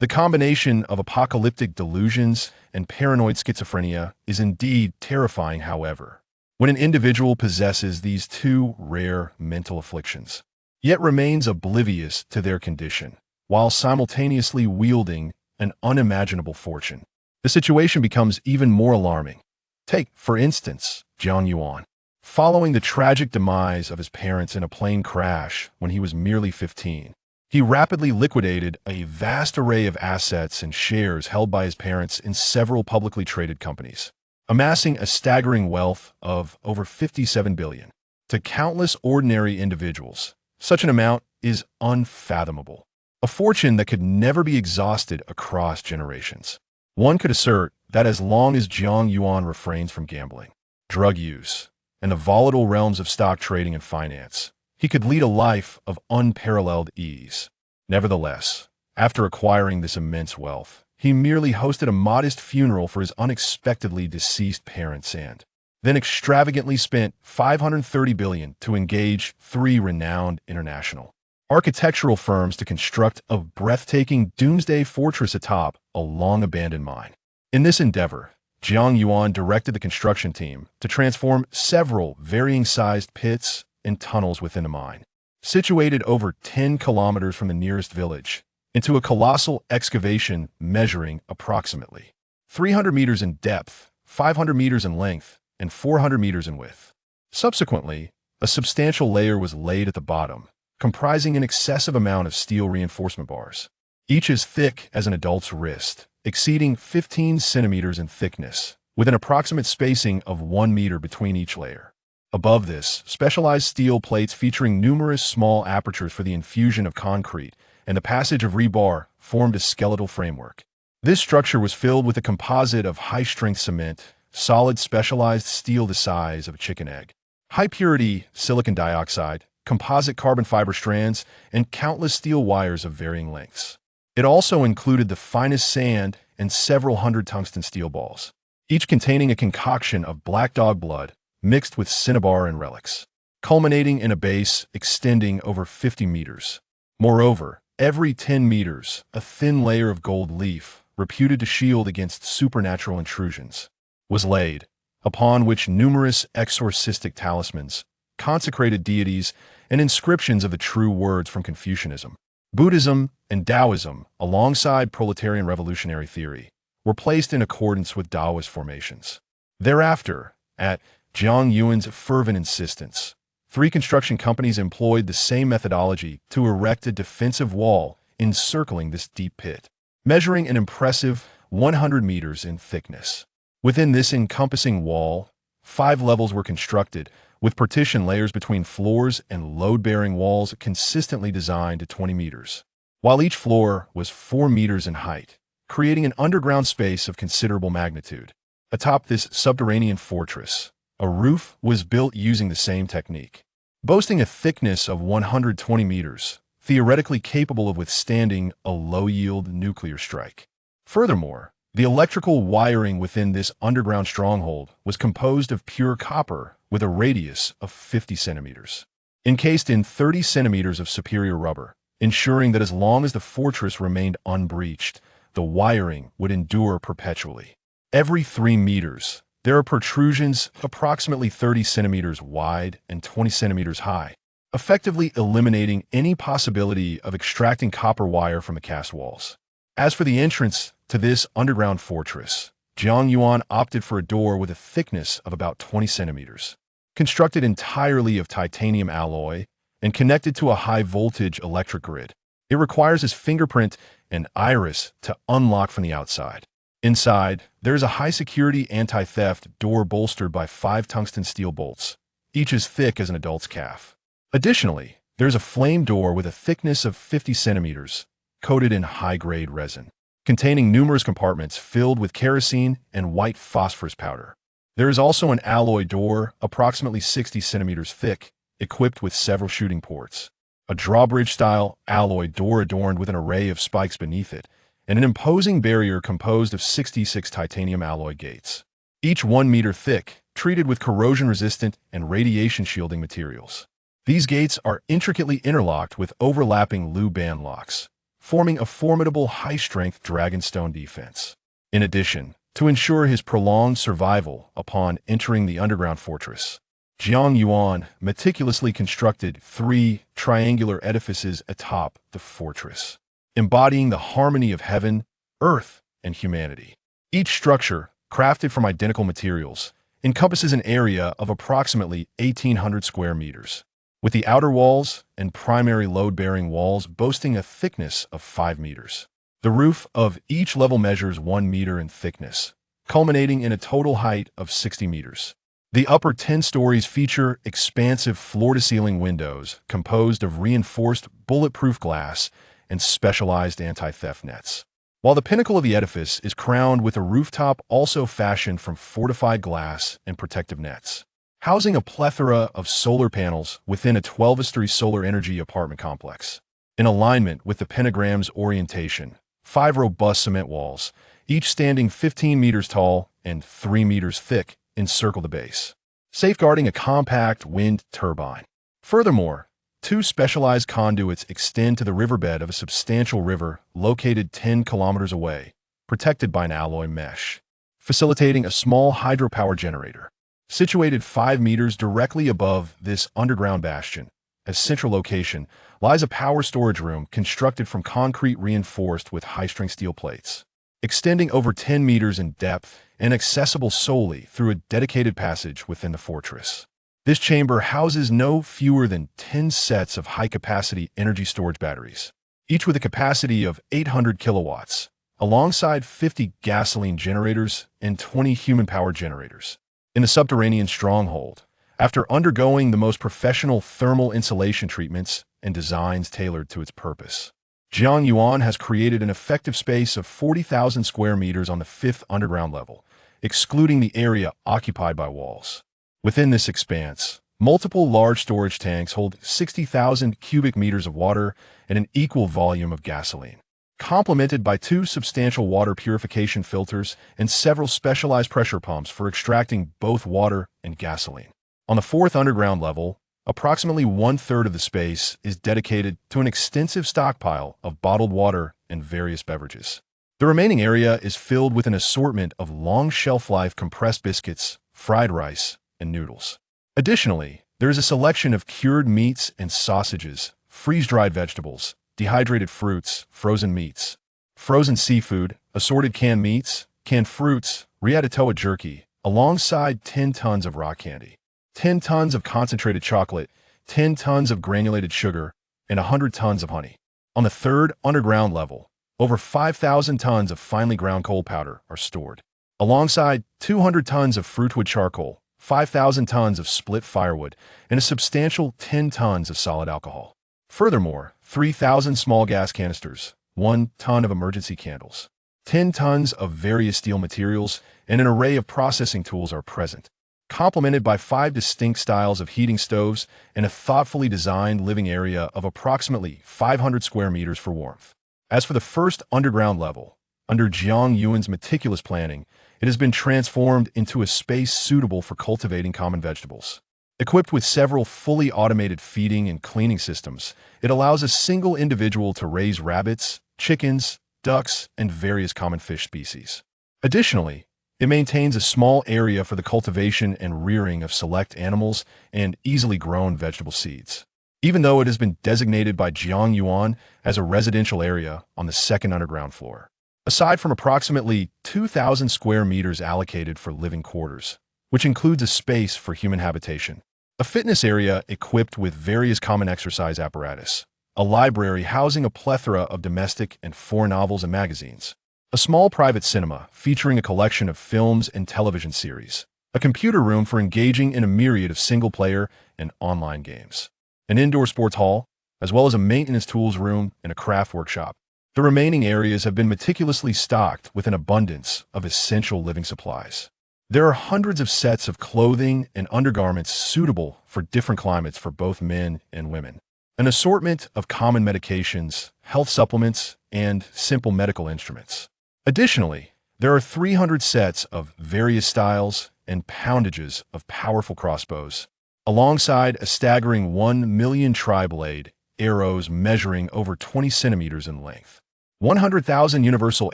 The combination of apocalyptic delusions and paranoid schizophrenia is indeed terrifying, however, when an individual possesses these two rare mental afflictions, yet remains oblivious to their condition, while simultaneously wielding an unimaginable fortune. The situation becomes even more alarming. Take, for instance, Jiang Yuan. Following the tragic demise of his parents in a plane crash when he was merely 15, he rapidly liquidated a vast array of assets and shares held by his parents in several publicly traded companies, amassing a staggering wealth of over 57 billion. To countless ordinary individuals, such an amount is unfathomable, a fortune that could never be exhausted across generations. One could assert that as long as Jiang Yuan refrains from gambling, drug use, and the volatile realms of stock trading and finance, he could lead a life of unparalleled ease. Nevertheless, after acquiring this immense wealth, he merely hosted a modest funeral for his unexpectedly deceased parents and then extravagantly spent 530 billion to engage 3 renowned international architectural firms to construct a breathtaking doomsday fortress atop a long-abandoned mine. In this endeavor, Jiang Yuan directed the construction team to transform several varying-sized pits and tunnels within the mine, situated over 10 kilometers from the nearest village, into a colossal excavation measuring approximately 300 meters in depth, 500 meters in length, and 400 meters in width. Subsequently, a substantial layer was laid at the bottom, comprising an excessive amount of steel reinforcement bars, each as thick as an adult's wrist, exceeding 15 centimeters in thickness, with an approximate spacing of 1 meter between each layer. Above this, specialized steel plates featuring numerous small apertures for the infusion of concrete and the passage of rebar formed a skeletal framework. This structure was filled with a composite of high-strength cement, solid specialized steel the size of a chicken egg, high-purity silicon dioxide, composite carbon fiber strands, and countless steel wires of varying lengths. It also included the finest sand and several hundred tungsten steel balls, each containing a concoction of black dog blood mixed with cinnabar and relics, culminating in a base extending over 50 meters. Moreover, every 10 meters, a thin layer of gold leaf, reputed to shield against supernatural intrusions, was laid, upon which numerous exorcistic talismans, consecrated deities, and inscriptions of the true words from Confucianism, Buddhism, and Taoism, alongside proletarian revolutionary theory, were placed in accordance with Taoist formations. Thereafter, at Jiang Yuan's fervent insistence, 3 construction companies employed the same methodology to erect a defensive wall encircling this deep pit, measuring an impressive 100 meters in thickness. Within this encompassing wall, 5 levels were constructed, with partition layers between floors and load-bearing walls consistently designed to 20 meters, while each floor was 4 meters in height, creating an underground space of considerable magnitude. Atop this subterranean fortress, a roof was built using the same technique, boasting a thickness of 120 meters, theoretically capable of withstanding a low-yield nuclear strike. Furthermore, the electrical wiring within this underground stronghold was composed of pure copper with a radius of 50 centimeters, encased in 30 centimeters of superior rubber, ensuring that as long as the fortress remained unbreached, the wiring would endure perpetually. Every 3 meters, there are protrusions approximately 30 centimeters wide and 20 centimeters high, effectively eliminating any possibility of extracting copper wire from the cast walls. As for the entrance to this underground fortress, Jiang Yuan opted for a door with a thickness of about 20 centimeters, constructed entirely of titanium alloy and connected to a high-voltage electric grid. It requires his fingerprint and iris to unlock from the outside. Inside, there is a high-security anti-theft door bolstered by 5 tungsten steel bolts, each as thick as an adult's calf. Additionally, there is a flame door with a thickness of 50 centimeters, coated in high-grade resin, containing numerous compartments filled with kerosene and white phosphorus powder. There is also an alloy door, approximately 60 centimeters thick, equipped with several shooting ports, a drawbridge-style alloy door adorned with an array of spikes beneath it, and an imposing barrier composed of 66 titanium alloy gates, each 1 meter thick, treated with corrosion-resistant and radiation-shielding materials. These gates are intricately interlocked with overlapping loop band locks, forming a formidable high-strength dragonstone defense. In addition, to ensure his prolonged survival upon entering the underground fortress, Jiang Yuan meticulously constructed 3 triangular edifices atop the fortress, embodying the harmony of heaven, earth, and humanity. Each structure, crafted from identical materials, encompasses an area of approximately 1,800 square meters, with the outer walls and primary load-bearing walls boasting a thickness of 5 meters. The roof of each level measures 1 meter in thickness, culminating in a total height of 60 meters. The upper 10 stories feature expansive floor-to-ceiling windows composed of reinforced bulletproof glass and specialized anti-theft nets, while the pinnacle of the edifice is crowned with a rooftop also fashioned from fortified glass and protective nets, housing a plethora of solar panels within a 12-story solar energy apartment complex. In alignment with the pentagram's orientation, 5 robust cement walls, each standing 15 meters tall and 3 meters thick, encircle the base, safeguarding a compact wind turbine. Furthermore, 2 specialized conduits extend to the riverbed of a substantial river located 10 kilometers away, protected by an alloy mesh, facilitating a small hydropower generator. Situated 5 meters directly above this underground bastion, as central location, lies a power storage room constructed from concrete reinforced with high-strength steel plates, extending over 10 meters in depth and accessible solely through a dedicated passage within the fortress. This chamber houses no fewer than 10 sets of high-capacity energy storage batteries, each with a capacity of 800 kilowatts, alongside 50 gasoline generators and 20 human-powered generators. In the subterranean stronghold, after undergoing the most professional thermal insulation treatments and designs tailored to its purpose, Jiang Yuan has created an effective space of 40,000 square meters on the 5th underground level, excluding the area occupied by walls. Within this expanse, multiple large storage tanks hold 60,000 cubic meters of water and an equal volume of gasoline, complemented by 2 substantial water purification filters and several specialized pressure pumps for extracting both water and gasoline. On the 4th underground level, approximately 1/3 of the space is dedicated to an extensive stockpile of bottled water and various beverages. The remaining area is filled with an assortment of long shelf-life compressed biscuits, fried rice, and noodles. Additionally, there is a selection of cured meats and sausages, freeze-dried vegetables, dehydrated fruits, frozen meats, frozen seafood, assorted canned meats, canned fruits, Riatatoa jerky, alongside 10 tons of rock candy, 10 tons of concentrated chocolate, 10 tons of granulated sugar, and 100 tons of honey. On the 3rd underground level, over 5,000 tons of finely ground coal powder are stored, alongside 200 tons of fruitwood charcoal, 5,000 tons of split firewood, and a substantial 10 tons of solid alcohol. Furthermore, 3,000 small gas canisters, 1 ton of emergency candles, 10 tons of various steel materials, and an array of processing tools are present, complemented by 5 distinct styles of heating stoves and a thoughtfully designed living area of approximately 500 square meters for warmth. As for the 1st underground level, under Jiang Yuan's meticulous planning, it has been transformed into a space suitable for cultivating common vegetables. Equipped with several fully automated feeding and cleaning systems, it allows a single individual to raise rabbits, chickens, ducks, and various common fish species. Additionally, it maintains a small area for the cultivation and rearing of select animals and easily grown vegetable seeds, even though it has been designated by Jiang Yuan as a residential area on the 2nd underground floor. Aside from approximately 2,000 square meters allocated for living quarters, which includes a space for human habitation, a fitness area equipped with various common exercise apparatus, a library housing a plethora of domestic and foreign novels and magazines, a small private cinema featuring a collection of films and television series, a computer room for engaging in a myriad of single-player and online games, an indoor sports hall, as well as a maintenance tools room and a craft workshop. The remaining areas have been meticulously stocked with an abundance of essential living supplies. There are hundreds of sets of clothing and undergarments suitable for different climates for both men and women, an assortment of common medications, health supplements, and simple medical instruments. Additionally, there are 300 sets of various styles and poundages of powerful crossbows, alongside a staggering 1 million tri-blade arrows measuring over 20 centimeters in length, 100,000 universal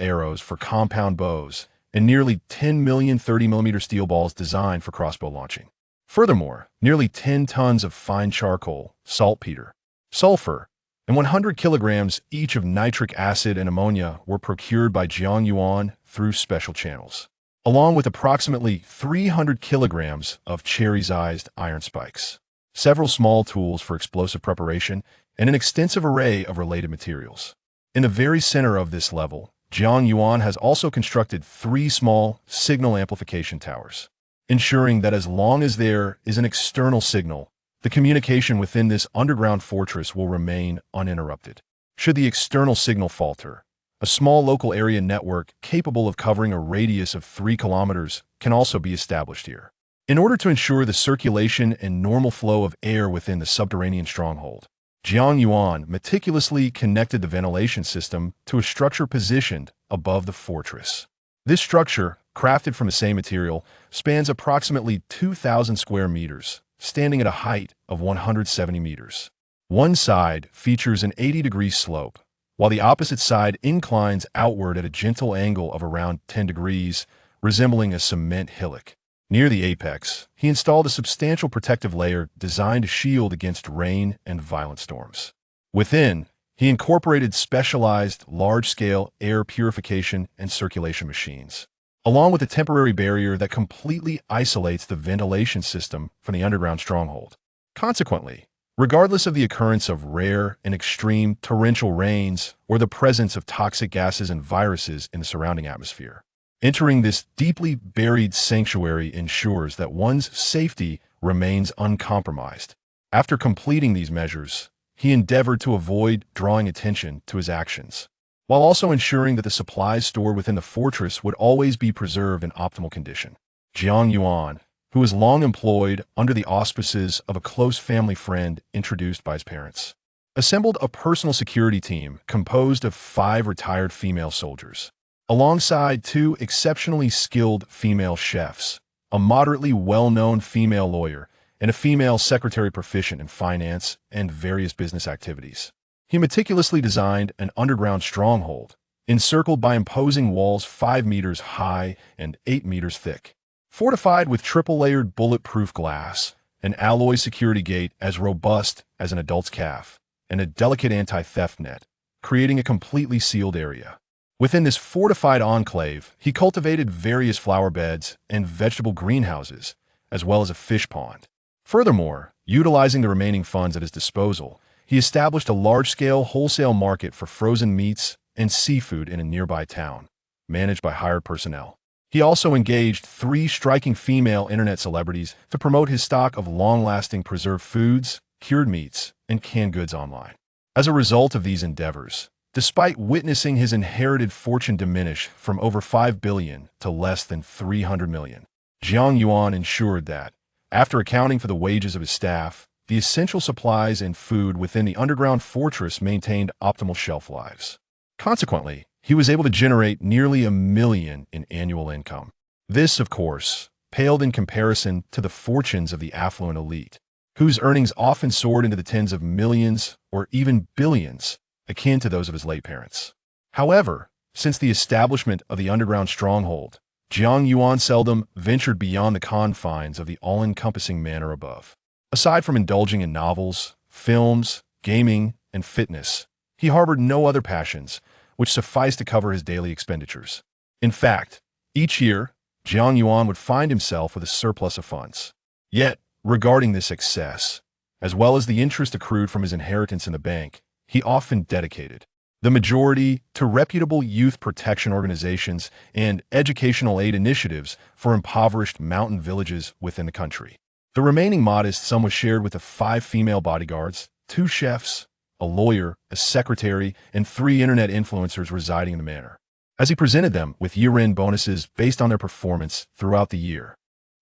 arrows for compound bows, and nearly 10 million 30mm steel balls designed for crossbow launching. Furthermore, nearly 10 tons of fine charcoal, saltpeter, sulfur, and 100 kilograms each of nitric acid and ammonia were procured by Jiang Yuan through special channels, along with approximately 300 kilograms of cherry-sized iron spikes, several small tools for explosive preparation, and an extensive array of related materials. In the very center of this level, Jiang Yuan has also constructed 3 small signal amplification towers, ensuring that as long as there is an external signal, the communication within this underground fortress will remain uninterrupted. Should the external signal falter, a small local area network capable of covering a radius of 3 kilometers can also be established here, in order to ensure the circulation and normal flow of air within the subterranean stronghold. Jiang Yuan meticulously connected the ventilation system to a structure positioned above the fortress. This structure, crafted from the same material, spans approximately 2,000 square meters, standing at a height of 170 meters. One side features an 80-degree slope, while the opposite side inclines outward at a gentle angle of around 10 degrees, resembling a cement hillock. Near the apex, he installed a substantial protective layer designed to shield against rain and violent storms. Within, he incorporated specialized, large-scale air purification and circulation machines, along with a temporary barrier that completely isolates the ventilation system from the underground stronghold. Consequently, regardless of the occurrence of rare and extreme torrential rains or the presence of toxic gases and viruses in the surrounding atmosphere, entering this deeply buried sanctuary ensures that one's safety remains uncompromised. After completing these measures, he endeavored to avoid drawing attention to his actions, while also ensuring that the supplies stored within the fortress would always be preserved in optimal condition. Jiang Yuan, who was long employed under the auspices of a close family friend introduced by his parents, assembled a personal security team composed of 5 retired female soldiers, alongside 2 exceptionally skilled female chefs, a moderately well-known female lawyer, and a female secretary proficient in finance and various business activities. He meticulously designed an underground stronghold, encircled by imposing walls 5 meters high and 8 meters thick, fortified with triple-layered bulletproof glass, an alloy security gate as robust as an adult's calf, and a delicate anti-theft net, creating a completely sealed area. Within this fortified enclave, he cultivated various flower beds and vegetable greenhouses, as well as a fish pond. Furthermore, utilizing the remaining funds at his disposal, he established a large-scale wholesale market for frozen meats and seafood in a nearby town, managed by hired personnel. He also engaged 3 striking female internet celebrities to promote his stock of long-lasting preserved foods, cured meats, and canned goods online. As a result of these endeavors, despite witnessing his inherited fortune diminish from over 5 billion to less than 300 million, Jiang Yuan ensured that, after accounting for the wages of his staff, the essential supplies and food within the underground fortress maintained optimal shelf lives. Consequently, he was able to generate nearly $1 million in annual income. This, of course, paled in comparison to the fortunes of the affluent elite, whose earnings often soared into the tens of millions or even billions, akin to those of his late parents. However, since the establishment of the underground stronghold, Jiang Yuan seldom ventured beyond the confines of the all-encompassing manor above. Aside from indulging in novels, films, gaming, and fitness, he harbored no other passions, which sufficed to cover his daily expenditures. In fact, each year, Jiang Yuan would find himself with a surplus of funds. Yet, regarding this excess, as well as the interest accrued from his inheritance in the bank, he often dedicated the majority to reputable youth protection organizations and educational aid initiatives for impoverished mountain villages within the country. The remaining modest sum was shared with the 5 female bodyguards, 2 chefs, a lawyer, a secretary, and 3 internet influencers residing in the manor, as he presented them with year-end bonuses based on their performance throughout the year.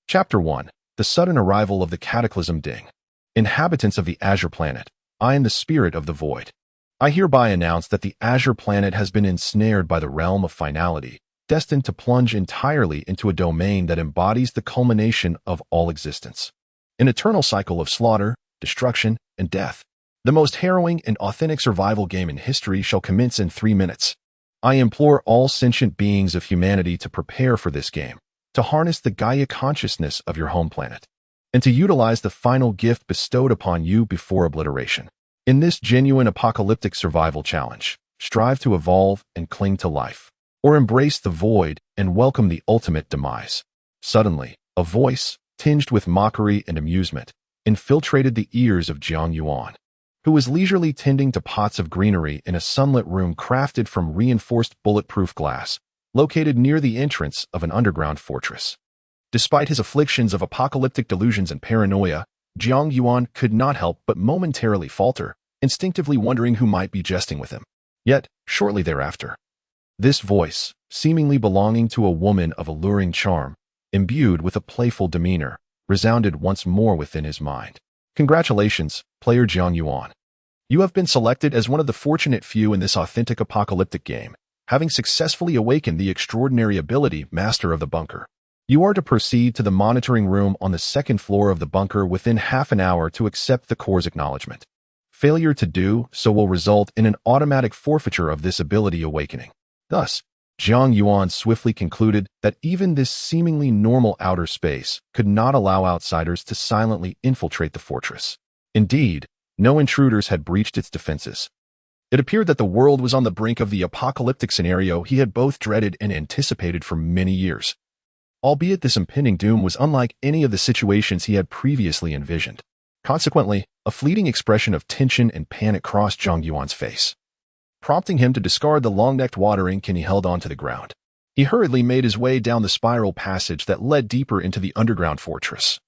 Chapter 1. The Sudden Arrival of the Cataclysm Ding. Inhabitants of the Azure Planet, I am the Spirit of the Void. I hereby announce that the Azure Planet has been ensnared by the realm of finality, destined to plunge entirely into a domain that embodies the culmination of all existence. An eternal cycle of slaughter, destruction, and death. The most harrowing and authentic survival game in history shall commence in 3 minutes. I implore all sentient beings of humanity to prepare for this game, to harness the Gaia consciousness of your home planet, and to utilize the final gift bestowed upon you before obliteration. In this genuine apocalyptic survival challenge, strive to evolve and cling to life, or embrace the void and welcome the ultimate demise. Suddenly, a voice, tinged with mockery and amusement, infiltrated the ears of Jiang Yuan, who was leisurely tending to pots of greenery in a sunlit room crafted from reinforced bulletproof glass, located near the entrance of an underground fortress. Despite his afflictions of apocalyptic delusions and paranoia, Jiang Yuan could not help but momentarily falter, instinctively wondering who might be jesting with him. Yet, shortly thereafter, this voice, seemingly belonging to a woman of alluring charm, imbued with a playful demeanor, resounded once more within his mind. Congratulations, player Jiang Yuan. You have been selected as one of the fortunate few in this authentic apocalyptic game, having successfully awakened the extraordinary ability Master of the Bunker. You are to proceed to the monitoring room on the second floor of the bunker within half an hour to accept the core's acknowledgement. Failure to do so will result in an automatic forfeiture of this ability awakening. Thus, Jiang Yuan swiftly concluded that even this seemingly normal outer space could not allow outsiders to silently infiltrate the fortress. Indeed, no intruders had breached its defenses. It appeared that the world was on the brink of the apocalyptic scenario he had both dreaded and anticipated for many years. Albeit this impending doom was unlike any of the situations he had previously envisioned. Consequently, a fleeting expression of tension and panic crossed Jiang Yuan's face, prompting him to discard the long-necked watering can he held onto the ground. He hurriedly made his way down the spiral passage that led deeper into the underground fortress,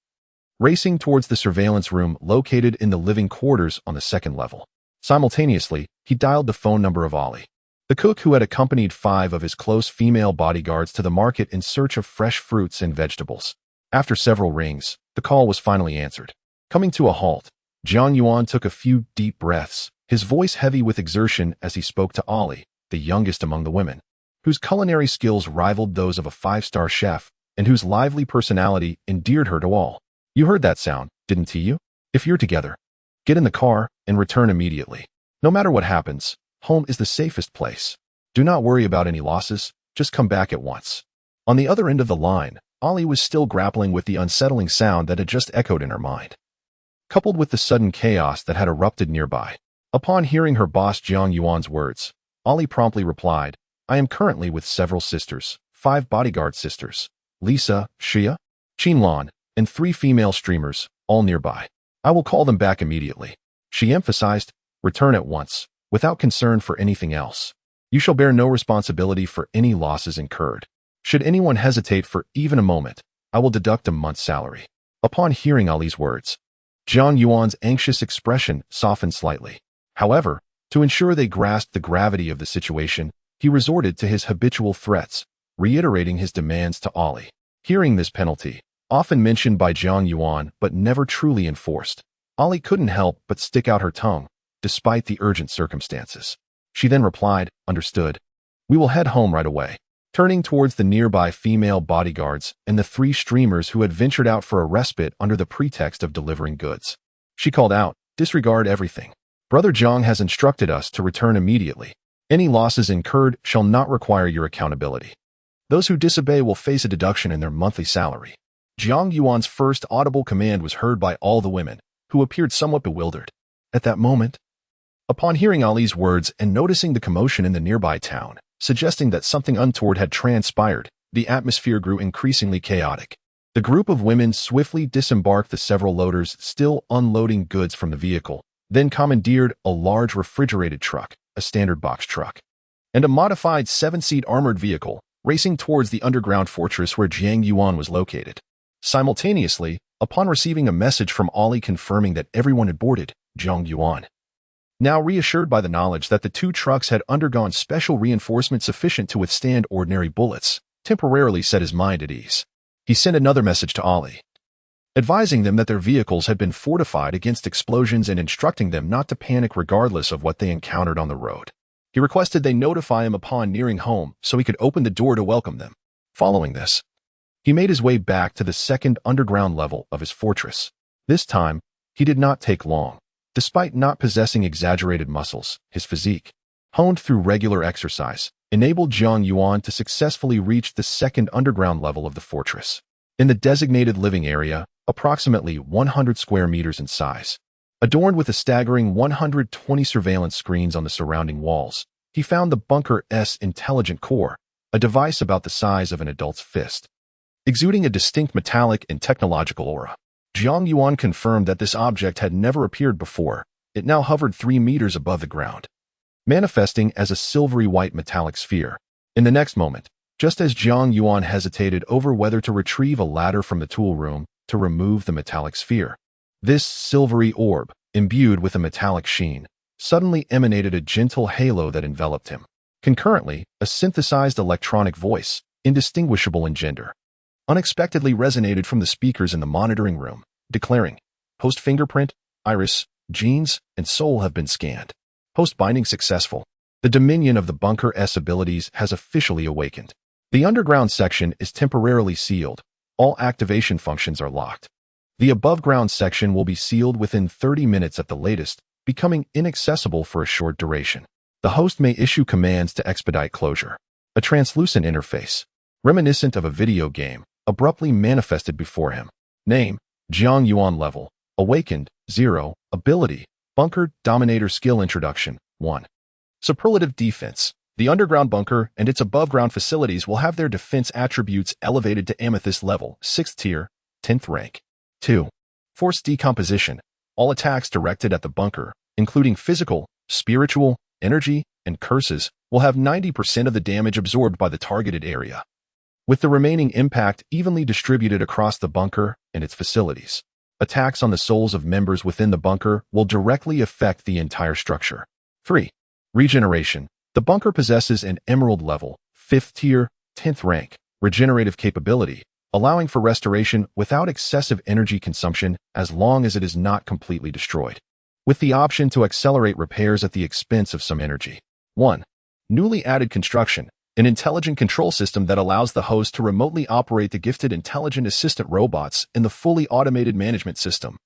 racing towards the surveillance room located in the living quarters on the second level. Simultaneously, he dialed the phone number of Ali, the cook who had accompanied 5 of his close female bodyguards to the market in search of fresh fruits and vegetables. After several rings, the call was finally answered. Coming to a halt, Jiang Yuan took a few deep breaths, his voice heavy with exertion as he spoke to Ali, the youngest among the women, whose culinary skills rivaled those of a 5-star chef and whose lively personality endeared her to all. You heard that sound, didn't you? If you're together, get in the car and return immediately. No matter what happens, home is the safest place. Do not worry about any losses, just come back at once. On the other end of the line, Ali was still grappling with the unsettling sound that had just echoed in her mind, coupled with the sudden chaos that had erupted nearby. Upon hearing her boss Jiang Yuan's words, Ali promptly replied, I am currently with several sisters, 5 bodyguard sisters, Lisa, Xia, Qinlan, and 3 female streamers, all nearby. I will call them back immediately. She emphasized, return at once, without concern for anything else. You shall bear no responsibility for any losses incurred. Should anyone hesitate for even a moment, I will deduct a month's salary. Upon hearing Ali's words, Jiang Yuan's anxious expression softened slightly. However, to ensure they grasped the gravity of the situation, he resorted to his habitual threats, reiterating his demands to Ali. Hearing this penalty, often mentioned by Jiang Yuan but never truly enforced, Ali couldn't help but stick out her tongue, despite the urgent circumstances. She then replied, understood. We will head home right away. Turning towards the nearby female bodyguards and the 3 streamers who had ventured out for a respite under the pretext of delivering goods, she called out, disregard everything. Brother Zhang has instructed us to return immediately. Any losses incurred shall not require your accountability. Those who disobey will face a deduction in their monthly salary. Jiang Yuan's first audible command was heard by all the women, who appeared somewhat bewildered. At that moment, upon hearing Ali's words and noticing the commotion in the nearby town, suggesting that something untoward had transpired, the atmosphere grew increasingly chaotic. The group of women swiftly disembarked the several loaders still unloading goods from the vehicle, then commandeered a large refrigerated truck, a standard box truck, and a modified 7-seat armored vehicle, racing towards the underground fortress where Jiang Yuan was located. Simultaneously, upon receiving a message from Ali confirming that everyone had boarded, Jiang Yuan, now reassured by the knowledge that the 2 trucks had undergone special reinforcement sufficient to withstand ordinary bullets, temporarily set his mind at ease. He sent another message to Ali, advising them that their vehicles had been fortified against explosions and instructing them not to panic regardless of what they encountered on the road. He requested they notify him upon nearing home so he could open the door to welcome them. Following this, he made his way back to the second underground level of his fortress. This time, he did not take long. Despite not possessing exaggerated muscles, his physique, honed through regular exercise, enabled Jiang Yuan to successfully reach the second underground level of the fortress. In the designated living area, approximately 100 square meters in size, adorned with a staggering 120 surveillance screens on the surrounding walls, he found the bunker's intelligent core, a device about the size of an adult's fist. Exuding a distinct metallic and technological aura, Jiang Yuan confirmed that this object had never appeared before. It now hovered 3 meters above the ground, manifesting as a silvery white metallic sphere. In the next moment, just as Jiang Yuan hesitated over whether to retrieve a ladder from the tool room to remove the metallic sphere, this silvery orb, imbued with a metallic sheen, suddenly emanated a gentle halo that enveloped him. Concurrently, a synthesized electronic voice, indistinguishable in gender, unexpectedly resonated from the speakers in the monitoring room, declaring, "Host fingerprint, iris, genes, and soul have been scanned. Host binding successful. The dominion of the bunker's abilities has officially awakened. The underground section is temporarily sealed. All activation functions are locked. The above-ground section will be sealed within 30 minutes at the latest, becoming inaccessible for a short duration. The host may issue commands to expedite closure." A translucent interface, reminiscent of a video game, abruptly manifested before him. Name, Jiang Yuan level, awakened, 0, ability, bunker dominator skill introduction, 1. Superlative defense. The underground bunker and its above-ground facilities will have their defense attributes elevated to amethyst level, 6th tier, 10th rank. 2. Force decomposition. All attacks directed at the bunker, including physical, spiritual, energy, and curses, will have 90% of the damage absorbed by the targeted area, with the remaining impact evenly distributed across the bunker and its facilities. Attacks on the souls of members within the bunker will directly affect the entire structure. 3. Regeneration. The bunker possesses an emerald level, 5th tier, 10th rank, regenerative capability, allowing for restoration without excessive energy consumption as long as it is not completely destroyed, with the option to accelerate repairs at the expense of some energy. 1. Newly added construction. An intelligent control system that allows the host to remotely operate the gifted intelligent assistant robots in the fully automated management system.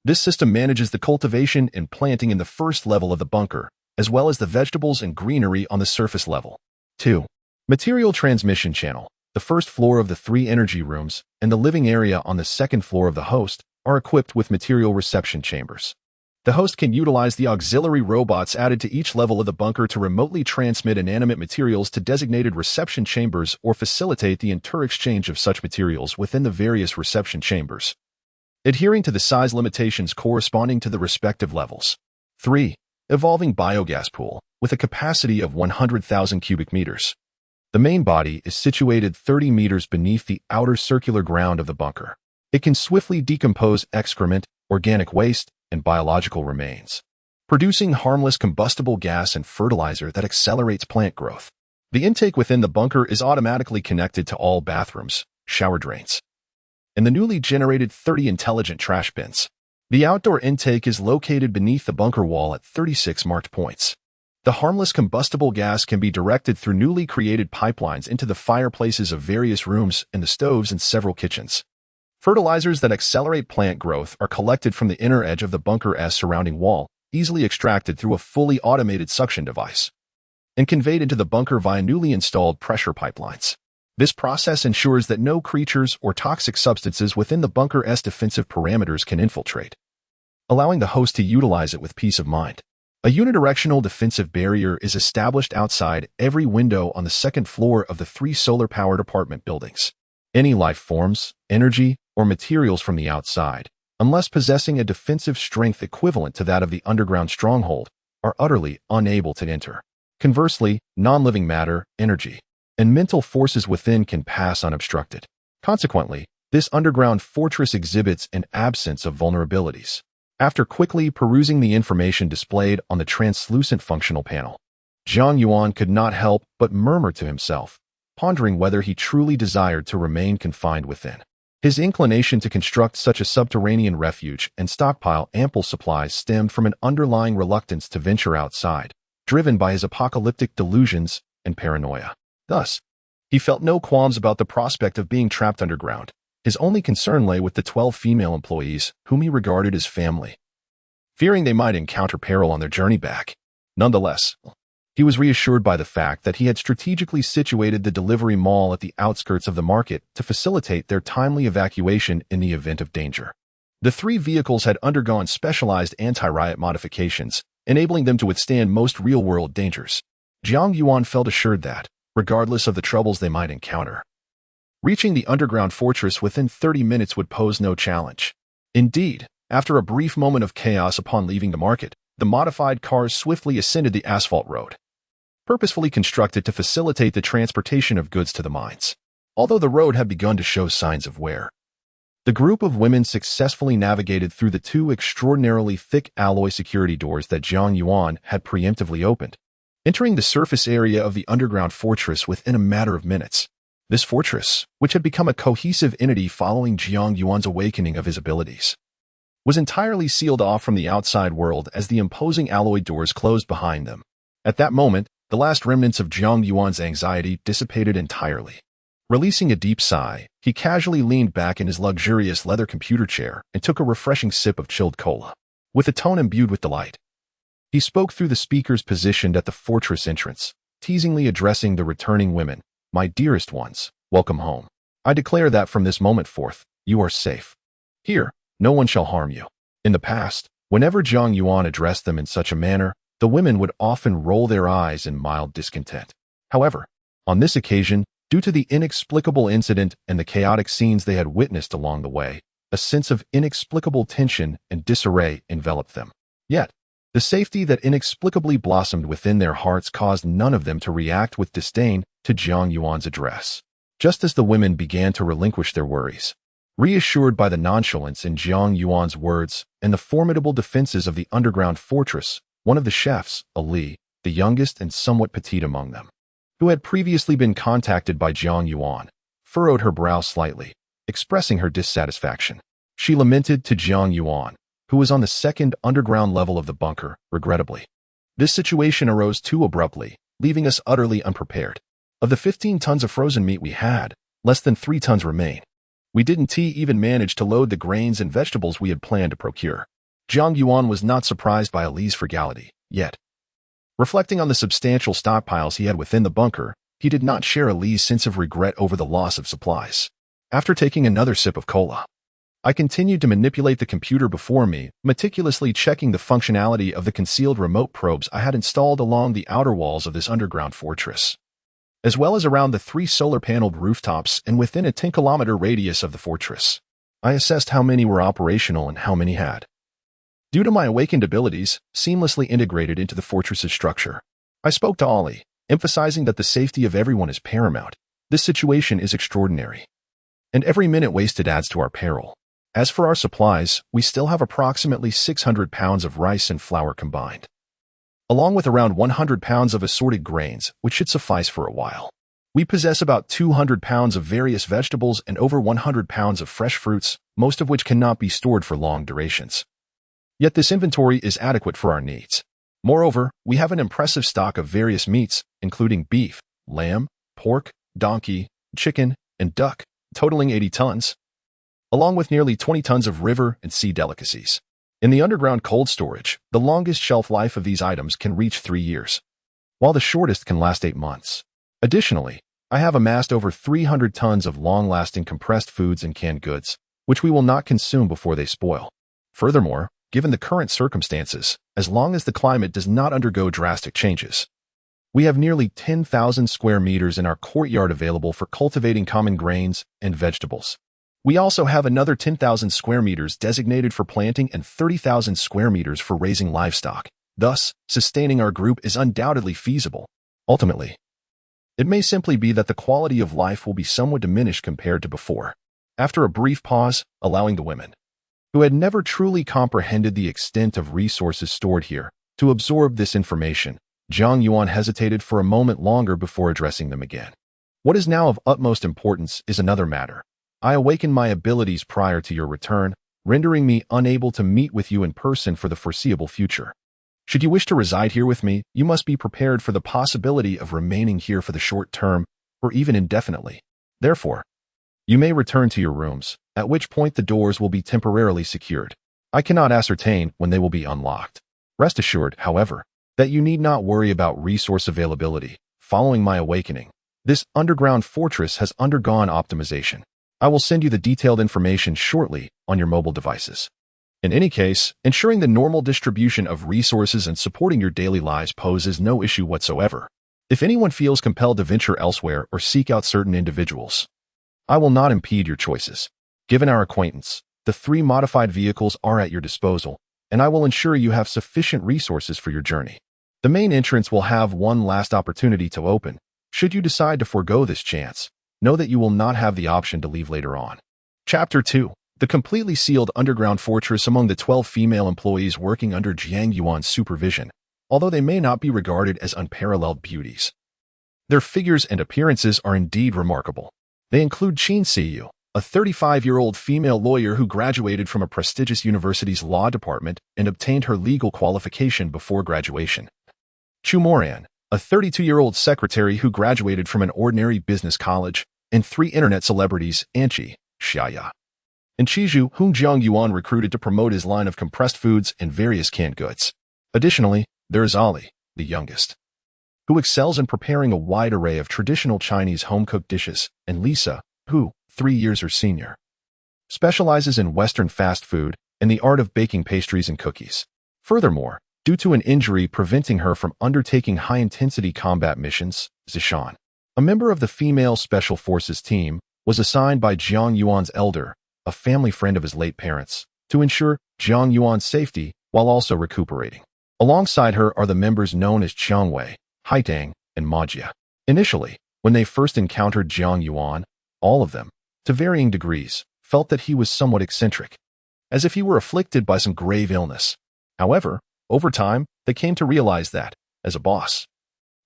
This system manages the cultivation and planting in the first level of the bunker, as well as the vegetables and greenery on the surface level. 2. Material transmission channel. The first floor of the 3 energy rooms and the living area on the second floor of the host are equipped with material reception chambers. The host can utilize the auxiliary robots added to each level of the bunker to remotely transmit inanimate materials to designated reception chambers or facilitate the inter-exchange of such materials within the various reception chambers, adhering to the size limitations corresponding to the respective levels. 3. Evolving biogas pool, with a capacity of 100,000 cubic meters. The main body is situated 30 meters beneath the outer circular ground of the bunker. It can swiftly decompose excrement, organic waste, and biological remains, producing harmless combustible gas and fertilizer that accelerates plant growth. The intake within the bunker is automatically connected to all bathrooms, shower drains, and the newly generated 30 intelligent trash bins. The outdoor intake is located beneath the bunker wall at 36 marked points. The harmless combustible gas can be directed through newly created pipelines into the fireplaces of various rooms and the stoves in several kitchens. Fertilizers that accelerate plant growth are collected from the inner edge of the bunker's surrounding wall, easily extracted through a fully automated suction device, and conveyed into the bunker via newly installed pressure pipelines. This process ensures that no creatures or toxic substances within the bunker's defensive parameters can infiltrate, allowing the host to utilize it with peace of mind. A unidirectional defensive barrier is established outside every window on the second floor of the 3 solar-powered apartment buildings. Any life forms, energy, or materials from the outside, unless possessing a defensive strength equivalent to that of the underground stronghold, are utterly unable to enter. Conversely, non-living matter, energy, and mental forces within can pass unobstructed. Consequently, this underground fortress exhibits an absence of vulnerabilities. After quickly perusing the information displayed on the translucent functional panel, Jiang Yuan could not help but murmur to himself, pondering whether he truly desired to remain confined within. His inclination to construct such a subterranean refuge and stockpile ample supplies stemmed from an underlying reluctance to venture outside, driven by his apocalyptic delusions and paranoia. Thus, he felt no qualms about the prospect of being trapped underground. His only concern lay with the 12 female employees, whom he regarded as family. fearing they might encounter peril on their journey back. Nonetheless, he was reassured by the fact that he had strategically situated the delivery mall at the outskirts of the market to facilitate their timely evacuation in the event of danger. The 3 vehicles had undergone specialized anti-riot modifications, enabling them to withstand most real-world dangers. Jiang Yuan felt assured that, regardless of the troubles they might encounter, reaching the underground fortress within 30 minutes would pose no challenge. Indeed, after a brief moment of chaos upon leaving the market, the modified cars swiftly ascended the asphalt road, purposefully constructed to facilitate the transportation of goods to the mines. Although the road had begun to show signs of wear, the group of women successfully navigated through the 2 extraordinarily thick alloy security doors that Jiang Yuan had preemptively opened, entering the surface area of the underground fortress within a matter of minutes. This fortress, which had become a cohesive entity following Jiang Yuan's awakening of his abilities, was entirely sealed off from the outside world as the imposing alloy doors closed behind them. At that moment, the last remnants of Jiang Yuan's anxiety dissipated entirely. Releasing a deep sigh, he casually leaned back in his luxurious leather computer chair and took a refreshing sip of chilled cola. With a tone imbued with delight, he spoke through the speakers positioned at the fortress entrance, teasingly addressing the returning women. "My dearest ones, welcome home. I declare that from this moment forth, you are safe. Here, no one shall harm you." In the past, whenever Jiang Yuan addressed them in such a manner, the women would often roll their eyes in mild discontent. However, on this occasion, due to the inexplicable incident and the chaotic scenes they had witnessed along the way, a sense of inexplicable tension and disarray enveloped them. Yet, the safety that inexplicably blossomed within their hearts caused none of them to react with disdain to Jiang Yuan's address. Just as the women began to relinquish their worries, reassured by the nonchalance in Jiang Yuan's words and the formidable defenses of the underground fortress, one of the chefs, Ali, the youngest and somewhat petite among them, who had previously been contacted by Jiang Yuan, furrowed her brow slightly, expressing her dissatisfaction. She lamented to Jiang Yuan, who was on the 2nd underground level of the bunker, regrettably. This situation arose too abruptly, leaving us utterly unprepared. Of the 15 tons of frozen meat we had, less than 3 tons remain. We didn't even manage to load the grains and vegetables we had planned to procure. Jiang Yuan was not surprised by Ali's frugality, yet, reflecting on the substantial stockpiles he had within the bunker, he did not share Ali's sense of regret over the loss of supplies. After taking another sip of cola, I continued to manipulate the computer before me, meticulously checking the functionality of the concealed remote probes I had installed along the outer walls of this underground fortress, as well as around the 3 solar-paneled rooftops and within a 10-kilometer radius of the fortress. I assessed how many were operational and how many had, due to my awakened abilities, seamlessly integrated into the fortress's structure. I spoke to Ali, emphasizing that the safety of everyone is paramount. This situation is extraordinary, and every minute wasted adds to our peril. As for our supplies, we still have approximately 600 pounds of rice and flour combined, along with around 100 pounds of assorted grains, which should suffice for a while. We possess about 200 pounds of various vegetables and over 100 pounds of fresh fruits, most of which cannot be stored for long durations. Yet this inventory is adequate for our needs. Moreover, we have an impressive stock of various meats, including beef, lamb, pork, donkey, chicken, and duck, totaling 80 tons, along with nearly 20 tons of river and sea delicacies. In the underground cold storage, the longest shelf life of these items can reach 3 years, while the shortest can last 8 months. Additionally, I have amassed over 300 tons of long-lasting compressed foods and canned goods, which we will not consume before they spoil. Furthermore, given the current circumstances, as long as the climate does not undergo drastic changes, we have nearly 10,000 square meters in our courtyard available for cultivating common grains and vegetables. We also have another 10,000 square meters designated for planting and 30,000 square meters for raising livestock. Thus, sustaining our group is undoubtedly feasible. Ultimately, it may simply be that the quality of life will be somewhat diminished compared to before. After a brief pause, allowing the women, who had never truly comprehended the extent of resources stored here, to absorb this information, Jiang Yuan hesitated for a moment longer before addressing them again. What is now of utmost importance is another matter. I awakened my abilities prior to your return, rendering me unable to meet with you in person for the foreseeable future. Should you wish to reside here with me, you must be prepared for the possibility of remaining here for the short term, or even indefinitely. Therefore, you may return to your rooms, at which point the doors will be temporarily secured. I cannot ascertain when they will be unlocked. Rest assured, however, that you need not worry about resource availability. Following my awakening, this underground fortress has undergone optimization. I will send you the detailed information shortly on your mobile devices. In any case, ensuring the normal distribution of resources and supporting your daily lives poses no issue whatsoever. If anyone feels compelled to venture elsewhere or seek out certain individuals, I will not impede your choices. Given our acquaintance, the 3 modified vehicles are at your disposal, and I will ensure you have sufficient resources for your journey. The main entrance will have one last opportunity to open. Should you decide to forego this chance, know that you will not have the option to leave later on. Chapter 2. The completely sealed underground fortress. Among the 12 female employees working under Jiang Yuan's supervision, although they may not be regarded as unparalleled beauties, their figures and appearances are indeed remarkable. They include Qin Siyu, a 35-year-old female lawyer who graduated from a prestigious university's law department and obtained her legal qualification before graduation. Chu Moran, a 32-year-old secretary who graduated from an ordinary business college, and 3 internet celebrities, Anqi, Xiaya, and Qizhu, whom Jiang Yuan recruited to promote his line of compressed foods and various canned goods. Additionally, there is Ali, the youngest, who excels in preparing a wide array of traditional Chinese home-cooked dishes, and Lisa, who, 3 years her senior, specializes in Western fast food and the art of baking pastries and cookies. Furthermore, due to an injury preventing her from undertaking high-intensity combat missions, Zishan, a member of the female Special Forces team, was assigned by Jiang Yuan's elder, a family friend of his late parents, to ensure Jiang Yuan's safety while also recuperating. Alongside her are the members known as Qiangwei, Haitang, and Majia. Initially, when they first encountered Jiang Yuan, all of them, to varying degrees, felt that he was somewhat eccentric, as if he were afflicted by some grave illness. However, over time, they came to realize that, as a boss,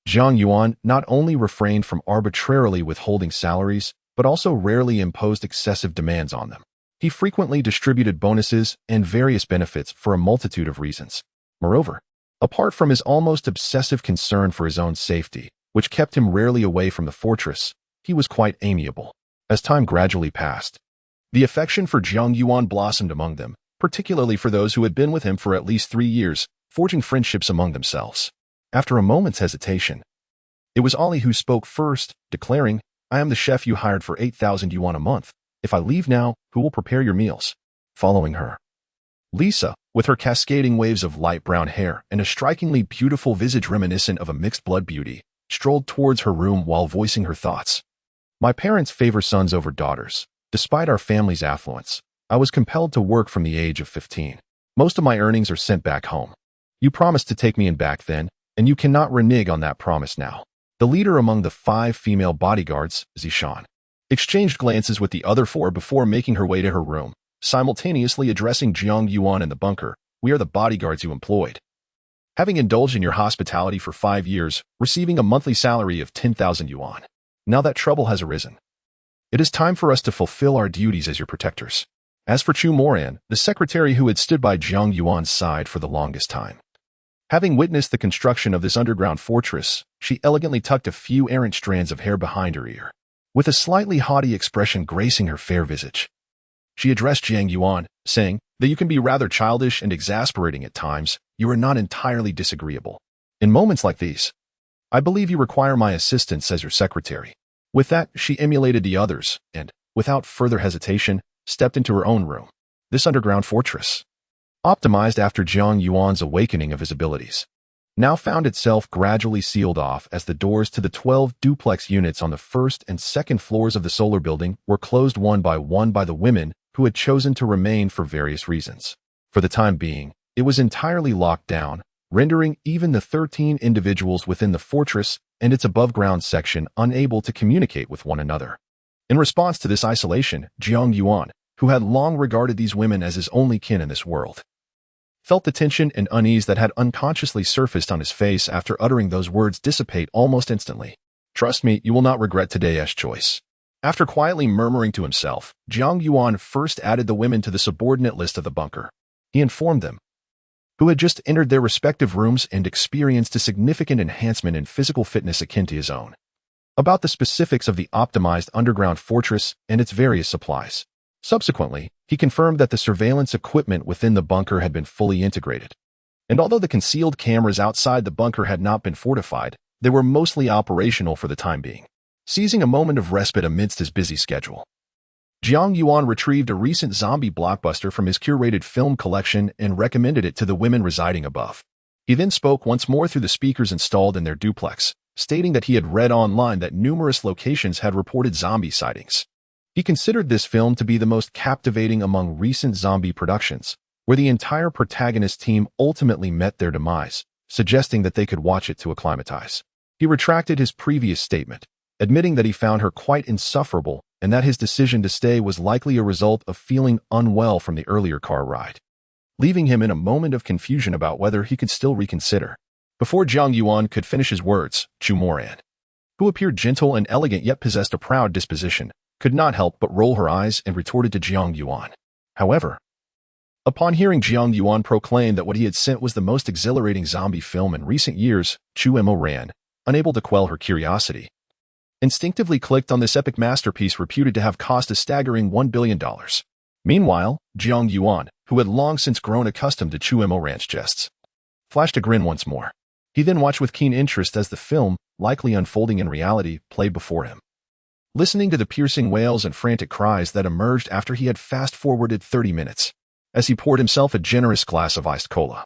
Jiang Yuan not only refrained from arbitrarily withholding salaries, but also rarely imposed excessive demands on them. He frequently distributed bonuses and various benefits for a multitude of reasons. Moreover, apart from his almost obsessive concern for his own safety, which kept him rarely away from the fortress, he was quite amiable. As time gradually passed, the affection for Jiang Yuan blossomed among them, particularly for those who had been with him for at least 3 years, forging friendships among themselves. After a moment's hesitation, it was Ali who spoke first, declaring, "I am the chef you hired for 8,000 yuan a month. If I leave now, who will prepare your meals?" Following her, Lisa, with her cascading waves of light brown hair and a strikingly beautiful visage reminiscent of a mixed-blood beauty, strolled towards her room while voicing her thoughts. "My parents favor sons over daughters. Despite our family's affluence, I was compelled to work from the age of 15. Most of my earnings are sent back home. You promised to take me in back then, and you cannot renege on that promise now." The leader among the 5 female bodyguards, Zishan, exchanged glances with the other 4 before making her way to her room, simultaneously addressing Jiang Yuan in the bunker. "We are the bodyguards you employed. Having indulged in your hospitality for 5 years, receiving a monthly salary of 10,000 yuan. Now that trouble has arisen, it is time for us to fulfill our duties as your protectors." As for Chu Moran, the secretary who had stood by Jiang Yuan's side for the longest time, having witnessed the construction of this underground fortress, she elegantly tucked a few errant strands of hair behind her ear. With a slightly haughty expression gracing her fair visage, she addressed Jiang Yuan, saying, "Though you can be rather childish and exasperating at times, you are not entirely disagreeable. In moments like these, I believe you require my assistance as your secretary." With that, she emulated the others and, without further hesitation, stepped into her own room. This underground fortress, optimized after Jiang Yuan's awakening of his abilities, now found itself gradually sealed off as the doors to the 12 duplex units on the first and second floors of the solar building were closed one by the women who had chosen to remain for various reasons. For the time being, it was entirely locked down, rendering even the 13 individuals within the fortress and its above-ground section unable to communicate with one another. In response to this isolation, Jiang Yuan, who had long regarded these women as his only kin in this world, felt the tension and unease that had unconsciously surfaced on his face after uttering those words dissipate almost instantly. "Trust me, you will not regret today's choice." After quietly murmuring to himself, Jiang Yuan first added the women to the subordinate list of the bunker. He informed them, who had just entered their respective rooms and experienced a significant enhancement in physical fitness akin to his own, about the specifics of the optimized underground fortress and its various supplies. Subsequently, he confirmed that the surveillance equipment within the bunker had been fully integrated. And although the concealed cameras outside the bunker had not been fortified, they were mostly operational for the time being. Seizing a moment of respite amidst his busy schedule, Jiang Yuan retrieved a recent zombie blockbuster from his curated film collection and recommended it to the women residing above. He then spoke once more through the speakers installed in their duplex, stating that he had read online that numerous locations had reported zombie sightings. He considered this film to be the most captivating among recent zombie productions, where the entire protagonist team ultimately met their demise, suggesting that they could watch it to acclimatize. He retracted his previous statement, admitting that he found her quite insufferable and that his decision to stay was likely a result of feeling unwell from the earlier car ride, leaving him in a moment of confusion about whether he could still reconsider. Before Jiang Yuan could finish his words, Chu Moran, who appeared gentle and elegant yet possessed a proud disposition, could not help but roll her eyes and retorted to Jiang Yuan. However, upon hearing Jiang Yuan proclaim that what he had sent was the most exhilarating zombie film in recent years, Chu Moran, unable to quell her curiosity, instinctively clicked on this epic masterpiece reputed to have cost a staggering $1 billion. Meanwhile, Jiang Yuan, who had long since grown accustomed to Chu Moran's jests, flashed a grin once more. He then watched with keen interest as the film, likely unfolding in reality, played before him, listening to the piercing wails and frantic cries that emerged after he had fast-forwarded 30 minutes, as he poured himself a generous glass of iced cola.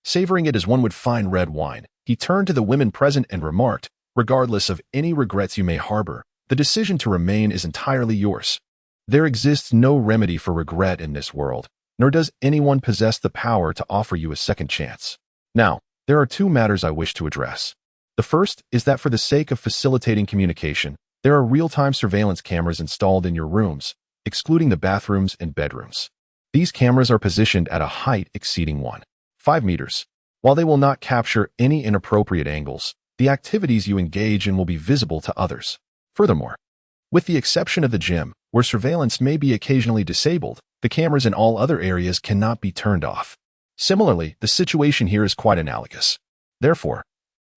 Savoring it as one would fine red wine, he turned to the women present and remarked, "Regardless of any regrets you may harbor, the decision to remain is entirely yours. There exists no remedy for regret in this world, nor does anyone possess the power to offer you a second chance. Now, there are two matters I wish to address. The first is that for the sake of facilitating communication, there are real-time surveillance cameras installed in your rooms, excluding the bathrooms and bedrooms. These cameras are positioned at a height exceeding 1.5 meters. While they will not capture any inappropriate angles, the activities you engage in will be visible to others. Furthermore, with the exception of the gym, where surveillance may be occasionally disabled, the cameras in all other areas cannot be turned off. Similarly, the situation here is quite analogous. Therefore,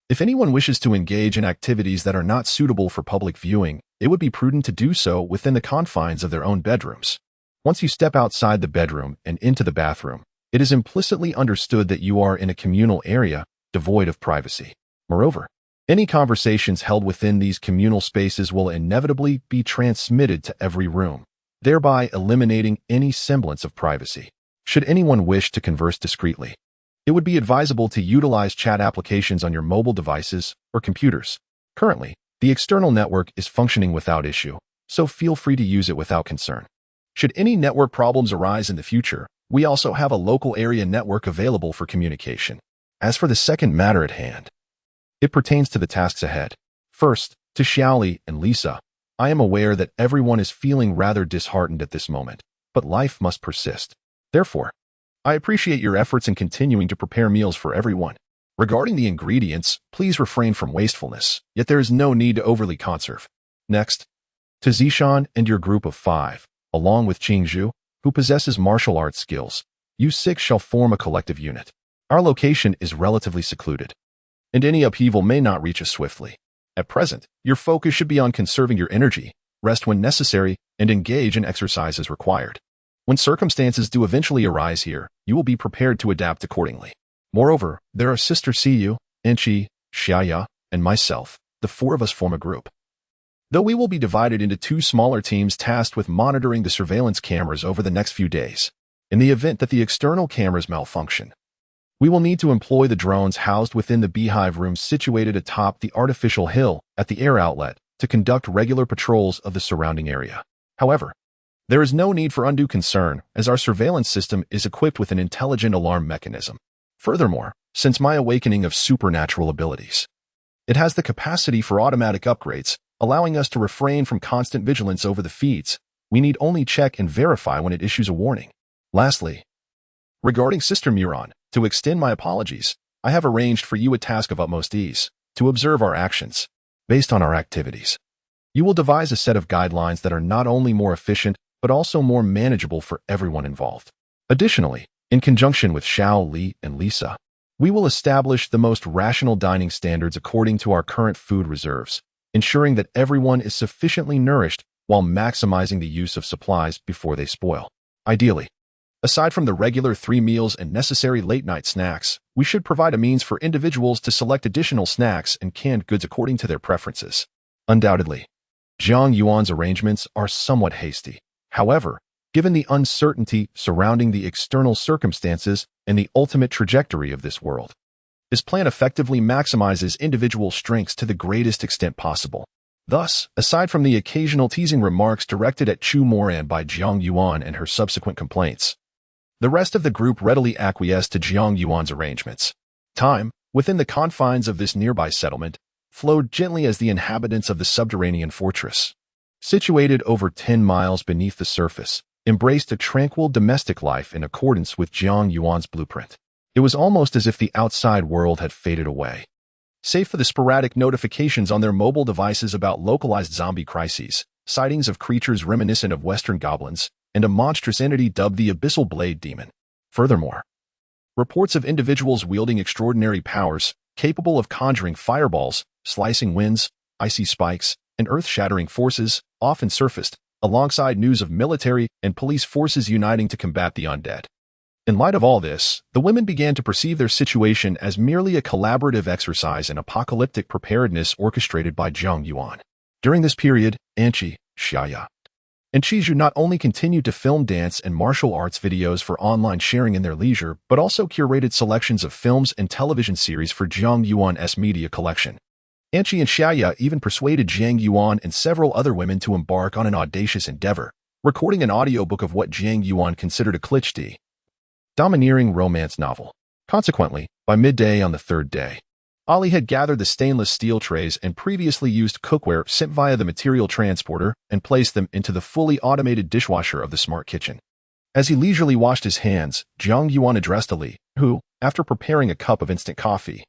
if anyone wishes to engage in activities that are not suitable for public viewing, it would be prudent to do so within the confines of their own bedrooms. Once you step outside the bedroom and into the bathroom, it is implicitly understood that you are in a communal area devoid of privacy. Moreover, any conversations held within these communal spaces will inevitably be transmitted to every room, thereby eliminating any semblance of privacy. Should anyone wish to converse discreetly, it would be advisable to utilize chat applications on your mobile devices or computers. Currently, the external network is functioning without issue, so feel free to use it without concern. Should any network problems arise in the future, we also have a local area network available for communication. As for the second matter at hand, it pertains to the tasks ahead. First, to Xiaoli and Lisa, I am aware that everyone is feeling rather disheartened at this moment, but life must persist. Therefore, I appreciate your efforts in continuing to prepare meals for everyone. Regarding the ingredients, please refrain from wastefulness, yet there is no need to overly conserve. Next, to Zishan and your group of 5, along with Qingzhu, who possesses martial arts skills, you 6 shall form a collective unit. Our location is relatively secluded, and any upheaval may not reach us swiftly. At present, your focus should be on conserving your energy, rest when necessary, and engage in exercise as required. When circumstances do eventually arise here, you will be prepared to adapt accordingly. Moreover, there are Sister Siyu, Enchi, Xiaya, and myself. The 4 of us form a group. Though we will be divided into 2 smaller teams tasked with monitoring the surveillance cameras over the next few days. In the event that the external cameras malfunction, we will need to employ the drones housed within the beehive rooms situated atop the artificial hill at the air outlet to conduct regular patrols of the surrounding area. However, there is no need for undue concern, as our surveillance system is equipped with an intelligent alarm mechanism. Furthermore, since my awakening of supernatural abilities, it has the capacity for automatic upgrades, allowing us to refrain from constant vigilance over the feeds. We need only check and verify when it issues a warning. Lastly, regarding Sister Muron, to extend my apologies, I have arranged for you a task of utmost ease, to observe our actions, based on our activities. You will devise a set of guidelines that are not only more efficient, but also more manageable for everyone involved. Additionally, in conjunction with Xiao Li and Lisa, we will establish the most rational dining standards according to our current food reserves, ensuring that everyone is sufficiently nourished while maximizing the use of supplies before they spoil. Ideally, aside from the regular 3 meals and necessary late-night snacks, we should provide a means for individuals to select additional snacks and canned goods according to their preferences. Undoubtedly, Zhang Yuan's arrangements are somewhat hasty. However, given the uncertainty surrounding the external circumstances and the ultimate trajectory of this world, his plan effectively maximizes individual strengths to the greatest extent possible. Thus, aside from the occasional teasing remarks directed at Chu Moran by Zhang Yuan and her subsequent complaints, the rest of the group readily acquiesced to Zhang Yuan's arrangements. Time, within the confines of this nearby settlement, flowed gently as the inhabitants of the subterranean fortress, situated over 10 miles beneath the surface, embraced a tranquil domestic life in accordance with Zhang Yuan's blueprint. It was almost as if the outside world had faded away, save for the sporadic notifications on their mobile devices about localized zombie crises, sightings of creatures reminiscent of Western goblins, and a monstrous entity dubbed the Abyssal Blade Demon. Furthermore, reports of individuals wielding extraordinary powers, capable of conjuring fireballs, slicing winds, icy spikes, and earth-shattering forces, often surfaced, alongside news of military and police forces uniting to combat the undead. In light of all this, the women began to perceive their situation as merely a collaborative exercise in apocalyptic preparedness orchestrated by Zhang Yuan. During this period, Anqi, Xiaya, and Qizhu not only continued to film dance and martial arts videos for online sharing in their leisure, but also curated selections of films and television series for Zhang Yuan's media collection. Anqi and Xiaya even persuaded Zhang Yuan and several other women to embark on an audacious endeavor, recording an audiobook of what Zhang Yuan considered a cliché, domineering romance novel. Consequently, by midday on the third day, Ali had gathered the stainless steel trays and previously used cookware sent via the material transporter and placed them into the fully automated dishwasher of the smart kitchen. As he leisurely washed his hands, Zhang Yuan addressed Ali, who, after preparing a cup of instant coffee,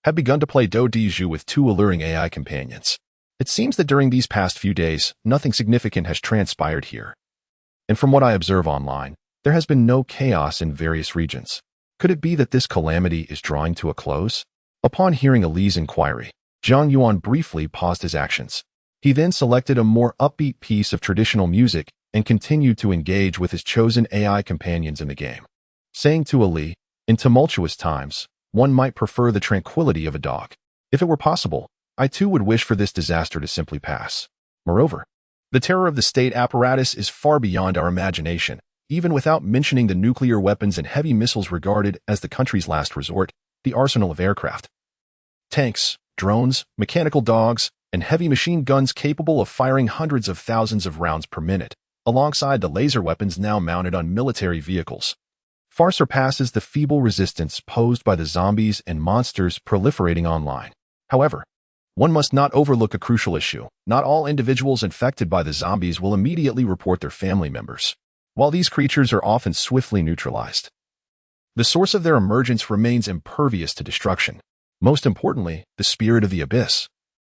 had begun to play Do Di Zhu with 2 alluring AI companions. It seems that during these past few days, nothing significant has transpired here. And from what I observe online, there has been no chaos in various regions. Could it be that this calamity is drawing to a close? Upon hearing Ali's inquiry, Zhang Yuan briefly paused his actions. He then selected a more upbeat piece of traditional music and continued to engage with his chosen AI companions in the game, saying to Ali, "In tumultuous times, one might prefer the tranquility of a dog. If it were possible, I too would wish for this disaster to simply pass. Moreover, the terror of the state apparatus is far beyond our imagination, even without mentioning the nuclear weapons and heavy missiles regarded as the country's last resort, the arsenal of aircraft, tanks, drones, mechanical dogs, and heavy machine guns capable of firing hundreds of thousands of rounds per minute, alongside the laser weapons now mounted on military vehicles, far surpasses the feeble resistance posed by the zombies and monsters proliferating online. However, one must not overlook a crucial issue. Not all individuals infected by the zombies will immediately report their family members. While these creatures are often swiftly neutralized, the source of their emergence remains impervious to destruction. Most importantly, the spirit of the abyss,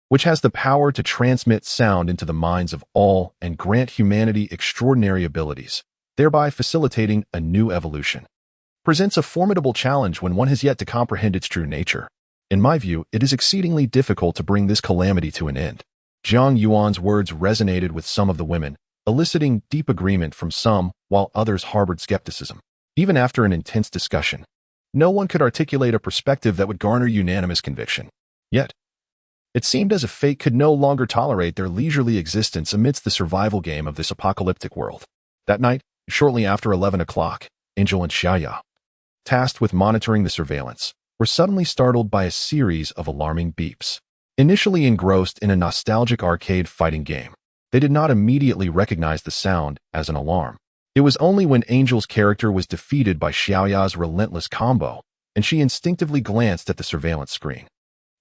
which has the power to transmit sound into the minds of all and grant humanity extraordinary abilities, thereby facilitating a new evolution, presents a formidable challenge when one has yet to comprehend its true nature. In my view, it is exceedingly difficult to bring this calamity to an end. Zhang Yuan's words resonated with some of the women, eliciting deep agreement from some, while others harbored skepticism. Even after an intense discussion, no one could articulate a perspective that would garner unanimous conviction. Yet, it seemed as if fate could no longer tolerate their leisurely existence amidst the survival game of this apocalyptic world. That night, shortly after 11 o'clock, Angel and Xiaya, tasked with monitoring the surveillance, were suddenly startled by a series of alarming beeps. Initially engrossed in a nostalgic arcade fighting game, they did not immediately recognize the sound as an alarm. It was only when Angel's character was defeated by Xiaoya's relentless combo, and she instinctively glanced at the surveillance screen,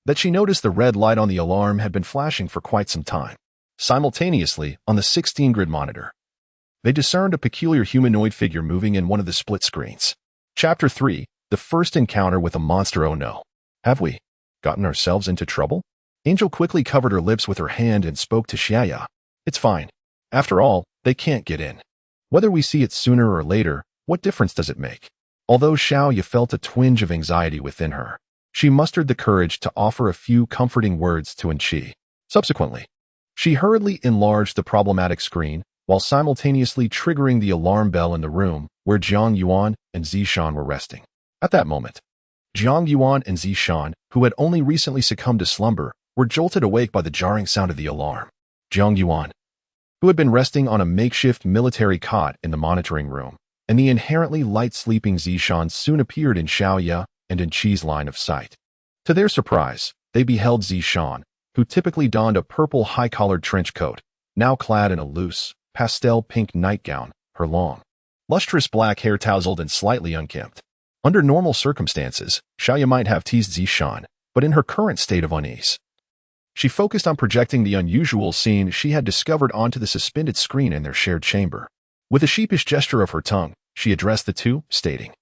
that she noticed the red light on the alarm had been flashing for quite some time. Simultaneously, on the 16-grid monitor, they discerned a peculiar humanoid figure moving in one of the split screens. Chapter 3, The First Encounter with a Monster. Oh no. Have we gotten ourselves into trouble? Angel quickly covered her lips with her hand and spoke to Xiaya. It's fine. After all, they can't get in. Whether we see it sooner or later, what difference does it make? Although Xiaoya felt a twinge of anxiety within her, she mustered the courage to offer a few comforting words to Anqi. Subsequently, She hurriedly enlarged the problematic screen while simultaneously triggering the alarm bell in the room where Jiang Yuan and Zishan were resting. At that moment, Jiang Yuan and Zishan, who had only recently succumbed to slumber, were jolted awake by the jarring sound of the alarm. Jiang Yuan, who had been resting on a makeshift military cot in the monitoring room, and the inherently light-sleeping Zishan soon appeared in Xiaoya and in Qi's line of sight. To their surprise, they beheld Zishan, who typically donned a purple high-collared trench coat, now clad in a loose, pastel-pink nightgown, her long, lustrous black hair tousled and slightly unkempt. Under normal circumstances, Xiaoya might have teased Zishan, but in her current state of unease, she focused on projecting the unusual scene she had discovered onto the suspended screen in their shared chamber. With a sheepish gesture of her tongue, she addressed the two, stating,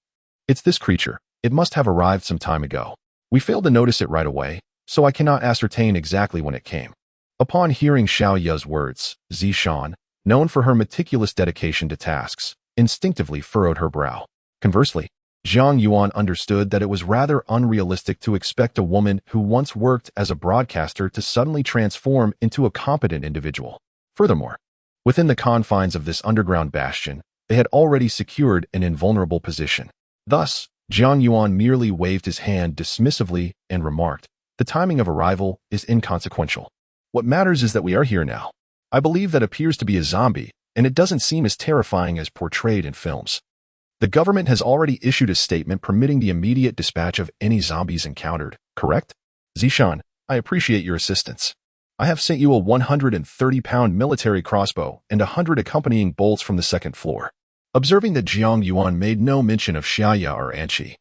"It's this creature. It must have arrived some time ago. We failed to notice it right away, so I cannot ascertain exactly when it came." Upon hearing Xiaoya's words, Zishan, known for her meticulous dedication to tasks, instinctively furrowed her brow. Conversely, Jiang Yuan understood that it was rather unrealistic to expect a woman who once worked as a broadcaster to suddenly transform into a competent individual. Furthermore, within the confines of this underground bastion, they had already secured an invulnerable position. Thus, Jiang Yuan merely waved his hand dismissively and remarked, "The timing of arrival is inconsequential. What matters is that we are here now. I believe that appears to be a zombie, and it doesn't seem as terrifying as portrayed in films. The government has already issued a statement permitting the immediate dispatch of any zombies encountered, correct? Zishan, I appreciate your assistance. I have sent you a 130-pound military crossbow and 100 accompanying bolts from the second floor." Observing that Jiang Yuan made no mention of Xiaoya or Anqi,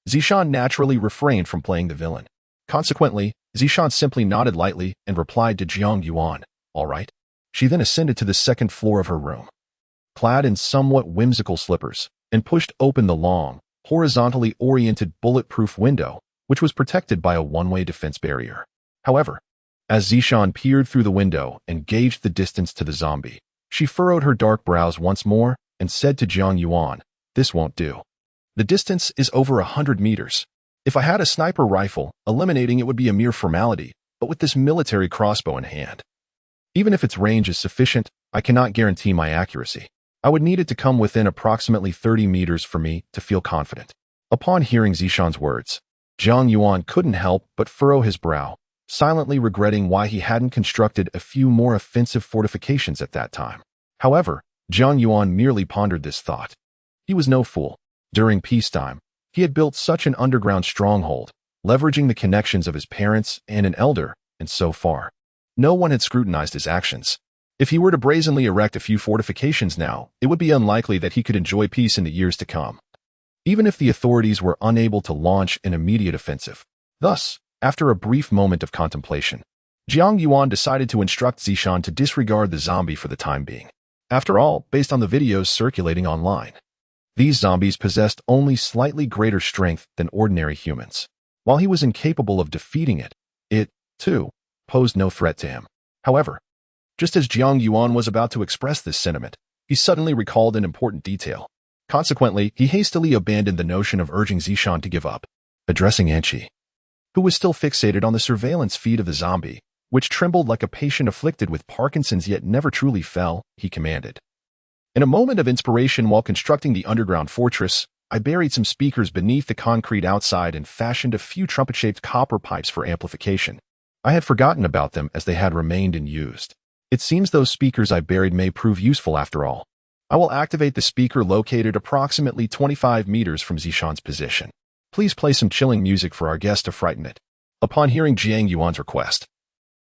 Zishan naturally refrained from playing the villain. Consequently, Zishan simply nodded lightly and replied to Jiang Yuan, "All right." She then ascended to the second floor of her room, clad in somewhat whimsical slippers, and pushed open the long, horizontally oriented bulletproof window, which was protected by a one-way defense barrier. However, as Zishan peered through the window and gauged the distance to the zombie, she furrowed her dark brows once more and said to Jiang Yuan, "This won't do. The distance is over 100 meters. If I had a sniper rifle, eliminating it would be a mere formality, but with this military crossbow in hand, even if its range is sufficient, I cannot guarantee my accuracy. I would need it to come within approximately 30 meters for me to feel confident." Upon hearing Zishan's words, Jiang Yuan couldn't help but furrow his brow, silently regretting why he hadn't constructed a few more offensive fortifications at that time. However, Jiang Yuan merely pondered this thought. He was no fool. During peacetime, he had built such an underground stronghold, leveraging the connections of his parents and an elder, and so far, no one had scrutinized his actions. If he were to brazenly erect a few fortifications now, it would be unlikely that he could enjoy peace in the years to come, even if the authorities were unable to launch an immediate offensive. Thus, after a brief moment of contemplation, Jiang Yuan decided to instruct Zishan to disregard the zombie for the time being. After all, based on the videos circulating online, these zombies possessed only slightly greater strength than ordinary humans. While he was incapable of defeating it, too, posed no threat to him. However, just as Jiang Yuan was about to express this sentiment, he suddenly recalled an important detail. Consequently, he hastily abandoned the notion of urging Zishan to give up. Addressing Anqi, who was still fixated on the surveillance feed of the zombie, which trembled like a patient afflicted with Parkinson's yet never truly fell, he commanded, "In a moment of inspiration while constructing the underground fortress, I buried some speakers beneath the concrete outside and fashioned a few trumpet-shaped copper pipes for amplification. I had forgotten about them as they had remained unused. It seems those speakers I buried may prove useful after all. I will activate the speaker located approximately 25 meters from Zishan's position. Please play some chilling music for our guest to frighten it." Upon hearing Jiang Yuan's request,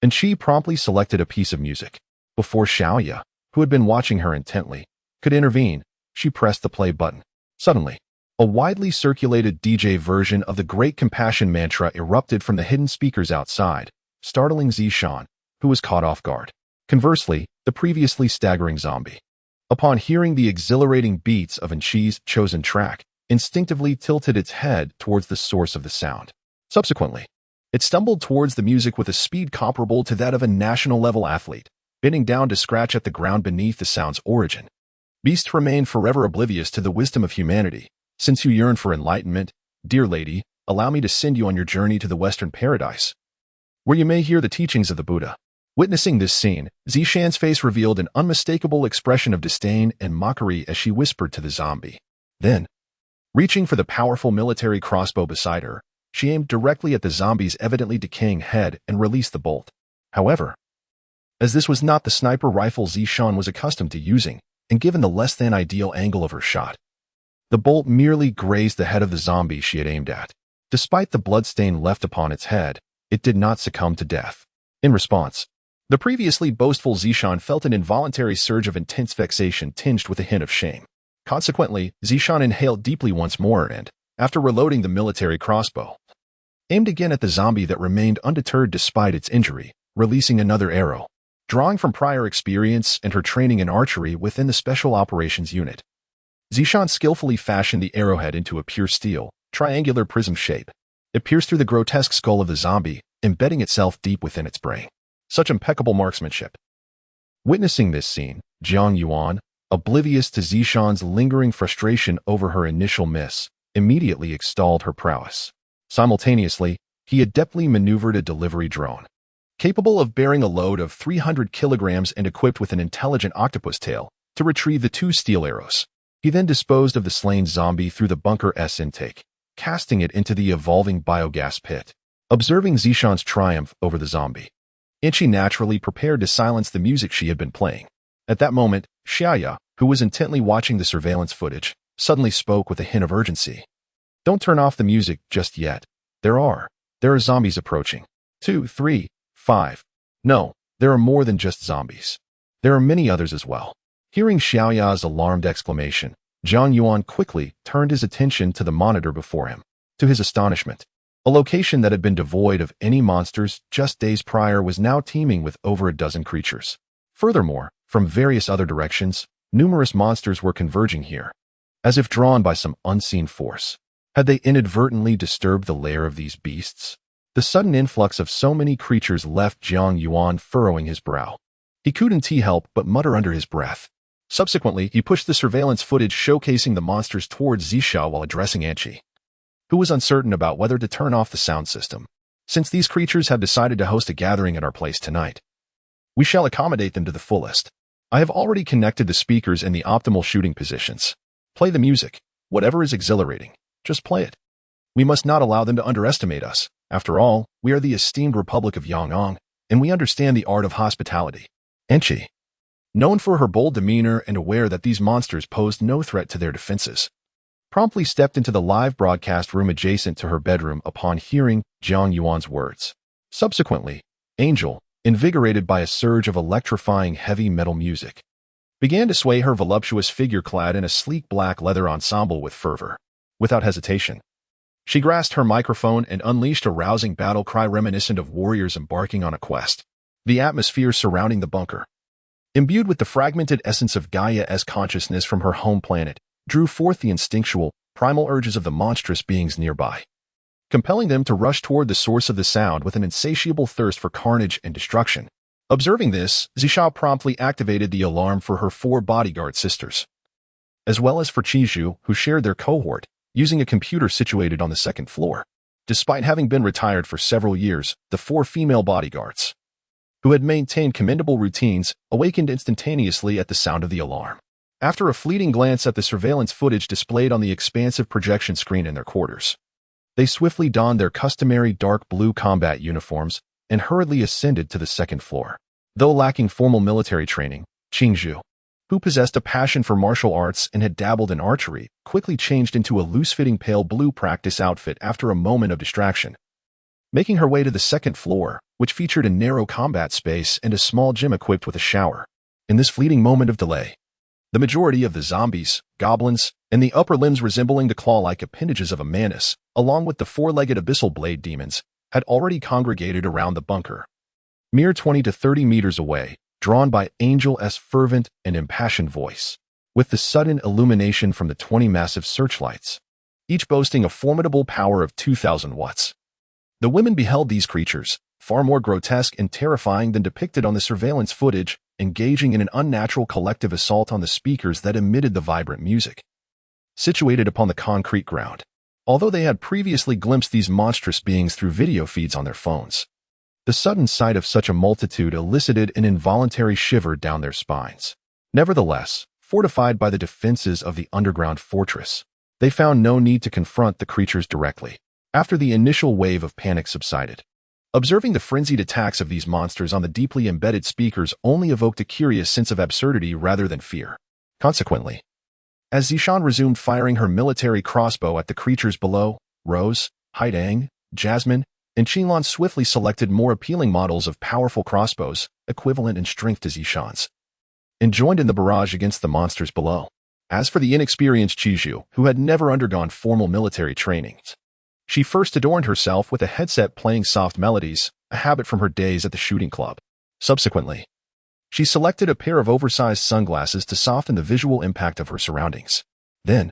Anqi promptly selected a piece of music. Before Xiaoya, who had been watching her intently, could intervene, she pressed the play button. Suddenly, a widely circulated DJ version of the Great Compassion mantra erupted from the hidden speakers outside, startling Zishan, who was caught off guard. Conversely, the previously staggering zombie, upon hearing the exhilarating beats of Anqi's chosen track, instinctively tilted its head towards the source of the sound. Subsequently, it stumbled towards the music with a speed comparable to that of a national-level athlete, bending down to scratch at the ground beneath the sound's origin. Beasts remain forever oblivious to the wisdom of humanity. Since you yearn for enlightenment, dear lady, allow me to send you on your journey to the Western Paradise, where you may hear the teachings of the Buddha. Witnessing this scene, Zishan's face revealed an unmistakable expression of disdain and mockery as she whispered to the zombie. Then, reaching for the powerful military crossbow beside her, she aimed directly at the zombie's evidently decaying head and released the bolt. However, as this was not the sniper rifle Zishan was accustomed to using, and given the less-than-ideal angle of her shot, the bolt merely grazed the head of the zombie she had aimed at. Despite the bloodstain left upon its head, it did not succumb to death. In response, the previously boastful Zishan felt an involuntary surge of intense vexation tinged with a hint of shame. Consequently, Zishan inhaled deeply once more and, after reloading the military crossbow, aimed again at the zombie that remained undeterred despite its injury, releasing another arrow. Drawing from prior experience and her training in archery within the Special Operations Unit, Zishan skillfully fashioned the arrowhead into a pure steel, triangular prism shape. It pierced through the grotesque skull of the zombie, embedding itself deep within its brain. Such impeccable marksmanship. Witnessing this scene, Jiang Yuan, oblivious to Zishan's lingering frustration over her initial miss, immediately extolled her prowess. Simultaneously, he adeptly maneuvered a delivery drone. Capable of bearing a load of 300 kilograms and equipped with an intelligent octopus tail, to retrieve the 2 steel arrows. He then disposed of the slain zombie through the bunker's intake, casting it into the evolving biogas pit. Observing Zishan's triumph over the zombie, Ichi naturally prepared to silence the music she had been playing. At that moment, Xiaya, who was intently watching the surveillance footage, suddenly spoke with a hint of urgency. "Don't turn off the music just yet. There are zombies approaching. 2, 3, 5. No, there are more than just zombies. There are many others as well." Hearing Xiaoya's alarmed exclamation, Jiang Yuan quickly turned his attention to the monitor before him. To his astonishment, a location that had been devoid of any monsters just days prior was now teeming with over a dozen creatures. Furthermore, from various other directions, numerous monsters were converging here, as if drawn by some unseen force. Had they inadvertently disturbed the lair of these beasts? The sudden influx of so many creatures left Jiang Yuan furrowing his brow. He couldn't help but mutter under his breath. Subsequently, he pushed the surveillance footage showcasing the monsters towards Zisha while addressing Anchi, who was uncertain about whether to turn off the sound system. "Since these creatures have decided to host a gathering at our place tonight, we shall accommodate them to the fullest. I have already connected the speakers in the optimal shooting positions. Play the music. Whatever is exhilarating, just play it. We must not allow them to underestimate us. After all, we are the esteemed Republic of Yang'an, and we understand the art of hospitality." Anchi, known for her bold demeanor and aware that these monsters posed no threat to their defenses, promptly stepped into the live broadcast room adjacent to her bedroom upon hearing Jiang Yuan's words. Subsequently, Angel, invigorated by a surge of electrifying heavy metal music, began to sway her voluptuous figure clad in a sleek black leather ensemble with fervor. Without hesitation, she grasped her microphone and unleashed a rousing battle cry reminiscent of warriors embarking on a quest. The atmosphere surrounding the bunker, imbued with the fragmented essence of Gaia's consciousness from her home planet, drew forth the instinctual, primal urges of the monstrous beings nearby, compelling them to rush toward the source of the sound with an insatiable thirst for carnage and destruction. Observing this, Zisha promptly activated the alarm for her 4 bodyguard sisters, as well as for Chiju, who shared their cohort, using a computer situated on the 2nd floor. Despite having been retired for several years, the 4 female bodyguards, who had maintained commendable routines, awakened instantaneously at the sound of the alarm. After a fleeting glance at the surveillance footage displayed on the expansive projection screen in their quarters, they swiftly donned their customary dark blue combat uniforms and hurriedly ascended to the 2nd floor. Though lacking formal military training, Qingzhu, who possessed a passion for martial arts and had dabbled in archery, quickly changed into a loose-fitting pale blue practice outfit after a moment of distraction. Making her way to the 2nd floor, which featured a narrow combat space and a small gym equipped with a shower. In this fleeting moment of delay, the majority of the zombies, goblins, and the upper limbs resembling the claw-like appendages of a mantis, along with the 4-legged abyssal blade demons, had already congregated around the bunker. Mere 20 to 30 meters away, drawn by Angel's fervent and impassioned voice, with the sudden illumination from the 20 massive searchlights, each boasting a formidable power of 2,000 watts. The women beheld these creatures, far more grotesque and terrifying than depicted on the surveillance footage, engaging in an unnatural collective assault on the speakers that emitted the vibrant music, situated upon the concrete ground. Although they had previously glimpsed these monstrous beings through video feeds on their phones, The sudden sight of such a multitude elicited an involuntary shiver down their spines. Nevertheless, fortified by the defenses of the underground fortress, they found no need to confront the creatures directly. After the initial wave of panic subsided, observing the frenzied attacks of these monsters on the deeply embedded speakers only evoked a curious sense of absurdity rather than fear. Consequently, as Zishan resumed firing her military crossbow at the creatures below, Rose, Haidang, Jasmine, and Qinlan swiftly selected more appealing models of powerful crossbows, equivalent in strength to Zishan's, and joined in the barrage against the monsters below. As for the inexperienced Qizhu, who had never undergone formal military training, she first adorned herself with a headset playing soft melodies, a habit from her days at the shooting club. Subsequently, she selected a pair of oversized sunglasses to soften the visual impact of her surroundings. Then,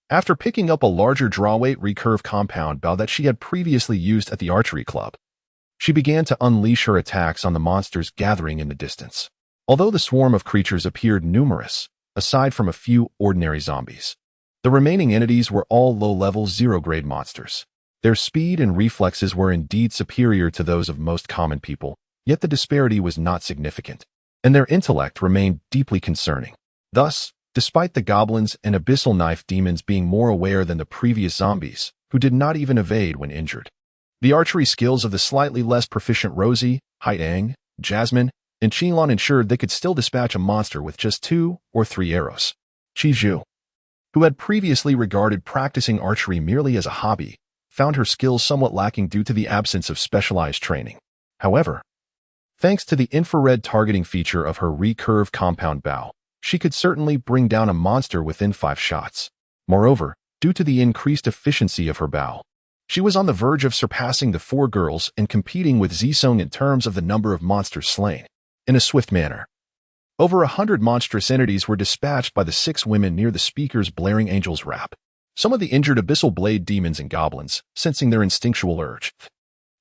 after picking up a larger drawweight recurve compound bow that she had previously used at the archery club, she began to unleash her attacks on the monsters gathering in the distance. Although the swarm of creatures appeared numerous, aside from a few ordinary zombies, the remaining entities were all low-level zero-grade monsters. Their speed and reflexes were indeed superior to those of most common people, yet the disparity was not significant, and their intellect remained deeply concerning. Thus, despite the goblins and abyssal knife demons being more aware than the previous zombies, who did not even evade when injured, the archery skills of the slightly less proficient Rosie, Haidang, Jasmine, and Qinlan ensured they could still dispatch a monster with just 2 or 3 arrows. Qizhu, who had previously regarded practicing archery merely as a hobby, found her skills somewhat lacking due to the absence of specialized training. However, thanks to the infrared targeting feature of her recurve compound bow, she could certainly bring down a monster within 5 shots. Moreover, due to the increased efficiency of her bow, she was on the verge of surpassing the 4 girls and competing with Zisong in terms of the number of monsters slain. In a swift manner, over 100 monstrous entities were dispatched by the 6 women near the speaker's blaring angel's rap. Some of the injured abyssal blade demons and goblins, sensing their instinctual urge,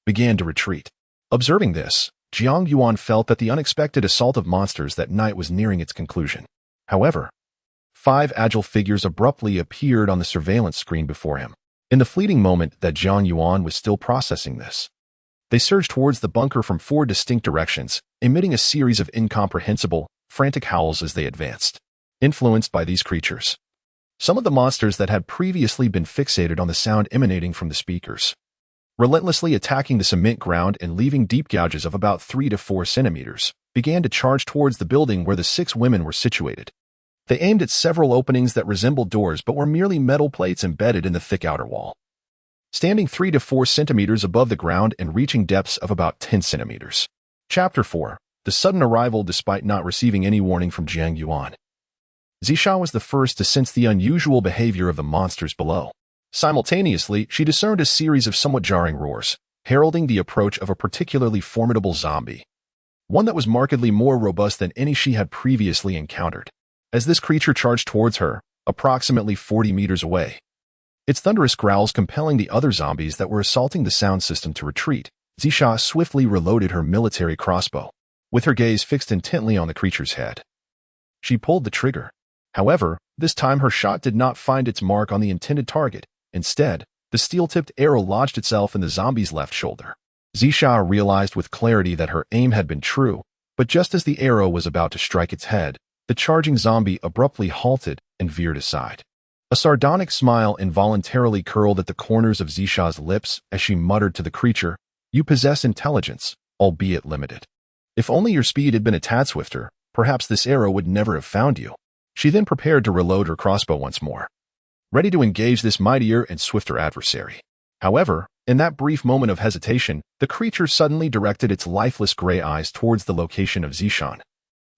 began to retreat. Observing this, Jiang Yuan felt that the unexpected assault of monsters that night was nearing its conclusion. However, 5 agile figures abruptly appeared on the surveillance screen before him. In the fleeting moment that Jiang Yuan was still processing this, they surged towards the bunker from 4 distinct directions, emitting a series of incomprehensible, frantic howls as they advanced. Influenced by these creatures, some of the monsters that had previously been fixated on the sound emanating from the speakers, relentlessly attacking the cement ground and leaving deep gouges of about 3 to 4 centimeters, began to charge towards the building where the 6 women were situated. They aimed at several openings that resembled doors but were merely metal plates embedded in the thick outer wall, standing 3 to 4 centimeters above the ground and reaching depths of about 10 centimeters. Chapter 4. The sudden arrival despite not receiving any warning from Jiang Yuan. Zisha was the first to sense the unusual behavior of the monsters below. Simultaneously, she discerned a series of somewhat jarring roars, heralding the approach of a particularly formidable zombie, one that was markedly more robust than any she had previously encountered. As this creature charged towards her, approximately 40 meters away, its thunderous growls compelling the other zombies that were assaulting the sound system to retreat, Zisha swiftly reloaded her military crossbow. With her gaze fixed intently on the creature's head, she pulled the trigger. However, this time her shot did not find its mark on the intended target. Instead, the steel-tipped arrow lodged itself in the zombie's left shoulder. Zisha realized with clarity that her aim had been true, but just as the arrow was about to strike its head, the charging zombie abruptly halted and veered aside. A sardonic smile involuntarily curled at the corners of Zisha's lips as she muttered to the creature, "You possess intelligence, albeit limited. If only your speed had been a tad swifter, perhaps this arrow would never have found you." She then prepared to reload her crossbow once more, ready to engage this mightier and swifter adversary. However, in that brief moment of hesitation, the creature suddenly directed its lifeless gray eyes towards the location of Zishan,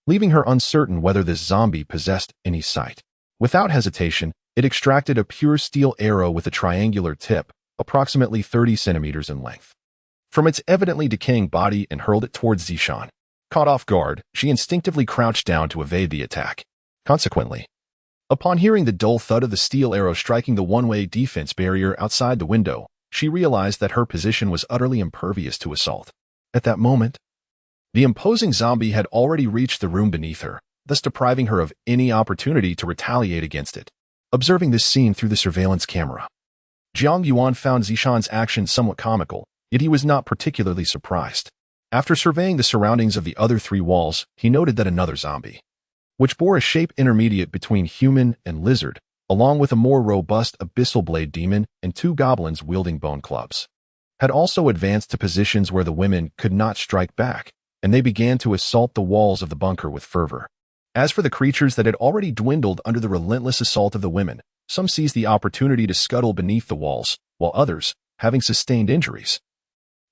leaving her uncertain whether this zombie possessed any sight. Without hesitation, it extracted a pure steel arrow with a triangular tip, approximately 30 centimeters in length, from its evidently decaying body and hurled it towards Zishan. Caught off guard, she instinctively crouched down to evade the attack. Consequently, upon hearing the dull thud of the steel arrow striking the one-way defense barrier outside the window, she realized that her position was utterly impervious to assault. At that moment, the imposing zombie had already reached the room beneath her, thus depriving her of any opportunity to retaliate against it. Observing this scene through the surveillance camera, Jiang Yuan found Zishan's actions somewhat comical, yet he was not particularly surprised. After surveying the surroundings of the other 3 walls, he noted that another zombie, which bore a shape intermediate between human and lizard, along with a more robust abyssal blade demon and 2 goblins wielding bone clubs, had also advanced to positions where the women could not strike back, and they began to assault the walls of the bunker with fervor. As for the creatures that had already dwindled under the relentless assault of the women, some seized the opportunity to scuttle beneath the walls, while others, having sustained injuries,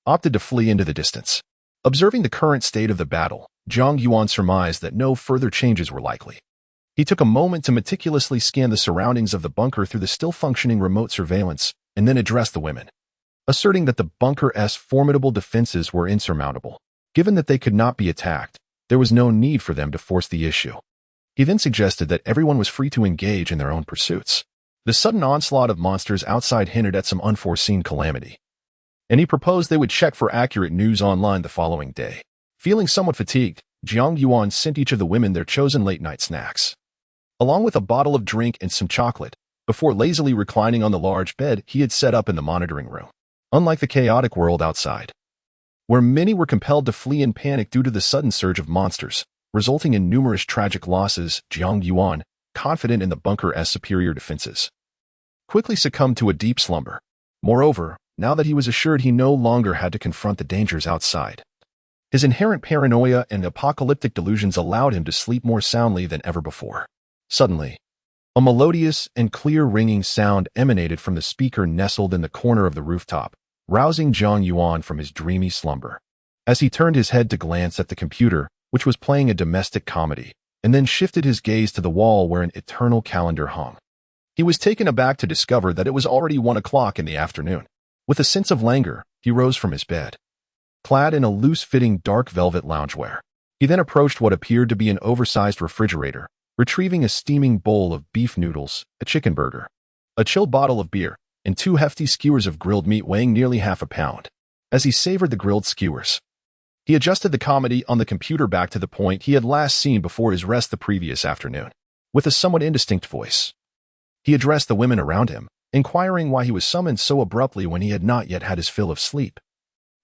opted to flee into the distance. Observing the current state of the battle, Jiang Yuan surmised that no further changes were likely. He took a moment to meticulously scan the surroundings of the bunker through the still-functioning remote surveillance, and then addressed the women, asserting that the bunker's formidable defenses were insurmountable. Given that they could not be attacked, there was no need for them to force the issue. He then suggested that everyone was free to engage in their own pursuits. The sudden onslaught of monsters outside hinted at some unforeseen calamity, and he proposed they would check for accurate news online the following day. Feeling somewhat fatigued, Jiang Yuan sent each of the women their chosen late-night snacks, along with a bottle of drink and some chocolate, before lazily reclining on the large bed he had set up in the monitoring room. Unlike the chaotic world outside, where many were compelled to flee in panic due to the sudden surge of monsters, resulting in numerous tragic losses, Jiang Yuan, confident in the bunker's superior defenses, quickly succumbed to a deep slumber. Moreover, now that he was assured he no longer had to confront the dangers outside, his inherent paranoia and apocalyptic delusions allowed him to sleep more soundly than ever before. Suddenly, a melodious and clear ringing sound emanated from the speaker nestled in the corner of the rooftop, rousing Jiang Yuan from his dreamy slumber. As he turned his head to glance at the computer, which was playing a domestic comedy, and then shifted his gaze to the wall where an eternal calendar hung, he was taken aback to discover that it was already 1 o'clock in the afternoon. With a sense of languor, he rose from his bed, clad in a loose-fitting dark velvet loungewear. He then approached what appeared to be an oversized refrigerator, retrieving a steaming bowl of beef noodles, a chicken burger, a chilled bottle of beer, and 2 hefty skewers of grilled meat weighing nearly half a pound. As he savored the grilled skewers, he adjusted the comedy on the computer back to the point he had last seen before his rest the previous afternoon. With a somewhat indistinct voice, he addressed the women around him, inquiring why he was summoned so abruptly when he had not yet had his fill of sleep,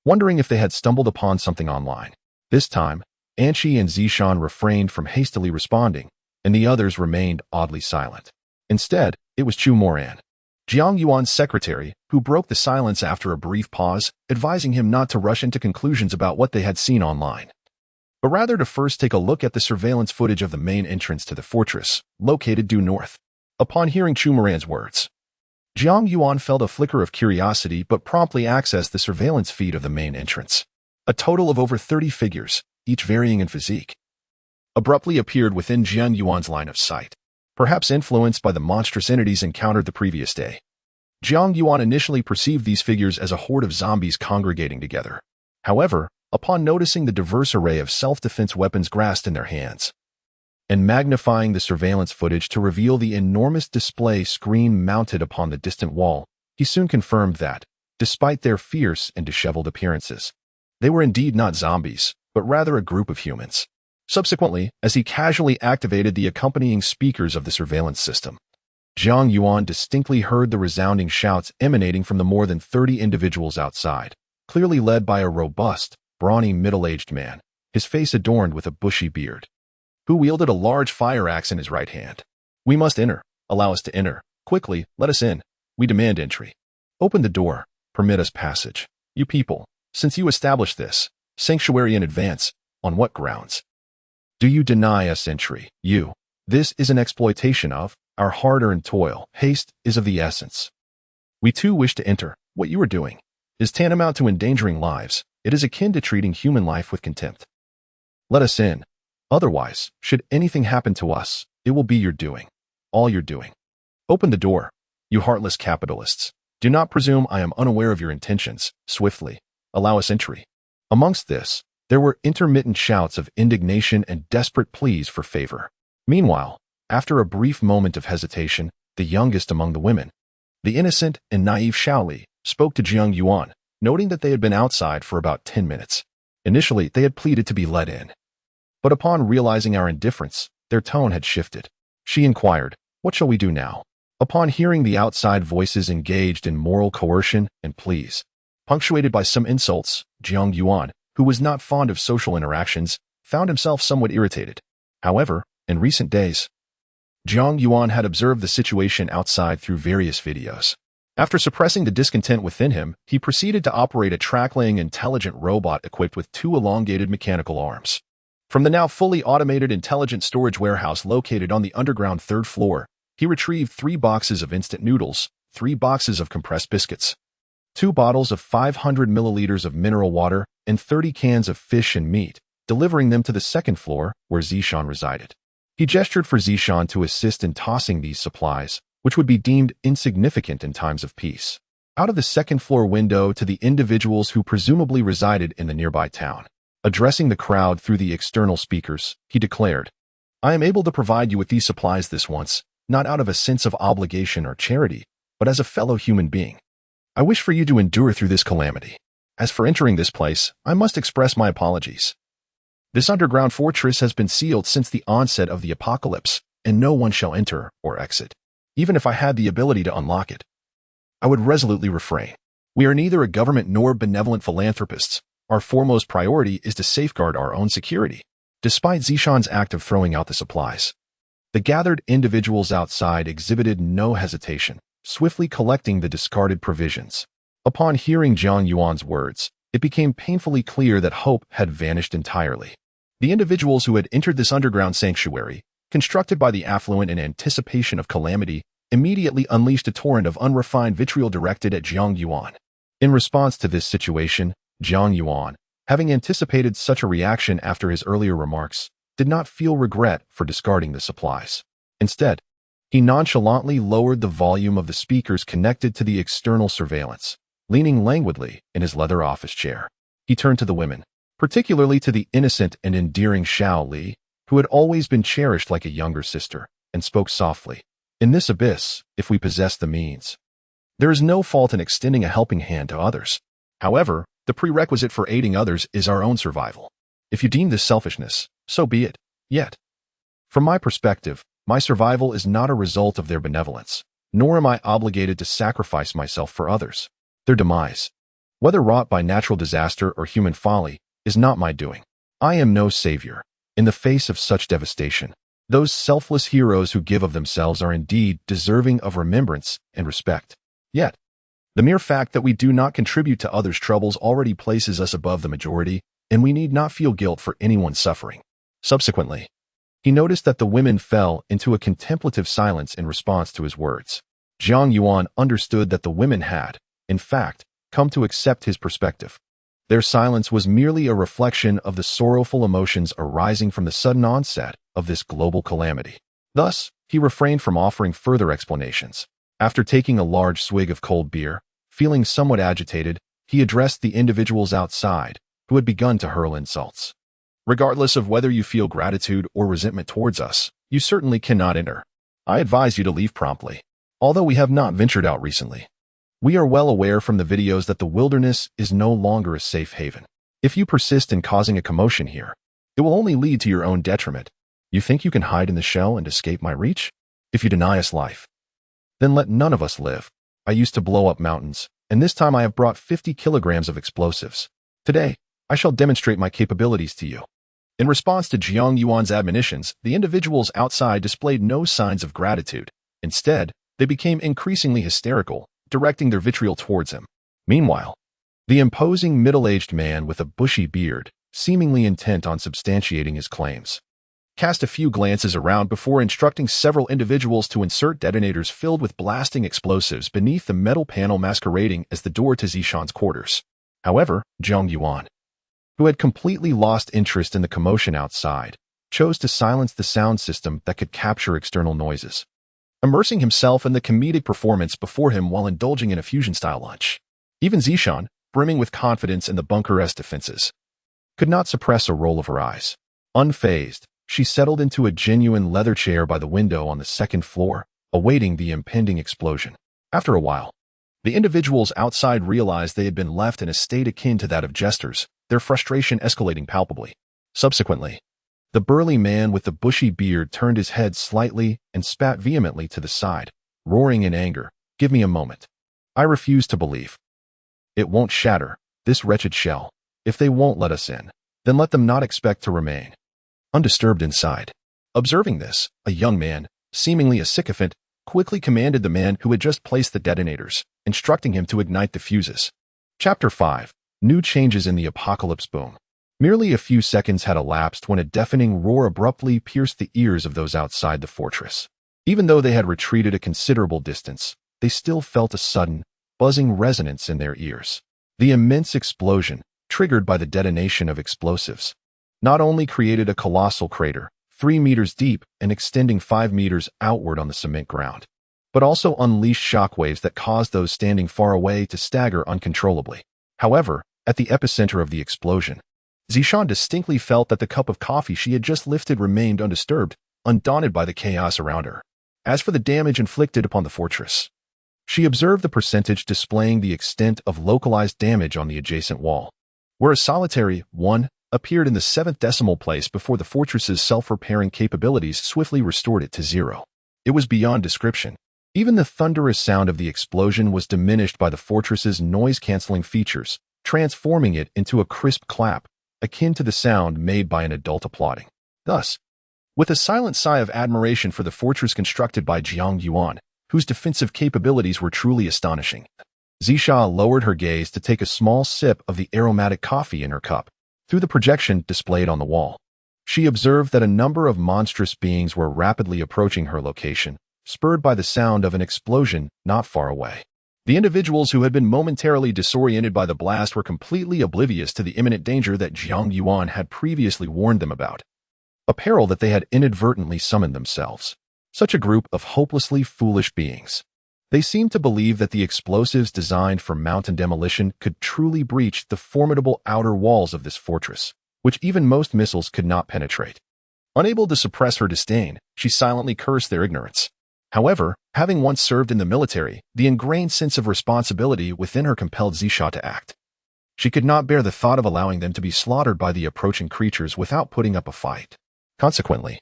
wondering if they had stumbled upon something online. This time, Anqi and Zishan refrained from hastily responding, and the others remained oddly silent. Instead, it was Chu Moran, Jiang Yuan's secretary, who broke the silence after a brief pause, advising him not to rush into conclusions about what they had seen online, but rather to first take a look at the surveillance footage of the main entrance to the fortress, located due north. Upon hearing Chu Moran's words, Jiang Yuan felt a flicker of curiosity but promptly accessed the surveillance feed of the main entrance. A total of over 30 figures, each varying in physique, abruptly appeared within Jiang Yuan's line of sight. Perhaps influenced by the monstrous entities encountered the previous day, Jiang Yuan initially perceived these figures as a horde of zombies congregating together. However, upon noticing the diverse array of self-defense weapons grasped in their hands, and magnifying the surveillance footage to reveal the enormous display screen mounted upon the distant wall, he soon confirmed that, despite their fierce and disheveled appearances, they were indeed not zombies, but rather a group of humans. Subsequently, as he casually activated the accompanying speakers of the surveillance system, Jiang Yuan distinctly heard the resounding shouts emanating from the more than 30 individuals outside, clearly led by a robust, brawny middle-aged man, his face adorned with a bushy beard, who wielded a large fire axe in his right hand. "We must enter. Allow us to enter. Quickly, let us in. We demand entry. Open the door. Permit us passage. You people, since you established this sanctuary in advance, on what grounds do you deny us entry? This is an exploitation of our hard-earned toil. Haste is of the essence. We too wish to enter. What you are doing is tantamount to endangering lives. It is akin to treating human life with contempt. Let us in. Otherwise, should anything happen to us, it will be your doing. All your doing. Open the door, you heartless capitalists. Do not presume I am unaware of your intentions. Swiftly, allow us entry." Amongst this, there were intermittent shouts of indignation and desperate pleas for favor. Meanwhile, after a brief moment of hesitation, the youngest among the women, the innocent and naive Shaoli, spoke to Jiang Yuan, noting that they had been outside for about 10 minutes. Initially, they had pleaded to be let in, but upon realizing our indifference, their tone had shifted. She inquired, "What shall we do now?" Upon hearing the outside voices engaged in moral coercion and pleas, Punctuated by some insults, Jiang Yuan, who was not fond of social interactions, found himself somewhat irritated. However, in recent days, Jiang Yuan had observed the situation outside through various videos. After suppressing the discontent within him, he proceeded to operate a track-laying intelligent robot equipped with 2 elongated mechanical arms. From the now fully automated intelligent storage warehouse located on the underground 3rd floor, he retrieved 3 boxes of instant noodles, 3 boxes of compressed biscuits, 2 bottles of 500 milliliters of mineral water, and 30 cans of fish and meat, delivering them to the 2nd floor where Zishan resided. He gestured for Zishan to assist in tossing these supplies, which would be deemed insignificant in times of peace, out of the 2nd floor window to the individuals who presumably resided in the nearby town. Addressing the crowd through the external speakers, he declared, "I am able to provide you with these supplies this once, not out of a sense of obligation or charity, but as a fellow human being. I wish for you to endure through this calamity. As for entering this place, I must express my apologies. This underground fortress has been sealed since the onset of the apocalypse, and no one shall enter or exit. Even if I had the ability to unlock it, I would resolutely refrain. We are neither a government nor benevolent philanthropists. Our foremost priority is to safeguard our own security." Despite Zishan's act of throwing out the supplies, the gathered individuals outside exhibited no hesitation, swiftly collecting the discarded provisions. Upon hearing Jiang Yuan's words, it became painfully clear that hope had vanished entirely. The individuals who had entered this underground sanctuary, constructed by the affluent in anticipation of calamity, immediately unleashed a torrent of unrefined vitriol directed at Jiang Yuan. In response to this situation, Jiang Yuan, having anticipated such a reaction after his earlier remarks, did not feel regret for discarding the supplies. Instead, he nonchalantly lowered the volume of the speakers connected to the external surveillance. Leaning languidly in his leather office chair, he turned to the women, particularly to the innocent and endearing Xiao Li, who had always been cherished like a younger sister, and spoke softly. "In this abyss, if we possess the means, there is no fault in extending a helping hand to others. However, the prerequisite for aiding others is our own survival. If you deem this selfishness, so be it. Yet, from my perspective, my survival is not a result of their benevolence, nor am I obligated to sacrifice myself for others. Their demise, whether wrought by natural disaster or human folly, is not my doing. I am no savior. In the face of such devastation, those selfless heroes who give of themselves are indeed deserving of remembrance and respect. Yet, the mere fact that we do not contribute to others' troubles already places us above the majority, and we need not feel guilt for anyone's suffering." Subsequently, he noticed that the women fell into a contemplative silence in response to his words. Jiang Yuan understood that the women had, in fact, come to accept his perspective. Their silence was merely a reflection of the sorrowful emotions arising from the sudden onset of this global calamity. Thus, he refrained from offering further explanations. After taking a large swig of cold beer, feeling somewhat agitated, he addressed the individuals outside, who had begun to hurl insults. "Regardless of whether you feel gratitude or resentment towards us, you certainly cannot enter. I advise you to leave promptly. Although we have not ventured out recently, we are well aware from the videos that the wilderness is no longer a safe haven. If you persist in causing a commotion here, it will only lead to your own detriment. You think you can hide in the shell and escape my reach? If you deny us life, then let none of us live. I used to blow up mountains, and this time I have brought 50 kilograms of explosives. Today, I shall demonstrate my capabilities to you." In response to Jiang Yuan's admonitions, the individuals outside displayed no signs of gratitude. Instead, they became increasingly hysterical, directing their vitriol towards him. Meanwhile, the imposing middle-aged man with a bushy beard, seemingly intent on substantiating his claims, cast a few glances around before instructing several individuals to insert detonators filled with blasting explosives beneath the metal panel masquerading as the door to Zishan's quarters. However, Jiang Yuan, who had completely lost interest in the commotion outside, chose to silence the sound system that could capture external noises, immersing himself in the comedic performance before him while indulging in a fusion-style lunch. Even Zishan, brimming with confidence in the bunker-esque defenses, could not suppress a roll of her eyes. Unfazed, she settled into a genuine leather chair by the window on the 2nd floor, awaiting the impending explosion. After a while, the individuals outside realized they had been left in a state akin to that of jesters, their frustration escalating palpably. Subsequently, the burly man with the bushy beard turned his head slightly and spat vehemently to the side, roaring in anger, "Give me a moment. I refuse to believe. It won't shatter, this wretched shell. If they won't let us in, then let them not expect to remain undisturbed inside. Observing this, a young man, seemingly a sycophant, quickly commanded the man who had just placed the detonators, instructing him to ignite the fuses. Chapter 5. New changes in the apocalypse boom. Merely a few seconds had elapsed when a deafening roar abruptly pierced the ears of those outside the fortress. Even though they had retreated a considerable distance, they still felt a sudden, buzzing resonance in their ears. The immense explosion, triggered by the detonation of explosives, not only created a colossal crater, 3 meters deep and extending 5 meters outward on the cement ground, but also unleashed shockwaves that caused those standing far away to stagger uncontrollably. However, at the epicenter of the explosion, Zishan distinctly felt that the cup of coffee she had just lifted remained undisturbed, undaunted by the chaos around her. As for the damage inflicted upon the fortress, she observed the percentage displaying the extent of localized damage on the adjacent wall, where a solitary 1 appeared in the 7th decimal place before the fortress's self-repairing capabilities swiftly restored it to 0. It was beyond description. Even the thunderous sound of the explosion was diminished by the fortress's noise-canceling features, transforming it into a crisp clap, akin to the sound made by an adult applauding. Thus, with a silent sigh of admiration for the fortress constructed by Jiang Yuan, whose defensive capabilities were truly astonishing, Zisha lowered her gaze to take a small sip of the aromatic coffee in her cup. Through the projection displayed on the wall, she observed that a number of monstrous beings were rapidly approaching her location, spurred by the sound of an explosion not far away. The individuals who had been momentarily disoriented by the blast were completely oblivious to the imminent danger that Jiang Yuan had previously warned them about, a peril that they had inadvertently summoned themselves. Such a group of hopelessly foolish beings. They seemed to believe that the explosives designed for mountain demolition could truly breach the formidable outer walls of this fortress, which even most missiles could not penetrate. Unable to suppress her disdain, she silently cursed their ignorance. However, having once served in the military, the ingrained sense of responsibility within her compelled Zisha to act. She could not bear the thought of allowing them to be slaughtered by the approaching creatures without putting up a fight. Consequently,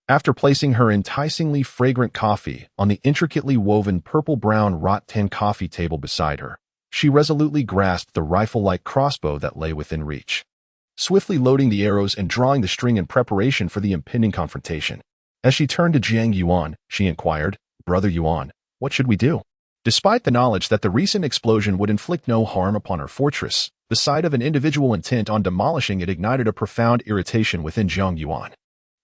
after placing her enticingly fragrant coffee on the intricately woven purple-brown wrought tin coffee table beside her, she resolutely grasped the rifle-like crossbow that lay within reach, swiftly loading the arrows and drawing the string in preparation for the impending confrontation. As she turned to Jiang Yuan, she inquired, "Brother Yuan, what should we do?" Despite the knowledge that the recent explosion would inflict no harm upon her fortress, the sight of an individual intent on demolishing it ignited a profound irritation within Jiang Yuan.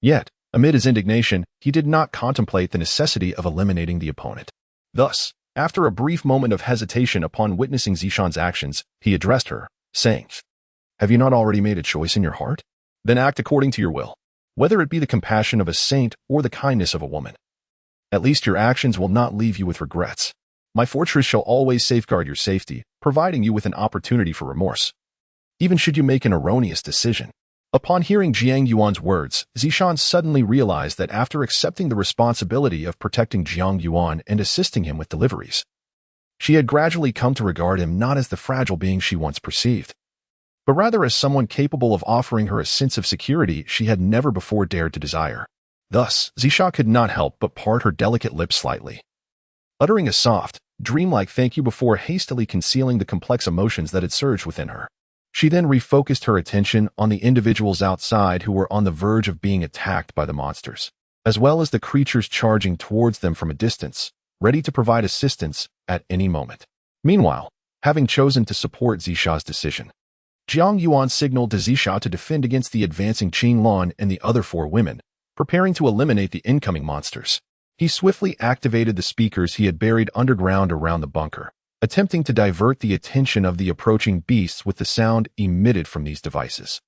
Yet, amid his indignation, he did not contemplate the necessity of eliminating the opponent. Thus, after a brief moment of hesitation upon witnessing Zishan's actions, he addressed her, saying, "Have you not already made a choice in your heart? Then act according to your will, whether it be the compassion of a saint or the kindness of a woman. At least your actions will not leave you with regrets. My fortress shall always safeguard your safety, providing you with an opportunity for remorse, even should you make an erroneous decision." Upon hearing Jiang Yuan's words, Zishan suddenly realized that after accepting the responsibility of protecting Jiang Yuan and assisting him with deliveries, she had gradually come to regard him not as the fragile being she once perceived, but rather as someone capable of offering her a sense of security she had never before dared to desire. Thus, Zisha could not help but part her delicate lips slightly, uttering a soft, dreamlike thank you before hastily concealing the complex emotions that had surged within her. She then refocused her attention on the individuals outside who were on the verge of being attacked by the monsters, as well as the creatures charging towards them from a distance, ready to provide assistance at any moment. Meanwhile, having chosen to support Zisha's decision, Jiang Yuan signaled to Zisha to defend against the advancing Qing Lan and the other 4 women, preparing to eliminate the incoming monsters. He swiftly activated the speakers he had buried underground around the bunker, attempting to divert the attention of the approaching beasts with the sound emitted from these devices.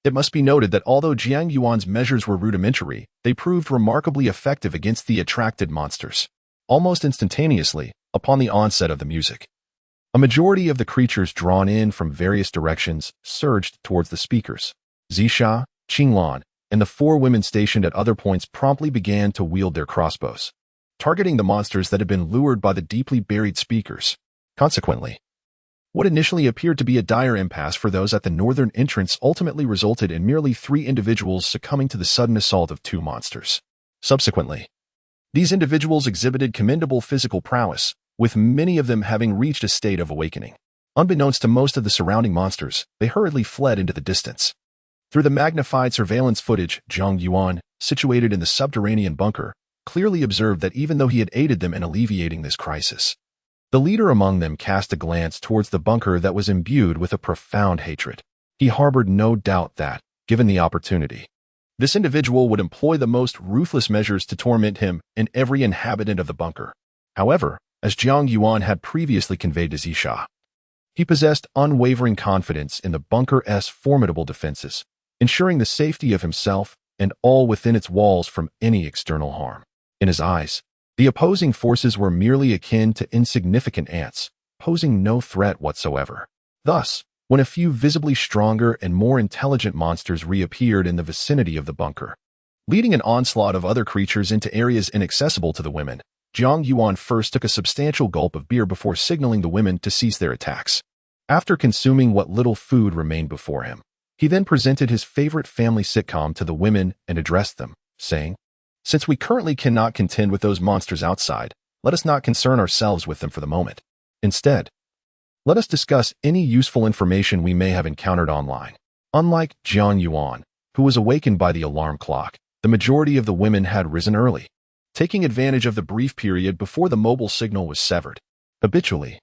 It must be noted that although Jiang Yuan's measures were rudimentary, they proved remarkably effective against the attracted monsters. Almost instantaneously, upon the onset of the music, a majority of the creatures drawn in from various directions surged towards the speakers. Zisha, Qinglan, and the 4 women stationed at other points promptly began to wield their crossbows, targeting the monsters that had been lured by the deeply buried speakers. Consequently, what initially appeared to be a dire impasse for those at the northern entrance ultimately resulted in merely 3 individuals succumbing to the sudden assault of 2 monsters. Subsequently, these individuals exhibited commendable physical prowess, with many of them having reached a state of awakening. Unbeknownst to most of the surrounding monsters, they hurriedly fled into the distance. Through the magnified surveillance footage, Zhang Yuan, situated in the subterranean bunker, clearly observed that even though he had aided them in alleviating this crisis, the leader among them cast a glance towards the bunker that was imbued with a profound hatred. He harbored no doubt that, given the opportunity, this individual would employ the most ruthless measures to torment him and every inhabitant of the bunker. However, as Zhang Yuan had previously conveyed to Zisha, he possessed unwavering confidence in the bunker's formidable defenses, ensuring the safety of himself and all within its walls from any external harm. In his eyes, the opposing forces were merely akin to insignificant ants, posing no threat whatsoever. Thus, when a few visibly stronger and more intelligent monsters reappeared in the vicinity of the bunker, leading an onslaught of other creatures into areas inaccessible to the women, Zhang Yuan first took a substantial gulp of beer before signaling the women to cease their attacks. After consuming what little food remained before him, he then presented his favorite family sitcom to the women and addressed them, saying, "Since we currently cannot contend with those monsters outside, let us not concern ourselves with them for the moment. Instead, let us discuss any useful information we may have encountered online." Unlike Zhang Yuan, who was awakened by the alarm clock, the majority of the women had risen early, taking advantage of the brief period before the mobile signal was severed. Habitually,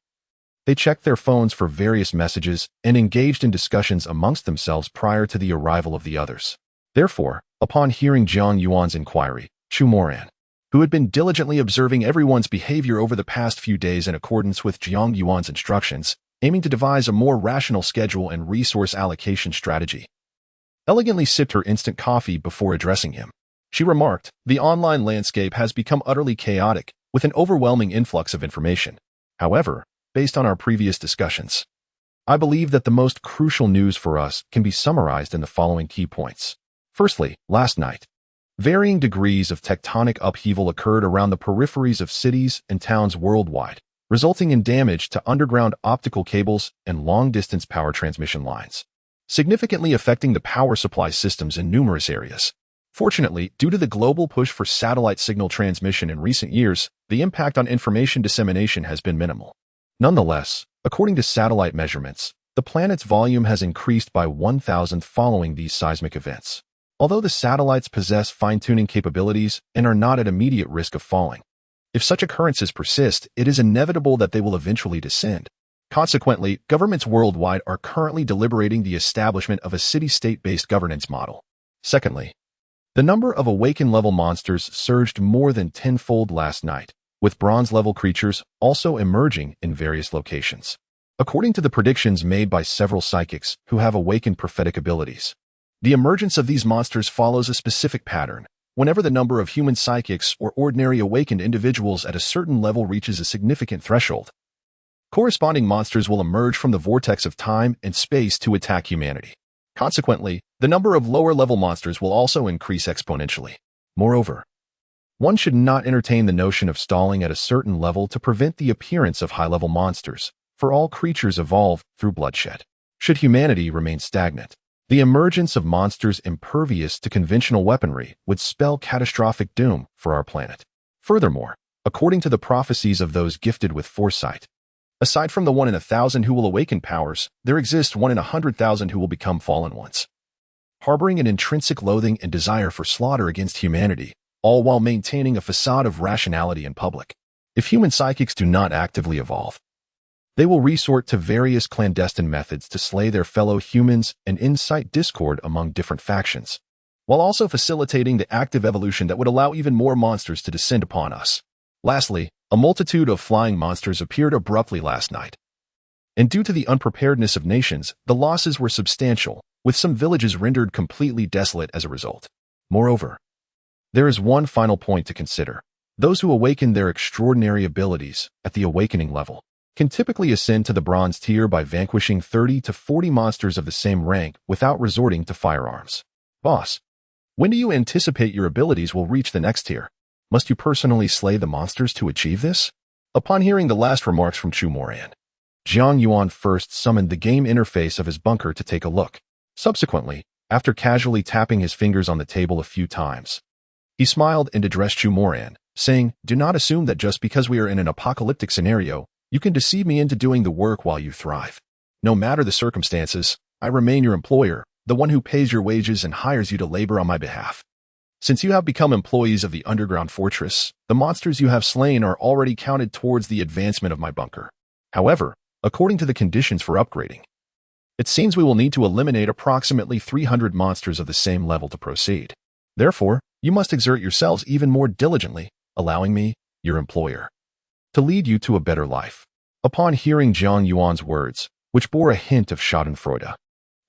they checked their phones for various messages and engaged in discussions amongst themselves prior to the arrival of the others. Therefore, upon hearing Zhang Yuan's inquiry, Chu Moran, who had been diligently observing everyone's behavior over the past few days in accordance with Zhang Yuan's instructions, aiming to devise a more rational schedule and resource allocation strategy, elegantly sipped her instant coffee before addressing him. She remarked, "The online landscape has become utterly chaotic, with an overwhelming influx of information. However, based on our previous discussions, I believe that the most crucial news for us can be summarized in the following key points. Firstly, last night, varying degrees of tectonic upheaval occurred around the peripheries of cities and towns worldwide, resulting in damage to underground optical cables and long-distance power transmission lines, significantly affecting the power supply systems in numerous areas. Fortunately, due to the global push for satellite signal transmission in recent years, the impact on information dissemination has been minimal. Nonetheless, according to satellite measurements, the planet's volume has increased by 1,000 following these seismic events. Although the satellites possess fine-tuning capabilities and are not at immediate risk of falling, if such occurrences persist, it is inevitable that they will eventually descend. Consequently, governments worldwide are currently deliberating the establishment of a city-state-based governance model. Secondly, the number of awakened-level monsters surged more than tenfold last night, with bronze-level creatures also emerging in various locations. According to the predictions made by several psychics who have awakened prophetic abilities, the emergence of these monsters follows a specific pattern. Whenever the number of human psychics or ordinary awakened individuals at a certain level reaches a significant threshold, corresponding monsters will emerge from the vortex of time and space to attack humanity. Consequently, the number of lower-level monsters will also increase exponentially. Moreover, one should not entertain the notion of stalling at a certain level to prevent the appearance of high-level monsters, for all creatures evolve through bloodshed. Should humanity remain stagnant, the emergence of monsters impervious to conventional weaponry would spell catastrophic doom for our planet. Furthermore, according to the prophecies of those gifted with foresight, aside from the 1 in 1,000 who will awaken powers, there exists 1 in 100,000 who will become fallen ones, harboring an intrinsic loathing and desire for slaughter against humanity, all while maintaining a facade of rationality in public. If human psychics do not actively evolve, they will resort to various clandestine methods to slay their fellow humans and incite discord among different factions, while also facilitating the active evolution that would allow even more monsters to descend upon us. Lastly, a multitude of flying monsters appeared abruptly last night, and due to the unpreparedness of nations, the losses were substantial, with some villages rendered completely desolate as a result. Moreover, there is one final point to consider. Those who awaken their extraordinary abilities at the awakening level can typically ascend to the bronze tier by vanquishing 30 to 40 monsters of the same rank without resorting to firearms. Boss, when do you anticipate your abilities will reach the next tier? Must you personally slay the monsters to achieve this? Upon hearing the last remarks from Chu Moran, Zhang Yuan first summoned the game interface of his bunker to take a look. Subsequently, after casually tapping his fingers on the table a few times, he smiled and addressed Chu Moran, saying, "Do not assume that just because we are in an apocalyptic scenario, You can deceive me into doing the work while you thrive. No matter the circumstances, I remain your employer, the one who pays your wages and hires you to labor on my behalf. Since you have become employees of the underground fortress, the monsters you have slain are already counted towards the advancement of my bunker. However, according to the conditions for upgrading, it seems we will need to eliminate approximately 300 monsters of the same level to proceed. Therefore, you must exert yourselves even more diligently, allowing me, your employer, to lead you to a better life. Upon hearing Jiang Yuan's words, which bore a hint of schadenfreude,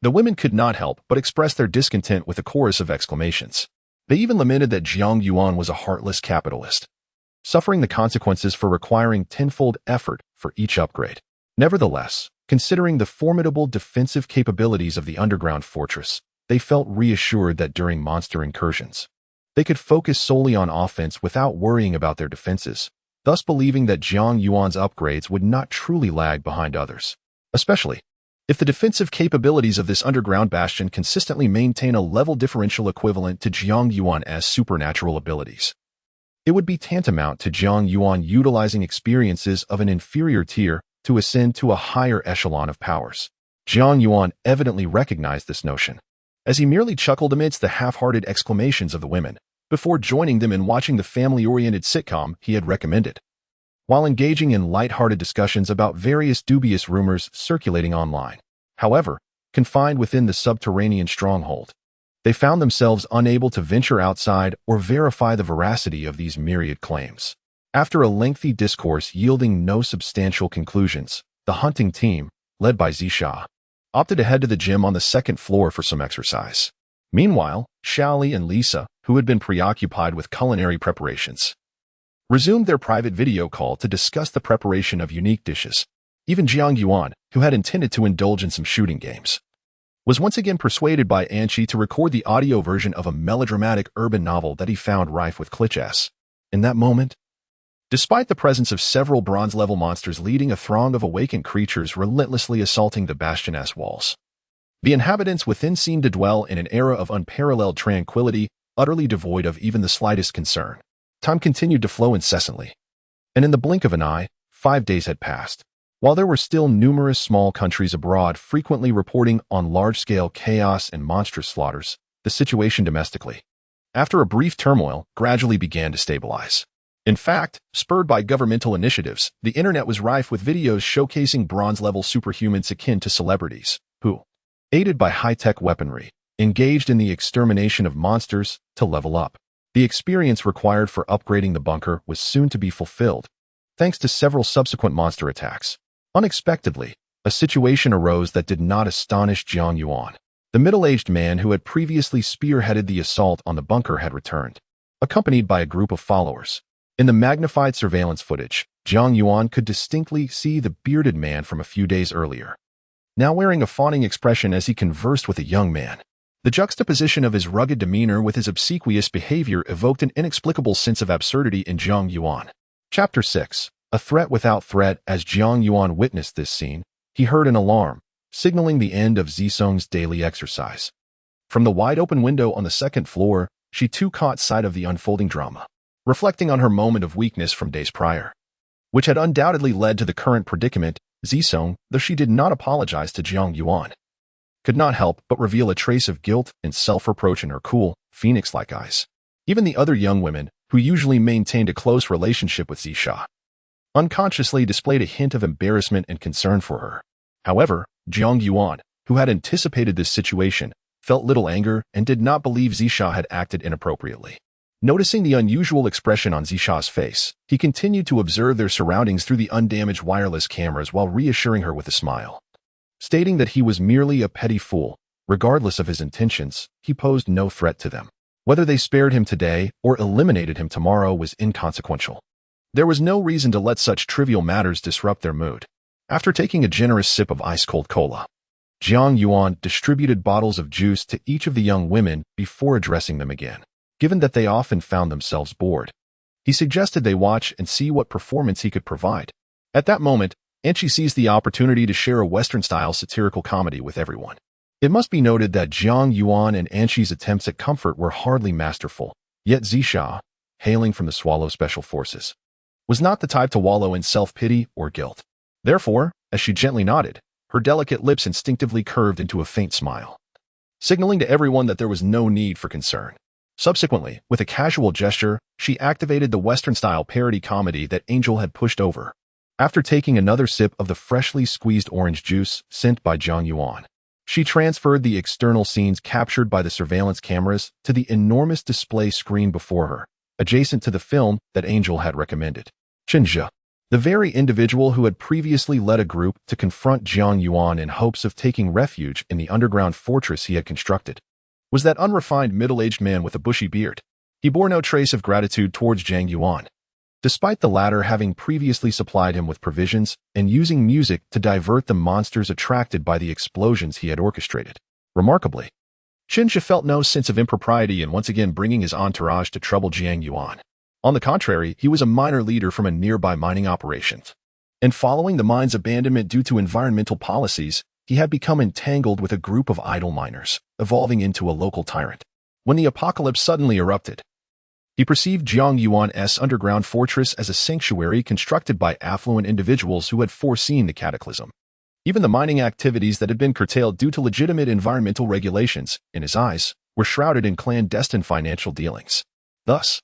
the women could not help but express their discontent with a chorus of exclamations. They even lamented that Jiang Yuan was a heartless capitalist, suffering the consequences for requiring tenfold effort for each upgrade. Nevertheless, considering the formidable defensive capabilities of the underground fortress, they felt reassured that during monster incursions, they could focus solely on offense without worrying about their defenses, thus believing that Jiang Yuan's upgrades would not truly lag behind others, especially if the defensive capabilities of this underground bastion consistently maintain a level differential equivalent to Jiang Yuan's supernatural abilities. It would be tantamount to Jiang Yuan utilizing experiences of an inferior tier to ascend to a higher echelon of powers. Jiang Yuan evidently recognized this notion, as he merely chuckled amidst the half-hearted exclamations of the women, before joining them in watching the family-oriented sitcom he had recommended. While engaging in light-hearted discussions about various dubious rumors circulating online, however, confined within the subterranean stronghold, they found themselves unable to venture outside or verify the veracity of these myriad claims. After a lengthy discourse yielding no substantial conclusions, the hunting team, led by Zisha, opted to head to the gym on the second floor for some exercise. Meanwhile, Xiaoli and Lisa, who had been preoccupied with culinary preparations, resumed their private video call to discuss the preparation of unique dishes. Even Jiang Yuan, who had intended to indulge in some shooting games, was once again persuaded by Anqi to record the audio version of a melodramatic urban novel that he found rife with clichés. In that moment, despite the presence of several bronze-level monsters leading a throng of awakened creatures relentlessly assaulting the bastion's walls, the inhabitants within seemed to dwell in an era of unparalleled tranquility, utterly devoid of even the slightest concern. Time continued to flow incessantly, and in the blink of an eye, 5 days had passed. While there were still numerous small countries abroad frequently reporting on large-scale chaos and monstrous slaughters, the situation domestically, after a brief turmoil, gradually began to stabilize. In fact, spurred by governmental initiatives, the internet was rife with videos showcasing bronze-level superhumans akin to celebrities, who, aided by high-tech weaponry, engaged in the extermination of monsters to level up. The experience required for upgrading the bunker was soon to be fulfilled, thanks to several subsequent monster attacks. Unexpectedly, a situation arose that did not astonish Jiang Yuan. The middle-aged man who had previously spearheaded the assault on the bunker had returned, accompanied by a group of followers. In the magnified surveillance footage, Jiang Yuan could distinctly see the bearded man from a few days earlier, now wearing a fawning expression as he conversed with a young man. The juxtaposition of his rugged demeanor with his obsequious behavior evoked an inexplicable sense of absurdity in Jiang Yuan. Chapter 6. A threat without threat. As Jiang Yuan witnessed this scene, he heard an alarm, signaling the end of Zisong's daily exercise. From the wide-open window on the second floor, she too caught sight of the unfolding drama, reflecting on her moment of weakness from days prior, which had undoubtedly led to the current predicament. Zisong, though she did not apologize to Jiang Yuan, could not help but reveal a trace of guilt and self-reproach in her cool, phoenix-like eyes. Even the other young women, who usually maintained a close relationship with Zisha, unconsciously displayed a hint of embarrassment and concern for her. However, Jiang Yuan, who had anticipated this situation, felt little anger and did not believe Zisha had acted inappropriately. Noticing the unusual expression on Zisha's face, he continued to observe their surroundings through the undamaged wireless cameras while reassuring her with a smile. Stating that he was merely a petty fool, regardless of his intentions, he posed no threat to them. Whether they spared him today or eliminated him tomorrow was inconsequential. There was no reason to let such trivial matters disrupt their mood. After taking a generous sip of ice-cold cola, Jiang Yuan distributed bottles of juice to each of the young women before addressing them again. Given that they often found themselves bored, he suggested they watch and see what performance he could provide. At that moment, Anqi seized the opportunity to share a Western-style satirical comedy with everyone. It must be noted that Jiang Yuan and Anqi's attempts at comfort were hardly masterful, yet Zisha, hailing from the Swallow Special Forces, was not the type to wallow in self-pity or guilt. Therefore, as she gently nodded, her delicate lips instinctively curved into a faint smile, signaling to everyone that there was no need for concern. Subsequently, with a casual gesture, she activated the Western-style parody comedy that Angel had pushed over. After taking another sip of the freshly squeezed orange juice sent by Jiang Yuan, she transferred the external scenes captured by the surveillance cameras to the enormous display screen before her, adjacent to the film that Angel had recommended. Chen Zhe, the very individual who had previously led a group to confront Jiang Yuan in hopes of taking refuge in the underground fortress he had constructed, was that unrefined middle-aged man with a bushy beard. He bore no trace of gratitude towards Jiang Yuan, despite the latter having previously supplied him with provisions and using music to divert the monsters attracted by the explosions he had orchestrated. Remarkably, Chen Zhe felt no sense of impropriety in once again bringing his entourage to trouble Jiang Yuan. On the contrary, he was a minor leader from a nearby mining operation, and following the mine's abandonment due to environmental policies, he had become entangled with a group of idle miners, evolving into a local tyrant. When the apocalypse suddenly erupted, he perceived Jiang Yuan's underground fortress as a sanctuary constructed by affluent individuals who had foreseen the cataclysm. Even the mining activities that had been curtailed due to legitimate environmental regulations, in his eyes, were shrouded in clandestine financial dealings. Thus,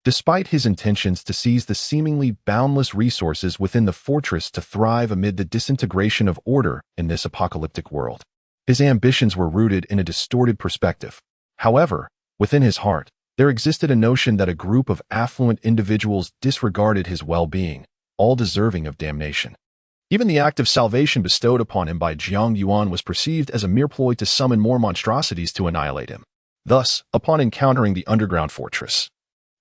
despite his intentions to seize the seemingly boundless resources within the fortress to thrive amid the disintegration of order in this apocalyptic world, his ambitions were rooted in a distorted perspective. However, within his heart, there existed a notion that a group of affluent individuals disregarded his well-being, all deserving of damnation. Even the act of salvation bestowed upon him by Jiang Yuan was perceived as a mere ploy to summon more monstrosities to annihilate him. Thus, upon encountering the underground fortress,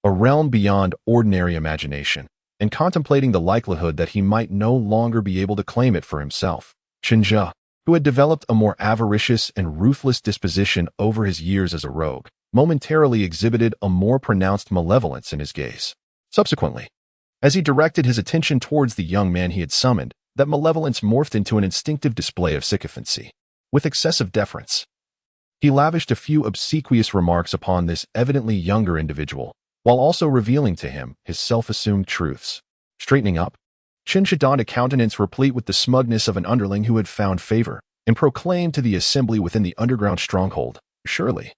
a realm beyond ordinary imagination, and contemplating the likelihood that he might no longer be able to claim it for himself, Chen Zhe, who had developed a more avaricious and ruthless disposition over his years as a rogue, momentarily exhibited a more pronounced malevolence in his gaze. Subsequently, as he directed his attention towards the young man he had summoned, that malevolence morphed into an instinctive display of sycophancy. With excessive deference, he lavished a few obsequious remarks upon this evidently younger individual, while also revealing to him his self-assumed truths. Straightening up, Chen Zhe donned a countenance replete with the smugness of an underling who had found favor, and proclaimed to the assembly within the underground stronghold, "Surely,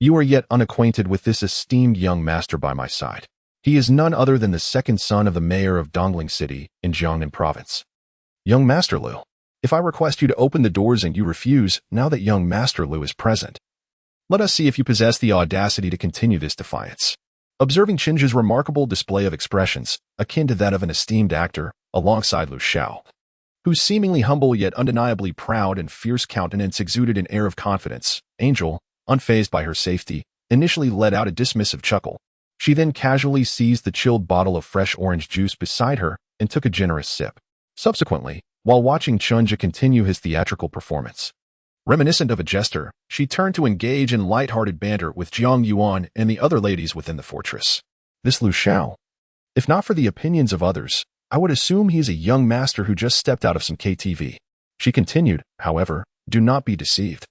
you are yet unacquainted with this esteemed young master by my side. He is none other than the second son of the mayor of Dongling City in Jiangnan Province. Young Master Liu, if I request you to open the doors and you refuse, now that young Master Liu is present, let us see if you possess the audacity to continue this defiance." Observing Chen Zhe's remarkable display of expressions, akin to that of an esteemed actor, alongside Lu Xiao, whose seemingly humble yet undeniably proud and fierce countenance exuded an air of confidence, Angel, unfazed by her safety, initially let out a dismissive chuckle. She then casually seized the chilled bottle of fresh orange juice beside her and took a generous sip. Subsequently, while watching Chen Zhe continue his theatrical performance, reminiscent of a jester, she turned to engage in light-hearted banter with Jiang Yuan and the other ladies within the fortress. This Lu Xiao, if not for the opinions of others, I would assume he is a young master who just stepped out of some KTV. She continued, however, do not be deceived.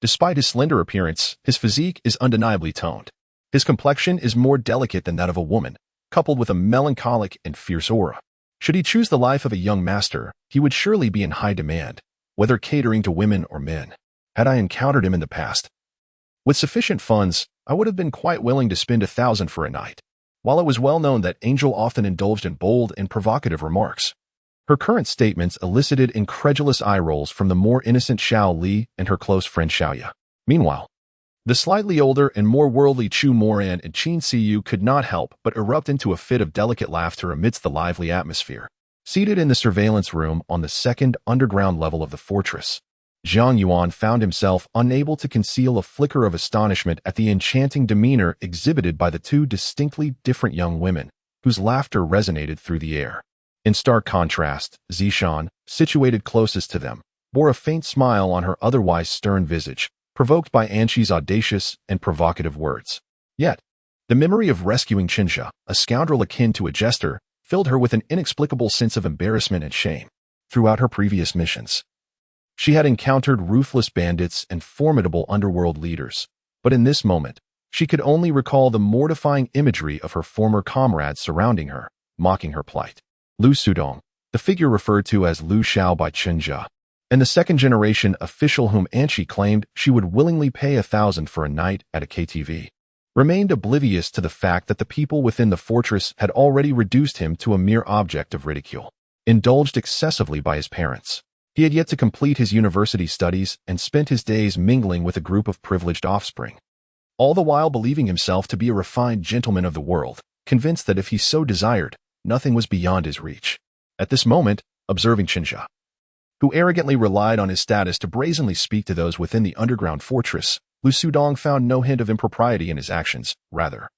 Despite his slender appearance, his physique is undeniably toned. His complexion is more delicate than that of a woman, coupled with a melancholic and fierce aura. Should he choose the life of a young master, he would surely be in high demand, whether catering to women or men. Had I encountered him in the past, with sufficient funds, I would have been quite willing to spend 1,000 for a night. While it was well known that Angel often indulged in bold and provocative remarks, her current statements elicited incredulous eye rolls from the more innocent Xiao Li and her close friend Xiaoya. Meanwhile, the slightly older and more worldly Chu Moran and Qin Siyu could not help but erupt into a fit of delicate laughter amidst the lively atmosphere. Seated in the surveillance room on the second underground level of the fortress, Jiang Yuan found himself unable to conceal a flicker of astonishment at the enchanting demeanor exhibited by the two distinctly different young women, whose laughter resonated through the air. In stark contrast, Zishan, situated closest to them, bore a faint smile on her otherwise stern visage, provoked by Anshi's audacious and provocative words. Yet, the memory of rescuing Chen Zhe, a scoundrel akin to a jester, filled her with an inexplicable sense of embarrassment and shame. Throughout her previous missions, she had encountered ruthless bandits and formidable underworld leaders, but in this moment, she could only recall the mortifying imagery of her former comrades surrounding her, mocking her plight. Lu Sudong, the figure referred to as Lu Xiao by Chen Jia, and the second-generation official whom Anshi claimed she would willingly pay 1,000 for a night at a KTV, remained oblivious to the fact that the people within the fortress had already reduced him to a mere object of ridicule, indulged excessively by his parents. He had yet to complete his university studies and spent his days mingling with a group of privileged offspring, all the while believing himself to be a refined gentleman of the world, convinced that if he so desired, nothing was beyond his reach. At this moment, observing Qinsha, who arrogantly relied on his status to brazenly speak to those within the underground fortress, Lu Sudong found no hint of impropriety in his actions. Rather,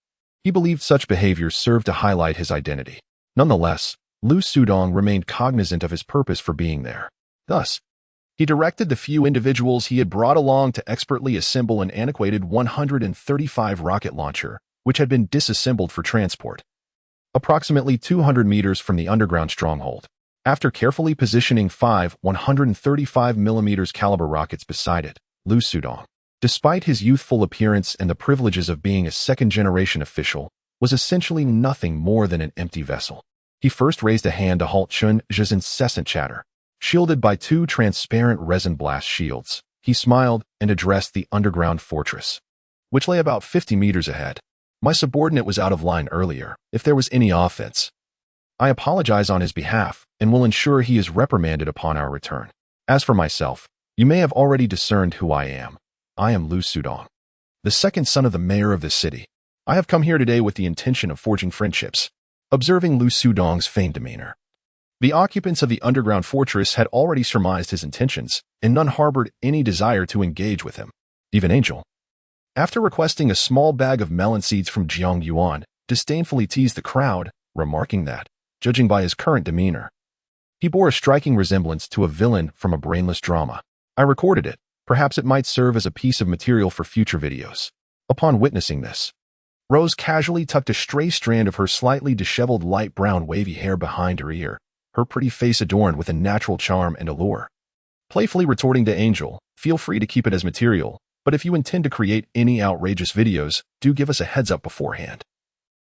he believed such behavior served to highlight his identity. Nonetheless, Lu Sudong remained cognizant of his purpose for being there. Thus, he directed the few individuals he had brought along to expertly assemble an antiquated 135 rocket launcher, which had been disassembled for transport, approximately 200 meters from the underground stronghold. After carefully positioning 5 135mm caliber rockets beside it, Lu Sudong, despite his youthful appearance and the privileges of being a second-generation official, was essentially nothing more than an empty vessel. He first raised a hand to halt Chen Zhi's incessant chatter. Shielded by 2 transparent resin blast shields, he smiled and addressed the underground fortress, which lay about 50 meters ahead. My subordinate was out of line earlier. If there was any offense, I apologize on his behalf and will ensure he is reprimanded upon our return. As for myself, you may have already discerned who I am. I am Lu Sudong, the second son of the mayor of this city. I have come here today with the intention of forging friendships. Observing Lu Sudong's feigned demeanor, the occupants of the underground fortress had already surmised his intentions, and none harbored any desire to engage with him. Even Angel, after requesting a small bag of melon seeds from Jiang Yuan, disdainfully teased the crowd, remarking that, judging by his current demeanor, he bore a striking resemblance to a villain from a brainless drama. I recorded it. Perhaps it might serve as a piece of material for future videos. Upon witnessing this, Rose casually tucked a stray strand of her slightly disheveled light brown wavy hair behind her ear, her pretty face adorned with a natural charm and allure. Playfully retorting to Angel, feel free to keep it as material, but if you intend to create any outrageous videos, do give us a heads up beforehand.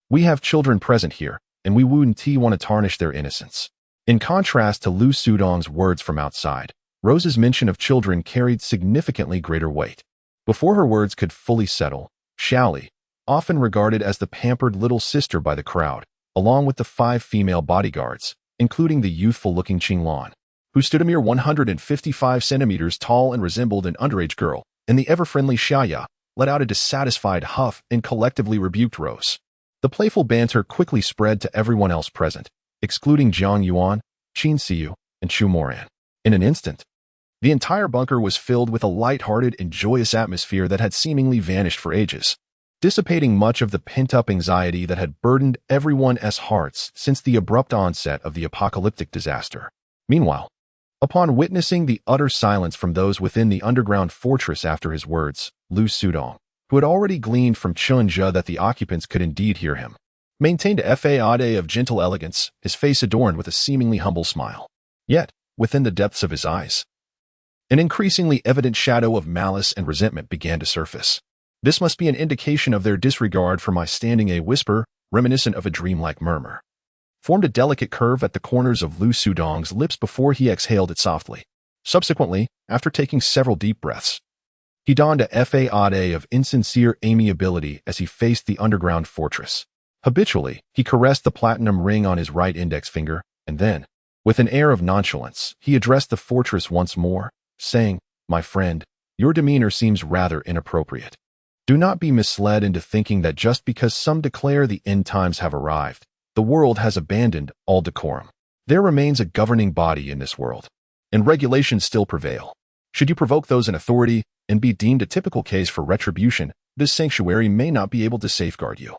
We have children present here, and we wouldn't want to tarnish their innocence. In contrast to Lu Sudong's words from outside, Rose's mention of children carried significantly greater weight. Before her words could fully settle, Xiaoli, often regarded as the pampered little sister by the crowd, along with the 5 female bodyguards, including the youthful-looking Qinglan, who stood a mere 155 centimeters tall and resembled an underage girl, and the ever-friendly Xiaya, let out a dissatisfied huff and collectively rebuked Rose. The playful banter quickly spread to everyone else present, excluding Jiang Yuan, Qin Xiu, and Chu Moran. In an instant, the entire bunker was filled with a light-hearted and joyous atmosphere that had seemingly vanished for ages, dissipating much of the pent-up anxiety that had burdened everyone's hearts since the abrupt onset of the apocalyptic disaster. Meanwhile, upon witnessing the utter silence from those within the underground fortress after his words, Lu Sudong, who had already gleaned from Chen Jia that the occupants could indeed hear him, maintained a facade of gentle elegance, his face adorned with a seemingly humble smile. Yet, within the depths of his eyes, an increasingly evident shadow of malice and resentment began to surface. This must be an indication of their disregard for my standing. A whisper, reminiscent of a dreamlike murmur, formed a delicate curve at the corners of Lu Sudong's lips before he exhaled it softly. Subsequently, after taking several deep breaths, he donned a facade of insincere amiability as he faced the underground fortress. Habitually, he caressed the platinum ring on his right index finger, and then, with an air of nonchalance, he addressed the fortress once more, saying, "My friend, your demeanor seems rather inappropriate. Do not be misled into thinking that just because some declare the end times have arrived, the world has abandoned all decorum. There remains a governing body in this world, and regulations still prevail. Should you provoke those in authority and be deemed a typical case for retribution, this sanctuary may not be able to safeguard you."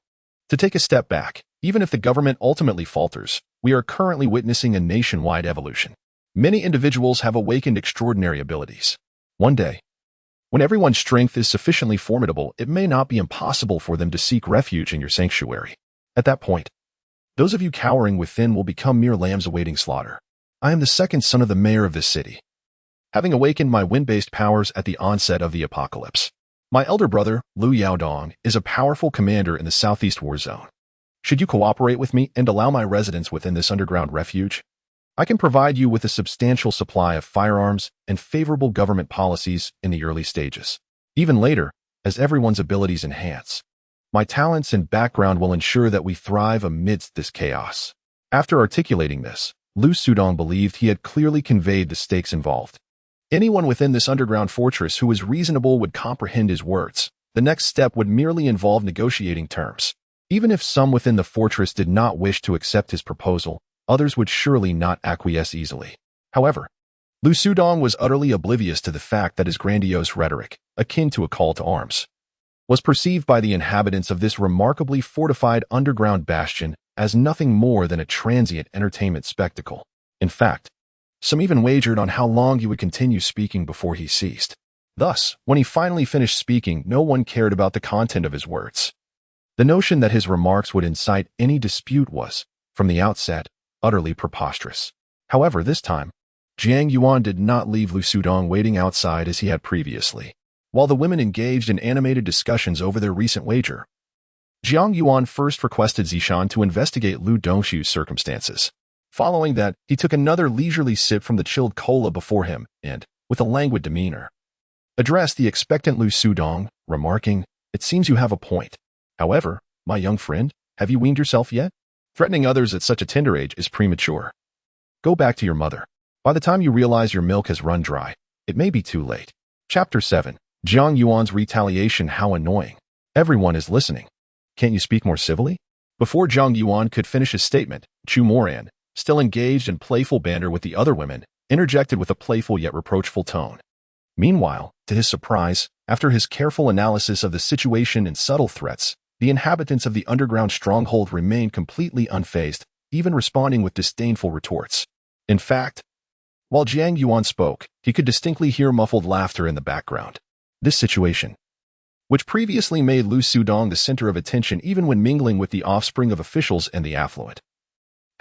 To take a step back, even if the government ultimately falters, we are currently witnessing a nationwide evolution. Many individuals have awakened extraordinary abilities. One day, when everyone's strength is sufficiently formidable, it may not be impossible for them to seek refuge in your sanctuary. At that point, those of you cowering within will become mere lambs awaiting slaughter. I am the second son of the mayor of this city, having awakened my wind-based powers at the onset of the apocalypse. My elder brother, Lu Yaodong, is a powerful commander in the Southeast War Zone. Should you cooperate with me and allow my residence within this underground refuge, I can provide you with a substantial supply of firearms and favorable government policies in the early stages. Even later, as everyone's abilities enhance, my talents and background will ensure that we thrive amidst this chaos. After articulating this, Lu Sudong believed he had clearly conveyed the stakes involved. Anyone within this underground fortress who was reasonable would comprehend his words. The next step would merely involve negotiating terms. Even if some within the fortress did not wish to accept his proposal, others would surely not acquiesce easily. However, Lu Sudong was utterly oblivious to the fact that his grandiose rhetoric, akin to a call to arms, was perceived by the inhabitants of this remarkably fortified underground bastion as nothing more than a transient entertainment spectacle. In fact, some even wagered on how long he would continue speaking before he ceased. Thus, when he finally finished speaking, no one cared about the content of his words. The notion that his remarks would incite any dispute was, from the outset, utterly preposterous. However, this time, Jiang Yuan did not leave Lu Sudong waiting outside as he had previously. While the women engaged in animated discussions over their recent wager, Jiang Yuan first requested Zishan to investigate Lu Dongshu's circumstances. Following that, he took another leisurely sip from the chilled cola before him and, with a languid demeanor, addressed the expectant Lu Sudong, remarking, "It seems you have a point. However, my young friend, have you weaned yourself yet? Threatening others at such a tender age is premature. Go back to your mother. By the time you realize your milk has run dry, it may be too late." Chapter 7. Jiang Yuan's retaliation. How annoying. Everyone is listening. Can't you speak more civilly? Before Jiang Yuan could finish his statement, Chu Moran, still engaged in playful banter with the other women, interjected with a playful yet reproachful tone. Meanwhile, to his surprise, after his careful analysis of the situation and subtle threats, the inhabitants of the underground stronghold remained completely unfazed, even responding with disdainful retorts. In fact, while Jiang Yuan spoke, he could distinctly hear muffled laughter in the background. This situation, which previously made Lu Sudong the center of attention even when mingling with the offspring of officials and the affluent,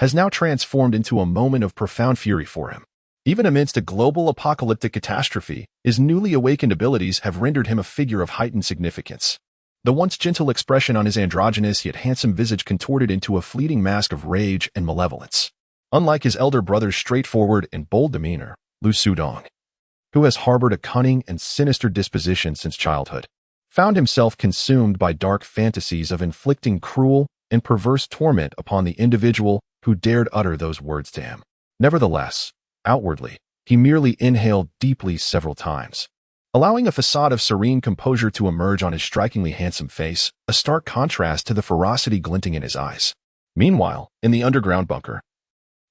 has now transformed into a moment of profound fury for him. Even amidst a global apocalyptic catastrophe, his newly awakened abilities have rendered him a figure of heightened significance. The once gentle expression on his androgynous yet handsome visage contorted into a fleeting mask of rage and malevolence. Unlike his elder brother's straightforward and bold demeanor, Lu Sudong, who has harbored a cunning and sinister disposition since childhood, found himself consumed by dark fantasies of inflicting cruel and perverse torment upon the individual who dared utter those words to him. Nevertheless, outwardly, he merely inhaled deeply several times, allowing a facade of serene composure to emerge on his strikingly handsome face, a stark contrast to the ferocity glinting in his eyes. Meanwhile, in the underground bunker,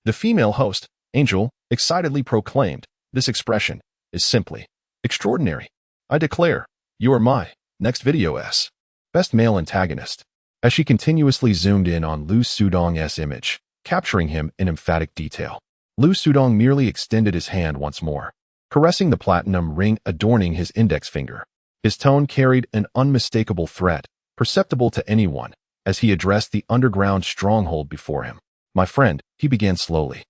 the female host, Angel, excitedly proclaimed, "This expression is simply extraordinary. I declare, you are my next video's best male antagonist." As she continuously zoomed in on Lu Sudong's image, capturing him in emphatic detail, Lu Sudong merely extended his hand once more, caressing the platinum ring adorning his index finger. His tone carried an unmistakable threat, perceptible to anyone, as he addressed the underground stronghold before him. "My friend," he began slowly,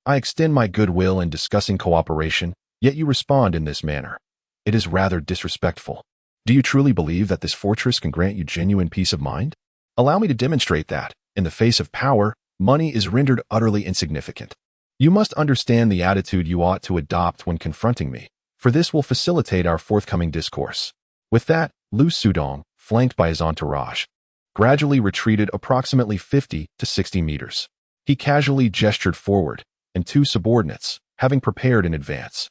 "I extend my goodwill in discussing cooperation, yet you respond in this manner. It is rather disrespectful. Do you truly believe that this fortress can grant you genuine peace of mind? Allow me to demonstrate that, in the face of power, money is rendered utterly insignificant. You must understand the attitude you ought to adopt when confronting me, for this will facilitate our forthcoming discourse." With that, Lu Sudong, flanked by his entourage, gradually retreated approximately 50 to 60 meters. He casually gestured forward, and two subordinates, having prepared in advance,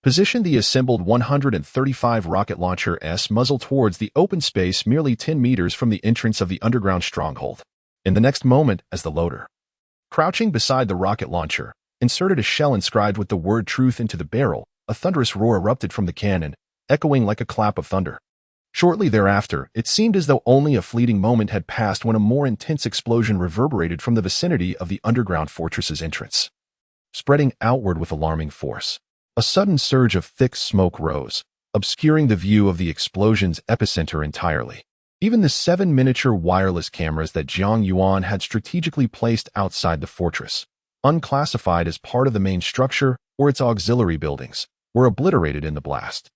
positioned the assembled 135 rocket launcher's muzzle towards the open space merely 10 meters from the entrance of the underground stronghold. In the next moment, as the loader, crouching beside the rocket launcher, inserted a shell inscribed with the word truth into the barrel, a thunderous roar erupted from the cannon, echoing like a clap of thunder. Shortly thereafter, it seemed as though only a fleeting moment had passed when a more intense explosion reverberated from the vicinity of the underground fortress's entrance, spreading outward with alarming force. A sudden surge of thick smoke rose, obscuring the view of the explosion's epicenter entirely. Even the 7 miniature wireless cameras that Jiang Yuan had strategically placed outside the fortress, unclassified as part of the main structure or its auxiliary buildings, were obliterated in the blast.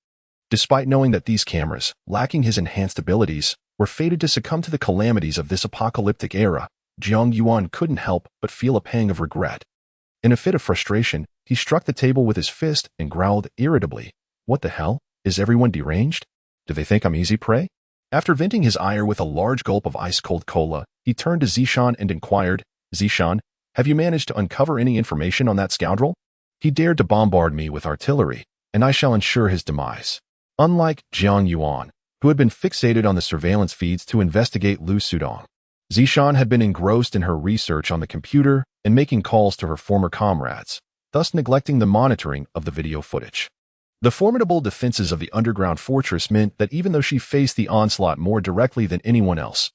Despite knowing that these cameras, lacking his enhanced abilities, were fated to succumb to the calamities of this apocalyptic era, Jiang Yuan couldn't help but feel a pang of regret. In a fit of frustration, he struck the table with his fist and growled irritably, "What the hell? Is everyone deranged? Do they think I'm easy prey?" After venting his ire with a large gulp of ice-cold cola, he turned to Zishan and inquired, "Zishan, have you managed to uncover any information on that scoundrel? He dared to bombard me with artillery, and I shall ensure his demise." Unlike Jiang Yuan, who had been fixated on the surveillance feeds to investigate Lu Sudong, Zishan had been engrossed in her research on the computer and making calls to her former comrades, thus neglecting the monitoring of the video footage. The formidable defenses of the underground fortress meant that even though she faced the onslaught more directly than anyone else,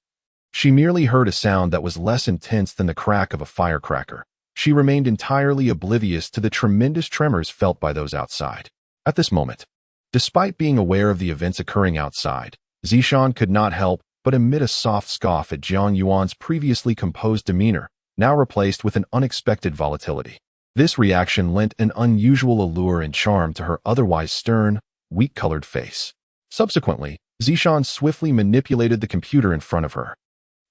she merely heard a sound that was less intense than the crack of a firecracker. She remained entirely oblivious to the tremendous tremors felt by those outside. At this moment, despite being aware of the events occurring outside, Zishan could not help but emit a soft scoff at Jiang Yuan's previously composed demeanor, now replaced with an unexpected volatility. This reaction lent an unusual allure and charm to her otherwise stern, weak-colored face. Subsequently, Zishan swiftly manipulated the computer in front of her,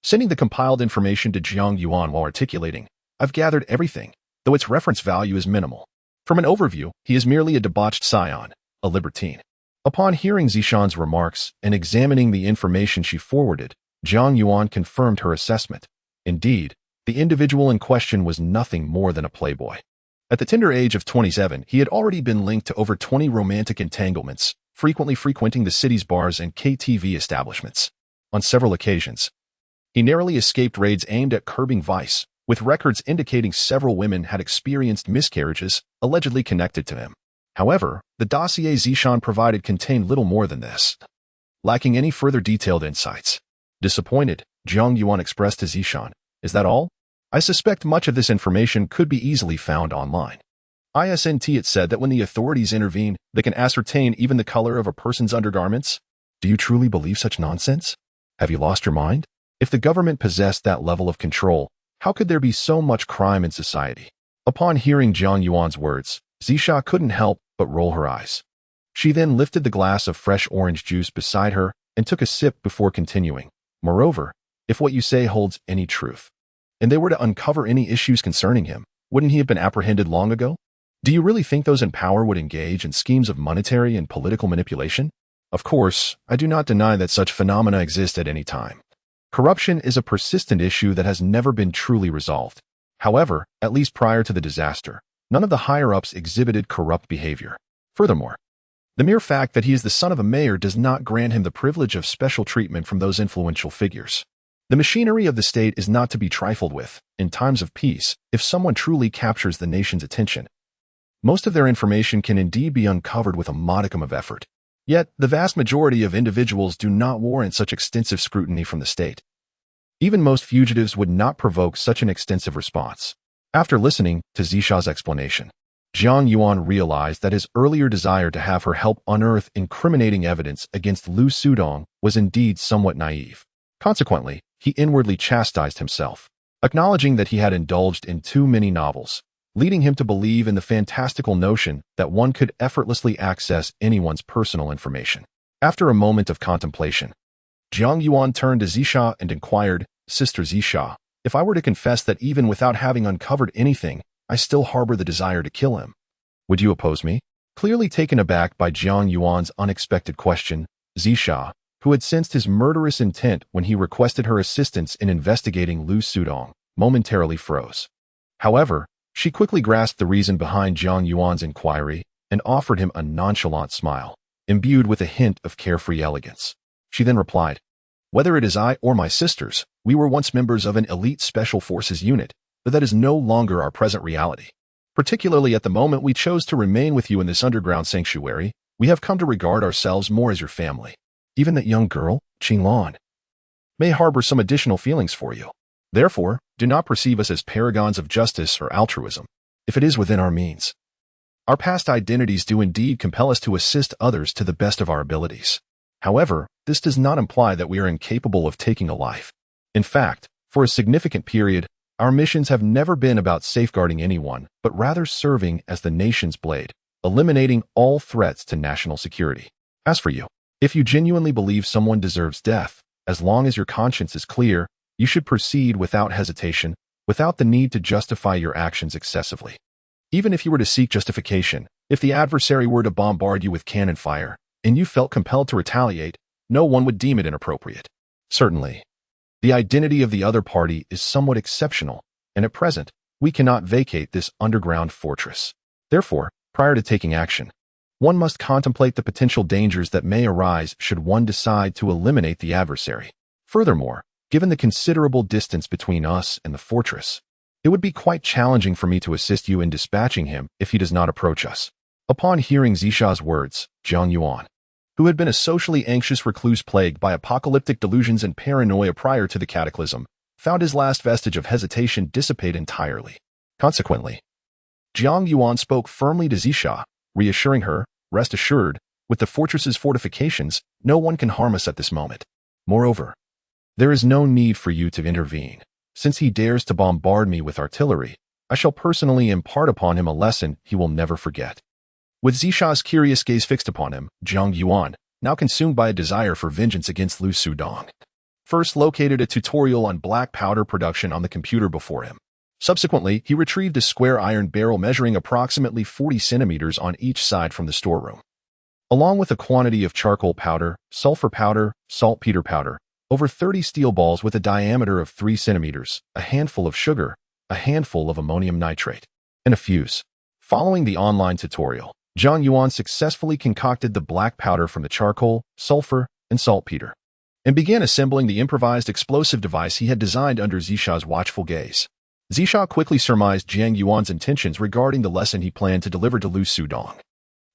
sending the compiled information to Jiang Yuan while articulating, "I've gathered everything, though its reference value is minimal. From an overview, he is merely a debauched scion, a libertine." Upon hearing Zishan's remarks and examining the information she forwarded, Jiang Yuan confirmed her assessment. Indeed, the individual in question was nothing more than a playboy. At the tender age of 27, he had already been linked to over 20 romantic entanglements, frequently frequenting the city's bars and KTV establishments. On several occasions, he narrowly escaped raids aimed at curbing vice, with records indicating several women had experienced miscarriages allegedly connected to him. However, the dossier Zishan provided contained little more than this, lacking any further detailed insights. Disappointed, Jiang Yuan expressed to Zishan, "Is that all? I suspect much of this information could be easily found online." It said that when the authorities intervene, they can ascertain even the color of a person's undergarments. Do you truly believe such nonsense? Have you lost your mind? If the government possessed that level of control, how could there be so much crime in society? Upon hearing Jiang Yuan's words, Zisha couldn't help but roll her eyes. She then lifted the glass of fresh orange juice beside her and took a sip before continuing. "Moreover, if what you say holds any truth, and they were to uncover any issues concerning him, wouldn't he have been apprehended long ago? Do you really think those in power would engage in schemes of monetary and political manipulation? Of course, I do not deny that such phenomena exist at any time. Corruption is a persistent issue that has never been truly resolved. However, at least prior to the disaster, none of the higher-ups exhibited corrupt behavior. Furthermore, the mere fact that he is the son of a mayor does not grant him the privilege of special treatment from those influential figures. The machinery of the state is not to be trifled with. In times of peace, if someone truly captures the nation's attention, most of their information can indeed be uncovered with a modicum of effort. Yet, the vast majority of individuals do not warrant such extensive scrutiny from the state. Even most fugitives would not provoke such an extensive response." After listening to Zisha's explanation, Jiang Yuan realized that his earlier desire to have her help unearth incriminating evidence against Lu Sudong was indeed somewhat naive. Consequently, he inwardly chastised himself, acknowledging that he had indulged in too many novels, leading him to believe in the fantastical notion that one could effortlessly access anyone's personal information. After a moment of contemplation, Jiang Yuan turned to Zisha and inquired, "Sister Zisha, if I were to confess that even without having uncovered anything, I still harbor the desire to kill him, would you oppose me?" Clearly taken aback by Jiang Yuan's unexpected question, Zisha, who had sensed his murderous intent when he requested her assistance in investigating Lu Sudong, momentarily froze. However, she quickly grasped the reason behind Jiang Yuan's inquiry and offered him a nonchalant smile, imbued with a hint of carefree elegance. She then replied, "Whether it is I or my sisters, we were once members of an elite special forces unit, but that is no longer our present reality. Particularly at the moment we chose to remain with you in this underground sanctuary, we have come to regard ourselves more as your family. Even that young girl, Qinglan, may harbor some additional feelings for you. Therefore, do not perceive us as paragons of justice or altruism, if it is within our means. Our past identities do indeed compel us to assist others to the best of our abilities. However, this does not imply that we are incapable of taking a life. In fact, for a significant period, our missions have never been about safeguarding anyone, but rather serving as the nation's blade, eliminating all threats to national security. As for you, if you genuinely believe someone deserves death, as long as your conscience is clear, you should proceed without hesitation, without the need to justify your actions excessively. Even if you were to seek justification, if the adversary were to bombard you with cannon fire, and you felt compelled to retaliate, no one would deem it inappropriate. Certainly, the identity of the other party is somewhat exceptional, and at present, we cannot vacate this underground fortress. Therefore, prior to taking action, one must contemplate the potential dangers that may arise should one decide to eliminate the adversary. Furthermore, given the considerable distance between us and the fortress, it would be quite challenging for me to assist you in dispatching him if he does not approach us. Upon hearing Zisha's words, Jiang Yuan, who had been a socially anxious recluse plagued by apocalyptic delusions and paranoia prior to the cataclysm, found his last vestige of hesitation dissipate entirely. Consequently, Jiang Yuan spoke firmly to Zisha, reassuring her, "Rest assured, with the fortress's fortifications, no one can harm us at this moment. Moreover, there is no need for you to intervene. Since he dares to bombard me with artillery, I shall personally impart upon him a lesson he will never forget." With Zisha's curious gaze fixed upon him, Jiang Yuan, now consumed by a desire for vengeance against Lu Sudong, first located a tutorial on black powder production on the computer before him. Subsequently, he retrieved a square iron barrel measuring approximately 40 centimeters on each side from the storeroom, along with a quantity of charcoal powder, sulfur powder, saltpeter powder, over 30 steel balls with a diameter of 3 centimeters, a handful of sugar, a handful of ammonium nitrate, and a fuse. Following the online tutorial, Jiang Yuan successfully concocted the black powder from the charcoal, sulfur, and saltpeter, and began assembling the improvised explosive device he had designed under Zisha's watchful gaze. Zisha quickly surmised Jiang Yuan's intentions regarding the lesson he planned to deliver to Lu Sudong.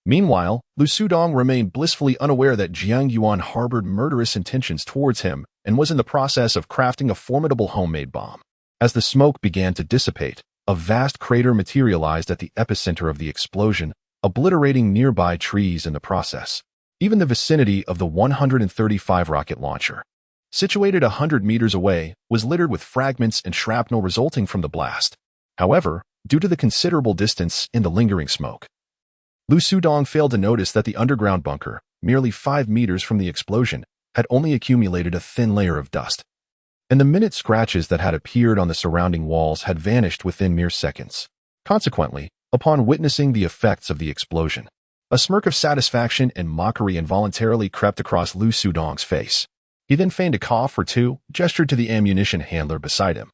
Meanwhile, Lu Sudong remained blissfully unaware that Jiang Yuan harbored murderous intentions towards him and was in the process of crafting a formidable homemade bomb. As the smoke began to dissipate, a vast crater materialized at the epicenter of the explosion, obliterating nearby trees in the process. Even the vicinity of the 135 rocket launcher, situated 100 meters away, was littered with fragments and shrapnel resulting from the blast. However, due to the considerable distance and the lingering smoke, Lu Sudong failed to notice that the underground bunker, merely 5 meters from the explosion, had only accumulated a thin layer of dust, and the minute scratches that had appeared on the surrounding walls had vanished within mere seconds. Consequently, upon witnessing the effects of the explosion, a smirk of satisfaction and mockery involuntarily crept across Lu Sudong's face. He then feigned a cough or two, gestured to the ammunition handler beside him,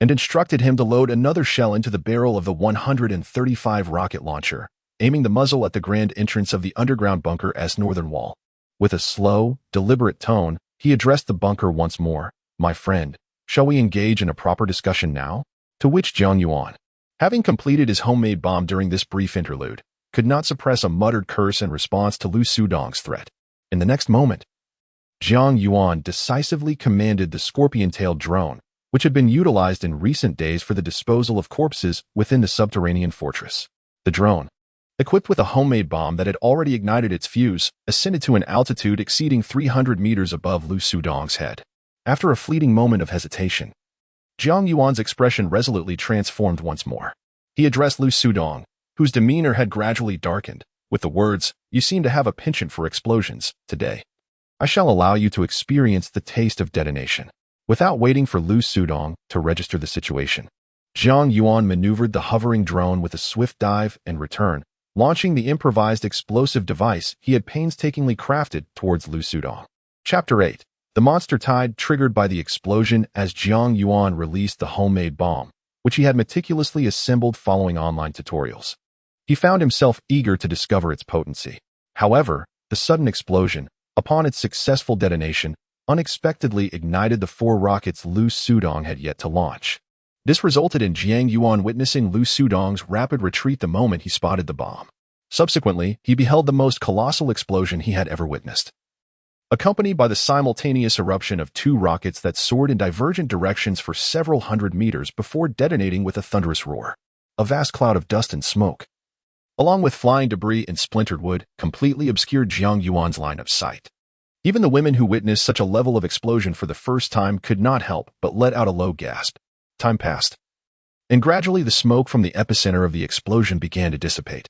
and instructed him to load another shell into the barrel of the 135 rocket launcher, aiming the muzzle at the grand entrance of the underground bunker as northern wall. With a slow, deliberate tone, he addressed the bunker once more. "My friend, shall we engage in a proper discussion now?" To which Jiang Yuan, having completed his homemade bomb during this brief interlude, could not suppress a muttered curse in response to Lu Sudong's threat. In the next moment, Jiang Yuan decisively commanded the scorpion-tailed drone, which had been utilized in recent days for the disposal of corpses within the subterranean fortress. The drone, equipped with a homemade bomb that had already ignited its fuse, ascended to an altitude exceeding 300 meters above Lu Sudong's head. After a fleeting moment of hesitation, Jiang Yuan's expression resolutely transformed once more. He addressed Lu Sudong, whose demeanor had gradually darkened, with the words, "You seem to have a penchant for explosions. Today, I shall allow you to experience the taste of detonation." Without waiting for Lu Sudong to register the situation, Jiang Yuan maneuvered the hovering drone with a swift dive and return, launching the improvised explosive device he had painstakingly crafted towards Lu Sudong. Chapter 8. The monster tide triggered by the explosion as Jiang Yuan released the homemade bomb, which he had meticulously assembled following online tutorials. He found himself eager to discover its potency. However, the sudden explosion, upon its successful detonation, unexpectedly ignited the 4 rockets Lu Sudong had yet to launch. This resulted in Jiang Yuan witnessing Lu Sudong's rapid retreat the moment he spotted the bomb. Subsequently, he beheld the most colossal explosion he had ever witnessed, accompanied by the simultaneous eruption of 2 rockets that soared in divergent directions for several hundred meters before detonating with a thunderous roar. A vast cloud of dust and smoke, along with flying debris and splintered wood, completely obscured Jiang Yuan's line of sight. Even the women who witnessed such a level of explosion for the first time could not help but let out a low gasp. Time passed, and gradually the smoke from the epicenter of the explosion began to dissipate.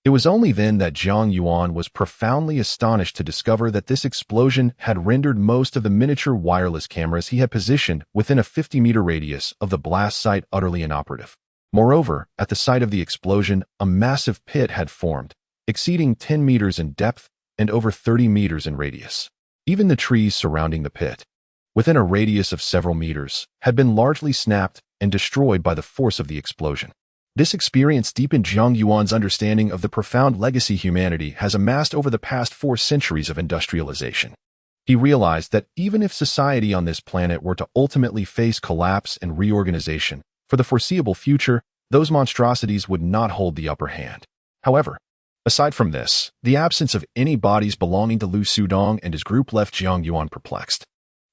It was only then that Jiang Yuan was profoundly astonished to discover that this explosion had rendered most of the miniature wireless cameras he had positioned within a 50-meter radius of the blast site utterly inoperative. Moreover, at the site of the explosion, a massive pit had formed, exceeding 10 meters in depth and over 30 meters in radius. Even the trees surrounding the pit, within a radius of several meters, had been largely snapped and destroyed by the force of the explosion. This experience deepened Jiang Yuan's understanding of the profound legacy humanity has amassed over the past 4 centuries of industrialization. He realized that even if society on this planet were to ultimately face collapse and reorganization, for the foreseeable future, those monstrosities would not hold the upper hand. However, aside from this, the absence of any bodies belonging to Lu Sudong and his group left Jiang Yuan perplexed.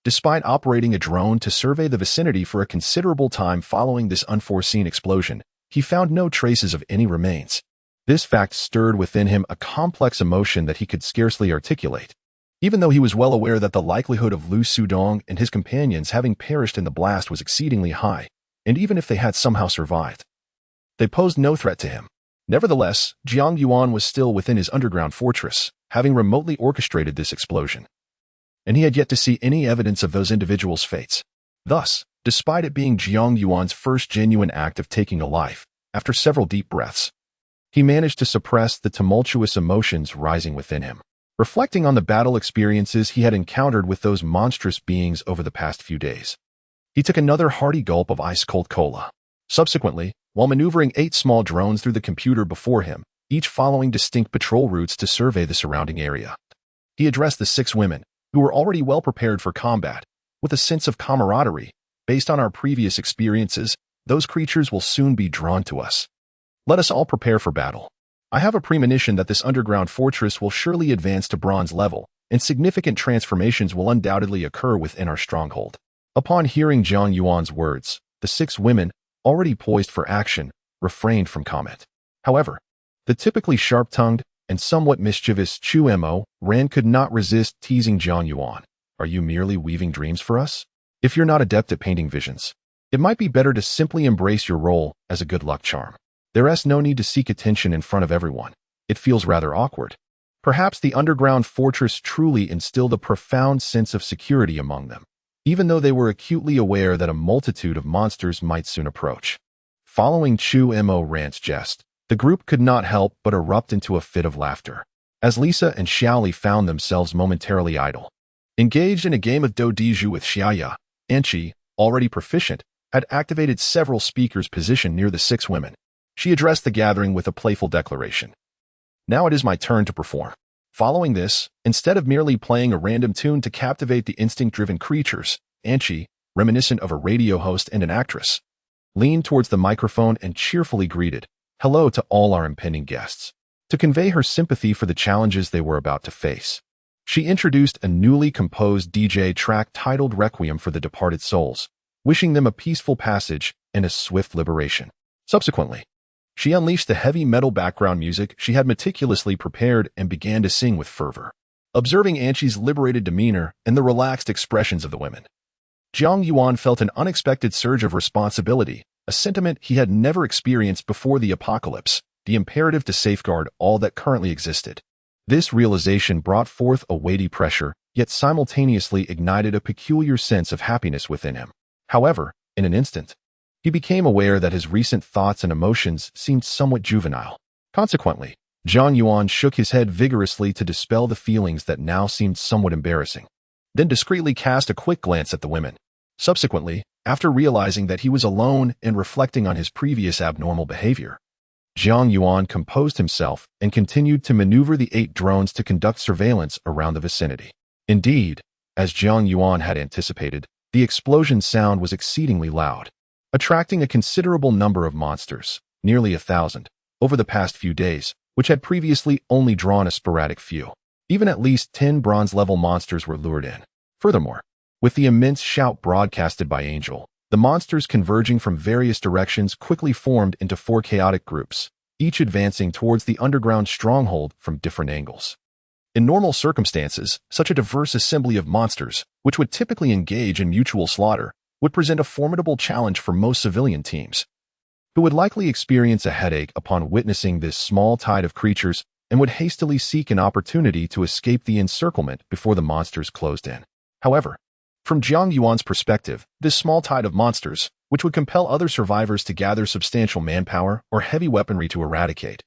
Despite operating a drone to survey the vicinity for a considerable time following this unforeseen explosion, he found no traces of any remains. This fact stirred within him a complex emotion that he could scarcely articulate. Even though he was well aware that the likelihood of Lu Sudong and his companions having perished in the blast was exceedingly high, and even if they had somehow survived, they posed no threat to him. Nevertheless, Jiang Yuan was still within his underground fortress, having remotely orchestrated this explosion, and he had yet to see any evidence of those individuals' fates. Thus, despite it being Jiang Yuan's first genuine act of taking a life, after several deep breaths, he managed to suppress the tumultuous emotions rising within him. Reflecting on the battle experiences he had encountered with those monstrous beings over the past few days, he took another hearty gulp of ice-cold cola. Subsequently, while maneuvering 8 small drones through the computer before him, each following distinct patrol routes to survey the surrounding area, he addressed the 6 women, who were already well prepared for combat, with a sense of camaraderie. Based on our previous experiences, those creatures will soon be drawn to us. Let us all prepare for battle. I have a premonition that this underground fortress will surely advance to bronze level, and significant transformations will undoubtedly occur within our stronghold. Upon hearing Jiang Yuan's words, the 6 women, already poised for action, refrained from comment. However, the typically sharp-tongued and somewhat mischievous Chu Mo Ran could not resist teasing Jiang Yuan. Are you merely weaving dreams for us? If you're not adept at painting visions, it might be better to simply embrace your role as a good luck charm. There's no need to seek attention in front of everyone. It feels rather awkward. Perhaps the underground fortress truly instilled a profound sense of security among them, even though they were acutely aware that a multitude of monsters might soon approach. Following Chu Mo Ran's jest, the group could not help but erupt into a fit of laughter, as Lisa and Xiaoli found themselves momentarily idle. Engaged in a game of do-di-ju with Xiaya, Anqi, already proficient, had activated several speakers positioned near the 6 women. She addressed the gathering with a playful declaration. Now it is my turn to perform. Following this, instead of merely playing a random tune to captivate the instinct-driven creatures, Anqi, reminiscent of a radio host and an actress, leaned towards the microphone and cheerfully greeted, "Hello to all our impending guests," to convey her sympathy for the challenges they were about to face. She introduced a newly composed DJ track titled Requiem for the Departed Souls, wishing them a peaceful passage and a swift liberation. Subsequently, she unleashed the heavy metal background music she had meticulously prepared and began to sing with fervor. Observing Anqi's liberated demeanor and the relaxed expressions of the women, Jiang Yuan felt an unexpected surge of responsibility, a sentiment he had never experienced before the apocalypse, the imperative to safeguard all that currently existed. This realization brought forth a weighty pressure, yet simultaneously ignited a peculiar sense of happiness within him. However, in an instant, he became aware that his recent thoughts and emotions seemed somewhat juvenile. Consequently, Jiang Yuan shook his head vigorously to dispel the feelings that now seemed somewhat embarrassing, then discreetly cast a quick glance at the women. Subsequently, after realizing that he was alone and reflecting on his previous abnormal behavior, Jiang Yuan composed himself and continued to maneuver the 8 drones to conduct surveillance around the vicinity. Indeed, as Jiang Yuan had anticipated, the explosion sound was exceedingly loud, attracting a considerable number of monsters, nearly 1,000, over the past few days, which had previously only drawn a sporadic few. Even at least 10 bronze-level monsters were lured in. Furthermore, with the immense shout broadcasted by Angel, the monsters converging from various directions quickly formed into 4 chaotic groups, each advancing towards the underground stronghold from different angles. In normal circumstances, such a diverse assembly of monsters, which would typically engage in mutual slaughter, would present a formidable challenge for most civilian teams, who would likely experience a headache upon witnessing this small tide of creatures and would hastily seek an opportunity to escape the encirclement before the monsters closed in. However, from Jiang Yuan's perspective, this small tide of monsters, which would compel other survivors to gather substantial manpower or heavy weaponry to eradicate,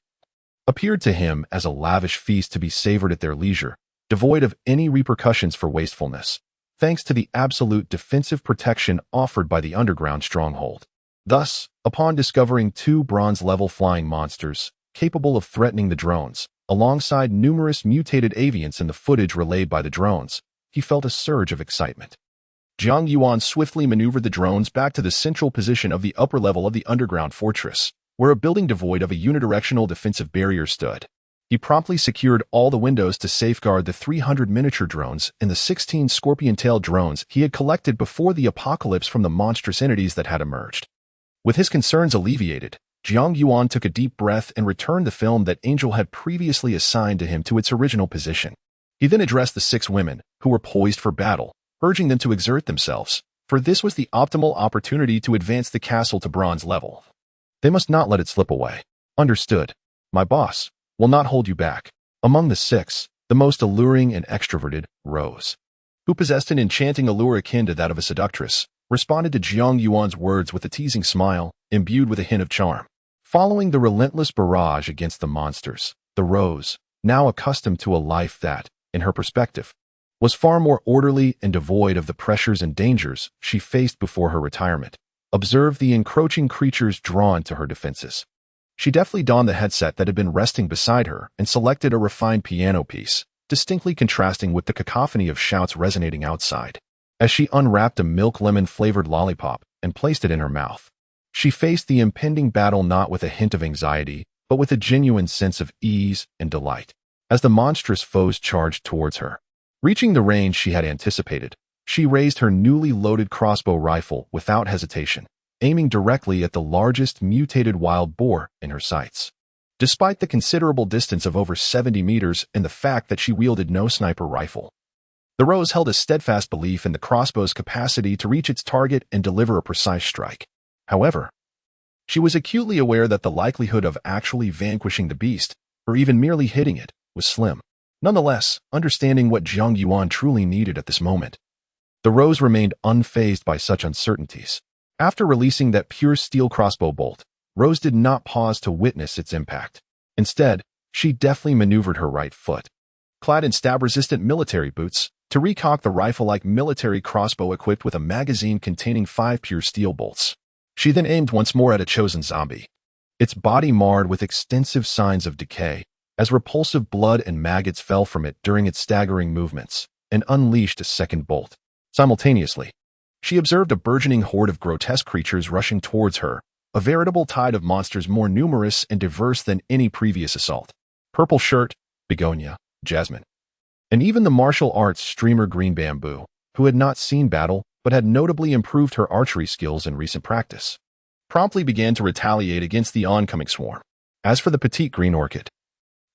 appeared to him as a lavish feast to be savored at their leisure, devoid of any repercussions for wastefulness, thanks to the absolute defensive protection offered by the underground stronghold. Thus, upon discovering two bronze-level flying monsters capable of threatening the drones, alongside numerous mutated avians in the footage relayed by the drones, he felt a surge of excitement. Jiang Yuan swiftly maneuvered the drones back to the central position of the upper level of the underground fortress, where a building devoid of a unidirectional defensive barrier stood. He promptly secured all the windows to safeguard the 300 miniature drones and the 16 scorpion-tailed drones he had collected before the apocalypse from the monstrous entities that had emerged. With his concerns alleviated, Jiang Yuan took a deep breath and returned the film that Angel had previously assigned to him to its original position. He then addressed the 6 women, who were poised for battle, urging them to exert themselves, for this was the optimal opportunity to advance the castle to bronze level. They must not let it slip away. Understood. My boss will not hold you back. Among the 6, the most alluring and extroverted, Rose, who possessed an enchanting allure akin to that of a seductress, responded to Jiang Yuan's words with a teasing smile, imbued with a hint of charm. Following the relentless barrage against the monsters, the Rose, now accustomed to a life that, in her perspective, was far more orderly and devoid of the pressures and dangers she faced before her retirement, observed the encroaching creatures drawn to her defenses. She deftly donned the headset that had been resting beside her and selected a refined piano piece, distinctly contrasting with the cacophony of shouts resonating outside. As she unwrapped a milk lemon-flavored lollipop and placed it in her mouth, she faced the impending battle not with a hint of anxiety, but with a genuine sense of ease and delight, as the monstrous foes charged towards her. Reaching the range she had anticipated, she raised her newly loaded crossbow rifle without hesitation, aiming directly at the largest mutated wild boar in her sights. Despite the considerable distance of over 70 meters and the fact that she wielded no sniper rifle, the Rose held a steadfast belief in the crossbow's capacity to reach its target and deliver a precise strike. However, she was acutely aware that the likelihood of actually vanquishing the beast, or even merely hitting it, was slim. Nonetheless, understanding what Jiang Yuan truly needed at this moment, the Rose remained unfazed by such uncertainties. After releasing that pure steel crossbow bolt, Rose did not pause to witness its impact. Instead, she deftly maneuvered her right foot, clad in stab-resistant military boots, to recock the rifle-like military crossbow equipped with a magazine containing 5 pure steel bolts. She then aimed once more at a chosen zombie, its body marred with extensive signs of decay, as repulsive blood and maggots fell from it during its staggering movements, and unleashed a second bolt. Simultaneously, she observed a burgeoning horde of grotesque creatures rushing towards her, a veritable tide of monsters more numerous and diverse than any previous assault. Purple Shirt, Begonia, Jasmine, and even the martial arts streamer Green Bamboo, who had not seen battle but had notably improved her archery skills in recent practice, promptly began to retaliate against the oncoming swarm. As for the petite Green Orchid,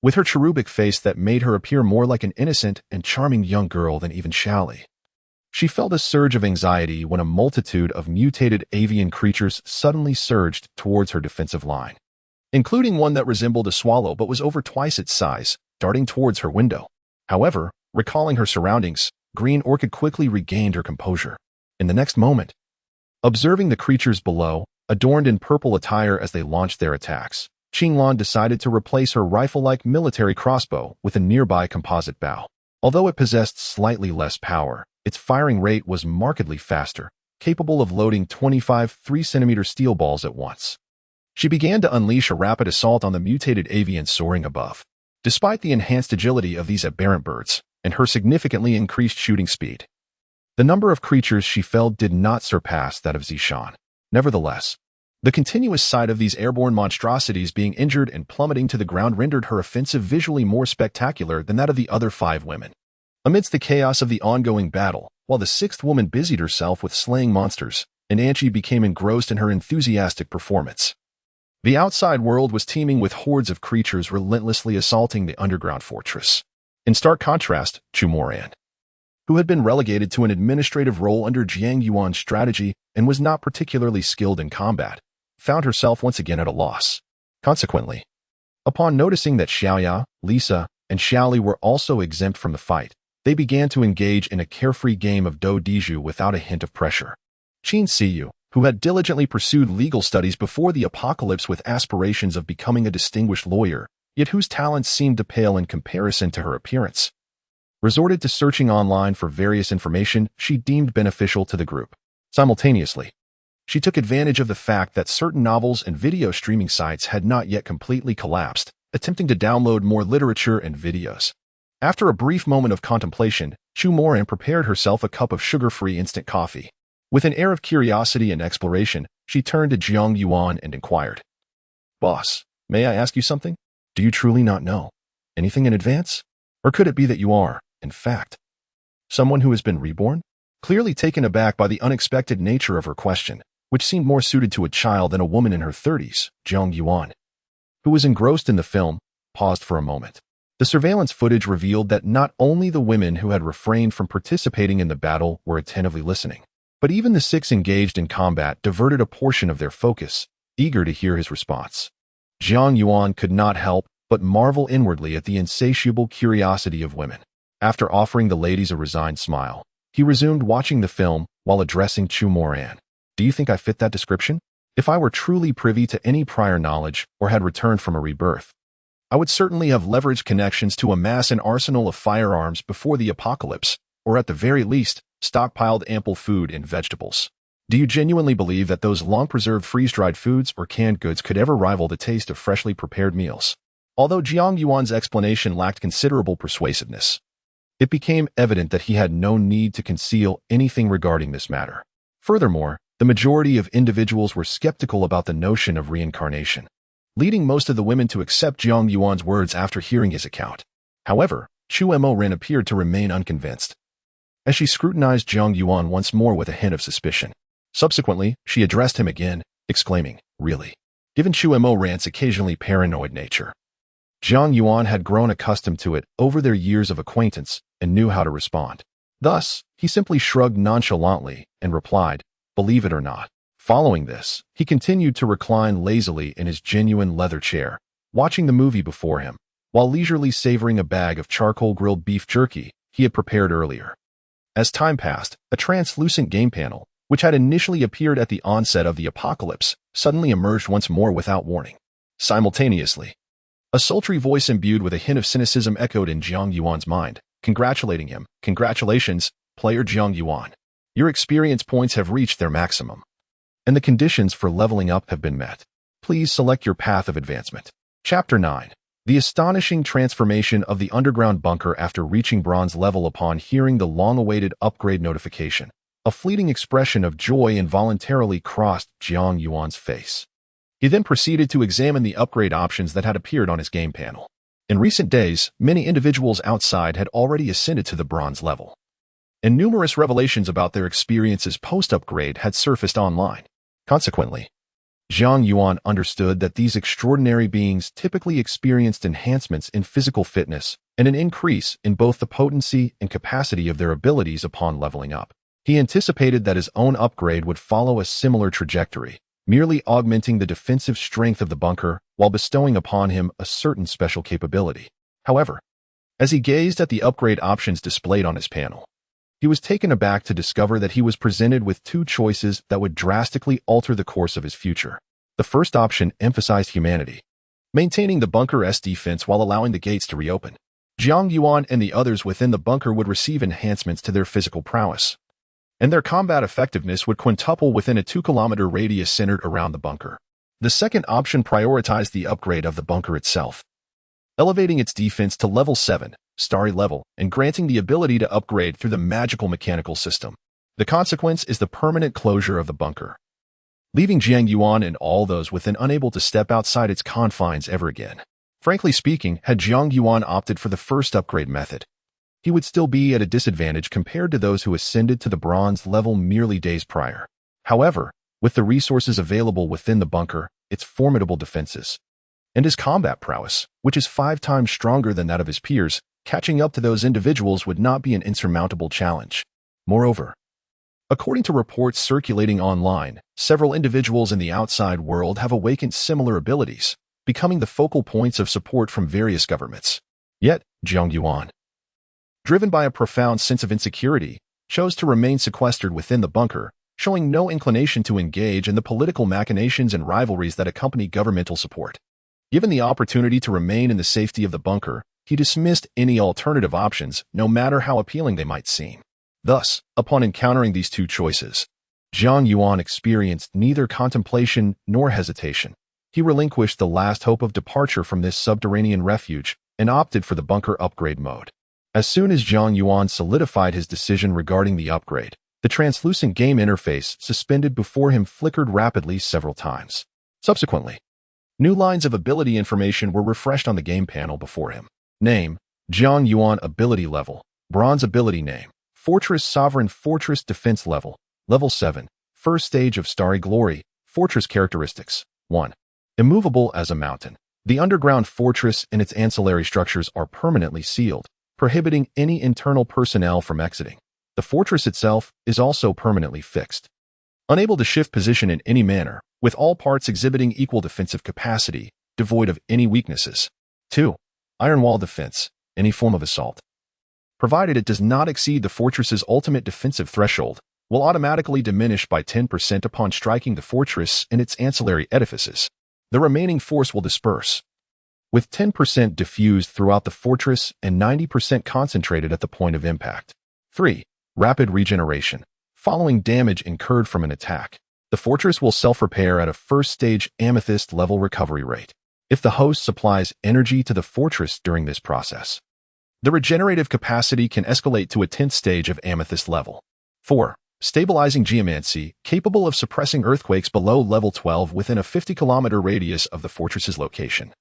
with her cherubic face that made her appear more like an innocent and charming young girl than even Shally, she felt a surge of anxiety when a multitude of mutated avian creatures suddenly surged towards her defensive line, including one that resembled a swallow but was over twice its size, darting towards her window. However, recalling her surroundings, Green Orchid quickly regained her composure. In the next moment, observing the creatures below, adorned in purple attire as they launched their attacks, Qinglan decided to replace her rifle-like military crossbow with a nearby composite bow. Although it possessed slightly less power, its firing rate was markedly faster, capable of loading 25 3-centimeter steel balls at once. She began to unleash a rapid assault on the mutated avians soaring above. Despite the enhanced agility of these aberrant birds, and her significantly increased shooting speed, the number of creatures she felled did not surpass that of Zishan. Nevertheless, the continuous sight of these airborne monstrosities being injured and plummeting to the ground rendered her offensive visually more spectacular than that of the other 5 women. Amidst the chaos of the ongoing battle, while the 6th woman busied herself with slaying monsters, and Anchi became engrossed in her enthusiastic performance, the outside world was teeming with hordes of creatures relentlessly assaulting the underground fortress. In stark contrast, Chumoran, who had been relegated to an administrative role under Jiang Yuan's strategy and was not particularly skilled in combat, found herself once again at a loss. Consequently, upon noticing that Xiaoya, Lisa, and Xiaoli were also exempt from the fight, they began to engage in a carefree game of Do Diju without a hint of pressure. Qin Siyu, who had diligently pursued legal studies before the apocalypse with aspirations of becoming a distinguished lawyer, yet whose talents seemed to pale in comparison to her appearance. Resorted to searching online for various information she deemed beneficial to the group. Simultaneously, she took advantage of the fact that certain novels and video streaming sites had not yet completely collapsed, attempting to download more literature and videos. After a brief moment of contemplation, Chu Moran prepared herself a cup of sugar-free instant coffee. With an air of curiosity and exploration, she turned to Jiang Yuan and inquired, "Boss, may I ask you something? Do you truly not know anything in advance? Or could it be that you are, in fact, someone who has been reborn?" Clearly taken aback by the unexpected nature of her question, which seemed more suited to a child than a woman in her 30s, Jiang Yuan, who was engrossed in the film, paused for a moment. The surveillance footage revealed that not only the women who had refrained from participating in the battle were attentively listening, but even the 6 engaged in combat diverted a portion of their focus, eager to hear his response. Jiang Yuan could not help but marvel inwardly at the insatiable curiosity of women. After offering the ladies a resigned smile, he resumed watching the film while addressing Chu Moran. "Do you think I fit that description? If I were truly privy to any prior knowledge or had returned from a rebirth, I would certainly have leveraged connections to amass an arsenal of firearms before the apocalypse, or at the very least, stockpiled ample food and vegetables. Do you genuinely believe that those long-preserved freeze-dried foods or canned goods could ever rival the taste of freshly prepared meals?" Although Jiang Yuan's explanation lacked considerable persuasiveness, it became evident that he had no need to conceal anything regarding this matter. Furthermore, the majority of individuals were skeptical about the notion of reincarnation, leading most of the women to accept Jiang Yuan's words after hearing his account. However, Chu Moran appeared to remain unconvinced, as she scrutinized Jiang Yuan once more with a hint of suspicion. Subsequently, she addressed him again, exclaiming, "Really?" Given Chu Moran's occasionally paranoid nature, Jiang Yuan had grown accustomed to it over their years of acquaintance and knew how to respond. Thus, he simply shrugged nonchalantly and replied, "Believe it or not." Following this, he continued to recline lazily in his genuine leather chair, watching the movie before him, while leisurely savoring a bag of charcoal-grilled beef jerky he had prepared earlier. As time passed, a translucent game panel, which had initially appeared at the onset of the apocalypse, suddenly emerged once more without warning. Simultaneously, a sultry voice imbued with a hint of cynicism echoed in Jiang Yuan's mind, congratulating him. "Congratulations, player Jiang Yuan. Your experience points have reached their maximum, and the conditions for leveling up have been met. Please select your path of advancement." Chapter 9. The astonishing transformation of the underground bunker after reaching bronze level upon hearing the long-awaited upgrade notification. A fleeting expression of joy involuntarily crossed Jiang Yuan's face. He then proceeded to examine the upgrade options that had appeared on his game panel. In recent days, many individuals outside had already ascended to the bronze level, and numerous revelations about their experiences post-upgrade had surfaced online. Consequently, Jiang Yuan understood that these extraordinary beings typically experienced enhancements in physical fitness and an increase in both the potency and capacity of their abilities upon leveling up. He anticipated that his own upgrade would follow a similar trajectory, merely augmenting the defensive strength of the bunker while bestowing upon him a certain special capability. However, as he gazed at the upgrade options displayed on his panel, he was taken aback to discover that he was presented with 2 choices that would drastically alter the course of his future. The first option emphasized humanity, maintaining the bunker's defense while allowing the gates to reopen. Jiang Yuan and the others within the bunker would receive enhancements to their physical prowess, and their combat effectiveness would quintuple within a 2-kilometer radius centered around the bunker. The second option prioritized the upgrade of the bunker itself, elevating its defense to level 7, starry level, and granting the ability to upgrade through the magical mechanical system. The consequence is the permanent closure of the bunker, leaving Jiang Yuan and all those within unable to step outside its confines ever again. Frankly speaking, had Jiang Yuan opted for the first upgrade method, he would still be at a disadvantage compared to those who ascended to the bronze level merely days prior. However, with the resources available within the bunker, its formidable defenses, and his combat prowess, which is 5 times stronger than that of his peers, catching up to those individuals would not be an insurmountable challenge. Moreover, according to reports circulating online, several individuals in the outside world have awakened similar abilities, becoming the focal points of support from various governments. Yet, Jiang Yuan, driven by a profound sense of insecurity, chose to remain sequestered within the bunker, showing no inclination to engage in the political machinations and rivalries that accompany governmental support. Given the opportunity to remain in the safety of the bunker, he dismissed any alternative options, no matter how appealing they might seem. Thus, upon encountering these two choices, Zhang Yuan experienced neither contemplation nor hesitation. He relinquished the last hope of departure from this subterranean refuge and opted for the bunker upgrade mode. As soon as Zhang Yuan solidified his decision regarding the upgrade, the translucent game interface suspended before him flickered rapidly several times. Subsequently, new lines of ability information were refreshed on the game panel before him. Name: Zhang Yuan. Ability level: Bronze. Ability name: Fortress Sovereign. Fortress Defense level: Level 7. First stage of Starry Glory. Fortress characteristics: 1. Immovable as a mountain. The underground fortress and its ancillary structures are permanently sealed, prohibiting any internal personnel from exiting. The fortress itself is also permanently fixed. Unable to shift position in any manner, with all parts exhibiting equal defensive capacity, devoid of any weaknesses. 2. Iron wall defense. Any form of assault, provided it does not exceed the fortress's ultimate defensive threshold, will automatically diminish by 10% upon striking the fortress and its ancillary edifices. The remaining force will disperse, with 10% diffused throughout the fortress and 90% concentrated at the point of impact. 3. Rapid regeneration. Following damage incurred from an attack, the fortress will self-repair at a first-stage amethyst level recovery rate, if the host supplies energy to the fortress during this process. The regenerative capacity can escalate to a 10th stage of amethyst level. 4. Stabilizing geomancy, capable of suppressing earthquakes below level 12 within a 50-kilometer radius of the fortress's location.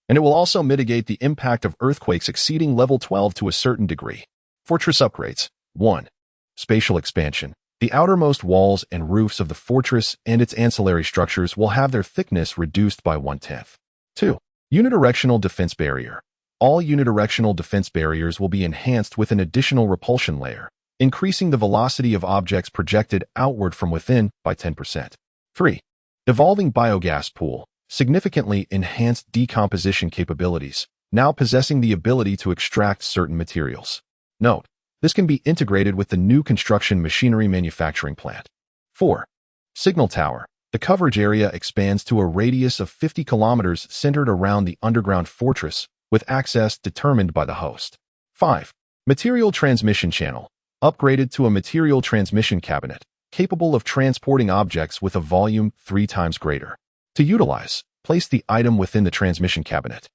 And it will also mitigate the impact of earthquakes exceeding level 12 to a certain degree. Fortress upgrades. 1. Spatial expansion. The outermost walls and roofs of the fortress and its ancillary structures will have their thickness reduced by 1/10. 2. Unidirectional defense barrier. All unidirectional defense barriers will be enhanced with an additional repulsion layer, increasing the velocity of objects projected outward from within by 10%. 3. Evolving biogas pool. Significantly enhanced decomposition capabilities, now possessing the ability to extract certain materials. Note: this can be integrated with the new construction machinery manufacturing plant. 4. Signal tower. The coverage area expands to a radius of 50 kilometers centered around the underground fortress, with access determined by the host. 5. Material transmission channel. Upgraded to a material transmission cabinet, capable of transporting objects with a volume 3 times greater. To utilize, place the item within the transmission cabinet.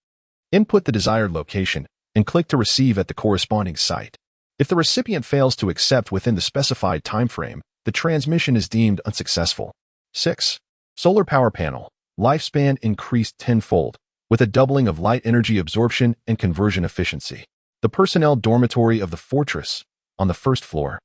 Input the desired location, and click to receive at the corresponding site. If the recipient fails to accept within the specified time frame, the transmission is deemed unsuccessful. 6. Solar power panel. Lifespan increased tenfold, with a doubling of light energy absorption and conversion efficiency. The personnel dormitory of the fortress, on the first floor.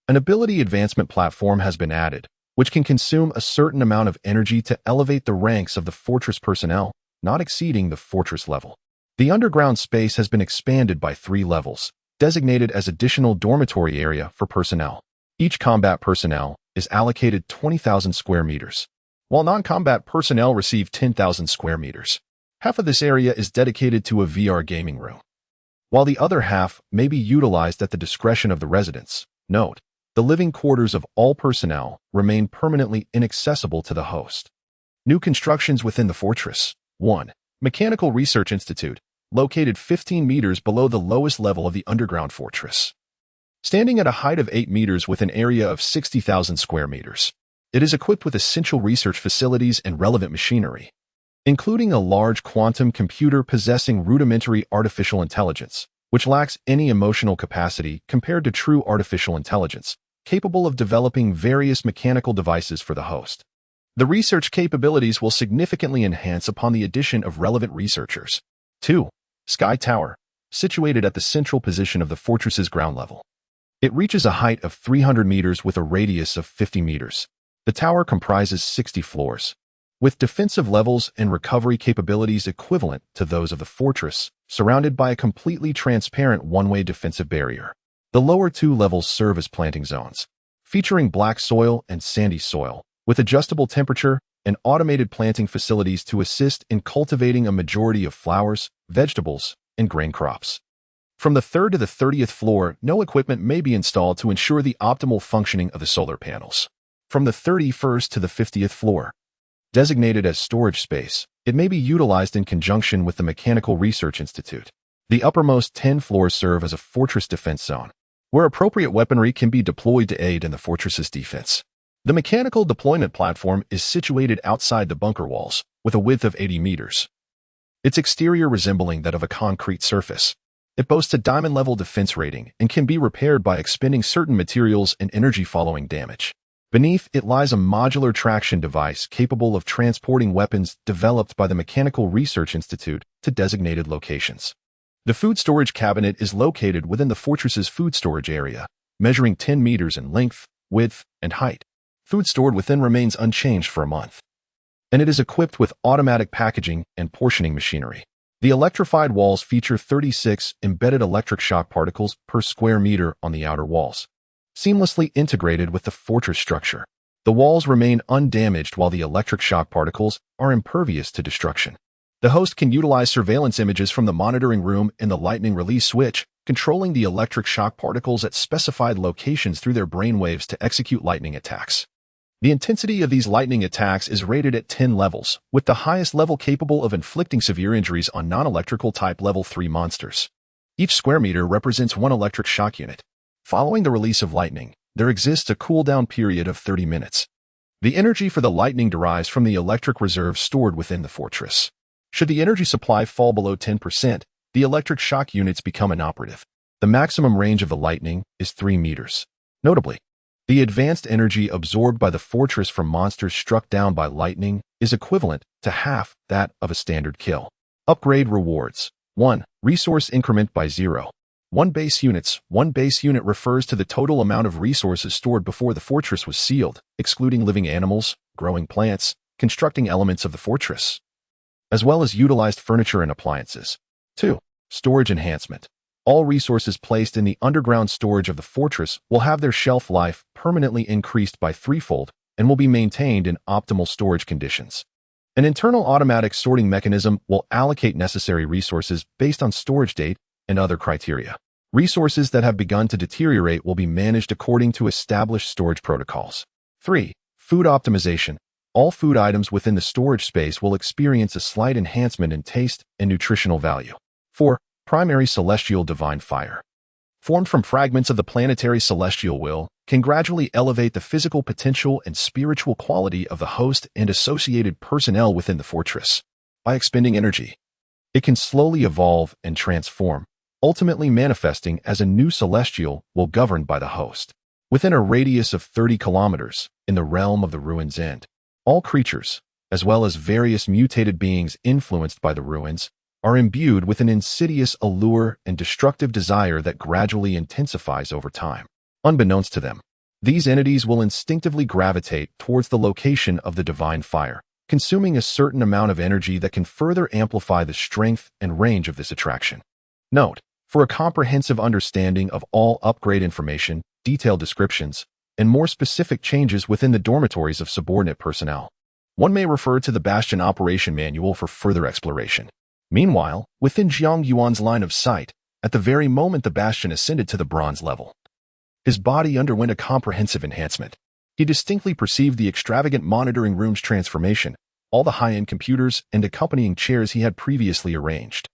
An ability advancement platform has been added, which can consume a certain amount of energy to elevate the ranks of the fortress personnel, not exceeding the fortress level. The underground space has been expanded by 3 levels, designated as additional dormitory area for personnel. Each combat personnel is allocated 20,000 square meters, while non-combat personnel receive 10,000 square meters. Half of this area is dedicated to a VR gaming room, while the other half may be utilized at the discretion of the residents. Note: the living quarters of all personnel remain permanently inaccessible to the host. New constructions within the fortress. 1. Mechanical Research Institute, located 15 meters below the lowest level of the underground fortress. Standing at a height of 8 meters with an area of 60,000 square meters, it is equipped with essential research facilities and relevant machinery, including a large quantum computer possessing rudimentary artificial intelligence, which lacks any emotional capacity compared to true artificial intelligence, capable of developing various mechanical devices for the host. The research capabilities will significantly enhance upon the addition of relevant researchers. 2. Sky Tower, situated at the central position of the fortress's ground level. It reaches a height of 300 meters with a radius of 50 meters. The tower comprises 60 floors, with defensive levels and recovery capabilities equivalent to those of the fortress, surrounded by a completely transparent one-way defensive barrier. The lower 2 levels serve as planting zones, featuring black soil and sandy soil, with adjustable temperature and automated planting facilities to assist in cultivating a majority of flowers, vegetables, and grain crops. From the 3rd to the 30th floor, no equipment may be installed to ensure the optimal functioning of the solar panels. from the 31st to the 50th floor. Designated as storage space, it may be utilized in conjunction with the Mechanical Research Institute. The uppermost 10 floors serve as a fortress defense zone, where appropriate weaponry can be deployed to aid in the fortress's defense. The mechanical deployment platform is situated outside the bunker walls, with a width of 80 meters. Its exterior resembling that of a concrete surface. It boasts a diamond-level defense rating and can be repaired by expending certain materials and energy following damage. Beneath it lies a modular traction device capable of transporting weapons developed by the Mechanical Research Institute to designated locations. The food storage cabinet is located within the fortress's food storage area, measuring 10 meters in length, width, and height. Food stored within remains unchanged for a month. And it is equipped with automatic packaging and portioning machinery. The electrified walls feature 36 embedded electric shock particles per square meter on the outer walls, seamlessly integrated with the fortress structure. The walls remain undamaged while the electric shock particles are impervious to destruction. The host can utilize surveillance images from the monitoring room and the lightning release switch, controlling the electric shock particles at specified locations through their brainwaves to execute lightning attacks. The intensity of these lightning attacks is rated at 10 levels, with the highest level capable of inflicting severe injuries on non-electrical type level 3 monsters. Each square meter represents one electric shock unit. Following the release of lightning, there exists a cooldown period of 30 minutes. The energy for the lightning derives from the electric reserve stored within the fortress. Should the energy supply fall below 10%, the electric shock units become inoperative. The maximum range of the lightning is 3 meters. Notably, the advanced energy absorbed by the fortress from monsters struck down by lightning is equivalent to half that of a standard kill. Upgrade rewards. 1. Resource increment by 0. 1 base units. 1 base unit refers to the total amount of resources stored before the fortress was sealed, excluding living animals, growing plants, constructing elements of the fortress, as well as utilized furniture and appliances. 2. Storage enhancement. All resources placed in the underground storage of the fortress will have their shelf life permanently increased by threefold and will be maintained in optimal storage conditions. An internal automatic sorting mechanism will allocate necessary resources based on storage date and other criteria. Resources that have begun to deteriorate will be managed according to established storage protocols. 3. Food optimization. All food items within the storage space will experience a slight enhancement in taste and nutritional value. 4. Primary celestial divine fire. Formed from fragments of the planetary celestial will, can gradually elevate the physical potential and spiritual quality of the host and associated personnel within the fortress. By expending energy, it can slowly evolve and transform, ultimately manifesting as a new celestial will governed by the host. Within a radius of 30 kilometers, in the realm of the ruins end, all creatures, as well as various mutated beings influenced by the ruins, are imbued with an insidious allure and destructive desire that gradually intensifies over time. Unbeknownst to them, these entities will instinctively gravitate towards the location of the divine fire, consuming a certain amount of energy that can further amplify the strength and range of this attraction. Note: for a comprehensive understanding of all upgrade information, detailed descriptions, and more specific changes within the dormitories of subordinate personnel, one may refer to the Bastion Operation Manual for further exploration. Meanwhile, within Jiang Yuan's line of sight, at the very moment the Bastion ascended to the bronze level, his body underwent a comprehensive enhancement. He distinctly perceived the extravagant monitoring room's transformation, all the high-end computers and accompanying chairs he had previously arranged,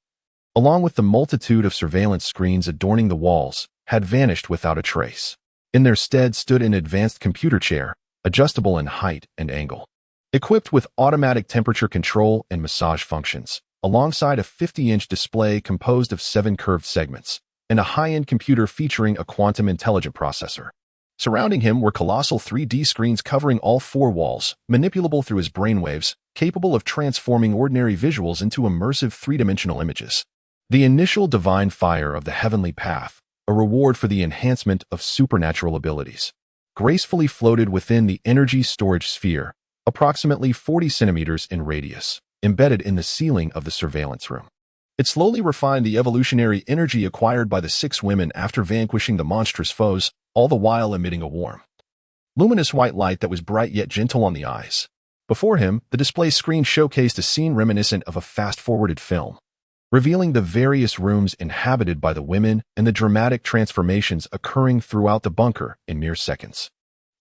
along with the multitude of surveillance screens adorning the walls, had vanished without a trace. In their stead stood an advanced computer chair, adjustable in height and angle, equipped with automatic temperature control and massage functions, alongside a 50-inch display composed of 7 curved segments, and a high-end computer featuring a quantum intelligent processor. Surrounding him were colossal 3D screens covering all 4 walls, manipulable through his brainwaves, capable of transforming ordinary visuals into immersive 3-dimensional images. The initial divine fire of the heavenly path, a reward for the enhancement of supernatural abilities, gracefully floated within the energy storage sphere, approximately 40 centimeters in radius, embedded in the ceiling of the surveillance room. It slowly refined the evolutionary energy acquired by the 6 women after vanquishing the monstrous foes, all the while emitting a warm, luminous white light that was bright yet gentle on the eyes. Before him, the display screen showcased a scene reminiscent of a fast-forwarded film, revealing the various rooms inhabited by the women and the dramatic transformations occurring throughout the bunker in mere seconds.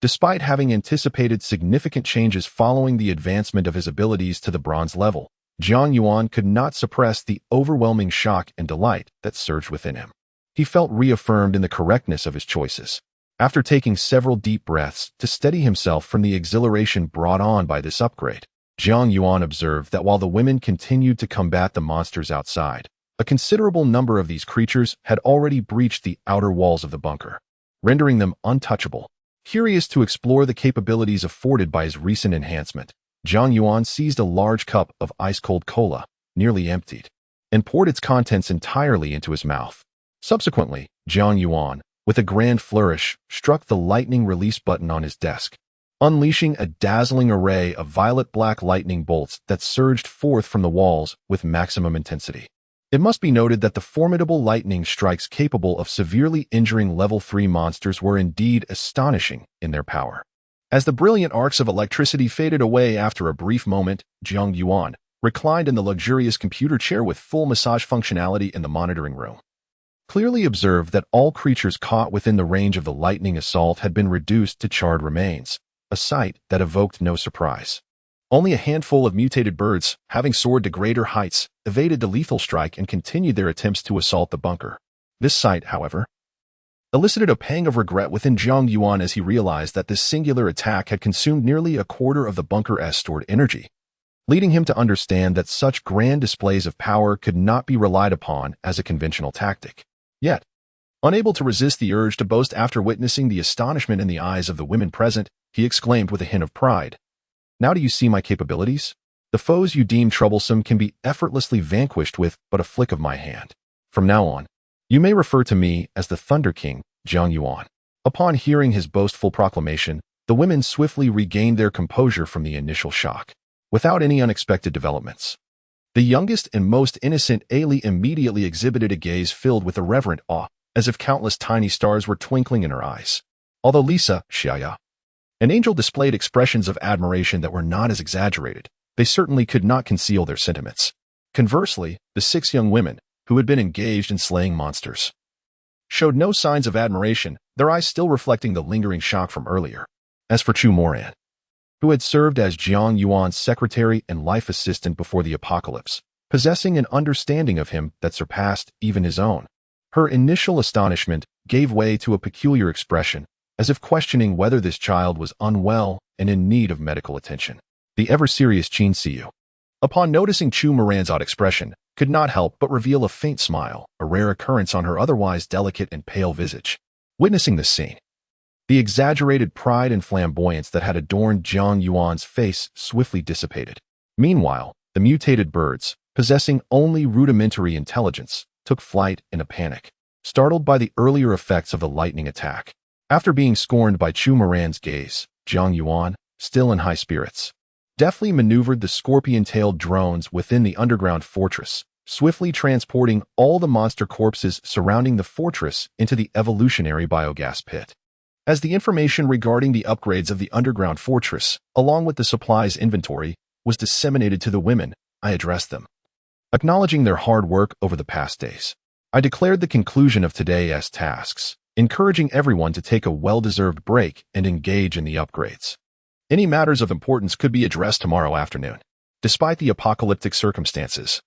Despite having anticipated significant changes following the advancement of his abilities to the bronze level, Jiang Yuan could not suppress the overwhelming shock and delight that surged within him. He felt reaffirmed in the correctness of his choices. After taking several deep breaths to steady himself from the exhilaration brought on by this upgrade, Jiang Yuan observed that while the women continued to combat the monsters outside, a considerable number of these creatures had already breached the outer walls of the bunker, rendering them untouchable. Curious to explore the capabilities afforded by his recent enhancement, Jiang Yuan seized a large cup of ice-cold cola, nearly emptied, and poured its contents entirely into his mouth. Subsequently, Jiang Yuan, with a grand flourish, struck the lightning release button on his desk, unleashing a dazzling array of violet-black lightning bolts that surged forth from the walls with maximum intensity. It must be noted that the formidable lightning strikes capable of severely injuring level 3 monsters were indeed astonishing in their power. As the brilliant arcs of electricity faded away after a brief moment, Jiang Yuan reclined in the luxurious computer chair with full massage functionality in the monitoring room. Clearly observed that all creatures caught within the range of the lightning assault had been reduced to charred remains, a sight that evoked no surprise. Only a handful of mutated birds, having soared to greater heights, evaded the lethal strike and continued their attempts to assault the bunker. This sight, however, elicited a pang of regret within Jiang Yuan as he realized that this singular attack had consumed nearly a quarter of the bunker's stored energy, leading him to understand that such grand displays of power could not be relied upon as a conventional tactic. Yet, unable to resist the urge to boast after witnessing the astonishment in the eyes of the women present, he exclaimed with a hint of pride, "Now do you see my capabilities? The foes you deem troublesome can be effortlessly vanquished with but a flick of my hand. From now on, you may refer to me as the Thunder King, Jiang Yuan." Upon hearing his boastful proclamation, the women swiftly regained their composure from the initial shock. Without any unexpected developments, the youngest and most innocent Ailey immediately exhibited a gaze filled with irreverent awe, as if countless tiny stars were twinkling in her eyes. Although Lisa, Xiaya, an angel displayed expressions of admiration that were not as exaggerated, they certainly could not conceal their sentiments. Conversely, the 6 young women, who had been engaged in slaying monsters, showed no signs of admiration, their eyes still reflecting the lingering shock from earlier. As for Chu Moran, who had served as Jiang Yuan's secretary and life assistant before the apocalypse, possessing an understanding of him that surpassed even his own, her initial astonishment gave way to a peculiar expression, as if questioning whether this child was unwell and in need of medical attention. The ever-serious Qin Siyu, upon noticing Chu Moran's odd expression, could not help but reveal a faint smile, a rare occurrence on her otherwise delicate and pale visage. Witnessing this scene, the exaggerated pride and flamboyance that had adorned Jiang Yuan's face swiftly dissipated. Meanwhile, the mutated birds, possessing only rudimentary intelligence, took flight in a panic, startled by the earlier effects of the lightning attack. After being scorned by Chu Moran's gaze, Jiang Yuan, still in high spirits, deftly maneuvered the scorpion-tailed drones within the underground fortress, swiftly transporting all the monster corpses surrounding the fortress into the evolutionary biogas pit. As the information regarding the upgrades of the underground fortress, along with the supplies inventory, was disseminated to the women, I addressed them, acknowledging their hard work over the past days. I declared the conclusion of today as tasks, encouraging everyone to take a well-deserved break and engage in the upgrades. Any matters of importance could be addressed tomorrow afternoon. Despite the apocalyptic circumstances,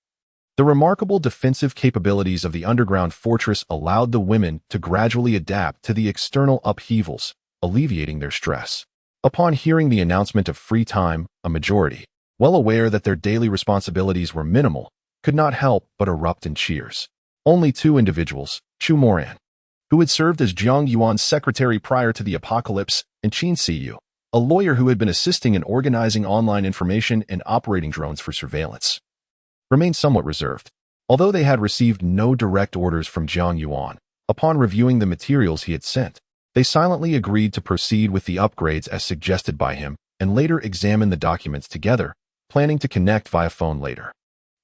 the remarkable defensive capabilities of the underground fortress allowed the women to gradually adapt to the external upheavals, alleviating their stress. Upon hearing the announcement of free time, a majority, well aware that their daily responsibilities were minimal, could not help but erupt in cheers. Only 2 individuals, Chu Moran, who had served as Jiang Yuan's secretary prior to the apocalypse, and Qin Siyu, a lawyer who had been assisting in organizing online information and operating drones for surveillance, remained somewhat reserved. Although they had received no direct orders from Jiang Yuan, upon reviewing the materials he had sent, they silently agreed to proceed with the upgrades as suggested by him and later examine the documents together, planning to connect via phone later.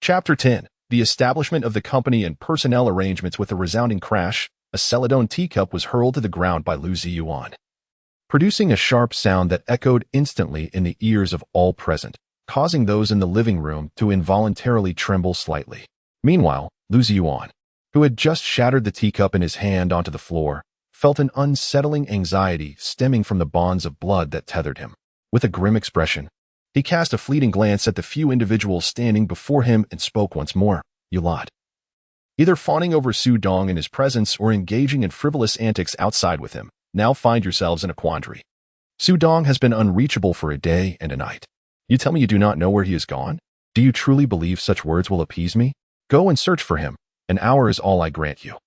Chapter 10. The establishment of the company and personnel arrangements. With a resounding crash, a Celadon teacup was hurled to the ground by Lu Ziyuan, producing a sharp sound that echoed instantly in the ears of all present, causing those in the living room to involuntarily tremble slightly. Meanwhile, Lu Ziyuan, who had just shattered the teacup in his hand onto the floor, felt an unsettling anxiety stemming from the bonds of blood that tethered him. With a grim expression, he cast a fleeting glance at the few individuals standing before him and spoke once more. "You lot. Either fawning over Su Dong in his presence or engaging in frivolous antics outside with him, now find yourselves in a quandary. Su Dong has been unreachable for a day and a night. You tell me you do not know where he is gone? Do you truly believe such words will appease me? Go and search for him. An hour is all I grant you.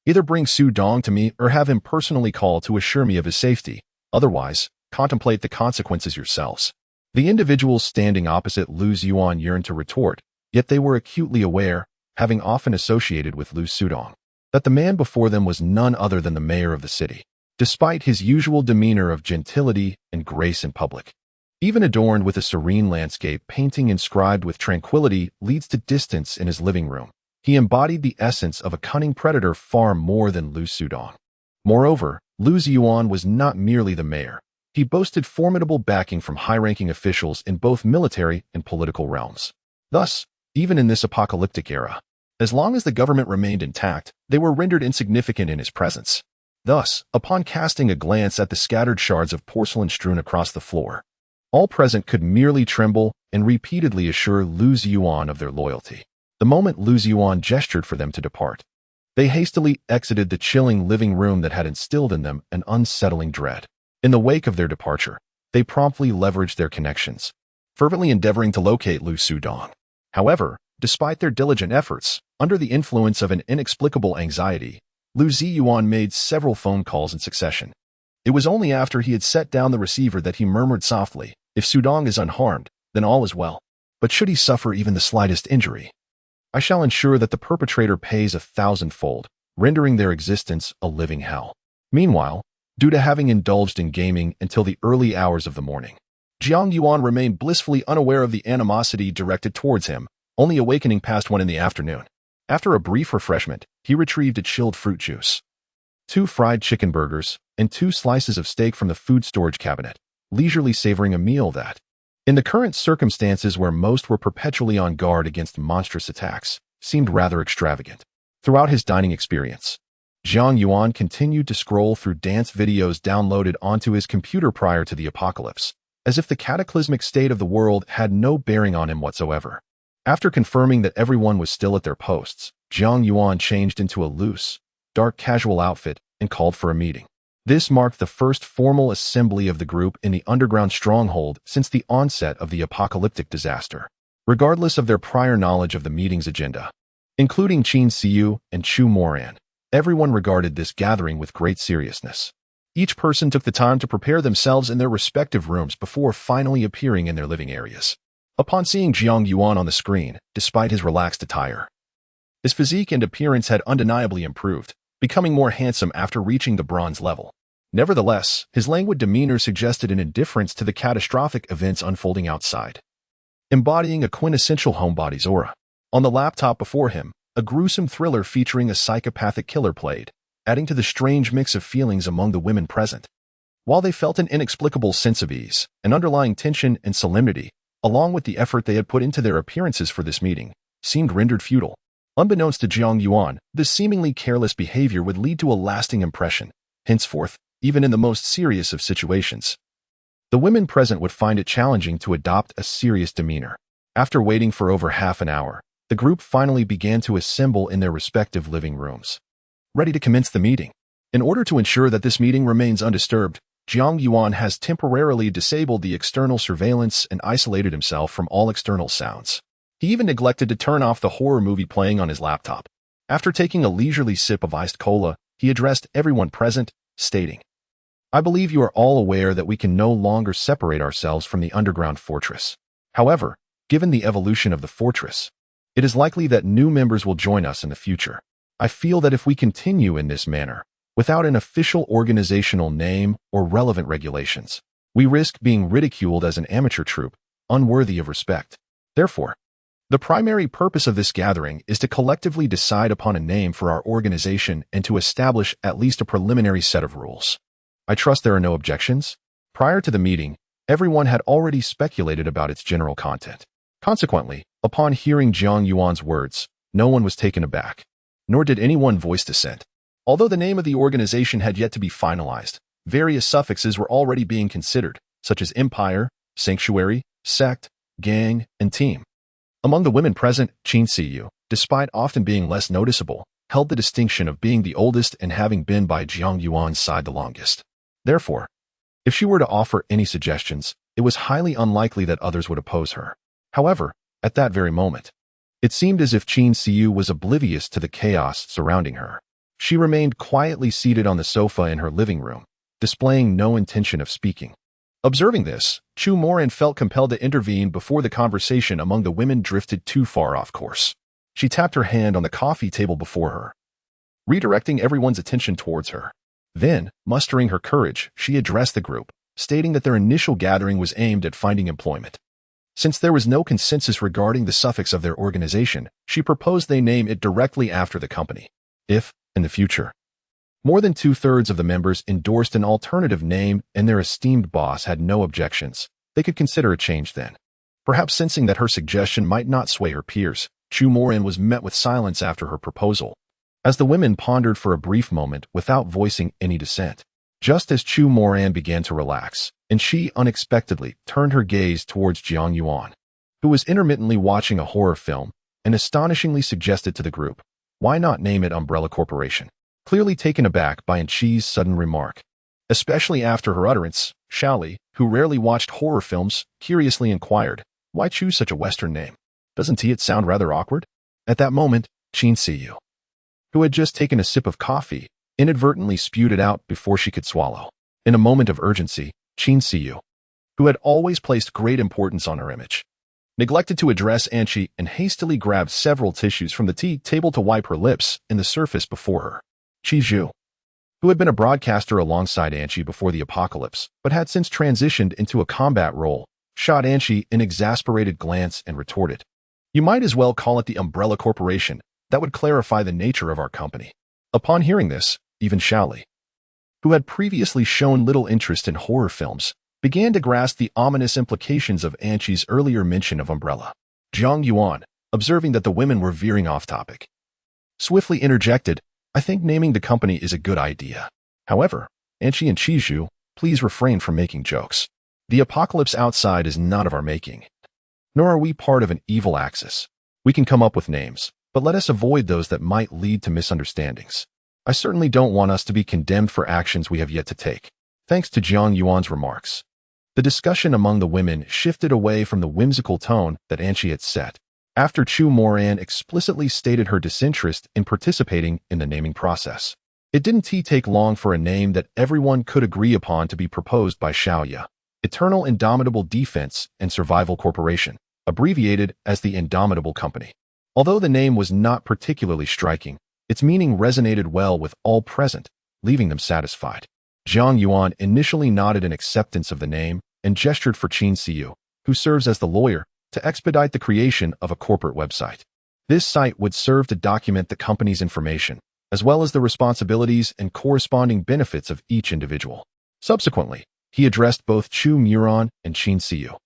Either bring Su Dong to me or have him personally call to assure me of his safety. Otherwise, contemplate the consequences yourselves." The individuals standing opposite Lu Ziyuan yearned to retort, yet they were acutely aware, having often associated with Lu Sudong, that the man before them was none other than the mayor of the city, despite his usual demeanor of gentility and grace in public. Even adorned with a serene landscape painting inscribed with tranquility leads to distance in his living room, he embodied the essence of a cunning predator far more than Lu Sudong. Moreover, Lu Ziyuan was not merely the mayor. He boasted formidable backing from high-ranking officials in both military and political realms. Thus, even in this apocalyptic era, as long as the government remained intact, they were rendered insignificant in his presence. Thus, upon casting a glance at the scattered shards of porcelain strewn across the floor, all present could merely tremble and repeatedly assure Lu Ziyuan of their loyalty. The moment Lu Ziyuan gestured for them to depart, they hastily exited the chilling living room that had instilled in them an unsettling dread. In the wake of their departure, they promptly leveraged their connections, fervently endeavoring to locate Lu Sudong. However, despite their diligent efforts, under the influence of an inexplicable anxiety, Lu Ziyuan made several phone calls in succession. It was only after he had set down the receiver that he murmured softly, "If Sudong is unharmed, then all is well. But should he suffer even the slightest injury, I shall ensure that the perpetrator pays 1,000-fold, rendering their existence a living hell." Meanwhile, due to having indulged in gaming until the early hours of the morning, Jiang Yuan remained blissfully unaware of the animosity directed towards him, only awakening past 1 in the afternoon. After a brief refreshment, he retrieved a chilled fruit juice, 2 fried chicken burgers, and 2 slices of steak from the food storage cabinet, leisurely savoring a meal that, in the current circumstances where most were perpetually on guard against monstrous attacks, seemed rather extravagant. Throughout his dining experience, Jiang Yuan continued to scroll through dance videos downloaded onto his computer prior to the apocalypse, as if the cataclysmic state of the world had no bearing on him whatsoever. After confirming that everyone was still at their posts, Jiang Yuan changed into a loose, dark casual outfit and called for a meeting. This marked the first formal assembly of the group in the underground stronghold since the onset of the apocalyptic disaster. Regardless of their prior knowledge of the meeting's agenda, including Qin Siyu and Chu Moran, everyone regarded this gathering with great seriousness. Each person took the time to prepare themselves in their respective rooms before finally appearing in their living areas. Upon seeing Jiang Yuan on the screen, despite his relaxed attire, his physique and appearance had undeniably improved, becoming more handsome after reaching the bronze level. Nevertheless, his languid demeanor suggested an indifference to the catastrophic events unfolding outside, embodying a quintessential homebody's aura. On the laptop before him, a gruesome thriller featuring a psychopathic killer played, adding to the strange mix of feelings among the women present. While they felt an inexplicable sense of ease, an underlying tension and solemnity, along with the effort they had put into their appearances for this meeting, seemed rendered futile. Unbeknownst to Jiang Yuan, this seemingly careless behavior would lead to a lasting impression. Henceforth, even in the most serious of situations, the women present would find it challenging to adopt a serious demeanor. After waiting for over half an hour, the group finally began to assemble in their respective living rooms, ready to commence the meeting. In order to ensure that this meeting remains undisturbed, Jiang Yuan has temporarily disabled the external surveillance and isolated himself from all external sounds. He even neglected to turn off the horror movie playing on his laptop. After taking a leisurely sip of iced cola, he addressed everyone present, stating, "I believe you are all aware that we can no longer separate ourselves from the underground fortress. However, given the evolution of the fortress, it is likely that new members will join us in the future. I feel that if we continue in this manner, without an official organizational name or relevant regulations, we risk being ridiculed as an amateur troupe, unworthy of respect. Therefore, the primary purpose of this gathering is to collectively decide upon a name for our organization and to establish at least a preliminary set of rules. I trust there are no objections." Prior to the meeting, everyone had already speculated about its general content. Consequently, upon hearing Jiang Yuan's words, no one was taken aback, nor did anyone voice dissent. Although the name of the organization had yet to be finalized, various suffixes were already being considered, such as empire, sanctuary, sect, gang, and team. Among the women present, Qin Siyu, despite often being less noticeable, held the distinction of being the oldest and having been by Jiang Yuan's side the longest. Therefore, if she were to offer any suggestions, it was highly unlikely that others would oppose her. However, at that very moment, it seemed as if Qin Siyu was oblivious to the chaos surrounding her. She remained quietly seated on the sofa in her living room, displaying no intention of speaking. Observing this, Chu Moran felt compelled to intervene before the conversation among the women drifted too far off course. She tapped her hand on the coffee table before her, redirecting everyone's attention towards her. Then, mustering her courage, she addressed the group, stating that their initial gathering was aimed at finding employment. Since there was no consensus regarding the suffix of their organization, she proposed they name it directly after the company. If, in the future, more than 2/3 of the members endorsed an alternative name and their esteemed boss had no objections, they could consider a change then. Perhaps sensing that her suggestion might not sway her peers, Chu Moran was met with silence after her proposal, as the women pondered for a brief moment without voicing any dissent. Just as Chu Moran began to relax, and she unexpectedly turned her gaze towards Jiang Yuan, who was intermittently watching a horror film, and astonishingly suggested to the group, "Why not name it Umbrella Corporation?" Clearly taken aback by Chi's sudden remark. Especially after her utterance, Xiaoli, who rarely watched horror films, curiously inquired, "Why choose such a Western name? Doesn't it sound rather awkward?" At that moment, Qin Siyu, who had just taken a sip of coffee, inadvertently spewed it out before she could swallow. In a moment of urgency, Qin Siyu, who had always placed great importance on her image, neglected to address Anqi and hastily grabbed several tissues from the tea table to wipe her lips and the surface before her. Qi Zhu, who had been a broadcaster alongside Anqi before the apocalypse, but had since transitioned into a combat role, shot Anqi an exasperated glance and retorted, "You might as well call it the Umbrella Corporation. That would clarify the nature of our company." Upon hearing this, even Xiaoli, who had previously shown little interest in horror films, began to grasp the ominous implications of Anqi's earlier mention of Umbrella. Jiang Yuan, observing that the women were veering off topic, swiftly interjected, "I think naming the company is a good idea. However, Anqi and Qi Zhu, please refrain from making jokes. The apocalypse outside is not of our making, nor are we part of an evil axis. We can come up with names, but let us avoid those that might lead to misunderstandings. I certainly don't want us to be condemned for actions we have yet to take." Thanks to Jiang Yuan's remarks, the discussion among the women shifted away from the whimsical tone that Anqi had set, after Chu Moran explicitly stated her disinterest in participating in the naming process. It didn't take long for a name that everyone could agree upon to be proposed by Xiaoya, Eternal Indomitable Defense and Survival Corporation, abbreviated as the Indomitable Company. Although the name was not particularly striking, its meaning resonated well with all present, leaving them satisfied. Jiang Yuan initially nodded in acceptance of the name and gestured for Qin Siyu, who serves as the lawyer, to expedite the creation of a corporate website. This site would serve to document the company's information, as well as the responsibilities and corresponding benefits of each individual. Subsequently, he addressed both Chu Muran and Qin Siyu,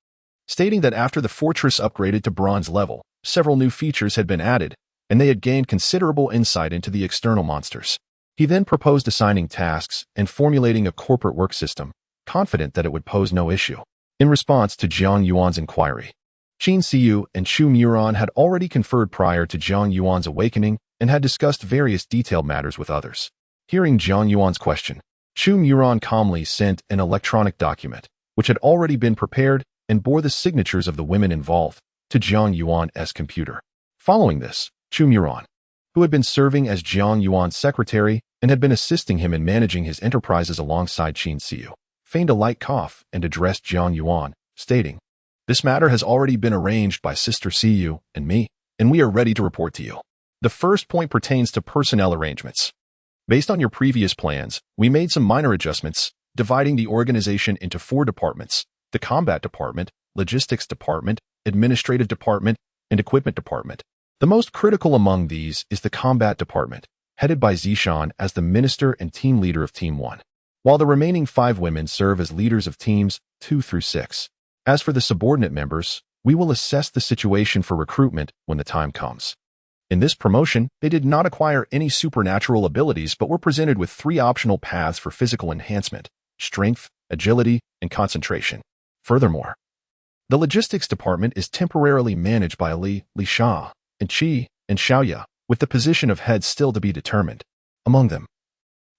stating that after the fortress upgraded to bronze level, several new features had been added, and they had gained considerable insight into the external monsters. He then proposed assigning tasks and formulating a corporate work system, confident that it would pose no issue. In response to Jiang Yuan's inquiry, Qin Siyu and Chu Muran had already conferred prior to Jiang Yuan's awakening and had discussed various detailed matters with others. Hearing Jiang Yuan's question, Chu Muran calmly sent an electronic document, which had already been prepared and bore the signatures of the women involved, to Jiang Yuan's computer. Following this, Chu Muran, who had been serving as Jiang Yuan's secretary and had been assisting him in managing his enterprises alongside Qin Siyu, feigned a light cough and addressed Jiang Yuan, stating, "This matter has already been arranged by Sister Siyu and me, and we are ready to report to you. The first point pertains to personnel arrangements. Based on your previous plans, we made some minor adjustments, dividing the organization into 4 departments: the Combat Department, Logistics Department, Administrative Department, and Equipment Department. The most critical among these is the Combat Department, headed by Zishan as the minister and team leader of Team 1, while the remaining 5 women serve as leaders of Teams 2 through 6. As for the subordinate members, we will assess the situation for recruitment when the time comes." In this promotion, they did not acquire any supernatural abilities but were presented with 3 optional paths for physical enhancement: strength, agility, and concentration. Furthermore, the logistics department is temporarily managed by Li Sha, and Qi, and Xiaoya, with the position of heads still to be determined. Among them,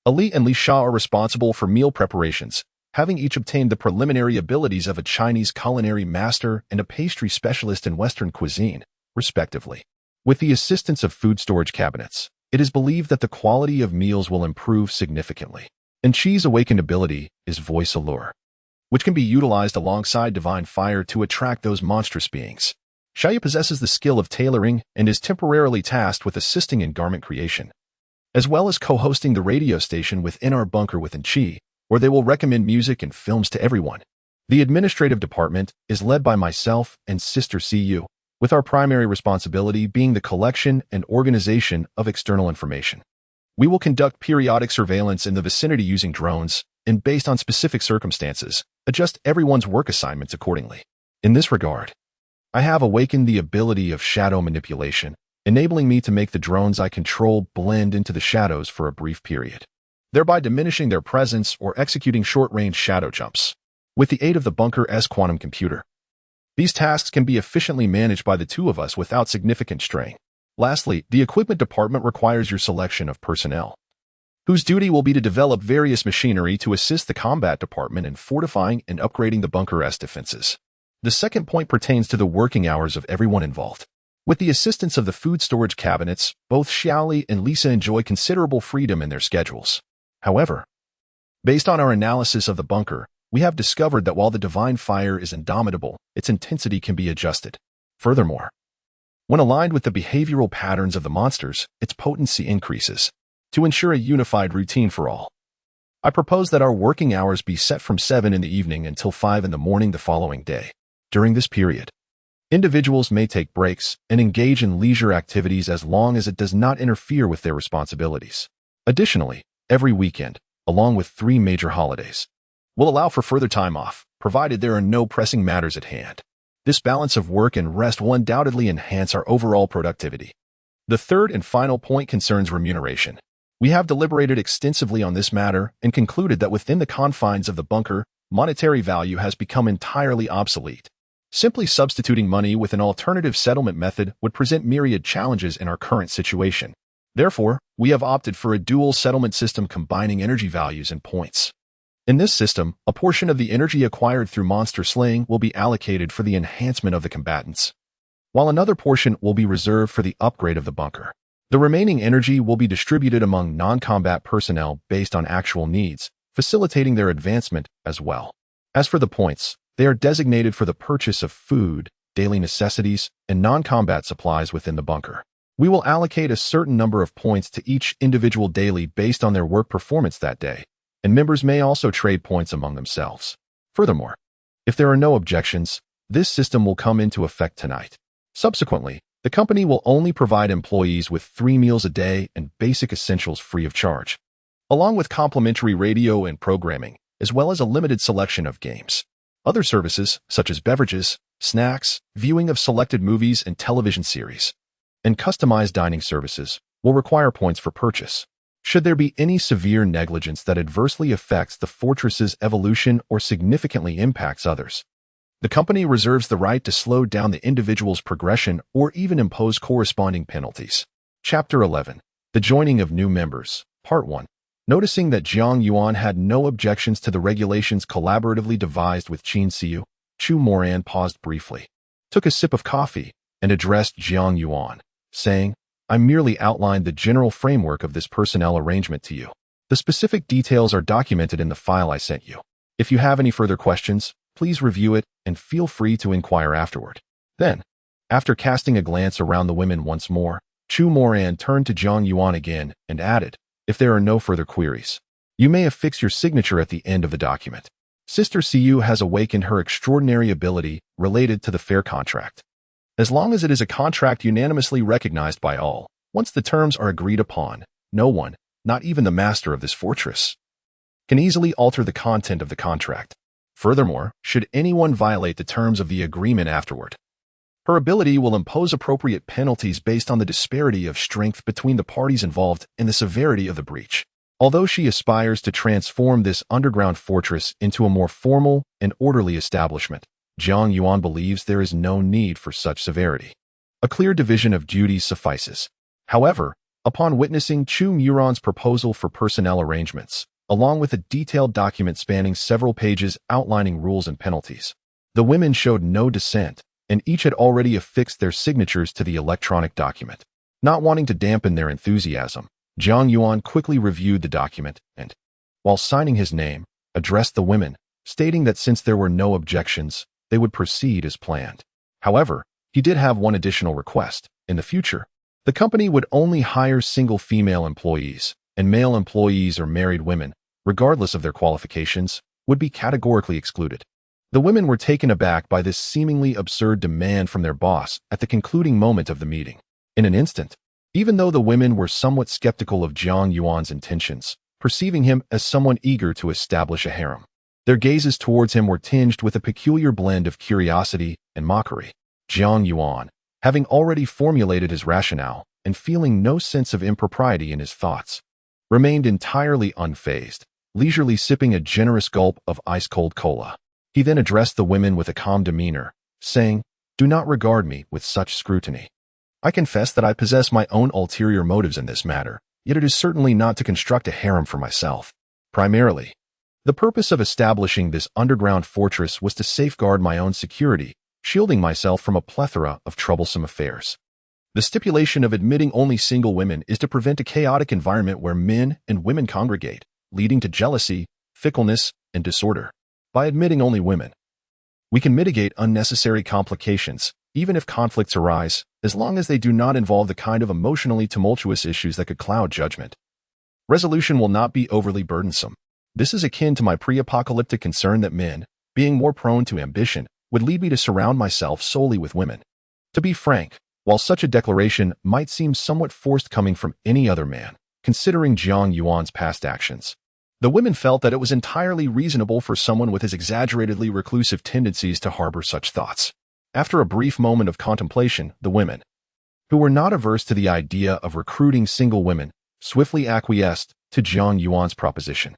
Ali and Li Sha are responsible for meal preparations, having each obtained the preliminary abilities of a Chinese culinary master and a pastry specialist in Western cuisine, respectively. With the assistance of food storage cabinets, it is believed that the quality of meals will improve significantly. And Qi's awakened ability is voice allure, which can be utilized alongside divine fire to attract those monstrous beings. Xiaoya possesses the skill of tailoring and is temporarily tasked with assisting in garment creation, as well as co-hosting the radio station within our bunker within Qi, where they will recommend music and films to everyone. The administrative department is led by myself and Sister CU, with our primary responsibility being the collection and organization of external information. We will conduct periodic surveillance in the vicinity using drones, and based on specific circumstances, adjust everyone's work assignments accordingly. In this regard, I have awakened the ability of shadow manipulation, enabling me to make the drones I control blend into the shadows for a brief period, thereby diminishing their presence or executing short-range shadow jumps. With the aid of the bunker's quantum computer, these tasks can be efficiently managed by the 2 of us without significant strain. Lastly, the equipment department requires your selection of personnel, whose duty will be to develop various machinery to assist the combat department in fortifying and upgrading the bunker's defenses. The second point pertains to the working hours of everyone involved. With the assistance of the food storage cabinets, both Xiaoli and Lisa enjoy considerable freedom in their schedules. However, based on our analysis of the bunker, we have discovered that while the divine fire is indomitable, its intensity can be adjusted. Furthermore, when aligned with the behavioral patterns of the monsters, its potency increases. To ensure a unified routine for all, I propose that our working hours be set from 7 in the evening until 5 in the morning the following day. During this period, individuals may take breaks and engage in leisure activities as long as it does not interfere with their responsibilities. Additionally, every weekend, along with 3 major holidays, will allow for further time off, provided there are no pressing matters at hand. This balance of work and rest will undoubtedly enhance our overall productivity. The third and final point concerns remuneration. We have deliberated extensively on this matter and concluded that within the confines of the bunker, monetary value has become entirely obsolete. Simply substituting money with an alternative settlement method would present myriad challenges in our current situation. Therefore, we have opted for a dual settlement system combining energy values and points. In this system, a portion of the energy acquired through monster slaying will be allocated for the enhancement of the combatants, while another portion will be reserved for the upgrade of the bunker. The remaining energy will be distributed among non-combat personnel based on actual needs, facilitating their advancement as well. As for the points, they are designated for the purchase of food, daily necessities, and non-combat supplies within the bunker. We will allocate a certain number of points to each individual daily based on their work performance that day, and members may also trade points among themselves. Furthermore, if there are no objections, this system will come into effect tonight. Subsequently, the company will only provide employees with 3 meals a day and basic essentials free of charge, along with complimentary radio and programming, as well as a limited selection of games. Other services, such as beverages, snacks, viewing of selected movies and television series, and customized dining services, will require points for purchase. Should there be any severe negligence that adversely affects the fortress's evolution or significantly impacts others, the company reserves the right to slow down the individual's progression or even impose corresponding penalties. Chapter 11. The Joining of New Members. Part 1. Noticing that Jiang Yuan had no objections to the regulations collaboratively devised with Qin Siu, Chu Moran paused briefly, took a sip of coffee, and addressed Jiang Yuan, saying, "I merely outlined the general framework of this personnel arrangement to you. The specific details are documented in the file I sent you. If you have any further questions, please review it and feel free to inquire afterward." Then, after casting a glance around the women once more, Chu Moran turned to Jiang Yuan again and added, "If there are no further queries, you may affix your signature at the end of the document." Sister Siu has awakened her extraordinary ability related to the fair contract. As long as it is a contract unanimously recognized by all, once the terms are agreed upon, no one, not even the master of this fortress, can easily alter the content of the contract. Furthermore, should anyone violate the terms of the agreement afterward, Her ability will impose appropriate penalties based on the disparity of strength between the parties involved and the severity of the breach. Although she aspires to transform this underground fortress into a more formal and orderly establishment, Jiang Yuan believes there is no need for such severity. A clear division of duties suffices. However, upon witnessing Chu Muron's proposal for personnel arrangements, along with a detailed document spanning several pages outlining rules and penalties, the women showed no dissent, and each had already affixed their signatures to the electronic document. Not wanting to dampen their enthusiasm, Jiang Yuan quickly reviewed the document and, while signing his name, addressed the women, stating that since there were no objections, they would proceed as planned. However, he did have one additional request. In the future, the company would only hire single female employees, and male employees or married women, regardless of their qualifications, would be categorically excluded. The women were taken aback by this seemingly absurd demand from their boss at the concluding moment of the meeting. In an instant, even though the women were somewhat skeptical of Jiang Yuan's intentions, perceiving him as someone eager to establish a harem, their gazes towards him were tinged with a peculiar blend of curiosity and mockery. Jiang Yuan, having already formulated his rationale and feeling no sense of impropriety in his thoughts, remained entirely unfazed, leisurely sipping a generous gulp of ice-cold cola. He then addressed the women with a calm demeanor, saying, "Do not regard me with such scrutiny. I confess that I possess my own ulterior motives in this matter, yet it is certainly not to construct a harem for myself. Primarily, the purpose of establishing this underground fortress was to safeguard my own security, shielding myself from a plethora of troublesome affairs. The stipulation of admitting only single women is to prevent a chaotic environment where men and women congregate, leading to jealousy, fickleness, and disorder. By admitting only women, we can mitigate unnecessary complications, even if conflicts arise, as long as they do not involve the kind of emotionally tumultuous issues that could cloud judgment. Resolution will not be overly burdensome. This is akin to my pre-apocalyptic concern that men, being more prone to ambition, would lead me to surround myself solely with women. To be frank, while such a declaration might seem somewhat forced coming from any other man, considering Jiang Yuan's past actions, the women felt that it was entirely reasonable for someone with his exaggeratedly reclusive tendencies to harbor such thoughts. After a brief moment of contemplation, the women, who were not averse to the idea of recruiting single women, swiftly acquiesced to Jiang Yuan's proposition.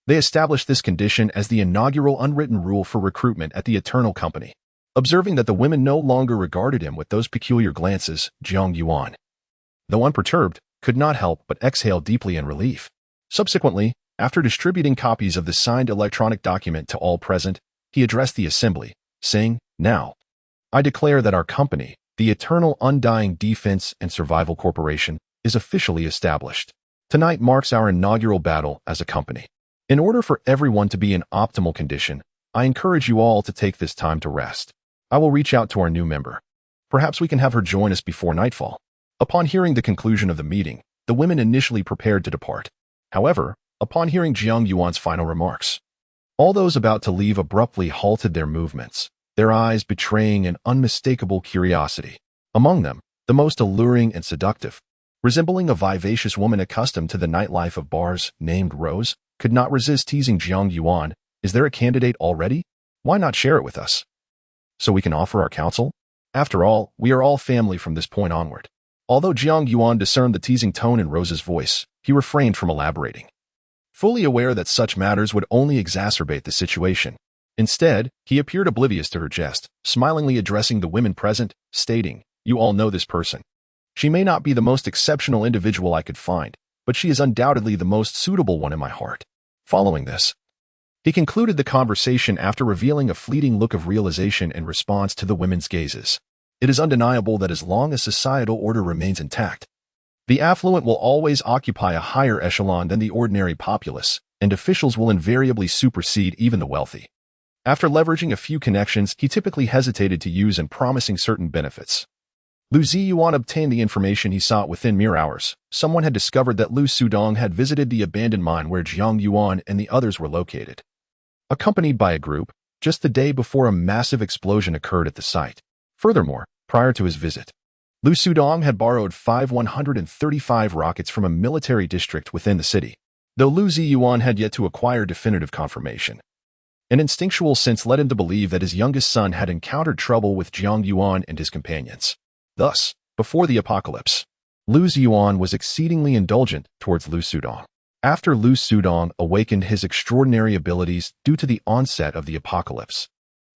They established this condition as the inaugural unwritten rule for recruitment at the Eternal Company. Observing that the women no longer regarded him with those peculiar glances, Jiang Yuan, though unperturbed, could not help but exhale deeply in relief. Subsequently, after distributing copies of the signed electronic document to all present, he addressed the assembly, saying, "Now, I declare that our company, the Eternal Undying Defense and Survival Corporation, is officially established. Tonight marks our inaugural battle as a company. In order for everyone to be in optimal condition, I encourage you all to take this time to rest. I will reach out to our new member. Perhaps we can have her join us before nightfall." Upon hearing the conclusion of the meeting, the women initially prepared to depart. However, upon hearing Jiang Yuan's final remarks, all those about to leave abruptly halted their movements, their eyes betraying an unmistakable curiosity. Among them, the most alluring and seductive, resembling a vivacious woman accustomed to the nightlife of bars, named Rose, could not resist teasing Jiang Yuan, "Is there a candidate already? Why not share it with us, so we can offer our counsel? After all, we are all family from this point onward." Although Jiang Yuan discerned the teasing tone in Rose's voice, he refrained from elaborating, fully aware that such matters would only exacerbate the situation. Instead, he appeared oblivious to her jest, smilingly addressing the women present, stating, "You all know this person. She may not be the most exceptional individual I could find, but she is undoubtedly the most suitable one in my heart." Following this, he concluded the conversation after revealing a fleeting look of realization in response to the women's gazes. It is undeniable that as long as societal order remains intact, the affluent will always occupy a higher echelon than the ordinary populace, and officials will invariably supersede even the wealthy. After leveraging a few connections he typically hesitated to use and promising certain benefits, Lu Ziyuan obtained the information he sought within mere hours. Someone had discovered that Lu Sudong had visited the abandoned mine where Jiang Yuan and the others were located, accompanied by a group, just the day before a massive explosion occurred at the site. Furthermore, prior to his visit, Lu Sudong had borrowed 135 rockets from a military district within the city, though Lu Ziyuan had yet to acquire definitive confirmation. An instinctual sense led him to believe that his youngest son had encountered trouble with Jiang Yuan and his companions. Thus, before the apocalypse, Lu Ziyuan was exceedingly indulgent towards Lu Sudong. After Lu Sudong awakened his extraordinary abilities due to the onset of the apocalypse,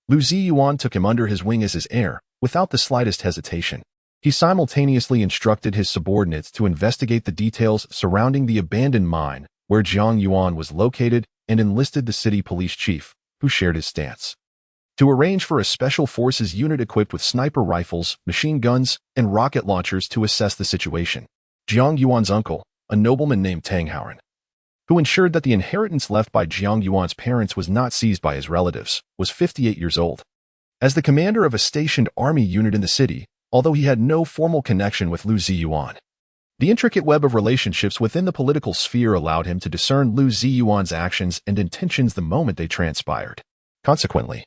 Lu Ziyuan took him under his wing as his heir, without the slightest hesitation. He simultaneously instructed his subordinates to investigate the details surrounding the abandoned mine where Jiang Yuan was located and enlisted the city police chief, who shared his stance, to arrange for a special forces unit equipped with sniper rifles, machine guns, and rocket launchers to assess the situation. Jiang Yuan's uncle, a nobleman named Tang Haoran, who ensured that the inheritance left by Jiang Yuan's parents was not seized by his relatives, was 58 years old. As the commander of a stationed army unit in the city, although he had no formal connection with Lu Ziyuan, the intricate web of relationships within the political sphere allowed him to discern Lu Ziyuan's actions and intentions the moment they transpired. Consequently,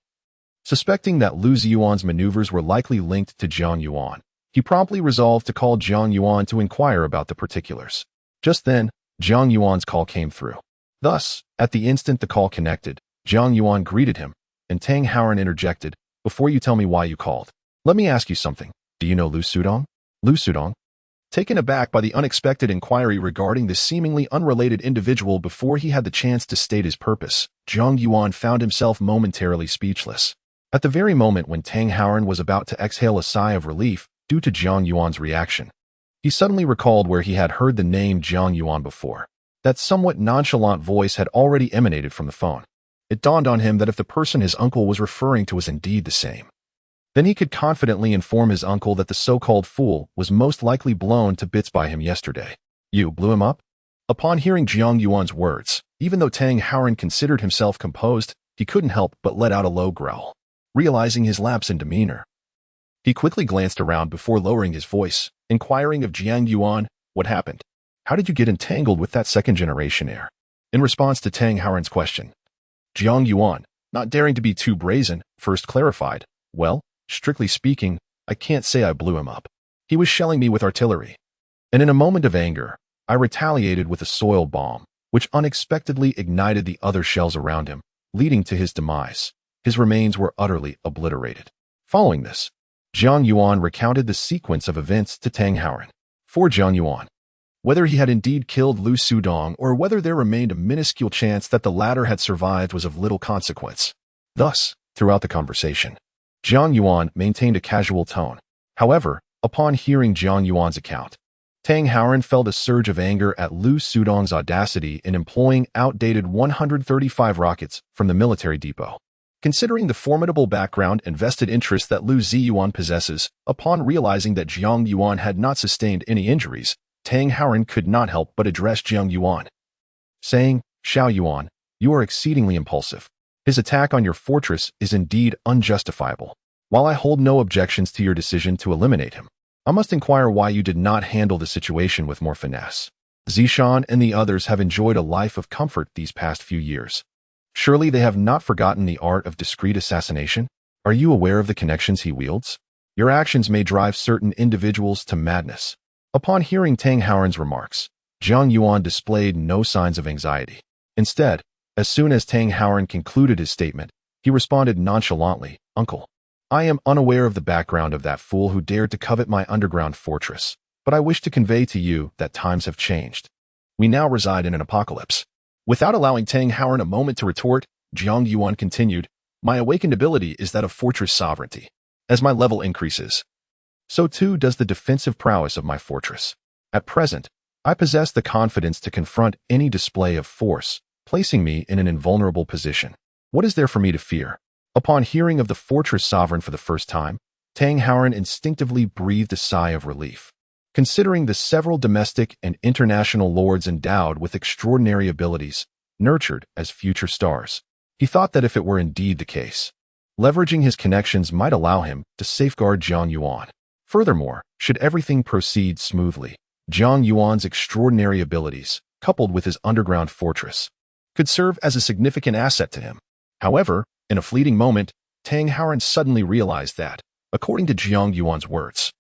suspecting that Lu Ziyuan's maneuvers were likely linked to Jiang Yuan, he promptly resolved to call Jiang Yuan to inquire about the particulars. Just then, Jiang Yuan's call came through. Thus, at the instant the call connected, Jiang Yuan greeted him, and Tang Haoran interjected, "Before you tell me why you called, let me ask you something. Do you know Lu Sudong?" Lu Sudong? Taken aback by the unexpected inquiry regarding this seemingly unrelated individual before he had the chance to state his purpose, Jiang Yuan found himself momentarily speechless. At the very moment when Tang Haoran was about to exhale a sigh of relief due to Jiang Yuan's reaction, he suddenly recalled where he had heard the name Jiang Yuan before. That somewhat nonchalant voice had already emanated from the phone. It dawned on him that if the person his uncle was referring to was indeed the same, then he could confidently inform his uncle that the so-called fool was most likely blown to bits by him yesterday. "You blew him up?" Upon hearing Jiang Yuan's words, even though Tang Haoran considered himself composed, he couldn't help but let out a low growl. Realizing his lapse in demeanor, he quickly glanced around before lowering his voice, inquiring of Jiang Yuan, "What happened? How did you get entangled with that second-generation heir?" In response to Tang Haoran's question, Jiang Yuan, not daring to be too brazen, first clarified, "Well, strictly speaking, I can't say I blew him up. He was shelling me with artillery. And in a moment of anger, I retaliated with a soil bomb, which unexpectedly ignited the other shells around him, leading to his demise. His remains were utterly obliterated." Following this, Jiang Yuan recounted the sequence of events to Tang Haoran. For Jiang Yuan, whether he had indeed killed Lu Sudong or whether there remained a minuscule chance that the latter had survived was of little consequence. Thus, throughout the conversation, Jiang Yuan maintained a casual tone. However, upon hearing Jiang Yuan's account, Tang Haoran felt a surge of anger at Lu Sudong's audacity in employing outdated 135 rockets from the military depot. Considering the formidable background and vested interest that Lu Ziyuan possesses, upon realizing that Jiang Yuan had not sustained any injuries, Tang Haoran could not help but address Jiang Yuan, saying, "Xiao Yuan, you are exceedingly impulsive. His attack on your fortress is indeed unjustifiable. While I hold no objections to your decision to eliminate him, I must inquire why you did not handle the situation with more finesse. Zishan and the others have enjoyed a life of comfort these past few years. Surely they have not forgotten the art of discreet assassination? Are you aware of the connections he wields? Your actions may drive certain individuals to madness." Upon hearing Tang Haoran's remarks, Jiang Yuan displayed no signs of anxiety. Instead, as soon as Tang Haoran concluded his statement, he responded nonchalantly, "Uncle, I am unaware of the background of that fool who dared to covet my underground fortress, but I wish to convey to you that times have changed. We now reside in an apocalypse." Without allowing Tang Haoran a moment to retort, Jiang Yuan continued, "My awakened ability is that of fortress sovereignty. As my level increases, so too does the defensive prowess of my fortress. At present, I possess the confidence to confront any display of force, placing me in an invulnerable position. What is there for me to fear?" Upon hearing of the fortress sovereign for the first time, Tang Haoran instinctively breathed a sigh of relief. Considering the several domestic and international lords endowed with extraordinary abilities, nurtured as future stars, he thought that if it were indeed the case, leveraging his connections might allow him to safeguard Jiang Yuan. Furthermore, should everything proceed smoothly, Jiang Yuan's extraordinary abilities, coupled with his underground fortress, could serve as a significant asset to him. However, in a fleeting moment, Tang Haoran suddenly realized that, according to Jiang Yuan's words,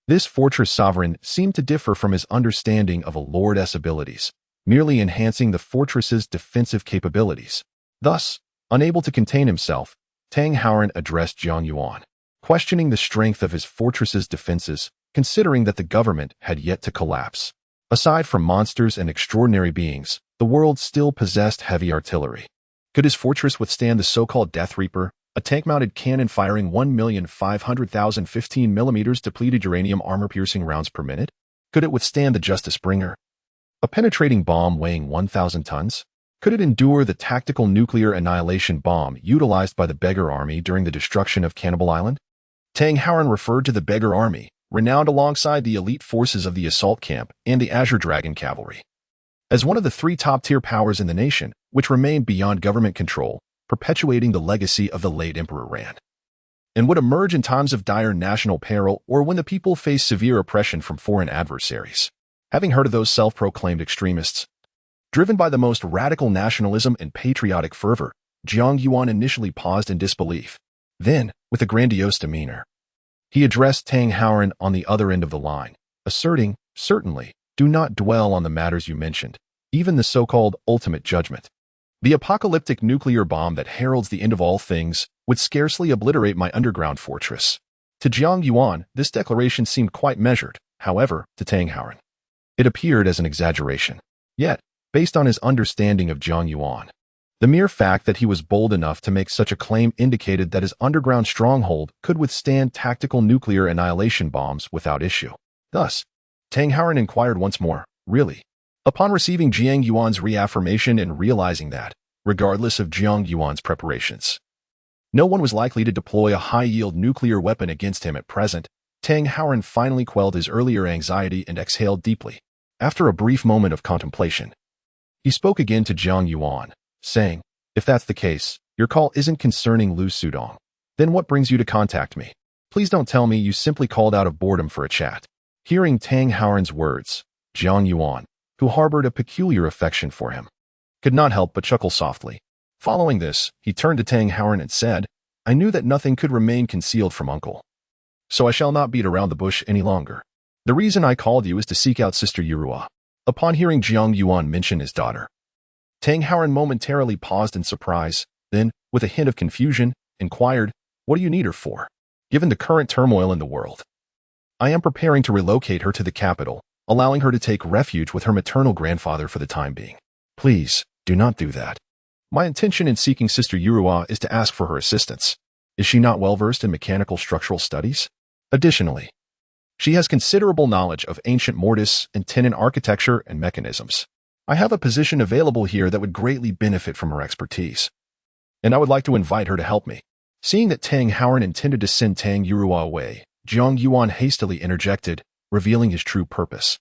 this fortress sovereign seemed to differ from his understanding of a lord's abilities, merely enhancing the fortress's defensive capabilities. Thus, Unable to contain himself, Tang Haoran addressed Jiang Yuan, questioning the strength of his fortress's defenses, considering that the government had yet to collapse. Aside from monsters and extraordinary beings, the world still possessed heavy artillery. Could his fortress withstand the so-called Death Reaper, a tank-mounted cannon firing 1,500,000 15mm depleted uranium armor-piercing rounds per minute? Could it withstand the Justice Bringer, a penetrating bomb weighing 1,000 tons? Could it endure the tactical nuclear annihilation bomb utilized by the Beggar Army during the destruction of Cannibal Island? Tang Haoran referred to the Beggar Army, renowned alongside the elite forces of the Assault Camp and the Azure Dragon Cavalry, as one of the three top-tier powers in the nation, which remained beyond government control, perpetuating the legacy of the late Emperor Rand, and would emerge in times of dire national peril or when the people face severe oppression from foreign adversaries. Having heard of those self-proclaimed extremists, driven by the most radical nationalism and patriotic fervor, Jiang Yuan initially paused in disbelief. Then, with a grandiose demeanor, he addressed Tang Haoran on the other end of the line, asserting, "Certainly, do not dwell on the matters you mentioned, even the so-called ultimate judgment. The apocalyptic nuclear bomb that heralds the end of all things would scarcely obliterate my underground fortress." To Jiang Yuan, this declaration seemed quite measured. However, to Tang Haoran, it appeared as an exaggeration. Yet, based on his understanding of Jiang Yuan, the mere fact that he was bold enough to make such a claim indicated that his underground stronghold could withstand tactical nuclear annihilation bombs without issue. Thus, Tang Haoran inquired once more, "Really?" Upon receiving Jiang Yuan's reaffirmation and realizing that, regardless of Jiang Yuan's preparations, no one was likely to deploy a high-yield nuclear weapon against him at present, Tang Haoran finally quelled his earlier anxiety and exhaled deeply. After a brief moment of contemplation, he spoke again to Jiang Yuan, saying, "If that's the case, your call isn't concerning Lu Sudong. Then what brings you to contact me? Please don't tell me you simply called out of boredom for a chat." Hearing Tang Haoran's words, Jiang Yuan, who harbored a peculiar affection for him, could not help but chuckle softly. Following this, he turned to Tang Haoran and said, "I knew that nothing could remain concealed from Uncle, so I shall not beat around the bush any longer. The reason I called you is to seek out Sister Yurua." Upon hearing Jiang Yuan mention his daughter, Tang Haoran momentarily paused in surprise, then, with a hint of confusion, inquired, "What do you need her for?" "Given the current turmoil in the world, I am preparing to relocate her to the capital, allowing her to take refuge with her maternal grandfather for the time being." "Please, do not do that. My intention in seeking Sister Yurua is to ask for her assistance. Is she not well-versed in mechanical structural studies? Additionally, she has considerable knowledge of ancient mortise and tenon architecture and mechanisms. I have a position available here that would greatly benefit from her expertise, and I would like to invite her to help me." Seeing that Tang Haoran intended to send Tang Yurua away, Jiang Yuan hastily interjected, revealing his true purpose.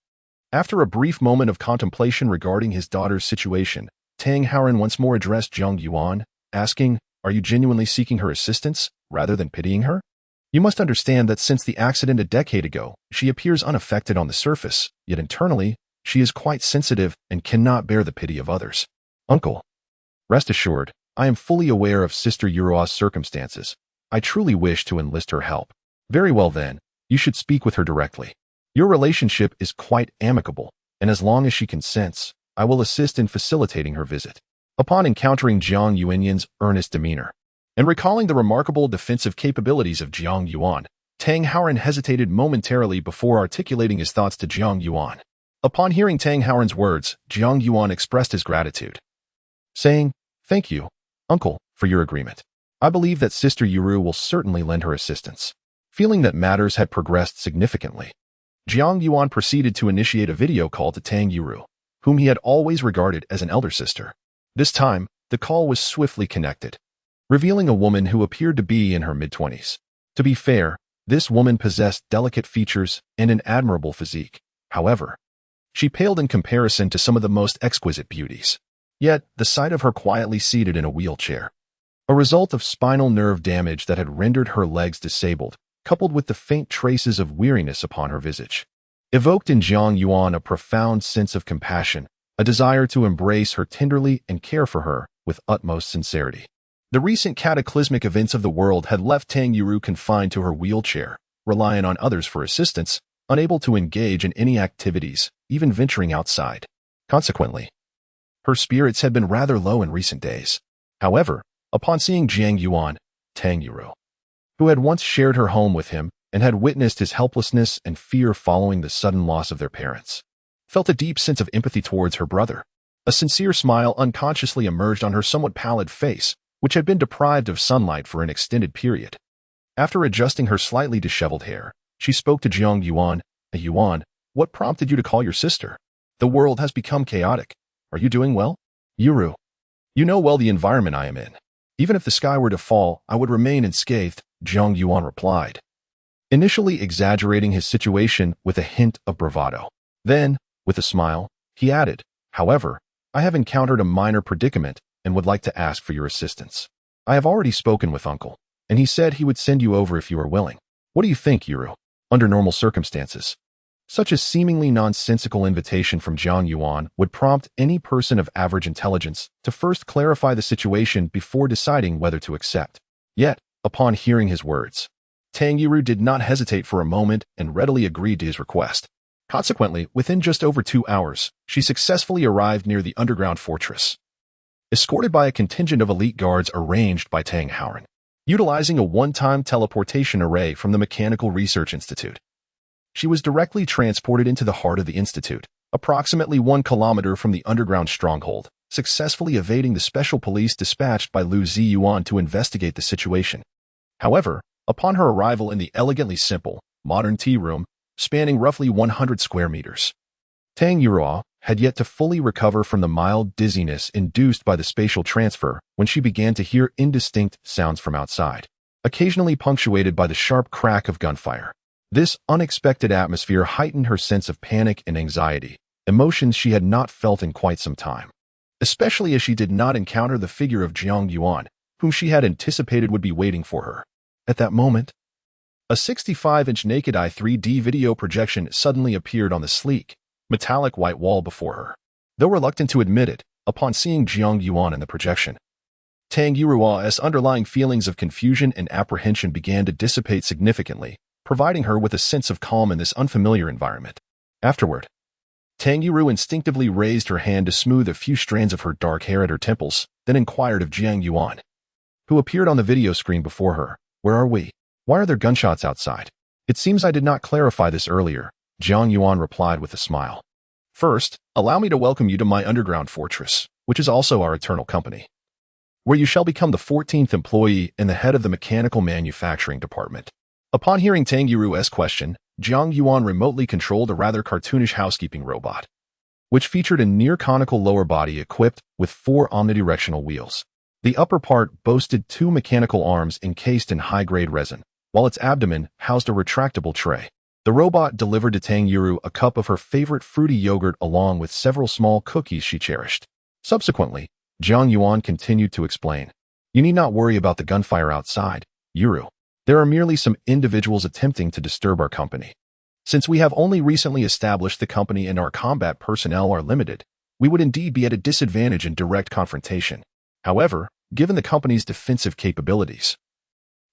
After a brief moment of contemplation regarding his daughter's situation, Tang Haoran once more addressed Jiang Yuan, asking, "Are you genuinely seeking her assistance, rather than pitying her? You must understand that since the accident a decade ago, she appears unaffected on the surface, yet internally, she is quite sensitive and cannot bear the pity of others. Uncle, rest assured, I am fully aware of Sister Yurua's circumstances. I truly wish to enlist her help." "Very well then, you should speak with her directly. Your relationship is quite amicable, and as long as she consents, I will assist in facilitating her visit." Upon encountering Jiang Yuan's earnest demeanor, and recalling the remarkable defensive capabilities of Jiang Yuan, Tang Haoran hesitated momentarily before articulating his thoughts to Jiang Yuan. Upon hearing Tang Haoran's words, Jiang Yuan expressed his gratitude, saying, "Thank you, Uncle, for your agreement. I believe that Sister Yuru will certainly lend her assistance." Feeling that matters had progressed significantly, Jiang Yuan proceeded to initiate a video call to Tang Yuru, whom he had always regarded as an elder sister. This time, the call was swiftly connected, revealing a woman who appeared to be in her mid-20s. To be fair, this woman possessed delicate features and an admirable physique. However, she paled in comparison to some of the most exquisite beauties. Yet, the sight of her quietly seated in a wheelchair, a result of spinal nerve damage that had rendered her legs disabled, coupled with the faint traces of weariness upon her visage, evoked in Jiang Yuan a profound sense of compassion, a desire to embrace her tenderly and care for her with utmost sincerity. The recent cataclysmic events of the world had left Tang Yuru confined to her wheelchair, relying on others for assistance, unable to engage in any activities, even venturing outside. Consequently, her spirits had been rather low in recent days. However, Upon seeing Jiang Yuan, Tang Yuru, who had once shared her home with him and had witnessed his helplessness and fear following the sudden loss of their parents, felt a deep sense of empathy towards her brother. A sincere smile unconsciously emerged on her somewhat pallid face, which had been deprived of sunlight for an extended period. After adjusting her slightly disheveled hair, she spoke to Jiang Yuan. Yuan, what prompted you to call your sister? The world has become chaotic. Are you doing well? Yuru, you know well the environment I am in. Even if the sky were to fall, I would remain unscathed, Jiang Yuan replied, initially exaggerating his situation with a hint of bravado. Then, with a smile, he added, however, I have encountered a minor predicament and would like to ask for your assistance. I have already spoken with Uncle, and he said he would send you over if you are willing. What do you think, Yuru? Under normal circumstances, such a seemingly nonsensical invitation from Jiang Yuan would prompt any person of average intelligence to first clarify the situation before deciding whether to accept. Yet, upon hearing his words, Tang Yuru did not hesitate for a moment and readily agreed to his request. Consequently, within just over 2 hours, she successfully arrived near the underground fortress, escorted by a contingent of elite guards arranged by Tang Howren, utilizing a one-time teleportation array from the Mechanical Research Institute. She was directly transported into the heart of the institute, approximately 1 kilometer from the underground stronghold, successfully evading the special police dispatched by Lu Ziyuan to investigate the situation. However, upon her arrival in the elegantly simple, modern tea room, spanning roughly 100 square meters, Tang Yuru had yet to fully recover from the mild dizziness induced by the spatial transfer when she began to hear indistinct sounds from outside, occasionally punctuated by the sharp crack of gunfire. This unexpected atmosphere heightened her sense of panic and anxiety, emotions she had not felt in quite some time, especially as she did not encounter the figure of Jiang Yuan, whom she had anticipated would be waiting for her. At that moment, a 65-inch naked-eye 3D video projection suddenly appeared on the sleek, metallic white wall before her. Though reluctant to admit it, upon seeing Jiang Yuan in the projection, Tang Yurua's underlying feelings of confusion and apprehension began to dissipate significantly, providing her with a sense of calm in this unfamiliar environment. Afterward, Tang Yuru instinctively raised her hand to smooth a few strands of her dark hair at her temples, then inquired of Jiang Yuan, who appeared on the video screen before her. Where are we? Why are there gunshots outside? It seems I did not clarify this earlier, Jiang Yuan replied with a smile. First, allow me to welcome you to my underground fortress, which is also our eternal company, where you shall become the 14th employee and the head of the mechanical manufacturing department. Upon hearing Tang Yuru's question, Jiang Yuan remotely controlled a rather cartoonish housekeeping robot, which featured a near-conical lower body equipped with 4 omnidirectional wheels. The upper part boasted 2 mechanical arms encased in high-grade resin, while its abdomen housed a retractable tray. The robot delivered to Tang Yuru a cup of her favorite fruity yogurt along with several small cookies she cherished. Subsequently, Jiang Yuan continued to explain, you need not worry about the gunfire outside, Yuru. There are merely some individuals attempting to disturb our company. Since we have only recently established the company and our combat personnel are limited, we would indeed be at a disadvantage in direct confrontation. However, given the company's defensive capabilities,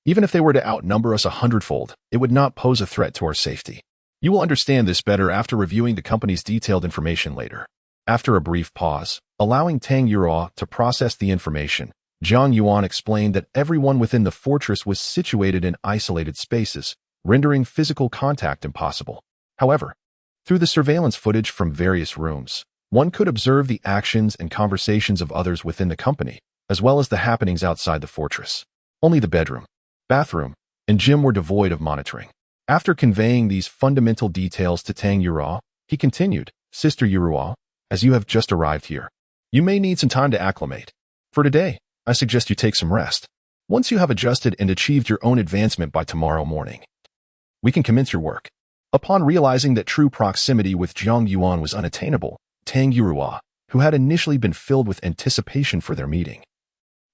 even if they were to outnumber us 100-fold, it would not pose a threat to our safety. You will understand this better after reviewing the company's detailed information later. After a brief pause, allowing Tang Yuru to process the information, Jiang Yuan explained that everyone within the fortress was situated in isolated spaces, rendering physical contact impossible. However, through the surveillance footage from various rooms, one could observe the actions and conversations of others within the company, as well as the happenings outside the fortress. Only the bedroom, bathroom, and gym were devoid of monitoring. After conveying these fundamental details to Tang Yuru, he continued, Sister Yuru, as you have just arrived here, you may need some time to acclimate. For today, I suggest you take some rest. Once you have adjusted and achieved your own advancement by tomorrow morning, we can commence your work. Upon realizing that true proximity with Jiang Yuan was unattainable, Tang Yuru, who had initially been filled with anticipation for their meeting,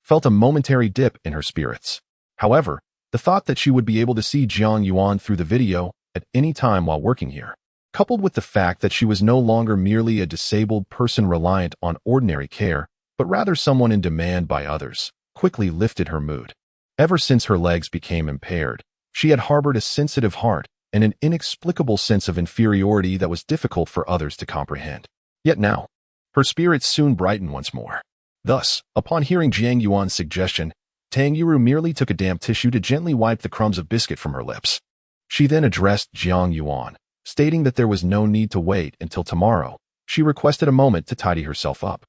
felt a momentary dip in her spirits. However, the thought that she would be able to see Jiang Yuan through the video at any time while working here, coupled with the fact that she was no longer merely a disabled person reliant on ordinary care, but rather someone in demand by others, quickly lifted her mood. Ever since her legs became impaired, she had harbored a sensitive heart and an inexplicable sense of inferiority that was difficult for others to comprehend. Yet now, her spirits soon brightened once more. Thus, upon hearing Jiang Yuan's suggestion, Tang Yuru merely took a damp tissue to gently wipe the crumbs of biscuit from her lips. She then addressed Jiang Yuan, stating that there was no need to wait until tomorrow. She requested a moment to tidy herself up,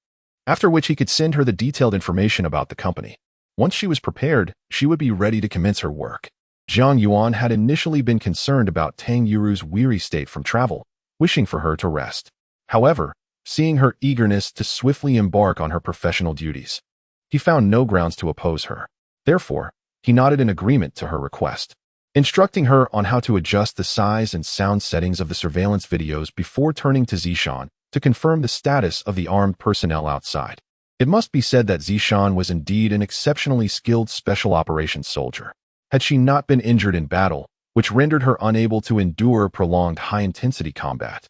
after which he could send her the detailed information about the company. Once she was prepared, she would be ready to commence her work. Jiang Yuan had initially been concerned about Tang Yuru's weary state from travel, wishing for her to rest. However, seeing her eagerness to swiftly embark on her professional duties, he found no grounds to oppose her. Therefore, he nodded in agreement to her request, instructing her on how to adjust the size and sound settings of the surveillance videos before turning to Zishan to confirm the status of the armed personnel outside. It must be said that Zishan was indeed an exceptionally skilled special operations soldier. Had she not been injured in battle, which rendered her unable to endure prolonged high-intensity combat,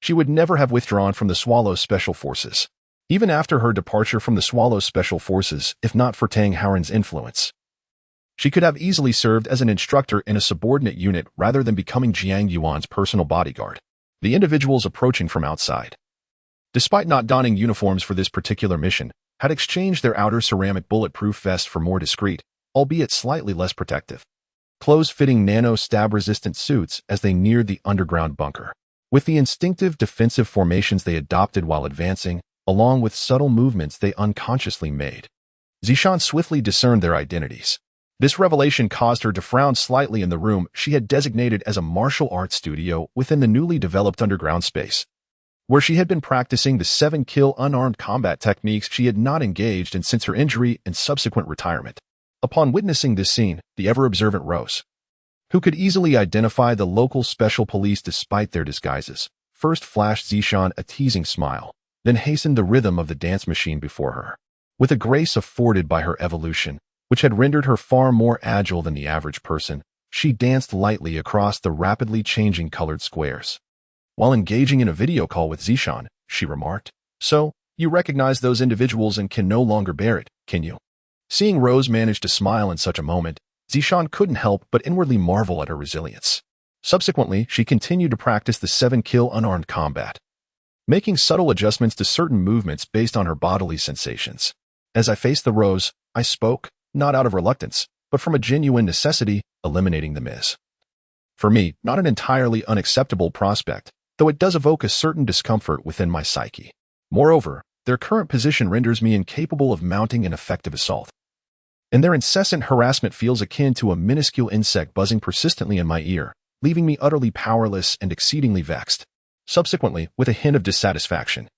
she would never have withdrawn from the Swallow Special Forces. Even after her departure from the Swallow Special Forces, if not for Tang Haren's influence, she could have easily served as an instructor in a subordinate unit rather than becoming Jiang Yuan's personal bodyguard. The individuals approaching from outside, despite not donning uniforms for this particular mission, had exchanged their outer ceramic bulletproof vests for more discreet, albeit slightly less protective, close-fitting nano-stab-resistant suits as they neared the underground bunker. With the instinctive defensive formations they adopted while advancing, along with subtle movements they unconsciously made, Zishan swiftly discerned their identities. This revelation caused her to frown slightly in the room she had designated as a martial arts studio within the newly developed underground space, where she had been practicing the 7-kill unarmed combat techniques she had not engaged in since her injury and subsequent retirement. Upon witnessing this scene, the ever-observant Rose, who could easily identify the local special police despite their disguises, first flashed Zishan a teasing smile, then hastened the rhythm of the dance machine before her. With a grace afforded by her evolution, which had rendered her far more agile than the average person, she danced lightly across the rapidly changing colored squares. While engaging in a video call with Zishan, she remarked, "So, you recognize those individuals and can no longer bear it, can you?" Seeing Rose manage to smile in such a moment, Zishan couldn't help but inwardly marvel at her resilience. Subsequently, she continued to practice the 7-kill unarmed combat, making subtle adjustments to certain movements based on her bodily sensations. As I faced the Rose, I spoke, not out of reluctance, but from a genuine necessity, eliminating the Miz. For me, not an entirely unacceptable prospect, though it does evoke a certain discomfort within my psyche. Moreover, their current position renders me incapable of mounting an effective assault, and their incessant harassment feels akin to a minuscule insect buzzing persistently in my ear, leaving me utterly powerless and exceedingly vexed. Subsequently, with a hint of dissatisfaction,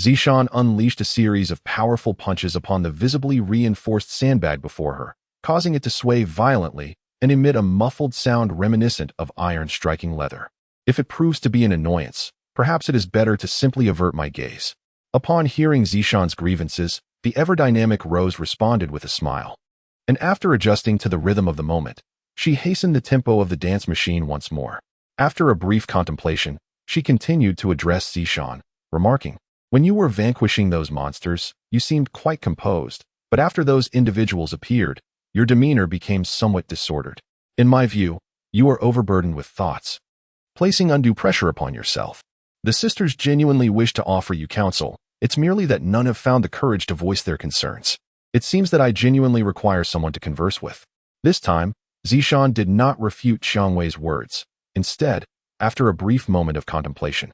Zishan unleashed a series of powerful punches upon the visibly reinforced sandbag before her, causing it to sway violently and emit a muffled sound reminiscent of iron striking leather. If it proves to be an annoyance, perhaps it is better to simply avert my gaze. Upon hearing Zishan's grievances, the ever-dynamic Rose responded with a smile, and after adjusting to the rhythm of the moment, she hastened the tempo of the dance machine once more. After a brief contemplation, she continued to address Zishan, remarking, "When you were vanquishing those monsters, you seemed quite composed, but after those individuals appeared, your demeanor became somewhat disordered. In my view, you are overburdened with thoughts, placing undue pressure upon yourself. The sisters genuinely wish to offer you counsel. It's merely that none have found the courage to voice their concerns. It seems that I genuinely require someone to converse with." This time, Zishan did not refute Xiangwei's words. Instead, after a brief moment of contemplation,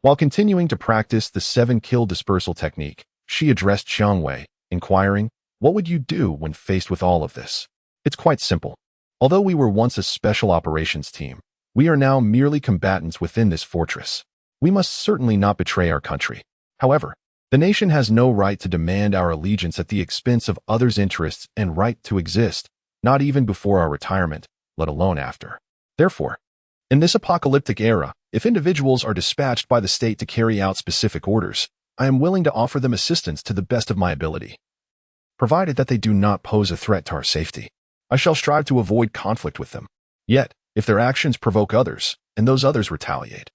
while continuing to practice the 7-kill dispersal technique, she addressed Xiangwei, inquiring, "What would you do when faced with all of this?" "It's quite simple. Although we were once a special operations team, we are now merely combatants within this fortress. We must certainly not betray our country. However, the nation has no right to demand our allegiance at the expense of others' interests and right to exist, not even before our retirement, let alone after. Therefore, in this apocalyptic era, if individuals are dispatched by the state to carry out specific orders, I am willing to offer them assistance to the best of my ability, provided that they do not pose a threat to our safety. I shall strive to avoid conflict with them. Yet, if their actions provoke others, and those others retaliate,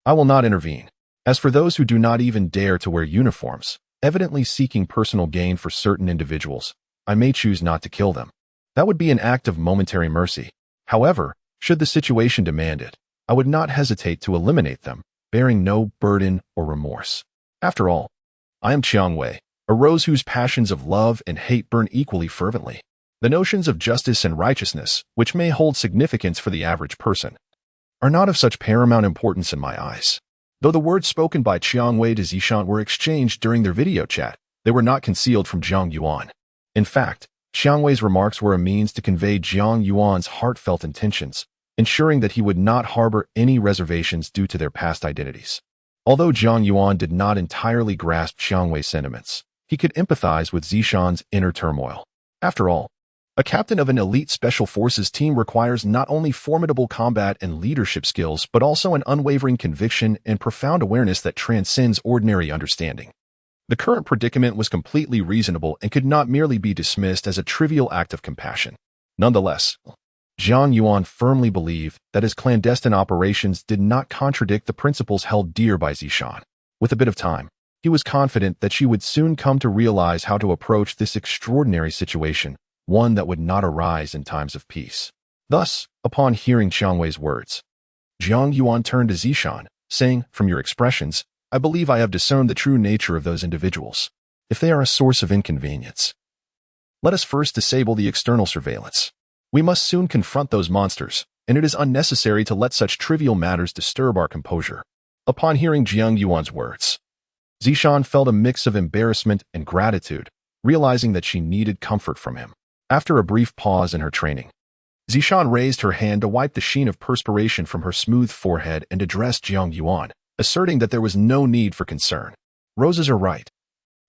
I will not intervene. As for those who do not even dare to wear uniforms, evidently seeking personal gain for certain individuals, I may choose not to kill them. That would be an act of momentary mercy. However, should the situation demand it, I would not hesitate to eliminate them, bearing no burden or remorse. After all, I am Qiangwei, a rose whose passions of love and hate burn equally fervently. The notions of justice and righteousness, which may hold significance for the average person, are not of such paramount importance in my eyes. Though the words spoken by Jiang Wei to Zishan were exchanged during their video chat, they were not concealed from Jiang Yuan. In fact, Jiang Wei's remarks were a means to convey Jiang Yuan's heartfelt intentions, ensuring that he would not harbor any reservations due to their past identities. Although Jiang Yuan did not entirely grasp Jiang Wei's sentiments, he could empathize with Zishan's inner turmoil. After all, a captain of an elite special forces team requires not only formidable combat and leadership skills, but also an unwavering conviction and profound awareness that transcends ordinary understanding. The current predicament was completely reasonable and could not merely be dismissed as a trivial act of compassion. Nonetheless, Jiang Yuan firmly believed that his clandestine operations did not contradict the principles held dear by Zishan. With a bit of time, he was confident that she would soon come to realize how to approach this extraordinary situation, one that would not arise in times of peace. Thus, upon hearing Jiang Wei's words, Jiang Yuan turned to Zishan, saying, "From your expressions, I believe I have discerned the true nature of those individuals. If they are a source of inconvenience, let us first disable the external surveillance. We must soon confront those monsters, and it is unnecessary to let such trivial matters disturb our composure." Upon hearing Jiang Yuan's words, Zishan felt a mix of embarrassment and gratitude, realizing that she needed comfort from him. After a brief pause in her training, Zishan raised her hand to wipe the sheen of perspiration from her smooth forehead and addressed Jiang Yuan, asserting that there was no need for concern. "Roses are right.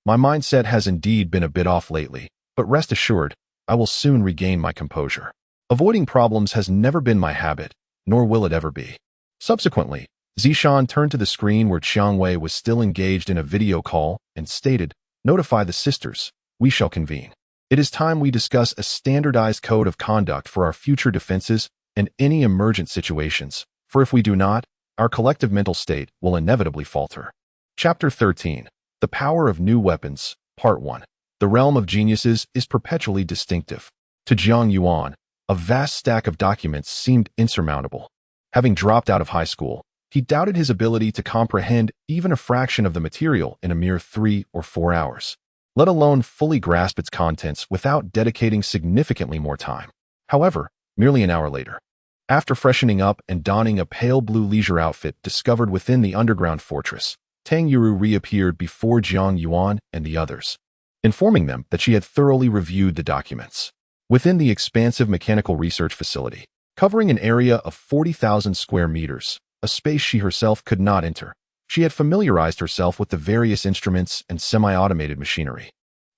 My mindset has indeed been a bit off lately, but rest assured, I will soon regain my composure. Avoiding problems has never been my habit, nor will it ever be." Subsequently, Zishan turned to the screen where Jiang Wei was still engaged in a video call and stated, "Notify the sisters. We shall convene. It is time we discuss a standardized code of conduct for our future defenses and any emergent situations, for if we do not, our collective mental state will inevitably falter." Chapter 13. The Power of New Weapons, Part 1. The realm of geniuses is perpetually distinctive. To Jiang Yuan, a vast stack of documents seemed insurmountable. Having dropped out of high school, he doubted his ability to comprehend even a fraction of the material in a mere 3 or 4 hours, let alone fully grasp its contents without dedicating significantly more time. However, merely an hour later, after freshening up and donning a pale blue leisure outfit discovered within the underground fortress, Tang Yuru reappeared before Jiang Yuan and the others, informing them that she had thoroughly reviewed the documents. Within the expansive mechanical research facility, covering an area of 40,000 square meters, a space she herself could not enter, she had familiarized herself with the various instruments and semi-automated machinery,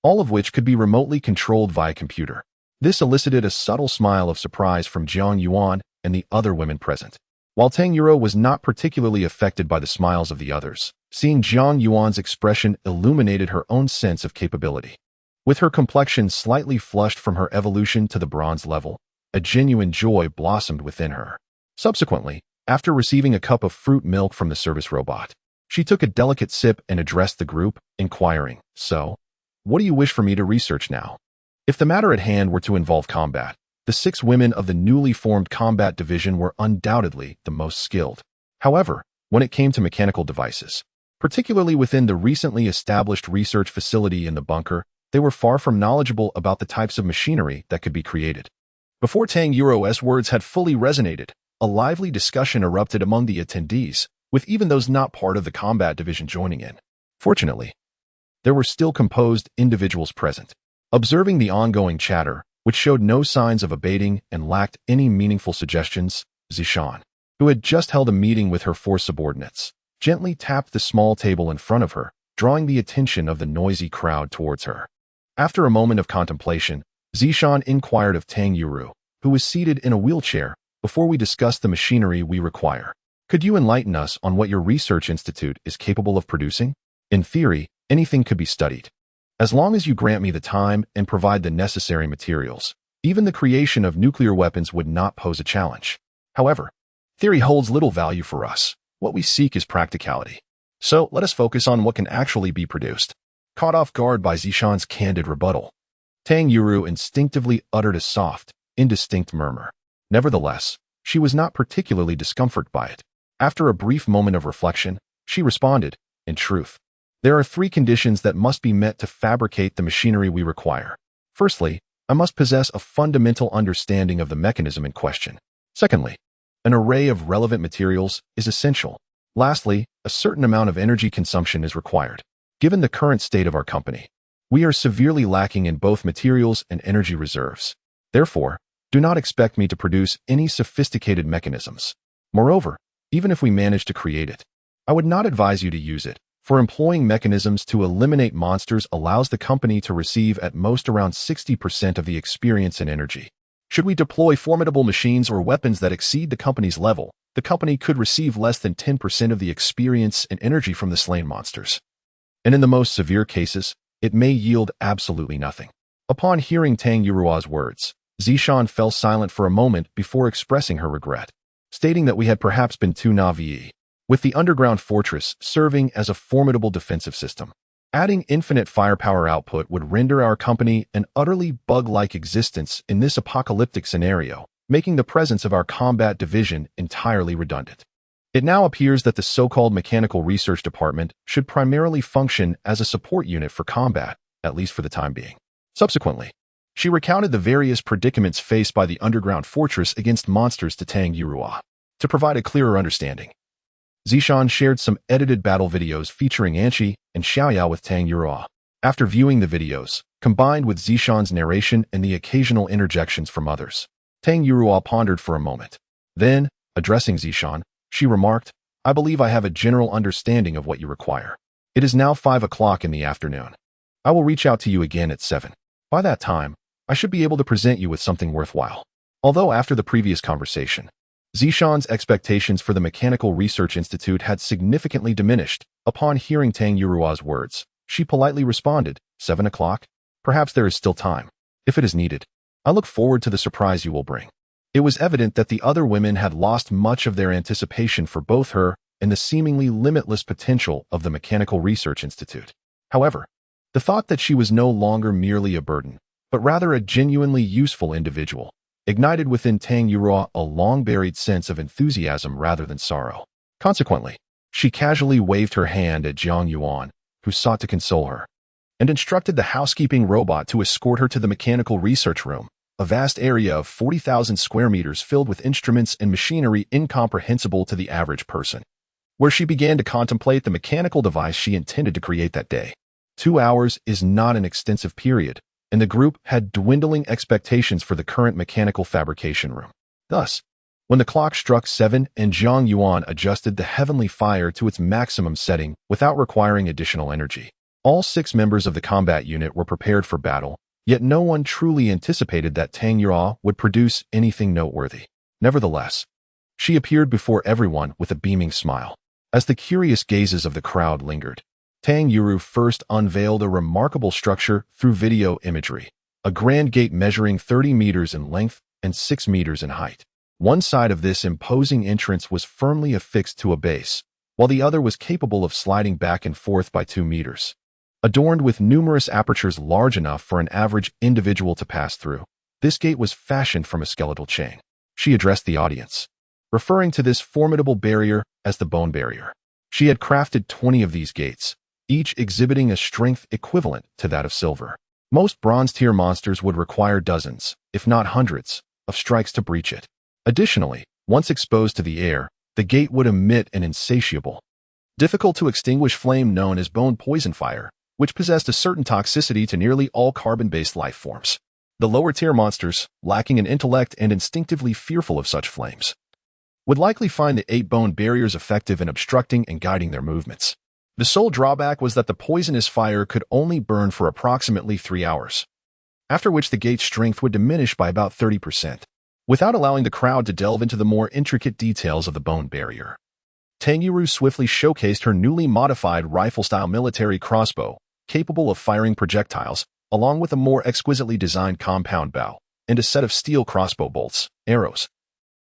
all of which could be remotely controlled via computer. This elicited a subtle smile of surprise from Jiang Yuan and the other women present. While Tang Yuro was not particularly affected by the smiles of the others, seeing Jiang Yuan's expression illuminated her own sense of capability. With her complexion slightly flushed from her evolution to the bronze level, a genuine joy blossomed within her. Subsequently, after receiving a cup of fruit milk from the service robot, she took a delicate sip and addressed the group, inquiring, "So, what do you wish for me to research now?" If the matter at hand were to involve combat, the 6 women of the newly formed combat division were undoubtedly the most skilled. However, when it came to mechanical devices, particularly within the recently established research facility in the bunker, they were far from knowledgeable about the types of machinery that could be created. Before Tang Yuro's words had fully resonated, a lively discussion erupted among the attendees, with even those not part of the combat division joining in. Fortunately, there were still composed individuals present. Observing the ongoing chatter, which showed no signs of abating and lacked any meaningful suggestions, Zishan, who had just held a meeting with her 4 subordinates, gently tapped the small table in front of her, drawing the attention of the noisy crowd towards her. After a moment of contemplation, Zishan inquired of Tang Yuru, who was seated in a wheelchair, "Before we discuss the machinery we require, could you enlighten us on what your research institute is capable of producing? In theory, anything could be studied. As long as you grant me the time and provide the necessary materials, even the creation of nuclear weapons would not pose a challenge. However, theory holds little value for us. What we seek is practicality. So let us focus on what can actually be produced." Caught off guard by Zishan's candid rebuttal, Tang Yuru instinctively uttered a soft, indistinct murmur. Nevertheless, she was not particularly discomforted by it. After a brief moment of reflection, she responded, "In truth, There are three conditions that must be met to fabricate the machinery we require. Firstly, I must possess a fundamental understanding of the mechanism in question. Secondly, an array of relevant materials is essential. Lastly, a certain amount of energy consumption is required. Given the current state of our company, we are severely lacking in both materials and energy reserves. Therefore, do not expect me to produce any sophisticated mechanisms. Moreover, even if we manage to create it, I would not advise you to use it, for employing mechanisms to eliminate monsters allows the company to receive at most around 60% of the experience and energy. Should we deploy formidable machines or weapons that exceed the company's level, the company could receive less than 10% of the experience and energy from the slain monsters. And in the most severe cases, it may yield absolutely nothing. Upon hearing Tang Yurua's words, Zishan fell silent for a moment before expressing her regret, stating that we had perhaps been too naive, with the underground fortress serving as a formidable defensive system. Adding infinite firepower output would render our company an utterly bug-like existence in this apocalyptic scenario, making the presence of our combat division entirely redundant. It now appears that the so-called Mechanical Research Department should primarily function as a support unit for combat, at least for the time being. Subsequently, she recounted the various predicaments faced by the underground fortress against monsters to Tang Yurua. To provide a clearer understanding, Zishan shared some edited battle videos featuring Anshi and Xiaoyao with Tang Yurua. After viewing the videos, combined with Zishan's narration and the occasional interjections from others, Tang Yurua pondered for a moment. Then, addressing Zishan, she remarked, "I believe I have a general understanding of what you require. It is now 5 o'clock in the afternoon. I will reach out to you again at 7. By that time, I should be able to present you with something worthwhile." Although after the previous conversation, Zishan's expectations for the Mechanical Research Institute had significantly diminished, upon hearing Tang Yurua's words, she politely responded, 7 o'clock? Perhaps there is still time. If it is needed, I look forward to the surprise you will bring. It was evident that the other women had lost much of their anticipation for both her and the seemingly limitless potential of the Mechanical Research Institute. However, the thought that she was no longer merely a burden, but rather a genuinely useful individual, ignited within Tang Yurua a long-buried sense of enthusiasm rather than sorrow. Consequently, she casually waved her hand at Jiang Yuan, who sought to console her, and instructed the housekeeping robot to escort her to the mechanical research room, a vast area of 40,000 square meters filled with instruments and machinery incomprehensible to the average person, where she began to contemplate the mechanical device she intended to create that day. 2 hours is not an extensive period, and the group had dwindling expectations for the current mechanical fabrication room. Thus, when the clock struck 7 and Jiang Yuan adjusted the heavenly fire to its maximum setting without requiring additional energy, all 6 members of the combat unit were prepared for battle, yet no one truly anticipated that Tang Yurua would produce anything noteworthy. Nevertheless, she appeared before everyone with a beaming smile. As the curious gazes of the crowd lingered, Tang Yuru first unveiled a remarkable structure through video imagery, a grand gate measuring 30 meters in length and 6 meters in height. One side of this imposing entrance was firmly affixed to a base, while the other was capable of sliding back and forth by 2 meters. Adorned with numerous apertures large enough for an average individual to pass through, this gate was fashioned from a skeletal chain. She addressed the audience, referring to this formidable barrier as the bone barrier. She had crafted 20 of these gates, each exhibiting a strength equivalent to that of silver. Most bronze-tier monsters would require dozens, if not hundreds, of strikes to breach it. Additionally, once exposed to the air, the gate would emit an insatiable, difficult-to-extinguish flame known as bone poison fire, which possessed a certain toxicity to nearly all carbon-based life forms. The lower-tier monsters, lacking in intellect and instinctively fearful of such flames, would likely find the 8 bone barriers effective in obstructing and guiding their movements. The sole drawback was that the poisonous fire could only burn for approximately 3 hours, after which the gate's strength would diminish by about 30%. Without allowing the crowd to delve into the more intricate details of the bone barrier, Tang Yuru swiftly showcased her newly modified rifle-style military crossbow, capable of firing projectiles, along with a more exquisitely designed compound bow, and a set of steel crossbow bolts, arrows,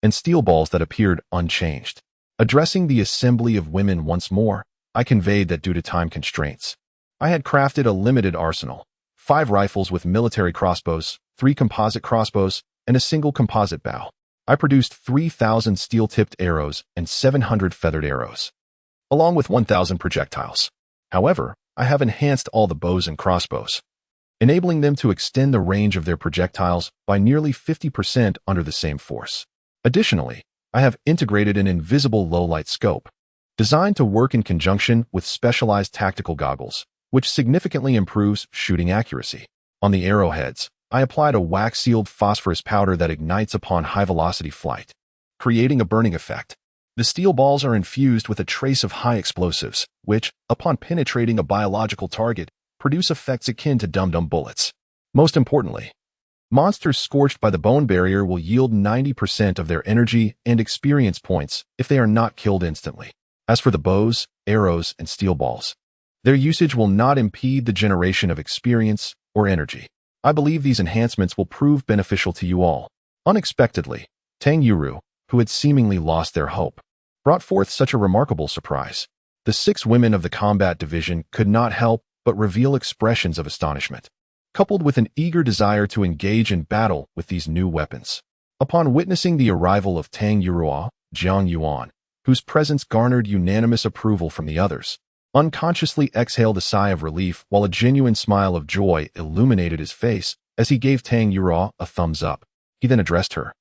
and steel balls that appeared unchanged. Addressing the assembly of women once more, I conveyed that due to time constraints, I had crafted a limited arsenal, 5 rifles with military crossbows, 3 composite crossbows, and a single composite bow. I produced 3,000 steel-tipped arrows and 700 feathered arrows, along with 1,000 projectiles. However, I have enhanced all the bows and crossbows, enabling them to extend the range of their projectiles by nearly 50% under the same force. Additionally, I have integrated an invisible low-light scope, designed to work in conjunction with specialized tactical goggles, which significantly improves shooting accuracy. On the arrowheads, I applied a wax-sealed phosphorus powder that ignites upon high-velocity flight, creating a burning effect. The steel balls are infused with a trace of high explosives, which, upon penetrating a biological target, produce effects akin to dum-dum bullets. Most importantly, monsters scorched by the bone barrier will yield 90% of their energy and experience points if they are not killed instantly. As for the bows, arrows, and steel balls, their usage will not impede the generation of experience or energy. I believe these enhancements will prove beneficial to you all. Unexpectedly, Tang Yuru, who had seemingly lost their hope, brought forth such a remarkable surprise. The 6 women of the combat division could not help but reveal expressions of astonishment, coupled with an eager desire to engage in battle with these new weapons. Upon witnessing the arrival of Tang Yurua, Jiang Yuan, whose presence garnered unanimous approval from the others, unconsciously exhaled a sigh of relief while a genuine smile of joy illuminated his face as he gave Tang Yurua a thumbs up. He then addressed her,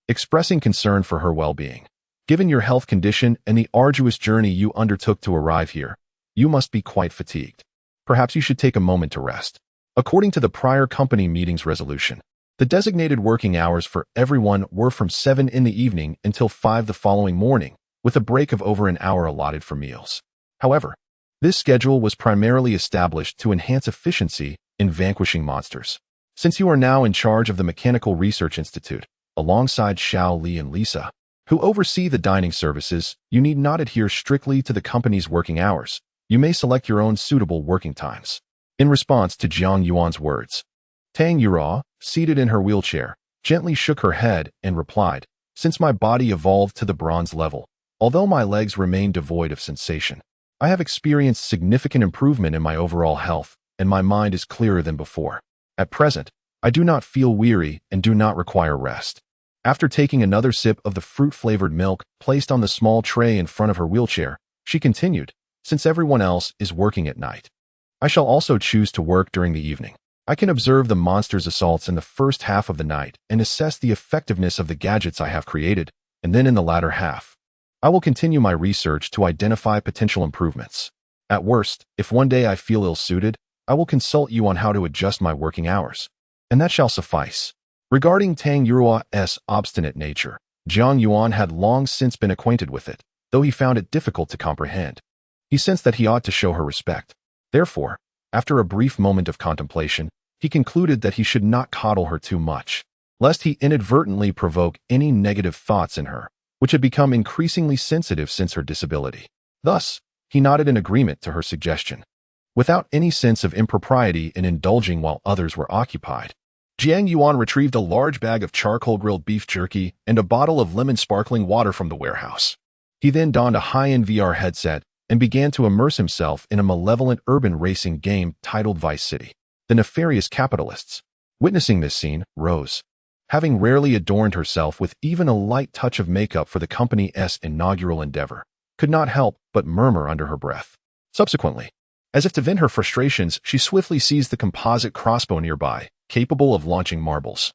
expressing concern for her well-being. Given your health condition and the arduous journey you undertook to arrive here, you must be quite fatigued. Perhaps you should take a moment to rest. According to the prior company meeting's resolution, the designated working hours for everyone were from 7 in the evening until 5 the following morning, with a break of over an hour allotted for meals. However, this schedule was primarily established to enhance efficiency in vanquishing monsters. Since you are now in charge of the Mechanical Research Institute, alongside Xiao Li and Lisa, who oversee the dining services, you need not adhere strictly to the company's working hours. You may select your own suitable working times. In response to Jiang Yuan's words, Tang Yura, seated in her wheelchair, gently shook her head and replied, "Since my body evolved to the bronze level, although my legs remain devoid of sensation, I have experienced significant improvement in my overall health, and my mind is clearer than before. At present, I do not feel weary and do not require rest." After taking another sip of the fruit-flavored milk placed on the small tray in front of her wheelchair, she continued, "Since everyone else is working at night, I shall also choose to work during the evening. I can observe the monsters' assaults in the first half of the night and assess the effectiveness of the gadgets I have created, and then in the latter half, I will continue my research to identify potential improvements. At worst, if one day I feel ill-suited, I will consult you on how to adjust my working hours, and that shall suffice." Regarding Tang Yurua's obstinate nature, Jiang Yuan had long since been acquainted with it, though he found it difficult to comprehend. He sensed that he ought to show her respect. Therefore, after a brief moment of contemplation, he concluded that he should not coddle her too much, lest he inadvertently provoke any negative thoughts in her, which had become increasingly sensitive since her disability. Thus, he nodded in agreement to her suggestion, without any sense of impropriety in indulging while others were occupied. Jiang Yuan retrieved a large bag of charcoal-grilled beef jerky and a bottle of lemon sparkling water from the warehouse. He then donned a high-end VR headset and began to immerse himself in a malevolent urban racing game titled Vice City. The nefarious capitalists, witnessing this scene, rose. Having rarely adorned herself with even a light touch of makeup for the company's inaugural endeavor, could not help but murmur under her breath. Subsequently, as if to vent her frustrations, she swiftly seized the composite crossbow nearby, capable of launching marbles,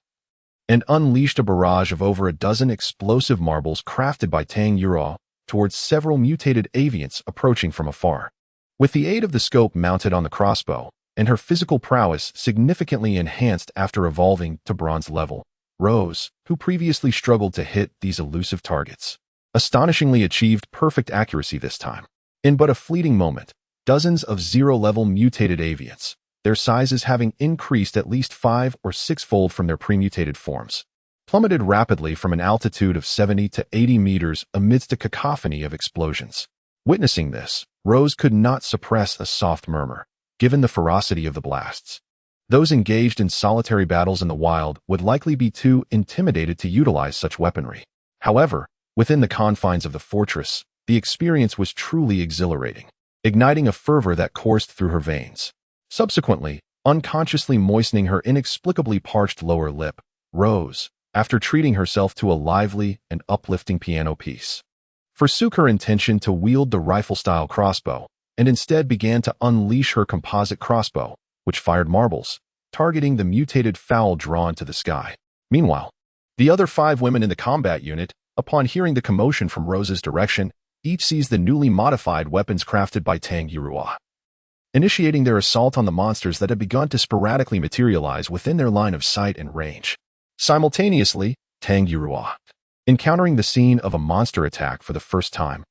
and unleashed a barrage of over a dozen explosive marbles crafted by Tang Yura towards several mutated avians approaching from afar. With the aid of the scope mounted on the crossbow, and her physical prowess significantly enhanced after evolving to bronze level, Rose, who previously struggled to hit these elusive targets, astonishingly achieved perfect accuracy this time. In but a fleeting moment, dozens of zero-level mutated avians, their sizes having increased at least 5 or 6-fold from their premutated forms, plummeted rapidly from an altitude of 70 to 80 meters amidst a cacophony of explosions. Witnessing this, Rose could not suppress a soft murmur, given the ferocity of the blasts. Those engaged in solitary battles in the wild would likely be too intimidated to utilize such weaponry. However, within the confines of the fortress, the experience was truly exhilarating, igniting a fervor that coursed through her veins. Subsequently, unconsciously moistening her inexplicably parched lower lip, Rose, after treating herself to a lively and uplifting piano piece, forsook her intention to wield the rifle-style crossbow and instead began to unleash her composite crossbow, which fired marbles, targeting the mutated fowl drawn to the sky. Meanwhile, the other 5 women in the combat unit, upon hearing the commotion from Rose's direction, each seized the newly modified weapons crafted by Tang Yurua, initiating their assault on the monsters that had begun to sporadically materialize within their line of sight and range. Simultaneously, Tang Yurua, encountering the scene of a monster attack for the first time,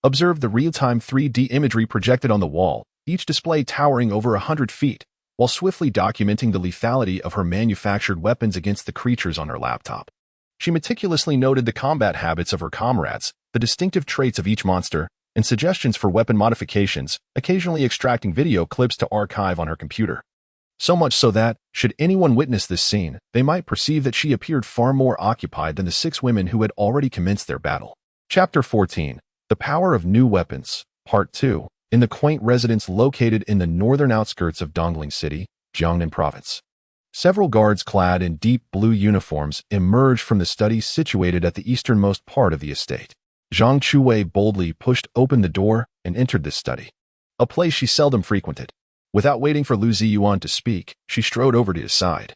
observed the real-time 3D imagery projected on the wall, each display towering over 100 feet, while swiftly documenting the lethality of her manufactured weapons against the creatures on her laptop. She meticulously noted the combat habits of her comrades, the distinctive traits of each monster, and suggestions for weapon modifications, occasionally extracting video clips to archive on her computer. So much so that, should anyone witness this scene, they might perceive that she appeared far more occupied than the 6 women who had already commenced their battle. Chapter 14. The Power of New Weapons, Part 2. In the quaint residence located in the northern outskirts of Dongling City, Jiangnan Province, several guards clad in deep blue uniforms emerged from the study situated at the easternmost part of the estate. Zhang Chuwei boldly pushed open the door and entered this study, a place she seldom frequented. Without waiting for Lu Ziyuan to speak, she strode over to his side,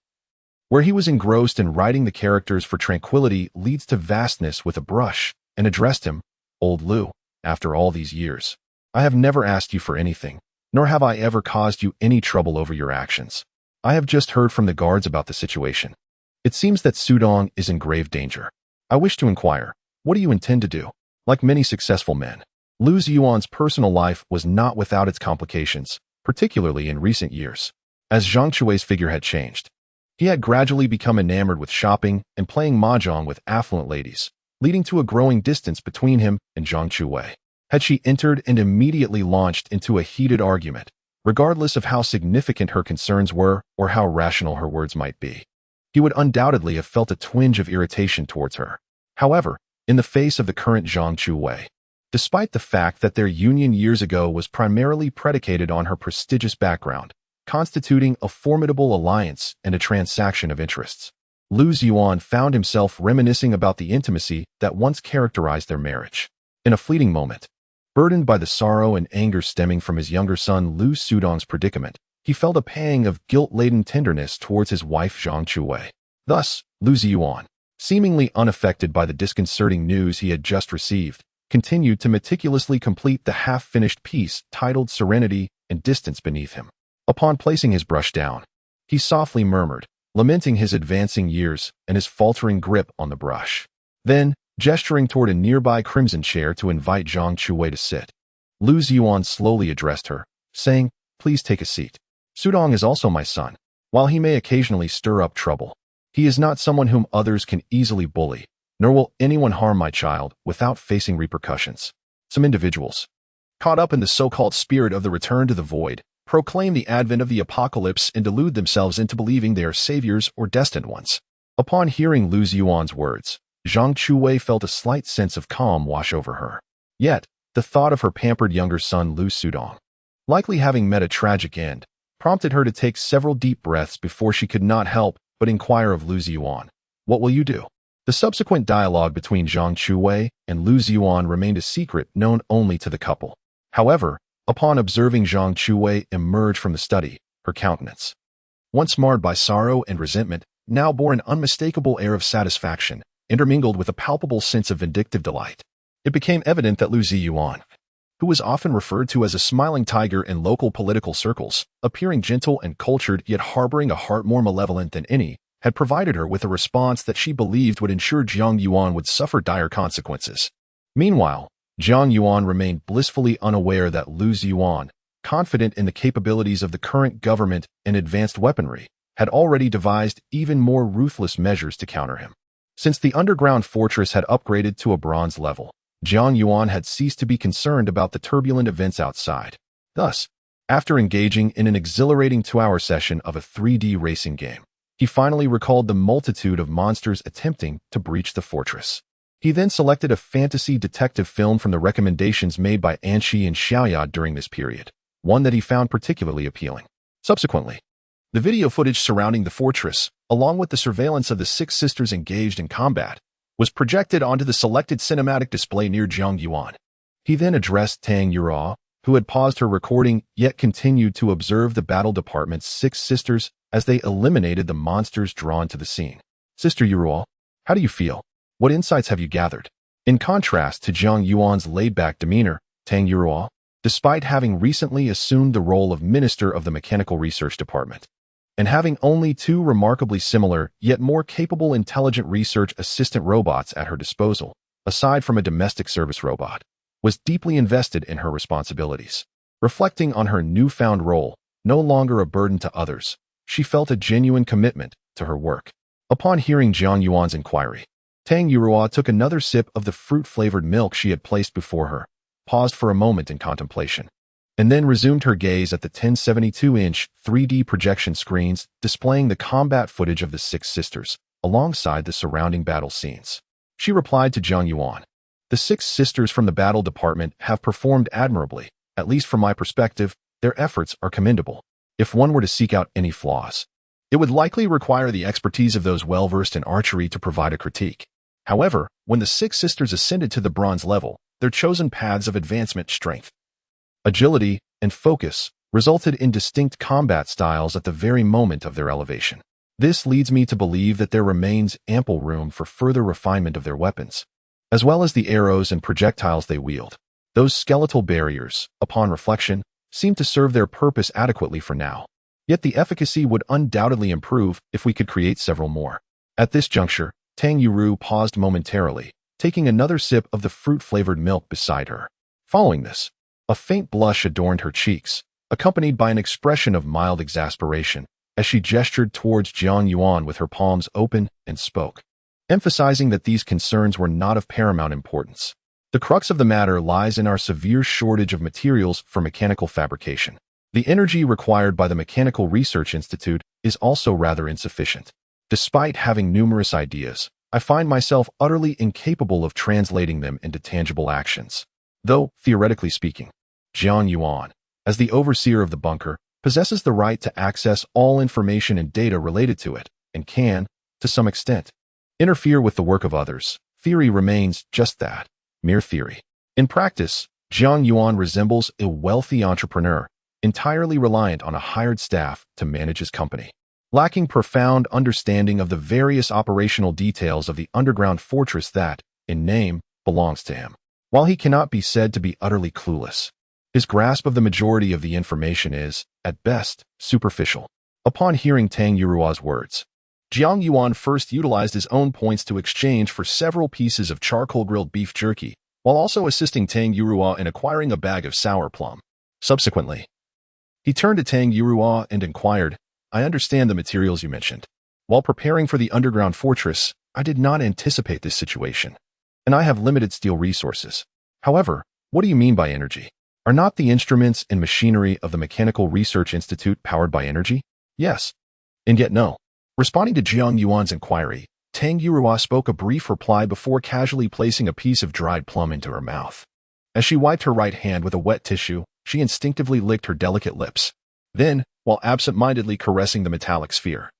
where he was engrossed in writing the characters for Tranquility Leads to Vastness with a brush, and addressed him, "Old Lu, after all these years, I have never asked you for anything, nor have I ever caused you any trouble over your actions. I have just heard from the guards about the situation. It seems that Sudong is in grave danger. I wish to inquire, what do you intend to do?" Like many successful men, Lu Ziyuan's personal life was not without its complications, particularly in recent years. As Zhang Chui's figure had changed, he had gradually become enamored with shopping and playing mahjong with affluent ladies, leading to a growing distance between him and Zhang Chuwei. Had she entered and immediately launched into a heated argument, regardless of how significant her concerns were or how rational her words might be, he would undoubtedly have felt a twinge of irritation towards her. However, in the face of the current Zhang Chuwei, despite the fact that their union years ago was primarily predicated on her prestigious background, constituting a formidable alliance and a transaction of interests, Lu Ziyuan found himself reminiscing about the intimacy that once characterized their marriage. In a fleeting moment, burdened by the sorrow and anger stemming from his younger son Lu Sudong's predicament, he felt a pang of guilt-laden tenderness towards his wife Zhang Chuwei. Thus, Lu Ziyuan, seemingly unaffected by the disconcerting news he had just received, continued to meticulously complete the half-finished piece titled Serenity and Distance beneath him. Upon placing his brush down, he softly murmured, lamenting his advancing years and his faltering grip on the brush. Then, gesturing toward a nearby crimson chair to invite Zhang Chuwei to sit, Lu Ziyuan slowly addressed her, saying, "Please take a seat. Sudong is also my son. While he may occasionally stir up trouble, he is not someone whom others can easily bully, nor will anyone harm my child without facing repercussions." Some individuals, caught up in the so-called spirit of the return to the void, proclaim the advent of the apocalypse and delude themselves into believing they are saviors or destined ones. Upon hearing Lu Ziyuan's words, Zhang Chuwei felt a slight sense of calm wash over her. Yet, the thought of her pampered younger son Lu Sudong, likely having met a tragic end, prompted her to take several deep breaths before she could not help but inquire of Lu Ziyuan, "What will you do?" The subsequent dialogue between Zhang Chuwei and Lu Ziyuan remained a secret known only to the couple. However, upon observing Zhang Chuwei emerge from the study, her countenance, once marred by sorrow and resentment, now bore an unmistakable air of satisfaction, intermingled with a palpable sense of vindictive delight. It became evident that Lu Ziyuan, who was often referred to as a smiling tiger in local political circles, appearing gentle and cultured yet harboring a heart more malevolent than any, had provided her with a response that she believed would ensure Jiang Yuan would suffer dire consequences. Meanwhile, Jiang Yuan remained blissfully unaware that Lu Ziyuan, confident in the capabilities of the current government and advanced weaponry, had already devised even more ruthless measures to counter him. Since the underground fortress had upgraded to a bronze level, Jiang Yuan had ceased to be concerned about the turbulent events outside. Thus, after engaging in an exhilarating 2-hour session of a 3D racing game, he finally recalled the multitude of monsters attempting to breach the fortress. He then selected a fantasy detective film from the recommendations made by Anshi and Xiaoya during this period, one that he found particularly appealing. Subsequently, the video footage surrounding the fortress, along with the surveillance of the 6 sisters engaged in combat, was projected onto the selected cinematic display near Jiang Yuan. He then addressed Tang Yurua, who had paused her recording yet continued to observe the battle department's 6 sisters as they eliminated the monsters drawn to the scene. Sister Yuruo, how do you feel? What insights have you gathered? In contrast to Jiang Yuan's laid-back demeanor, Tang Yuruo, despite having recently assumed the role of Minister of the Mechanical Research Department, and having only 2 remarkably similar yet more capable intelligent research assistant robots at her disposal, aside from a domestic service robot, was deeply invested in her responsibilities. Reflecting on her newfound role, no longer a burden to others, she felt a genuine commitment to her work. Upon hearing Jiang Yuan's inquiry, Tang Yuruo took another sip of the fruit-flavored milk she had placed before her, paused for a moment in contemplation, and then resumed her gaze at the 1072-inch 3D projection screens displaying the combat footage of the 6 sisters, alongside the surrounding battle scenes. She replied to Jiang Yuan, "The 6 sisters from the battle department have performed admirably. At least from my perspective, their efforts are commendable. If one were to seek out any flaws, it would likely require the expertise of those well-versed in archery to provide a critique. However, when the 6 sisters ascended to the bronze level, their chosen paths of advancement, strength, agility, and focus resulted in distinct combat styles at the very moment of their elevation. This leads me to believe that there remains ample room for further refinement of their weapons, as well as the arrows and projectiles they wield. Those skeletal barriers, upon reflection, seem to serve their purpose adequately for now. Yet the efficacy would undoubtedly improve if we could create several more." At this juncture, Tang Yuruo paused momentarily, taking another sip of the fruit-flavored milk beside her. Following this, a faint blush adorned her cheeks, accompanied by an expression of mild exasperation, as she gestured towards Jiang Yuan with her palms open and spoke, emphasizing that these concerns were not of paramount importance. "The crux of the matter lies in our severe shortage of materials for mechanical fabrication. The energy required by the Mechanical Research Institute is also rather insufficient. Despite having numerous ideas, I find myself utterly incapable of translating them into tangible actions. Though, theoretically speaking, Jiang Yuan, as the overseer of the bunker, possesses the right to access all information and data related to it, and can, to some extent, interfere with the work of others. Theory remains just that, mere theory. In practice, Jiang Yuan resembles a wealthy entrepreneur, entirely reliant on a hired staff to manage his company. Lacking profound understanding of the various operational details of the underground fortress that, in name, belongs to him. While he cannot be said to be utterly clueless, his grasp of the majority of the information is, at best, superficial. Upon hearing Tang Yuruo's words, Jiang Yuan first utilized his own points to exchange for several pieces of charcoal-grilled beef jerky, while also assisting Tang Yuruo in acquiring a bag of sour plum. Subsequently, he turned to Tang Yuruo and inquired, "I understand the materials you mentioned. While preparing for the underground fortress, I did not anticipate this situation, and I have limited steel resources. However, what do you mean by energy? Are not the instruments and machinery of the Mechanical Research Institute powered by energy?" "Yes, and yet no." Responding to Jiang Yuan's inquiry, Tang Yuruo spoke a brief reply before casually placing a piece of dried plum into her mouth. As she wiped her right hand with a wet tissue, she instinctively licked her delicate lips. Then, while absent-mindedly caressing the metallic sphere,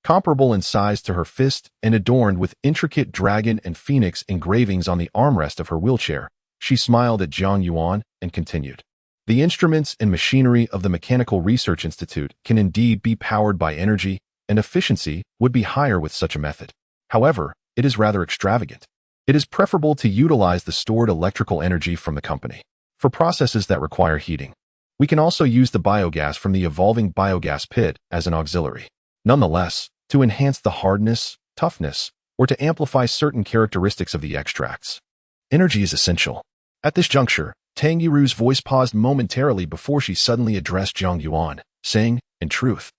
comparable in size to her fist and adorned with intricate dragon and phoenix engravings on the armrest of her wheelchair, she smiled at Jiang Yuan and continued, "The instruments and machinery of the Mechanical Research Institute can indeed be powered by energy, and efficiency would be higher with such a method. However, it is rather extravagant. It is preferable to utilize the stored electrical energy from the company for processes that require heating. We can also use the biogas from the evolving biogas pit as an auxiliary. Nonetheless, to enhance the hardness, toughness, or to amplify certain characteristics of the extracts, energy is essential." At this juncture, Tang Yuruo's voice paused momentarily before she suddenly addressed Jiang Yuan, saying, "In truth,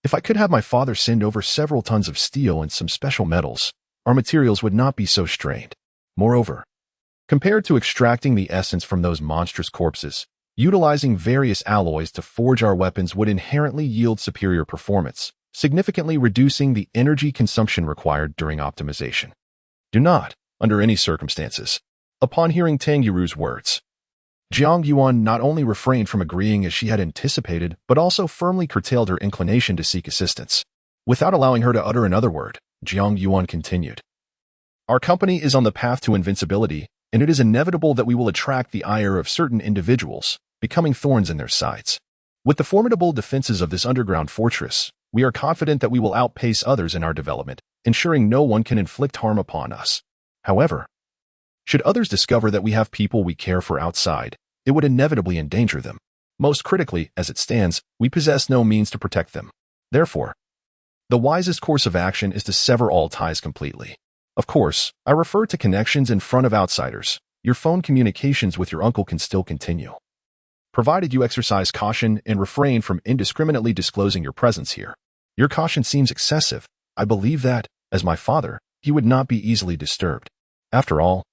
if I could have my father send over several tons of steel and some special metals, our materials would not be so strained. Moreover, compared to extracting the essence from those monstrous corpses, utilizing various alloys to forge our weapons would inherently yield superior performance, significantly reducing the energy consumption required during optimization. Do not, under any circumstances." Upon hearing Tang Yuruo's words, Jiang Yuan not only refrained from agreeing as she had anticipated, but also firmly curtailed her inclination to seek assistance. Without allowing her to utter another word, Jiang Yuan continued, "Our company is on the path to invincibility, and it is inevitable that we will attract the ire of certain individuals, becoming thorns in their sides. With the formidable defenses of this underground fortress, we are confident that we will outpace others in our development, ensuring no one can inflict harm upon us. However, should others discover that we have people we care for outside, it would inevitably endanger them. Most critically, as it stands, we possess no means to protect them. Therefore, the wisest course of action is to sever all ties completely. Of course, I refer to connections in front of outsiders. Your phone communications with your uncle can still continue, provided you exercise caution and refrain from indiscriminately disclosing your presence here. Your caution seems excessive. I believe that, as my father, he would not be easily disturbed. After all,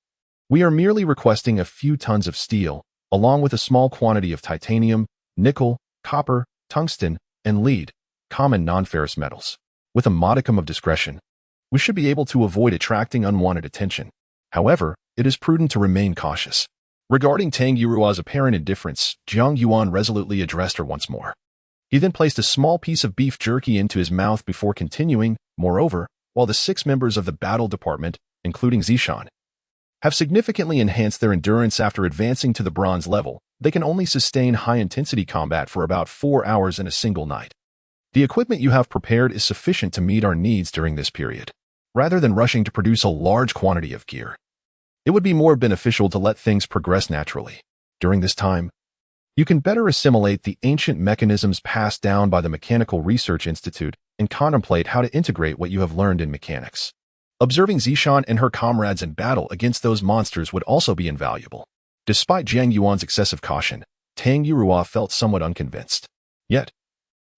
we are merely requesting a few tons of steel, along with a small quantity of titanium, nickel, copper, tungsten, and lead, common non-ferrous metals. With a modicum of discretion, we should be able to avoid attracting unwanted attention. However, it is prudent to remain cautious. Regarding Tang Yurua's apparent indifference, Jiang Yuan resolutely addressed her once more. He then placed a small piece of beef jerky into his mouth before continuing. Moreover, while the 6 members of the battle department, including Zishan, have significantly enhanced their endurance after advancing to the bronze level, they can only sustain high-intensity combat for about 4 hours in a single night. The equipment you have prepared is sufficient to meet our needs during this period. Rather than rushing to produce a large quantity of gear, it would be more beneficial to let things progress naturally. During this time, you can better assimilate the ancient mechanisms passed down by the Mechanical Research Institute and contemplate how to integrate what you have learned in mechanics. Observing Zishan and her comrades in battle against those monsters would also be invaluable. Despite Jiang Yuan's excessive caution, Tang Yurua felt somewhat unconvinced. Yet,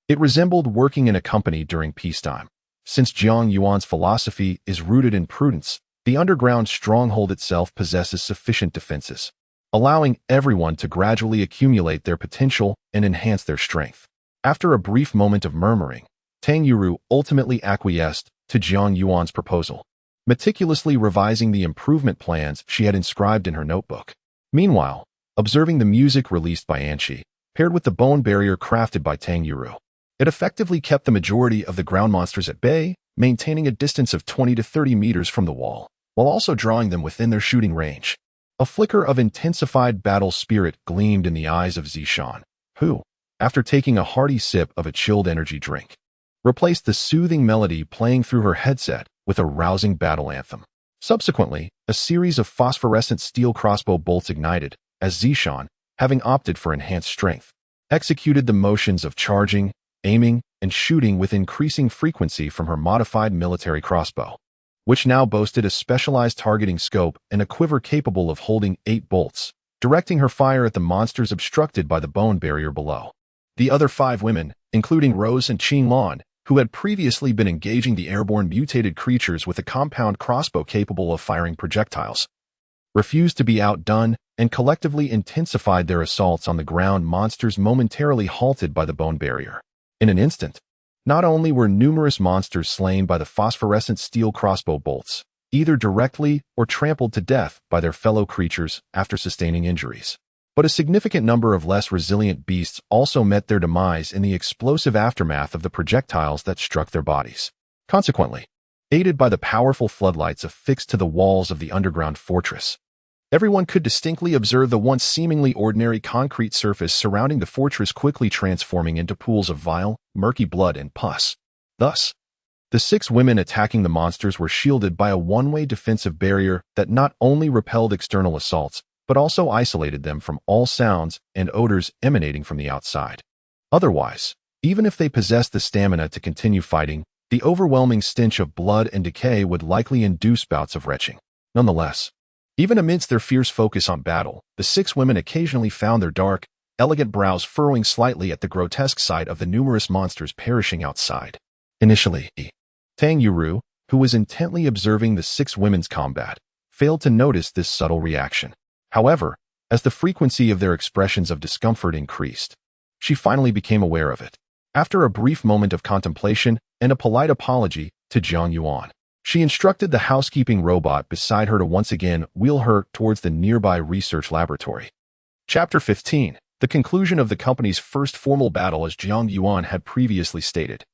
it resembled working in a company during peacetime. Since Jiang Yuan's philosophy is rooted in prudence, the underground stronghold itself possesses sufficient defenses, allowing everyone to gradually accumulate their potential and enhance their strength. After a brief moment of murmuring, Tang Yuru ultimately acquiesced to Jiang Yuan's proposal, meticulously revising the improvement plans she had inscribed in her notebook. Meanwhile, observing the music released by Anshi, paired with the bone barrier crafted by Tang Yuru, it effectively kept the majority of the ground monsters at bay, maintaining a distance of 20 to 30 meters from the wall, while also drawing them within their shooting range. A flicker of intensified battle spirit gleamed in the eyes of Zishan, who, after taking a hearty sip of a chilled energy drink, replaced the soothing melody playing through her headset with a rousing battle anthem. Subsequently, a series of phosphorescent steel crossbow bolts ignited, as Zishan, having opted for enhanced strength, executed the motions of charging, aiming, and shooting with increasing frequency from her modified military crossbow, which now boasted a specialized targeting scope and a quiver capable of holding 8 bolts, directing her fire at the monsters obstructed by the bone barrier below. The other 5 women, including Rose and Qing Lan, who had previously been engaging the airborne mutated creatures with a compound crossbow capable of firing projectiles, refused to be outdone and collectively intensified their assaults on the ground monsters momentarily halted by the bone barrier. In an instant, not only were numerous monsters slain by the phosphorescent steel crossbow bolts, either directly or trampled to death by their fellow creatures after sustaining injuries, but a significant number of less resilient beasts also met their demise in the explosive aftermath of the projectiles that struck their bodies. Consequently, aided by the powerful floodlights affixed to the walls of the underground fortress, everyone could distinctly observe the once seemingly ordinary concrete surface surrounding the fortress quickly transforming into pools of vile, murky blood and pus. Thus, the 6 women attacking the monsters were shielded by a one-way defensive barrier that not only repelled external assaults, but also isolated them from all sounds and odors emanating from the outside. Otherwise, even if they possessed the stamina to continue fighting, the overwhelming stench of blood and decay would likely induce bouts of retching. Nonetheless, even amidst their fierce focus on battle, the 6 women occasionally found their dark, elegant brows furrowing slightly at the grotesque sight of the numerous monsters perishing outside. Initially, Tang Yuru, who was intently observing the 6 women's combat, failed to notice this subtle reaction. However, as the frequency of their expressions of discomfort increased, she finally became aware of it. After a brief moment of contemplation and a polite apology to Jiang Yuan, she instructed the housekeeping robot beside her to once again wheel her towards the nearby research laboratory. Chapter 15. The conclusion of the company's first formal battle, as Jiang Yuan had previously stated.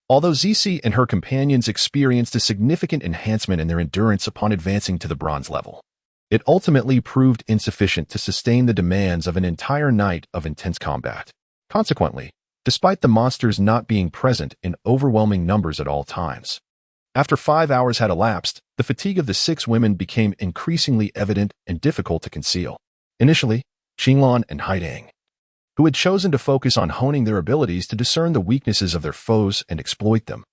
Although Zizi and her companions experienced a significant enhancement in their endurance upon advancing to the bronze level, It ultimately proved insufficient to sustain the demands of an entire night of intense combat. Consequently, despite the monsters not being present in overwhelming numbers at all times, after 5 hours had elapsed, the fatigue of the 6 women became increasingly evident and difficult to conceal. Initially, Qinglan and Haidang, who had chosen to focus on honing their abilities to discern the weaknesses of their foes and exploit them,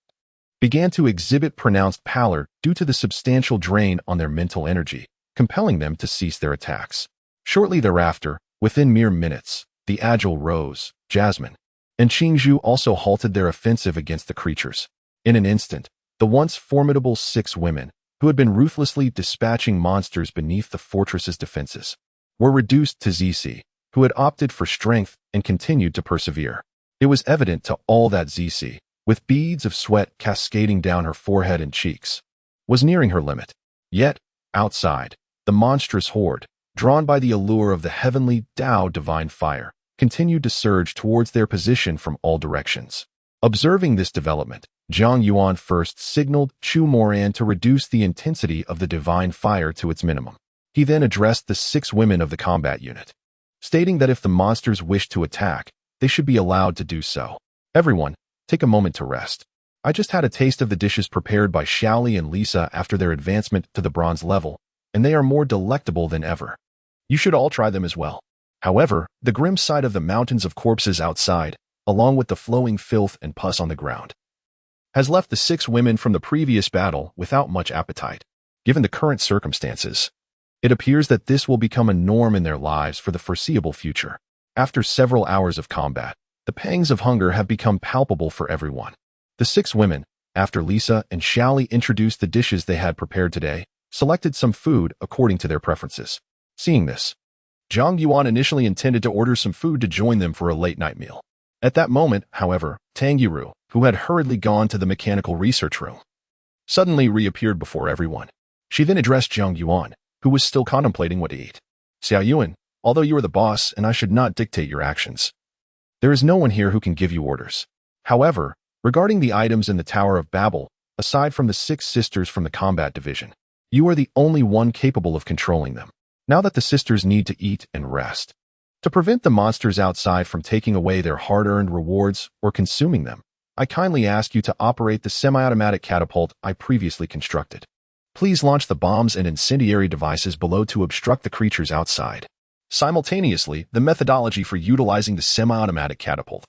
began to exhibit pronounced pallor due to the substantial drain on their mental energy, compelling them to cease their attacks. Shortly thereafter, within mere minutes, the agile Rose, Jasmine, and Qingzhu also halted their offensive against the creatures. In an instant, the once formidable 6 women, who had been ruthlessly dispatching monsters beneath the fortress's defenses, were reduced to Zici, who had opted for strength and continued to persevere. It was evident to all that Zici, with beads of sweat cascading down her forehead and cheeks, was nearing her limit. Yet, outside, the monstrous horde, drawn by the allure of the heavenly Tao divine fire, continued to surge towards their position from all directions. Observing this development, Zhang Yuan first signaled Chu Moran to reduce the intensity of the divine fire to its minimum. He then addressed the 6 women of the combat unit, stating that if the monsters wished to attack, they should be allowed to do so. Everyone, take a moment to rest. I just had a taste of the dishes prepared by Xiaoli and Lisa after their advancement to the bronze level, and they are more delectable than ever. You should all try them as well. However, the grim sight of the mountains of corpses outside, along with the flowing filth and pus on the ground, has left the 6 women from the previous battle without much appetite. Given the current circumstances, it appears that this will become a norm in their lives for the foreseeable future. After several hours of combat, the pangs of hunger have become palpable for everyone. The 6 women, after Lisa and Xiaoli introduced the dishes they had prepared today, selected some food according to their preferences. Seeing this, Zhang Yuan initially intended to order some food to join them for a late-night meal. At that moment, however, Tang Yiru, who had hurriedly gone to the mechanical research room, suddenly reappeared before everyone. She then addressed Zhang Yuan, who was still contemplating what to eat. Xiao Yuan, although you are the boss and I should not dictate your actions, there is no one here who can give you orders. However, regarding the items in the Tower of Babel, aside from the 6 sisters from the combat division, you are the only one capable of controlling them. Now that the sisters need to eat and rest, to prevent the monsters outside from taking away their hard-earned rewards or consuming them, I kindly ask you to operate the semi-automatic catapult I previously constructed. Please launch the bombs and incendiary devices below to obstruct the creatures outside. Simultaneously, the methodology for utilizing the semi-automatic catapult,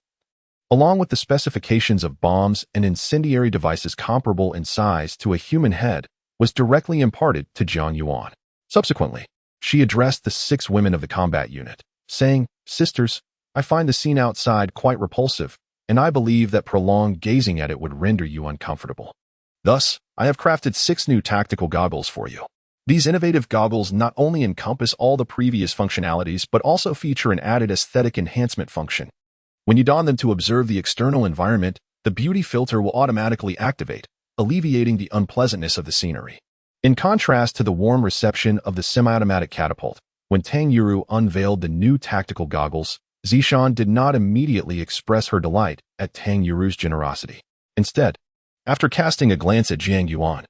along with the specifications of bombs and incendiary devices comparable in size to a human head, was directly imparted to Zhang Yuan. Subsequently, she addressed the 6 women of the combat unit, saying, "Sisters, I find the scene outside quite repulsive, and I believe that prolonged gazing at it would render you uncomfortable. Thus, I have crafted 6 new tactical goggles for you. These innovative goggles not only encompass all the previous functionalities but also feature an added aesthetic enhancement function. When you don them to observe the external environment, the beauty filter will automatically activate, alleviating the unpleasantness of the scenery." In contrast to the warm reception of the semi-automatic catapult, when Tang Yiru unveiled the new tactical goggles, Zishan did not immediately express her delight at Tang Yiru's generosity. Instead, after casting a glance at Zhang Yuan,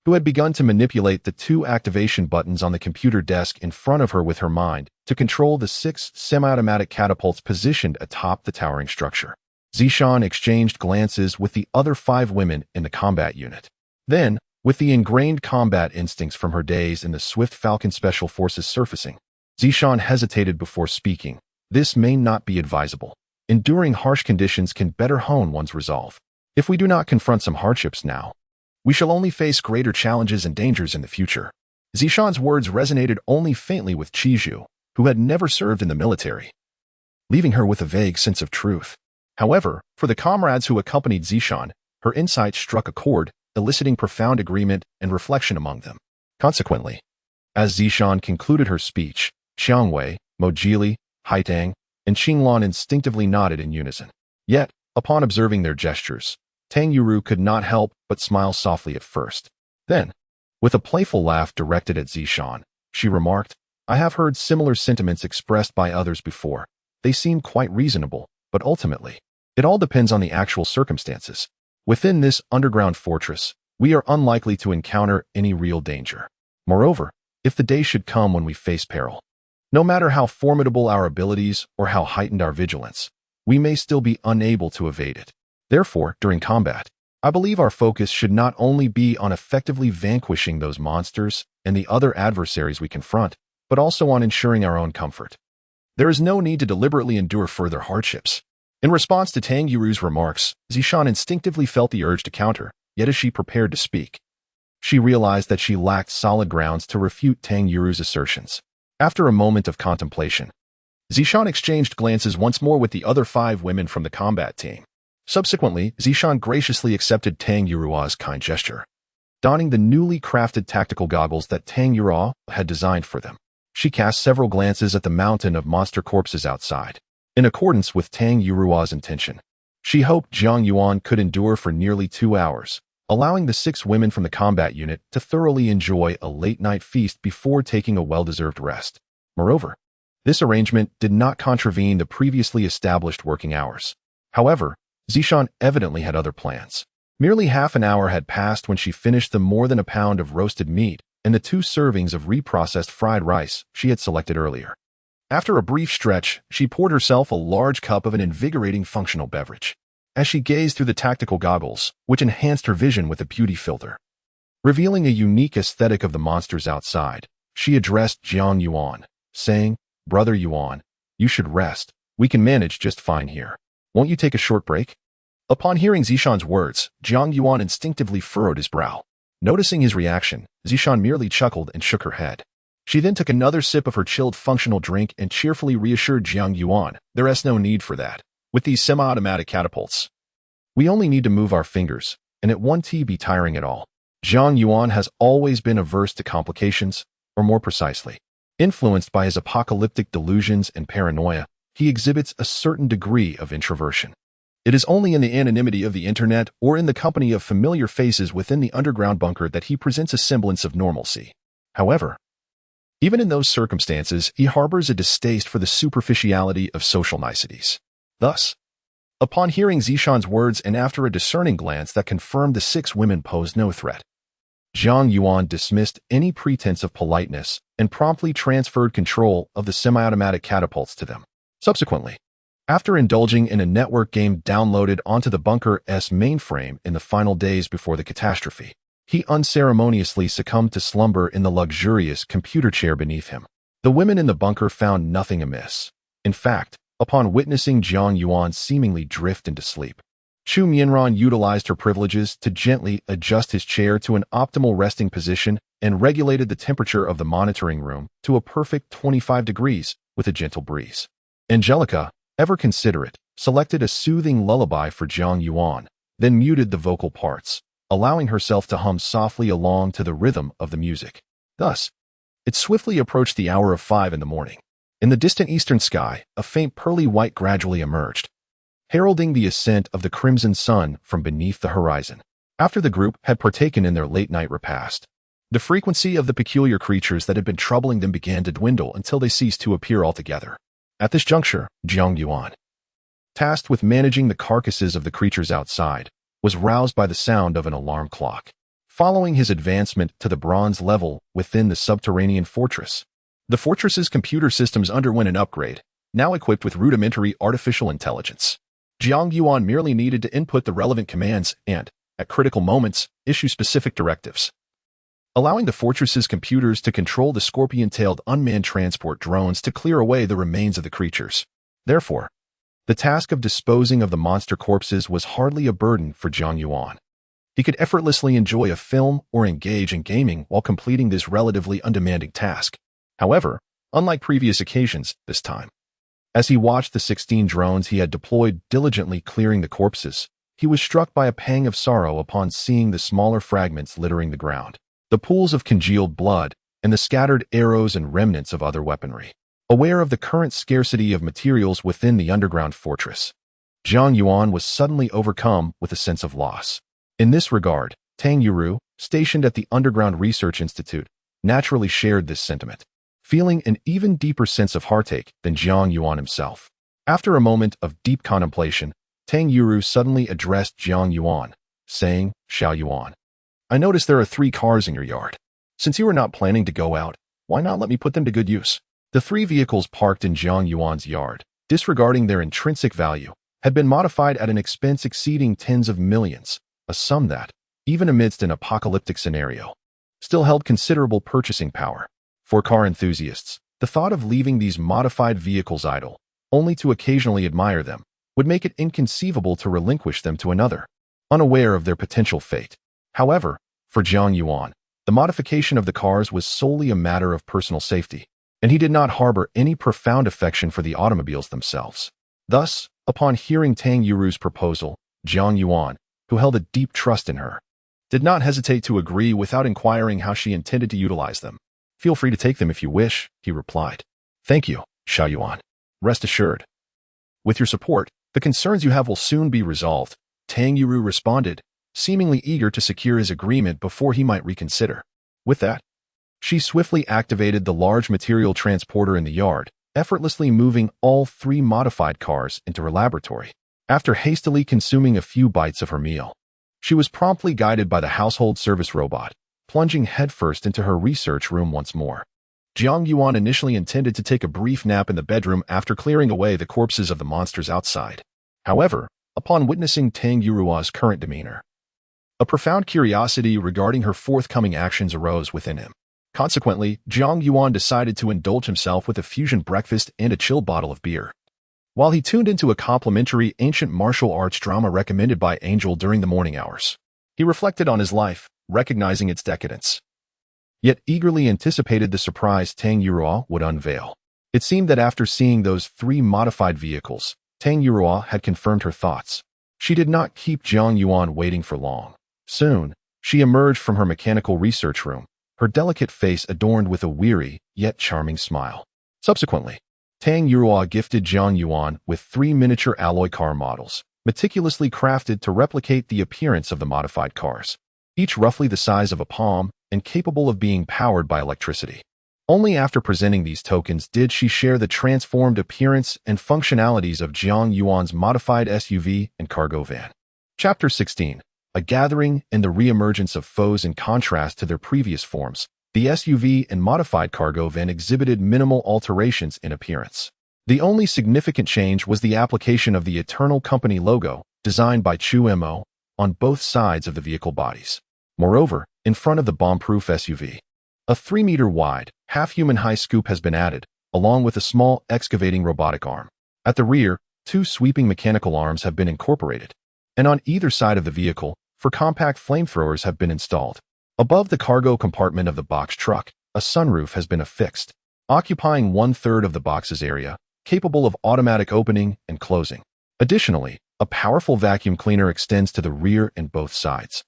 who had begun to manipulate the 2 activation buttons on the computer desk in front of her with her mind to control the 6 semi-automatic catapults positioned atop the towering structure, Zishan exchanged glances with the other 5 women in the combat unit. Then, with the ingrained combat instincts from her days in the Swift Falcon Special Forces surfacing, Zishan hesitated before speaking. This may not be advisable. Enduring harsh conditions can better hone one's resolve. If we do not confront some hardships now, we shall only face greater challenges and dangers in the future. Zishan's words resonated only faintly with Qizhu, who had never served in the military, leaving her with a vague sense of truth. However, for the comrades who accompanied Zishan, her insight struck a chord, eliciting profound agreement and reflection among them. Consequently, as Zishan concluded her speech, Xiangwei, Mojili, Haitang, and Qinglan instinctively nodded in unison. Yet, upon observing their gestures, Tang Yiru could not help but smile softly at first. Then, with a playful laugh directed at Zishan, she remarked, "I have heard similar sentiments expressed by others before. They seem quite reasonable, but ultimately, it all depends on the actual circumstances. Within this underground fortress, we are unlikely to encounter any real danger. Moreover, if the day should come when we face peril. No matter how formidable our abilities or how heightened our vigilance, we may still be unable to evade it. Therefore, during combat, I believe our focus should not only be on effectively vanquishing those monsters and the other adversaries we confront, but also on ensuring our own comfort. There is no need to deliberately endure further hardships. In response to Tang Yuru's remarks, Zishan instinctively felt the urge to counter, yet as she prepared to speak, she realized that she lacked solid grounds to refute Tang Yuru's assertions. After a moment of contemplation, Zishan exchanged glances once more with the other 5 women from the combat team. Subsequently, Zishan graciously accepted Tang Yurua's kind gesture. Donning the newly crafted tactical goggles that Tang Yurua had designed for them, she cast several glances at the mountain of monster corpses outside. In accordance with Tang Yurua's intention, she hoped Jiang Yuan could endure for nearly 2 hours, allowing the 6 women from the combat unit to thoroughly enjoy a late-night feast before taking a well-deserved rest. Moreover, this arrangement did not contravene the previously established working hours. However, Zishan evidently had other plans. Merely half an hour had passed when she finished the more than a pound of roasted meat and the 2 servings of reprocessed fried rice she had selected earlier. After a brief stretch, she poured herself a large cup of an invigorating functional beverage. As she gazed through the tactical goggles, which enhanced her vision with a beauty filter, revealing a unique aesthetic of the monsters outside, she addressed Jiang Yuan, saying, "Brother Yuan, you should rest. We can manage just fine here. Won't you take a short break?" Upon hearing Zishan's words, Jiang Yuan instinctively furrowed his brow. Noticing his reaction, Zishan merely chuckled and shook her head. She then took another sip of her chilled functional drink and cheerfully reassured Jiang Yuan, "There is no need for that. With these semi-automatic catapults, we only need to move our fingers, and it won't be tiring at all." Jiang Yuan has always been averse to complications, or more precisely, influenced by his apocalyptic delusions and paranoia. He exhibits a certain degree of introversion. It is only in the anonymity of the internet or in the company of familiar faces within the underground bunker that he presents a semblance of normalcy. However, even in those circumstances, he harbors a distaste for the superficiality of social niceties. Thus, upon hearing Zishan's words and after a discerning glance that confirmed the 6 women posed no threat, Jiang Yuan dismissed any pretense of politeness and promptly transferred control of the semi-automatic catapults to them. Subsequently, after indulging in a network game downloaded onto the bunker's mainframe in the final days before the catastrophe, he unceremoniously succumbed to slumber in the luxurious computer chair beneath him. The women in the bunker found nothing amiss. In fact, upon witnessing Jiang Yuan seemingly drift into sleep, Chu Mianran utilized her privileges to gently adjust his chair to an optimal resting position and regulated the temperature of the monitoring room to a perfect 25 degrees with a gentle breeze. Angelica, ever considerate, selected a soothing lullaby for Jiang Yuan, then muted the vocal parts, allowing herself to hum softly along to the rhythm of the music. Thus, it swiftly approached the hour of 5 in the morning. In the distant eastern sky, a faint pearly white gradually emerged, heralding the ascent of the crimson sun from beneath the horizon. After the group had partaken in their late-night repast, the frequency of the peculiar creatures that had been troubling them began to dwindle until they ceased to appear altogether. At this juncture, Jiang Yuan, tasked with managing the carcasses of the creatures outside, was roused by the sound of an alarm clock. Following his advancement to the bronze level within the subterranean fortress, the fortress's computer systems underwent an upgrade, now equipped with rudimentary artificial intelligence. Jiang Yuan merely needed to input the relevant commands and, at critical moments, issue specific directives, allowing the fortress's computers to control the scorpion-tailed unmanned transport drones to clear away the remains of the creatures. Therefore, the task of disposing of the monster corpses was hardly a burden for Jiang Yuan. He could effortlessly enjoy a film or engage in gaming while completing this relatively undemanding task. However, unlike previous occasions, this time, as he watched the 16 drones he had deployed diligently clearing the corpses, he was struck by a pang of sorrow upon seeing the smaller fragments littering the ground, the pools of congealed blood, and the scattered arrows and remnants of other weaponry. Aware of the current scarcity of materials within the underground fortress, Jiang Yuan was suddenly overcome with a sense of loss. In this regard, Tang Yuru, stationed at the Underground Research Institute, naturally shared this sentiment, feeling an even deeper sense of heartache than Jiang Yuan himself. After a moment of deep contemplation, Tang Yuru suddenly addressed Jiang Yuan, saying, "Xiao Yuan, I notice there are 3 cars in your yard. Since you are not planning to go out, Why not let me put them to good use? The three vehicles parked in Jiang Yuan's yard, disregarding their intrinsic value, had been modified at an expense exceeding tens of millions, a sum that, even amidst an apocalyptic scenario, still held considerable purchasing power. For car enthusiasts, the thought of leaving these modified vehicles idle, only to occasionally admire them, would make it inconceivable to relinquish them to another, unaware of their potential fate. However, for Jiang Yuan, the modification of the cars was solely a matter of personal safety, and he did not harbor any profound affection for the automobiles themselves. Thus, upon hearing Tang Yuru's proposal, Jiang Yuan, who held a deep trust in her, did not hesitate to agree without inquiring how she intended to utilize them. Feel free to take them if you wish, he replied. Thank you, Xiao Yuan. Rest assured. With your support, the concerns you have will soon be resolved, Tang Yuru responded, seemingly eager to secure his agreement before he might reconsider. With that, she swiftly activated the large material transporter in the yard, effortlessly moving all three modified cars into her laboratory. After hastily consuming a few bites of her meal, she was promptly guided by the household service robot, plunging headfirst into her research room once more. Jiang Yuan initially intended to take a brief nap in the bedroom after clearing away the corpses of the monsters outside. However, upon witnessing Tang Yurua's current demeanor, a profound curiosity regarding her forthcoming actions arose within him. Consequently, Jiang Yuan decided to indulge himself with a fusion breakfast and a chilled bottle of beer. While he tuned into a complimentary ancient martial arts drama recommended by Angel during the morning hours, he reflected on his life, recognizing its decadence, yet eagerly anticipated the surprise Tang Yurua would unveil. It seemed that after seeing those three modified vehicles, Tang Yurua had confirmed her thoughts. She did not keep Jiang Yuan waiting for long. Soon, she emerged from her mechanical research room, her delicate face adorned with a weary, yet charming smile. Subsequently, Tang Yurua gifted Jiang Yuan with 3 miniature alloy car models, meticulously crafted to replicate the appearance of the modified cars, each roughly the size of a palm and capable of being powered by electricity. Only after presenting these tokens did she share the transformed appearance and functionalities of Jiang Yuan's modified SUV and cargo van. Chapter 16. A gathering and the re-emergence of foes. In contrast to their previous forms, the SUV and modified cargo van exhibited minimal alterations in appearance. The only significant change was the application of the Eternal Company logo, designed by Chu Mo, on both sides of the vehicle bodies. Moreover, in front of the bomb-proof SUV, a 3-meter-wide, half-human-high scoop has been added, along with a small excavating robotic arm. At the rear, 2 sweeping mechanical arms have been incorporated, and on either side of the vehicle, 4 compact flamethrowers have been installed. Above the cargo compartment of the box truck, a sunroof has been affixed, occupying 1/3 of the box's area, capable of automatic opening and closing. Additionally, a powerful vacuum cleaner extends to the rear and both sides,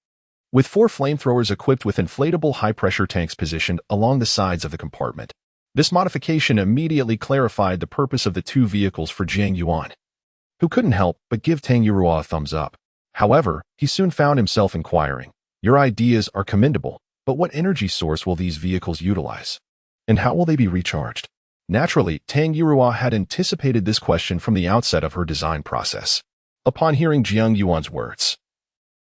with 4 flamethrowers equipped with inflatable high-pressure tanks positioned along the sides of the compartment. This modification immediately clarified the purpose of the 2 vehicles for Jiang Yuan, who couldn't help but give Tang Yurua a thumbs up. However, he soon found himself inquiring, "Your ideas are commendable, but what energy source will these vehicles utilize? And how will they be recharged?" Naturally, Tang Yurua had anticipated this question from the outset of her design process. Upon hearing Jiang Yuan's words,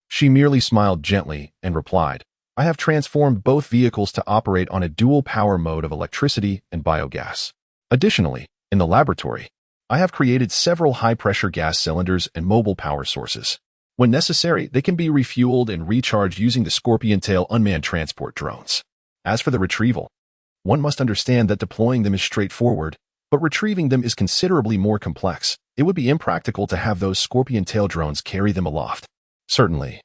she merely smiled gently and replied, "I have transformed both vehicles to operate on a dual power mode of electricity and biogas. Additionally, in the laboratory, I have created several high-pressure gas cylinders and mobile power sources. When necessary, they can be refueled and recharged using the Scorpion Tail unmanned transport drones. As for the retrieval, one must understand that deploying them is straightforward, but retrieving them is considerably more complex. It would be impractical to have those Scorpion Tail drones carry them aloft. Certainly,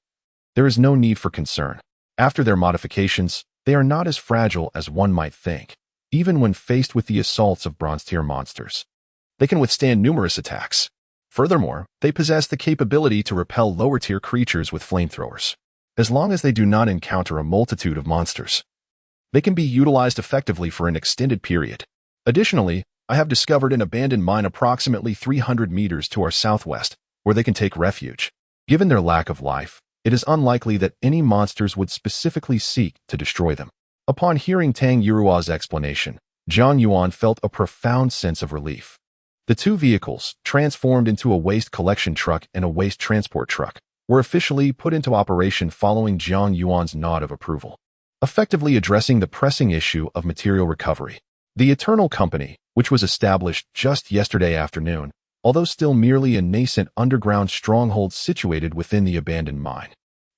there is no need for concern. After their modifications, they are not as fragile as one might think. Even when faced with the assaults of bronze-tier monsters, they can withstand numerous attacks. Furthermore, they possess the capability to repel lower-tier creatures with flamethrowers. As long as they do not encounter a multitude of monsters, they can be utilized effectively for an extended period. Additionally, I have discovered an abandoned mine approximately 300 meters to our southwest, where they can take refuge. Given their lack of life, it is unlikely that any monsters would specifically seek to destroy them. Upon hearing Tang Yurua's explanation, Jiang Yuan felt a profound sense of relief. The 2 vehicles, transformed into a waste collection truck and a waste transport truck, were officially put into operation following Jiang Yuan's nod of approval. effectively addressing the pressing issue of material recovery. The Eternal Company, which was established just yesterday afternoon, although still merely a nascent underground stronghold situated within the abandoned mine,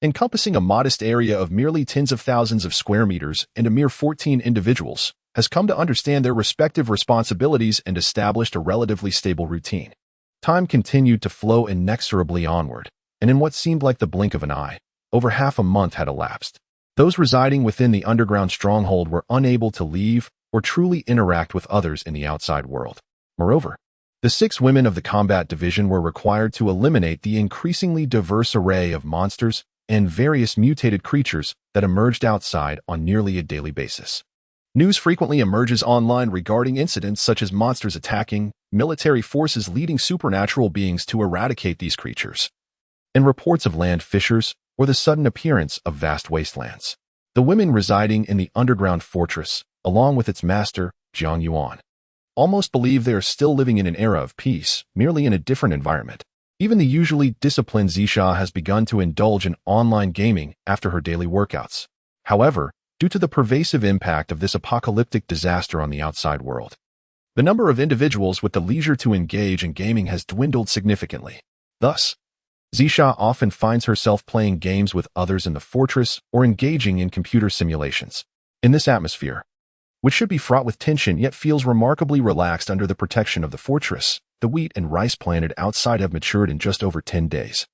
encompassing a modest area of merely tens of thousands of square meters and a mere 14 individuals, has come to understand their respective responsibilities and established a relatively stable routine. Time continued to flow inexorably onward, and in what seemed like the blink of an eye, over half a month had elapsed. Those residing within the underground stronghold were unable to leave or truly interact with others in the outside world. Moreover, the 6 women of the combat division were required to eliminate the increasingly diverse array of monsters and various mutated creatures that emerged outside on nearly a daily basis. News frequently emerges online regarding incidents such as monsters attacking, military forces leading supernatural beings to eradicate these creatures, and reports of land fissures or the sudden appearance of vast wastelands. The women residing in the underground fortress, along with its master, Jiang Yuan, almost believe they are still living in an era of peace, merely in a different environment. Even the usually disciplined Zisha has begun to indulge in online gaming after her daily workouts. However, due to the pervasive impact of this apocalyptic disaster on the outside world, the number of individuals with the leisure to engage in gaming has dwindled significantly. Thus, Zisha often finds herself playing games with others in the fortress or engaging in computer simulations. In this atmosphere, which should be fraught with tension yet feels remarkably relaxed under the protection of the fortress, the wheat and rice planted outside have matured in just over 10 days.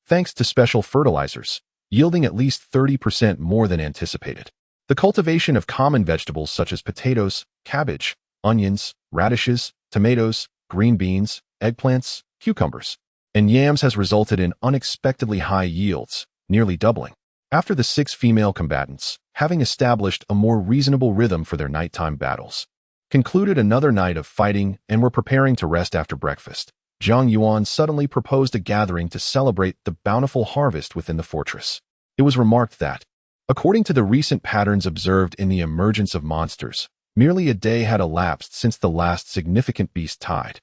Thanks to special fertilizers, yielding at least 30% more than anticipated. The cultivation of common vegetables such as potatoes, cabbage, onions, radishes, tomatoes, green beans, eggplants, cucumbers, and yams has resulted in unexpectedly high yields, nearly doubling. After the 6 female combatants, having established a more reasonable rhythm for their nighttime battles, concluded another night of fighting and were preparing to rest after breakfast, Jiang Yuan suddenly proposed a gathering to celebrate the bountiful harvest within the fortress. It was remarked that, according to the recent patterns observed in the emergence of monsters, merely a day had elapsed since the last significant beast tide,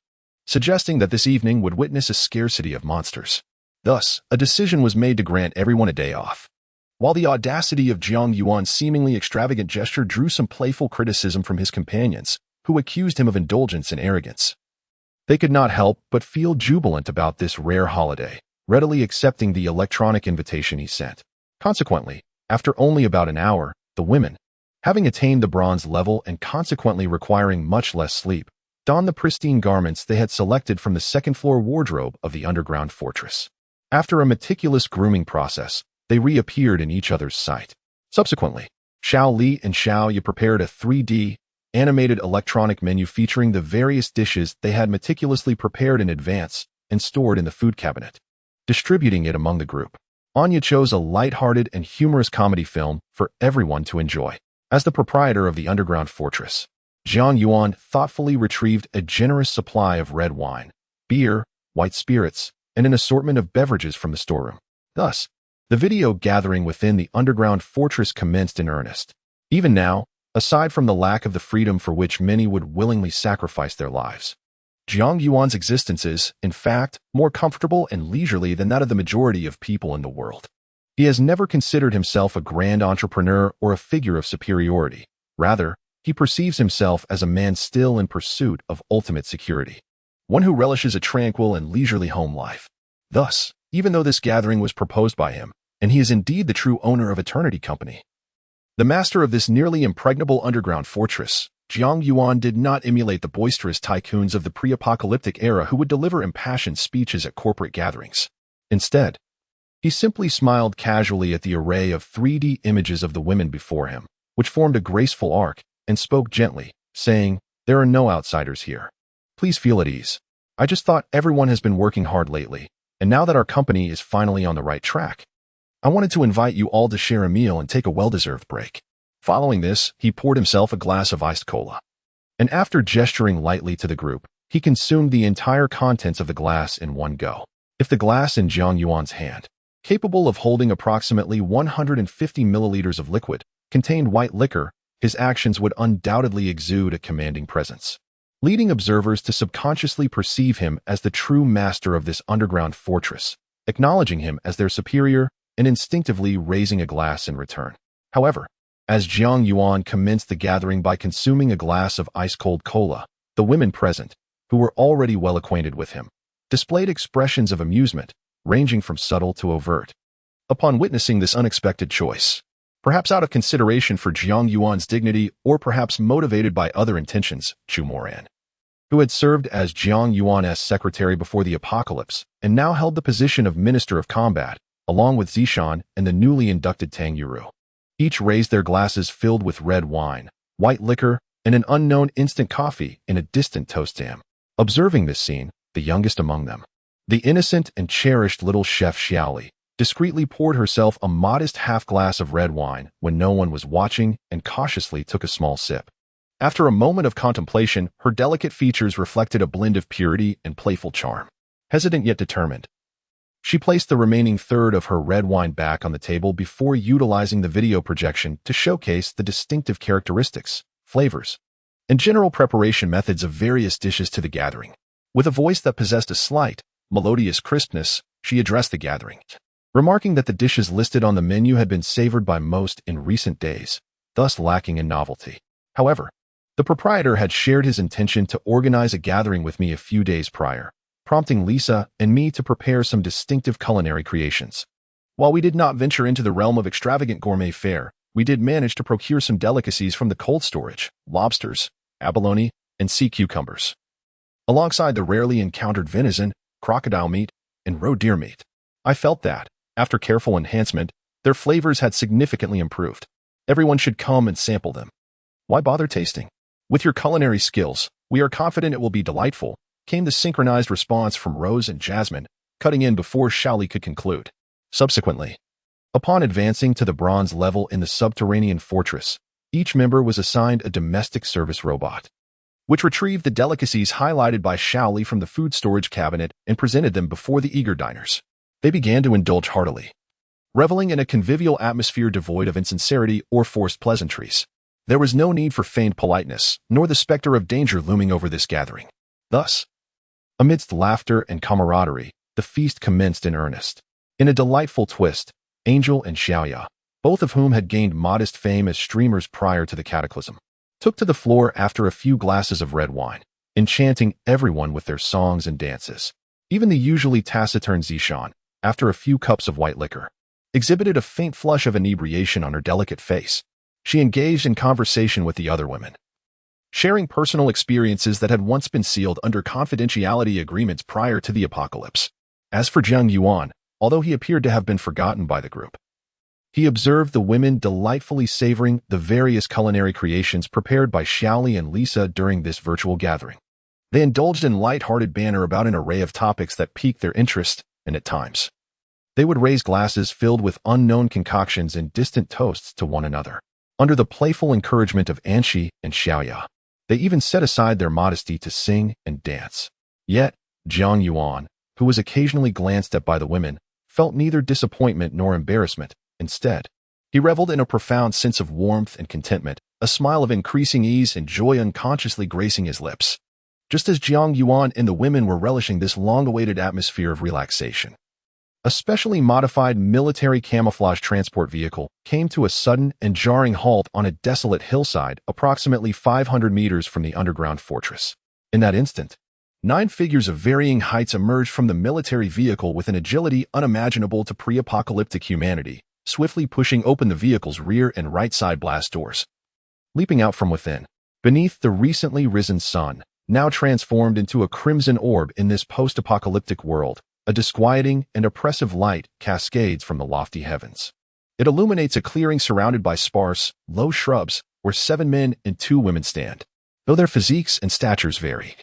suggesting that this evening would witness a scarcity of monsters. Thus, a decision was made to grant everyone a day off. While the audacity of Jiang Yuan's seemingly extravagant gesture drew some playful criticism from his companions, who accused him of indulgence and arrogance, they could not help but feel jubilant about this rare holiday, readily accepting the electronic invitation he sent. Consequently, after only about an hour, the women, having attained the bronze level and consequently requiring much less sleep, donned the pristine garments they had selected from the second-floor wardrobe of the underground fortress. After a meticulous grooming process, they reappeared in each other's sight. Subsequently, Xiao Li and Xiao Yu prepared a 3D, animated electronic menu featuring the various dishes they had meticulously prepared in advance and stored in the food cabinet, distributing it among the group. Anya chose a light-hearted and humorous comedy film for everyone to enjoy. As the proprietor of the underground fortress, Jiang Yuan thoughtfully retrieved a generous supply of red wine, beer, white spirits, and an assortment of beverages from the storeroom. Thus, the video gathering within the underground fortress commenced in earnest. Even now, aside from the lack of the freedom for which many would willingly sacrifice their lives, Jiang Yuan's existence is, in fact, more comfortable and leisurely than that of the majority of people in the world. He has never considered himself a grand entrepreneur or a figure of superiority. Rather, he perceives himself as a man still in pursuit of ultimate security, one who relishes a tranquil and leisurely home life. Thus, even though this gathering was proposed by him, and he is indeed the true owner of Eternity Company, the master of this nearly impregnable underground fortress, Jiang Yuan did not emulate the boisterous tycoons of the pre-apocalyptic era who would deliver impassioned speeches at corporate gatherings. Instead, he simply smiled casually at the array of 3D images of the women before him, which formed a graceful arc, and spoke gently, saying, "There are no outsiders here. Please feel at ease. I just thought everyone has been working hard lately, and now that our company is finally on the right track, I wanted to invite you all to share a meal and take a well-deserved break." Following this, he poured himself a glass of iced cola, and after gesturing lightly to the group, he consumed the entire contents of the glass in one go. If the glass in Jiang Yuan's hand, capable of holding approximately 150 milliliters of liquid, contained white liquor, his actions would undoubtedly exude a commanding presence, leading observers to subconsciously perceive him as the true master of this underground fortress, acknowledging him as their superior and instinctively raising a glass in return. However, As Jiang Yuan commenced the gathering by consuming a glass of ice-cold cola, the women present, who were already well acquainted with him, displayed expressions of amusement, ranging from subtle to overt. Upon witnessing this unexpected choice, perhaps out of consideration for Jiang Yuan's dignity or perhaps motivated by other intentions, Chu Moran, who had served as Jiang Yuan's secretary before the apocalypse and now held the position of Minister of Combat, along with Zishan and the newly inducted Tang Yuru, each raised their glasses filled with red wine, white liquor, and an unknown instant coffee in a distant toast to him. Observing this scene, the youngest among them, the innocent and cherished little chef Xiaoli, discreetly poured herself a modest half-glass of red wine when no one was watching and cautiously took a small sip. After a moment of contemplation, her delicate features reflected a blend of purity and playful charm. Hesitant yet determined, she placed the remaining third of her red wine back on the table before utilizing the video projection to showcase the distinctive characteristics, flavors, and general preparation methods of various dishes to the gathering. With a voice that possessed a slight, melodious crispness, she addressed the gathering, remarking that the dishes listed on the menu had been savored by most in recent days, thus lacking in novelty. However, the proprietor had shared his intention to organize a gathering with me a few days prior, prompting Lisa and me to prepare some distinctive culinary creations. While we did not venture into the realm of extravagant gourmet fare, we did manage to procure some delicacies from the cold storage: lobsters, abalone, and sea cucumbers, alongside the rarely encountered venison, crocodile meat, and roe deer meat. I felt that, after careful enhancement, their flavors had significantly improved. Everyone should come and sample them. Why bother tasting? With your culinary skills, we are confident it will be delightful, came the synchronized response from Rose and Jasmine, cutting in before Xiaoli could conclude. Subsequently, upon advancing to the bronze level in the subterranean fortress, each member was assigned a domestic service robot, which retrieved the delicacies highlighted by Xiaoli from the food storage cabinet and presented them before the eager diners. They began to indulge heartily, reveling in a convivial atmosphere devoid of insincerity or forced pleasantries. There was no need for feigned politeness, nor the specter of danger looming over this gathering. Thus, amidst laughter and camaraderie, the feast commenced in earnest. In a delightful twist, Angel and Xiaoya, both of whom had gained modest fame as streamers prior to the cataclysm, took to the floor after a few glasses of red wine, enchanting everyone with their songs and dances. Even the usually taciturn Zishan, after a few cups of white liquor, exhibited a faint flush of inebriation on her delicate face. She engaged in conversation with the other women, sharing personal experiences that had once been sealed under confidentiality agreements prior to the apocalypse. As for Jiang Yuan, although he appeared to have been forgotten by the group, he observed the women delightfully savoring the various culinary creations prepared by Xiaoli and Lisa during this virtual gathering. They indulged in light-hearted banter about an array of topics that piqued their interest, and at times, they would raise glasses filled with unknown concoctions and distant toasts to one another. Under the playful encouragement of Anshi and Xiaoya, they even set aside their modesty to sing and dance. Yet, Jiang Yuan, who was occasionally glanced at by the women, felt neither disappointment nor embarrassment. Instead, he reveled in a profound sense of warmth and contentment, a smile of increasing ease and joy unconsciously gracing his lips. Just as Jiang Yuan and the women were relishing this long-awaited atmosphere of relaxation, a specially modified military camouflage transport vehicle came to a sudden and jarring halt on a desolate hillside approximately 500 meters from the underground fortress. In that instant, 9 figures of varying heights emerged from the military vehicle with an agility unimaginable to pre-apocalyptic humanity, swiftly pushing open the vehicle's rear and right side blast doors. Leaping out from within, beneath the recently risen sun, now transformed into a crimson orb in this post-apocalyptic world, a disquieting and oppressive light cascades from the lofty heavens. It illuminates a clearing surrounded by sparse, low shrubs where 7 men and 2 women stand. Though their physiques and statures vary,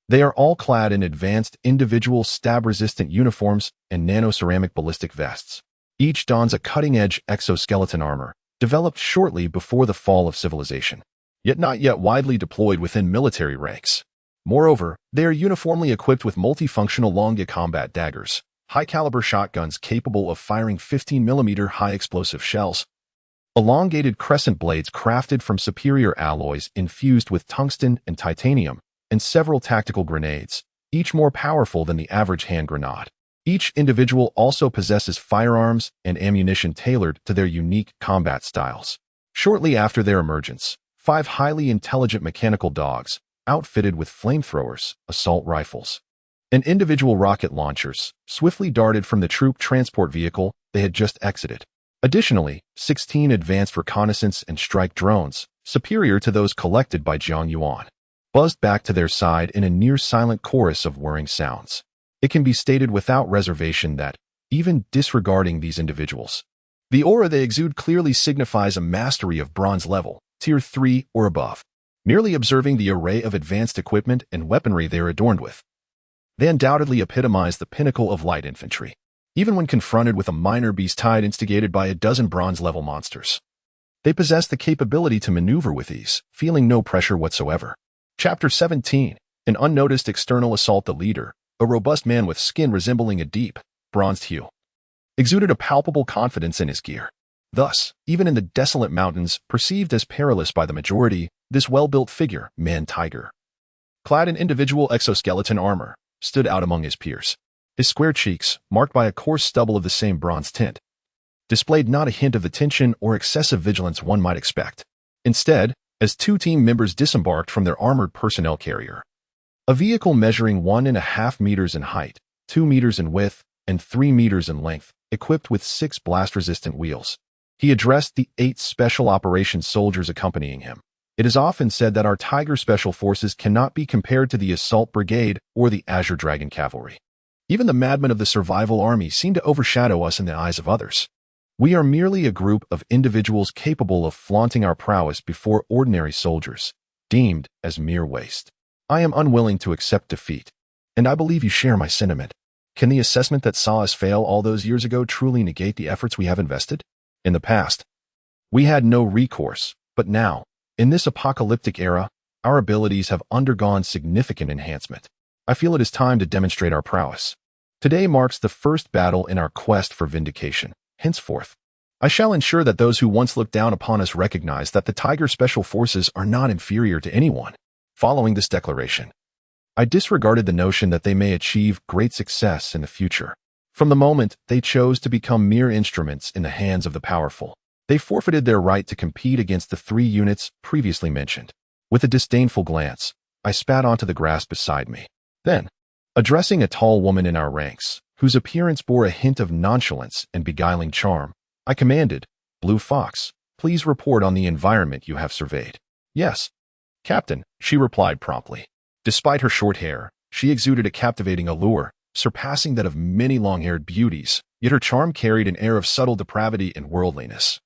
they are all clad in advanced individual stab-resistant uniforms and nanoceramic ballistic vests. Each dons a cutting-edge exoskeleton armor, developed shortly before the fall of civilization, yet not yet widely deployed within military ranks. Moreover, they are uniformly equipped with multifunctional long combat daggers, high-caliber shotguns capable of firing 15mm high-explosive shells, elongated crescent blades crafted from superior alloys infused with tungsten and titanium, and several tactical grenades, each more powerful than the average hand grenade. Each individual also possesses firearms and ammunition tailored to their unique combat styles. Shortly after their emergence, 5 highly intelligent mechanical dogs, outfitted with flamethrowers, assault rifles, and individual rocket launchers, swiftly darted from the troop transport vehicle they had just exited. Additionally, 16 advanced reconnaissance and strike drones, superior to those collected by Jiang Yuan, buzzed back to their side in a near-silent chorus of whirring sounds. It can be stated without reservation that, even disregarding these individuals, the aura they exude clearly signifies a mastery of bronze level, tier 3 or above. Merely observing the array of advanced equipment and weaponry they are adorned with, they undoubtedly epitomize the pinnacle of light infantry, even when confronted with a minor beast tide instigated by a dozen bronze-level monsters. They possess the capability to maneuver with ease, feeling no pressure whatsoever. Chapter 17. An unnoticed external assault. The leader, a robust man with skin resembling a deep, bronzed hue, exuded a palpable confidence in his gear. Thus, even in the desolate mountains perceived as perilous by the majority, this well-built figure, man-tiger, clad in individual exoskeleton armor, stood out among his peers. His square cheeks, marked by a coarse stubble of the same bronze tint, displayed not a hint of the tension or excessive vigilance one might expect. Instead, as 2 team members disembarked from their armored personnel carrier, a vehicle measuring 1.5 meters in height, 2 meters in width, and 3 meters in length, equipped with 6 blast-resistant wheels, he addressed the 8 special operations soldiers accompanying him. It is often said that our Tiger Special Forces cannot be compared to the Assault Brigade or the Azure Dragon Cavalry. Even the madmen of the Survival Army seem to overshadow us in the eyes of others. We are merely a group of individuals capable of flaunting our prowess before ordinary soldiers, deemed as mere waste. I am unwilling to accept defeat, and I believe you share my sentiment. Can the assessment that saw us fail all those years ago truly negate the efforts we have invested? In the past, we had no recourse, but now, in this apocalyptic era, our abilities have undergone significant enhancement. I feel it is time to demonstrate our prowess. Today marks the first battle in our quest for vindication. Henceforth, I shall ensure that those who once looked down upon us recognize that the Tiger Special Forces are not inferior to anyone. Following this declaration, I disregarded the notion that they may achieve great success in the future. From the moment they chose to become mere instruments in the hands of the powerful, they forfeited their right to compete against the 3 units previously mentioned. With a disdainful glance, I spat onto the grass beside me. Then, addressing a tall woman in our ranks, whose appearance bore a hint of nonchalance and beguiling charm, I commanded, "Blue Fox, please report on the environment you have surveyed." "Yes, Captain," she replied promptly. Despite her short hair, she exuded a captivating allure, surpassing that of many long-haired beauties, yet her charm carried an air of subtle depravity and worldliness,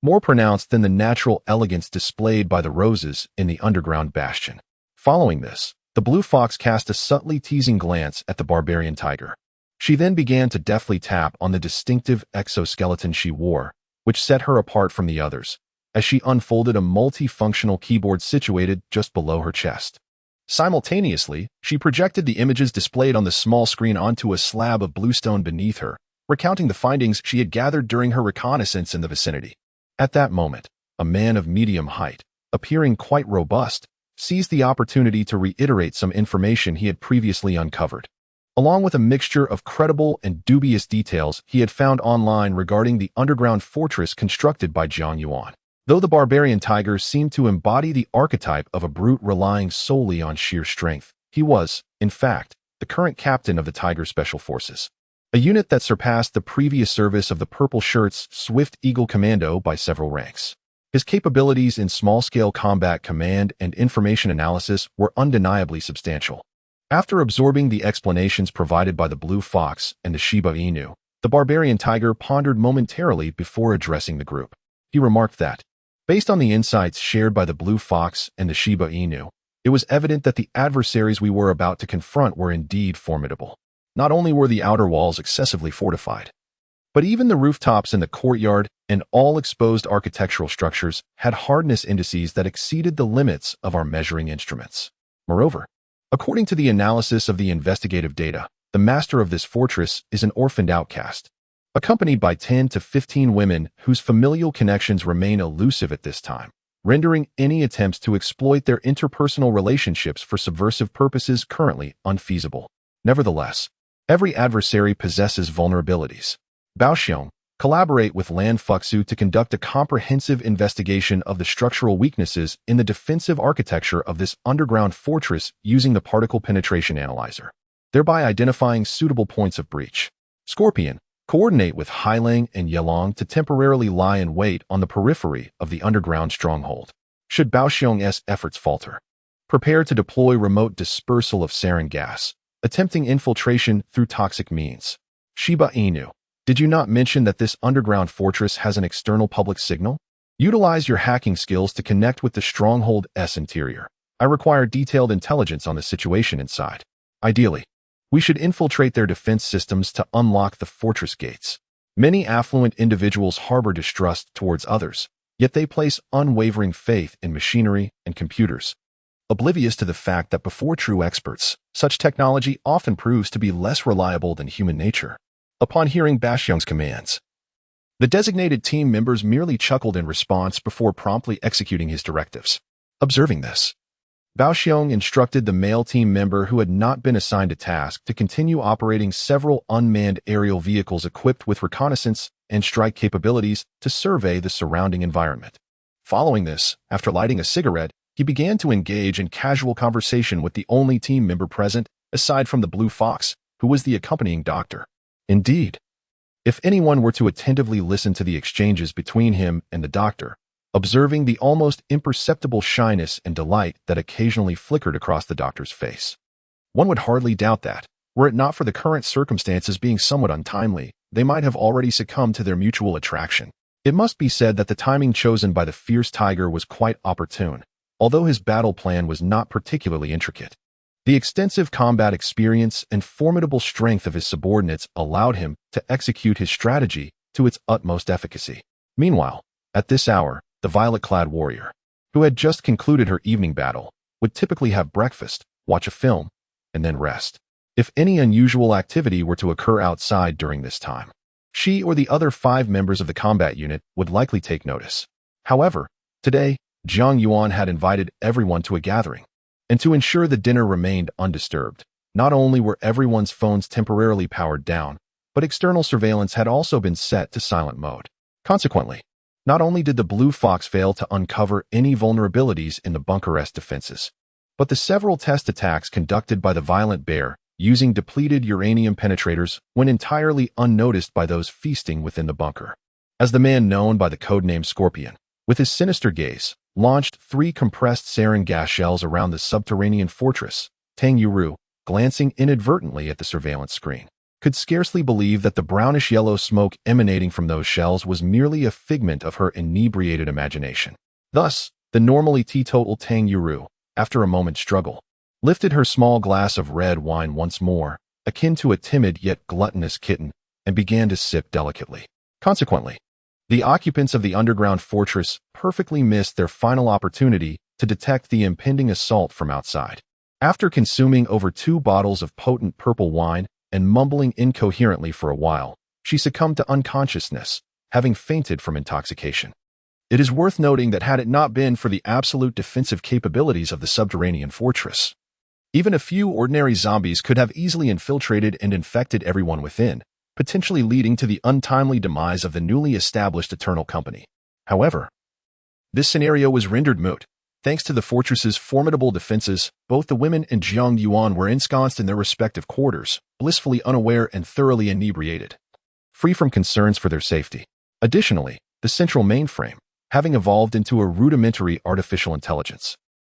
more pronounced than the natural elegance displayed by the roses in the underground bastion. Following this, the Blue Fox cast a subtly teasing glance at the barbarian tiger. She then began to deftly tap on the distinctive exoskeleton she wore, which set her apart from the others, as she unfolded a multifunctional keyboard situated just below her chest. Simultaneously, she projected the images displayed on the small screen onto a slab of bluestone beneath her, recounting the findings she had gathered during her reconnaissance in the vicinity. At that moment, a man of medium height, appearing quite robust, seized the opportunity to reiterate some information he had previously uncovered, along with a mixture of credible and dubious details he had found online regarding the underground fortress constructed by Jiang Yuan. Though the barbarian tiger seemed to embody the archetype of a brute relying solely on sheer strength, he was, in fact, the current captain of the Tiger Special Forces, a unit that surpassed the previous service of the Purple Shirt's Swift Eagle Commando by several ranks. His capabilities in small-scale combat command and information analysis were undeniably substantial. After absorbing the explanations provided by the Blue Fox and the Shiba Inu, the barbarian tiger pondered momentarily before addressing the group. He remarked that, based on the insights shared by the Blue Fox and the Shiba Inu, it was evident that the adversaries we were about to confront were indeed formidable. Not only were the outer walls excessively fortified, but even the rooftops in the courtyard and all exposed architectural structures had hardness indices that exceeded the limits of our measuring instruments. Moreover, according to the analysis of the investigative data, the master of this fortress is an orphaned outcast, accompanied by 10 to 15 women whose familial connections remain elusive at this time, rendering any attempts to exploit their interpersonal relationships for subversive purposes currently unfeasible. Nevertheless, every adversary possesses vulnerabilities. Baoxiong, collaborate with Lan Fuxu to conduct a comprehensive investigation of the structural weaknesses in the defensive architecture of this underground fortress using the particle penetration analyzer, thereby identifying suitable points of breach. Scorpion, coordinate with Hailang and Yelong to temporarily lie in wait on the periphery of the underground stronghold, should Baoxiong's efforts falter. Prepare to deploy remote dispersal of sarin gas, attempting infiltration through toxic means. Shiba Inu, did you not mention that this underground fortress has an external public signal? Utilize your hacking skills to connect with the stronghold's interior. I require detailed intelligence on the situation inside. Ideally, we should infiltrate their defense systems to unlock the fortress gates. Many affluent individuals harbor distrust towards others, yet they place unwavering faith in machinery and computers, oblivious to the fact that before true experts, such technology often proves to be less reliable than human nature. Upon hearing Baoxiong's commands, the designated team members merely chuckled in response before promptly executing his directives. Observing this, Baoxiong instructed the male team member who had not been assigned a task to continue operating several unmanned aerial vehicles equipped with reconnaissance and strike capabilities to survey the surrounding environment. Following this, after lighting a cigarette, he began to engage in casual conversation with the only team member present, aside from the Blue Fox, who was the accompanying doctor. Indeed, if anyone were to attentively listen to the exchanges between him and the doctor, observing the almost imperceptible shyness and delight that occasionally flickered across the doctor's face, one would hardly doubt that, were it not for the current circumstances being somewhat untimely, they might have already succumbed to their mutual attraction. It must be said that the timing chosen by the fierce tiger was quite opportune, although his battle plan was not particularly intricate. The extensive combat experience and formidable strength of his subordinates allowed him to execute his strategy to its utmost efficacy. Meanwhile, at this hour, the violet-clad warrior, who had just concluded her evening battle, would typically have breakfast, watch a film, and then rest. If any unusual activity were to occur outside during this time, she or the other 5 members of the combat unit would likely take notice. However, today, Jiang Yuan had invited everyone to a gathering, and to ensure the dinner remained undisturbed, not only were everyone's phones temporarily powered down, but external surveillance had also been set to silent mode. Consequently, not only did the Blue Fox fail to uncover any vulnerabilities in the bunker's defenses, but the several test attacks conducted by the Violent Bear using depleted uranium penetrators went entirely unnoticed by those feasting within the bunker. As the man known by the codename Scorpion, with his sinister gaze, launched 3 compressed sarin gas shells around the subterranean fortress, Tang Yuru, glancing inadvertently at the surveillance screen, could scarcely believe that the brownish-yellow smoke emanating from those shells was merely a figment of her inebriated imagination. Thus, the normally teetotal Tang Yuru, after a moment's struggle, lifted her small glass of red wine once more, akin to a timid yet gluttonous kitten, and began to sip delicately. Consequently, the occupants of the underground fortress perfectly missed their final opportunity to detect the impending assault from outside. After consuming over 2 bottles of potent purple wine and mumbling incoherently for a while, she succumbed to unconsciousness, having fainted from intoxication. It is worth noting that had it not been for the absolute defensive capabilities of the subterranean fortress, even a few ordinary zombies could have easily infiltrated and infected everyone within, potentially leading to the untimely demise of the newly established Eternal Company. However, this scenario was rendered moot. Thanks to the fortress's formidable defenses, both the women and Jiang Yuan were ensconced in their respective quarters, blissfully unaware and thoroughly inebriated, free from concerns for their safety. Additionally, the central mainframe, having evolved into a rudimentary artificial intelligence,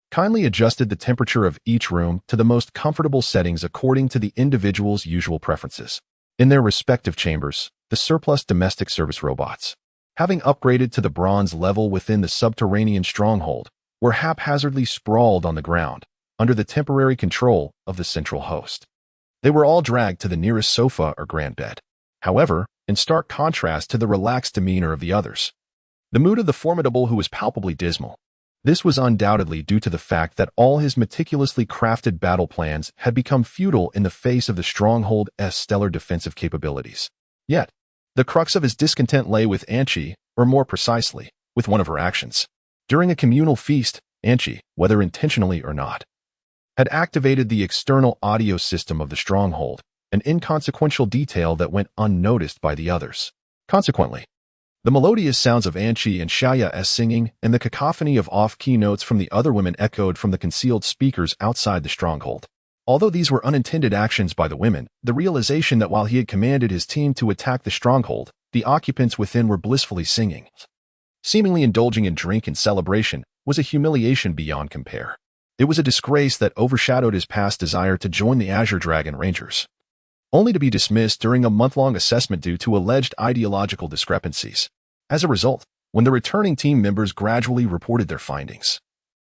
kindly adjusted the temperature of each room to the most comfortable settings according to the individual's usual preferences. In their respective chambers, the surplus domestic service robots, having upgraded to the bronze level within the subterranean stronghold, were haphazardly sprawled on the ground, under the temporary control of the central host. They were all dragged to the nearest sofa or grand bed. However, in stark contrast to the relaxed demeanor of the others, the mood of the formidable who was palpably dismal. This was undoubtedly due to the fact that all his meticulously crafted battle plans had become futile in the face of the stronghold's stellar defensive capabilities. Yet, the crux of his discontent lay with Anchi, or more precisely, with one of her actions. During a communal feast, Anchi, whether intentionally or not, had activated the external audio system of the stronghold, an inconsequential detail that went unnoticed by the others. Consequently, the melodious sounds of Anchi and Shaya's singing and the cacophony of off-key notes from the other women echoed from the concealed speakers outside the stronghold. Although these were unintended actions by the women, the realization that while he had commanded his team to attack the stronghold, the occupants within were blissfully singing, seemingly indulging in drink and celebration, was a humiliation beyond compare. It was a disgrace that overshadowed his past desire to join the Azure Dragon Rangers, only to be dismissed during a month-long assessment due to alleged ideological discrepancies. As a result, when the returning team members gradually reported their findings,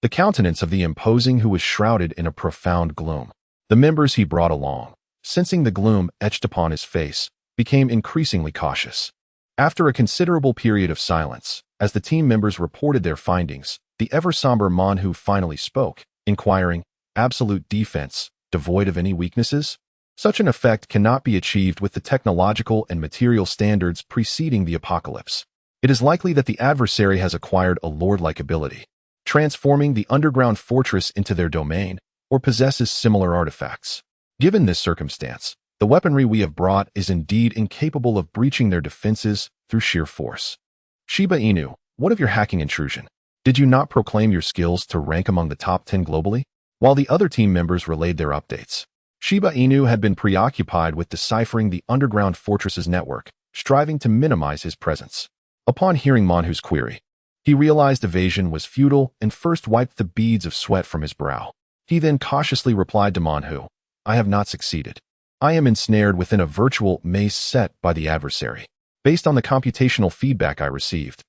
the countenance of the imposing who was shrouded in a profound gloom. The members he brought along, sensing the gloom etched upon his face, became increasingly cautious. After a considerable period of silence, as the team members reported their findings, the ever-somber Manhu finally spoke, inquiring, "Absolute defense, devoid of any weaknesses?" Such an effect cannot be achieved with the technological and material standards preceding the apocalypse. It is likely that the adversary has acquired a lord-like ability, transforming the underground fortress into their domain, or possesses similar artifacts. Given this circumstance, the weaponry we have brought is indeed incapable of breaching their defenses through sheer force. Shiba Inu, what of your hacking intrusion? Did you not proclaim your skills to rank among the top 10 globally? While the other team members relayed their updates, Shiba Inu had been preoccupied with deciphering the underground fortress's network, striving to minimize his presence. Upon hearing Manhu's query, he realized evasion was futile and first wiped the beads of sweat from his brow. He then cautiously replied to Manhu, "I have not succeeded. I am ensnared within a virtual maze set by the adversary. Based on the computational feedback I received,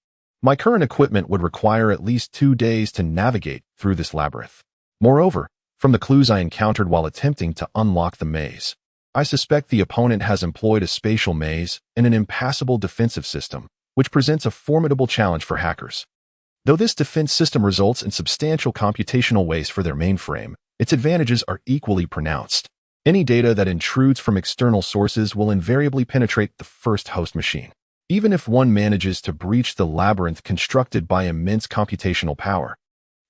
my current equipment would require at least 2 days to navigate through this labyrinth. Moreover, from the clues I encountered while attempting to unlock the maze, I suspect the opponent has employed a spatial maze and an impassable defensive system, which presents a formidable challenge for hackers. Though this defense system results in substantial computational waste for their mainframe, its advantages are equally pronounced. Any data that intrudes from external sources will invariably penetrate the first host machine. Even if one manages to breach the labyrinth constructed by immense computational power,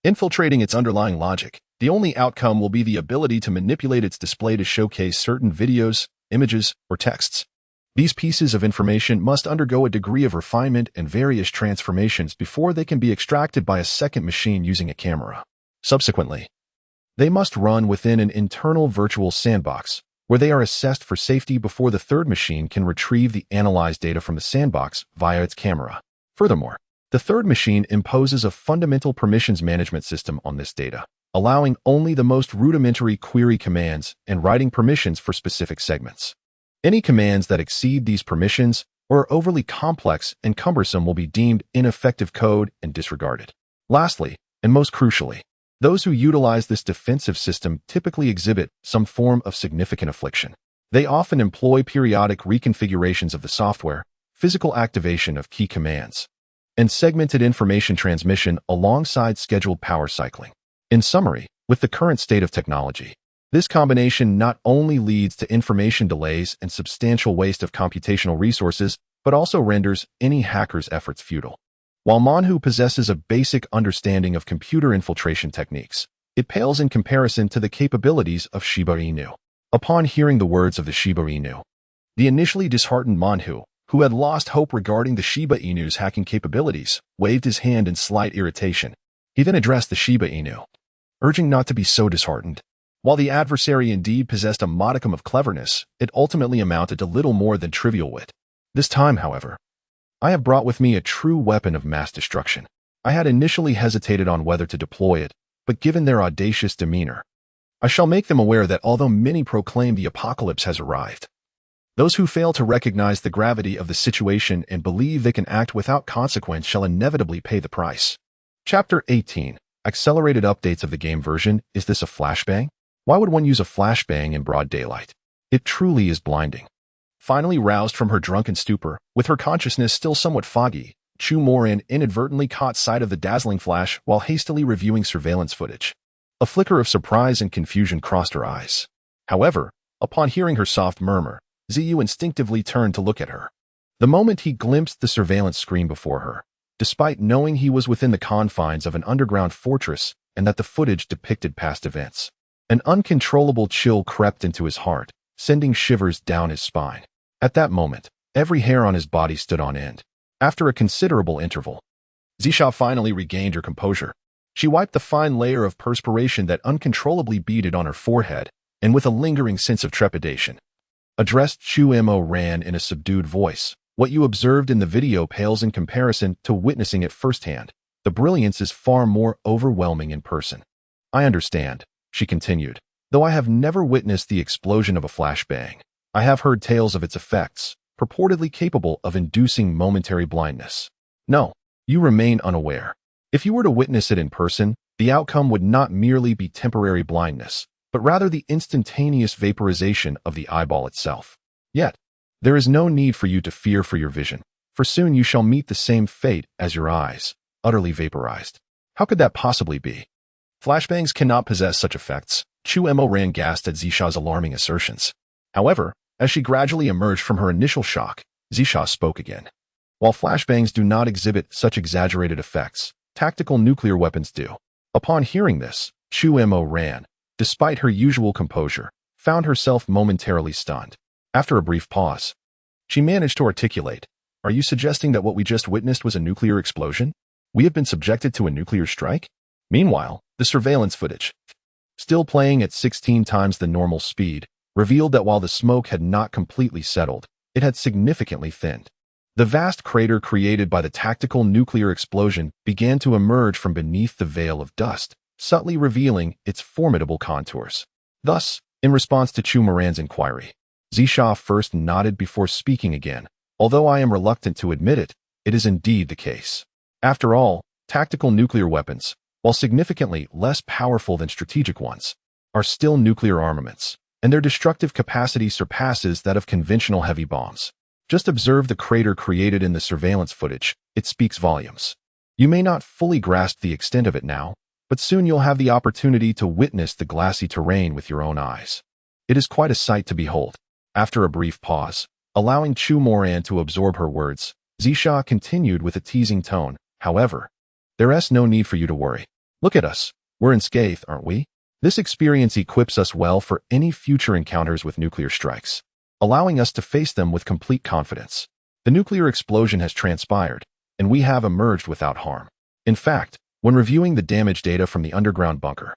infiltrating its underlying logic, the only outcome will be the ability to manipulate its display to showcase certain videos, images, or texts. These pieces of information must undergo a degree of refinement and various transformations before they can be extracted by a second machine using a camera. Subsequently, they must run within an internal virtual sandbox, where they are assessed for safety before the third machine can retrieve the analyzed data from the sandbox via its camera. Furthermore, the third machine imposes a fundamental permissions management system on this data, allowing only the most rudimentary query commands and writing permissions for specific segments. Any commands that exceed these permissions or are overly complex and cumbersome will be deemed ineffective code and disregarded. Lastly, and most crucially, those who utilize this defensive system typically exhibit some form of significant affliction. They often employ periodic reconfigurations of the software, physical activation of key commands, and segmented information transmission alongside scheduled power cycling. In summary, with the current state of technology, this combination not only leads to information delays and substantial waste of computational resources, but also renders any hacker's efforts futile. While Manhu possesses a basic understanding of computer infiltration techniques, it pales in comparison to the capabilities of Shiba Inu. Upon hearing the words of the Shiba Inu, the initially disheartened Manhu, who had lost hope regarding the Shiba Inu's hacking capabilities, waved his hand in slight irritation. He then addressed the Shiba Inu, urging not to be so disheartened. While the adversary indeed possessed a modicum of cleverness, it ultimately amounted to little more than trivial wit. This time, however, I have brought with me a true weapon of mass destruction. I had initially hesitated on whether to deploy it, but given their audacious demeanor, I shall make them aware that although many proclaim the apocalypse has arrived, those who fail to recognize the gravity of the situation and believe they can act without consequence shall inevitably pay the price. Chapter 18. Accelerated updates of the game version. Is this a flashbang? Why would one use a flashbang in broad daylight? It truly is blinding. Finally roused from her drunken stupor, with her consciousness still somewhat foggy, Chu Moran inadvertently caught sight of the dazzling flash while hastily reviewing surveillance footage. A flicker of surprise and confusion crossed her eyes. However, upon hearing her soft murmur, Ziyu instinctively turned to look at her. The moment he glimpsed the surveillance screen before her, despite knowing he was within the confines of an underground fortress and that the footage depicted past events, an uncontrollable chill crept into his heart, sending shivers down his spine. At that moment, Every hair on his body stood on end. After a considerable interval, Zisha finally regained her composure. She wiped the fine layer of perspiration that uncontrollably beaded on her forehead, and with a lingering sense of trepidation, addressed Chu Mo Ran in a subdued voice. What you observed in the video pales in comparison to witnessing it firsthand. The brilliance is far more overwhelming in person. I understand, she continued. Though I have never witnessed the explosion of a flashbang, I have heard tales of its effects, purportedly capable of inducing momentary blindness. No, you remain unaware. If you were to witness it in person, the outcome would not merely be temporary blindness, but rather the instantaneous vaporization of the eyeball itself. Yet, there is no need for you to fear for your vision, for soon you shall meet the same fate as your eyes, utterly vaporized. How could that possibly be? Flashbangs cannot possess such effects. Chu Mo ran gasped at Zisha's alarming assertions. However, as she gradually emerged from her initial shock, Zisha spoke again. While flashbangs do not exhibit such exaggerated effects, tactical nuclear weapons do. Upon hearing this, Chu Mo ran, despite her usual composure, found herself momentarily stunned. After a brief pause, she managed to articulate, "Are you suggesting that what we just witnessed was a nuclear explosion? We have been subjected to a nuclear strike?" Meanwhile, the surveillance footage, still playing at 16 times the normal speed, revealed that while the smoke had not completely settled, it had significantly thinned. The vast crater created by the tactical nuclear explosion began to emerge from beneath the veil of dust, subtly revealing its formidable contours. Thus, in response to Chu Moran's inquiry, Zisha first nodded before speaking again. Although I am reluctant to admit it, it is indeed the case. After all, tactical nuclear weapons, while significantly less powerful than strategic ones, are still nuclear armaments, and their destructive capacity surpasses that of conventional heavy bombs. Just observe the crater created in the surveillance footage. It speaks volumes. You may not fully grasp the extent of it now, but soon you'll have the opportunity to witness the glassy terrain with your own eyes. It is quite a sight to behold. After a brief pause, allowing Chu Moran to absorb her words, Zisha continued with a teasing tone. However, there's no need for you to worry. Look at us. We're unscathed, aren't we? This experience equips us well for any future encounters with nuclear strikes, allowing us to face them with complete confidence. The nuclear explosion has transpired, and we have emerged without harm. In fact, when reviewing the damage data from the underground bunker,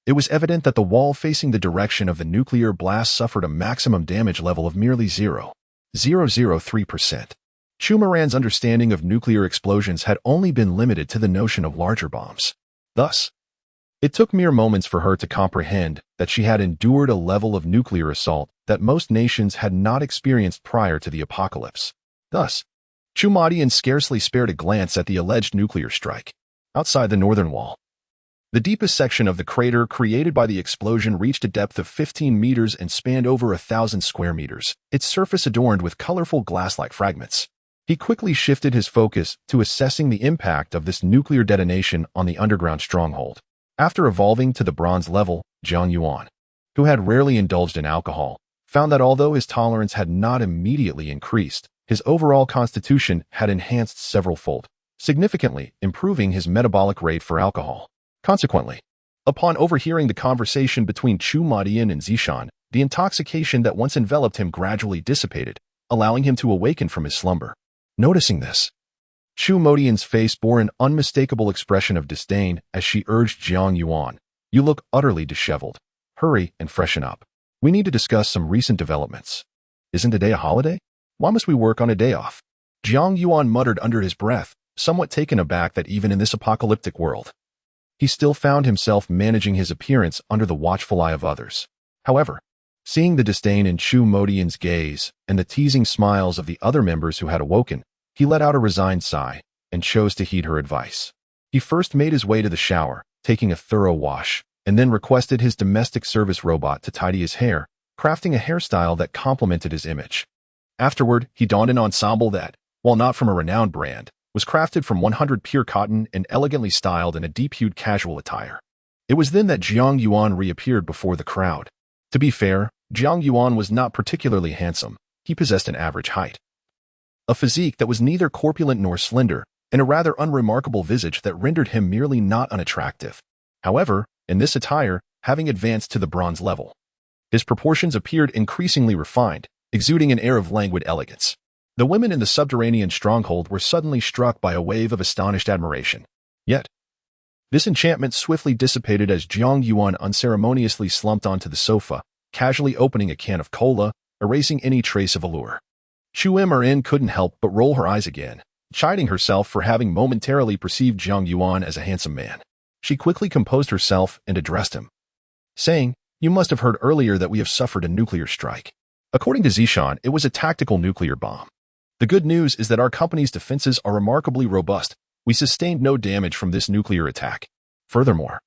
it was evident that the wall facing the direction of the nuclear blast suffered a maximum damage level of merely 0.003%. Chu Moran's understanding of nuclear explosions had only been limited to the notion of larger bombs. Thus, it took mere moments for her to comprehend that she had endured a level of nuclear assault that most nations had not experienced prior to the apocalypse. Thus, Chu Madian scarcely spared a glance at the alleged nuclear strike. Outside the northern wall, the deepest section of the crater created by the explosion reached a depth of 15 meters and spanned over 1,000 square meters, its surface adorned with colorful glass-like fragments. He quickly shifted his focus to assessing the impact of this nuclear detonation on the underground stronghold. After evolving to the bronze level, Jiang Yuan, who had rarely indulged in alcohol, found that although his tolerance had not immediately increased, his overall constitution had enhanced several-fold, significantly improving his metabolic rate for alcohol. Consequently, upon overhearing the conversation between Chu Madian and Zishan, the intoxication that once enveloped him gradually dissipated, allowing him to awaken from his slumber. Noticing this, Chu Modian's face bore an unmistakable expression of disdain as she urged Jiang Yuan, "You look utterly disheveled. Hurry and freshen up. We need to discuss some recent developments. Isn't today a holiday? Why must we work on a day off?" Jiang Yuan muttered under his breath, somewhat taken aback that even in this apocalyptic world, he still found himself managing his appearance under the watchful eye of others. However, seeing the disdain in Chu Modian's gaze and the teasing smiles of the other members who had awoken, he let out a resigned sigh and chose to heed her advice. He first made his way to the shower, taking a thorough wash, and then requested his domestic service robot to tidy his hair, crafting a hairstyle that complemented his image. Afterward, he donned an ensemble that, while not from a renowned brand, was crafted from 100 pure cotton and elegantly styled in a deep-hued casual attire. It was then that Jiang Yuan reappeared before the crowd. To be fair, Jiang Yuan was not particularly handsome. He possessed an average height, a physique that was neither corpulent nor slender, and a rather unremarkable visage that rendered him merely not unattractive. However, in this attire, having advanced to the bronze level, his proportions appeared increasingly refined, exuding an air of languid elegance. The women in the subterranean stronghold were suddenly struck by a wave of astonished admiration. Yet, this enchantment swiftly dissipated as Jiang Yuan unceremoniously slumped onto the sofa, casually opening a can of cola, erasing any trace of allure. Chu Emmerin couldn't help but roll her eyes again, chiding herself for having momentarily perceived Jiang Yuan as a handsome man. She quickly composed herself and addressed him, saying, "You must have heard earlier that we have suffered a nuclear strike. According to Zishan, it was a tactical nuclear bomb. The good news is that our company's defenses are remarkably robust. We sustained no damage from this nuclear attack. Furthermore,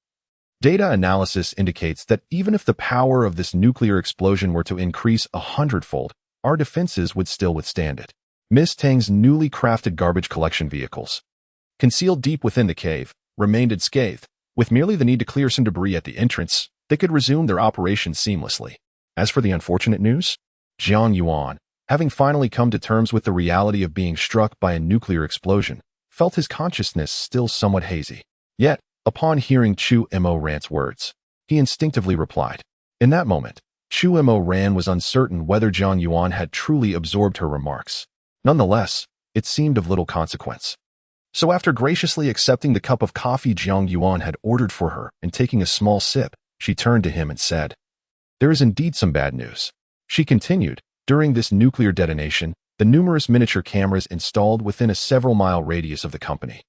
data analysis indicates that even if the power of this nuclear explosion were to increase 100-fold, our defenses would still withstand it." Miss Tang's newly crafted garbage collection vehicles, concealed deep within the cave, remained unscathed. With merely the need to clear some debris at the entrance, they could resume their operations seamlessly. As for the unfortunate news, Jiang Yuan, having finally come to terms with the reality of being struck by a nuclear explosion, felt his consciousness still somewhat hazy. Yet, upon hearing Chu Emmeran's words, he instinctively replied. In that moment, Chu Emmeran was uncertain whether Jiang Yuan had truly absorbed her remarks. Nonetheless, it seemed of little consequence. So after graciously accepting the cup of coffee Jiang Yuan had ordered for her and taking a small sip, she turned to him and said, "There is indeed some bad news." She continued, "During this nuclear detonation, the numerous miniature cameras installed within a several-mile radius of the company,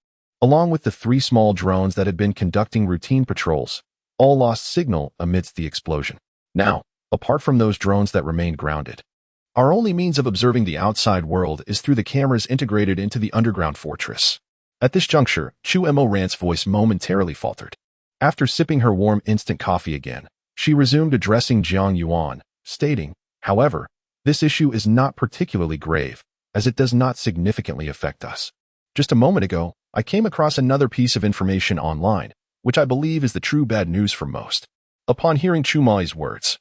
along with the 3 small drones that had been conducting routine patrols, all lost signal amidst the explosion. Now, apart from those drones that remained grounded, our only means of observing the outside world is through the cameras integrated into the underground fortress." At this juncture, Chu Emmeran's voice momentarily faltered. After sipping her warm instant coffee again, she resumed addressing Jiang Yuan, stating, "However, this issue is not particularly grave, as it does not significantly affect us. Just a moment ago, I came across another piece of information online, which I believe is the true bad news for most." Upon hearing Chu Mai's words,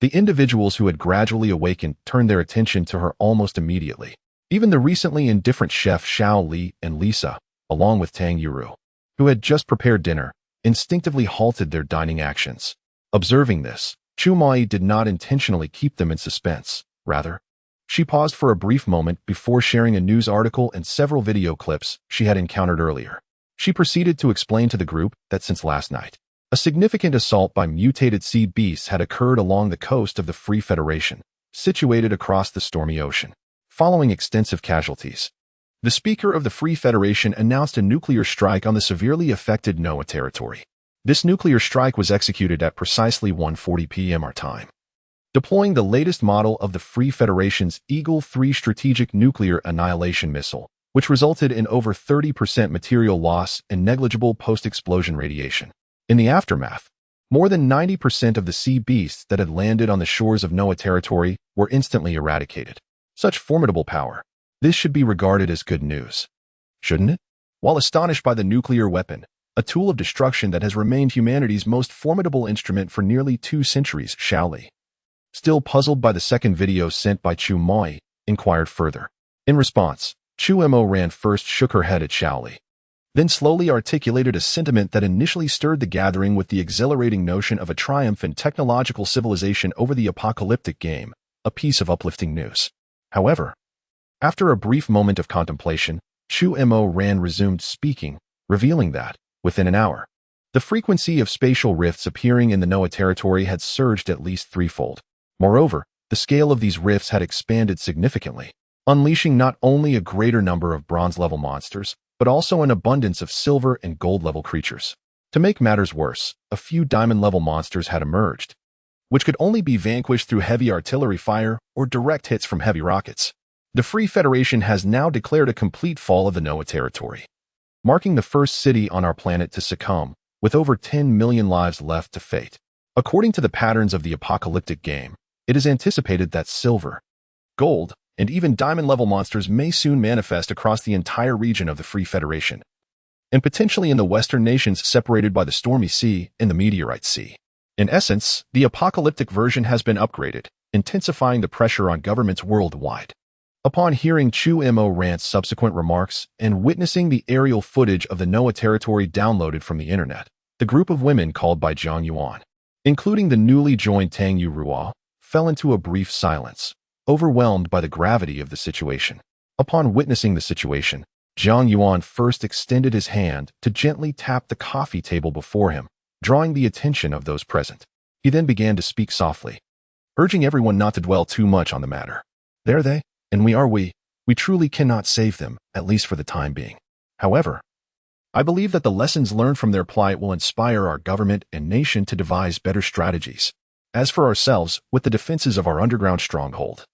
the individuals who had gradually awakened turned their attention to her almost immediately. Even the recently indifferent chef Xiao Li and Lisa, along with Tang Yuru, who had just prepared dinner, instinctively halted their dining actions. Observing this, Chu Mai did not intentionally keep them in suspense. Rather, she paused for a brief moment before sharing a news article and several video clips she had encountered earlier. She proceeded to explain to the group that since last night, a significant assault by mutated sea beasts had occurred along the coast of the Free Federation, situated across the stormy ocean. Following extensive casualties, the Speaker of the Free Federation announced a nuclear strike on the severely affected Noah territory. This nuclear strike was executed at precisely 1:40 p.m. our time, deploying the latest model of the Free Federation's Eagle 3 strategic nuclear annihilation missile, which resulted in over 30% material loss and negligible post-explosion radiation. In the aftermath, more than 90% of the sea beasts that had landed on the shores of Noah territory were instantly eradicated. Such formidable power. This should be regarded as good news, shouldn't it? While astonished by the nuclear weapon, a tool of destruction that has remained humanity's most formidable instrument for nearly 2 centuries, Xiao Li, still puzzled by the second video sent by Chu Mai, inquired further. In response, Chu Emmeran first shook her head at Xiao Li, then slowly articulated a sentiment that initially stirred the gathering with the exhilarating notion of a triumphant technological civilization over the apocalyptic game, a piece of uplifting news. However, after a brief moment of contemplation, Chu Emmeran resumed speaking, revealing that, within an hour, the frequency of spatial rifts appearing in the Noah territory had surged at least 3-fold. Moreover, the scale of these rifts had expanded significantly, unleashing not only a greater number of bronze-level monsters, but also an abundance of silver and gold-level creatures. To make matters worse, a few diamond-level monsters had emerged, which could only be vanquished through heavy artillery fire or direct hits from heavy rockets. The Free Federation has now declared a complete fall of the Noah territory, marking the first city on our planet to succumb, with over 10 million lives left to fate. According to the patterns of the apocalyptic game, it is anticipated that silver, gold, and even diamond-level monsters may soon manifest across the entire region of the Free Federation, and potentially in the western nations separated by the Stormy Sea and the Meteorite Sea. In essence, the apocalyptic version has been upgraded, intensifying the pressure on governments worldwide. Upon hearing Chu Emmeran's subsequent remarks and witnessing the aerial footage of the Noah territory downloaded from the internet, the group of women called by Jiang Yuan, including the newly joined Tang Yuru, fell into a brief silence. overwhelmed by the gravity of the situation. Upon witnessing the situation, Jiang Yuan first extended his hand to gently tap the coffee table before him, drawing the attention of those present. He then began to speak softly, urging everyone not to dwell too much on the matter. There they, and we are we. We truly cannot save them, at least for the time being. However, I believe that the lessons learned from their plight will inspire our government and nation to devise better strategies. As for ourselves, with the defenses of our underground stronghold,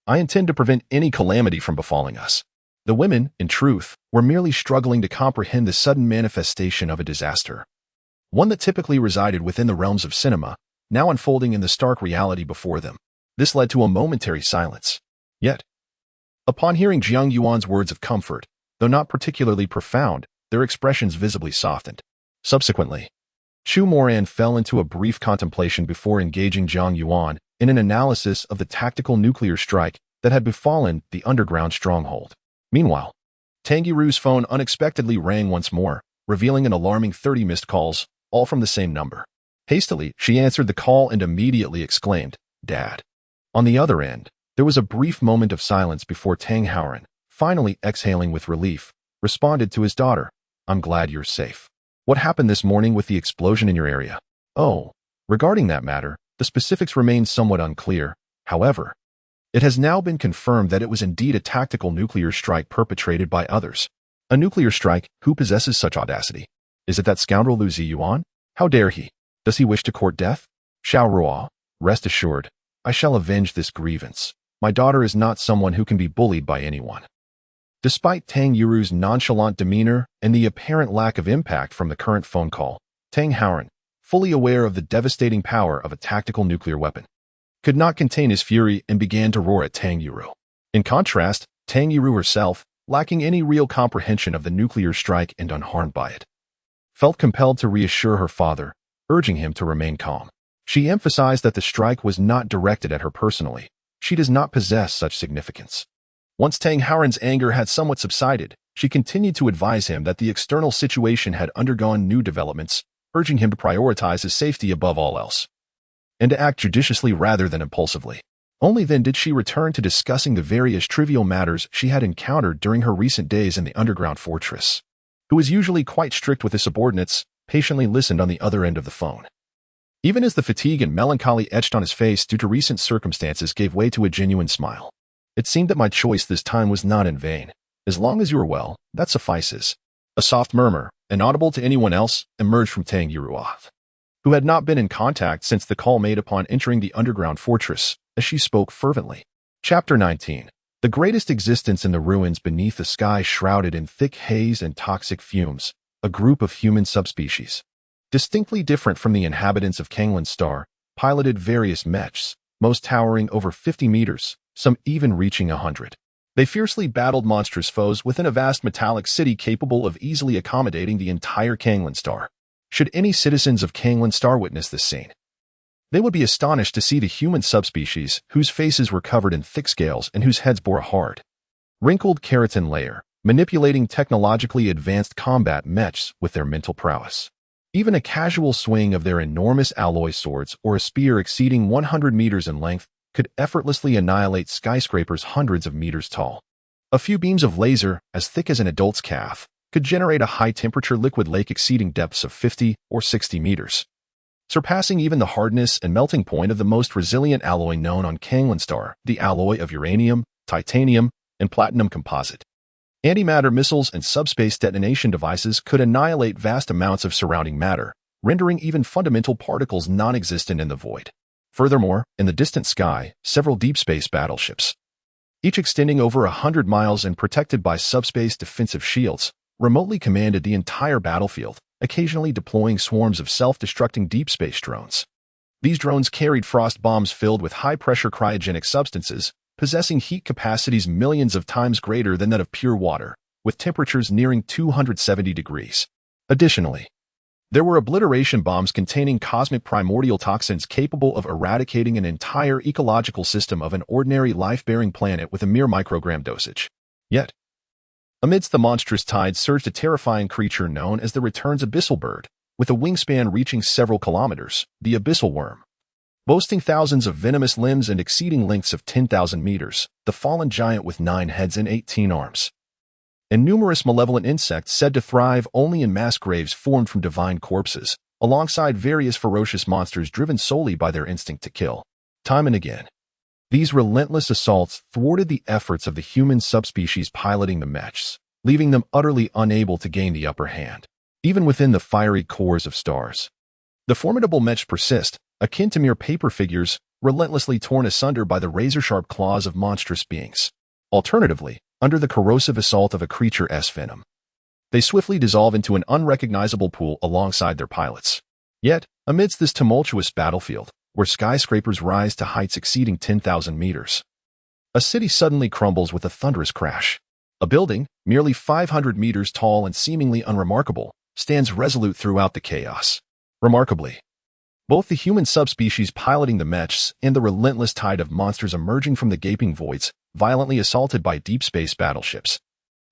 I intend to prevent any calamity from befalling us. The women, in truth, were merely struggling to comprehend the sudden manifestation of a disaster, one that typically resided within the realms of cinema, now unfolding in the stark reality before them. This led to a momentary silence. Yet, upon hearing Jiang Yuan's words of comfort, though not particularly profound, their expressions visibly softened. Subsequently, Chu Moran fell into a brief contemplation before engaging Jiang Yuan in an analysis of the tactical nuclear strike that had befallen the underground stronghold. Meanwhile, Tang Yiru's phone unexpectedly rang once more, revealing an alarming 30 missed calls, all from the same number. Hastily, she answered the call and immediately exclaimed, "Dad." On the other end, there was a brief moment of silence before Tang Howren, finally exhaling with relief, responded to his daughter, "I'm glad you're safe. What happened this morning with the explosion in your area?" "Oh, regarding that matter, the specifics remain somewhat unclear. However, it has now been confirmed that it was indeed a tactical nuclear strike perpetrated by others." "A nuclear strike? Who possesses such audacity? Is it that scoundrel Lu Ziyuan? How dare he? Does he wish to court death?" "Xiao Ruo, rest assured, I shall avenge this grievance. My daughter is not someone who can be bullied by anyone." Despite Tang Yiru's nonchalant demeanor and the apparent lack of impact from the current phone call, Tang Howren, fully aware of the devastating power of a tactical nuclear weapon, could not contain his fury and began to roar at Tang Yiru. In contrast, Tang Yiru herself, lacking any real comprehension of the nuclear strike and unharmed by it, felt compelled to reassure her father, urging him to remain calm. She emphasized that the strike was not directed at her personally. She does not possess such significance. Once Tang Howren's anger had somewhat subsided, she continued to advise him that the external situation had undergone new developments, urging him to prioritize his safety above all else, and to act judiciously rather than impulsively. Only then did she return to discussing the various trivial matters she had encountered during her recent days in the underground fortress. Who was usually quite strict with his subordinates, patiently listened on the other end of the phone. Even as the fatigue and melancholy etched on his face due to recent circumstances gave way to a genuine smile. "It seemed that my choice this time was not in vain. As long as you are well, that suffices." A soft murmur, inaudible to anyone else, emerged from Tang Yiru, who had not been in contact since the call made upon entering the underground fortress, as she spoke fervently. Chapter 19. The greatest existence in the ruins beneath the sky shrouded in thick haze and toxic fumes, a group of human subspecies, distinctly different from the inhabitants of Kanglan Star, piloted various mechs, most towering over 50 meters, some even reaching 100. They fiercely battled monstrous foes within a vast metallic city capable of easily accommodating the entire Kanglan Star. Should any citizens of Kanglan Star witness this scene, they would be astonished to see the human subspecies whose faces were covered in thick scales and whose heads bore a hard, wrinkled keratin layer, manipulating technologically advanced combat mechs with their mental prowess. Even a casual swing of their enormous alloy swords or a spear exceeding 100 meters in length could effortlessly annihilate skyscrapers hundreds of meters tall. A few beams of laser, as thick as an adult's calf, could generate a high-temperature liquid lake exceeding depths of 50 or 60 meters, surpassing even the hardness and melting point of the most resilient alloy known on Kanglan Star, the alloy of uranium, titanium, and platinum composite. Antimatter missiles and subspace detonation devices could annihilate vast amounts of surrounding matter, rendering even fundamental particles non-existent in the void. Furthermore, in the distant sky, several deep space battleships, each extending over 100 miles and protected by subspace defensive shields, remotely commanded the entire battlefield, occasionally deploying swarms of self-destructing deep space drones. These drones carried frost bombs filled with high-pressure cryogenic substances, possessing heat capacities millions of times greater than that of pure water, with temperatures nearing 270 degrees. Additionally, there were obliteration bombs containing cosmic primordial toxins capable of eradicating an entire ecological system of an ordinary life-bearing planet with a mere microgram dosage. Yet, amidst the monstrous tide surged a terrifying creature known as the Return's abyssal bird, with a wingspan reaching several kilometers, the abyssal worm. Boasting thousands of venomous limbs and exceeding lengths of 10,000 meters, the fallen giant with 9 heads and 18 arms, and numerous malevolent insects said to thrive only in mass graves formed from divine corpses, alongside various ferocious monsters driven solely by their instinct to kill. Time and again, these relentless assaults thwarted the efforts of the human subspecies piloting the mechs, leaving them utterly unable to gain the upper hand, even within the fiery cores of stars. The formidable mechs persist, akin to mere paper figures, relentlessly torn asunder by the razor-sharp claws of monstrous beings. Alternatively, under the corrosive assault of a creature's venom, they swiftly dissolve into an unrecognizable pool alongside their pilots. Yet, amidst this tumultuous battlefield, where skyscrapers rise to heights exceeding 10,000 meters, a city suddenly crumbles with a thunderous crash. A building, merely 500 meters tall and seemingly unremarkable, stands resolute throughout the chaos. Remarkably, both the human subspecies piloting the mechs and the relentless tide of monsters emerging from the gaping voids, violently assaulted by deep space battleships,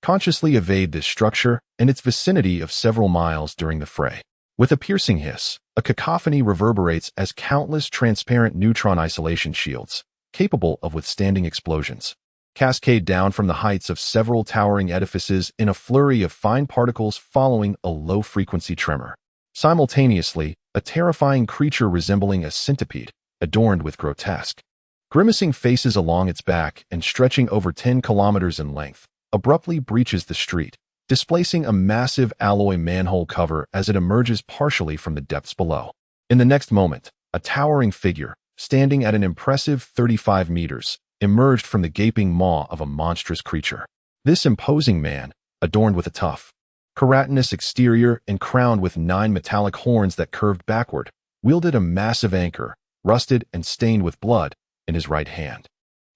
consciously evade this structure and its vicinity of several miles during the fray. With a piercing hiss, a cacophony reverberates as countless transparent neutron isolation shields, capable of withstanding explosions, cascade down from the heights of several towering edifices in a flurry of fine particles following a low-frequency tremor. Simultaneously, a terrifying creature resembling a centipede, adorned with grotesque, grimacing faces along its back and stretching over 10 kilometers in length, abruptly breaches the street, displacing a massive alloy manhole cover as it emerges partially from the depths below. In the next moment, a towering figure, standing at an impressive 35 meters, emerged from the gaping maw of a monstrous creature. This imposing man, adorned with a tough, keratinous exterior and crowned with 9 metallic horns that curved backward, wielded a massive anchor, rusted and stained with blood, in his right hand.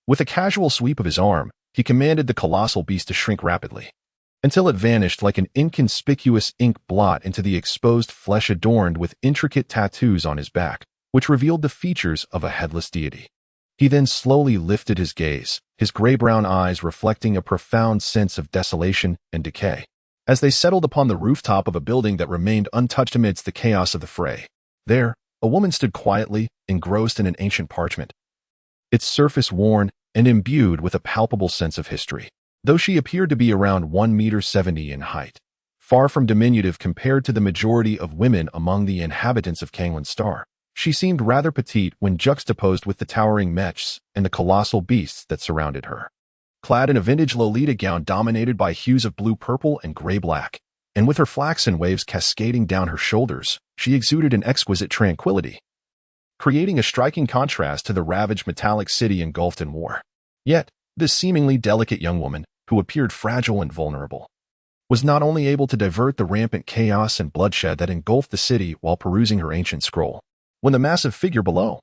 With a casual sweep of his arm, he commanded the colossal beast to shrink rapidly, until it vanished like an inconspicuous ink blot into the exposed flesh adorned with intricate tattoos on his back, which revealed the features of a headless deity. He then slowly lifted his gaze, his gray-brown eyes reflecting a profound sense of desolation and decay, as they settled upon the rooftop of a building that remained untouched amidst the chaos of the fray. There, a woman stood quietly, engrossed in an ancient parchment, its surface worn and imbued with a palpable sense of history. Though she appeared to be around 1.70 meters in height, far from diminutive compared to the majority of women among the inhabitants of Kanglan Star, she seemed rather petite when juxtaposed with the towering mechs and the colossal beasts that surrounded her. Clad in a vintage Lolita gown dominated by hues of blue-purple and gray-black, and with her flaxen waves cascading down her shoulders, she exuded an exquisite tranquility, creating a striking contrast to the ravaged metallic city engulfed in war. Yet, this seemingly delicate young woman, who appeared fragile and vulnerable, was not only able to divert the rampant chaos and bloodshed that engulfed the city while perusing her ancient scroll. When the massive figure below,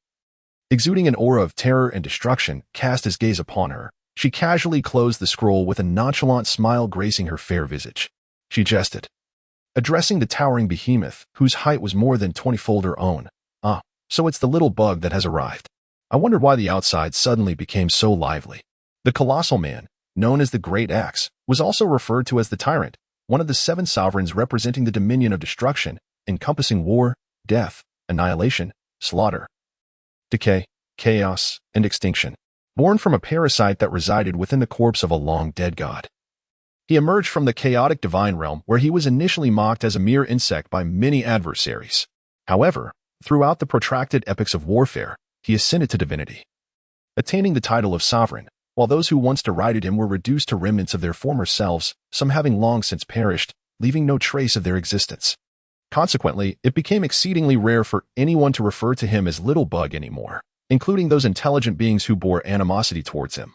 exuding an aura of terror and destruction, cast his gaze upon her, she casually closed the scroll with a nonchalant smile gracing her fair visage. She jested, addressing the towering behemoth, whose height was more than 20-fold her own. "Ah, so it's the little bug that has arrived. I wondered why the outside suddenly became so lively." The colossal man, known as the Great Axe, was also referred to as the Tyrant, one of the 7 sovereigns representing the dominion of destruction, encompassing war, death, annihilation, slaughter, decay, chaos, and extinction. Born from a parasite that resided within the corpse of a long-dead god, he emerged from the chaotic divine realm where he was initially mocked as a mere insect by many adversaries. However, throughout the protracted epics of warfare, he ascended to divinity, attaining the title of sovereign, while those who once derided him were reduced to remnants of their former selves, some having long since perished, leaving no trace of their existence. Consequently, it became exceedingly rare for anyone to refer to him as Little Bug anymore, including those intelligent beings who bore animosity towards him,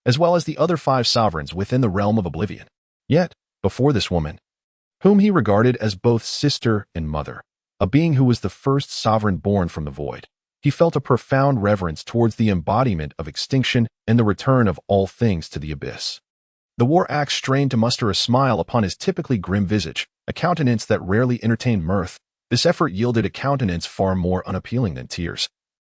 as well as the other 5 sovereigns within the realm of oblivion. Yet, before this woman, whom he regarded as both sister and mother, a being who was the first sovereign born from the void, he felt a profound reverence towards the embodiment of extinction and the return of all things to the abyss. The war axe strained to muster a smile upon his typically grim visage, a countenance that rarely entertained mirth. This effort yielded a countenance far more unappealing than tears,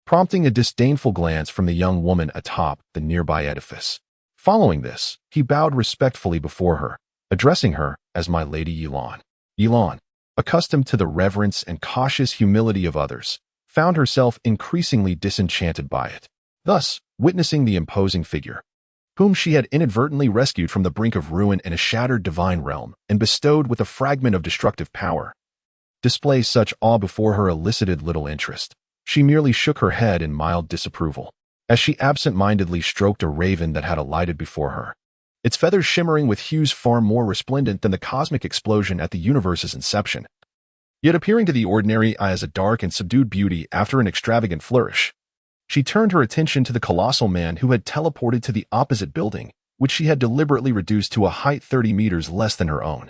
prompting a disdainful glance from the young woman atop the nearby edifice. Following this, he bowed respectfully before her, addressing her as my Lady Yelan. Yelan, accustomed to the reverence and cautious humility of others, found herself increasingly disenchanted by it. Thus, witnessing the imposing figure, whom she had inadvertently rescued from the brink of ruin in a shattered divine realm and bestowed with a fragment of destructive power, display such awe before her elicited little interest. She merely shook her head in mild disapproval, as she absent-mindedly stroked a raven that had alighted before her, its feathers shimmering with hues far more resplendent than the cosmic explosion at the universe's inception, yet appearing to the ordinary eye as a dark and subdued beauty after an extravagant flourish. She turned her attention to the colossal man who had teleported to the opposite building, which she had deliberately reduced to a height 30 meters less than her own.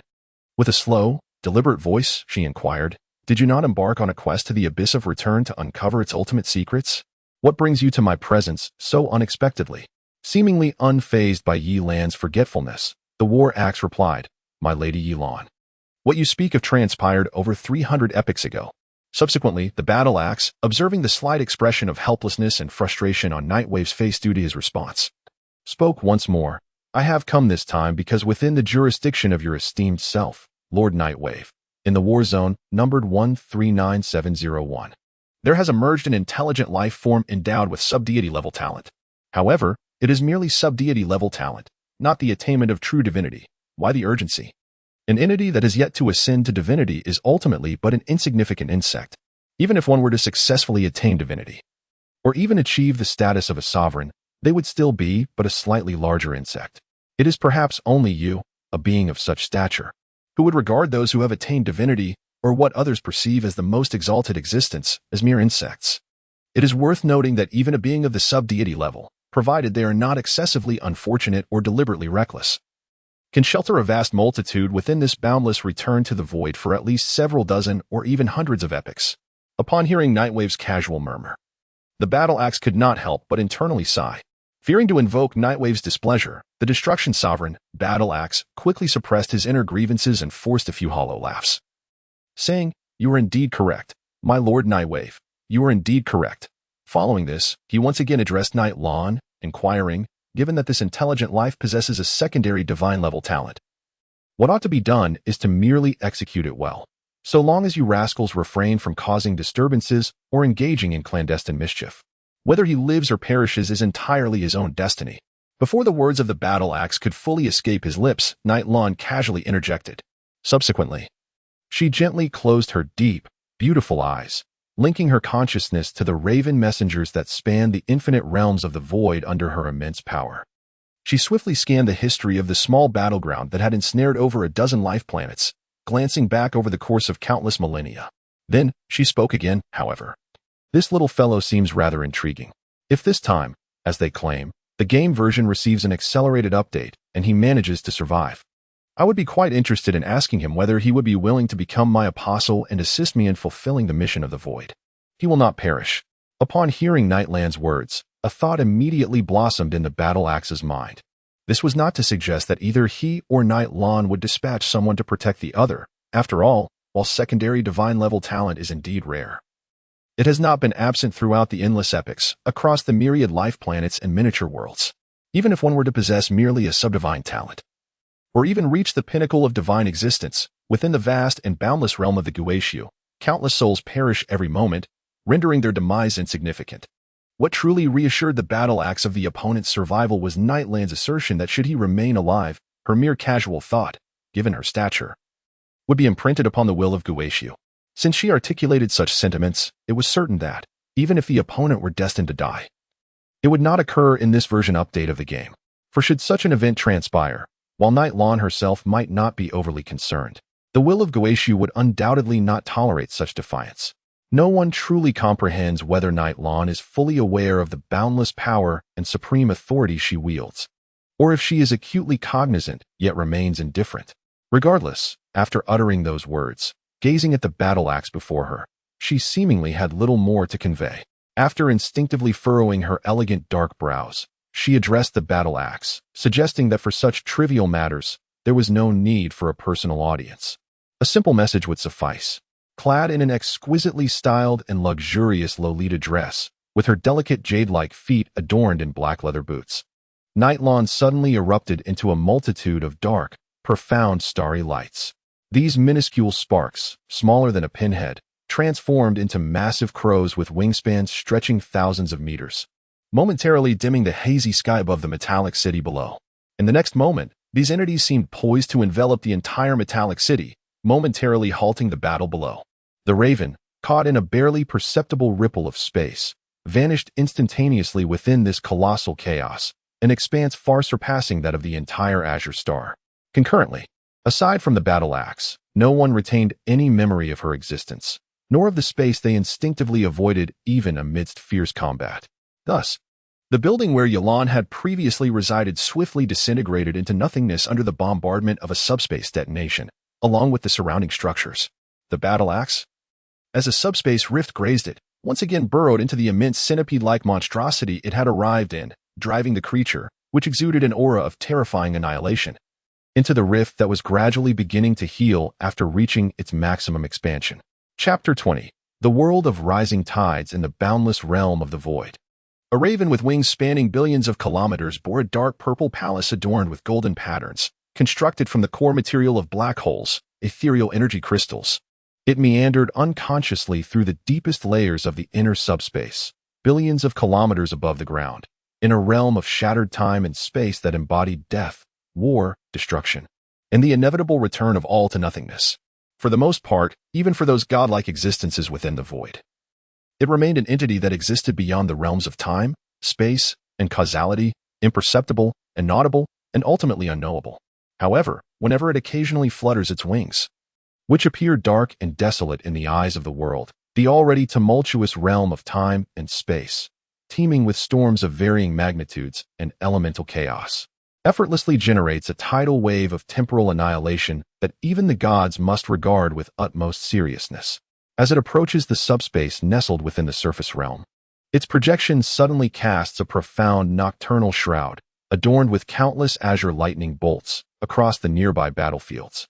With a slow, deliberate voice, she inquired, "Did you not embark on a quest to the abyss of return to uncover its ultimate secrets? What brings you to my presence so unexpectedly?" Seemingly unfazed by Yi Lan's forgetfulness, the war axe replied, "My lady Yi Lan, what you speak of transpired over 300 epochs ago." Subsequently, the battle axe, observing the slight expression of helplessness and frustration on Nightwave's face due to his response, spoke once more. "I have come this time because within the jurisdiction of your esteemed self, Lord Nightwave, in the war zone numbered 139701, there has emerged an intelligent life form endowed with sub-deity level talent. However, it is merely sub-deity level talent, not the attainment of true divinity. Why the urgency? An entity that is yet to ascend to divinity is ultimately but an insignificant insect, even if one were to successfully attain divinity, or even achieve the status of a sovereign, they would still be but a slightly larger insect. It is perhaps only you, a being of such stature, who would regard those who have attained divinity, or what others perceive as the most exalted existence, as mere insects. It is worth noting that even a being of the sub-deity level, provided they are not excessively unfortunate or deliberately reckless, can shelter a vast multitude within this boundless return to the void for at least several dozen or even hundreds of epochs." Upon hearing Nightwave's casual murmur, the battle axe could not help but internally sigh. Fearing to invoke Nightwave's displeasure, the Destruction Sovereign, Battle Axe, quickly suppressed his inner grievances and forced a few hollow laughs, saying, "You are indeed correct, my Lord Nightwave, you are indeed correct." Following this, he once again addressed Night Lan, inquiring, "Given that this intelligent life possesses a secondary divine-level talent, what ought to be done is to merely execute it well, so long as you rascals refrain from causing disturbances or engaging in clandestine mischief. Whether he lives or perishes is entirely his own destiny." Before the words of the battle axe could fully escape his lips, Night Lan casually interjected. Subsequently, she gently closed her deep, beautiful eyes, linking her consciousness to the raven messengers that spanned the infinite realms of the void under her immense power. She swiftly scanned the history of the small battleground that had ensnared over a dozen life planets, glancing back over the course of countless millennia. Then, she spoke again, however. "This little fellow seems rather intriguing. If this time, as they claim, the game version receives an accelerated update and he manages to survive, I would be quite interested in asking him whether he would be willing to become my apostle and assist me in fulfilling the mission of the void. He will not perish." Upon hearing Nightlan's words, a thought immediately blossomed in the battle axe's mind. This was not to suggest that either he or Night Lan would dispatch someone to protect the other. After all, while secondary divine-level talent is indeed rare, it has not been absent throughout the endless epochs, across the myriad life planets and miniature worlds. Even if one were to possess merely a subdivine talent, or even reach the pinnacle of divine existence, within the vast and boundless realm of the Guaishu, countless souls perish every moment, rendering their demise insignificant. What truly reassured the battle axe of the opponent's survival was Nightlan's assertion that should he remain alive, her mere casual thought, given her stature, would be imprinted upon the will of Guaishu. Since she articulated such sentiments, it was certain that, even if the opponent were destined to die, it would not occur in this version update of the game. For should such an event transpire, while Night Lan herself might not be overly concerned, the will of Guaishu would undoubtedly not tolerate such defiance. No one truly comprehends whether Night Lan is fully aware of the boundless power and supreme authority she wields, or if she is acutely cognizant yet remains indifferent. Regardless, after uttering those words, gazing at the battle axe before her, she seemingly had little more to convey. After instinctively furrowing her elegant dark brows, she addressed the battle axe, suggesting that for such trivial matters, there was no need for a personal audience. A simple message would suffice. Clad in an exquisitely styled and luxurious Lolita dress, with her delicate jade-like feet adorned in black leather boots, Night Lan suddenly erupted into a multitude of dark, profound starry lights. These minuscule sparks, smaller than a pinhead, transformed into massive crows with wingspans stretching thousands of meters, momentarily dimming the hazy sky above the metallic city below. In the next moment, these entities seemed poised to envelop the entire metallic city, momentarily halting the battle below. The raven, caught in a barely perceptible ripple of space, vanished instantaneously within this colossal chaos, an expanse far surpassing that of the entire Azure Star. Concurrently, aside from the battle axe, no one retained any memory of her existence, nor of the space they instinctively avoided even amidst fierce combat. Thus, the building where Yalan had previously resided swiftly disintegrated into nothingness under the bombardment of a subspace detonation, along with the surrounding structures. The battle axe, as a subspace rift grazed it, once again burrowed into the immense centipede-like monstrosity it had arrived in, driving the creature, which exuded an aura of terrifying annihilation, into the rift that was gradually beginning to heal after reaching its maximum expansion. Chapter 20. The World of Rising Tides in the Boundless Realm of the Void. A raven with wings spanning billions of kilometers bore a dark purple palace adorned with golden patterns, constructed from the core material of black holes, ethereal energy crystals. It meandered unconsciously through the deepest layers of the inner subspace, billions of kilometers above the ground, in a realm of shattered time and space that embodied death, war, destruction, and the inevitable return of all to nothingness. For the most part, even for those godlike existences within the void, it remained an entity that existed beyond the realms of time, space, and causality, imperceptible, inaudible, and ultimately unknowable. However, whenever it occasionally flutters its wings, which appear dark and desolate in the eyes of the world, the already tumultuous realm of time and space, teeming with storms of varying magnitudes and elemental chaos, effortlessly generates a tidal wave of temporal annihilation that even the gods must regard with utmost seriousness. As it approaches the subspace nestled within the surface realm, its projection suddenly casts a profound nocturnal shroud, adorned with countless azure lightning bolts, across the nearby battlefields,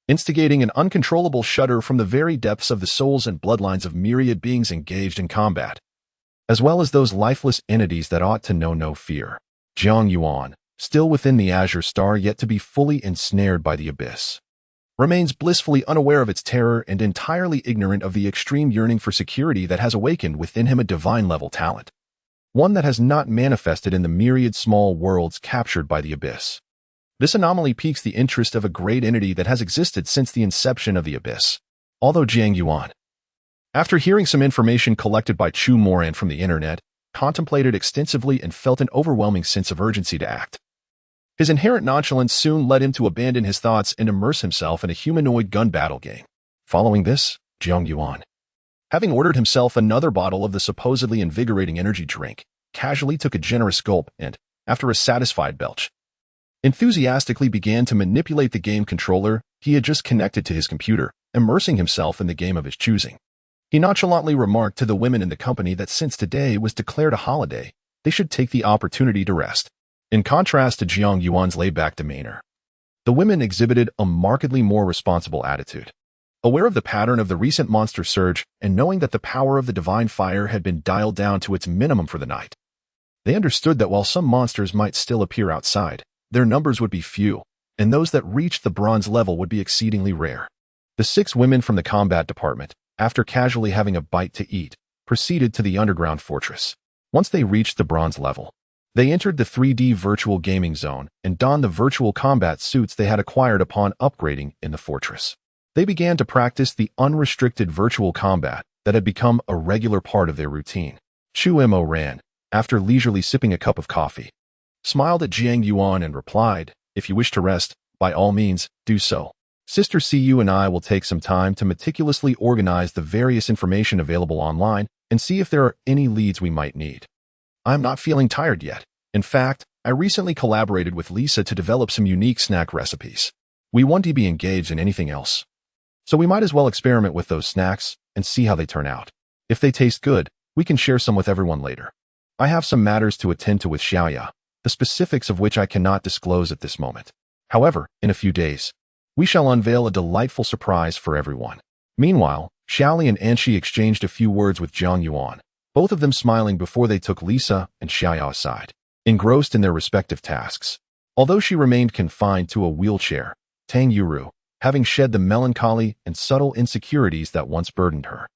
instigating an uncontrollable shudder from the very depths of the souls and bloodlines of myriad beings engaged in combat, as well as those lifeless entities that ought to know no fear. Jiang Yuan, still within the Azure Star yet to be fully ensnared by the abyss, remains blissfully unaware of its terror and entirely ignorant of the extreme yearning for security that has awakened within him a divine-level talent, one that has not manifested in the myriad small worlds captured by the abyss. This anomaly piques the interest of a great entity that has existed since the inception of the abyss. Although Jiang Yuan, after hearing some information collected by Chu Moran from the internet, contemplated extensively and felt an overwhelming sense of urgency to act. His inherent nonchalance soon led him to abandon his thoughts and immerse himself in a humanoid gun battle game. Following this, Jiang Yuan, having ordered himself another bottle of the supposedly invigorating energy drink, casually took a generous gulp and, after a satisfied belch, enthusiastically began to manipulate the game controller he had just connected to his computer, immersing himself in the game of his choosing. He nonchalantly remarked to the women in the company that since today was declared a holiday, they should take the opportunity to rest. In contrast to Jiang Yuan's laid-back demeanor, the women exhibited a markedly more responsible attitude. Aware of the pattern of the recent monster surge and knowing that the power of the divine fire had been dialed down to its minimum for the night, they understood that while some monsters might still appear outside, their numbers would be few, and those that reached the bronze level would be exceedingly rare. The 6 women from the combat department, after casually having a bite to eat, proceeded to the underground fortress. Once they reached the bronze level, they entered the 3D virtual gaming zone and donned the virtual combat suits they had acquired upon upgrading in the fortress. They began to practice the unrestricted virtual combat that had become a regular part of their routine. Chu Mo ran, after leisurely sipping a cup of coffee, smiled at Jiang Yuan and replied, "If you wish to rest, by all means, do so. Sister Cu and I will take some time to meticulously organize the various information available online and see if there are any leads we might need. I'm not feeling tired yet. In fact, I recently collaborated with Lisa to develop some unique snack recipes. We won't be engaged in anything else, so we might as well experiment with those snacks and see how they turn out. If they taste good, we can share some with everyone later. I have some matters to attend to with Xiaoya, the specifics of which I cannot disclose at this moment. However, in a few days, we shall unveil a delightful surprise for everyone." Meanwhile, Xiaoli and Anshi exchanged a few words with Jiang Yuan, both of them smiling before they took Lisa and Xiaoya aside, engrossed in their respective tasks. Although she remained confined to a wheelchair, Tang Yuru, having shed the melancholy and subtle insecurities that once burdened her,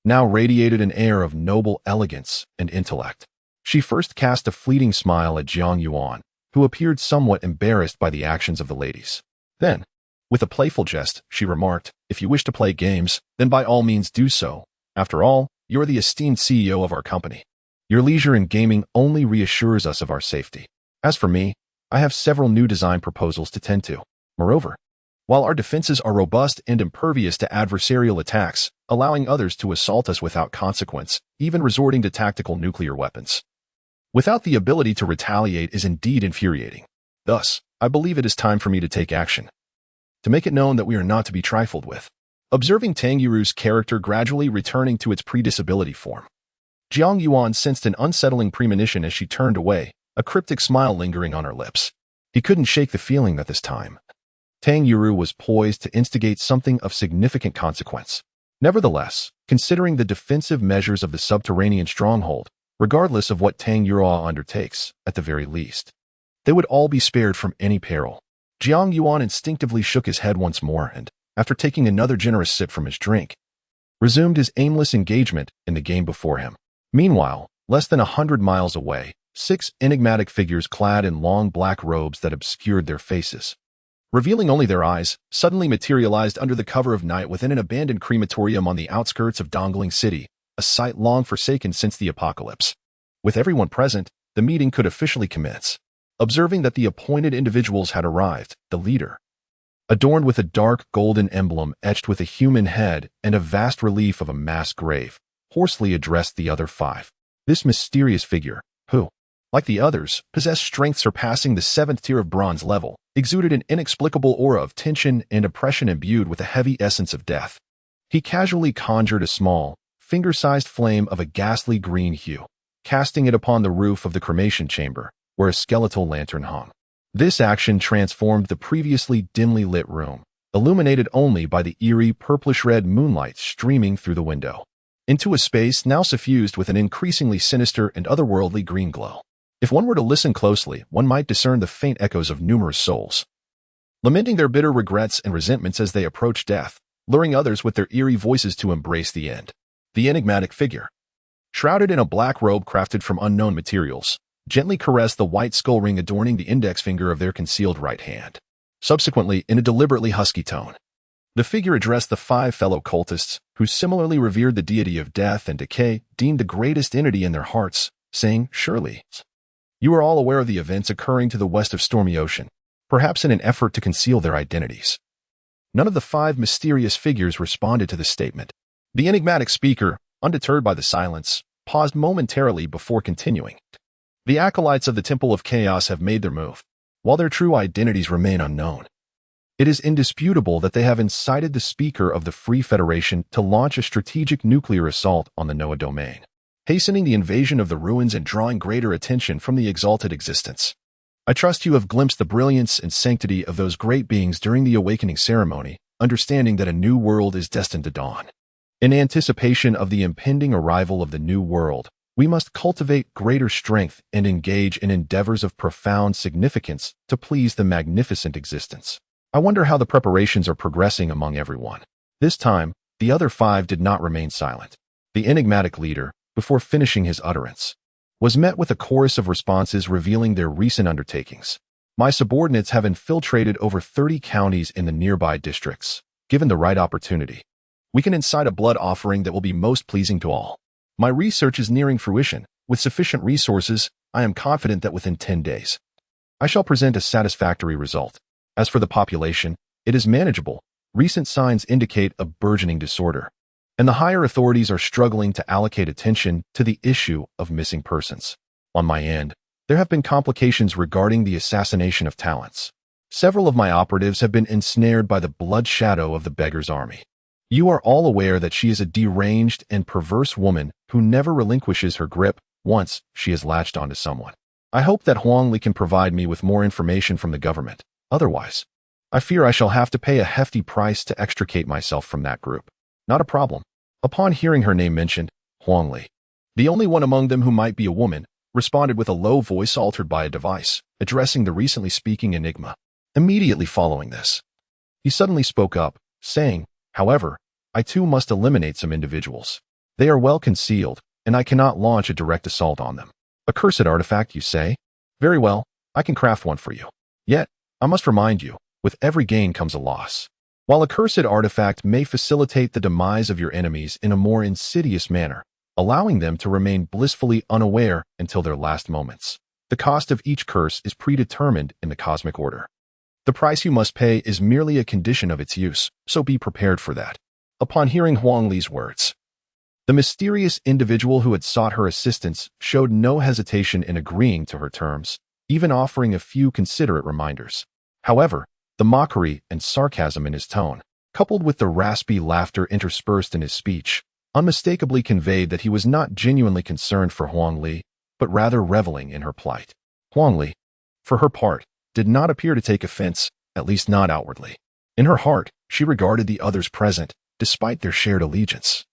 now radiated an air of noble elegance and intellect. She first cast a fleeting smile at Jiang Yuan, who appeared somewhat embarrassed by the actions of the ladies. Then, with a playful jest, she remarked, "If you wish to play games, then by all means do so. After all, you're the esteemed CEO of our company. Your leisure in gaming only reassures us of our safety. As for me, I have several new design proposals to tend to. Moreover, while our defenses are robust and impervious to adversarial attacks, allowing others to assault us without consequence, even resorting to tactical nuclear weapons, without the ability to retaliate is indeed infuriating. Thus, I believe it is time for me to take action, to make it known that we are not to be trifled with." Observing Tang Yuru's character gradually returning to its pre-disability form, Jiang Yuan sensed an unsettling premonition as she turned away, a cryptic smile lingering on her lips. He couldn't shake the feeling that this time Tang Yuru was poised to instigate something of significant consequence. Nevertheless, considering the defensive measures of the subterranean stronghold, regardless of what Tang Yuru undertakes, at the very least, they would all be spared from any peril. Jiang Yuan instinctively shook his head once more and, after taking another generous sip from his drink, resumed his aimless engagement in the game before him. Meanwhile, less than 100 miles away, 6 enigmatic figures clad in long black robes that obscured their faces, revealing only their eyes, suddenly materialized under the cover of night within an abandoned crematorium on the outskirts of Dongling City, a site long forsaken since the apocalypse. With everyone present, the meeting could officially commence. Observing that the appointed individuals had arrived, the leader, adorned with a dark golden emblem etched with a human head and a vast relief of a mass grave, hoarsely addressed the other 5. This mysterious figure, who, like the others, possessed strength surpassing the 7th tier of bronze level, exuded an inexplicable aura of tension and oppression imbued with a heavy essence of death. He casually conjured a small, finger-sized flame of a ghastly green hue, casting it upon the roof of the cremation chamber, where a skeletal lantern hung. This action transformed the previously dimly lit room, illuminated only by the eerie purplish-red moonlight streaming through the window, into a space now suffused with an increasingly sinister and otherworldly green glow. If one were to listen closely, one might discern the faint echoes of numerous souls, lamenting their bitter regrets and resentments as they approach death, luring others with their eerie voices to embrace the end. The enigmatic figure, shrouded in a black robe crafted from unknown materials, gently caressed the white skull ring adorning the index finger of their concealed right hand. Subsequently, in a deliberately husky tone, the figure addressed the 5 fellow cultists, who similarly revered the deity of death and decay, deemed the greatest entity in their hearts, saying, "Surely, you are all aware of the events occurring to the west of Stormy Ocean, perhaps in an effort to conceal their identities." None of the 5 mysterious figures responded to the statement. The enigmatic speaker, undeterred by the silence, paused momentarily before continuing. "The acolytes of the Temple of Chaos have made their move, while their true identities remain unknown. It is indisputable that they have incited the Speaker of the Free Federation to launch a strategic nuclear assault on the Noah domain, hastening the invasion of the ruins and drawing greater attention from the exalted existence. I trust you have glimpsed the brilliance and sanctity of those great beings during the awakening ceremony, understanding that a new world is destined to dawn. In anticipation of the impending arrival of the new world, we must cultivate greater strength and engage in endeavors of profound significance to please the magnificent existence. I wonder how the preparations are progressing among everyone." This time, the other 5 did not remain silent. The enigmatic leader, before finishing his utterance, was met with a chorus of responses revealing their recent undertakings. "My subordinates have infiltrated over 30 counties in the nearby districts. Given the right opportunity, we can incite a blood offering that will be most pleasing to all. My research is nearing fruition. With sufficient resources, I am confident that within 10 days, I shall present a satisfactory result. As for the population, it is manageable. Recent signs indicate a burgeoning disorder, and the higher authorities are struggling to allocate attention to the issue of missing persons. On my end, there have been complications regarding the assassination of talents. Several of my operatives have been ensnared by the blood shadow of the beggar's army. You are all aware that she is a deranged and perverse woman who never relinquishes her grip once she has latched onto someone. I hope that Huang Li can provide me with more information from the government. Otherwise, I fear I shall have to pay a hefty price to extricate myself from that group." "Not a problem." Upon hearing her name mentioned, Huang Li, the only one among them who might be a woman, responded with a low voice altered by a device, addressing the recently speaking enigma. Immediately following this, he suddenly spoke up, saying, "However, I too must eliminate some individuals. They are well concealed, and I cannot launch a direct assault on them. A cursed artifact, you say? Very well, I can craft one for you. Yet, I must remind you, with every gain comes a loss. While a cursed artifact may facilitate the demise of your enemies in a more insidious manner, allowing them to remain blissfully unaware until their last moments, the cost of each curse is predetermined in the cosmic order. The price you must pay is merely a condition of its use, so be prepared for that. Upon hearing Huang Li's words, the mysterious individual who had sought her assistance showed no hesitation in agreeing to her terms, even offering a few considerate reminders. However, the mockery and sarcasm in his tone, coupled with the raspy laughter interspersed in his speech, unmistakably conveyed that he was not genuinely concerned for Huang Li, but rather reveling in her plight. Huang Li, for her part, did not appear to take offense, at least not outwardly. In her heart, she regarded the others present, despite their shared allegiance,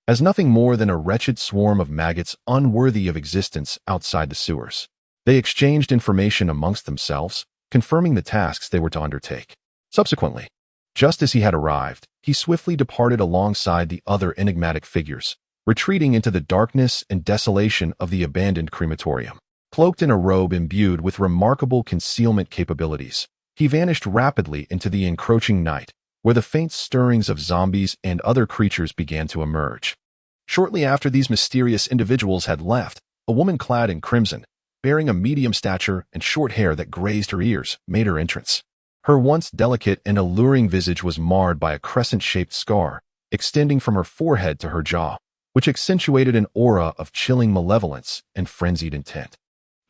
as nothing more than a wretched swarm of maggots unworthy of existence outside the sewers. They exchanged information amongst themselves, confirming the tasks they were to undertake. Subsequently, just as he had arrived, he swiftly departed alongside the other enigmatic figures, retreating into the darkness and desolation of the abandoned crematorium. Cloaked in a robe imbued with remarkable concealment capabilities, he vanished rapidly into the encroaching night, where the faint stirrings of zombies and other creatures began to emerge. Shortly after these mysterious individuals had left, a woman clad in crimson, bearing a medium stature and short hair that grazed her ears, made her entrance. Her once delicate and alluring visage was marred by a crescent-shaped scar, extending from her forehead to her jaw, which accentuated an aura of chilling malevolence and frenzied intent.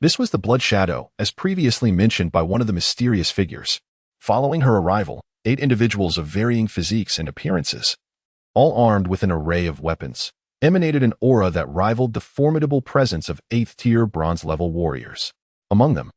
This was the Blood Shadow, as previously mentioned by one of the mysterious figures. Following her arrival, 8 individuals of varying physiques and appearances, all armed with an array of weapons, emanated an aura that rivaled the formidable presence of 8th-tier bronze-level warriors. Among them,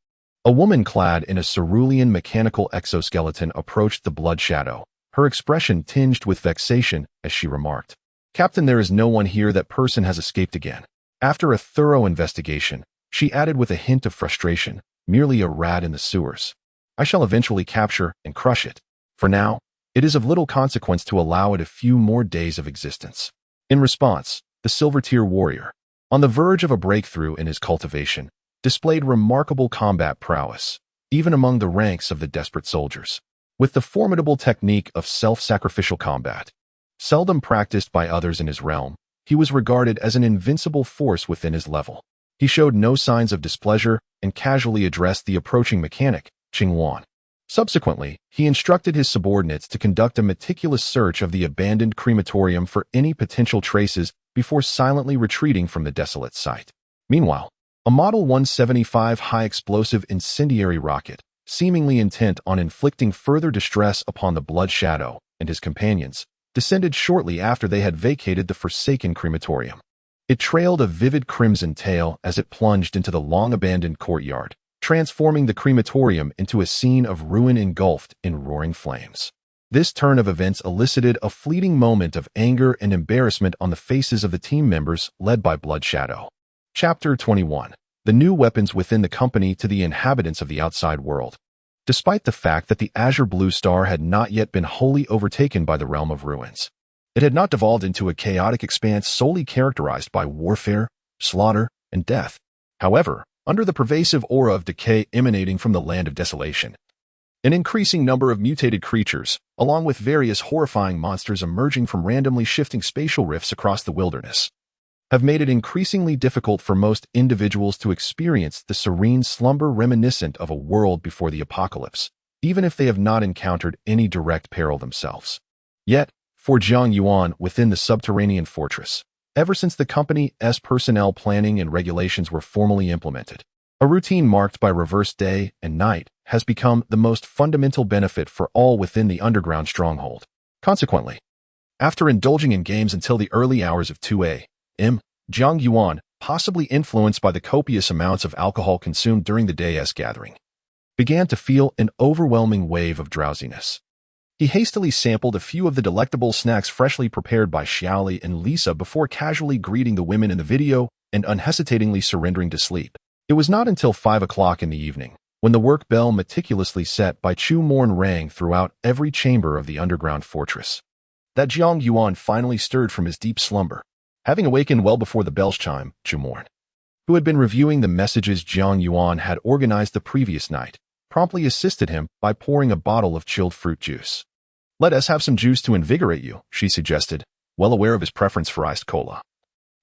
a woman clad in a cerulean mechanical exoskeleton approached the Blood Shadow, her expression tinged with vexation as she remarked, "Captain, there is no one here. That person has escaped again." After a thorough investigation, she added with a hint of frustration, "Merely a rat in the sewers. I shall eventually capture and crush it. For now, it is of little consequence to allow it a few more days of existence." In response, the Silver-tier warrior, on the verge of a breakthrough in his cultivation, displayed remarkable combat prowess, even among the ranks of the desperate soldiers. With the formidable technique of self-sacrificial combat, seldom practiced by others in his realm, he was regarded as an invincible force within his level. He showed no signs of displeasure and casually addressed the approaching mechanic, Qingwan. Subsequently, he instructed his subordinates to conduct a meticulous search of the abandoned crematorium for any potential traces before silently retreating from the desolate site. Meanwhile, a Model 175 high-explosive incendiary rocket, seemingly intent on inflicting further distress upon the Blood Shadow and his companions, descended shortly after they had vacated the forsaken crematorium. It trailed a vivid crimson tail as it plunged into the long-abandoned courtyard, transforming the crematorium into a scene of ruin engulfed in roaring flames. This turn of events elicited a fleeting moment of anger and embarrassment on the faces of the team members led by Blood Shadow. Chapter 21. The new weapons within the company to the inhabitants of the outside world. Despite the fact that the Azure Blue Star had not yet been wholly overtaken by the realm of ruins, it had not devolved into a chaotic expanse solely characterized by warfare, slaughter, and death. However, under the pervasive aura of decay emanating from the land of desolation, an increasing number of mutated creatures, along with various horrifying monsters emerging from randomly shifting spatial rifts across the wilderness, have made it increasingly difficult for most individuals to experience the serene slumber reminiscent of a world before the apocalypse, even if they have not encountered any direct peril themselves. Yet, for Jiang Yuan within the subterranean fortress, ever since the company's personnel planning and regulations were formally implemented, a routine marked by reverse day and night has become the most fundamental benefit for all within the underground stronghold. Consequently, after indulging in games until the early hours of 2 a.m., Jiang Yuan, possibly influenced by the copious amounts of alcohol consumed during the day's gathering, began to feel an overwhelming wave of drowsiness. He hastily sampled a few of the delectable snacks freshly prepared by Xiaoli and Lisa before casually greeting the women in the video and unhesitatingly surrendering to sleep. It was not until 5 o'clock in the evening, when the work bell meticulously set by Chu Morn rang throughout every chamber of the underground fortress, that Jiang Yuan finally stirred from his deep slumber. Having awakened well before the bells chime, Chu mourned, who had been reviewing the messages Jiang Yuan had organized the previous night, promptly assisted him by pouring a bottle of chilled fruit juice. "Let us have some juice to invigorate you," she suggested, well aware of his preference for iced cola,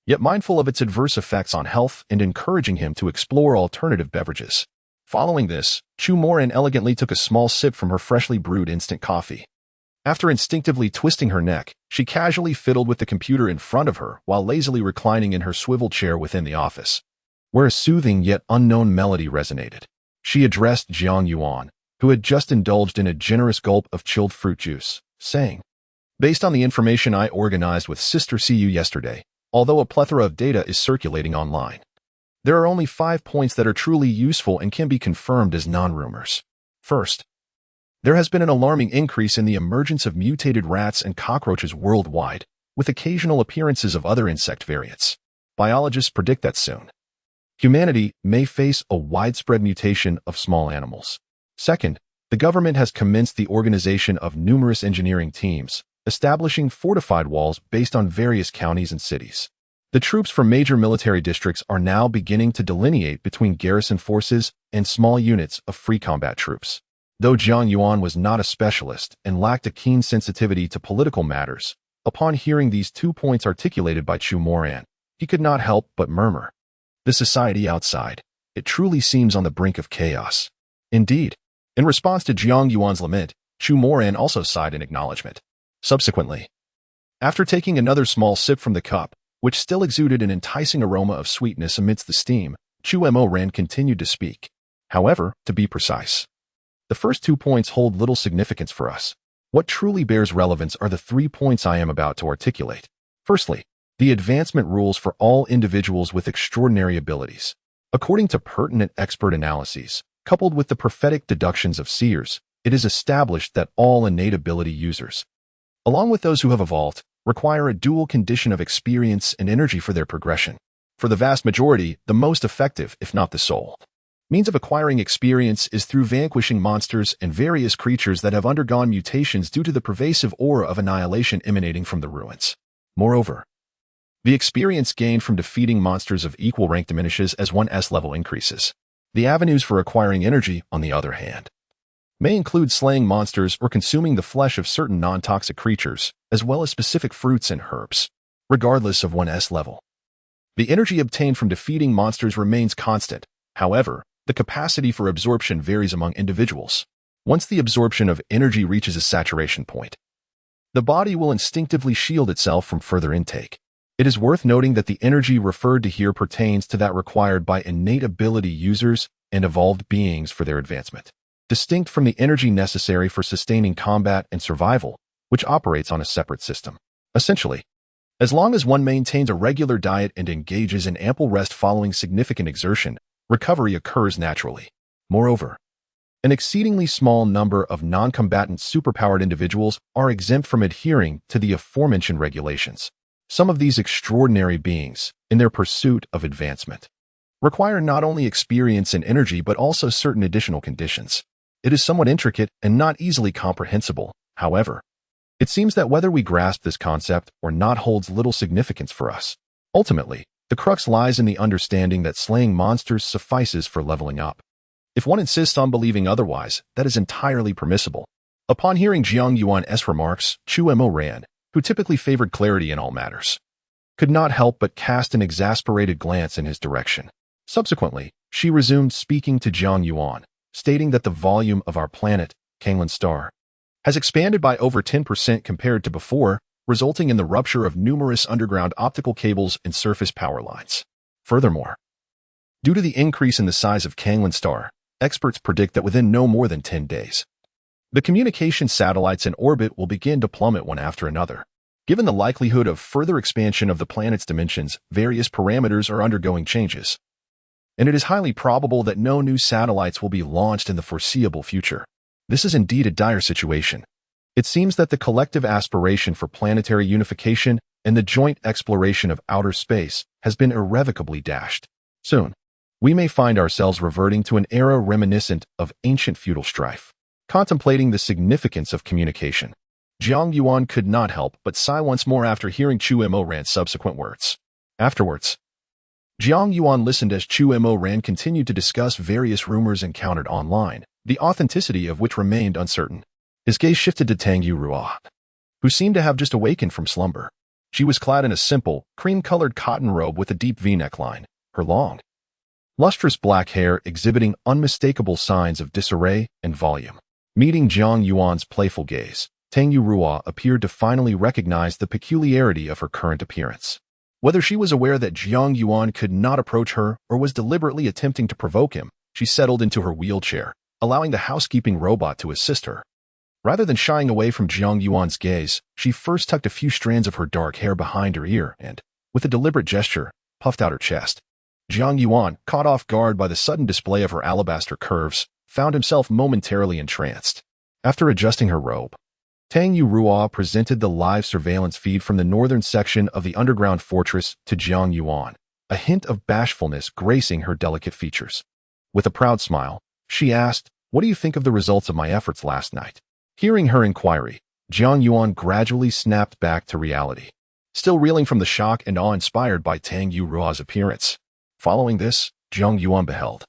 yet mindful of its adverse effects on health and encouraging him to explore alternative beverages. Following this, Chu Moran elegantly took a small sip from her freshly brewed instant coffee. After instinctively twisting her neck, she casually fiddled with the computer in front of her while lazily reclining in her swivel chair within the office, where a soothing yet unknown melody resonated. She addressed Jiang Yuan, who had just indulged in a generous gulp of chilled fruit juice, saying, "Based on the information I organized with Sister CU yesterday, although a plethora of data is circulating online, there are only 5 points that are truly useful and can be confirmed as non-rumors. First, there has been an alarming increase in the emergence of mutated rats and cockroaches worldwide, with occasional appearances of other insect variants. Biologists predict that soon humanity may face a widespread mutation of small animals. Second, the government has commenced the organization of numerous engineering teams, establishing fortified walls based on various counties and cities. The troops from major military districts are now beginning to delineate between garrison forces and small units of free combat troops. Though Jiang Yuan was not a specialist and lacked a keen sensitivity to political matters, upon hearing these 2 points articulated by Chu Moran, he could not help but murmur, "The society outside, it truly seems on the brink of chaos." Indeed, in response to Jiang Yuan's lament, Chu Moran also sighed in acknowledgement. Subsequently, after taking another small sip from the cup, which still exuded an enticing aroma of sweetness amidst the steam, Chu Moran continued to speak. "However, to be precise, the first 2 points hold little significance for us. What truly bears relevance are the 3 points I am about to articulate. Firstly, the advancement rules for all individuals with extraordinary abilities. According to pertinent expert analyses, coupled with the prophetic deductions of seers, it is established that all innate ability users, along with those who have evolved, require a dual condition of experience and energy for their progression. For the vast majority, the most effective, if not the sole, means of acquiring experience is through vanquishing monsters and various creatures that have undergone mutations due to the pervasive aura of annihilation emanating from the ruins. Moreover, the experience gained from defeating monsters of equal rank diminishes as one's S level increases. The avenues for acquiring energy, on the other hand, may include slaying monsters or consuming the flesh of certain non-toxic creatures, as well as specific fruits and herbs. Regardless of one's S level, the energy obtained from defeating monsters remains constant. However, the capacity for absorption varies among individuals. Once the absorption of energy reaches a saturation point, the body will instinctively shield itself from further intake. It is worth noting that the energy referred to here pertains to that required by innate ability users and evolved beings for their advancement, distinct from the energy necessary for sustaining combat and survival, which operates on a separate system. Essentially, as long as one maintains a regular diet and engages in ample rest following significant exertion, recovery occurs naturally. Moreover, an exceedingly small number of non-combatant superpowered individuals are exempt from adhering to the aforementioned regulations. Some of these extraordinary beings, in their pursuit of advancement, require not only experience and energy but also certain additional conditions. It is somewhat intricate and not easily comprehensible. However, it seems that whether we grasp this concept or not holds little significance for us. Ultimately, the crux lies in the understanding that slaying monsters suffices for leveling up. If one insists on believing otherwise, that is entirely permissible. Upon hearing Jiang Yuan's remarks, Chu Moran, who typically favored clarity in all matters, could not help but cast an exasperated glance in his direction. Subsequently, she resumed speaking to Jiang Yuan, stating that the volume of our planet, Kanglan Star, has expanded by over 10% compared to before, resulting in the rupture of numerous underground optical cables and surface power lines. Furthermore, due to the increase in the size of Kanglan Star, experts predict that within no more than 10 days, the communication satellites in orbit will begin to plummet one after another. Given the likelihood of further expansion of the planet's dimensions, various parameters are undergoing changes, and it is highly probable that no new satellites will be launched in the foreseeable future. This is indeed a dire situation. It seems that the collective aspiration for planetary unification and the joint exploration of outer space has been irrevocably dashed. Soon, we may find ourselves reverting to an era reminiscent of ancient feudal strife. Contemplating the significance of communication, Jiang Yuan could not help but sigh once more after hearing Chu Mo Ran's subsequent words. Afterwards, Jiang Yuan listened as Chu Mo Ran continued to discuss various rumors encountered online, the authenticity of which remained uncertain. His gaze shifted to Tang Yurua, who seemed to have just awakened from slumber. She was clad in a simple, cream-colored cotton robe with a deep V-neck line, her long, lustrous black hair exhibiting unmistakable signs of disarray and volume. Meeting Jiang Yuan's playful gaze, Tang Yurua appeared to finally recognize the peculiarity of her current appearance. Whether she was aware that Jiang Yuan could not approach her or was deliberately attempting to provoke him, she settled into her wheelchair, allowing the housekeeping robot to assist her. Rather than shying away from Jiang Yuan's gaze, she first tucked a few strands of her dark hair behind her ear and, with a deliberate gesture, puffed out her chest. Jiang Yuan, caught off guard by the sudden display of her alabaster curves, found himself momentarily entranced. After adjusting her robe, Tang Yurua presented the live surveillance feed from the northern section of the underground fortress to Jiang Yuan, a hint of bashfulness gracing her delicate features. With a proud smile, she asked, "What do you think of the results of my efforts last night?" Hearing her inquiry, Jiang Yuan gradually snapped back to reality, still reeling from the shock and awe inspired by Tang Yurua's appearance. Following this, Jiang Yuan beheld,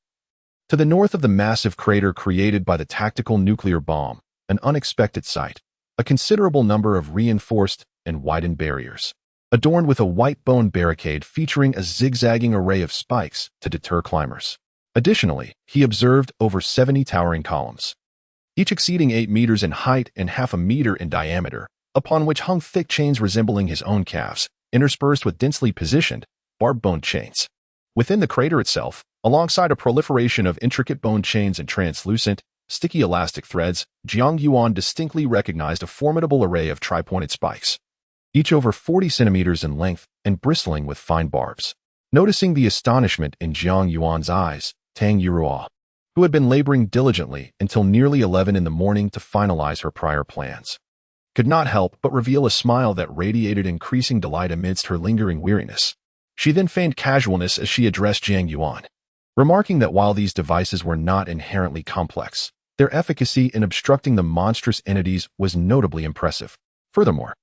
to the north of the massive crater created by the tactical nuclear bomb, an unexpected sight. A considerable number of reinforced and widened barriers, adorned with a white bone barricade featuring a zigzagging array of spikes to deter climbers. Additionally, he observed over 70 towering columns, each exceeding 8 meters in height and half a meter in diameter, upon which hung thick chains resembling his own calves, interspersed with densely positioned, barb-bone chains. Within the crater itself, alongside a proliferation of intricate bone chains and translucent, sticky elastic threads, Jiang Yuan distinctly recognized a formidable array of tri-pointed spikes, each over 40 centimeters in length and bristling with fine barbs. Noticing the astonishment in Jiang Yuan's eyes, Tang Yurua, who had been laboring diligently until nearly 11 in the morning to finalize her prior plans, could not help but reveal a smile that radiated increasing delight amidst her lingering weariness. She then feigned casualness as she addressed Jiang Yuan, remarking that while these devices were not inherently complex, their efficacy in obstructing the monstrous entities was notably impressive. Furthermore,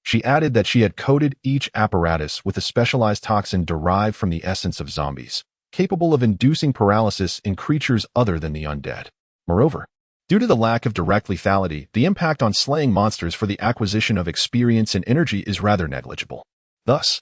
she added that she had coated each apparatus with a specialized toxin derived from the essence of zombies, capable of inducing paralysis in creatures other than the undead. Moreover, due to the lack of direct lethality, the impact on slaying monsters for the acquisition of experience and energy is rather negligible. Thus,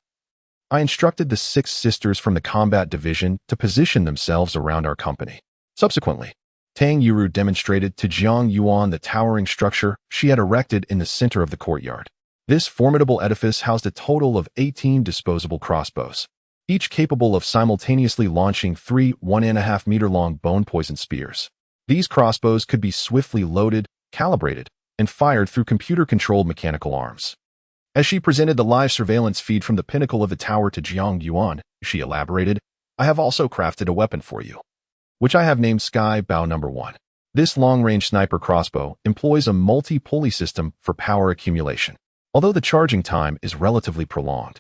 I instructed the 6 sisters from the combat division to position themselves around our company. Subsequently, Tang Yuru demonstrated to Jiang Yuan the towering structure she had erected in the center of the courtyard. This formidable edifice housed a total of 18 disposable crossbows, each capable of simultaneously launching 3 1.5-meter-long bone-poisoned spears. These crossbows could be swiftly loaded, calibrated, and fired through computer-controlled mechanical arms. As she presented the live surveillance feed from the pinnacle of the tower to Jiang Yuan, she elaborated, "I have also crafted a weapon for you, which I have named Sky Bow No. 1. This long-range sniper crossbow employs a multi-pulley system for power accumulation. Although the charging time is relatively prolonged,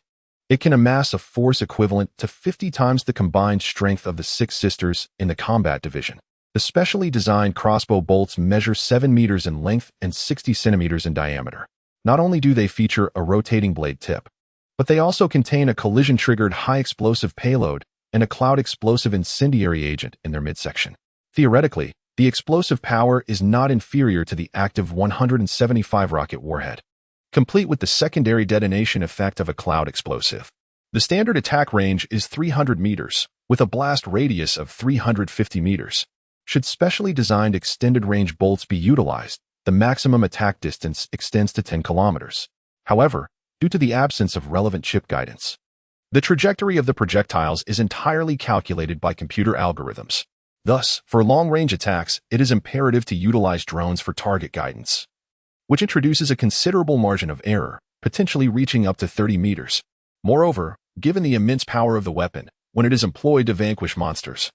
it can amass a force equivalent to 50 times the combined strength of the 6 sisters in the combat division. The specially designed crossbow bolts measure 7 meters in length and 60 centimeters in diameter. Not only do they feature a rotating blade tip, but they also contain a collision-triggered high-explosive payload and a cloud-explosive incendiary agent in their midsection. Theoretically, the explosive power is not inferior to the active 175 rocket warhead, complete with the secondary detonation effect of a cloud explosive. The standard attack range is 300 meters, with a blast radius of 350 meters. Should specially designed extended-range bolts be utilized, the maximum attack distance extends to 10 kilometers. However, due to the absence of relevant chip guidance, the trajectory of the projectiles is entirely calculated by computer algorithms. Thus, for long-range attacks, it is imperative to utilize drones for target guidance, which introduces a considerable margin of error, potentially reaching up to 30 meters. Moreover, given the immense power of the weapon, when it is employed to vanquish monsters,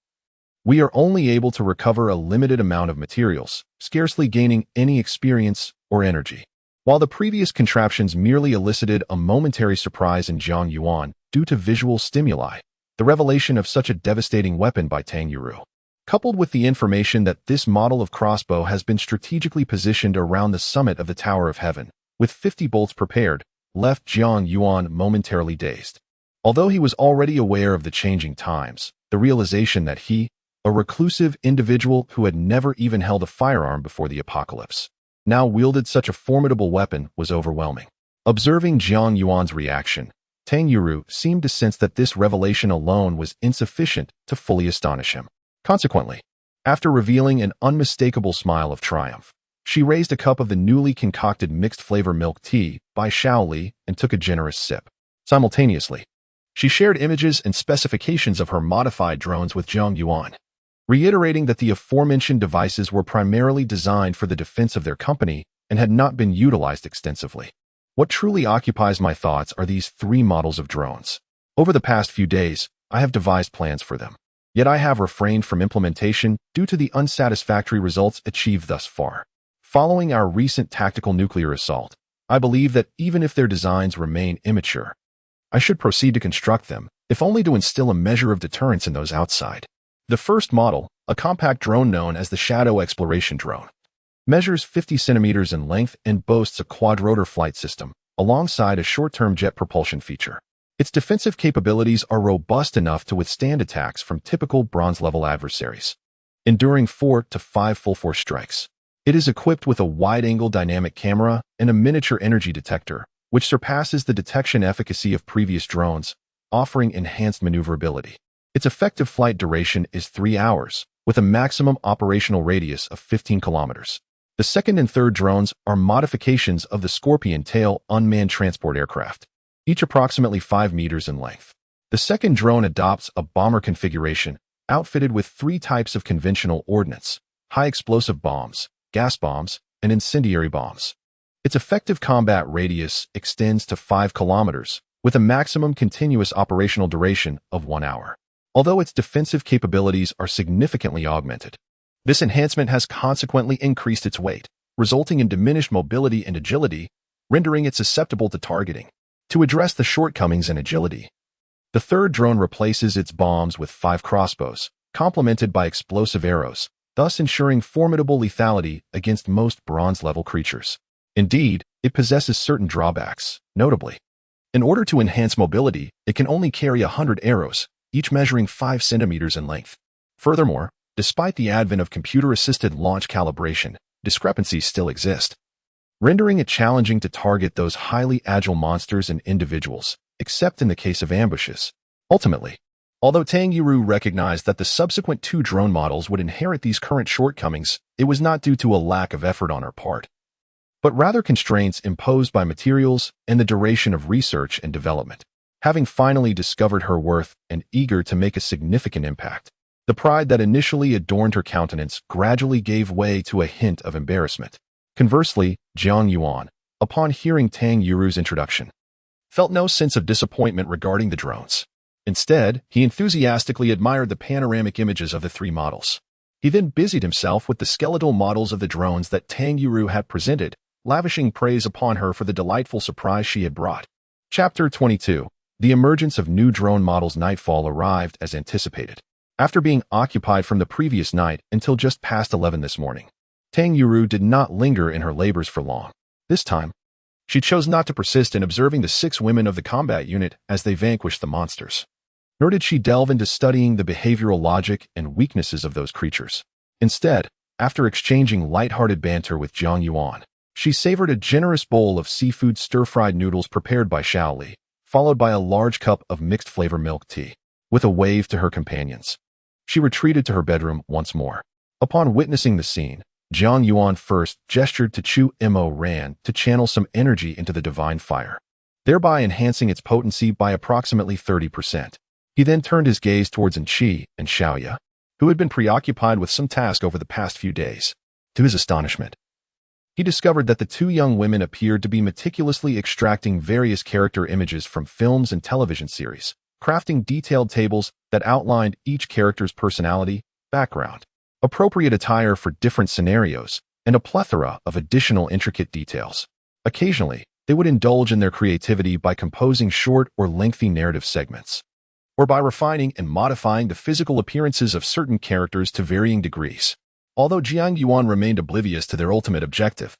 we are only able to recover a limited amount of materials, scarcely gaining any experience or energy. While the previous contraptions merely elicited a momentary surprise in Jiang Yuan due to visual stimuli, the revelation of such a devastating weapon by Tang Yuru, coupled with the information that this model of crossbow has been strategically positioned around the summit of the Tower of Heaven, with 50 bolts prepared, left Jiang Yuan momentarily dazed. Although he was already aware of the changing times, the realization that he, a reclusive individual who had never even held a firearm before the apocalypse, now wielded such a formidable weapon was overwhelming. Observing Jiang Yuan's reaction, Tang Yuru seemed to sense that this revelation alone was insufficient to fully astonish him. Consequently, after revealing an unmistakable smile of triumph, she raised a cup of the newly concocted mixed-flavor milk tea by Shaoli and took a generous sip. Simultaneously, she shared images and specifications of her modified drones with Jiang Yuan, reiterating that the aforementioned devices were primarily designed for the defense of their company and had not been utilized extensively. What truly occupies my thoughts are these 3 models of drones. Over the past few days, I have devised plans for them, yet I have refrained from implementation due to the unsatisfactory results achieved thus far. Following our recent tactical nuclear assault, I believe that even if their designs remain immature, I should proceed to construct them, if only to instill a measure of deterrence in those outside. The first model, a compact drone known as the Shadow Exploration Drone, measures 50 centimeters in length and boasts a quadrotor flight system, alongside a short-term jet propulsion feature. Its defensive capabilities are robust enough to withstand attacks from typical bronze-level adversaries, enduring 4 to 5 full-force strikes. It is equipped with a wide-angle dynamic camera and a miniature energy detector, which surpasses the detection efficacy of previous drones, offering enhanced maneuverability. Its effective flight duration is 3 hours, with a maximum operational radius of 15 kilometers. The second and third drones are modifications of the Scorpion Tail unmanned transport aircraft, each approximately 5 meters in length. The second drone adopts a bomber configuration, outfitted with 3 types of conventional ordnance: high-explosive bombs, gas bombs, and incendiary bombs. Its effective combat radius extends to 5 kilometers, with a maximum continuous operational duration of 1 hour. Although its defensive capabilities are significantly augmented, this enhancement has consequently increased its weight, resulting in diminished mobility and agility, rendering it susceptible to targeting. To address the shortcomings in agility, the third drone replaces its bombs with 5 crossbows, complemented by explosive arrows, thus ensuring formidable lethality against most bronze-level creatures. Indeed, it possesses certain drawbacks. Notably, in order to enhance mobility, it can only carry 100 arrows, each measuring 5 centimeters in length. Furthermore, despite the advent of computer-assisted launch calibration, discrepancies still exist, rendering it challenging to target those highly agile monsters and individuals, except in the case of ambushes. Ultimately, although Tang Yuru recognized that the subsequent 2 drone models would inherit these current shortcomings, it was not due to a lack of effort on her part, but rather constraints imposed by materials and the duration of research and development. Having finally discovered her worth and eager to make a significant impact, the pride that initially adorned her countenance gradually gave way to a hint of embarrassment. Conversely, Jiang Yuan, upon hearing Tang Yuru's introduction, felt no sense of disappointment regarding the drones. Instead, he enthusiastically admired the panoramic images of the 3 models. He then busied himself with the skeletal models of the drones that Tang Yuru had presented, lavishing praise upon her for the delightful surprise she had brought. Chapter 22. The emergence of new drone models. Nightfall arrived as anticipated. After being occupied from the previous night until just past 11 this morning, Tang Yuru did not linger in her labors for long. This time, she chose not to persist in observing the 6 women of the combat unit as they vanquished the monsters. Nor did she delve into studying the behavioral logic and weaknesses of those creatures. Instead, after exchanging light-hearted banter with Jiang Yuan, she savored a generous bowl of seafood stir-fried noodles prepared by Shaoli, followed by a large cup of mixed-flavor milk tea. With a wave to her companions, she retreated to her bedroom once more. Upon witnessing the scene, Jiang Yuan first gestured to Chu Mo Ran to channel some energy into the divine fire, thereby enhancing its potency by approximately 30%. He then turned his gaze towards Enqi and Xiaoya, who had been preoccupied with some task over the past few days. To his astonishment, he discovered that the 2 young women appeared to be meticulously extracting various character images from films and television series, crafting detailed tables that outlined each character's personality, background, appropriate attire for different scenarios, and a plethora of additional intricate details. Occasionally, they would indulge in their creativity by composing short or lengthy narrative segments, or by refining and modifying the physical appearances of certain characters to varying degrees. Although Jiang Yuan remained oblivious to their ultimate objective,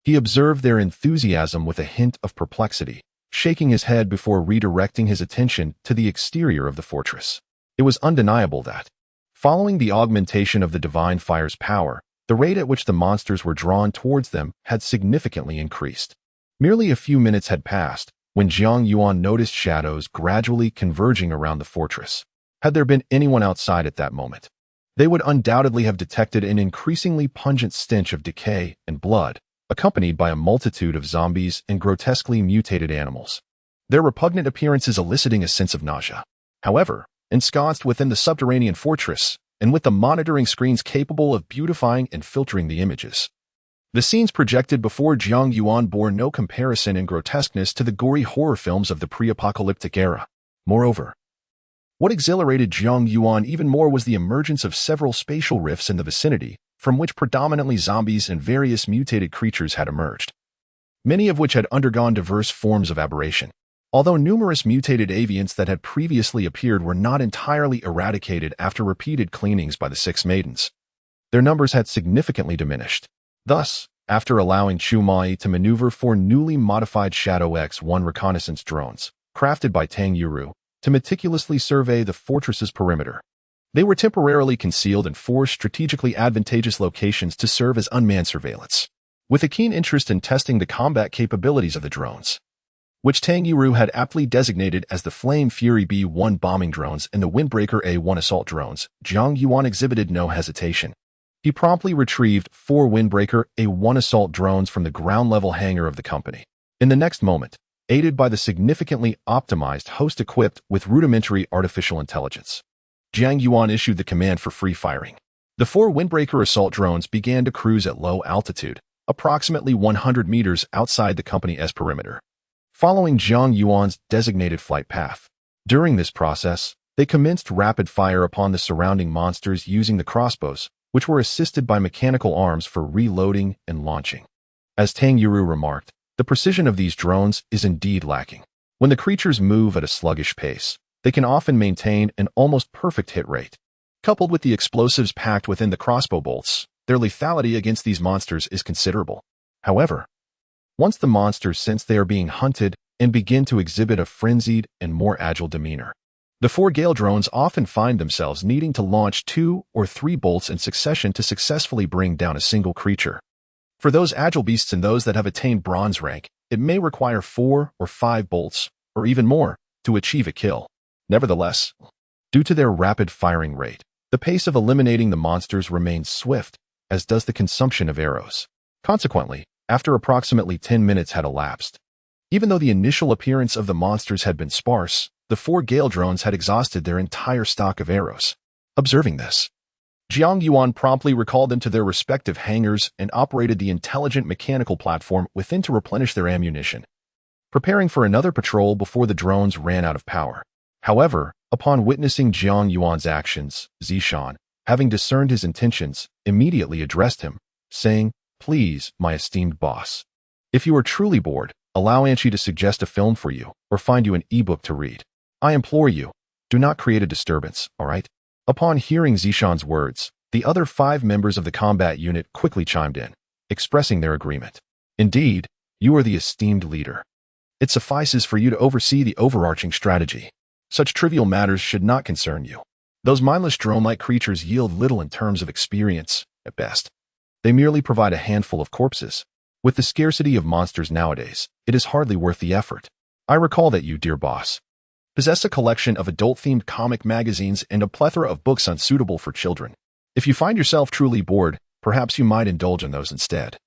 He observed their enthusiasm with a hint of perplexity, shaking his head before redirecting his attention to the exterior of the fortress. It was undeniable that, following the augmentation of the divine fire's power, the rate at which the monsters were drawn towards them had significantly increased. Merely a few minutes had passed when Jiang Yuan noticed shadows gradually converging around the fortress. Had there been anyone outside at that moment, they would undoubtedly have detected an increasingly pungent stench of decay and blood, accompanied by a multitude of zombies and grotesquely mutated animals, their repugnant appearances eliciting a sense of nausea. However, ensconced within the subterranean fortress, and with the monitoring screens capable of beautifying and filtering the images, the scenes projected before Jiang Yuan bore no comparison in grotesqueness to the gory horror films of the pre-apocalyptic era. Moreover, what exhilarated Jiang Yuan even more was the emergence of several spatial rifts in the vicinity, from which predominantly zombies and various mutated creatures had emerged, many of which had undergone diverse forms of aberration. Although numerous mutated avians that had previously appeared were not entirely eradicated after repeated cleanings by the Six Maidens, their numbers had significantly diminished. Thus, after allowing Chu Mai to maneuver 4 newly modified Shadow X-1 reconnaissance drones, crafted by Tang Yuru, to meticulously survey the fortress's perimeter, they were temporarily concealed in 4 strategically advantageous locations to serve as unmanned surveillance. With a keen interest in testing the combat capabilities of the drones, which Tang Yuru had aptly designated as the Flame Fury B-1 bombing drones and the Windbreaker A-1 assault drones, Jiang Yuan exhibited no hesitation. He promptly retrieved 4 Windbreaker A-1 assault drones from the ground-level hangar of the company. In the next moment, aided by the significantly optimized host equipped with rudimentary artificial intelligence, Jiang Yuan issued the command for free firing. The 4 Windbreaker assault drones began to cruise at low altitude, approximately 100 meters outside the company's perimeter, following Jiang Yuan's designated flight path. During this process, they commenced rapid fire upon the surrounding monsters using the crossbows, which were assisted by mechanical arms for reloading and launching. As Tang Yuru remarked, the precision of these drones is indeed lacking. When the creatures move at a sluggish pace, they can often maintain an almost perfect hit rate. Coupled with the explosives packed within the crossbow bolts, their lethality against these monsters is considerable. However, once the monsters sense they are being hunted and begin to exhibit a frenzied and more agile demeanor, the 4 Gale drones often find themselves needing to launch 2 or 3 bolts in succession to successfully bring down a single creature. For those agile beasts and those that have attained bronze rank, it may require 4 or 5 bolts, or even more, to achieve a kill. Nevertheless, due to their rapid firing rate, the pace of eliminating the monsters remains swift, as does the consumption of arrows. Consequently, after approximately 10 minutes had elapsed, even though the initial appearance of the monsters had been sparse, the 4 Gale drones had exhausted their entire stock of arrows. Observing this, Jiang Yuan promptly recalled them to their respective hangars and operated the intelligent mechanical platform within to replenish their ammunition, preparing for another patrol before the drones ran out of power. However, upon witnessing Jiang Yuan's actions, Zishan, having discerned his intentions, immediately addressed him, saying, "Please, my esteemed boss, if you are truly bored, allow Anchi to suggest a film for you, or find you an ebook to read. I implore you, do not create a disturbance, all right?" Upon hearing Zishan's words, the other 5 members of the combat unit quickly chimed in, expressing their agreement. "Indeed, you are the esteemed leader. It suffices for you to oversee the overarching strategy. Such trivial matters should not concern you. Those mindless drone-like creatures yield little in terms of experience, at best. They merely provide a handful of corpses. With the scarcity of monsters nowadays, it is hardly worth the effort. I recall that you, dear boss, possess a collection of adult-themed comic magazines and a plethora of books unsuitable for children. If you find yourself truly bored, perhaps you might indulge in those instead.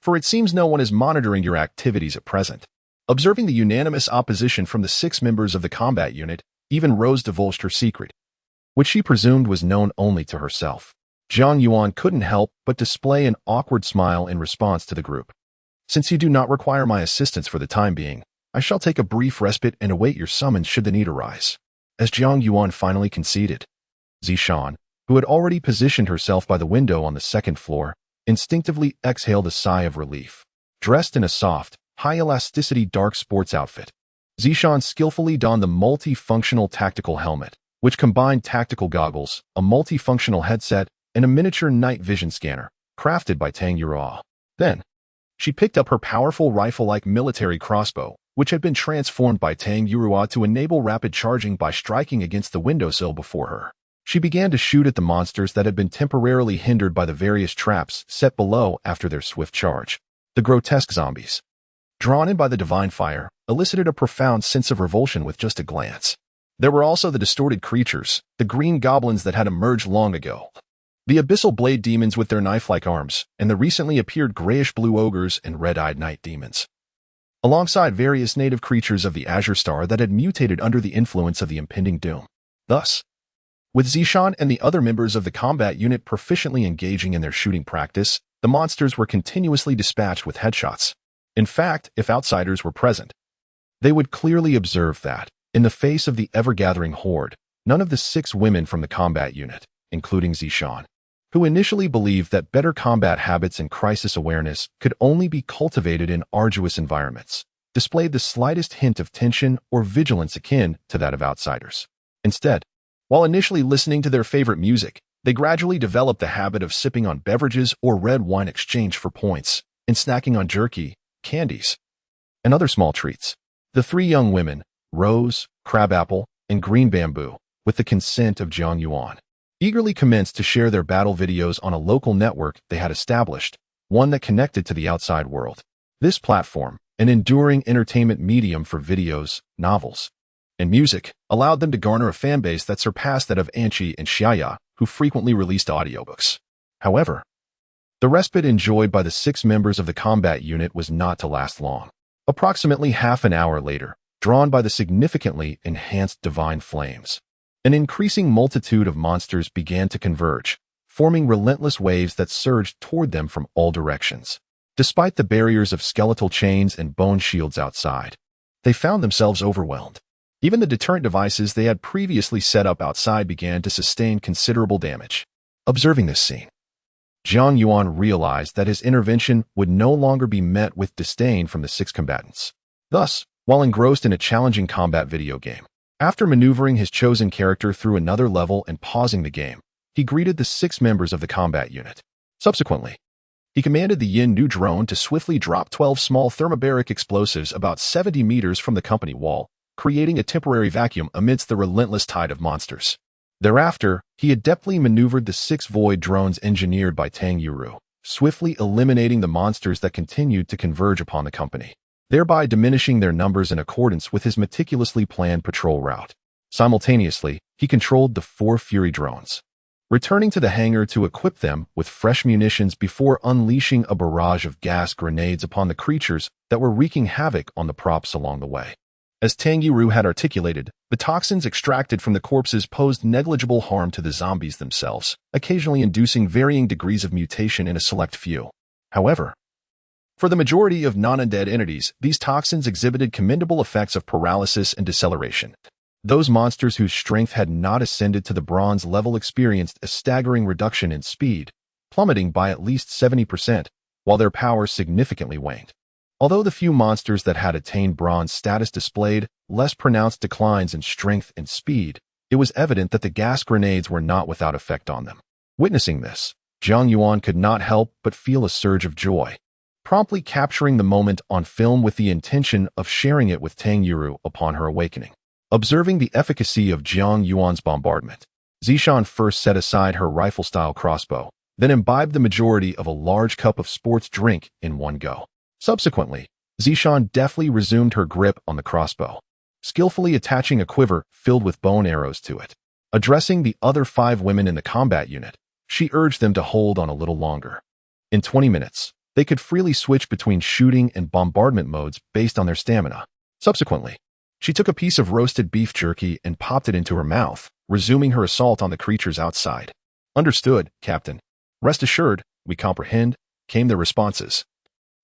For it seems no one is monitoring your activities at present." Observing the unanimous opposition from the 6 members of the combat unit, even Rose divulged her secret, which she presumed was known only to herself. Jiang Yuan couldn't help but display an awkward smile in response to the group. "Since you do not require my assistance for the time being, I shall take a brief respite and await your summons should the need arise." As Jiang Yuan finally conceded, Zishan, who had already positioned herself by the window on the 2nd floor, instinctively exhaled a sigh of relief. Dressed in a soft, high-elasticity dark sports outfit, Zishan skillfully donned the multifunctional tactical helmet, which combined tactical goggles, a multifunctional headset, and a miniature night vision scanner, crafted by Tang Yuru. Then, She picked up her powerful rifle-like military crossbow, which had been transformed by Tang Yurua to enable rapid charging by striking against the windowsill before her. She began to shoot at the monsters that had been temporarily hindered by the various traps set below after their swift charge. The grotesque zombies, drawn in by the divine fire, elicited a profound sense of revulsion with just a glance. There were also the distorted creatures, the green goblins that had emerged long ago, the abyssal blade demons with their knife-like arms, and the recently appeared grayish-blue ogres and red-eyed night demons, alongside various native creatures of the Azure Star that had mutated under the influence of the impending doom. Thus, with Zishan and the other members of the combat unit proficiently engaging in their shooting practice, the monsters were continuously dispatched with headshots. In fact, if outsiders were present, they would clearly observe that, in the face of the ever-gathering horde, none of the 6 women from the combat unit, including Zishan, who initially believed that better combat habits and crisis awareness could only be cultivated in arduous environments, displayed the slightest hint of tension or vigilance akin to that of outsiders. Instead, while initially listening to their favorite music, they gradually developed the habit of sipping on beverages or red wine exchanged for points, and snacking on jerky, candies, and other small treats. The 3 young women, Rose, Crabapple, and Green Bamboo, with the consent of Jiang Yuan, eagerly commenced to share their battle videos on a local network they had established, one that connected to the outside world. This platform, an enduring entertainment medium for videos, novels, and music, allowed them to garner a fanbase that surpassed that of Anchi and Xiaya, who frequently released audiobooks. However, the respite enjoyed by the 6 members of the combat unit was not to last long. Approximately half an hour later, drawn by the significantly enhanced divine flames, an increasing multitude of monsters began to converge, forming relentless waves that surged toward them from all directions. Despite the barriers of skeletal chains and bone shields outside, they found themselves overwhelmed. Even the deterrent devices they had previously set up outside began to sustain considerable damage. Observing this scene, Jiang Yuan realized that his intervention would no longer be met with disdain from the 6 combatants. Thus, while engrossed in a challenging combat video game, after maneuvering his chosen character through another level and pausing the game, he greeted the 6 members of the combat unit. Subsequently, he commanded the Yin Nu drone to swiftly drop 12 small thermobaric explosives about 70 meters from the company wall, creating a temporary vacuum amidst the relentless tide of monsters. Thereafter, he adeptly maneuvered the 6 void drones engineered by Tang Yuru, swiftly eliminating the monsters that continued to converge upon the company, thereby diminishing their numbers in accordance with his meticulously planned patrol route. Simultaneously, he controlled the 4 Fury drones, returning to the hangar to equip them with fresh munitions before unleashing a barrage of gas grenades upon the creatures that were wreaking havoc on the props along the way. As Tang Yuru had articulated, the toxins extracted from the corpses posed negligible harm to the zombies themselves, occasionally inducing varying degrees of mutation in a select few. However, for the majority of non-undead entities, these toxins exhibited commendable effects of paralysis and deceleration. Those monsters whose strength had not ascended to the bronze level experienced a staggering reduction in speed, plummeting by at least 70%, while their power significantly waned. Although the few monsters that had attained bronze status displayed less pronounced declines in strength and speed, it was evident that the gas grenades were not without effect on them. Witnessing this, Jiang Yuan could not help but feel a surge of joy, promptly capturing the moment on film with the intention of sharing it with Tang Yuru upon her awakening. Observing the efficacy of Jiang Yuan's bombardment, Zishan first set aside her rifle-style crossbow, then imbibed the majority of a large cup of sports drink in one go. Subsequently, Zishan deftly resumed her grip on the crossbow, skillfully attaching a quiver filled with bone arrows to it. Addressing the other 5 women in the combat unit, she urged them to hold on a little longer. In 20 minutes, they could freely switch between shooting and bombardment modes based on their stamina. Subsequently, she took a piece of roasted beef jerky and popped it into her mouth, resuming her assault on the creatures outside. "Understood, Captain. Rest assured, we comprehend," came their responses,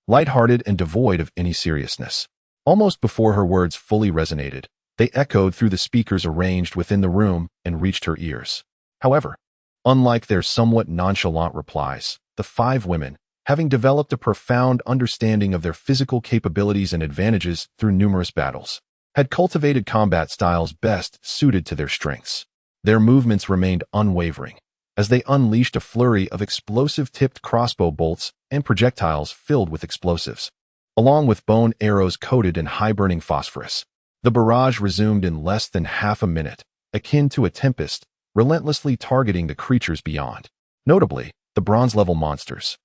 light-hearted and devoid of any seriousness. Almost before her words fully resonated, they echoed through the speakers arranged within the room and reached her ears. However, unlike their somewhat nonchalant replies, the 5 women, having developed a profound understanding of their physical capabilities and advantages through numerous battles, had cultivated combat styles best suited to their strengths. Their movements remained unwavering, as they unleashed a flurry of explosive-tipped crossbow bolts and projectiles filled with explosives, along with bone arrows coated in high-burning phosphorus. The barrage resumed in less than half a minute, akin to a tempest, relentlessly targeting the creatures beyond. Notably, the bronze-level monsters,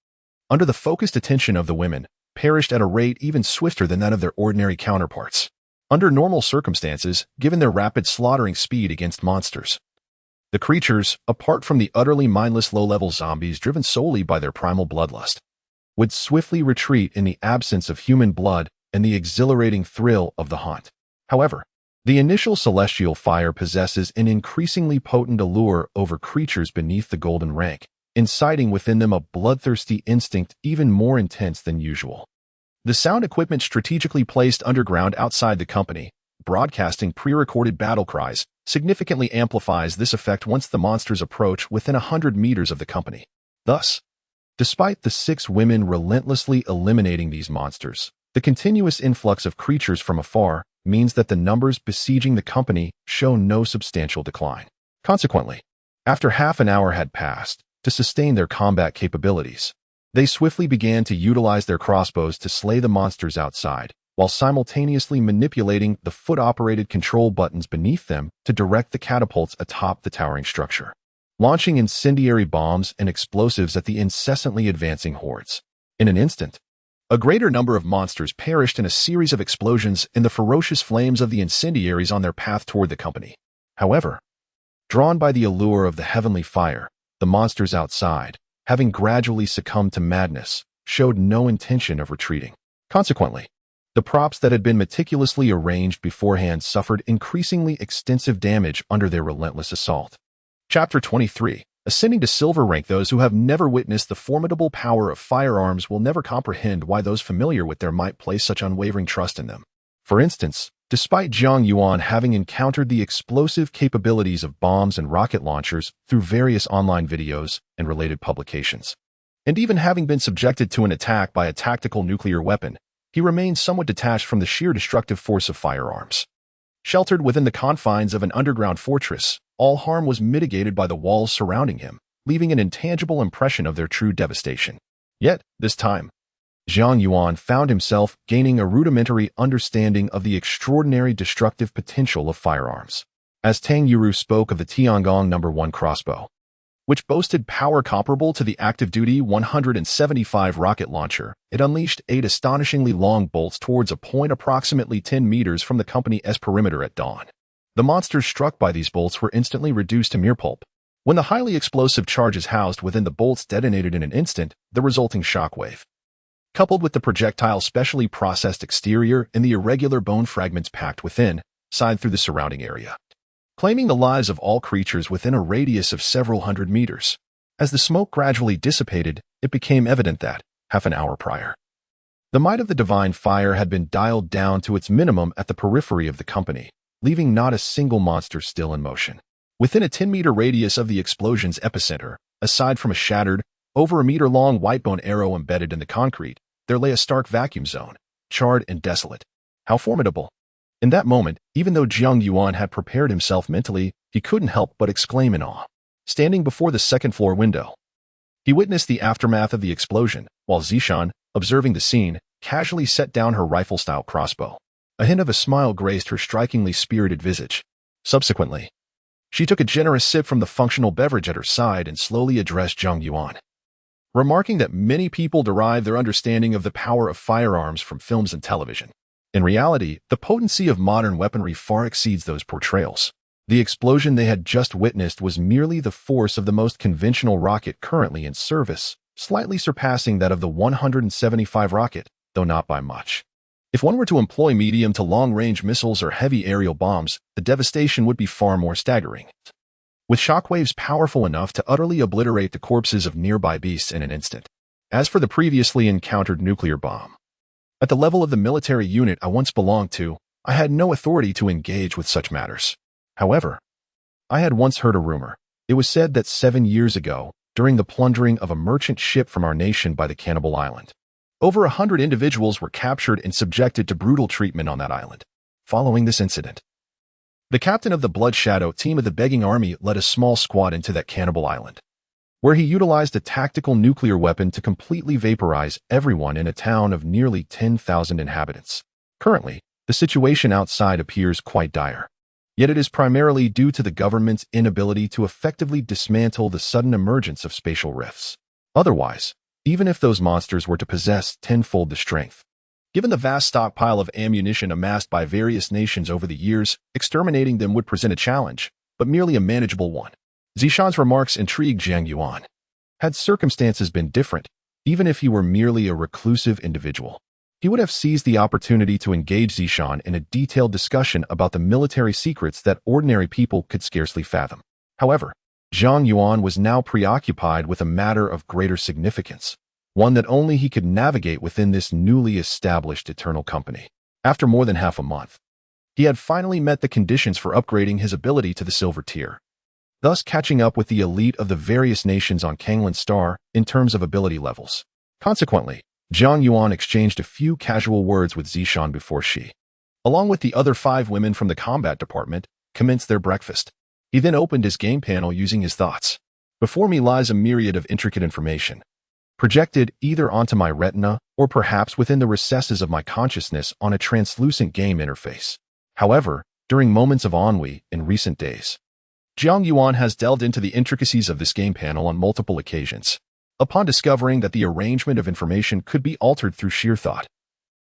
under the focused attention of the women, perished at a rate even swifter than that of their ordinary counterparts. Under normal circumstances, given their rapid slaughtering speed against monsters, the creatures, apart from the utterly mindless low-level zombies driven solely by their primal bloodlust, would swiftly retreat in the absence of human blood and the exhilarating thrill of the hunt. However, the initial celestial fire possesses an increasingly potent allure over creatures beneath the golden rank, inciting within them a bloodthirsty instinct even more intense than usual. The sound equipment strategically placed underground outside the company, broadcasting pre-recorded battle cries, significantly amplifies this effect once the monsters approach within 100 meters of the company. Thus, despite the 6 women relentlessly eliminating these monsters, the continuous influx of creatures from afar means that the numbers besieging the company show no substantial decline. Consequently, after half an hour had passed, to sustain their combat capabilities, they swiftly began to utilize their crossbows to slay the monsters outside, while simultaneously manipulating the foot-operated control buttons beneath them to direct the catapults atop the towering structure, launching incendiary bombs and explosives at the incessantly advancing hordes. In an instant, a greater number of monsters perished in a series of explosions in the ferocious flames of the incendiaries on their path toward the company. However, drawn by the allure of the heavenly fire, the monsters outside, having gradually succumbed to madness, showed no intention of retreating. Consequently, the props that had been meticulously arranged beforehand suffered increasingly extensive damage under their relentless assault. Chapter 23. Ascending to silver rank. Those who have never witnessed the formidable power of firearms will never comprehend why those familiar with their might place such unwavering trust in them. For instance, despite Zhang Yuan having encountered the explosive capabilities of bombs and rocket launchers through various online videos and related publications, and even having been subjected to an attack by a tactical nuclear weapon, he remains somewhat detached from the sheer destructive force of firearms. Sheltered within the confines of an underground fortress, all harm was mitigated by the walls surrounding him, leaving an intangible impression of their true devastation. Yet, this time, Zhang Yuan found himself gaining a rudimentary understanding of the extraordinary destructive potential of firearms. As Tang Yuru spoke of the Tiangong No. 1 crossbow, which boasted power comparable to the active-duty 175 rocket launcher, it unleashed 8 astonishingly long bolts towards a point approximately 10 meters from the company's perimeter at dawn. The monsters struck by these bolts were instantly reduced to mere pulp. When the highly explosive charges housed within the bolts detonated in an instant, the resulting shockwave, coupled with the projectile's specially processed exterior and the irregular bone fragments packed within, sighed through the surrounding area, claiming the lives of all creatures within a radius of several hundred meters. As the smoke gradually dissipated, it became evident that, half an hour prior, the might of the divine fire had been dialed down to its minimum at the periphery of the company, leaving not a single monster still in motion. Within a 10-meter radius of the explosion's epicenter, aside from a shattered, over a meter-long white bone arrow embedded in the concrete, there lay a stark vacuum zone, charred and desolate. How formidable! In that moment, even though Zhang Yuan had prepared himself mentally, he couldn't help but exclaim in awe. Standing before the second-floor window, he witnessed the aftermath of the explosion, while Zishan, observing the scene, casually set down her rifle-style crossbow. A hint of a smile graced her strikingly spirited visage. Subsequently, she took a generous sip from the functional beverage at her side and slowly addressed Zhang Yuan, remarking that many people derive their understanding of the power of firearms from films and television. In reality, the potency of modern weaponry far exceeds those portrayals. The explosion they had just witnessed was merely the force of the most conventional rocket currently in service, slightly surpassing that of the 175 rocket, though not by much. If one were to employ medium to long-range missiles or heavy aerial bombs, the devastation would be far more staggering, with shockwaves powerful enough to utterly obliterate the corpses of nearby beasts in an instant. As for the previously encountered nuclear bomb, at the level of the military unit I once belonged to, I had no authority to engage with such matters. However, I had once heard a rumor. It was said that 7 years ago, during the plundering of a merchant ship from our nation by the Cannibal Island, over 100 individuals were captured and subjected to brutal treatment on that island. Following this incident, the captain of the Blood Shadow team of the Begging Army led a small squad into that Cannibal Island, where he utilized a tactical nuclear weapon to completely vaporize everyone in a town of nearly 10,000 inhabitants. Currently, the situation outside appears quite dire. Yet it is primarily due to the government's inability to effectively dismantle the sudden emergence of spatial rifts. Otherwise, even if those monsters were to possess tenfold the strength, given the vast stockpile of ammunition amassed by various nations over the years, exterminating them would present a challenge, but merely a manageable one. Zishan's remarks intrigued Jiang Yuan. Had circumstances been different, even if he were merely a reclusive individual, he would have seized the opportunity to engage Zishan in a detailed discussion about the military secrets that ordinary people could scarcely fathom. However, Jiang Yuan was now preoccupied with a matter of greater significance, one that only he could navigate within this newly established eternal company. After more than half a month, he had finally met the conditions for upgrading his ability to the silver tier, thus catching up with the elite of the various nations on Kanglan Star in terms of ability levels. Consequently, Jiang Yuan exchanged a few casual words with Zishan before she, along with the other 5 women from the combat department, commenced their breakfast. He then opened his game panel using his thoughts. Before me lies a myriad of intricate information, projected either onto my retina or perhaps within the recesses of my consciousness on a translucent game interface. However, during moments of ennui in recent days, Jiang Yuan has delved into the intricacies of this game panel on multiple occasions. Upon discovering that the arrangement of information could be altered through sheer thought,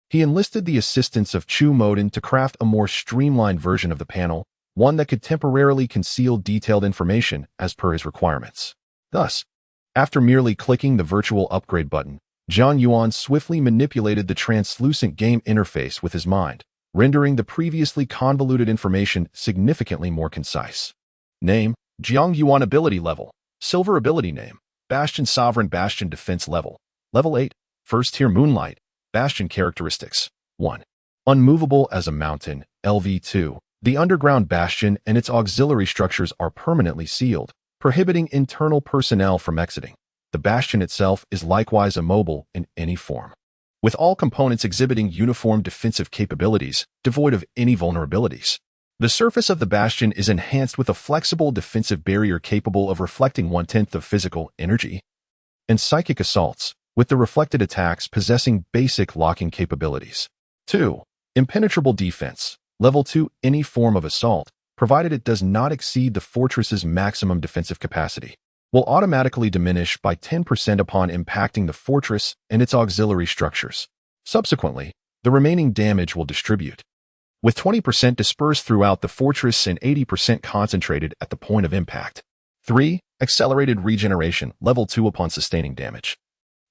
he enlisted the assistance of Chu Modin to craft a more streamlined version of the panel, one that could temporarily conceal detailed information as per his requirements. Thus, after merely clicking the virtual upgrade button, Jiang Yuan swiftly manipulated the translucent game interface with his mind, rendering the previously convoluted information significantly more concise. Name: Jiang Yuan. Ability level: Silver. Ability name: Bastion Sovereign. Bastion defense level: Level 8. First tier. Moonlight. Bastion characteristics: 1. Unmovable as a mountain. LV2. The underground bastion and its auxiliary structures are permanently sealed, prohibiting internal personnel from exiting. The bastion itself is likewise immobile in any form, with all components exhibiting uniform defensive capabilities, devoid of any vulnerabilities. The surface of the bastion is enhanced with a flexible defensive barrier capable of reflecting 1/10 of physical energy and psychic assaults, with the reflected attacks possessing basic locking capabilities. 2. Impenetrable defense. Level 2. Any form of assault, provided it does not exceed the fortress's maximum defensive capacity, will automatically diminish by 10% upon impacting the fortress and its auxiliary structures. Subsequently, the remaining damage will distribute, with 20% dispersed throughout the fortress and 80% concentrated at the point of impact. 3. Accelerated regeneration. Level 2. Upon sustaining damage,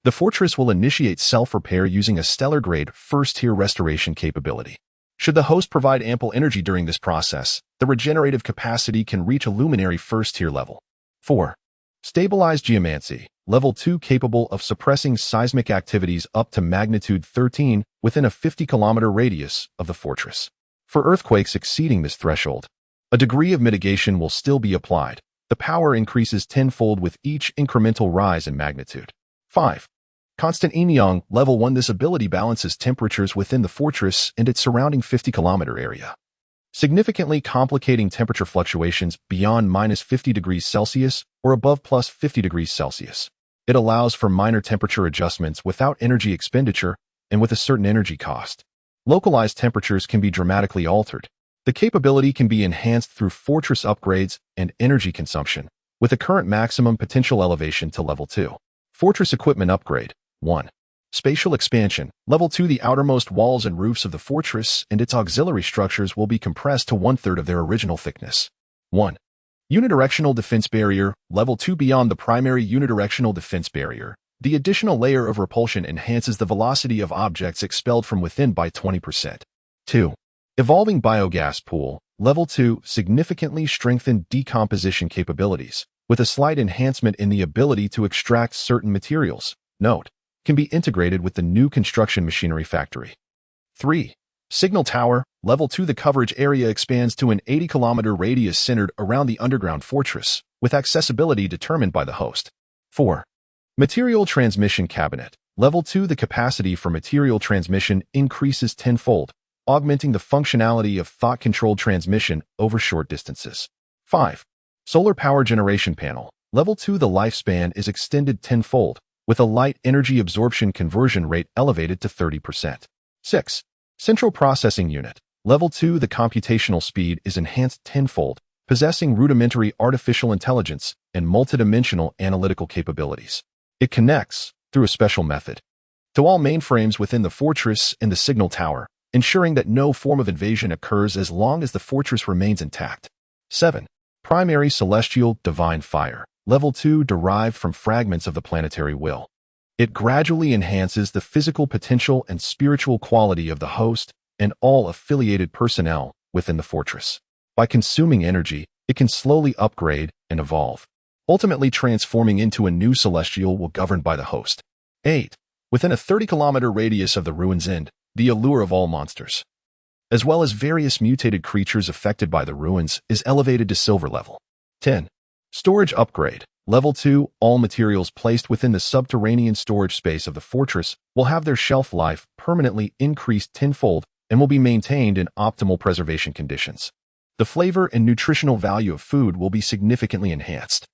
the fortress will initiate self-repair using a stellar-grade first-tier restoration capability. Should the host provide ample energy during this process, the regenerative capacity can reach a luminary first-tier level. 4. Stabilized geomancy. Level 2. Capable of suppressing seismic activities up to magnitude 13 within a 50-kilometer radius of the fortress. For earthquakes exceeding this threshold, a degree of mitigation will still be applied. The power increases tenfold with each incremental rise in magnitude. 5. Constant Inyang. Level 1. This ability balances temperatures within the fortress and its surrounding 50-kilometer area, significantly complicating temperature fluctuations beyond -50 degrees Celsius or above +50 degrees Celsius. It allows for minor temperature adjustments without energy expenditure and with a certain energy cost. Localized temperatures can be dramatically altered. The capability can be enhanced through fortress upgrades and energy consumption, with a current maximum potential elevation to Level 2. Fortress equipment upgrade. 1. Spatial expansion. Level 2. The outermost walls and roofs of the fortress and its auxiliary structures will be compressed to 1/3 of their original thickness. 1. Unidirectional defense barrier. Level 2. Beyond the primary unidirectional defense barrier, the additional layer of repulsion enhances the velocity of objects expelled from within by 20%. 2. Evolving biogas pool. Level 2. Significantly strengthened decomposition capabilities, with a slight enhancement in the ability to extract certain materials. Note: can be integrated with the new construction machinery factory. 3. Signal tower. Level 2. The coverage area expands to an 80-kilometer radius centered around the underground fortress, with accessibility determined by the host. 4. Material transmission cabinet. Level 2. The capacity for material transmission increases tenfold, augmenting the functionality of thought-controlled transmission over short distances. 5. Solar power generation panel. Level 2, the lifespan is extended tenfold, with a light energy absorption conversion rate elevated to 30%. 6. Central Processing Unit. Level 2, the computational speed is enhanced tenfold, possessing rudimentary artificial intelligence and multidimensional analytical capabilities. It connects, through a special method, to all mainframes within the fortress and the signal tower, ensuring that no form of invasion occurs as long as the fortress remains intact. 7. Primary Celestial Divine Fire. Level 2, derived from fragments of the planetary will. It gradually enhances the physical potential and spiritual quality of the host and all affiliated personnel within the fortress. By consuming energy, it can slowly upgrade and evolve, ultimately transforming into a new celestial will governed by the host. 8. Within a 30-kilometer radius of the ruin's end, the allure of all monsters, as well as various mutated creatures affected by the ruins, is elevated to silver level. 10. Storage Upgrade. Level 2, all materials placed within the subterranean storage space of the fortress will have their shelf life permanently increased tenfold and will be maintained in optimal preservation conditions. The flavor and nutritional value of food will be significantly enhanced.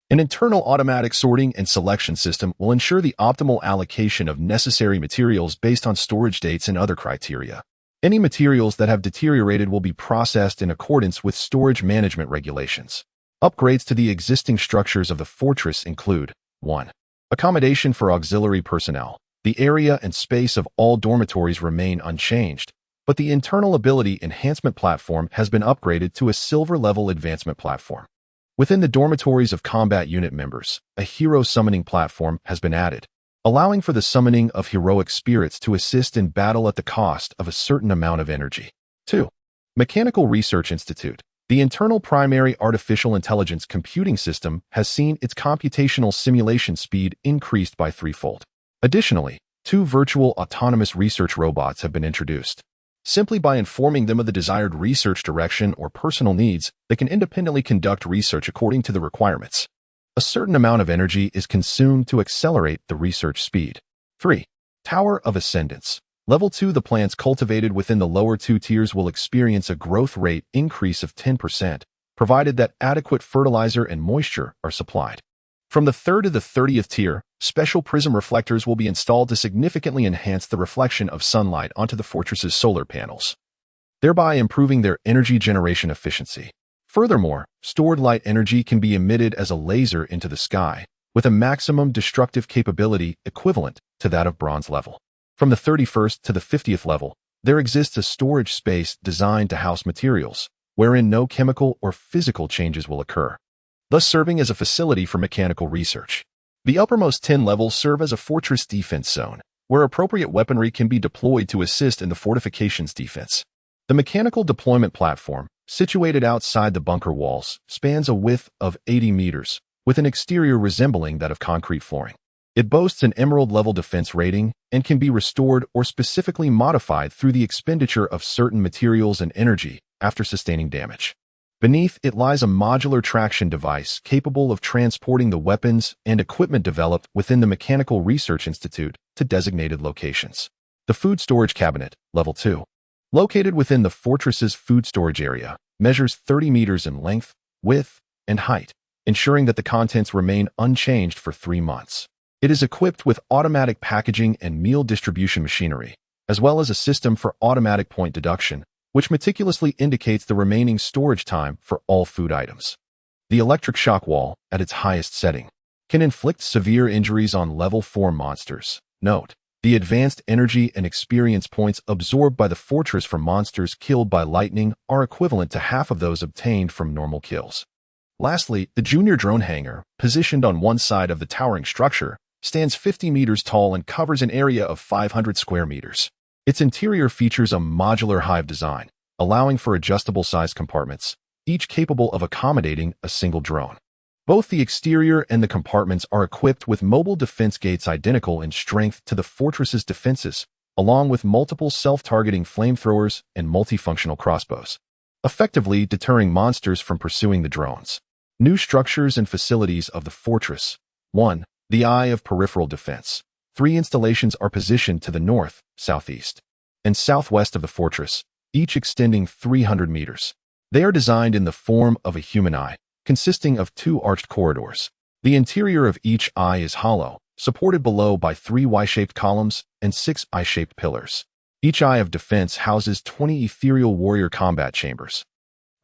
An internal automatic sorting and selection system will ensure the optimal allocation of necessary materials based on storage dates and other criteria. Any materials that have deteriorated will be processed in accordance with storage management regulations. Upgrades to the existing structures of the fortress include 1. Accommodation for auxiliary personnel. The area and space of all dormitories remain unchanged, but the internal ability enhancement platform has been upgraded to a silver-level advancement platform. Within the dormitories of combat unit members, a hero summoning platform has been added, allowing for the summoning of heroic spirits to assist in battle at the cost of a certain amount of energy. 2. Mechanical Research Institute. The internal primary artificial intelligence computing system has seen its computational simulation speed increased by threefold. Additionally, 2 virtual autonomous research robots have been introduced. Simply by informing them of the desired research direction or personal needs, they can independently conduct research according to the requirements. A certain amount of energy is consumed to accelerate the research speed. 3. Tower of Ascendance. Level 2, the plants cultivated within the lower 2 tiers will experience a growth rate increase of 10%, provided that adequate fertilizer and moisture are supplied. From the 3rd to the 30th tier, special prism reflectors will be installed to significantly enhance the reflection of sunlight onto the fortress's solar panels, thereby improving their energy generation efficiency. Furthermore, stored light energy can be emitted as a laser into the sky, with a maximum destructive capability equivalent to that of bronze level. From the 31st to the 50th level, there exists a storage space designed to house materials, wherein no chemical or physical changes will occur, thus serving as a facility for mechanical research. The uppermost 10 levels serve as a fortress defense zone, where appropriate weaponry can be deployed to assist in the fortification's defense. The mechanical deployment platform, situated outside the bunker walls, spans a width of 80 meters, with an exterior resembling that of concrete flooring. It boasts an emerald-level defense rating and can be restored or specifically modified through the expenditure of certain materials and energy after sustaining damage. Beneath it lies a modular traction device capable of transporting the weapons and equipment developed within the Mechanical Research Institute to designated locations. The Food Storage Cabinet, Level 2, located within the fortress's food storage area, measures 30 meters in length, width, and height, ensuring that the contents remain unchanged for 3 months. It is equipped with automatic packaging and meal distribution machinery, as well as a system for automatic point deduction, which meticulously indicates the remaining storage time for all food items. The electric shock wall, at its highest setting, can inflict severe injuries on level 4 monsters. Note: the advanced energy and experience points absorbed by the fortress from monsters killed by lightning are equivalent to half of those obtained from normal kills. Lastly, the junior drone hangar, positioned on one side of the towering structure, stands 50 meters tall and covers an area of 500 square meters. Its interior features a modular hive design, allowing for adjustable size compartments, each capable of accommodating a single drone. Both the exterior and the compartments are equipped with mobile defense gates identical in strength to the fortress's defenses, along with multiple self-targeting flamethrowers and multifunctional crossbows, effectively deterring monsters from pursuing the drones. New structures and facilities of the fortress. 1. The Eye of Peripheral Defense. 3 installations are positioned to the north, southeast, and southwest of the fortress, each extending 300 meters. They are designed in the form of a human eye, consisting of 2 arched corridors. The interior of each eye is hollow, supported below by 3 Y-shaped columns and 6 I-shaped pillars. Each eye of defense houses 20 ethereal warrior combat chambers,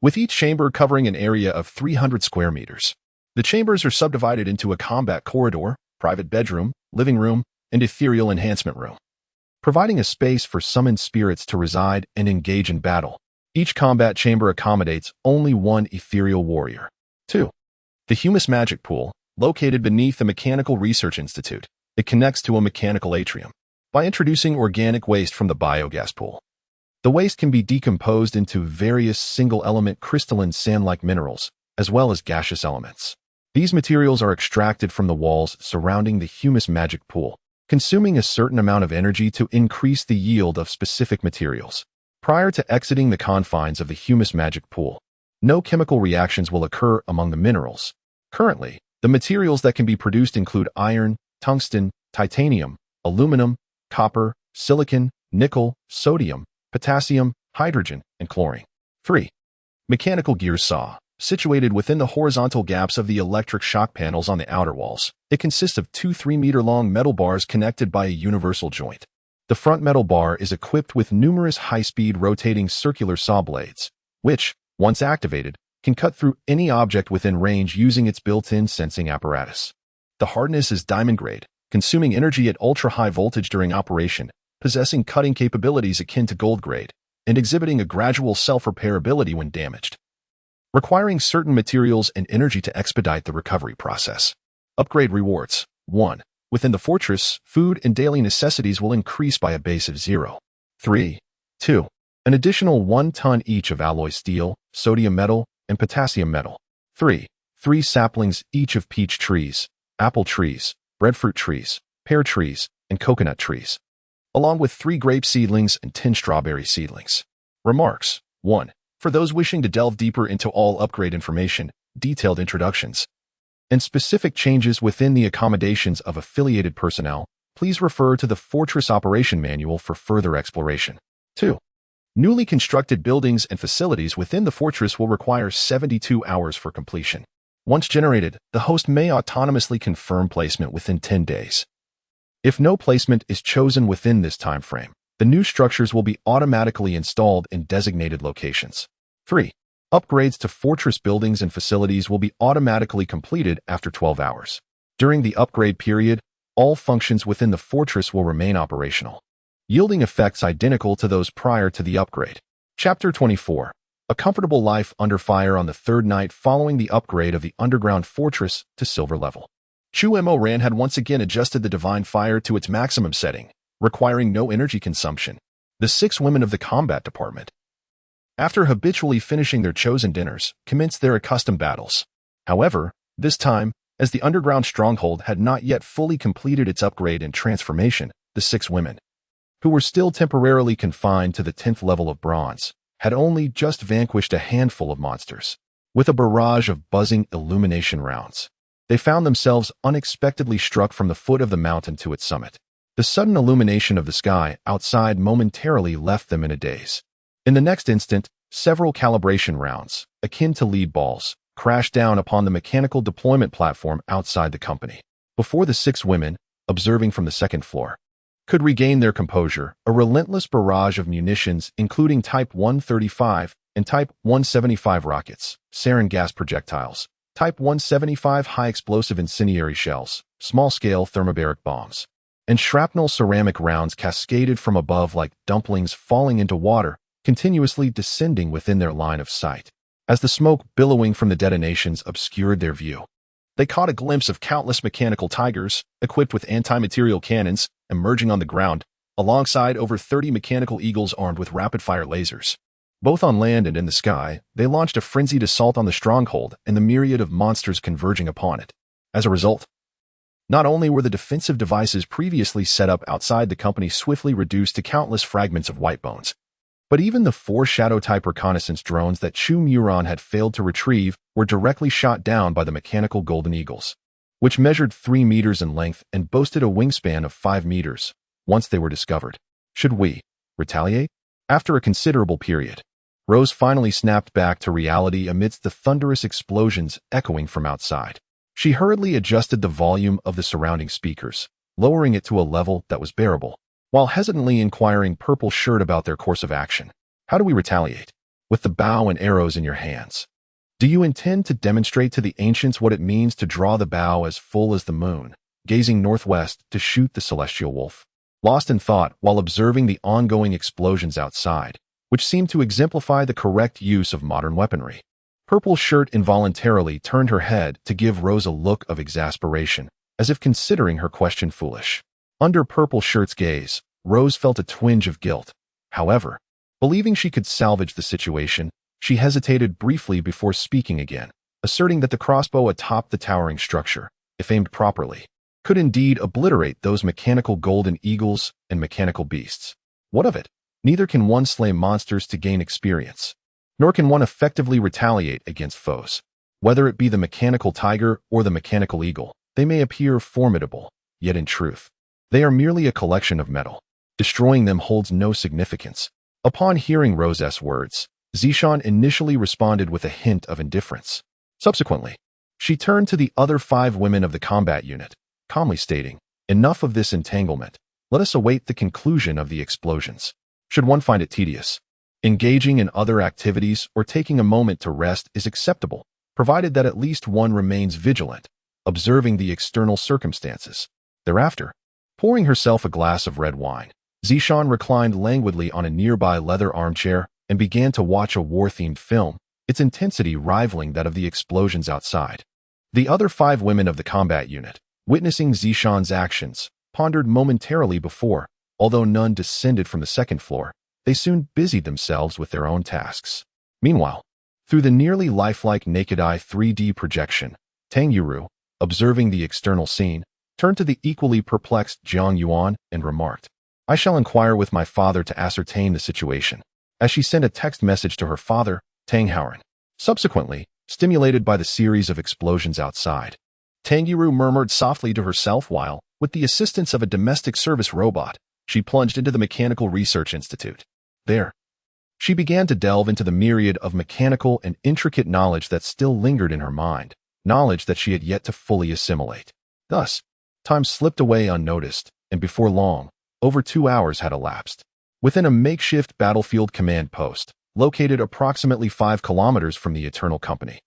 with each chamber covering an area of 300 square meters. The chambers are subdivided into a combat corridor, private bedroom, living room, and ethereal enhancement room, providing a space for summoned spirits to reside and engage in battle. Each combat chamber accommodates only 1 ethereal warrior. 2. The Humus Magic Pool, located beneath the Mechanical Research Institute. It connects to a mechanical atrium by introducing organic waste from the biogas pool. The waste can be decomposed into various single-element crystalline sand-like minerals, as well as gaseous elements. These materials are extracted from the walls surrounding the Humus Magic Pool, consuming a certain amount of energy to increase the yield of specific materials. Prior to exiting the confines of the Humus Magic Pool, no chemical reactions will occur among the minerals. Currently, the materials that can be produced include iron, tungsten, titanium, aluminum, copper, silicon, nickel, sodium, potassium, hydrogen, and chlorine. 3. Mechanical gear saw. Situated within the horizontal gaps of the electric shock panels on the outer walls, it consists of 2 3-meter-long metal bars connected by a universal joint. The front metal bar is equipped with numerous high-speed rotating circular saw blades, which, once activated, can cut through any object within range using its built-in sensing apparatus. The hardness is diamond grade, consuming energy at ultra-high voltage during operation, possessing cutting capabilities akin to gold grade, and exhibiting a gradual self-repairability when damaged, requiring certain materials and energy to expedite the recovery process. Upgrade rewards. 1. Within the fortress, food and daily necessities will increase by a base of 0. 3. 2. An additional 1 ton each of alloy steel, sodium metal, and potassium metal. 3. 3 saplings each of peach trees, apple trees, breadfruit trees, pear trees, and coconut trees, along with 3 grape seedlings and 10 strawberry seedlings. Remarks. 1. For those wishing to delve deeper into all upgrade information, detailed introductions, and specific changes within the accommodations of affiliated personnel, please refer to the Fortress Operation Manual for further exploration. 2. Newly constructed buildings and facilities within the fortress will require 72 hours for completion. Once generated, the host may autonomously confirm placement within 10 days. If no placement is chosen within this time frame, the new structures will be automatically installed in designated locations. 3. Upgrades to fortress buildings and facilities will be automatically completed after 12 hours. During the upgrade period, all functions within the fortress will remain operational, yielding effects identical to those prior to the upgrade. Chapter 24. A comfortable life under fire on the 3rd night following the upgrade of the underground fortress to silver level. Chu Mo Ran had once again adjusted the divine fire to its maximum setting, requiring no energy consumption. The 6 women of the combat department, after habitually finishing their chosen dinners, commenced their accustomed battles. However, this time, as the underground stronghold had not yet fully completed its upgrade and transformation, the 6 women, who were still temporarily confined to the 10th level of bronze, had only just vanquished a handful of monsters. With a barrage of buzzing illumination rounds, they found themselves unexpectedly struck from the foot of the mountain to its summit. The sudden illumination of the sky outside momentarily left them in a daze. In the next instant, several calibration rounds, akin to lead balls, crashed down upon the mechanical deployment platform outside the company. Before the 6 women, observing from the 2nd floor, could regain their composure, a relentless barrage of munitions, including Type 135 and Type 175 rockets, sarin gas projectiles, Type 175 high-explosive incendiary shells, small-scale thermobaric bombs, and shrapnel ceramic rounds cascaded from above like dumplings falling into water, continuously descending within their line of sight. As the smoke billowing from the detonations obscured their view, they caught a glimpse of countless mechanical tigers, equipped with anti-material cannons, emerging on the ground, alongside over 30 mechanical eagles armed with rapid-fire lasers. Both on land and in the sky, they launched a frenzied assault on the stronghold and the myriad of monsters converging upon it. As a result, not only were the defensive devices previously set up outside the company swiftly reduced to countless fragments of white bones, but even the 4 Shadow-type reconnaissance drones that Chu Muron had failed to retrieve were directly shot down by the mechanical Golden Eagles, which measured 3 meters in length and boasted a wingspan of 5 meters, once they were discovered. Should we retaliate? After a considerable period, Rose finally snapped back to reality amidst the thunderous explosions echoing from outside. She hurriedly adjusted the volume of the surrounding speakers, lowering it to a level that was bearable, while hesitantly inquiring Purple Shirt about their course of action. How do we retaliate? With the bow and arrows in your hands. Do you intend to demonstrate to the ancients what it means to draw the bow as full as the moon, gazing northwest to shoot the celestial wolf? Lost in thought while observing the ongoing explosions outside, which seemed to exemplify the correct use of modern weaponry, Purple Shirt involuntarily turned her head to give Rose a look of exasperation, as if considering her question foolish. Under Purple Shirt's gaze, Rose felt a twinge of guilt. However, believing she could salvage the situation, she hesitated briefly before speaking again, asserting that the crossbow atop the towering structure, if aimed properly, could indeed obliterate those mechanical golden eagles and mechanical beasts. What of it? Neither can one slay monsters to gain experience, nor can one effectively retaliate against foes. Whether it be the mechanical tiger or the mechanical eagle, they may appear formidable, yet in truth, they are merely a collection of metal. Destroying them holds no significance. Upon hearing Rose's words, Zishan initially responded with a hint of indifference. Subsequently, she turned to the other 5 women of the combat unit, calmly stating, "Enough of this entanglement. Let us await the conclusion of the explosions. Should one find it tedious, engaging in other activities or taking a moment to rest is acceptable, provided that at least one remains vigilant, observing the external circumstances." Thereafter, pouring herself a glass of red wine, Zishan reclined languidly on a nearby leather armchair and began to watch a war-themed film, its intensity rivaling that of the explosions outside. The other 5 women of the combat unit, witnessing Zishan's actions, pondered momentarily before, although none descended from the second floor, they soon busied themselves with their own tasks. Meanwhile, through the nearly lifelike naked-eye 3D projection, Tang Yuru, observing the external scene, turned to the equally perplexed Jiang Yuan and remarked, "I shall inquire with my father to ascertain the situation," as she sent a text message to her father, Tang Howren. Subsequently, stimulated by the series of explosions outside, Tang Yuru murmured softly to herself while, with the assistance of a domestic service robot, she plunged into the Mechanical Research Institute. There, she began to delve into the myriad of mechanical and intricate knowledge that still lingered in her mind, knowledge that she had yet to fully assimilate. Thus, time slipped away unnoticed, and before long, over 2 hours had elapsed. Within a makeshift battlefield command post, located approximately 5 kilometers from the Eternal Company,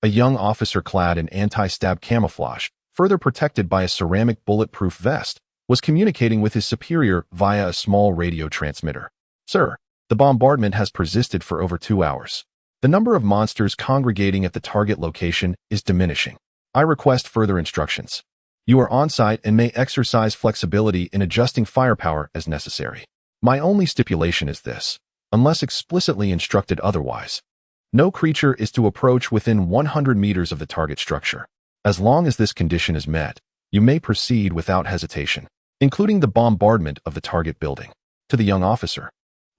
a young officer clad in anti-stab camouflage, further protected by a ceramic bulletproof vest, was communicating with his superior via a small radio transmitter. "Sir, the bombardment has persisted for over 2 hours. The number of monsters congregating at the target location is diminishing. I request further instructions. You are on site and may exercise flexibility in adjusting firepower as necessary. My only stipulation is this, unless explicitly instructed otherwise. No creature is to approach within 100 meters of the target structure. As long as this condition is met, you may proceed without hesitation, including the bombardment of the target building." To the young officer,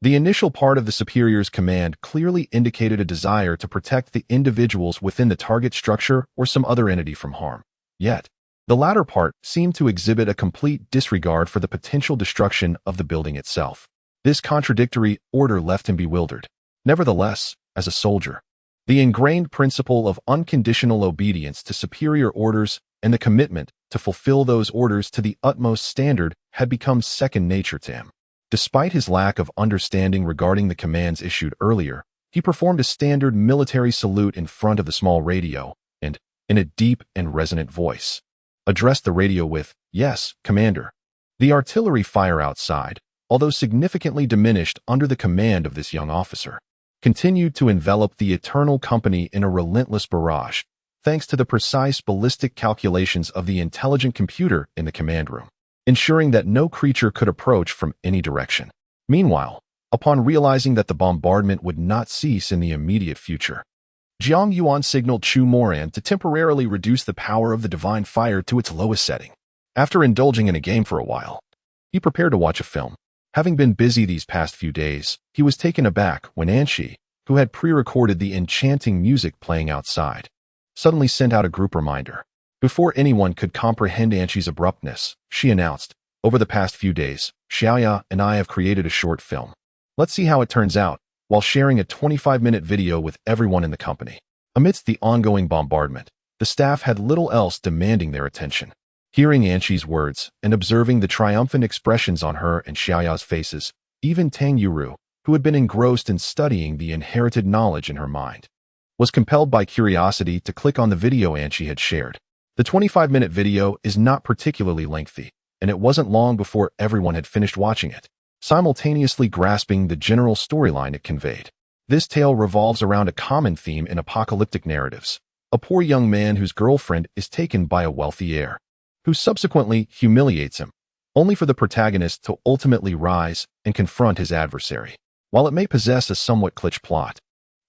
the initial part of the superior's command clearly indicated a desire to protect the individuals within the target structure or some other entity from harm. Yet, the latter part seemed to exhibit a complete disregard for the potential destruction of the building itself. This contradictory order left him bewildered. Nevertheless, as a soldier, the ingrained principle of unconditional obedience to superior orders and the commitment to fulfill those orders to the utmost standard had become second nature to him. Despite his lack of understanding regarding the commands issued earlier, he performed a standard military salute in front of the small radio and, in a deep and resonant voice, addressed the radio with, "Yes, Commander." The artillery fire outside, although significantly diminished under the command of this young officer, continued to envelop the Eternal Company in a relentless barrage, thanks to the precise ballistic calculations of the intelligent computer in the command room, ensuring that no creature could approach from any direction. Meanwhile, upon realizing that the bombardment would not cease in the immediate future, Jiang Yuan signaled Chu Moran to temporarily reduce the power of the divine fire to its lowest setting. After indulging in a game for a while, he prepared to watch a film. Having been busy these past few days, he was taken aback when Anshi, who had pre-recorded the enchanting music playing outside, suddenly sent out a group reminder. Before anyone could comprehend Anshi's abruptness, she announced, "Over the past few days, Xiaoya and I have created a short film. Let's see how it turns out," while sharing a 25-minute video with everyone in the company. Amidst the ongoing bombardment, The staff had little else demanding their attention. Hearing Anshi's words and observing the triumphant expressions on her and Xiaoya's faces, even Tang Yuru, who had been engrossed in studying the inherited knowledge in her mind, was compelled by curiosity to click on the video Anshi had shared. The 25-minute video is not particularly lengthy, and it wasn't long before everyone had finished watching it, simultaneously grasping the general storyline it conveyed. This tale revolves around a common theme in apocalyptic narratives: a poor young man whose girlfriend is taken by a wealthy heir, who subsequently humiliates him, only for the protagonist to ultimately rise and confront his adversary. While it may possess a somewhat kitsch plot,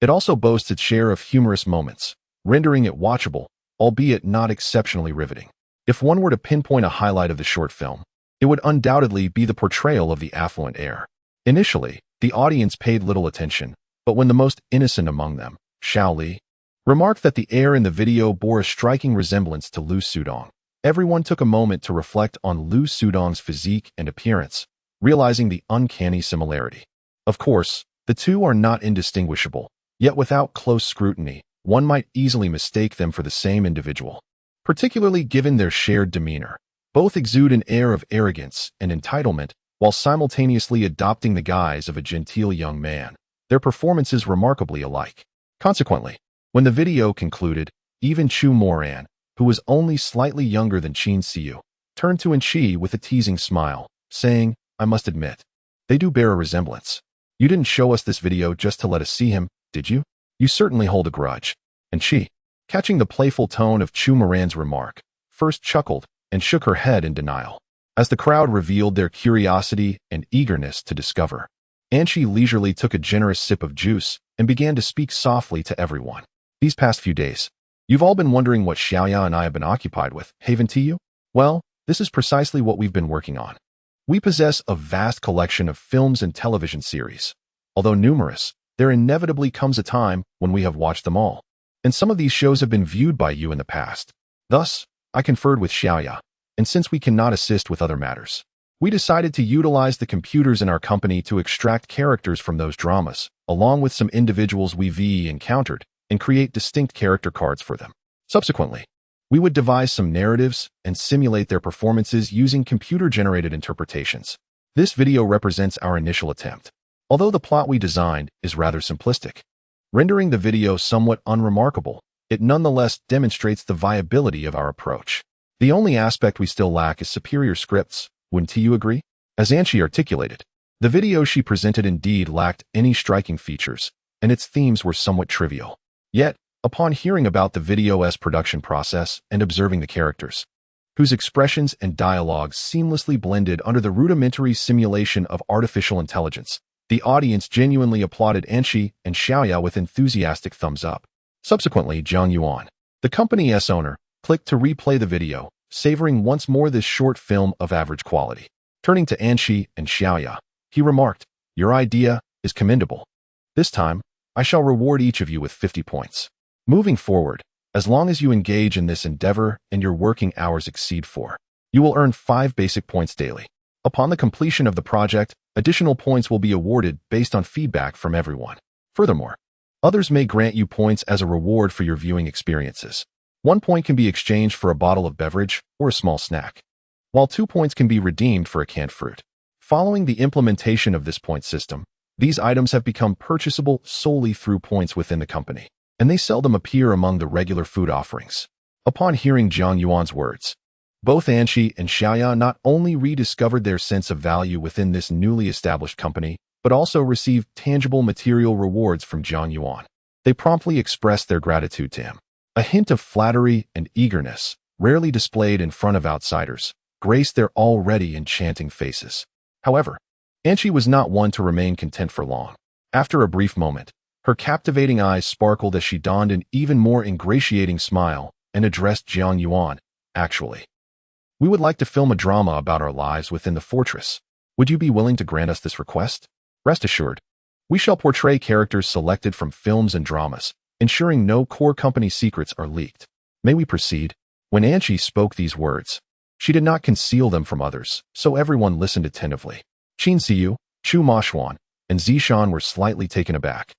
it also boasts its share of humorous moments, rendering it watchable, albeit not exceptionally riveting. If one were to pinpoint a highlight of the short film, it would undoubtedly be the portrayal of the affluent heir. Initially, the audience paid little attention, but when the most innocent among them, Xiao Li, remarked that the heir in the video bore a striking resemblance to Lu Sudong, everyone took a moment to reflect on Lu Sudong's physique and appearance, realizing the uncanny similarity. Of course, the two are not indistinguishable, yet without close scrutiny, one might easily mistake them for the same individual. Particularly given their shared demeanor, both exude an air of arrogance and entitlement while simultaneously adopting the guise of a genteel young man, their performances remarkably alike. Consequently, when the video concluded, even Chu Moran, who was only slightly younger than Qin Siyu, turned to Anshi with a teasing smile, saying, "I must admit, they do bear a resemblance. You didn't show us this video just to let us see him, did you? You certainly hold a grudge." And she, catching the playful tone of Chu Moran's remark, first chuckled and shook her head in denial. As the crowd revealed their curiosity and eagerness to discover, Anshi leisurely took a generous sip of juice and began to speak softly to everyone. "These past few days, you've all been wondering what Xiaoya and I have been occupied with, haven't you? Well, this is precisely what we've been working on. We possess a vast collection of films and television series. Although numerous, there inevitably comes a time when we have watched them all, and some of these shows have been viewed by you in the past. Thus, I conferred with Xiaoya, and since we cannot assist with other matters, we decided to utilize the computers in our company to extract characters from those dramas, along with some individuals we've encountered, and create distinct character cards for them. Subsequently, we would devise some narratives and simulate their performances using computer-generated interpretations. This video represents our initial attempt, although the plot we designed is rather simplistic. Rendering the video somewhat unremarkable, it nonetheless demonstrates the viability of our approach. The only aspect we still lack is superior scripts, wouldn't you agree? As Anshi articulated, the video she presented indeed lacked any striking features, and its themes were somewhat trivial. Yet, upon hearing about the video's production process and observing the characters, whose expressions and dialogues seamlessly blended under the rudimentary simulation of artificial intelligence, the audience genuinely applauded Anshi and Xiaoya with enthusiastic thumbs up. Subsequently, Zhang Yuan, the company's owner, clicked to replay the video, savoring once more this short film of average quality. Turning to Anshi and Xiaoya, he remarked, "Your idea is commendable. This time, I shall reward each of you with 50 points. Moving forward, as long as you engage in this endeavor and your working hours exceed 4, you will earn 5 basic points daily. Upon the completion of the project, additional points will be awarded based on feedback from everyone. Furthermore, others may grant you points as a reward for your viewing experiences. 1 point can be exchanged for a bottle of beverage or a small snack, while 2 points can be redeemed for a canned fruit." Following the implementation of this point system, these items have become purchasable solely through points within the company, and they seldom appear among the regular food offerings. Upon hearing Zhang Yuan's words, both Anshi and Xiaoya not only rediscovered their sense of value within this newly established company, but also received tangible material rewards from Zhang Yuan. They promptly expressed their gratitude to him. A hint of flattery and eagerness, rarely displayed in front of outsiders, graced their already enchanting faces. However, Anshi was not one to remain content for long. After a brief moment, her captivating eyes sparkled as she donned an even more ingratiating smile and addressed Zhang Yuan. "Actually, we would like to film a drama about our lives within the fortress. Would you be willing to grant us this request? Rest assured, we shall portray characters selected from films and dramas, ensuring no core company secrets are leaked. May we proceed?" When Anshi spoke these words, she did not conceal them from others, so everyone listened attentively. Qin Siyu, Chu Maxuan, and Zishan were slightly taken aback.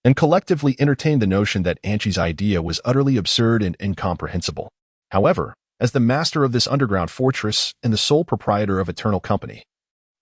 and collectively entertained the notion that Anshi's idea was utterly absurd and incomprehensible. However, as the master of this underground fortress and the sole proprietor of Eternal Company,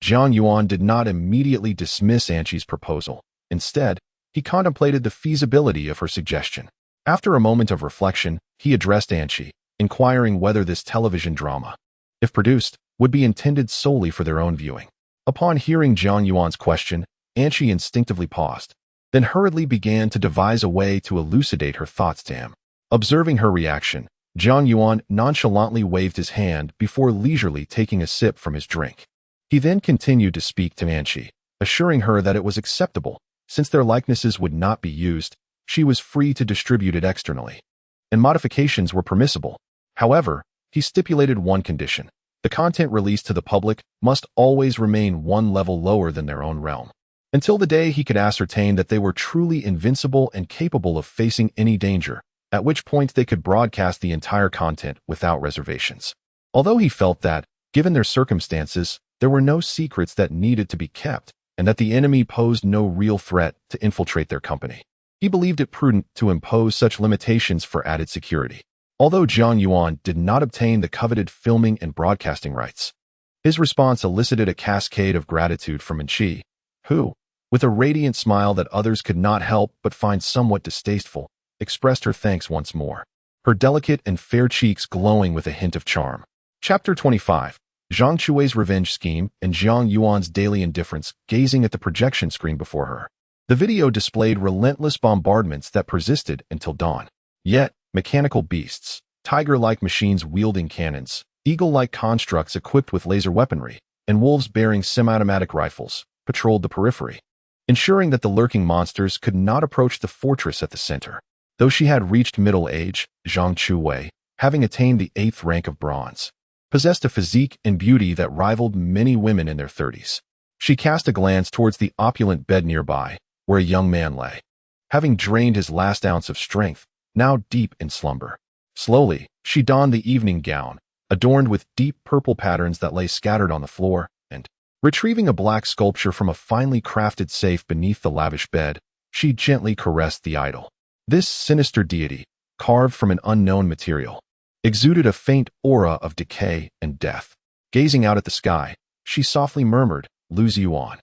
Jiang Yuan did not immediately dismiss Anshi's proposal. Instead, he contemplated the feasibility of her suggestion. After a moment of reflection, he addressed Anshi, inquiring whether this television drama, if produced, would be intended solely for their own viewing. Upon hearing Jiang Yuan's question, Anshi instinctively paused, then hurriedly began to devise a way to elucidate her thoughts to him. Observing her reaction, Jiang Yuan nonchalantly waved his hand before leisurely taking a sip from his drink. He then continued to speak to Anshi, assuring her that it was acceptable. Since their likenesses would not be used, she was free to distribute it externally, and modifications were permissible. However, he stipulated one condition: the content released to the public must always remain one level lower than their own realm, until the day he could ascertain that they were truly invincible and capable of facing any danger, at which point they could broadcast the entire content without reservations. Although he felt that, given their circumstances, there were no secrets that needed to be kept, and that the enemy posed no real threat to infiltrate their company, he believed it prudent to impose such limitations for added security. Although Jiang Yuan did not obtain the coveted filming and broadcasting rights, his response elicited a cascade of gratitude from Anshi, who, with a radiant smile that others could not help but find somewhat distasteful, expressed her thanks once more, her delicate and fair cheeks glowing with a hint of charm. Chapter 25. Zhang Chui's revenge scheme and Jiang Yuan's daily indifference gazing at the projection screen before her. The video displayed relentless bombardments that persisted until dawn. Yet, mechanical beasts, tiger-like machines wielding cannons, eagle-like constructs equipped with laser weaponry, and wolves bearing semi-automatic rifles, patrolled the periphery, ensuring that the lurking monsters could not approach the fortress at the center. Though she had reached middle age, Zhang Chui, having attained the 8th rank of bronze, possessed a physique and beauty that rivaled many women in their 30s. She cast a glance towards the opulent bed nearby, where a young man lay, having drained his last ounce of strength, now deep in slumber. Slowly, she donned the evening gown, adorned with deep purple patterns that lay scattered on the floor, and, retrieving a black sculpture from a finely crafted safe beneath the lavish bed, she gently caressed the idol. This sinister deity, carved from an unknown material, exuded a faint aura of decay and death. Gazing out at the sky, she softly murmured, "Lu Yuan,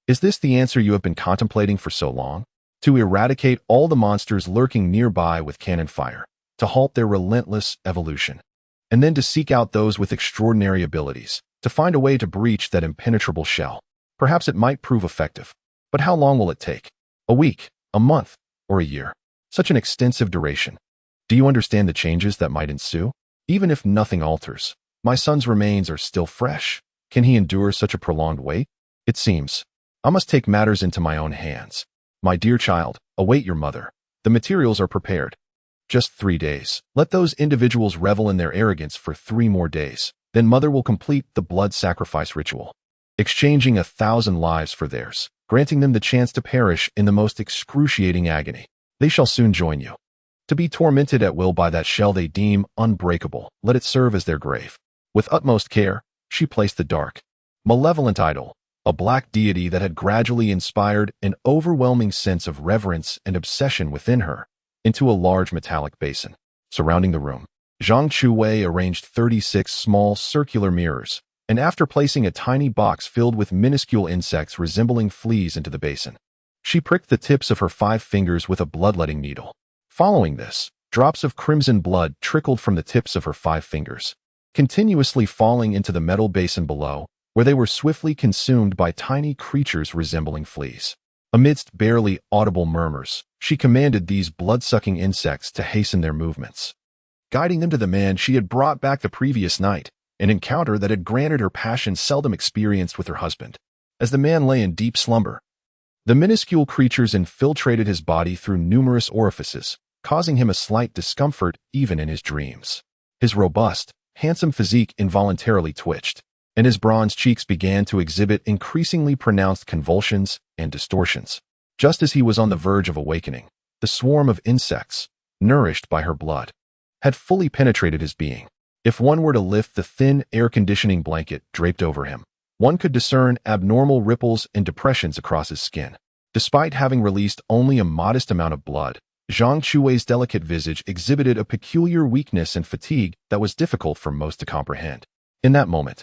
is this the answer you have been contemplating for so long? To eradicate all the monsters lurking nearby with cannon fire, to halt their relentless evolution, and then to seek out those with extraordinary abilities, to find a way to breach that impenetrable shell. Perhaps it might prove effective. But how long will it take? A week, a month, or a year? Such an extensive duration. Do you understand the changes that might ensue? Even if nothing alters, my son's remains are still fresh. Can he endure such a prolonged wait? It seems I must take matters into my own hands. My dear child, await your mother. The materials are prepared. Just 3 days. Let those individuals revel in their arrogance for 3 more days. Then mother will complete the blood sacrifice ritual, exchanging 1,000 lives for theirs, granting them the chance to perish in the most excruciating agony. They shall soon join you, to be tormented at will by that shell they deem unbreakable. Let it serve as their grave." With utmost care, she placed the dark, malevolent idol, a black deity that had gradually inspired an overwhelming sense of reverence and obsession within her, into a large metallic basin. Surrounding the room, Zhang Chui arranged 36 small circular mirrors, and after placing a tiny box filled with minuscule insects resembling fleas into the basin, she pricked the tips of her 5 fingers with a bloodletting needle. Following this, drops of crimson blood trickled from the tips of her 5 fingers, continuously falling into the metal basin below, where they were swiftly consumed by tiny creatures resembling fleas. Amidst barely audible murmurs, she commanded these blood-sucking insects to hasten their movements, guiding them to the man she had brought back the previous night, an encounter that had granted her passion seldom experienced with her husband. As the man lay in deep slumber, the minuscule creatures infiltrated his body through numerous orifices, causing him a slight discomfort even in his dreams. His robust, handsome physique involuntarily twitched, and his bronze cheeks began to exhibit increasingly pronounced convulsions and distortions. Just as he was on the verge of awakening, the swarm of insects, nourished by her blood, had fully penetrated his being. If one were to lift the thin air-conditioning blanket draped over him, one could discern abnormal ripples and depressions across his skin. Despite having released only a modest amount of blood, Zhang Chui's delicate visage exhibited a peculiar weakness and fatigue that was difficult for most to comprehend. In that moment,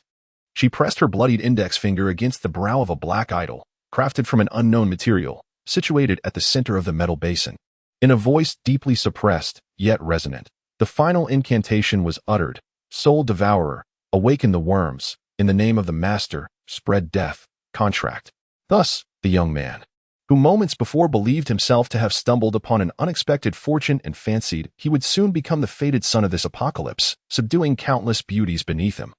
she pressed her bloodied index finger against the brow of a black idol, crafted from an unknown material, situated at the center of the metal basin. In a voice deeply suppressed, yet resonant, the final incantation was uttered: Soul Devourer, awaken the worms, in the name of the Master, spread death, contract. Thus, the young man, who moments before believed himself to have stumbled upon an unexpected fortune and fancied he would soon become the fated son of this apocalypse, subduing countless beauties beneath him,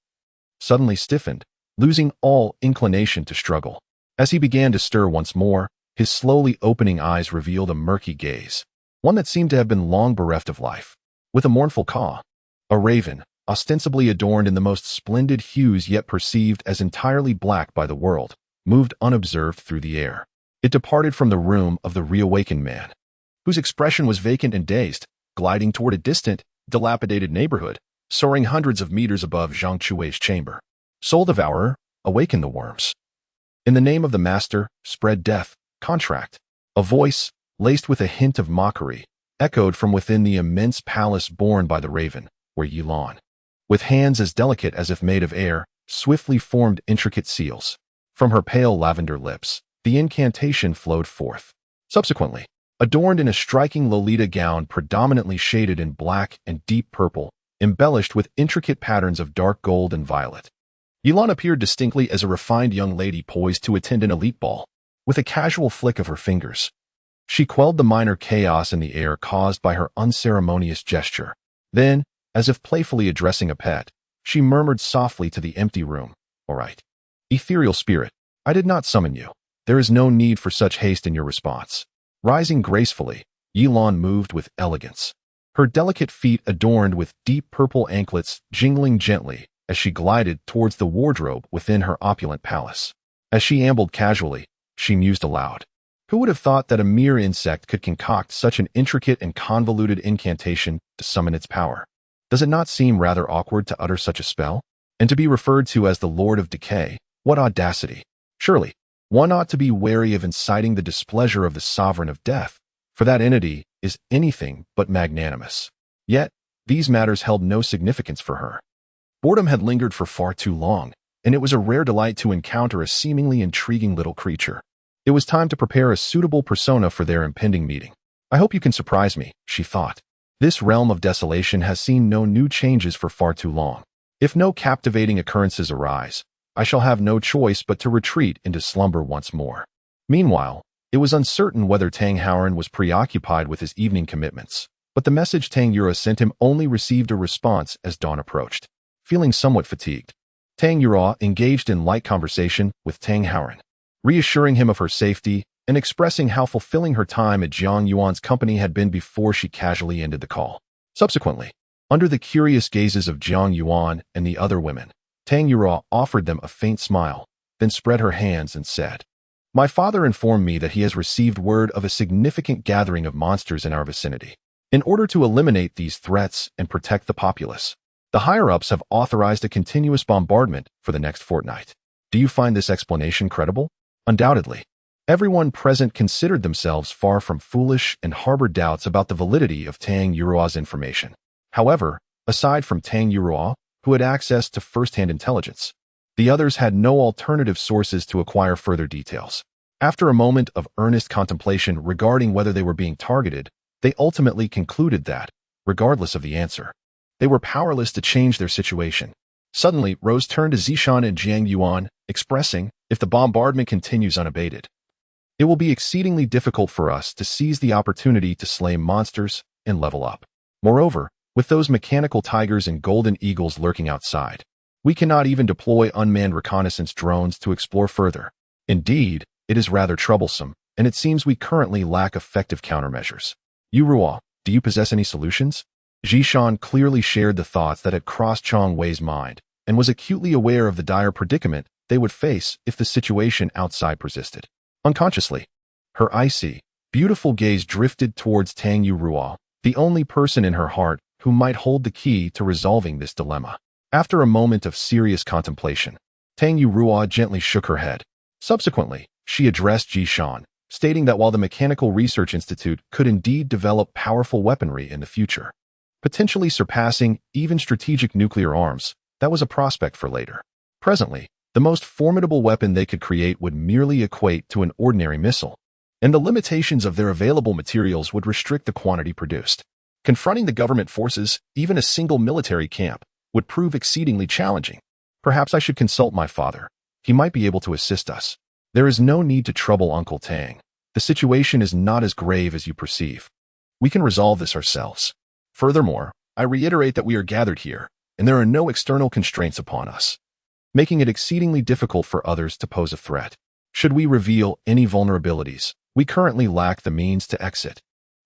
suddenly stiffened, losing all inclination to struggle. As he began to stir once more, his slowly opening eyes revealed a murky gaze, one that seemed to have been long bereft of life. With a mournful caw, a raven, ostensibly adorned in the most splendid hues yet perceived as entirely black by the world, moved unobserved through the air. It departed from the room of the reawakened man, whose expression was vacant and dazed, gliding toward a distant, dilapidated neighborhood, soaring hundreds of meters above Zhang Chui's chamber. Soul Devourer, awaken the worms. In the name of the Master, spread death, contract. A voice, laced with a hint of mockery, echoed from within the immense palace borne by the raven, where Yilan, with hands as delicate as if made of air, swiftly formed intricate seals. From her pale lavender lips, the incantation flowed forth. Subsequently, adorned in a striking Lolita gown predominantly shaded in black and deep purple, embellished with intricate patterns of dark gold and violet, Yilan appeared distinctly as a refined young lady poised to attend an elite ball. With a casual flick of her fingers, she quelled the minor chaos in the air caused by her unceremonious gesture. Then, as if playfully addressing a pet, she murmured softly to the empty room, "All right. Ethereal spirit, I did not summon you. There is no need for such haste in your response." Rising gracefully, Yilan moved with elegance, her delicate feet adorned with deep purple anklets jingling gently as she glided towards the wardrobe within her opulent palace. As she ambled casually, she mused aloud. Who would have thought that a mere insect could concoct such an intricate and convoluted incantation to summon its power? Does it not seem rather awkward to utter such a spell? And to be referred to as the Lord of Decay? What audacity! Surely, one ought to be wary of inciting the displeasure of the Sovereign of Death, for that entity is anything but magnanimous. Yet, these matters held no significance for her. Boredom had lingered for far too long, and it was a rare delight to encounter a seemingly intriguing little creature. It was time to prepare a suitable persona for their impending meeting. I hope you can surprise me, she thought. This realm of desolation has seen no new changes for far too long. If no captivating occurrences arise, I shall have no choice but to retreat into slumber once more. Meanwhile, it was uncertain whether Tang Howren was preoccupied with his evening commitments, but the message Tang Yura sent him only received a response as dawn approached. Feeling somewhat fatigued, Tang Yura engaged in light conversation with Tang Howren, reassuring him of her safety and expressing how fulfilling her time at Jiang Yuan's company had been before she casually ended the call. Subsequently, under the curious gazes of Jiang Yuan and the other women, Tang Yura offered them a faint smile, then spread her hands and said, "My father informed me that he has received word of a significant gathering of monsters in our vicinity. In order to eliminate these threats and protect the populace, the higher-ups have authorized a continuous bombardment for the next fortnight. Do you find this explanation credible?" Undoubtedly. Everyone present considered themselves far from foolish and harbored doubts about the validity of Tang Yurua's information. However, aside from Tang Yurua, who had access to first-hand intelligence, the others had no alternative sources to acquire further details. After a moment of earnest contemplation regarding whether they were being targeted, they ultimately concluded that, regardless of the answer, they were powerless to change their situation. Suddenly, Rose turned to Zishan and Jiang Yuan, expressing, "If the bombardment continues unabated, it will be exceedingly difficult for us to seize the opportunity to slay monsters and level up. Moreover, with those mechanical tigers and golden eagles lurking outside, we cannot even deploy unmanned reconnaissance drones to explore further. Indeed, it is rather troublesome, and it seems we currently lack effective countermeasures. Yurua, do you possess any solutions?" Zishan clearly shared the thoughts that had crossed Chong Wei's mind, and was acutely aware of the dire predicament they would face if the situation outside persisted. Unconsciously, her icy, beautiful gaze drifted towards Tang Yurua, the only person in her heart who might hold the key to resolving this dilemma. After a moment of serious contemplation, Tang Yurua gently shook her head. Subsequently, she addressed Zishan, stating that while the Mechanical Research Institute could indeed develop powerful weaponry in the future, potentially surpassing even strategic nuclear arms, that was a prospect for later. Presently, the most formidable weapon they could create would merely equate to an ordinary missile, and the limitations of their available materials would restrict the quantity produced. Confronting the government forces, even a single military camp, would prove exceedingly challenging. Perhaps I should consult my father. He might be able to assist us. There is no need to trouble Uncle Tang. The situation is not as grave as you perceive. We can resolve this ourselves. Furthermore, I reiterate that we are gathered here, and there are no external constraints upon us, making it exceedingly difficult for others to pose a threat. Should we reveal any vulnerabilities, we currently lack the means to exit,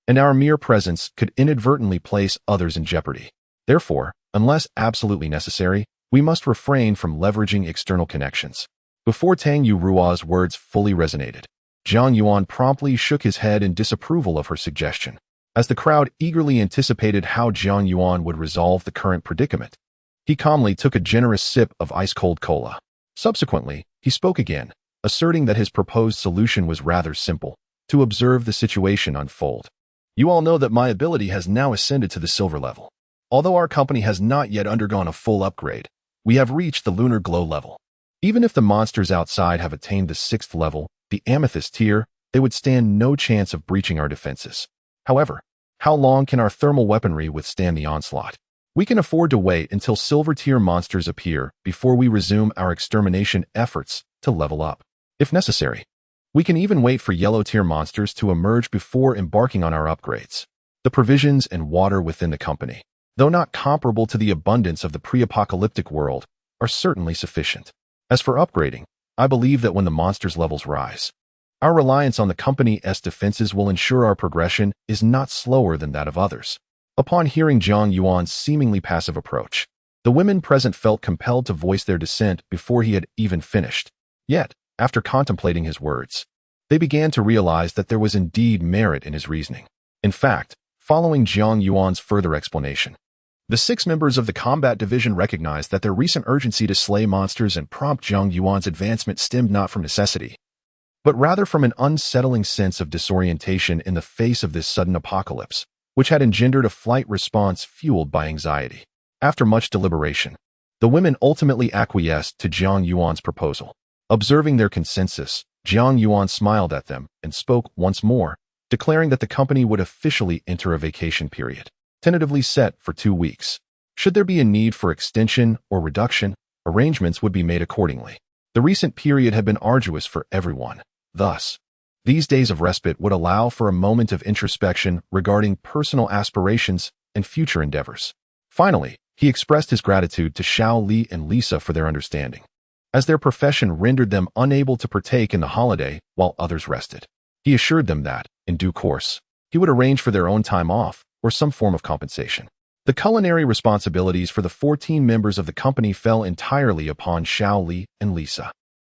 and our mere presence could inadvertently place others in jeopardy. Therefore, unless absolutely necessary, we must refrain from leveraging external connections. Before Tang Yurua's words fully resonated, Zhang Yuan promptly shook his head in disapproval of her suggestion. As the crowd eagerly anticipated how Zhang Yuan would resolve the current predicament, he calmly took a generous sip of ice-cold cola. Subsequently, he spoke again, asserting that his proposed solution was rather simple: to observe the situation unfold. You all know that my ability has now ascended to the silver level. Although our company has not yet undergone a full upgrade, we have reached the lunar glow level. Even if the monsters outside have attained the 6th level, the amethyst tier, they would stand no chance of breaching our defenses. However, how long can our thermal weaponry withstand the onslaught? We can afford to wait until silver tier monsters appear before we resume our extermination efforts to level up. If necessary, we can even wait for yellow tier monsters to emerge before embarking on our upgrades. The provisions and water within the company, though not comparable to the abundance of the pre-apocalyptic world, are certainly sufficient. As for upgrading, I believe that when the monsters' levels rise, our reliance on the company's defenses will ensure our progression is not slower than that of others. Upon hearing Zhang Yuan's seemingly passive approach, the women present felt compelled to voice their dissent before he had even finished. Yet, after contemplating his words, they began to realize that there was indeed merit in his reasoning. In fact, following Zhang Yuan's further explanation, the 6 members of the combat division recognized that their recent urgency to slay monsters and prompt Zhang Yuan's advancement stemmed not from necessity, but rather from an unsettling sense of disorientation in the face of this sudden apocalypse, which had engendered a flight response fueled by anxiety. After much deliberation, the women ultimately acquiesced to Zhang Yuan's proposal. Observing their consensus, Zhang Yuan smiled at them and spoke once more, declaring that the company would officially enter a vacation period, tentatively set for 2 weeks. Should there be a need for extension or reduction, arrangements would be made accordingly. The recent period had been arduous for everyone. Thus, these days of respite would allow for a moment of introspection regarding personal aspirations and future endeavors. Finally, he expressed his gratitude to Xiao Li and Lisa for their understanding, as their profession rendered them unable to partake in the holiday while others rested. He assured them that, in due course, he would arrange for their own time off or some form of compensation. The culinary responsibilities for the 14 members of the company fell entirely upon Xiao Li and Lisa.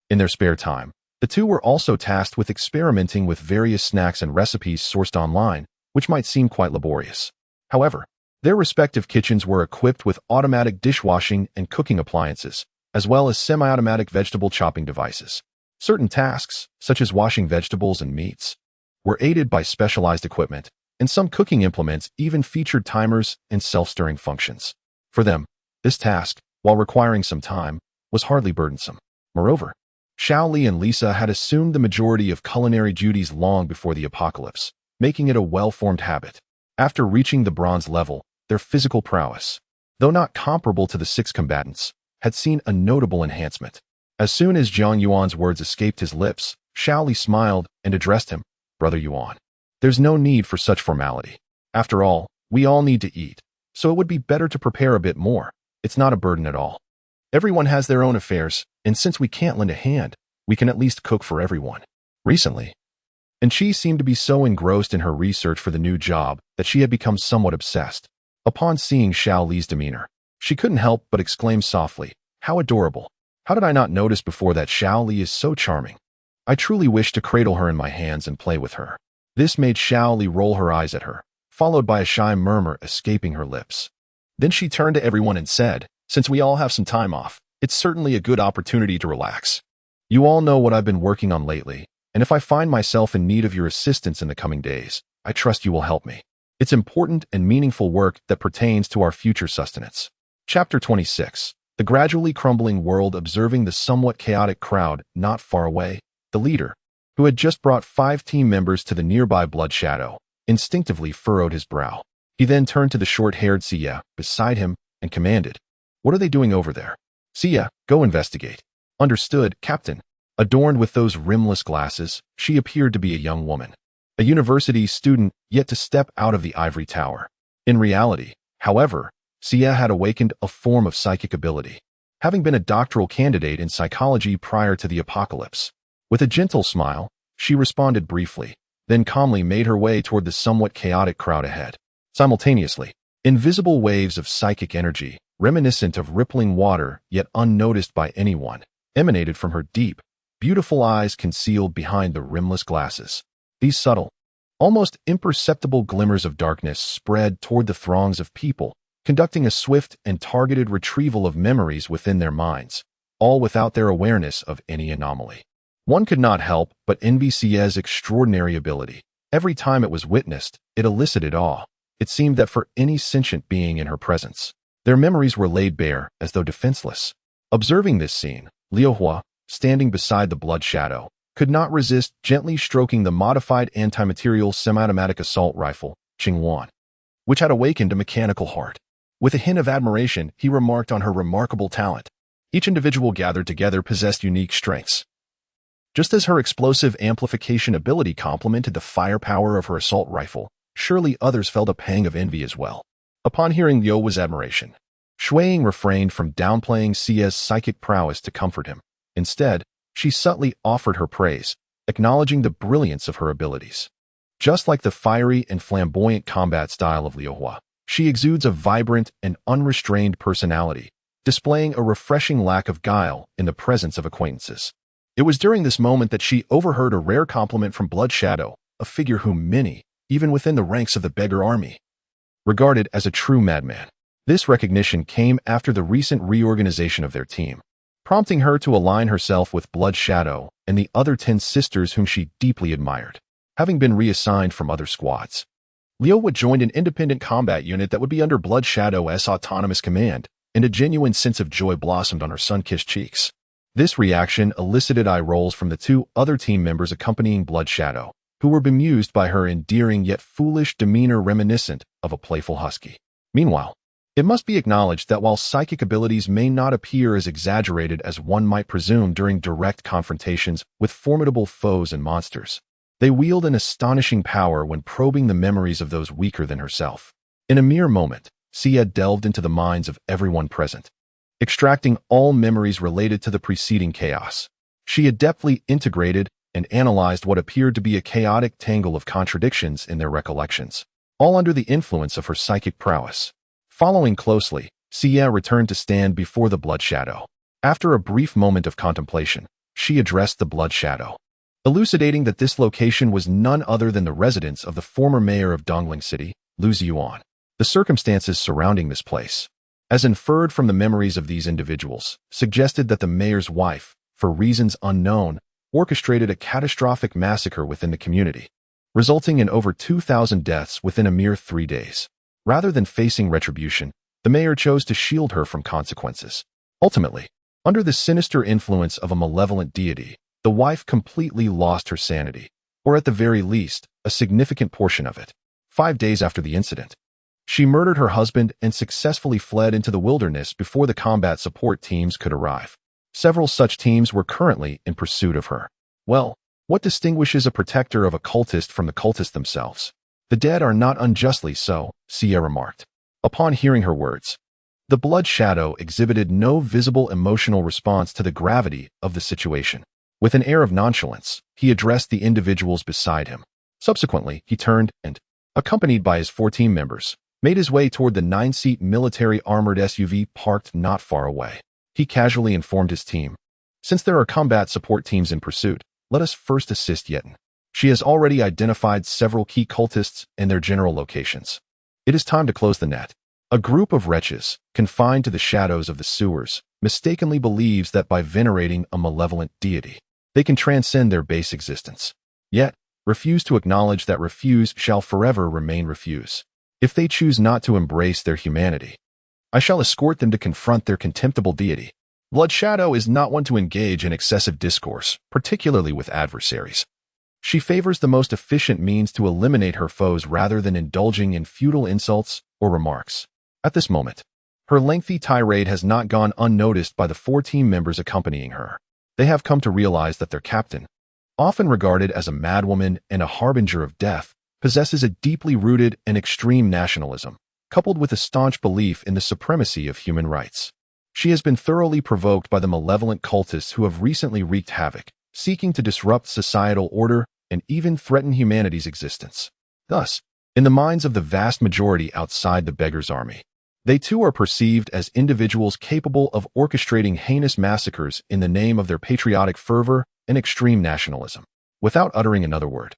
In their spare time, the two were also tasked with experimenting with various snacks and recipes sourced online, which might seem quite laborious. However, their respective kitchens were equipped with automatic dishwashing and cooking appliances, as well as semi-automatic vegetable chopping devices. Certain tasks, such as washing vegetables and meats, were aided by specialized equipment, and some cooking implements even featured timers and self-stirring functions. For them, this task, while requiring some time, was hardly burdensome. Moreover, Xiao Li and Lisa had assumed the majority of culinary duties long before the apocalypse, making it a well-formed habit. After reaching the bronze level, their physical prowess, though not comparable to the 6 combatants, had seen a notable enhancement. As soon as Zhang Yuan's words escaped his lips, Xiao Li smiled and addressed him, "Brother Yuan, there's no need for such formality. After all, we all need to eat, so it would be better to prepare a bit more. It's not a burden at all. Everyone has their own affairs, and since we can't lend a hand, we can at least cook for everyone." Recently, and she seemed to be so engrossed in her research for the new job that she had become somewhat obsessed. Upon seeing Xiao Li's demeanor, she couldn't help but exclaim softly, "How adorable! How did I not notice before that Xiao Li is so charming? I truly wish to cradle her in my hands and play with her." This made Xiao Li roll her eyes at her, followed by a shy murmur escaping her lips. Then she turned to everyone and said, "Since we all have some time off, it's certainly a good opportunity to relax. You all know what I've been working on lately, and if I find myself in need of your assistance in the coming days, I trust you will help me. It's important and meaningful work that pertains to our future sustenance. Chapter 26. The gradually crumbling world. Observing the somewhat chaotic crowd not far away, the leader, who had just brought 5 team members to the nearby blood shadow, instinctively furrowed his brow. He then turned to the short-haired Sia beside him and commanded, "What are they doing over there?" "Sia, go investigate." "Understood, Captain." Adorned with those rimless glasses, she appeared to be a young woman, a university student yet to step out of the ivory tower. In reality, however, Sia had awakened a form of psychic ability, having been a doctoral candidate in psychology prior to the apocalypse. With a gentle smile, she responded briefly, then calmly made her way toward the somewhat chaotic crowd ahead. Simultaneously, invisible waves of psychic energy, reminiscent of rippling water yet unnoticed by anyone, emanated from her deep, beautiful eyes concealed behind the rimless glasses. These subtle, almost imperceptible glimmers of darkness spread toward the throngs of people, conducting a swift and targeted retrieval of memories within their minds, all without their awareness of any anomaly. One could not help but envy Sia's extraordinary ability. Every time it was witnessed, it elicited awe. It seemed that for any sentient being in her presence, their memories were laid bare as though defenseless. Observing this scene, Liu Hua, standing beside the blood shadow, could not resist gently stroking the modified anti-material semi-automatic assault rifle, Qingwan, which had awakened a mechanical heart. With a hint of admiration, he remarked on her remarkable talent. Each individual gathered together possessed unique strengths. Just as her explosive amplification ability complemented the firepower of her assault rifle, surely others felt a pang of envy as well. Upon hearing Liu Hua's admiration, Shui Ying refrained from downplaying Sia's psychic prowess to comfort him. Instead, she subtly offered her praise, acknowledging the brilliance of her abilities. Just like the fiery and flamboyant combat style of Liu Hua, she exudes a vibrant and unrestrained personality, displaying a refreshing lack of guile in the presence of acquaintances. It was during this moment that she overheard a rare compliment from Blood Shadow, a figure whom many, even within the ranks of the beggar army, regarded as a true madman. This recognition came after the recent reorganization of their team, prompting her to align herself with Blood Shadow and the other 10 sisters whom she deeply admired, having been reassigned from other squads. Liu Hua joined an independent combat unit that would be under Blood Shadow's autonomous command, and a genuine sense of joy blossomed on her sun-kissed cheeks. This reaction elicited eye rolls from the 2 other team members accompanying Blood Shadow, who were bemused by her endearing yet foolish demeanor reminiscent of a playful husky. Meanwhile, it must be acknowledged that while psychic abilities may not appear as exaggerated as one might presume during direct confrontations with formidable foes and monsters, they wield an astonishing power when probing the memories of those weaker than herself. In a mere moment, Sia delved into the minds of everyone present, extracting all memories related to the preceding chaos. She adeptly integrated and analyzed what appeared to be a chaotic tangle of contradictions in their recollections, all under the influence of her psychic prowess. Following closely, Sia returned to stand before the Blood Shadow. After a brief moment of contemplation, she addressed the Blood Shadow, elucidating that this location was none other than the residence of the former mayor of Dongling City, Lu Ziyuan. The circumstances surrounding this place, as inferred from the memories of these individuals, suggested that the mayor's wife, for reasons unknown, orchestrated a catastrophic massacre within the community, resulting in over 2,000 deaths within a mere 3 days. Rather than facing retribution, the mayor chose to shield her from consequences. Ultimately, under the sinister influence of a malevolent deity, the wife completely lost her sanity, or at the very least, a significant portion of it. 5 days after the incident, she murdered her husband and successfully fled into the wilderness before the combat support teams could arrive. Several such teams were currently in pursuit of her. Well, what distinguishes a protector of a cultist from the cultists themselves? The dead are not unjustly so, Sia remarked. Upon hearing her words, the Blood Shadow exhibited no visible emotional response to the gravity of the situation. With an air of nonchalance, he addressed the individuals beside him. Subsequently, he turned and, accompanied by his 4 team members, made his way toward the 9-seat military armored SUV parked not far away. He casually informed his team, "Since there are combat support teams in pursuit, let us first assist Yetin. She has already identified several key cultists and their general locations. It is time to close the net." A group of wretches, confined to the shadows of the sewers, mistakenly believes that by venerating a malevolent deity, They can transcend their base existence, yet refuse to acknowledge that refuse shall forever remain refuse. If they choose not to embrace their humanity, I shall escort them to confront their contemptible deity. Blood Shadow is not one to engage in excessive discourse, particularly with adversaries. She favors the most efficient means to eliminate her foes rather than indulging in futile insults or remarks. At this moment, her lengthy tirade has not gone unnoticed by the 4 team members accompanying her. They have come to realize that their captain, often regarded as a madwoman and a harbinger of death, possesses a deeply rooted and extreme nationalism, coupled with a staunch belief in the supremacy of human rights. She has been thoroughly provoked by the malevolent cultists who have recently wreaked havoc, seeking to disrupt societal order and even threaten humanity's existence. Thus, in the minds of the vast majority outside the Beggar's Army, they too are perceived as individuals capable of orchestrating heinous massacres in the name of their patriotic fervor and extreme nationalism. Without uttering another word,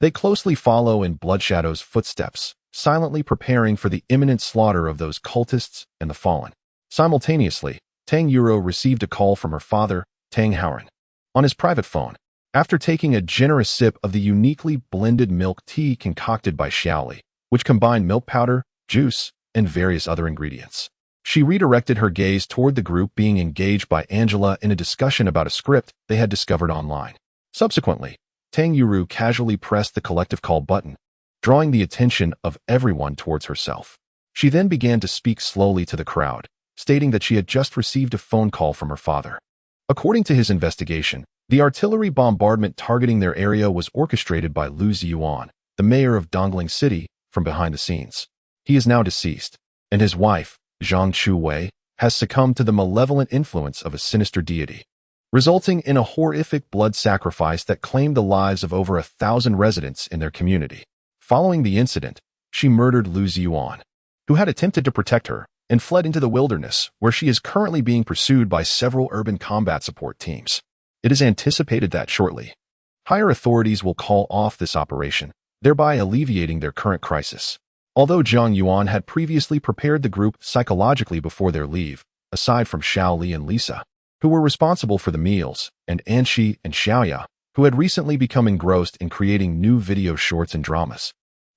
they closely follow in Bloodshadow's footsteps, silently preparing for the imminent slaughter of those cultists and the fallen. Simultaneously, Tang Yuro received a call from her father, Tang Howren, on his private phone. After taking a generous sip of the uniquely blended milk tea concocted by Xiaoli, which combined milk powder, juice, and various other ingredients, she redirected her gaze toward the group being engaged by Angela in a discussion about a script they had discovered online. Subsequently, Tang Yuru casually pressed the collective call button, drawing the attention of everyone towards herself. She then began to speak slowly to the crowd, stating that she had just received a phone call from her father. According to his investigation, the artillery bombardment targeting their area was orchestrated by Lu Ziyuan, the mayor of Dongling City, from behind the scenes. He is now deceased, and his wife, Zhang Chu-wei, has succumbed to the malevolent influence of a sinister deity, resulting in a horrific blood sacrifice that claimed the lives of over 1,000 residents in their community. Following the incident, she murdered Lu Ziyuan, who had attempted to protect her, and fled into the wilderness, where she is currently being pursued by several urban combat support teams. It is anticipated that shortly, higher authorities will call off this operation, thereby alleviating their current crisis. Although Zhang Yuan had previously prepared the group psychologically before their leave, aside from Xiao Li and Lisa, who were responsible for the meals, and Anshi and Xiaoya, who had recently become engrossed in creating new video shorts and dramas,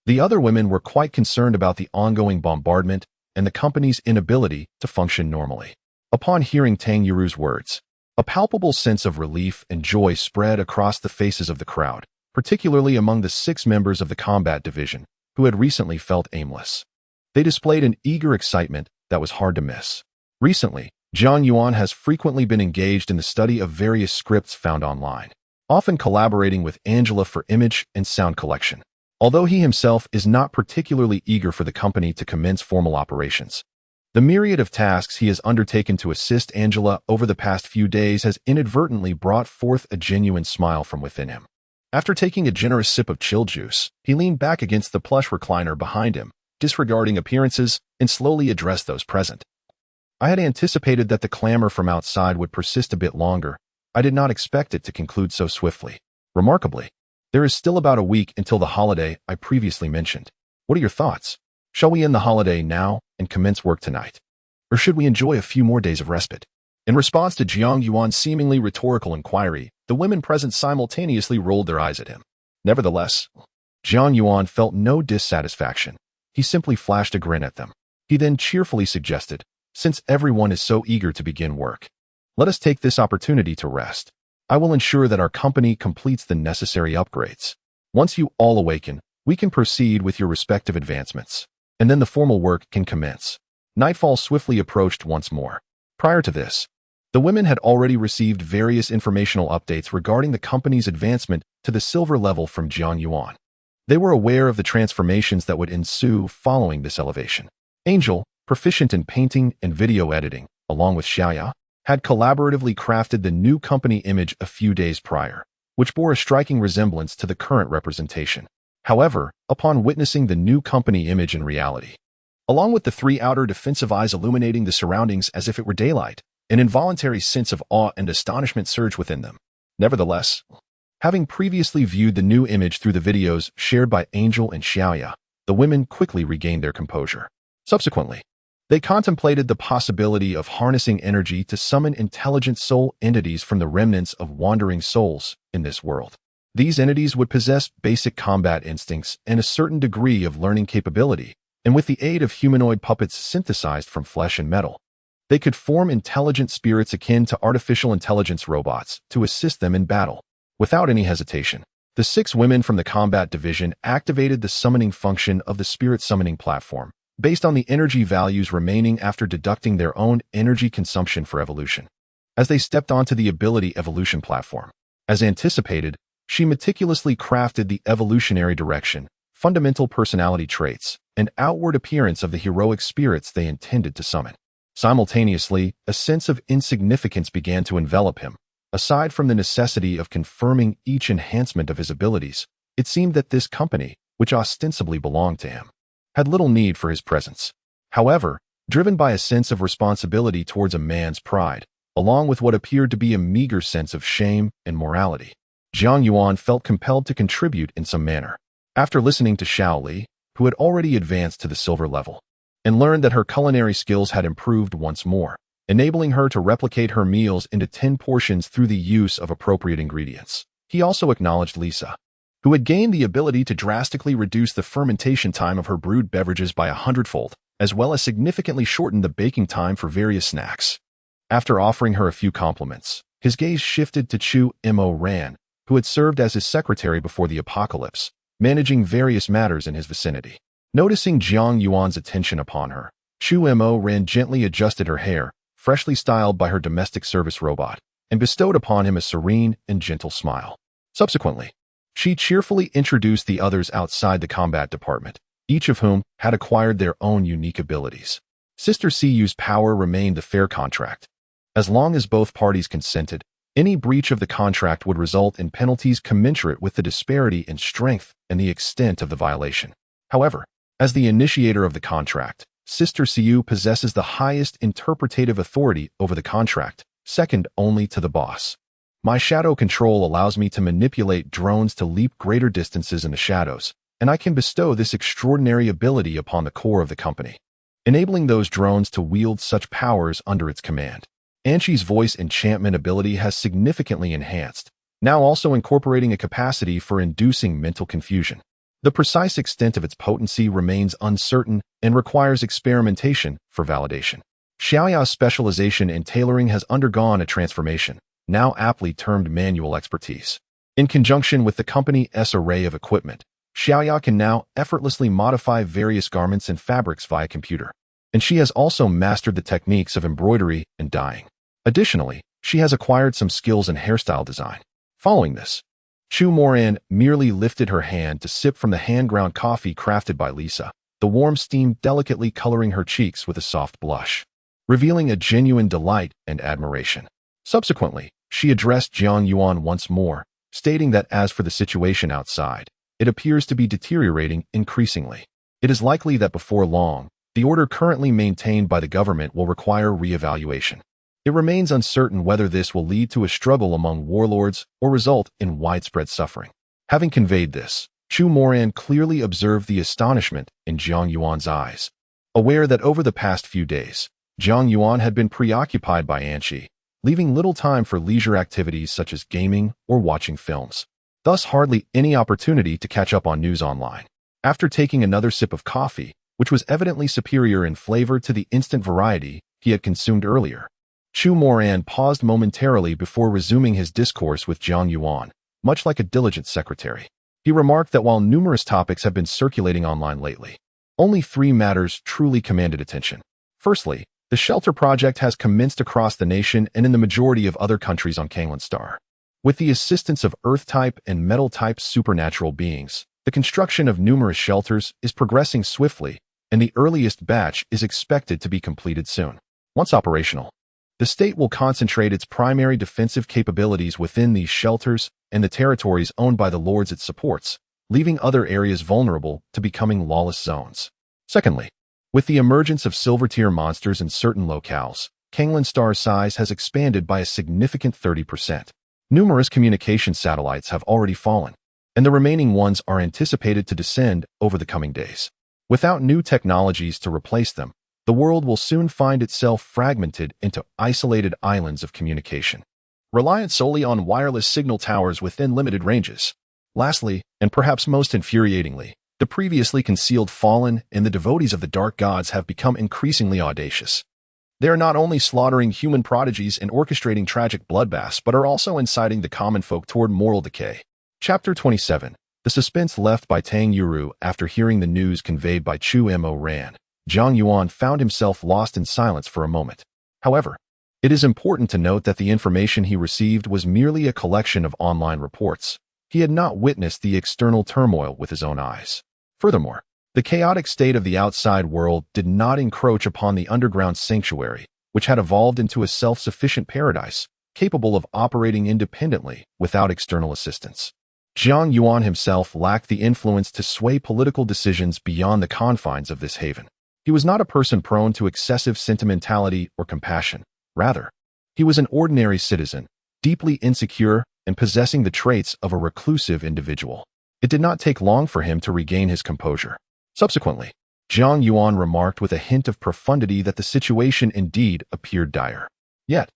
the other women were quite concerned about the ongoing bombardment and the company's inability to function normally. Upon hearing Tang Yuru's words, a palpable sense of relief and joy spread across the faces of the crowd, particularly among the 6 members of the combat division who had recently felt aimless. They displayed an eager excitement that was hard to miss. Recently, Zhang Yuan has frequently been engaged in the study of various scripts found online, often collaborating with Angela for image and sound collection. Although he himself is not particularly eager for the company to commence formal operations, the myriad of tasks he has undertaken to assist Angela over the past few days has inadvertently brought forth a genuine smile from within him. After taking a generous sip of chill juice, he leaned back against the plush recliner behind him, disregarding appearances, and slowly addressed those present. I had anticipated that the clamor from outside would persist a bit longer. I did not expect it to conclude so swiftly. Remarkably, there is still about a week until the holiday I previously mentioned. What are your thoughts? Shall we end the holiday now and commence work tonight? Or should we enjoy a few more days of respite? In response to Jiang Yuan's seemingly rhetorical inquiry, the women present simultaneously rolled their eyes at him. Nevertheless, Jiang Yuan felt no dissatisfaction. He simply flashed a grin at them. He then cheerfully suggested, since everyone is so eager to begin work, let us take this opportunity to rest. I will ensure that our company completes the necessary upgrades. Once you all awaken, we can proceed with your respective advancements, and then the formal work can commence. Nightfall swiftly approached once more. Prior to this, the women had already received various informational updates regarding the company's advancement to the silver level from Jiang Yuan. They were aware of the transformations that would ensue following this elevation. Angel, proficient in painting and video editing, along with Xiaoya, had collaboratively crafted the new company image a few days prior, which bore a striking resemblance to the current representation. However, upon witnessing the new company image in reality, along with the 3 outer defensive eyes illuminating the surroundings as if it were daylight, an involuntary sense of awe and astonishment surged within them. Nevertheless, having previously viewed the new image through the videos shared by Angel and Xiaoya, the women quickly regained their composure. Subsequently, They contemplated the possibility of harnessing energy to summon intelligent soul entities from the remnants of wandering souls in this world. These entities would possess basic combat instincts and a certain degree of learning capability, and with the aid of humanoid puppets synthesized from flesh and metal, they could form intelligent spirits akin to artificial intelligence robots to assist them in battle. Without any hesitation, the 6 women from the combat division activated the summoning function of the spirit summoning platform, based on the energy values remaining after deducting their own energy consumption for evolution. As they stepped onto the ability evolution platform, as anticipated, she meticulously crafted the evolutionary direction, fundamental personality traits, and outward appearance of the heroic spirits they intended to summon. Simultaneously, a sense of insignificance began to envelop him. Aside from the necessity of confirming each enhancement of his abilities, it seemed that this company, which ostensibly belonged to him, had little need for his presence. However, driven by a sense of responsibility towards a man's pride, along with what appeared to be a meager sense of shame and morality, Jiang Yuan felt compelled to contribute in some manner. After listening to Xiao Li, who had already advanced to the silver level, and learned that her culinary skills had improved once more, enabling her to replicate her meals into 10 portions through the use of appropriate ingredients. He also acknowledged Lisa, who had gained the ability to drastically reduce the fermentation time of her brewed beverages by 100-fold, as well as significantly shorten the baking time for various snacks. After offering her a few compliments, his gaze shifted to Chu Mo Ran, who had served as his secretary before the apocalypse, managing various matters in his vicinity. Noticing Jiang Yuan's attention upon her, Chu Mo Ran gently adjusted her hair, freshly styled by her domestic service robot, and bestowed upon him a serene and gentle smile. Subsequently, she cheerfully introduced the others outside the combat department, each of whom had acquired their own unique abilities. Sister Cuyu's power remained the fair contract. As long as both parties consented, any breach of the contract would result in penalties commensurate with the disparity in strength and the extent of the violation. However, as the initiator of the contract, Sister Cuyu possesses the highest interpretative authority over the contract, second only to the boss. My shadow control allows me to manipulate drones to leap greater distances in the shadows, and I can bestow this extraordinary ability upon the core of the company, enabling those drones to wield such powers under its command. Anshi's voice enchantment ability has significantly enhanced, now also incorporating a capacity for inducing mental confusion. The precise extent of its potency remains uncertain and requires experimentation for validation. Xiaoya's specialization in tailoring has undergone a transformation, now aptly termed manual expertise. In conjunction with the company's array of equipment, Xiaoya can now effortlessly modify various garments and fabrics via computer, and she has also mastered the techniques of embroidery and dyeing. Additionally, she has acquired some skills in hairstyle design. Following this, Chu Moran merely lifted her hand to sip from the hand-ground coffee crafted by Lisa, the warm steam delicately coloring her cheeks with a soft blush, revealing a genuine delight and admiration. Subsequently, she addressed Jiang Yuan once more, stating that as for the situation outside, it appears to be deteriorating increasingly. It is likely that before long, the order currently maintained by the government will require re-evaluation. It remains uncertain whether this will lead to a struggle among warlords or result in widespread suffering. Having conveyed this, Chu Moran clearly observed the astonishment in Jiang Yuan's eyes, aware that over the past few days, Jiang Yuan had been preoccupied by Anshi, leaving little time for leisure activities such as gaming or watching films, thus hardly any opportunity to catch up on news online. After taking another sip of coffee, which was evidently superior in flavor to the instant variety he had consumed earlier, Chu Moran paused momentarily before resuming his discourse with Jiang Yuan, much like a diligent secretary. He remarked that while numerous topics have been circulating online lately, only 3 matters truly commanded attention. Firstly, the shelter project has commenced across the nation and in the majority of other countries on Kanglan Star. With the assistance of Earth-type and Metal-type supernatural beings, the construction of numerous shelters is progressing swiftly, and the earliest batch is expected to be completed soon. Once operational, the state will concentrate its primary defensive capabilities within these shelters and the territories owned by the lords it supports, leaving other areas vulnerable to becoming lawless zones. Secondly, with the emergence of silver-tier monsters in certain locales, Kanglan Star's size has expanded by a significant 30%. Numerous communication satellites have already fallen, and the remaining ones are anticipated to descend over the coming days. Without new technologies to replace them, the world will soon find itself fragmented into isolated islands of communication, reliant solely on wireless signal towers within limited ranges. Lastly, and perhaps most infuriatingly, the previously concealed fallen and the devotees of the dark gods have become increasingly audacious. They are not only slaughtering human prodigies and orchestrating tragic bloodbaths, but are also inciting the common folk toward moral decay. Chapter 27. The suspense left by Tang Yuru after hearing the news conveyed by Chu Mo Ran. Zhang Yuan found himself lost in silence for a moment. However, it is important to note that the information he received was merely a collection of online reports. He had not witnessed the external turmoil with his own eyes. Furthermore, the chaotic state of the outside world did not encroach upon the underground sanctuary, which had evolved into a self-sufficient paradise, capable of operating independently without external assistance. Zhang Yuan himself lacked the influence to sway political decisions beyond the confines of this haven. He was not a person prone to excessive sentimentality or compassion. Rather, he was an ordinary citizen, deeply insecure and possessing the traits of a reclusive individual. It did not take long for him to regain his composure. Subsequently, Zhang Yuan remarked with a hint of profundity that the situation indeed appeared dire. Yet,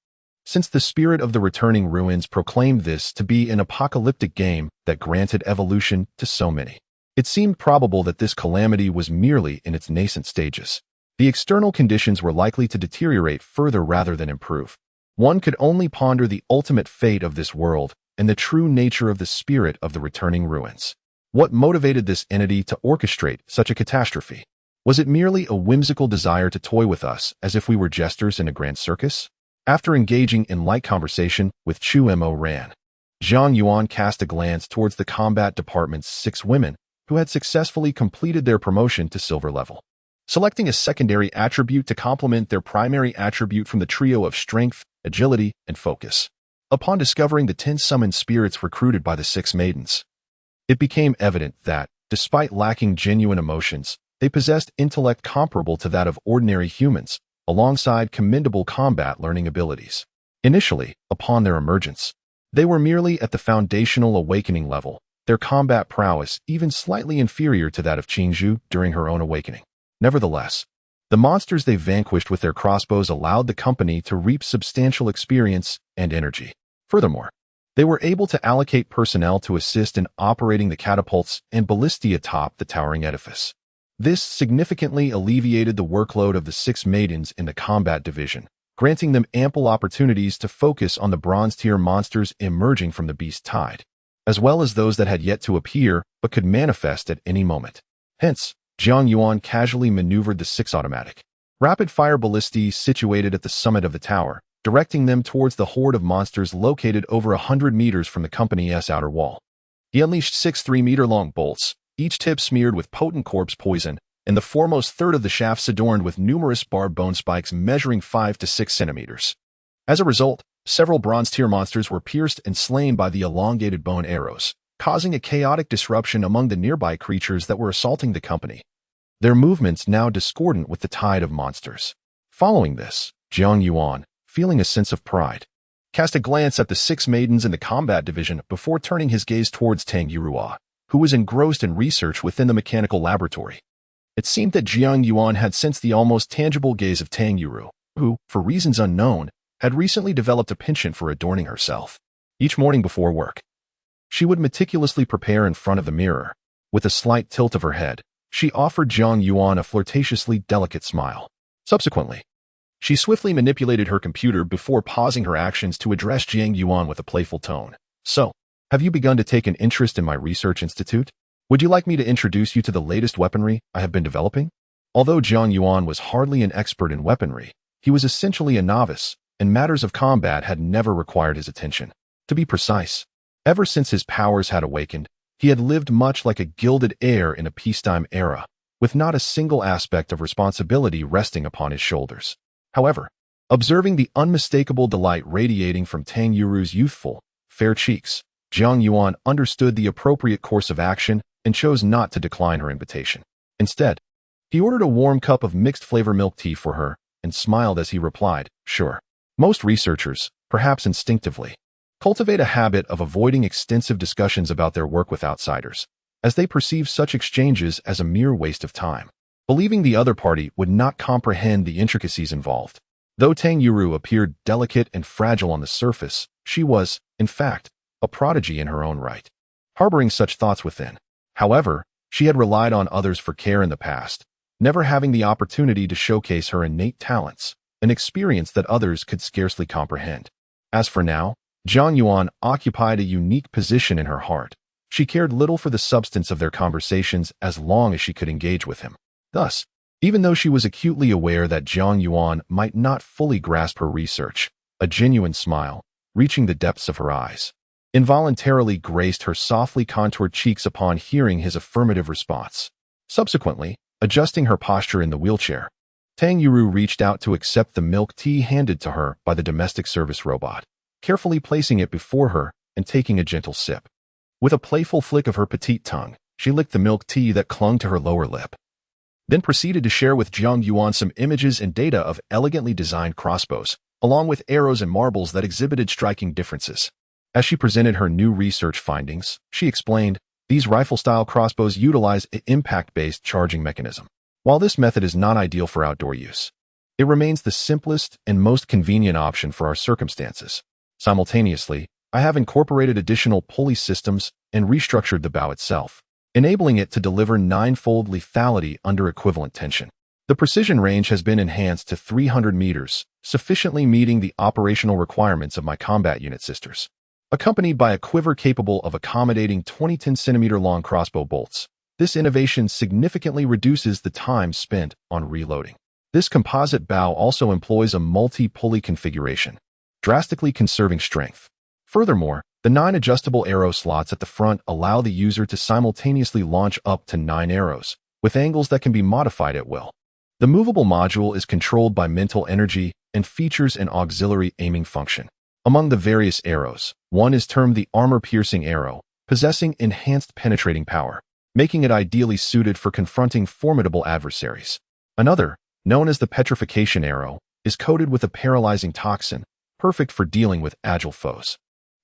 since the spirit of the returning ruins proclaimed this to be an apocalyptic game that granted evolution to so many, it seemed probable that this calamity was merely in its nascent stages. The external conditions were likely to deteriorate further rather than improve. One could only ponder the ultimate fate of this world and the true nature of the spirit of the returning ruins. What motivated this entity to orchestrate such a catastrophe? Was it merely a whimsical desire to toy with us as if we were jesters in a grand circus? After engaging in light conversation with Chu Mo Ran, Zhang Yuan cast a glance towards the combat department's 6 women who had successfully completed their promotion to silver level, selecting a secondary attribute to complement their primary attribute from the trio of strength, agility, and focus. Upon discovering the 10 summoned spirits recruited by the 6 maidens, it became evident that, despite lacking genuine emotions, they possessed intellect comparable to that of ordinary humans, alongside commendable combat learning abilities. Initially, upon their emergence, they were merely at the foundational awakening level, their combat prowess even slightly inferior to that of Qingzhu during her own awakening. Nevertheless, the monsters they vanquished with their crossbows allowed the company to reap substantial experience and energy. Furthermore, they were able to allocate personnel to assist in operating the catapults and ballistae atop the towering edifice. This significantly alleviated the workload of the 6 maidens in the combat division, granting them ample opportunities to focus on the bronze-tier monsters emerging from the beast tide, as well as those that had yet to appear but could manifest at any moment. Hence, Zhang Yuan casually maneuvered the 6 automatic, rapid-fire ballistae situated at the summit of the tower, directing them towards the horde of monsters located over 100 meters from the company's outer wall. He unleashed 6 3-meter-long bolts, each tip smeared with potent corpse poison, and the foremost third of the shafts adorned with numerous barbed bone spikes measuring 5 to 6 centimeters. As a result, several bronze-tier monsters were pierced and slain by the elongated bone arrows, causing a chaotic disruption among the nearby creatures that were assaulting the company, their movements now discordant with the tide of monsters. Following this, Zhang Yuan, feeling a sense of pride, cast a glance at the 6 maidens in the combat division before turning his gaze towards Tang Yurua, who was engrossed in research within the mechanical laboratory. It seemed that Zhang Yuan had sensed the almost tangible gaze of Tang Yuru, who, for reasons unknown, had recently developed a penchant for adorning herself. Each morning before work, she would meticulously prepare in front of the mirror. With a slight tilt of her head, she offered Zhang Yuan a flirtatiously delicate smile. Subsequently, she swiftly manipulated her computer before pausing her actions to address Zhang Yuan with a playful tone. "So, have you begun to take an interest in my research institute? Would you like me to introduce you to the latest weaponry I have been developing?" Although Zhang Yuan was hardly an expert in weaponry, he was essentially a novice, and matters of combat had never required his attention. To be precise, ever since his powers had awakened, he had lived much like a gilded heir in a peacetime era, with not a single aspect of responsibility resting upon his shoulders. However, observing the unmistakable delight radiating from Tang Yuru's youthful, fair cheeks, Zhang Yuan understood the appropriate course of action and chose not to decline her invitation. Instead, he ordered a warm cup of mixed-flavor milk tea for her and smiled as he replied, "Sure." Most researchers, perhaps instinctively, cultivate a habit of avoiding extensive discussions about their work with outsiders, as they perceive such exchanges as a mere waste of time. believing the other party would not comprehend the intricacies involved. Though Tang Yuru appeared delicate and fragile on the surface, she was, in fact, a prodigy in her own right, harboring such thoughts within. However, she had relied on others for care in the past, never having the opportunity to showcase her innate talents, an experience that others could scarcely comprehend. As for now, Jiang Yuan occupied a unique position in her heart. She cared little for the substance of their conversations as long as she could engage with him. Thus, even though she was acutely aware that Jiang Yuan might not fully grasp her research, a genuine smile, reaching the depths of her eyes, involuntarily graced her softly contoured cheeks upon hearing his affirmative response. Subsequently, adjusting her posture in the wheelchair, Tang Yuru reached out to accept the milk tea handed to her by the domestic service robot, carefully placing it before her and taking a gentle sip. With a playful flick of her petite tongue, she licked the milk tea that clung to her lower lip, then proceeded to share with Jiang Yuan some images and data of elegantly designed crossbows, along with arrows and marbles that exhibited striking differences. As she presented her new research findings, she explained, these rifle-style crossbows utilize an impact-based charging mechanism. While this method is not ideal for outdoor use, it remains the simplest and most convenient option for our circumstances. Simultaneously, I have incorporated additional pulley systems and restructured the bow itself, enabling it to deliver ninefold lethality under equivalent tension. The precision range has been enhanced to 300 meters, sufficiently meeting the operational requirements of my combat unit sisters. Accompanied by a quiver capable of accommodating 20-10-centimeter-long crossbow bolts, this innovation significantly reduces the time spent on reloading. This composite bow also employs a multi-pulley configuration, drastically conserving strength. Furthermore, the 9 adjustable arrow slots at the front allow the user to simultaneously launch up to 9 arrows, with angles that can be modified at will. The movable module is controlled by mental energy and features an auxiliary aiming function. Among the various arrows, one is termed the armor-piercing arrow, possessing enhanced penetrating power, making it ideally suited for confronting formidable adversaries. Another, known as the petrification arrow, is coated with a paralyzing toxin, perfect for dealing with agile foes.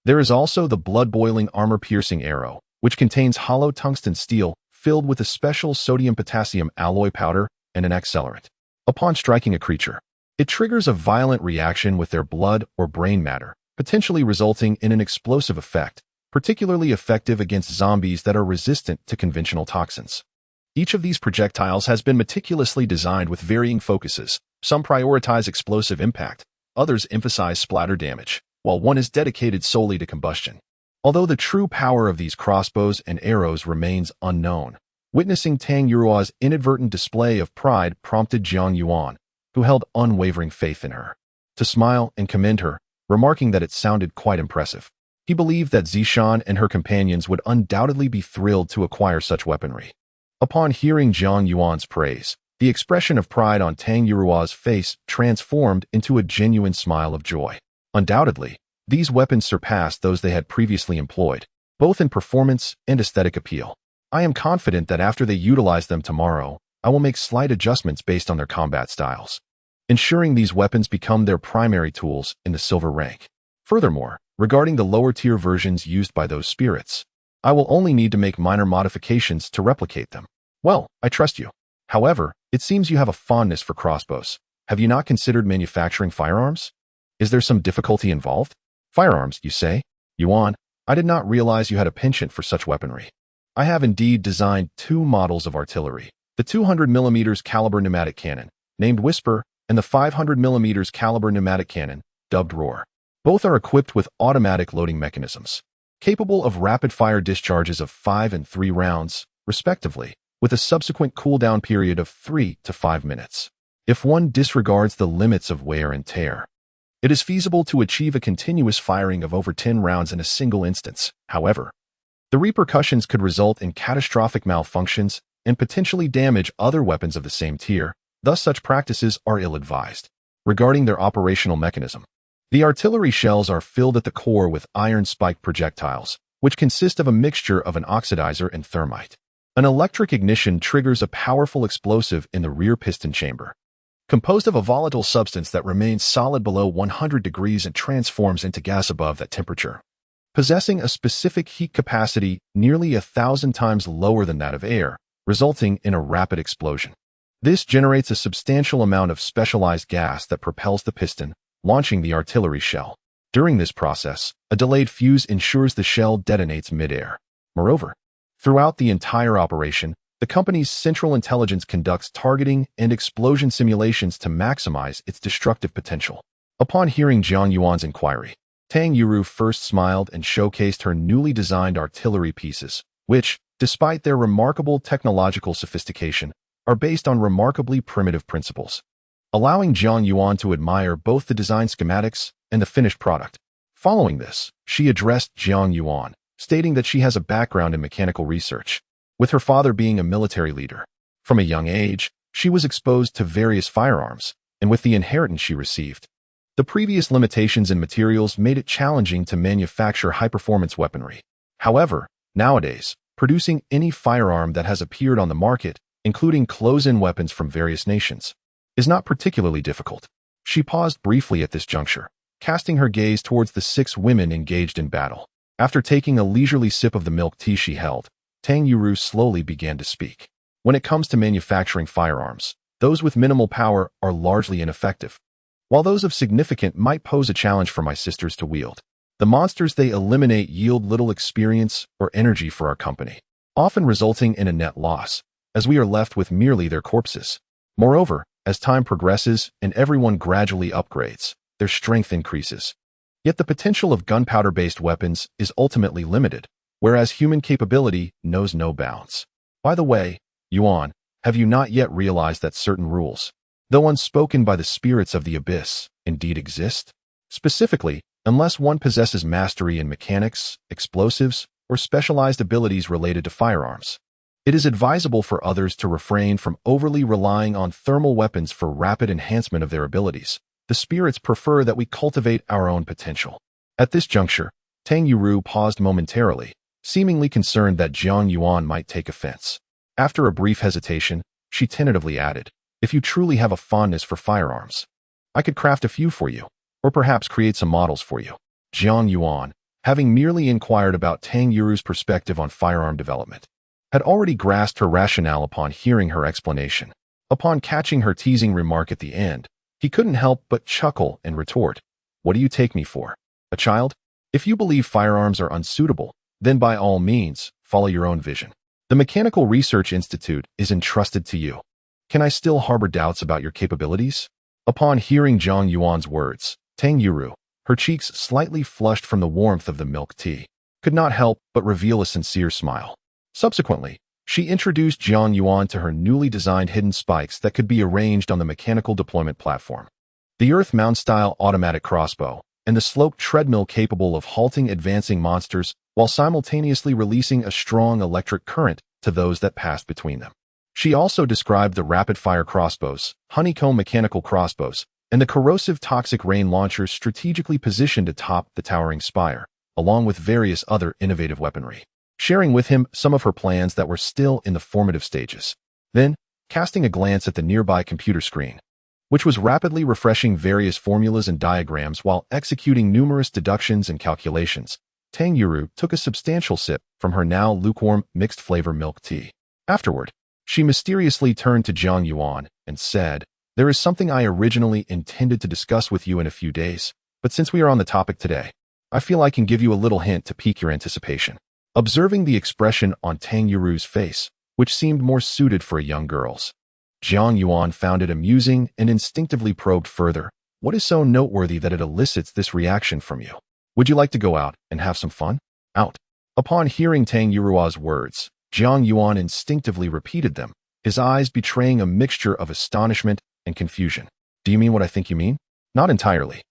There is also the blood-boiling armor-piercing arrow, which contains hollow tungsten steel filled with a special sodium-potassium alloy powder and an accelerant. Upon striking a creature, it triggers a violent reaction with their blood or brain matter, potentially resulting in an explosive effect, particularly effective against zombies that are resistant to conventional toxins. Each of these projectiles has been meticulously designed with varying focuses. Some prioritize explosive impact, others emphasize splatter damage, while one is dedicated solely to combustion. Although the true power of these crossbows and arrows remains unknown, witnessing Tang Yurua's inadvertent display of pride prompted Jiang Yuan, who held unwavering faith in her, to smile and commend her, remarking that it sounded quite impressive. He believed that Zishan and her companions would undoubtedly be thrilled to acquire such weaponry. Upon hearing Jiang Yuan's praise, the expression of pride on Tang Yurua's face transformed into a genuine smile of joy. Undoubtedly, these weapons surpassed those they had previously employed, both in performance and aesthetic appeal. I am confident that after they utilize them tomorrow, I will make slight adjustments based on their combat styles, ensuring these weapons become their primary tools in the silver rank. Furthermore, regarding the lower-tier versions used by those spirits, I will only need to make minor modifications to replicate them. Well, I trust you. However, it seems you have a fondness for crossbows. Have you not considered manufacturing firearms? Is there some difficulty involved? Firearms, you say? Yuan, I did not realize you had a penchant for such weaponry. I have indeed designed 2 models of artillery, the 200mm caliber pneumatic cannon, named Whisper, and the 500mm caliber pneumatic cannon, dubbed Roar. Both are equipped with automatic loading mechanisms, capable of rapid-fire discharges of 5 and 3 rounds, respectively, with a subsequent cooldown period of 3 to 5 minutes. If one disregards the limits of wear and tear, it is feasible to achieve a continuous firing of over 10 rounds in a single instance. However, the repercussions could result in catastrophic malfunctions and potentially damage other weapons of the same tier, thus such practices are ill-advised. Regarding their operational mechanism, the artillery shells are filled at the core with iron-spiked projectiles, which consist of a mixture of an oxidizer and thermite. An electric ignition triggers a powerful explosive in the rear piston chamber, composed of a volatile substance that remains solid below 100 degrees and transforms into gas above that temperature, possessing a specific heat capacity nearly 1,000 times lower than that of air, resulting in a rapid explosion. This generates a substantial amount of specialized gas that propels the piston, launching the artillery shell. During this process, a delayed fuse ensures the shell detonates mid-air. Moreover, throughout the entire operation, the company's central intelligence conducts targeting and explosion simulations to maximize its destructive potential. Upon hearing Jiang Yuan's inquiry, Tang Yuru first smiled and showcased her newly designed artillery pieces, which, despite their remarkable technological sophistication, are based on remarkably primitive principles, allowing Jiang Yuan to admire both the design schematics and the finished product. Following this, she addressed Jiang Yuan, stating that she has a background in mechanical research, with her father being a military leader. From a young age, she was exposed to various firearms, and with the inheritance she received, the previous limitations in materials made it challenging to manufacture high-performance weaponry. However, nowadays, producing any firearm that has appeared on the market, including close-in weapons from various nations, is not particularly difficult. She paused briefly at this juncture, casting her gaze towards the 6 women engaged in battle. After taking a leisurely sip of the milk tea she held, Tang Yuru slowly began to speak. When it comes to manufacturing firearms, those with minimal power are largely ineffective, while those of significant might pose a challenge for my sisters to wield. The monsters they eliminate yield little experience or energy for our company, often resulting in a net loss, as we are left with merely their corpses. Moreover, as time progresses and everyone gradually upgrades, their strength increases. Yet the potential of gunpowder-based weapons is ultimately limited, whereas human capability knows no bounds. By the way, Yuan, have you not yet realized that certain rules, though unspoken by the spirits of the abyss, indeed exist? Specifically, unless one possesses mastery in mechanics, explosives, or specialized abilities related to firearms, it is advisable for others to refrain from overly relying on thermal weapons for rapid enhancement of their abilities. The spirits prefer that we cultivate our own potential. At this juncture, Tang Yuru paused momentarily, seemingly concerned that Jiang Yuan might take offense. After a brief hesitation, she tentatively added, "If you truly have a fondness for firearms, I could craft a few for you, or perhaps create some models for you." Jiang Yuan, having merely inquired about Tang Yuru's perspective on firearm development, had already grasped her rationale upon hearing her explanation. Upon catching her teasing remark at the end, he couldn't help but chuckle and retort, "What do you take me for? A child? If you believe firearms are unsuitable, then by all means, follow your own vision. The Mechanical Research Institute is entrusted to you. Can I still harbor doubts about your capabilities?" Upon hearing Jiang Yuan's words, Tang Yuru, her cheeks slightly flushed from the warmth of the milk tea, could not help but reveal a sincere smile. Subsequently, she introduced Jiang Yuan to her newly designed hidden spikes that could be arranged on the mechanical deployment platform. The Earth Mound-style automatic crossbow, and the sloped treadmill capable of halting advancing monsters while simultaneously releasing a strong electric current to those that passed between them. She also described the rapid-fire crossbows, honeycomb mechanical crossbows, and the corrosive toxic rain launchers strategically positioned atop the towering spire, along with various other innovative weaponry, sharing with him some of her plans that were still in the formative stages. Then, casting a glance at the nearby computer screen, which was rapidly refreshing various formulas and diagrams while executing numerous deductions and calculations, Tang Yuru took a substantial sip from her now lukewarm mixed-flavor milk tea. Afterward, she mysteriously turned to Jiang Yuan and said, "There is something I originally intended to discuss with you in a few days, but since we are on the topic today, I feel I can give you a little hint to pique your anticipation." Observing the expression on Tang Yuru's face, which seemed more suited for a young girl's, Jiang Yuan found it amusing and instinctively probed further. "What is so noteworthy that it elicits this reaction from you? Would you like to go out and have some fun?" "Out." Upon hearing Tang Yurua's words, Jiang Yuan instinctively repeated them, his eyes betraying a mixture of astonishment and confusion. "Do you mean what I think you mean?" "Not entirely.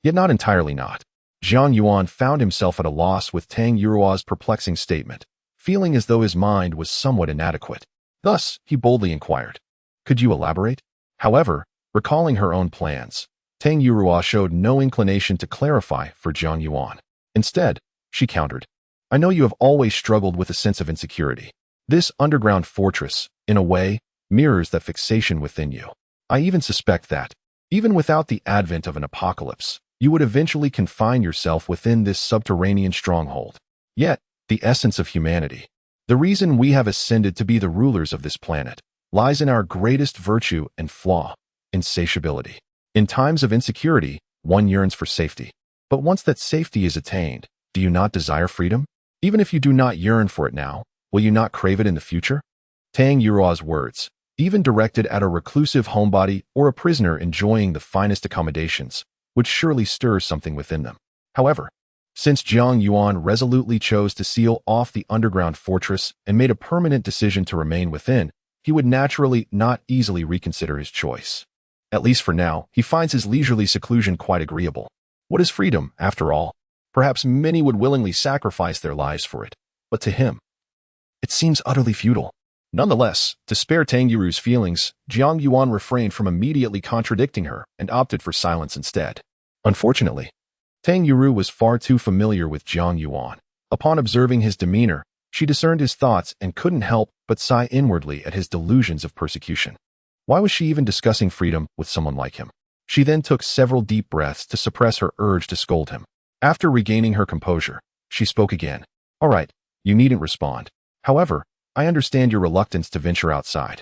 Yet not entirely not." Jiang Yuan found himself at a loss with Tang Yurua's perplexing statement, feeling as though his mind was somewhat inadequate. Thus, he boldly inquired, "Could you elaborate?" However, recalling her own plans, Tang Yurua showed no inclination to clarify for Jiang Yuan. Instead, she countered, "I know you have always struggled with a sense of insecurity. This underground fortress, in a way, mirrors that fixation within you. I even suspect that, even without the advent of an apocalypse, you would eventually confine yourself within this subterranean stronghold. Yet, the essence of humanity, the reason we have ascended to be the rulers of this planet, lies in our greatest virtue and flaw, insatiability. In times of insecurity, one yearns for safety. But once that safety is attained, do you not desire freedom? Even if you do not yearn for it now, will you not crave it in the future? Tang Yurua's words, even directed at a reclusive homebody or a prisoner enjoying the finest accommodations, would surely stir something within them. However, since Jiang Yuan resolutely chose to seal off the underground fortress and made a permanent decision to remain within, he would naturally not easily reconsider his choice. At least for now, he finds his leisurely seclusion quite agreeable. What is freedom, after all? Perhaps many would willingly sacrifice their lives for it, but to him, it seems utterly futile. Nonetheless, to spare Tang Yuru's feelings, Jiang Yuan refrained from immediately contradicting her and opted for silence instead. Unfortunately, Tang Yuru was far too familiar with Jiang Yuan. Upon observing his demeanor, she discerned his thoughts and couldn't help but sigh inwardly at his delusions of persecution. Why was she even discussing freedom with someone like him? She then took several deep breaths to suppress her urge to scold him. After regaining her composure, she spoke again. All right, you needn't respond. However, I understand your reluctance to venture outside.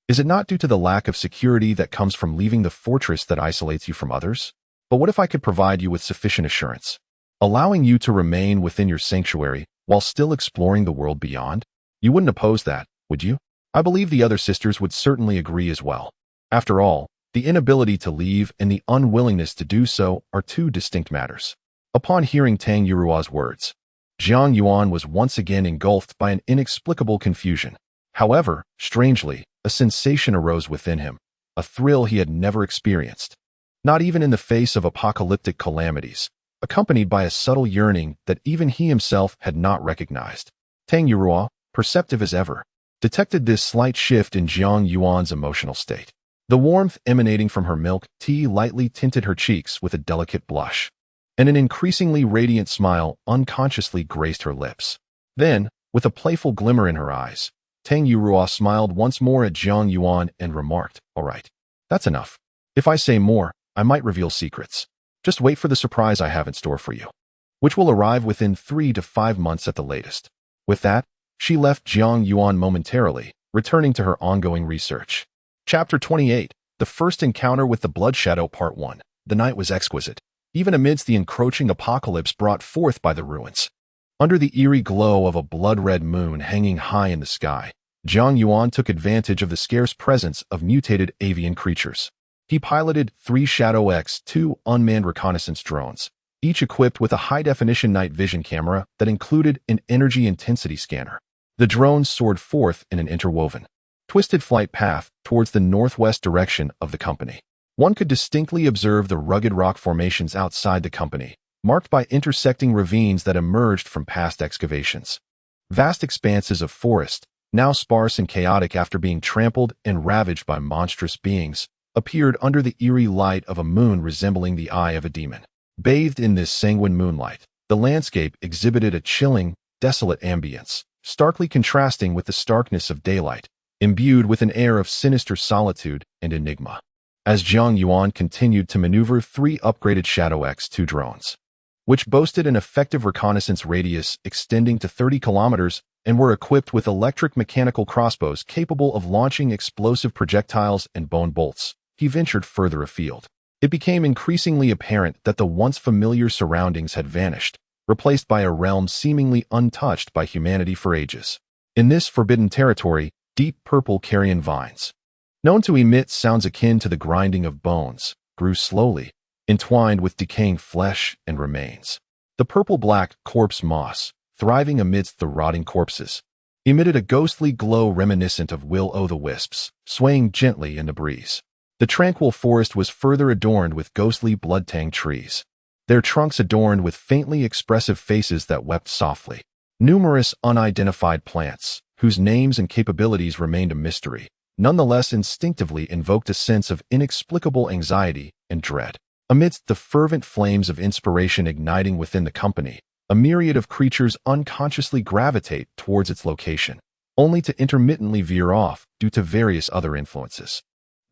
Is it not due to the lack of security that comes from leaving the fortress that isolates you from others? But what if I could provide you with sufficient assurance, allowing you to remain within your sanctuary while still exploring the world beyond? You wouldn't oppose that, would you? I believe the other sisters would certainly agree as well. After all, the inability to leave and the unwillingness to do so are two distinct matters. Upon hearing Tang Yurua's words, Jiang Yuan was once again engulfed by an inexplicable confusion. However, strangely, a sensation arose within him, a thrill he had never experienced. Not even in the face of apocalyptic calamities, accompanied by a subtle yearning that even he himself had not recognized. Tang Yurua, perceptive as ever, detected this slight shift in Jiang Yuan's emotional state. The warmth emanating from her milk tea lightly tinted her cheeks with a delicate blush, and an increasingly radiant smile unconsciously graced her lips. Then, with a playful glimmer in her eyes, Tang Yurua smiled once more at Jiang Yuan and remarked, "All right, that's enough. If I say more, I might reveal secrets. Just wait for the surprise I have in store for you, which will arrive within 3 to 5 months at the latest." With that, she left Jiang Yuan momentarily, returning to her ongoing research. Chapter 28, The First Encounter with the Blood Shadow Part 1. The night was exquisite, even amidst the encroaching apocalypse brought forth by the ruins. Under the eerie glow of a blood-red moon hanging high in the sky, Jiang Yuan took advantage of the scarce presence of mutated avian creatures. He piloted 3 Shadow X-2 unmanned reconnaissance drones, each equipped with a high-definition night vision camera that included an energy intensity scanner. The drones soared forth in an interwoven, twisted flight path towards the northwest direction of the company. One could distinctly observe the rugged rock formations outside the company, marked by intersecting ravines that emerged from past excavations. Vast expanses of forest, now sparse and chaotic after being trampled and ravaged by monstrous beings, appeared under the eerie light of a moon resembling the eye of a demon. Bathed in this sanguine moonlight, the landscape exhibited a chilling, desolate ambience, starkly contrasting with the starkness of daylight, imbued with an air of sinister solitude and enigma. As Jiang Yuan continued to maneuver 3 upgraded Shadow X-2 drones, which boasted an effective reconnaissance radius extending to 30 kilometers and were equipped with electric mechanical crossbows capable of launching explosive projectiles and bone bolts, he ventured further afield. It became increasingly apparent that the once familiar surroundings had vanished, replaced by a realm seemingly untouched by humanity for ages. In this forbidden territory, deep purple carrion vines, known to emit sounds akin to the grinding of bones, grew slowly, entwined with decaying flesh and remains. The purple-black corpse moss, thriving amidst the rotting corpses, emitted a ghostly glow reminiscent of will-o'-the-wisps, swaying gently in the breeze. The tranquil forest was further adorned with ghostly blood-tang trees, their trunks adorned with faintly expressive faces that wept softly. Numerous unidentified plants, whose names and capabilities remained a mystery, nonetheless instinctively invoked a sense of inexplicable anxiety and dread. Amidst the fervent flames of inspiration igniting within the company, a myriad of creatures unconsciously gravitate towards its location, only to intermittently veer off due to various other influences.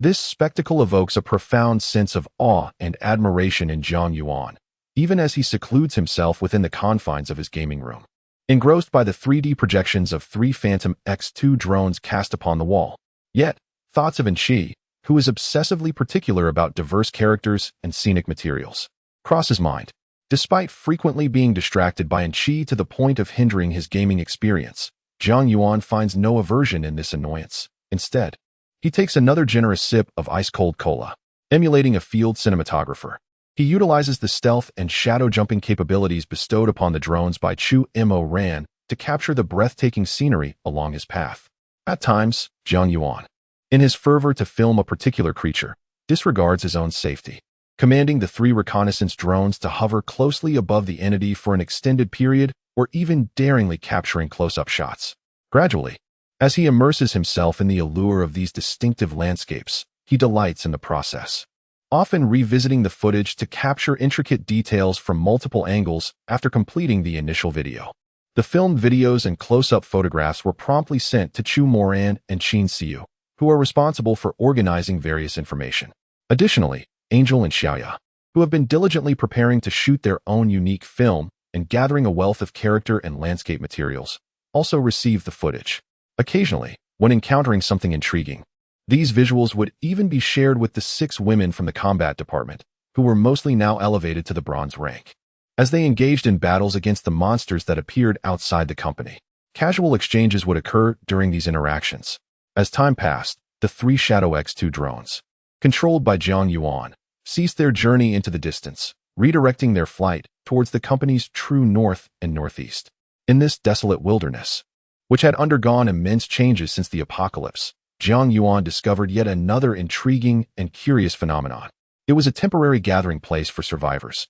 This spectacle evokes a profound sense of awe and admiration in Jiang Yuan, even as he secludes himself within the confines of his gaming room. Engrossed by the 3D projections of 3 Phantom X-2 drones cast upon the wall, yet, Thoughts of Enchi, who is obsessively particular about diverse characters and scenic materials, cross his mind. Despite frequently being distracted by Enchi to the point of hindering his gaming experience, Jiang Yuan finds no aversion in this annoyance. Instead, he takes another generous sip of ice-cold cola. Emulating a field cinematographer, he utilizes the stealth and shadow-jumping capabilities bestowed upon the drones by Chu Mo Ran to capture the breathtaking scenery along his path. At times, Jiang Yuan, in his fervor to film a particular creature, disregards his own safety, commanding the 3 reconnaissance drones to hover closely above the entity for an extended period or even daringly capturing close-up shots. Gradually, as he immerses himself in the allure of these distinctive landscapes, he delights in the process, often revisiting the footage to capture intricate details from multiple angles after completing the initial video. The filmed videos and close-up photographs were promptly sent to Chu Moran and Qin Xiu, who are responsible for organizing various information. Additionally, Angel and Xiaoya, who have been diligently preparing to shoot their own unique film and gathering a wealth of character and landscape materials, also receive the footage. Occasionally, when encountering something intriguing, these visuals would even be shared with the 6 women from the combat department, who were mostly now elevated to the bronze rank. As they engaged in battles against the monsters that appeared outside the company, casual exchanges would occur during these interactions. As time passed, the 3 Shadow X2 drones, controlled by Jiang Yuan, ceased their journey into the distance, redirecting their flight towards the company's true north and northeast. In this desolate wilderness, which had undergone immense changes since the apocalypse, Jiang Yuan discovered yet another intriguing and curious phenomenon. It was a temporary gathering place for survivors,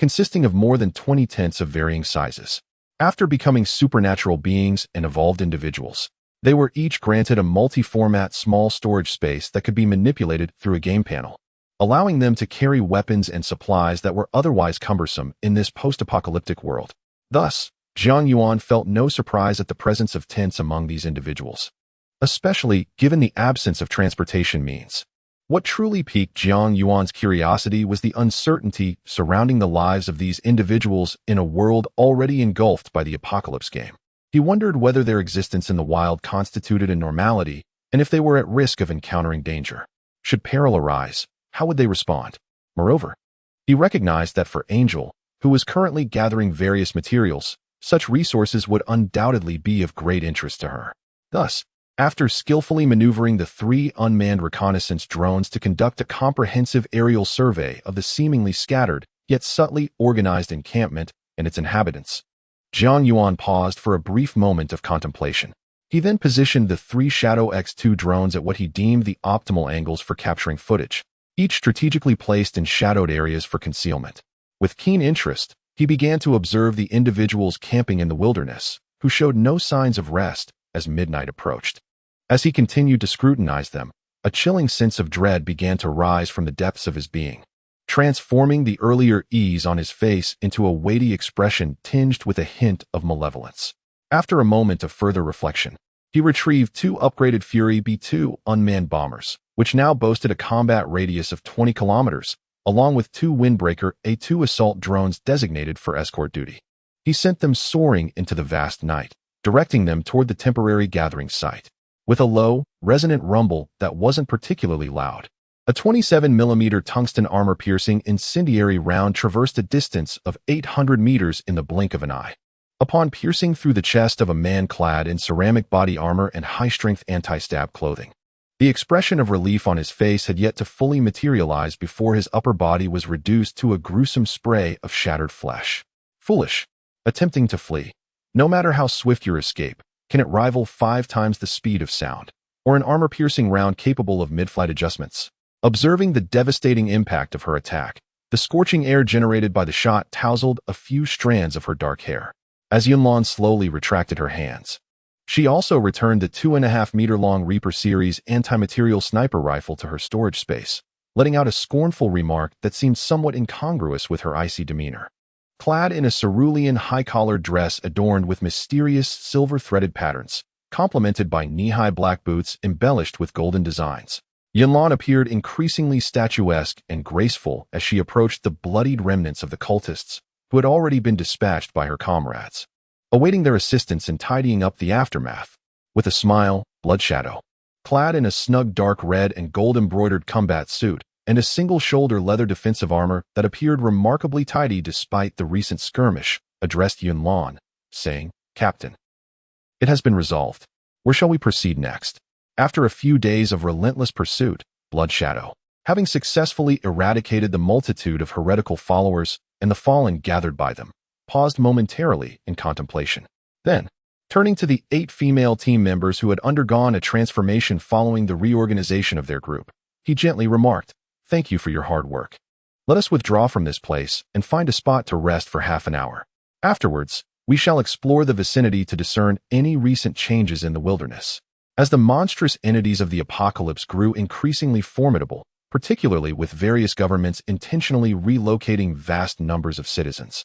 consisting of more than 20 tents of varying sizes. After becoming supernatural beings and evolved individuals, they were each granted a multi-format small storage space that could be manipulated through a game panel, allowing them to carry weapons and supplies that were otherwise cumbersome in this post-apocalyptic world. Thus, Jiang Yuan felt no surprise at the presence of tents among these individuals, especially given the absence of transportation means. What truly piqued Jiang Yuan's curiosity was the uncertainty surrounding the lives of these individuals in a world already engulfed by the apocalypse game. He wondered whether their existence in the wild constituted a normality and if they were at risk of encountering danger. Should peril arise, how would they respond? Moreover, he recognized that for Angel, who was currently gathering various materials, such resources would undoubtedly be of great interest to her. Thus, after skillfully maneuvering the 3 unmanned reconnaissance drones to conduct a comprehensive aerial survey of the seemingly scattered, yet subtly organized encampment and its inhabitants, Jiang Yuan paused for a brief moment of contemplation. He then positioned the 3 Shadow X2 drones at what he deemed the optimal angles for capturing footage, each strategically placed in shadowed areas for concealment. With keen interest, he began to observe the individuals camping in the wilderness, who showed no signs of rest as midnight approached. As he continued to scrutinize them, a chilling sense of dread began to rise from the depths of his being, transforming the earlier ease on his face into a weighty expression tinged with a hint of malevolence. After a moment of further reflection, he retrieved 2 upgraded Fury B-2 unmanned bombers, which now boasted a combat radius of 20 kilometers, along with 2 Windbreaker A-2 assault drones designated for escort duty. He sent them soaring into the vast night, directing them toward the temporary gathering site. With a low, resonant rumble that wasn't particularly loud, a 27mm tungsten armor-piercing incendiary round traversed a distance of 800 meters in the blink of an eye. Upon piercing through the chest of a man clad in ceramic body armor and high-strength anti-stab clothing, the expression of relief on his face had yet to fully materialize before his upper body was reduced to a gruesome spray of shattered flesh. Foolish. Attempting to flee, no matter how swift your escape, can it rival 5 times the speed of sound, or an armor-piercing round capable of mid-flight adjustments? Observing the devastating impact of her attack, the scorching air generated by the shot tousled a few strands of her dark hair. As Yunlan slowly retracted her hands, she also returned the 2.5-meter-long Reaper Series anti-material sniper rifle to her storage space, letting out a scornful remark that seemed somewhat incongruous with her icy demeanor. Clad in a cerulean high-collared dress adorned with mysterious silver-threaded patterns, complemented by knee-high black boots embellished with golden designs, Yunlan appeared increasingly statuesque and graceful as she approached the bloodied remnants of the cultists, who had already been dispatched by her comrades, awaiting their assistance in tidying up the aftermath. With a smile, Bloodshadow, Clad in a snug dark red and gold-embroidered combat suit, and a single-shoulder leather defensive armor that appeared remarkably tidy despite the recent skirmish, addressed Yun Lan, saying, "Captain, it has been resolved. Where shall we proceed next?" After a few days of relentless pursuit, Blood Shadow, having successfully eradicated the multitude of heretical followers and the fallen gathered by them, paused momentarily in contemplation. Then, turning to the 8 female team members who had undergone a transformation following the reorganization of their group, he gently remarked, "Thank you for your hard work. Let us withdraw from this place and find a spot to rest for half an hour. Afterwards, we shall explore the vicinity to discern any recent changes in the wilderness." As the monstrous entities of the apocalypse grew increasingly formidable, particularly with various governments intentionally relocating vast numbers of citizens,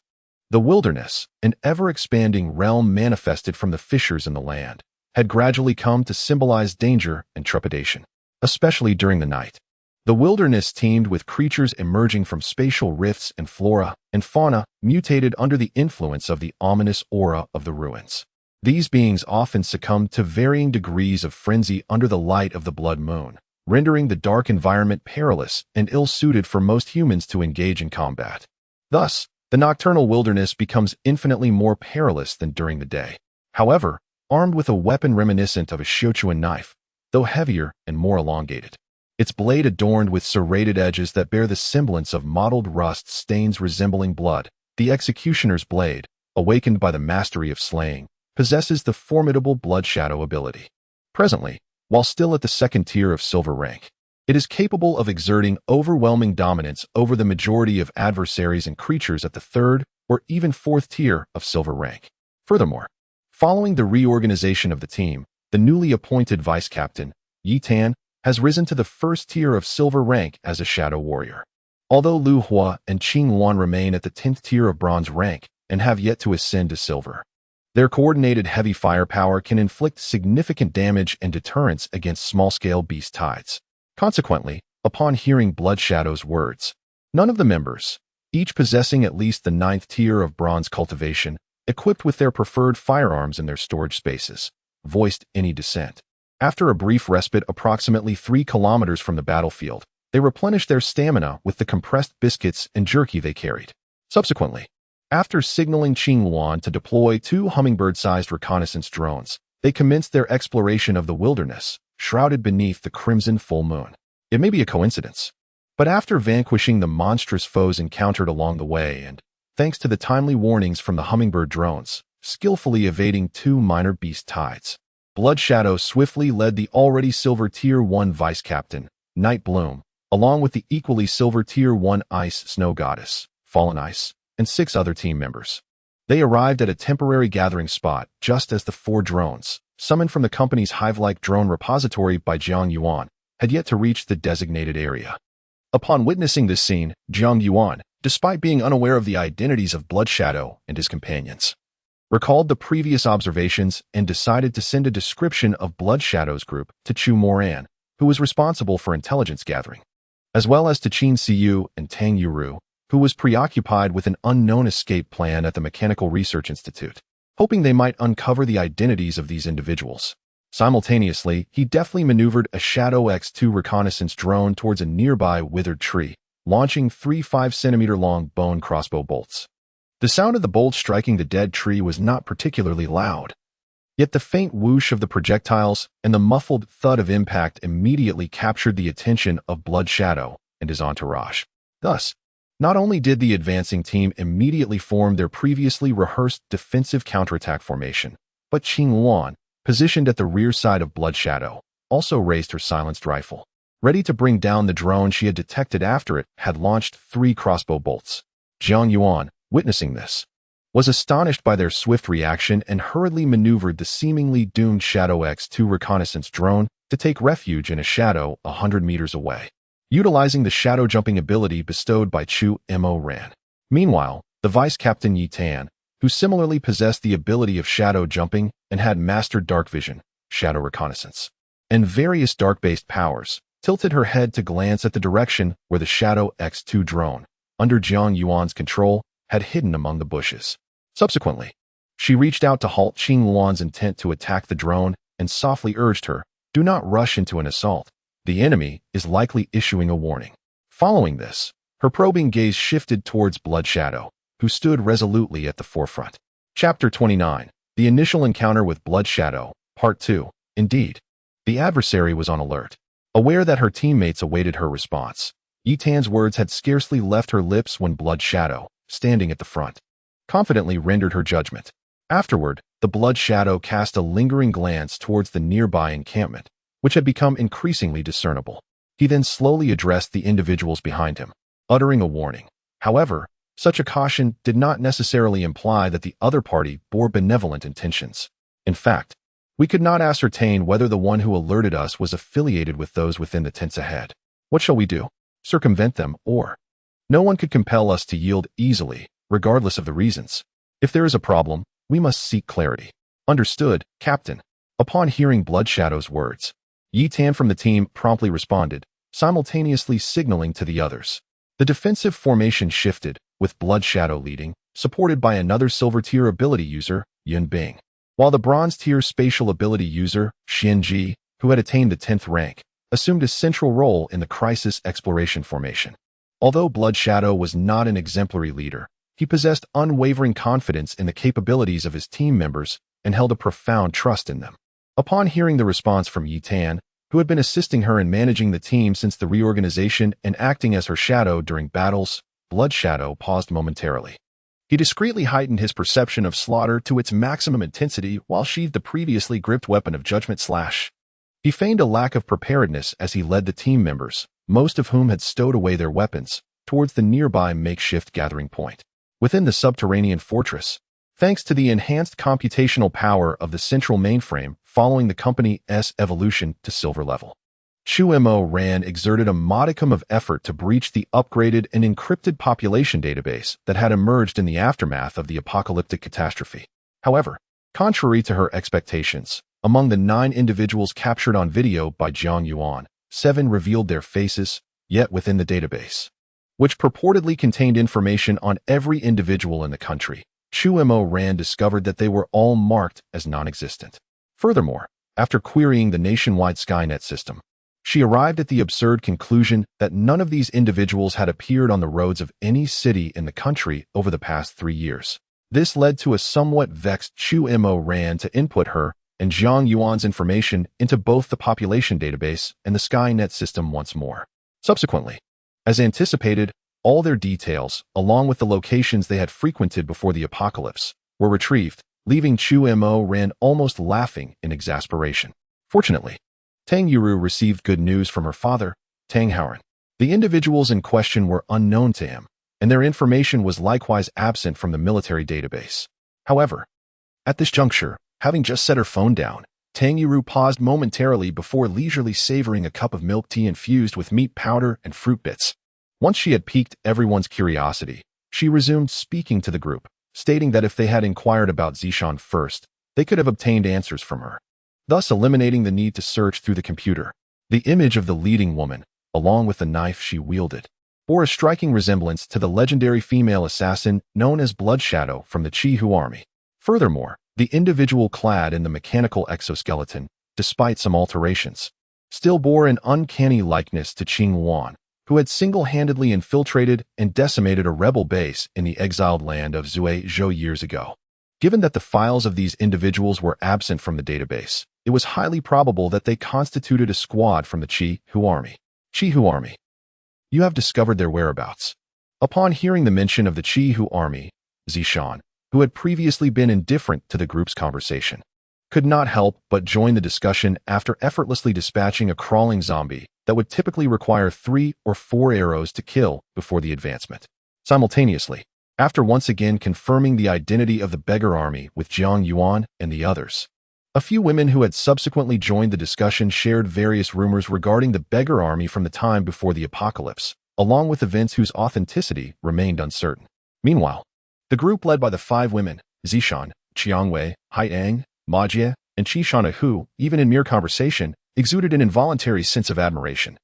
the wilderness, an ever-expanding realm manifested from the fissures in the land, had gradually come to symbolize danger and trepidation, especially during the night. The wilderness teemed with creatures emerging from spatial rifts and flora and fauna mutated under the influence of the ominous aura of the ruins. These beings often succumbed to varying degrees of frenzy under the light of the blood moon, rendering the dark environment perilous and ill-suited for most humans to engage in combat. Thus, the nocturnal wilderness becomes infinitely more perilous than during the day. However, armed with a weapon reminiscent of a Shochuan knife, though heavier and more elongated, its blade adorned with serrated edges that bear the semblance of mottled rust stains resembling blood, the executioner's blade, awakened by the mastery of slaying, possesses the formidable Blood Shadow ability. Presently, while still at the second tier of silver rank, it is capable of exerting overwhelming dominance over the majority of adversaries and creatures at the third or even fourth tier of silver rank. Furthermore, following the reorganization of the team, the newly appointed vice-captain, Yi Tan, has risen to the first tier of silver rank as a shadow warrior. Although Lu Hua and Qing Luan remain at the 10th tier of bronze rank and have yet to ascend to silver, their coordinated heavy firepower can inflict significant damage and deterrence against small-scale beast tides. Consequently, upon hearing Blood Shadow's words, none of the members, each possessing at least the 9th tier of bronze cultivation, equipped with their preferred firearms in their storage spaces, voiced any dissent. After a brief respite approximately 3 kilometers from the battlefield, they replenished their stamina with the compressed biscuits and jerky they carried. Subsequently, after signaling Qing Luan to deploy 2 hummingbird-sized reconnaissance drones, they commenced their exploration of the wilderness, shrouded beneath the crimson full moon. It may be a coincidence, but after vanquishing the monstrous foes encountered along the way and, thanks to the timely warnings from the hummingbird drones, skillfully evading 2 minor beast tides, Blood Shadow swiftly led the already silver tier 1 vice-captain, Night Bloom, along with the equally silver tier 1 ice snow goddess, Fallen Ice, and 6 other team members. They arrived at a temporary gathering spot just as the 4 drones, summoned from the company's hive-like drone repository by Jiang Yuan, had yet to reach the designated area. Upon witnessing this scene, Jiang Yuan, despite being unaware of the identities of Blood Shadow and his companions, recalled the previous observations and decided to send a description of Blood Shadow's group to Chu Moran, who was responsible for intelligence gathering, as well as to Qin Siyu and Tang Yuru, who was preoccupied with an unknown escape plan at the Mechanical Research Institute, hoping they might uncover the identities of these individuals. Simultaneously, he deftly maneuvered a Shadow X2 reconnaissance drone towards a nearby withered tree, launching 3 5-centimeter-long bone crossbow bolts. The sound of the bolts striking the dead tree was not particularly loud, yet the faint whoosh of the projectiles and the muffled thud of impact immediately captured the attention of Blood Shadow and his entourage. Thus, not only did the advancing team immediately form their previously rehearsed defensive counterattack formation, but Qing Luan, positioned at the rear side of Blood Shadow, also raised her silenced rifle. Ready to bring down the drone she had detected after it had launched 3 crossbow bolts. Jiang Yuan, witnessing this, was astonished by their swift reaction and hurriedly maneuvered the seemingly doomed Shadow X2 reconnaissance drone to take refuge in a shadow 100 meters away, utilizing the shadow jumping ability bestowed by Chu Mo Ran. Meanwhile, the vice-captain Yi Tan, who similarly possessed the ability of shadow jumping and had mastered dark vision, shadow reconnaissance, and various dark-based powers, tilted her head to glance at the direction where the Shadow X2 drone, under Jiang Yuan's control, had hidden among the bushes. Subsequently, she reached out to halt Qing Luan's intent to attack the drone and softly urged her, Do not rush into an assault. The enemy is likely issuing a warning. Following this, her probing gaze shifted towards Blood Shadow, who stood resolutely at the forefront. Chapter 29. The Initial Encounter with Blood Shadow, Part 2. Indeed, the adversary was on alert. Aware that her teammates awaited her response, Yi Tan's words had scarcely left her lips when Blood Shadow, standing at the front, confidently rendered her judgment. Afterward, the Blood Shadow cast a lingering glance towards the nearby encampment, which had become increasingly discernible. He then slowly addressed the individuals behind him, uttering a warning. However, such a caution did not necessarily imply that the other party bore benevolent intentions. In fact, we could not ascertain whether the one who alerted us was affiliated with those within the tents ahead. What shall we do? Circumvent them, or? No one could compel us to yield easily, regardless of the reasons. If there is a problem, we must seek clarity. Understood, Captain. Upon hearing Blood Shadow's words, Yi Tan from the team promptly responded, simultaneously signaling to the others. The defensive formation shifted, with Blood Shadow leading, supported by another Silver Tier ability user, Yun Bing, while the Bronze Tier spatial ability user, Xin Ji, who had attained the 10th rank, assumed a central role in the crisis exploration formation. Although Blood Shadow was not an exemplary leader, he possessed unwavering confidence in the capabilities of his team members and held a profound trust in them. Upon hearing the response from Yi Tan, who had been assisting her in managing the team since the reorganization and acting as her shadow during battles, Blood Shadow paused momentarily. He discreetly heightened his perception of slaughter to its maximum intensity while sheathed the previously gripped weapon of Judgment Slash. He feigned a lack of preparedness as he led the team members, most of whom had stowed away their weapons, towards the nearby makeshift gathering point. Within the subterranean fortress, thanks to the enhanced computational power of the central mainframe following the company's evolution to silver level, Chu Mo Ran exerted a modicum of effort to breach the upgraded and encrypted population database that had emerged in the aftermath of the apocalyptic catastrophe. However, contrary to her expectations, among the 9 individuals captured on video by Jiang Yuan, 7 revealed their faces, yet within the database, which purportedly contained information on every individual in the country, Chu Mo Ran discovered that they were all marked as non-existent. Furthermore, after querying the nationwide Skynet system, she arrived at the absurd conclusion that none of these individuals had appeared on the roads of any city in the country over the past 3 years. This led to a somewhat vexed Chu Mo Ran to input her and Jiang Yuan's information into both the population database and the Skynet system once more. Subsequently, as anticipated, all their details, along with the locations they had frequented before the apocalypse, were retrieved, leaving Chu Mo Ran almost laughing in exasperation. Fortunately, Tang Yuru received good news from her father, Tang Haoran. The individuals in question were unknown to him, and their information was likewise absent from the military database. However, at this juncture, having just set her phone down, Tang Yuru paused momentarily before leisurely savoring a cup of milk tea infused with meat powder and fruit bits. Once she had piqued everyone's curiosity, she resumed speaking to the group, stating that if they had inquired about Zishan first, they could have obtained answers from her, thus eliminating the need to search through the computer. The image of the leading woman, along with the knife she wielded, bore a striking resemblance to the legendary female assassin known as Blood Shadow from the Chi-Hu army. Furthermore, the individual clad in the mechanical exoskeleton, despite some alterations, still bore an uncanny likeness to Qing Wan, who had single-handedly infiltrated and decimated a rebel base in the exiled land of Zhuizhou years ago. Given that the files of these individuals were absent from the database, it was highly probable that they constituted a squad from the Chi-Hu army. Chi-Hu army. You have discovered their whereabouts. Upon hearing the mention of the Chi-Hu army, Zishan, who had previously been indifferent to the group's conversation, could not help but join the discussion after effortlessly dispatching a crawling zombie that would typically require 3 or 4 arrows to kill before the advancement. Simultaneously, after once again confirming the identity of the beggar army with Jiang Yuan and the others, a few women who had subsequently joined the discussion shared various rumors regarding the beggar army from the time before the apocalypse, along with events whose authenticity remained uncertain. Meanwhile, the group led by the 5 women, Zishan, Qiangwei, Haiyang, Ma Jie, and Qishana, who, even in mere conversation, exuded an involuntary sense of admiration,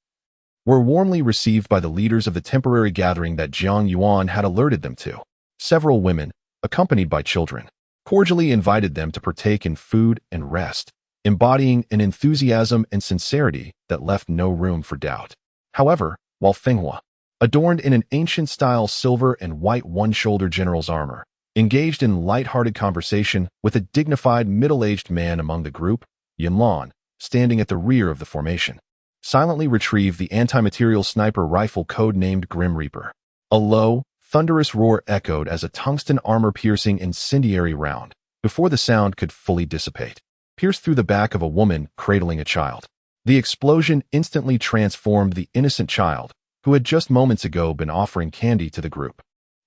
were warmly received by the leaders of the temporary gathering that Jiang Yuan had alerted them to. Several women, accompanied by children, cordially invited them to partake in food and rest, embodying an enthusiasm and sincerity that left no room for doubt. However, while Fenghua, adorned in an ancient-style silver and white one-shoulder general's armor, engaged in light-hearted conversation with a dignified middle-aged man among the group, Yunlan, standing at the rear of the formation, silently retrieved the anti-material sniper rifle code-named Grim Reaper. A low, thunderous roar echoed as a tungsten armor-piercing incendiary round, before the sound could fully dissipate, pierced through the back of a woman cradling a child. The explosion instantly transformed the innocent child, who had just moments ago been offering candy to the group,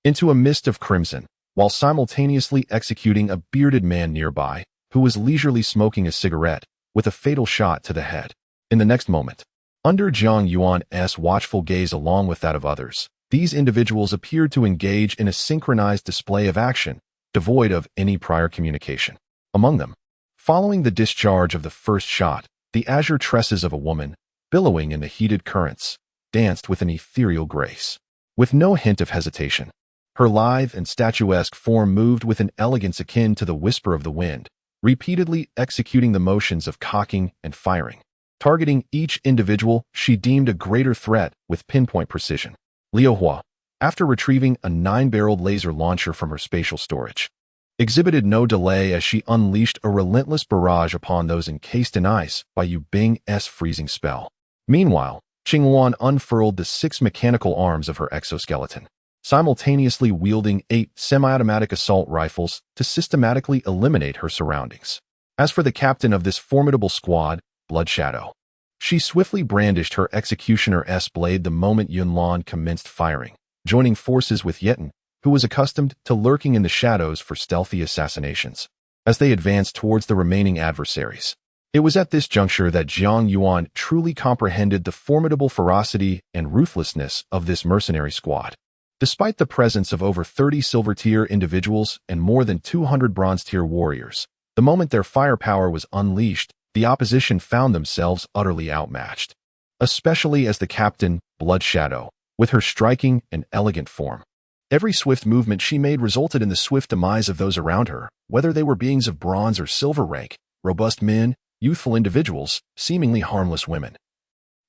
into a mist of crimson, while simultaneously executing a bearded man nearby, who was leisurely smoking a cigarette, with a fatal shot to the head. In the next moment, under Jiang Yuan's watchful gaze along with that of others, these individuals appeared to engage in a synchronized display of action, devoid of any prior communication. Among them, following the discharge of the first shot, the azure tresses of a woman, billowing in the heated currents, danced with an ethereal grace. With no hint of hesitation, her lithe and statuesque form moved with an elegance akin to the whisper of the wind, repeatedly executing the motions of cocking and firing, targeting each individual she deemed a greater threat with pinpoint precision. Liu Hua, after retrieving a 9-barreled laser launcher from her spatial storage, exhibited no delay as she unleashed a relentless barrage upon those encased in ice by Yu Bing's freezing spell. Meanwhile, Qingwan unfurled the 6 mechanical arms of her exoskeleton, simultaneously wielding 8 semi-automatic assault rifles to systematically eliminate her surroundings. As for the captain of this formidable squad, Blood Shadow, she swiftly brandished her executioner-s blade the moment Yunlan commenced firing, joining forces with Yetin, who was accustomed to lurking in the shadows for stealthy assassinations, as they advanced towards the remaining adversaries. It was at this juncture that Jiang Yuan truly comprehended the formidable ferocity and ruthlessness of this mercenary squad. Despite the presence of over 30 silver-tier individuals and more than 200 bronze-tier warriors, the moment their firepower was unleashed, the opposition found themselves utterly outmatched, especially as the captain, Blood Shadow, with her striking and elegant form. Every swift movement she made resulted in the swift demise of those around her, whether they were beings of bronze or silver rank, robust men, youthful individuals, seemingly harmless women,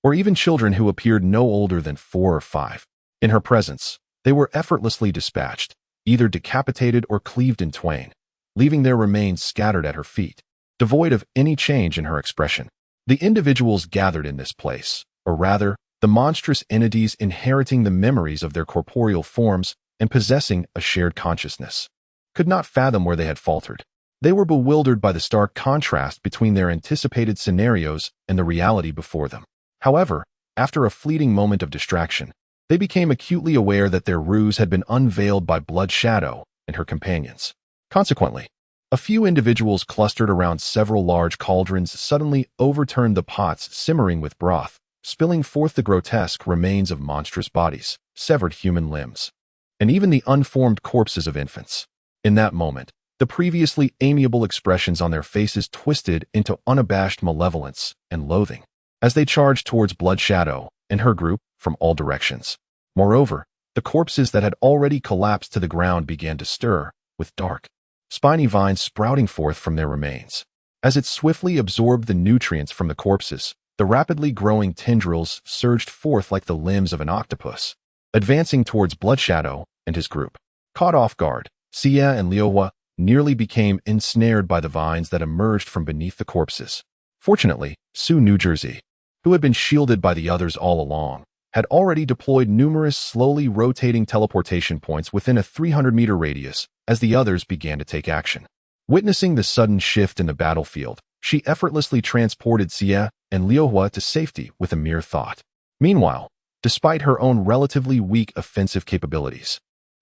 or even children who appeared no older than 4 or 5. In her presence, they were effortlessly dispatched, either decapitated or cleaved in twain, leaving their remains scattered at her feet, devoid of any change in her expression. The individuals gathered in this place, or rather, the monstrous entities inheriting the memories of their corporeal forms and possessing a shared consciousness, could not fathom where they had faltered. They were bewildered by the stark contrast between their anticipated scenarios and the reality before them. However, after a fleeting moment of distraction, they became acutely aware that their ruse had been unveiled by Blood Shadow and her companions. Consequently, a few individuals clustered around several large cauldrons suddenly overturned the pots simmering with broth, spilling forth the grotesque remains of monstrous bodies, severed human limbs, and even the unformed corpses of infants. In that moment, the previously amiable expressions on their faces twisted into unabashed malevolence and loathing, as they charged towards Blood Shadow and her group from all directions. Moreover, the corpses that had already collapsed to the ground began to stir, with dark, spiny vines sprouting forth from their remains. As it swiftly absorbed the nutrients from the corpses, the rapidly growing tendrils surged forth like the limbs of an octopus, advancing towards Blood Shadow and his group. Caught off guard, Xia and Liuhua nearly became ensnared by the vines that emerged from beneath the corpses. Fortunately, Su New Jersey, who had been shielded by the others all along, had already deployed numerous slowly rotating teleportation points within a 300-meter radius as the others began to take action. Witnessing the sudden shift in the battlefield, she effortlessly transported Xia and Liuhua to safety with a mere thought. Meanwhile, despite her own relatively weak offensive capabilities,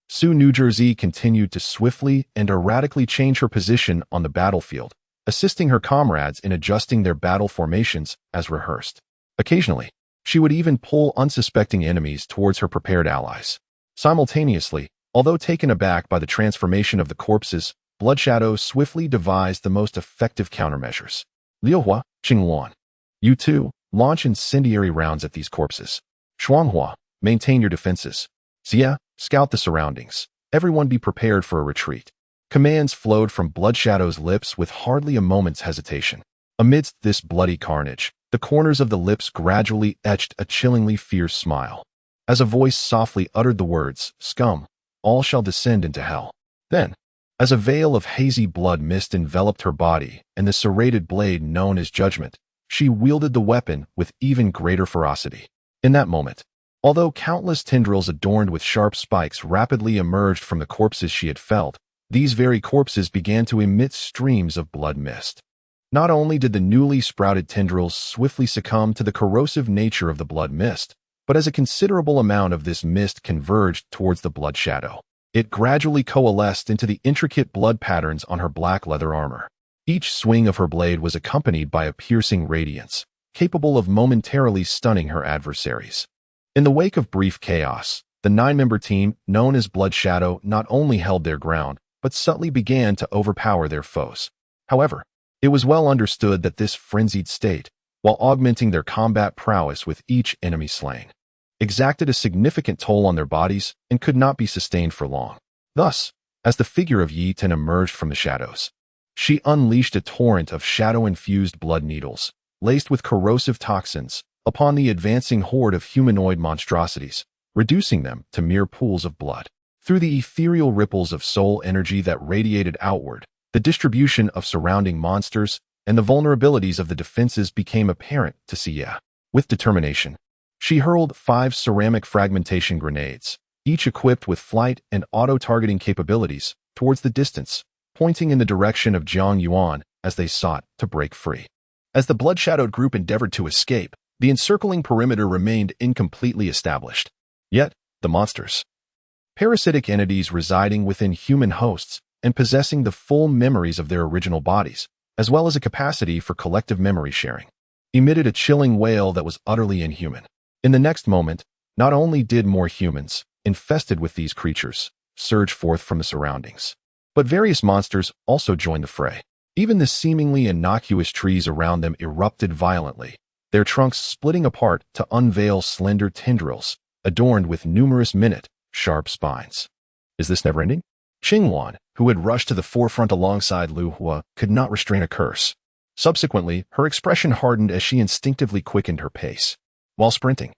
Su New Jersey continued to swiftly and erratically change her position on the battlefield, assisting her comrades in adjusting their battle formations as rehearsed. Occasionally, she would even pull unsuspecting enemies towards her prepared allies. Simultaneously, although taken aback by the transformation of the corpses, Blood Shadow swiftly devised the most effective countermeasures. Liuhua, Qingwan, you two, launch incendiary rounds at these corpses. Shuanghua, maintain your defenses. Xia, scout the surroundings. Everyone be prepared for a retreat. Commands flowed from Blood Shadow's lips with hardly a moment's hesitation. Amidst this bloody carnage, the corners of the lips gradually etched a chillingly fierce smile. As a voice softly uttered the words, "Scum, all shall descend into hell." Then, as a veil of hazy blood mist enveloped her body and the serrated blade known as judgment, she wielded the weapon with even greater ferocity. In that moment, although countless tendrils adorned with sharp spikes rapidly emerged from the corpses she had felled, these very corpses began to emit streams of blood mist. Not only did the newly sprouted tendrils swiftly succumb to the corrosive nature of the blood mist, but as a considerable amount of this mist converged towards the blood shadow, it gradually coalesced into the intricate blood patterns on her black leather armor. Each swing of her blade was accompanied by a piercing radiance, capable of momentarily stunning her adversaries. In the wake of brief chaos, the 9-member team, known as Blood Shadow, not only held their ground, but subtly began to overpower their foes. However, it was well understood that this frenzied state, while augmenting their combat prowess with each enemy slain, exacted a significant toll on their bodies and could not be sustained for long. Thus, as the figure of Yi Ten emerged from the shadows, she unleashed a torrent of shadow-infused blood needles, laced with corrosive toxins, upon the advancing horde of humanoid monstrosities, reducing them to mere pools of blood. Through the ethereal ripples of soul energy that radiated outward, the distribution of surrounding monsters and the vulnerabilities of the defenses became apparent to Xia. With determination, she hurled 5 ceramic fragmentation grenades, each equipped with flight and auto-targeting capabilities, towards the distance, pointing in the direction of Jiang Yuan as they sought to break free. As the blood-shadowed group endeavored to escape, the encircling perimeter remained incompletely established. Yet, the monsters, parasitic entities residing within human hosts and possessing the full memories of their original bodies, as well as a capacity for collective memory sharing, emitted a chilling wail that was utterly inhuman. In the next moment, not only did more humans, infested with these creatures, surge forth from the surroundings, but various monsters also joined the fray. Even the seemingly innocuous trees around them erupted violently, their trunks splitting apart to unveil slender tendrils, adorned with numerous minute, sharp spines. Is this never-ending? Qingwan, who had rushed to the forefront alongside Lu Hua, could not restrain a curse. Subsequently, her expression hardened as she instinctively quickened her pace. While sprinting,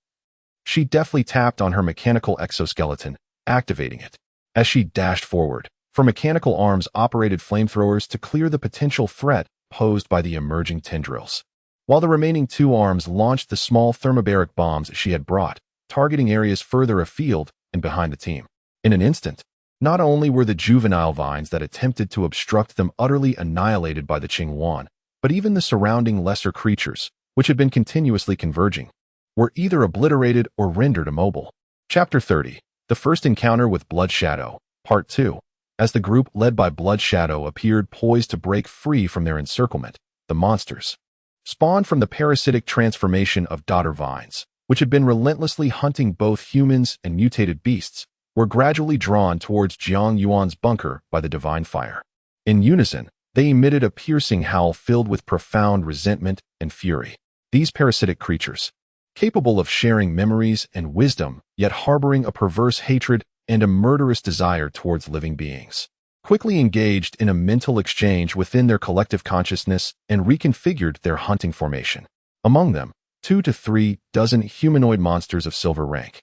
she deftly tapped on her mechanical exoskeleton, activating it. As she dashed forward, her mechanical arms operated flamethrowers to clear the potential threat posed by the emerging tendrils, while the remaining 2 arms launched the small thermobaric bombs she had brought, targeting areas further afield and behind the team. In an instant, not only were the juvenile vines that attempted to obstruct them utterly annihilated by the Qingwan, but even the surrounding lesser creatures, which had been continuously converging, were either obliterated or rendered immobile. Chapter 30. The First Encounter with Blood Shadow, Part 2. As the group led by Blood Shadow appeared poised to break free from their encirclement, the monsters, spawned from the parasitic transformation of daughter vines, which had been relentlessly hunting both humans and mutated beasts, were gradually drawn towards Jiang Yuan's bunker by the divine fire. In unison, they emitted a piercing howl filled with profound resentment and fury. These parasitic creatures, capable of sharing memories and wisdom, yet harboring a perverse hatred and a murderous desire towards living beings, quickly engaged in a mental exchange within their collective consciousness and reconfigured their hunting formation. Among them, 2 to 3 dozen humanoid monsters of silver rank,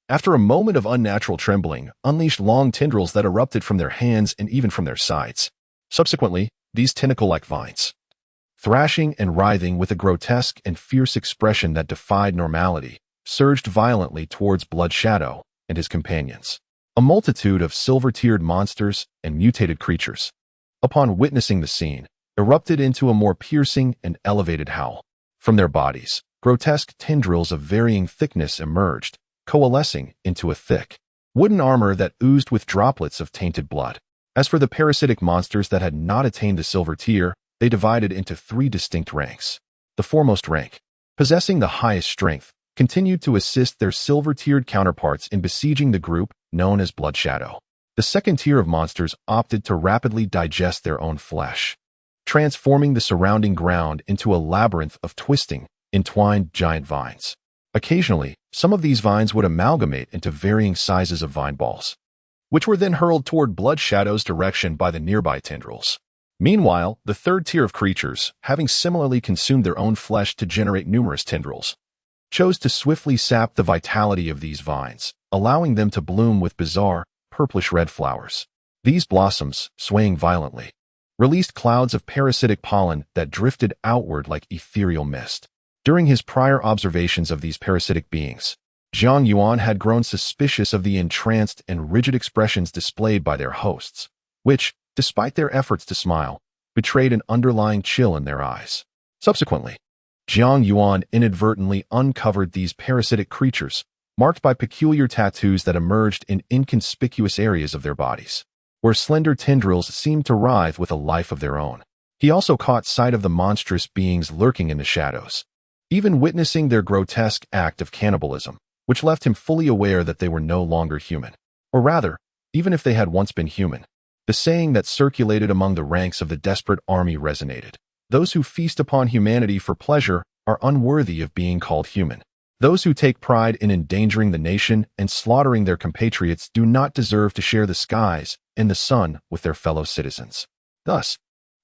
after a moment of unnatural trembling, unleashed long tendrils that erupted from their hands and even from their sides. Subsequently, these tentacle-like vines, thrashing and writhing with a grotesque and fierce expression that defied normality, surged violently towards Blood Shadow and his companions. A multitude of silver-tiered monsters and mutated creatures, upon witnessing the scene, erupted into a more piercing and elevated howl. From their bodies, grotesque tendrils of varying thickness emerged, coalescing into a thick, wooden armor that oozed with droplets of tainted blood. As for the parasitic monsters that had not attained the silver tier, they divided into 3 distinct ranks. The foremost rank, possessing the highest strength, continued to assist their silver-tiered counterparts in besieging the group known as Blood Shadow. The second tier of monsters opted to rapidly digest their own flesh, transforming the surrounding ground into a labyrinth of twisting, entwined giant vines. Occasionally, some of these vines would amalgamate into varying sizes of vine balls, which were then hurled toward Blood Shadow's direction by the nearby tendrils. Meanwhile, the third tier of creatures, having similarly consumed their own flesh to generate numerous tendrils, chose to swiftly sap the vitality of these vines, allowing them to bloom with bizarre, purplish-red flowers. These blossoms, swaying violently, released clouds of parasitic pollen that drifted outward like ethereal mist. During his prior observations of these parasitic beings, Zhang Yuan had grown suspicious of the entranced and rigid expressions displayed by their hosts, which, despite their efforts to smile, betrayed an underlying chill in their eyes. Subsequently, Zhang Yuan inadvertently uncovered these parasitic creatures, marked by peculiar tattoos that emerged in inconspicuous areas of their bodies, where slender tendrils seemed to writhe with a life of their own. He also caught sight of the monstrous beings lurking in the shadows, even witnessing their grotesque act of cannibalism, which left him fully aware that they were no longer human. Or rather, even if they had once been human. The saying that circulated among the ranks of the desperate army resonated. Those who feast upon humanity for pleasure are unworthy of being called human. Those who take pride in endangering the nation and slaughtering their compatriots do not deserve to share the skies and the sun with their fellow citizens. Thus,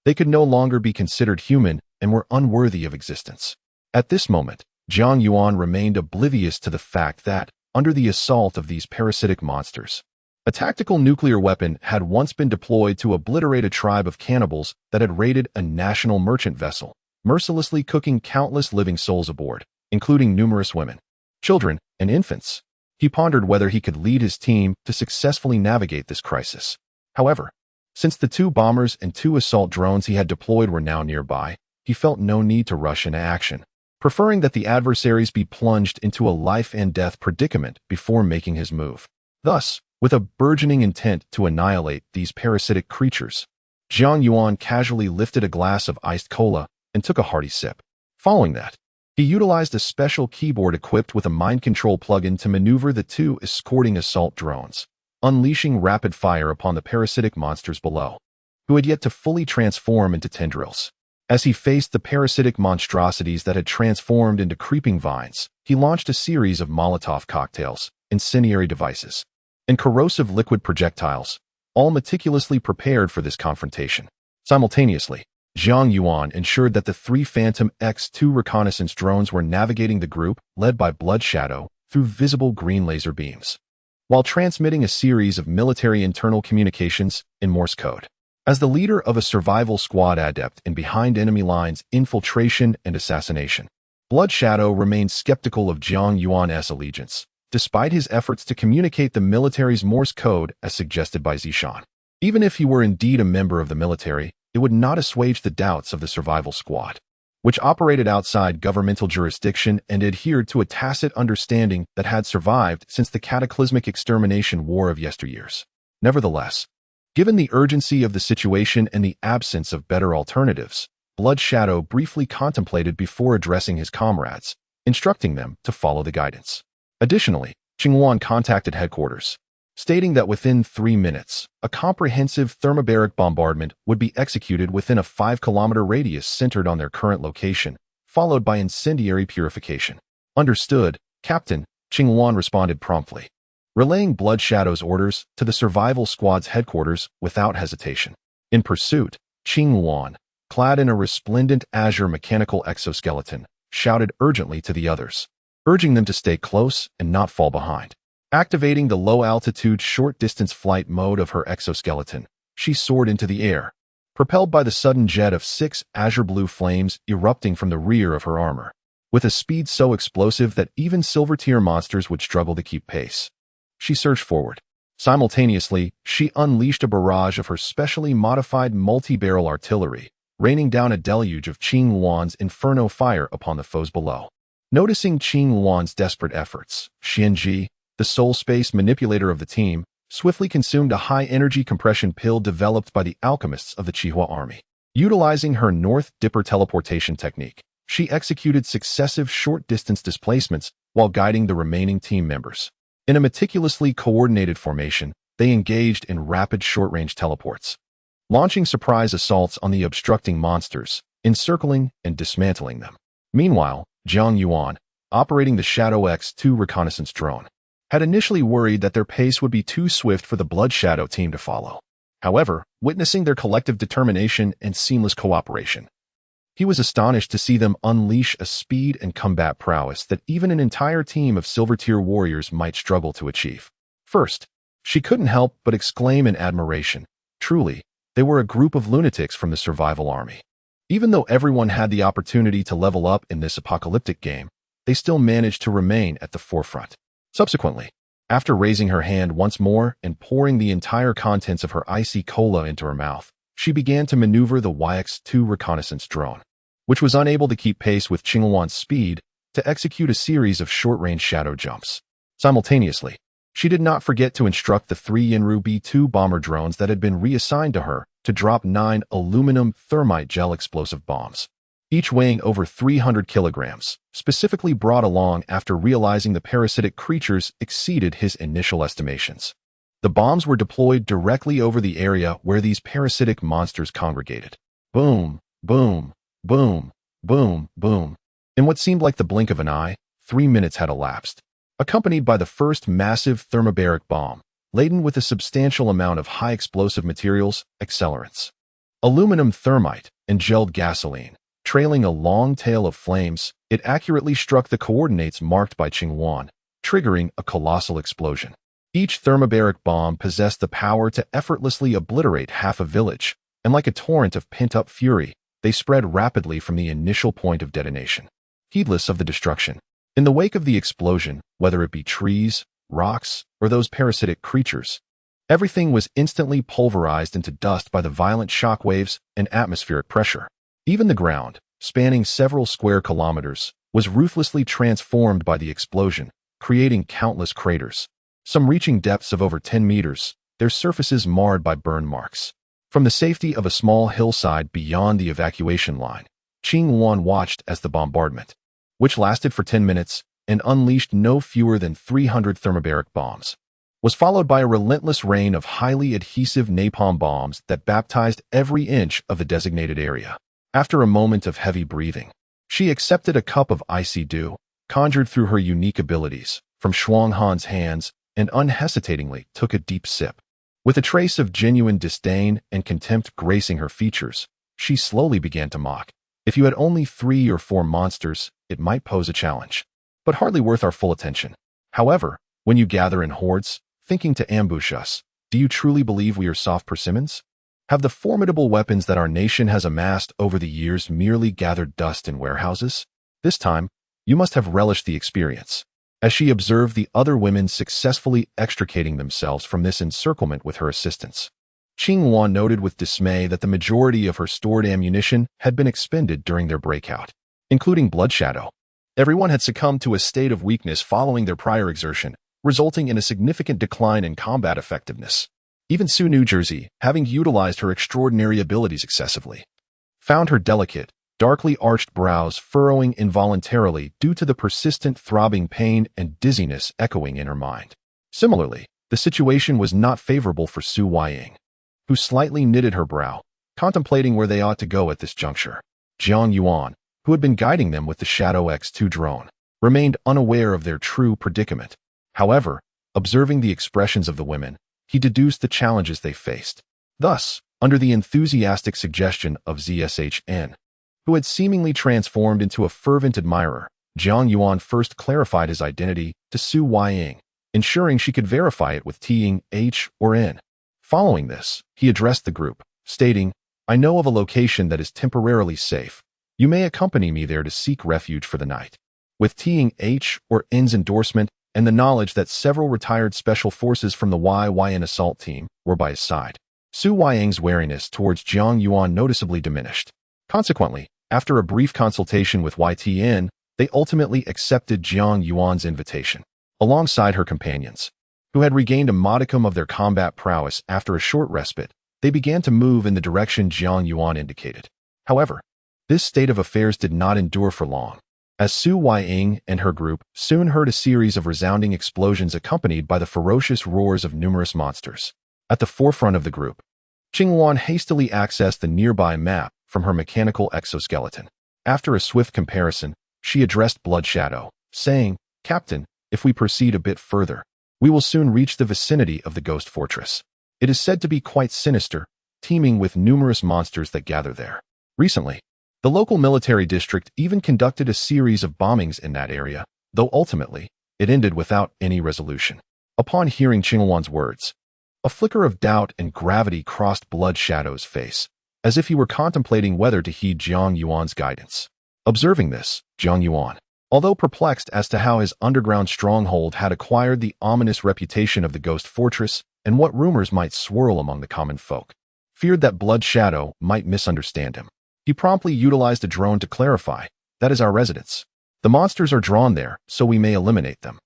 they could no longer be considered human and were unworthy of existence. At this moment, Zhang Yuan remained oblivious to the fact that, under the assault of these parasitic monsters, a tactical nuclear weapon had once been deployed to obliterate a tribe of cannibals that had raided a national merchant vessel, mercilessly cooking countless living souls aboard, including numerous women, children, and infants. He pondered whether he could lead his team to successfully navigate this crisis. However, since the 2 bombers and 2 assault drones he had deployed were now nearby, he felt no need to rush into action, preferring that the adversaries be plunged into a life-and-death predicament before making his move. Thus, with a burgeoning intent to annihilate these parasitic creatures, Zhang Yuan casually lifted a glass of iced cola and took a hearty sip. Following that, he utilized a special keyboard equipped with a mind control plugin to maneuver the 2 escorting assault drones, unleashing rapid fire upon the parasitic monsters below, who had yet to fully transform into tendrils. As he faced the parasitic monstrosities that had transformed into creeping vines, he launched a series of Molotov cocktails, incendiary devices, and corrosive liquid projectiles, all meticulously prepared for this confrontation. Simultaneously, Zhang Yuan ensured that the 3 Phantom X-2 reconnaissance drones were navigating the group, led by Blood Shadow, through visible green laser beams, while transmitting a series of military internal communications in Morse code. As the leader of a survival squad adept in behind enemy lines infiltration and assassination, Blood Shadow remained skeptical of Zhang Yuan's allegiance, despite his efforts to communicate the military's Morse code as suggested by Zishan. Even if he were indeed a member of the military, it would not assuage the doubts of the survival squad, which operated outside governmental jurisdiction and adhered to a tacit understanding that had survived since the cataclysmic extermination war of yesteryears. Nevertheless, given the urgency of the situation and the absence of better alternatives, Blood Shadow briefly contemplated before addressing his comrades, instructing them to follow the guidance. Additionally, Qingwan contacted headquarters, stating that within 3 minutes, a comprehensive thermobaric bombardment would be executed within a 5-kilometer radius centered on their current location, followed by incendiary purification. Understood, Captain, Qingwan responded promptly, relaying Blood Shadow's orders to the survival squad's headquarters without hesitation. In pursuit, Qingwan, clad in a resplendent azure mechanical exoskeleton, shouted urgently to the others, urging them to stay close and not fall behind. Activating the low-altitude short-distance flight mode of her exoskeleton, she soared into the air, propelled by the sudden jet of 6 azure-blue flames erupting from the rear of her armor, with a speed so explosive that even silver-tier monsters would struggle to keep pace. She surged forward. Simultaneously, she unleashed a barrage of her specially modified multi-barrel artillery, raining down a deluge of Qingwan's inferno fire upon the foes below. Noticing Qingwan's desperate efforts, Xianji, the soul space manipulator of the team, swiftly consumed a high-energy compression pill developed by the alchemists of the Qihua army. Utilizing her North Dipper teleportation technique, she executed successive short-distance displacements while guiding the remaining team members. In a meticulously coordinated formation, they engaged in rapid short-range teleports, launching surprise assaults on the obstructing monsters, encircling and dismantling them. Meanwhile, Zhang Yuan, operating the Shadow X-2 reconnaissance drone, had initially worried that their pace would be too swift for the Blood Shadow team to follow. however, witnessing their collective determination and seamless cooperation. He was astonished to see them unleash a speed and combat prowess that even an entire team of silver-tier warriors might struggle to achieve. First, she couldn't help but exclaim in admiration. Truly, they were a group of lunatics from the survival army. Even though everyone had the opportunity to level up in this apocalyptic game, they still managed to remain at the forefront. Subsequently, after raising her hand once more and pouring the entire contents of her icy cola into her mouth, she began to maneuver the YX-2 reconnaissance drone, which was unable to keep pace with Qingluan's speed, to execute a series of short-range shadow jumps. Simultaneously, she did not forget to instruct the 3 Yinru B-2 bomber drones that had been reassigned to her to drop 9 aluminum thermite gel explosive bombs, each weighing over 300 kilograms, specifically brought along after realizing the parasitic creatures exceeded his initial estimations. The bombs were deployed directly over the area where these parasitic monsters congregated. Boom, boom, boom, boom, boom. In what seemed like the blink of an eye, 3 minutes had elapsed, accompanied by the first massive thermobaric bomb, laden with a substantial amount of high explosive materials, accelerants, aluminum thermite, and gelled gasoline. Trailing a long tail of flames, it accurately struck the coordinates marked by Qingluan, triggering a colossal explosion. Each thermobaric bomb possessed the power to effortlessly obliterate half a village, and like a torrent of pent-up fury, they spread rapidly from the initial point of detonation, heedless of the destruction. In the wake of the explosion, whether it be trees, rocks, or those parasitic creatures, everything was instantly pulverized into dust by the violent shockwaves and atmospheric pressure. Even the ground, spanning several square kilometers, was ruthlessly transformed by the explosion, creating countless craters, some reaching depths of over 10 meters, their surfaces marred by burn marks. From the safety of a small hillside beyond the evacuation line, Qingluan watched as the bombardment, which lasted for 10 minutes and unleashed no fewer than 300 thermobaric bombs, was followed by a relentless rain of highly adhesive napalm bombs that baptized every inch of the designated area. After a moment of heavy breathing, she accepted a cup of icy dew, conjured through her unique abilities, from Shuang Han's hands, and unhesitatingly took a deep sip. With a trace of genuine disdain and contempt gracing her features, she slowly began to mock. If you had only 3 or 4 monsters, it might pose a challenge, but hardly worth our full attention. However, when you gather in hordes, thinking to ambush us, do you truly believe we are soft persimmons? Have the formidable weapons that our nation has amassed over the years merely gathered dust in warehouses? This time, you must have relished the experience. As she observed the other women successfully extricating themselves from this encirclement with her assistance, Qingluan noted with dismay that the majority of her stored ammunition had been expended during their breakout, including Blood Shadow. Everyone had succumbed to a state of weakness following their prior exertion, resulting in a significant decline in combat effectiveness. Even Sue New Jersey, having utilized her extraordinary abilities excessively, found her delicate, darkly arched brows furrowing involuntarily due to the persistent throbbing pain and dizziness echoing in her mind. Similarly, the situation was not favorable for Su Weiying, who slightly knitted her brow, contemplating where they ought to go at this juncture. Jiang Yuan, who had been guiding them with the Shadow X2 drone, remained unaware of their true predicament. However, observing the expressions of the women, he deduced the challenges they faced. Thus, under the enthusiastic suggestion of ZSHN, who had seemingly transformed into a fervent admirer, Jiang Yuan first clarified his identity to Su Weiying, ensuring she could verify it with Ting H or N. Following this, he addressed the group, stating, "I know of a location that is temporarily safe. You may accompany me there to seek refuge for the night." With Ting H or N's endorsement, and the knowledge that several retired special forces from the YYN assault team were by his side, Su Weiying's wariness towards Jiang Yuan noticeably diminished. Consequently, after a brief consultation with YTN, they ultimately accepted Jiang Yuan's invitation, alongside her companions, who had regained a modicum of their combat prowess after a short respite. They began to move in the direction Jiang Yuan indicated. However, this state of affairs did not endure for long, as Su Weiying and her group soon heard a series of resounding explosions accompanied by the ferocious roars of numerous monsters. At the forefront of the group, Qingluan hastily accessed the nearby map from her mechanical exoskeleton. After a swift comparison, she addressed Blood Shadow, saying, "Captain, if we proceed a bit further, we will soon reach the vicinity of the Ghost Fortress." It is said to be quite sinister, teeming with numerous monsters that gather there. Recently, the local military district even conducted a series of bombings in that area, though ultimately, it ended without any resolution. Upon hearing Qinghuan's words, a flicker of doubt and gravity crossed Blood Shadow's face, as if he were contemplating whether to heed Jiang Yuan's guidance. Observing this, Jiang Yuan, although perplexed as to how his underground stronghold had acquired the ominous reputation of the Ghost Fortress and what rumors might swirl among the common folk, feared that Blood Shadow might misunderstand him. He promptly utilized a drone to clarify, "That is our residence. The monsters are drawn there, so we may eliminate them.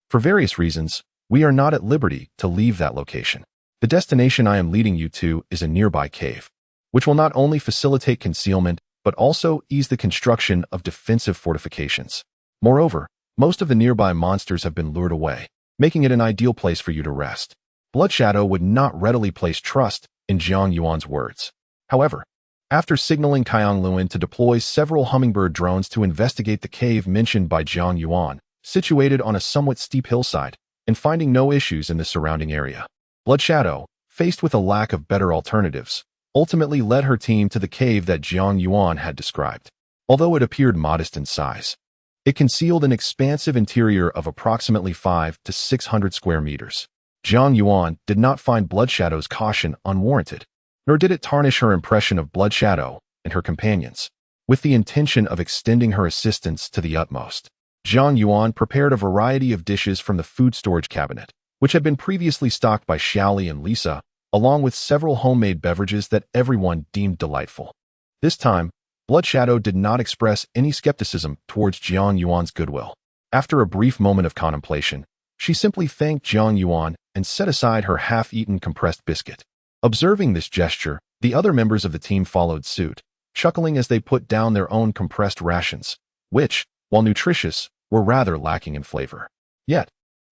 For various reasons, we are not at liberty to leave that location. The destination I am leading you to is a nearby cave, which will not only facilitate concealment, but also ease the construction of defensive fortifications. Moreover, most of the nearby monsters have been lured away, making it an ideal place for you to rest." Blood Shadow would not readily place trust in Jiang Yuan's words. However, after signaling Kaiyang Luan to deploy several hummingbird drones to investigate the cave mentioned by Jiang Yuan, situated on a somewhat steep hillside, and finding no issues in the surrounding area, Blood Shadow, faced with a lack of better alternatives, ultimately led her team to the cave that Jiang Yuan had described. Although it appeared modest in size, it concealed an expansive interior of approximately 500 to 600 square meters. Jiang Yuan did not find Blood Shadow's caution unwarranted, nor did it tarnish her impression of Blood Shadow and her companions. With the intention of extending her assistance to the utmost, Jiang Yuan prepared a variety of dishes from the food storage cabinet, which had been previously stocked by Xiaoli and Lisa, along with several homemade beverages that everyone deemed delightful. This time, Blood Shadow did not express any skepticism towards Jiang Yuan's goodwill. After a brief moment of contemplation, she simply thanked Jiang Yuan and set aside her half-eaten compressed biscuit. Observing this gesture, the other members of the team followed suit, chuckling as they put down their own compressed rations, which, while nutritious, were rather lacking in flavor. Yet,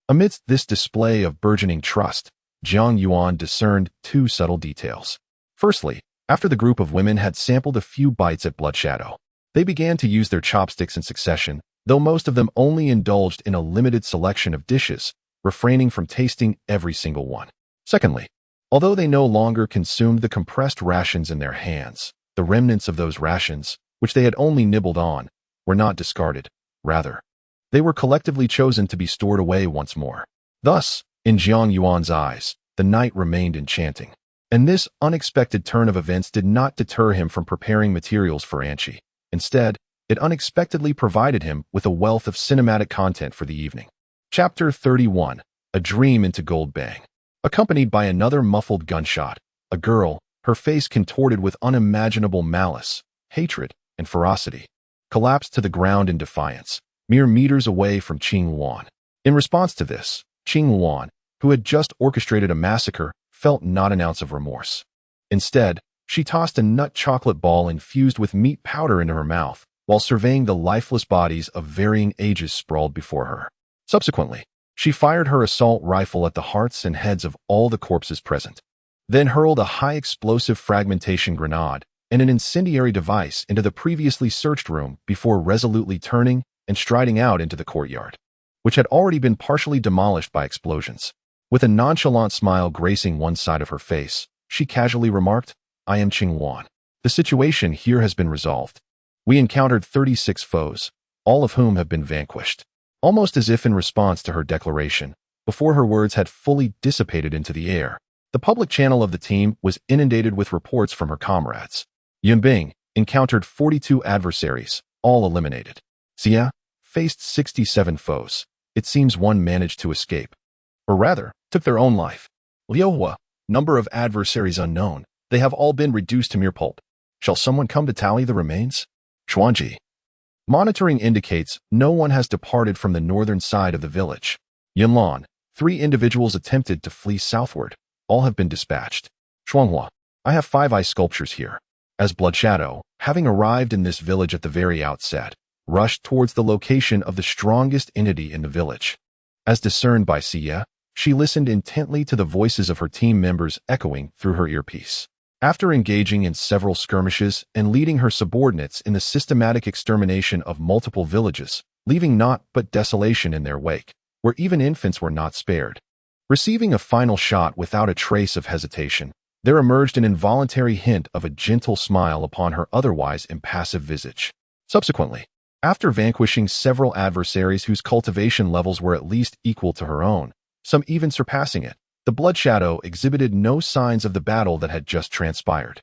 amidst this display of burgeoning trust, Jiang Yuan discerned two subtle details. Firstly, after the group of women had sampled a few bites at Blood Shadow, they began to use their chopsticks in succession, though most of them only indulged in a limited selection of dishes, refraining from tasting every single one. Secondly, although they no longer consumed the compressed rations in their hands, the remnants of those rations, which they had only nibbled on, were not discarded. Rather, they were collectively chosen to be stored away once more. Thus, in Jiang Yuan's eyes, the night remained enchanting. And this unexpected turn of events did not deter him from preparing materials for Anchi. Instead, it unexpectedly provided him with a wealth of cinematic content for the evening. Chapter 31, A Dream into Gold Bang. Accompanied by another muffled gunshot, a girl, her face contorted with unimaginable malice, hatred, and ferocity, collapsed to the ground in defiance, mere meters away from Qinghuan. In response to this, Qinghuan, who had just orchestrated a massacre, felt not an ounce of remorse. Instead, she tossed a nut chocolate ball infused with meat powder into her mouth, while surveying the lifeless bodies of varying ages sprawled before her. Subsequently, she fired her assault rifle at the hearts and heads of all the corpses present, then hurled a high-explosive fragmentation grenade and an incendiary device into the previously searched room before resolutely turning and striding out into the courtyard, which had already been partially demolished by explosions. With a nonchalant smile gracing one side of her face, she casually remarked, "I am Qinghuan. The situation here has been resolved. We encountered 36 foes, all of whom have been vanquished." Almost as if in response to her declaration, before her words had fully dissipated into the air, the public channel of the team was inundated with reports from her comrades. Yunbing encountered 42 adversaries, all eliminated. Xia faced 67 foes. It seems one managed to escape, or rather, took their own life. Liuhua, number of adversaries unknown. They have all been reduced to mere pulp. Shall someone come to tally the remains? Xuanji. Monitoring indicates no one has departed from the northern side of the village. Yunlan, 3 individuals attempted to flee southward. All have been dispatched. Shuanghua, I have 5 ice sculptures here. As Blood Shadow, having arrived in this village at the very outset, rushed towards the location of the strongest entity in the village. As discerned by Xia, she listened intently to the voices of her team members echoing through her earpiece. After engaging in several skirmishes and leading her subordinates in the systematic extermination of multiple villages, leaving naught but desolation in their wake, where even infants were not spared, Receiving a final shot without a trace of hesitation, there emerged an involuntary hint of a gentle smile upon her otherwise impassive visage. Subsequently, after vanquishing several adversaries whose cultivation levels were at least equal to her own, some even surpassing it, the Blood Shadow exhibited no signs of the battle that had just transpired.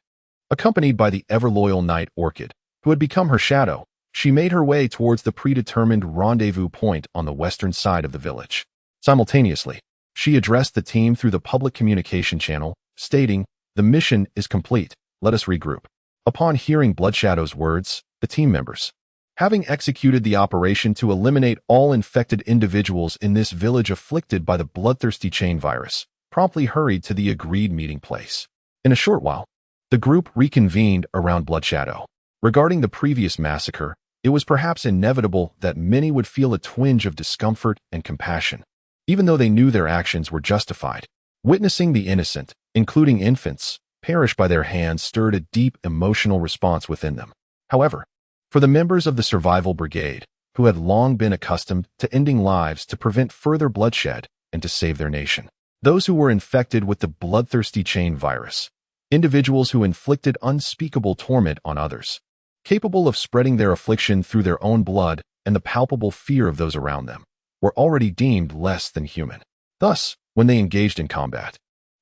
Accompanied by the ever-loyal Knight Orchid, who had become her shadow, she made her way towards the predetermined rendezvous point on the western side of the village. Simultaneously, she addressed the team through the public communication channel, stating, "The mission is complete. Let us regroup." Upon hearing Blood Shadow's words, the team members, having executed the operation to eliminate all infected individuals in this village afflicted by the bloodthirsty chain virus, promptly hurried to the agreed meeting place. In a short while, the group reconvened around Blood Shadow. Regarding the previous massacre, it was perhaps inevitable that many would feel a twinge of discomfort and compassion, even though they knew their actions were justified. Witnessing the innocent, including infants, perish by their hands stirred a deep emotional response within them. However, for the members of the Survival Brigade, who had long been accustomed to ending lives to prevent further bloodshed and to save their nation, those who were infected with the bloodthirsty chain virus, individuals who inflicted unspeakable torment on others, capable of spreading their affliction through their own blood and the palpable fear of those around them, were already deemed less than human. Thus, when they engaged in combat,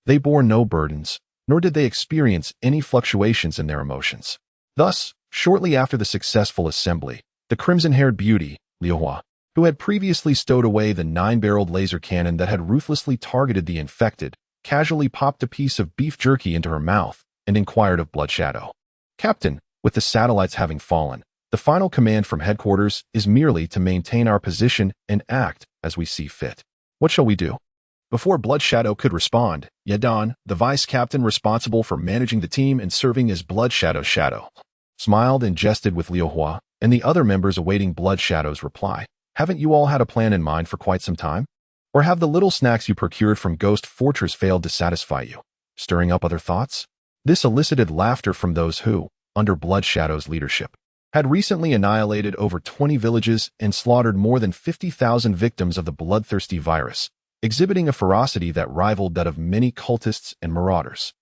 they bore no burdens, nor did they experience any fluctuations in their emotions. Thus, shortly after the successful assembly, the crimson-haired beauty, Liuhua, who had previously stowed away the 9-barreled laser cannon that had ruthlessly targeted the infected, casually popped a piece of beef jerky into her mouth and inquired of Blood Shadow, "Captain, with the satellites having fallen, the final command from headquarters is merely to maintain our position and act as we see fit. What shall we do?" Before Blood Shadow could respond, Yadan, the vice captain responsible for managing the team and serving as Blood Shadow's shadow, smiled and jested with Liuhua and the other members awaiting Blood Shadow's reply. "Haven't you all had a plan in mind for quite some time? Or have the little snacks you procured from Ghost Fortress failed to satisfy you, stirring up other thoughts?" This elicited laughter from those who, under Blood Shadow's leadership, had recently annihilated over 20 villages and slaughtered more than 50,000 victims of the bloodthirsty virus, exhibiting a ferocity that rivaled that of many cultists and marauders.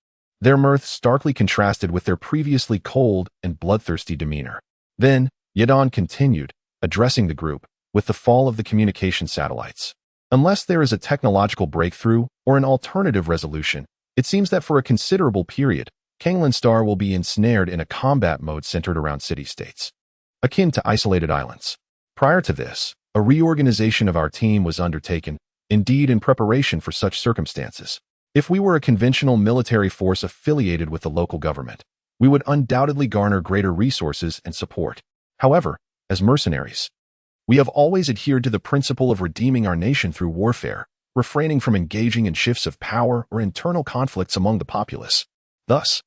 Their mirth starkly contrasted with their previously cold and bloodthirsty demeanor. Then, Yadan continued, addressing the group, with the fall of the communication satellites. "Unless there is a technological breakthrough or an alternative resolution, it seems that for a considerable period, Kanglan Star will be ensnared in a combat mode centered around city-states, akin to isolated islands. Prior to this, a reorganization of our team was undertaken, indeed in preparation for such circumstances. If we were a conventional military force affiliated with the local government, we would undoubtedly garner greater resources and support. However, as mercenaries, we have always adhered to the principle of redeeming our nation through warfare, refraining from engaging in shifts of power or internal conflicts among the populace. Thus,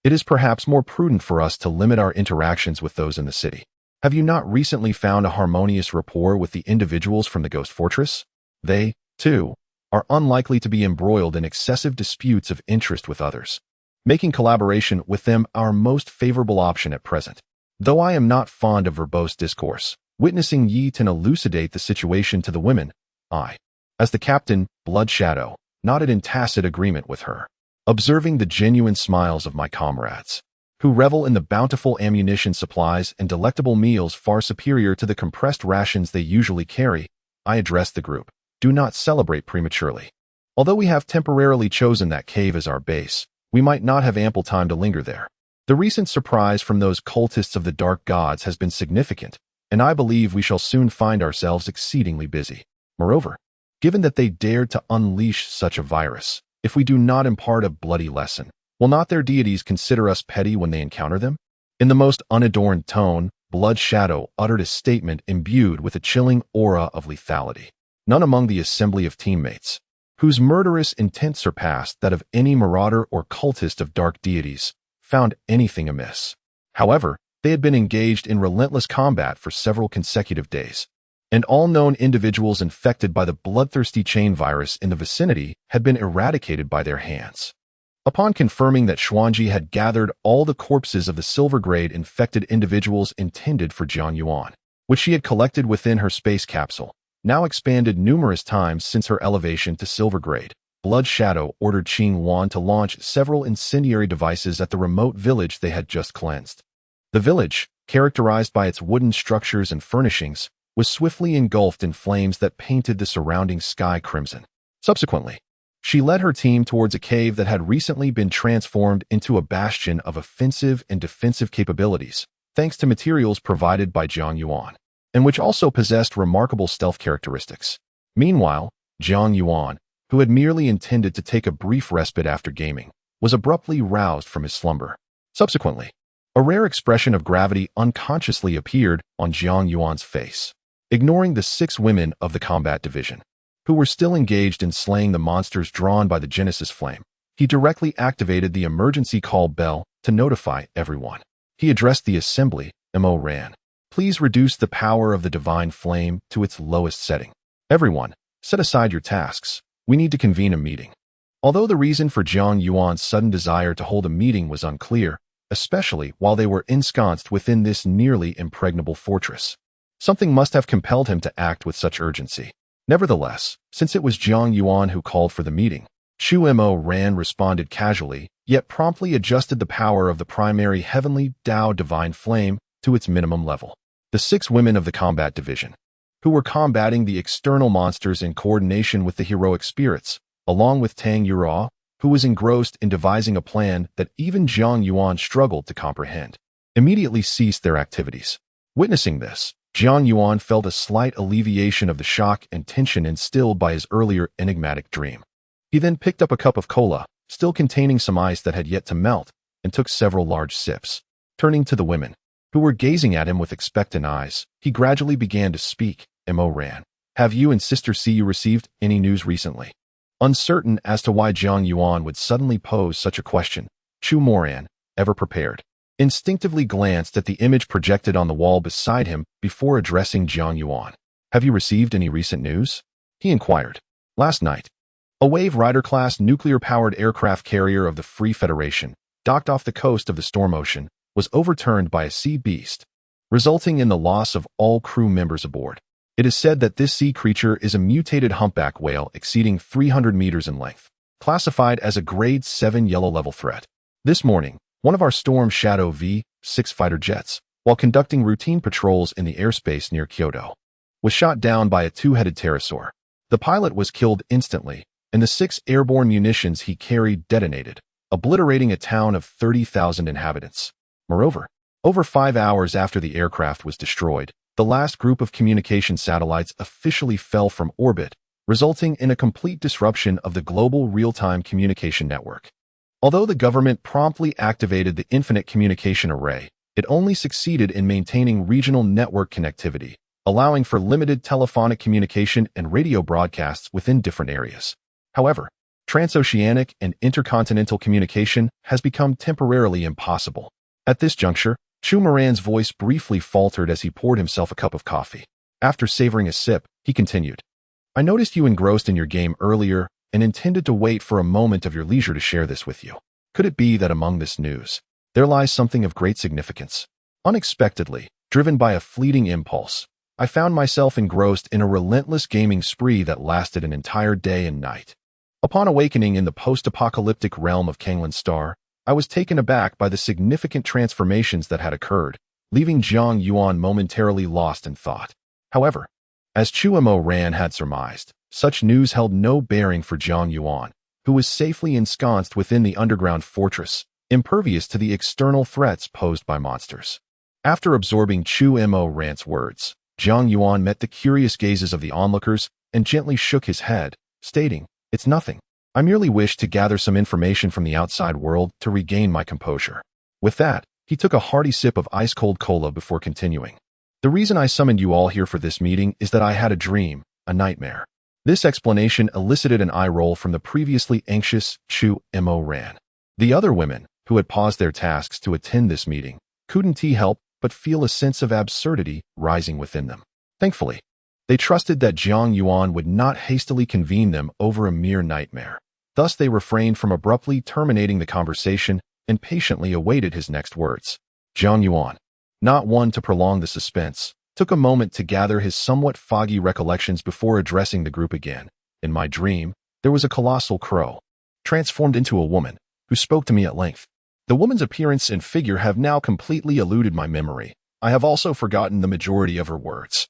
it is perhaps more prudent for us to limit our interactions with those in the city. Have you not recently found a harmonious rapport with the individuals from the Ghost Fortress? They, too, are unlikely to be embroiled in excessive disputes of interest with others, making collaboration with them our most favorable option at present. Though I am not fond of verbose discourse, witnessing Yi Tin elucidate the situation to the women, I, as the captain, Blood Shadow, nodded in tacit agreement with her. Observing the genuine smiles of my comrades, who revel in the bountiful ammunition supplies and delectable meals far superior to the compressed rations they usually carry, I addressed the group. "Do not celebrate prematurely. Although we have temporarily chosen that cave as our base, we might not have ample time to linger there. The recent surprise from those cultists of the dark gods has been significant, and I believe we shall soon find ourselves exceedingly busy. Moreover, given that they dared to unleash such a virus, if we do not impart a bloody lesson, will not their deities consider us petty when they encounter them?" In the most unadorned tone, Blood Shadow uttered a statement imbued with a chilling aura of lethality. None among the assembly of teammates, whose murderous intent surpassed that of any marauder or cultist of dark deities, found anything amiss. However, they had been engaged in relentless combat for several consecutive days, and all known individuals infected by the bloodthirsty chain virus in the vicinity had been eradicated by their hands. Upon confirming that Xuanji had gathered all the corpses of the silver-grade infected individuals intended for Jian Yuan, which she had collected within her space capsule, now expanded numerous times since her elevation to silver grade. Blood Shadow ordered Qing Yuan to launch several incendiary devices at the remote village they had just cleansed. The village, characterized by its wooden structures and furnishings, was swiftly engulfed in flames that painted the surrounding sky crimson. Subsequently, she led her team towards a cave that had recently been transformed into a bastion of offensive and defensive capabilities, thanks to materials provided by Jiang Yuan, and which also possessed remarkable stealth characteristics. Meanwhile, Jiang Yuan, who had merely intended to take a brief respite after gaming, was abruptly roused from his slumber. Subsequently, a rare expression of gravity unconsciously appeared on Jiang Yuan's face. Ignoring the 6 women of the combat division, who were still engaged in slaying the monsters drawn by the Genesis flame, he directly activated the emergency call bell to notify everyone. He addressed the assembly, Ran. Please reduce the power of the divine flame to its lowest setting. Everyone, set aside your tasks. We need to convene a meeting. Although the reason for Jiang Yuan's sudden desire to hold a meeting was unclear, especially while they were ensconced within this nearly impregnable fortress, something must have compelled him to act with such urgency. Nevertheless, since it was Jiang Yuan who called for the meeting, Ran responded casually, yet promptly adjusted the power of the primary heavenly Tao divine flame to its minimum level. The 6 women of the combat division, who were combating the external monsters in coordination with the heroic spirits, along with Tang Yura, who was engrossed in devising a plan that even Jiang Yuan struggled to comprehend, immediately ceased their activities. Witnessing this, Jiang Yuan felt a slight alleviation of the shock and tension instilled by his earlier enigmatic dream. He then picked up a cup of cola, still containing some ice that had yet to melt, and took several large sips. Turning to the women, who were gazing at him with expectant eyes, he gradually began to speak. Ran, have you and Sister Siyu received any news recently? Uncertain as to why Jiang Yuan would suddenly pose such a question, Chu Moran, ever prepared, instinctively glanced at the image projected on the wall beside him before addressing Jiang Yuan. Have you received any recent news? He inquired. Last night, a Wave Rider-class nuclear-powered aircraft carrier of the Free Federation, docked off the coast of the Storm Ocean, was overturned by a sea beast, resulting in the loss of all crew members aboard. It is said that this sea creature is a mutated humpback whale exceeding 300 meters in length, classified as a Grade 7 yellow-level threat. This morning, one of our Storm Shadow V-6 fighter jets, while conducting routine patrols in the airspace near Kyoto, was shot down by a 2-headed pterosaur. The pilot was killed instantly, and the 6 airborne munitions he carried detonated, obliterating a town of 30,000 inhabitants. Moreover, over 5 hours after the aircraft was destroyed, the last group of communication satellites officially fell from orbit, resulting in a complete disruption of the global real-time communication network. Although the government promptly activated the Infinite Communication Array, it only succeeded in maintaining regional network connectivity, allowing for limited telephonic communication and radio broadcasts within different areas. However, transoceanic and intercontinental communication has become temporarily impossible. At this juncture, Chu Moran's voice briefly faltered as he poured himself a cup of coffee. After savoring a sip, he continued. I noticed you engrossed in your game earlier and intended to wait for a moment of your leisure to share this with you. Could it be that among this news, there lies something of great significance? Unexpectedly, driven by a fleeting impulse, I found myself engrossed in a relentless gaming spree that lasted an entire day and night. Upon awakening in the post-apocalyptic realm of Kanglan Star, I was taken aback by the significant transformations that had occurred, leaving Jiang Yuan momentarily lost in thought. However, as Chu Ran had surmised, such news held no bearing for Jiang Yuan, who was safely ensconced within the underground fortress, impervious to the external threats posed by monsters. After absorbing Chu Ran's words, Jiang Yuan met the curious gazes of the onlookers and gently shook his head, stating, It's nothing. I merely wish to gather some information from the outside world to regain my composure. With that, he took a hearty sip of ice-cold cola before continuing. The reason I summoned you all here for this meeting is that I had a dream, a nightmare. This explanation elicited an eye roll from the previously anxious Chu Ran. The other women, who had paused their tasks to attend this meeting, couldn't help but feel a sense of absurdity rising within them. Thankfully, they trusted that Jiang Yuan would not hastily convene them over a mere nightmare. Thus they refrained from abruptly terminating the conversation and patiently awaited his next words. Jiang Yuan, not one to prolong the suspense, took a moment to gather his somewhat foggy recollections before addressing the group again. In my dream, there was a colossal crow, transformed into a woman, who spoke to me at length. The woman's appearance and figure have now completely eluded my memory. I have also forgotten the majority of her words.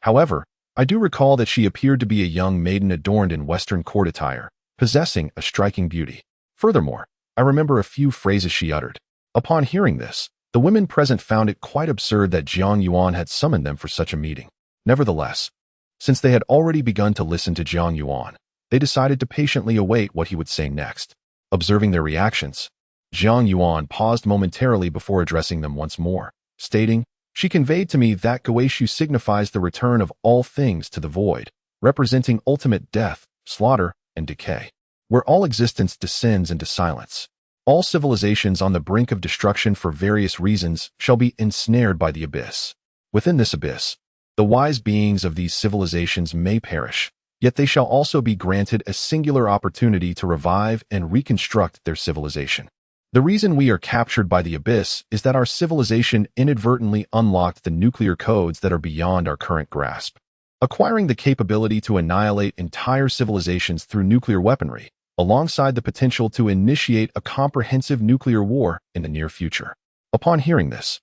However, I do recall that she appeared to be a young maiden adorned in Western court attire, possessing a striking beauty. Furthermore, I remember a few phrases she uttered. Upon hearing this, the women present found it quite absurd that Jiang Yuan had summoned them for such a meeting. Nevertheless, since they had already begun to listen to Jiang Yuan, they decided to patiently await what he would say next. Observing their reactions, Jiang Yuan paused momentarily before addressing them once more, stating, "She conveyed to me that Goeishu signifies the return of all things to the void, representing ultimate death, slaughter, and decay, where all existence descends into silence. All civilizations on the brink of destruction for various reasons shall be ensnared by the abyss. Within this abyss, the wise beings of these civilizations may perish, yet they shall also be granted a singular opportunity to revive and reconstruct their civilization. The reason we are captured by the abyss is that our civilization inadvertently unlocked the nuclear codes that are beyond our current grasp. Acquiring the capability to annihilate entire civilizations through nuclear weaponry, alongside the potential to initiate a comprehensive nuclear war in the near future." Upon hearing this,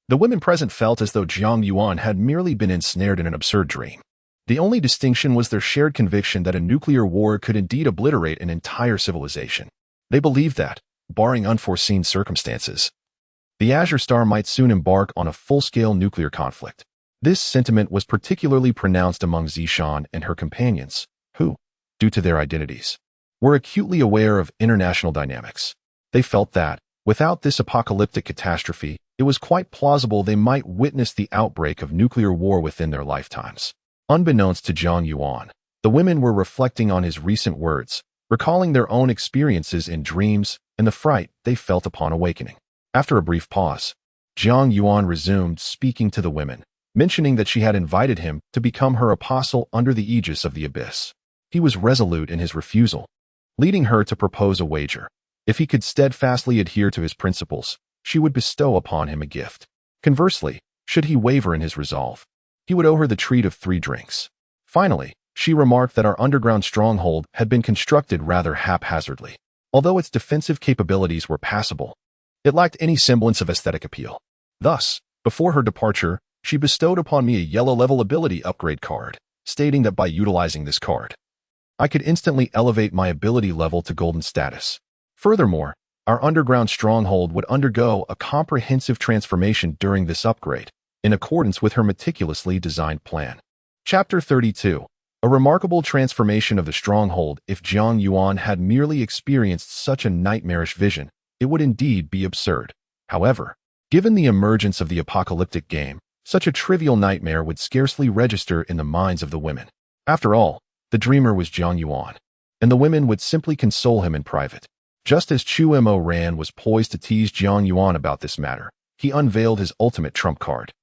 the women present felt as though Jiang Yuan had merely been ensnared in an absurd dream. The only distinction was their shared conviction that a nuclear war could indeed obliterate an entire civilization. They believed that, barring unforeseen circumstances, the Azure Star might soon embark on a full-scale nuclear conflict. This sentiment was particularly pronounced among Zishan and her companions, who, due to their identities, were acutely aware of international dynamics. They felt that, without this apocalyptic catastrophe, it was quite plausible they might witness the outbreak of nuclear war within their lifetimes. Unbeknownst to Jiang Yuan, the women were reflecting on his recent words, recalling their own experiences in dreams and the fright they felt upon awakening. After a brief pause, Jiang Yuan resumed speaking to the women, mentioning that she had invited him to become her apostle under the aegis of the abyss. He was resolute in his refusal, leading her to propose a wager. If he could steadfastly adhere to his principles, she would bestow upon him a gift. Conversely, should he waver in his resolve, he would owe her the treat of 3 drinks. Finally, she remarked that our underground stronghold had been constructed rather haphazardly. Although its defensive capabilities were passable, it lacked any semblance of aesthetic appeal. Thus, before her departure, she bestowed upon me a yellow-level ability upgrade card, stating that by utilizing this card, I could instantly elevate my ability level to golden status. Furthermore, our underground stronghold would undergo a comprehensive transformation during this upgrade, in accordance with her meticulously designed plan. Chapter 32. A remarkable transformation of the stronghold. If Jiang Yuan had merely experienced such a nightmarish vision, it would indeed be absurd. However, given the emergence of the apocalyptic game, such a trivial nightmare would scarcely register in the minds of the women. After all, the dreamer was Jiang Yuan, and the women would simply console him in private. Just as Chu Mo Ran was poised to tease Jiang Yuan about this matter, he unveiled his ultimate trump card.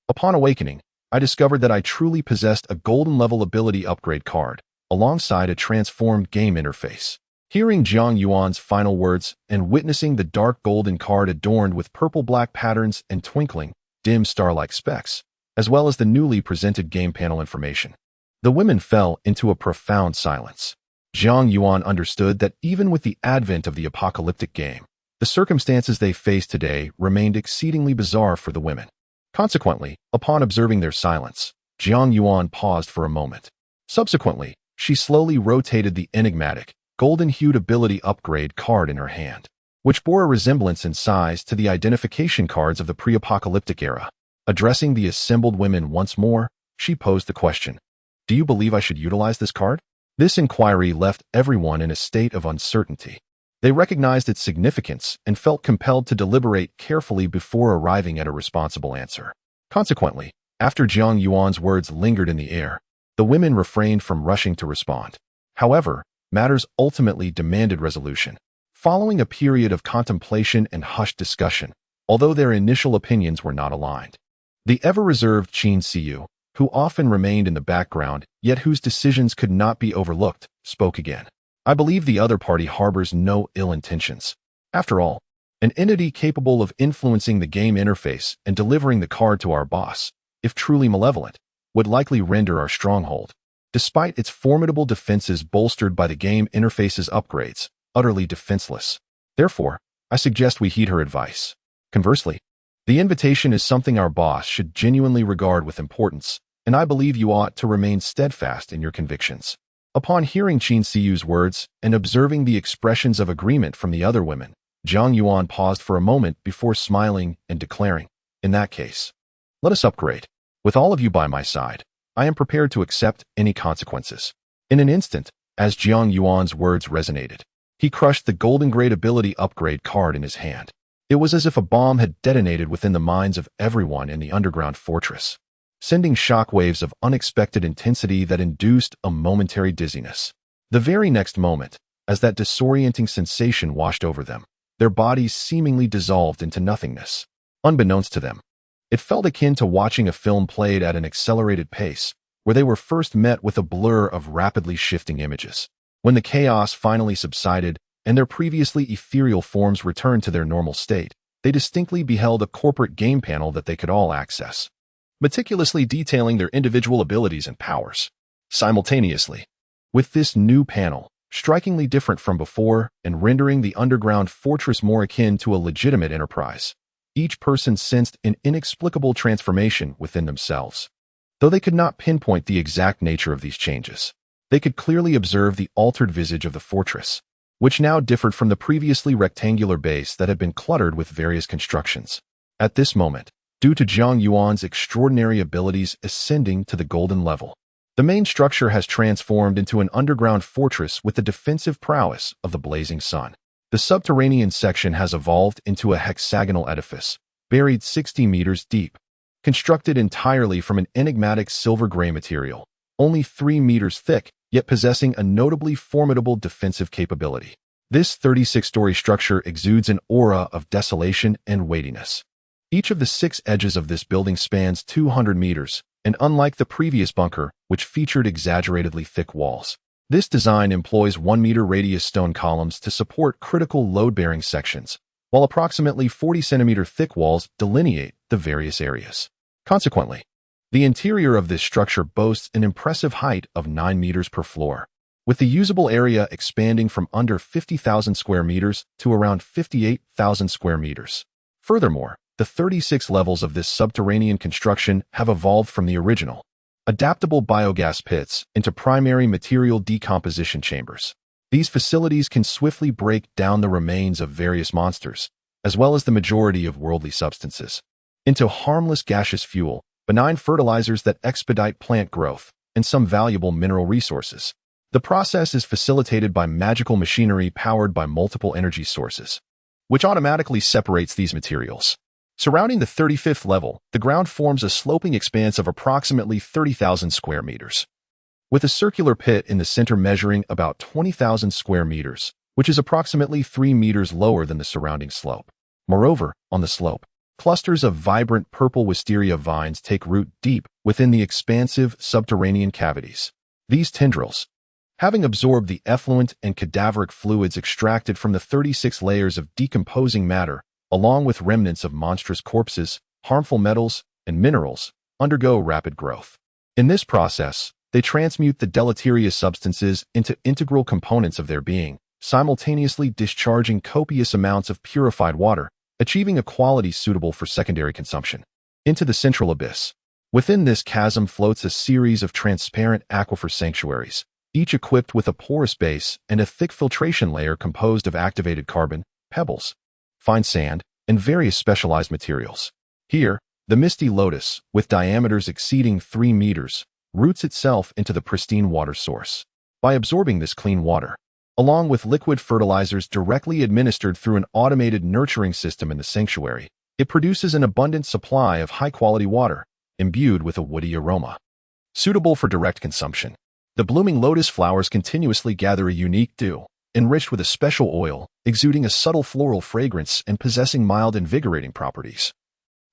Upon awakening, I discovered that I truly possessed a golden-level ability upgrade card, alongside a transformed game interface. Hearing Jiang Yuan's final words and witnessing the dark golden card adorned with purple-black patterns and twinkling, dim star-like specks, as well as the newly presented game panel information, the women fell into a profound silence. Jiang Yuan understood that even with the advent of the apocalyptic game, the circumstances they faced today remained exceedingly bizarre for the women. Consequently, upon observing their silence, Jiang Yuan paused for a moment. Subsequently, she slowly rotated the enigmatic, golden-hued ability upgrade card in her hand, which bore a resemblance in size to the identification cards of the pre-apocalyptic era. Addressing the assembled women once more, she posed the question, "Do you believe I should utilize this card?" This inquiry left everyone in a state of uncertainty. They recognized its significance and felt compelled to deliberate carefully before arriving at a responsible answer. Consequently, after Jiang Yuan's words lingered in the air, the women refrained from rushing to respond. However, matters ultimately demanded resolution. Following a period of contemplation and hushed discussion, although their initial opinions were not aligned, the ever-reserved Qin Siyu, who often remained in the background, yet whose decisions could not be overlooked, spoke again. "I believe the other party harbors no ill intentions. After all, an entity capable of influencing the game interface and delivering the card to our boss if truly malevolent, would likely render our stronghold, despite its formidable defenses bolstered by the game interface's upgrades, utterly defenseless. Therefore, I suggest we heed her advice. Conversely, the invitation is something our boss should genuinely regard with importance, and I believe you ought to remain steadfast in your convictions. Upon hearing Qin Siyu's words and observing the expressions of agreement from the other women, Jiang Yuan paused for a moment before smiling and declaring, "In that case, let us upgrade. With all of you by my side, I am prepared to accept any consequences." In an instant, as Jiang Yuan's words resonated, he crushed the Golden Grade Ability Upgrade card in his hand. It was as if a bomb had detonated within the minds of everyone in the underground fortress, sending shockwaves of unexpected intensity that induced a momentary dizziness. The very next moment, as that disorienting sensation washed over them, their bodies seemingly dissolved into nothingness. Unbeknownst to them, it felt akin to watching a film played at an accelerated pace, where they were first met with a blur of rapidly shifting images. When the chaos finally subsided and their previously ethereal forms returned to their normal state, they distinctly beheld a corporate game panel that they could all access, meticulously detailing their individual abilities and powers. Simultaneously, with this new panel, strikingly different from before and rendering the underground fortress more akin to a legitimate enterprise, each person sensed an inexplicable transformation within themselves. Though they could not pinpoint the exact nature of these changes, they could clearly observe the altered visage of the fortress, which now differed from the previously rectangular base that had been cluttered with various constructions. At this moment, due to Jiang Yuan's extraordinary abilities ascending to the golden level, the main structure has transformed into an underground fortress with the defensive prowess of the blazing sun. The subterranean section has evolved into a hexagonal edifice, buried 60 meters deep, constructed entirely from an enigmatic silver-gray material, only 3 meters thick, yet possessing a notably formidable defensive capability. This 36-story structure exudes an aura of desolation and weightiness. Each of the 6 edges of this building spans 200 meters, and unlike the previous bunker, which featured exaggeratedly thick walls, this design employs 1-meter radius stone columns to support critical load-bearing sections, while approximately 40-centimeter thick walls delineate the various areas. Consequently, the interior of this structure boasts an impressive height of 9 meters per floor, with the usable area expanding from under 50,000 square meters to around 58,000 square meters. Furthermore, the 36 levels of this subterranean construction have evolved from the original, adaptable biogas pits into primary material decomposition chambers. These facilities can swiftly break down the remains of various monsters, as well as the majority of worldly substances, into harmless gaseous fuel, benign fertilizers that expedite plant growth, and some valuable mineral resources. The process is facilitated by magical machinery powered by multiple energy sources, which automatically separates these materials. Surrounding the 35th level, the ground forms a sloping expanse of approximately 30,000 square meters, with a circular pit in the center measuring about 20,000 square meters, which is approximately 3 meters lower than the surrounding slope. Moreover, on the slope, clusters of vibrant purple wisteria vines take root deep within the expansive subterranean cavities. These tendrils, having absorbed the effluent and cadaveric fluids extracted from the 36 layers of decomposing matter, along with remnants of monstrous corpses, harmful metals, and minerals, undergo rapid growth. In this process, they transmute the deleterious substances into integral components of their being, simultaneously discharging copious amounts of purified water, achieving a quality suitable for secondary consumption, into the central abyss. Within this chasm floats a series of transparent aquifer sanctuaries, each equipped with a porous base and a thick filtration layer composed of activated carbon, pebbles, fine sand, and various specialized materials. Here, the misty lotus, with diameters exceeding 3 meters, roots itself into the pristine water source. By absorbing this clean water, along with liquid fertilizers directly administered through an automated nurturing system in the sanctuary, it produces an abundant supply of high-quality water, imbued with a woody aroma, suitable for direct consumption. The blooming lotus flowers continuously gather a unique dew, enriched with a special oil, exuding a subtle floral fragrance and possessing mild invigorating properties,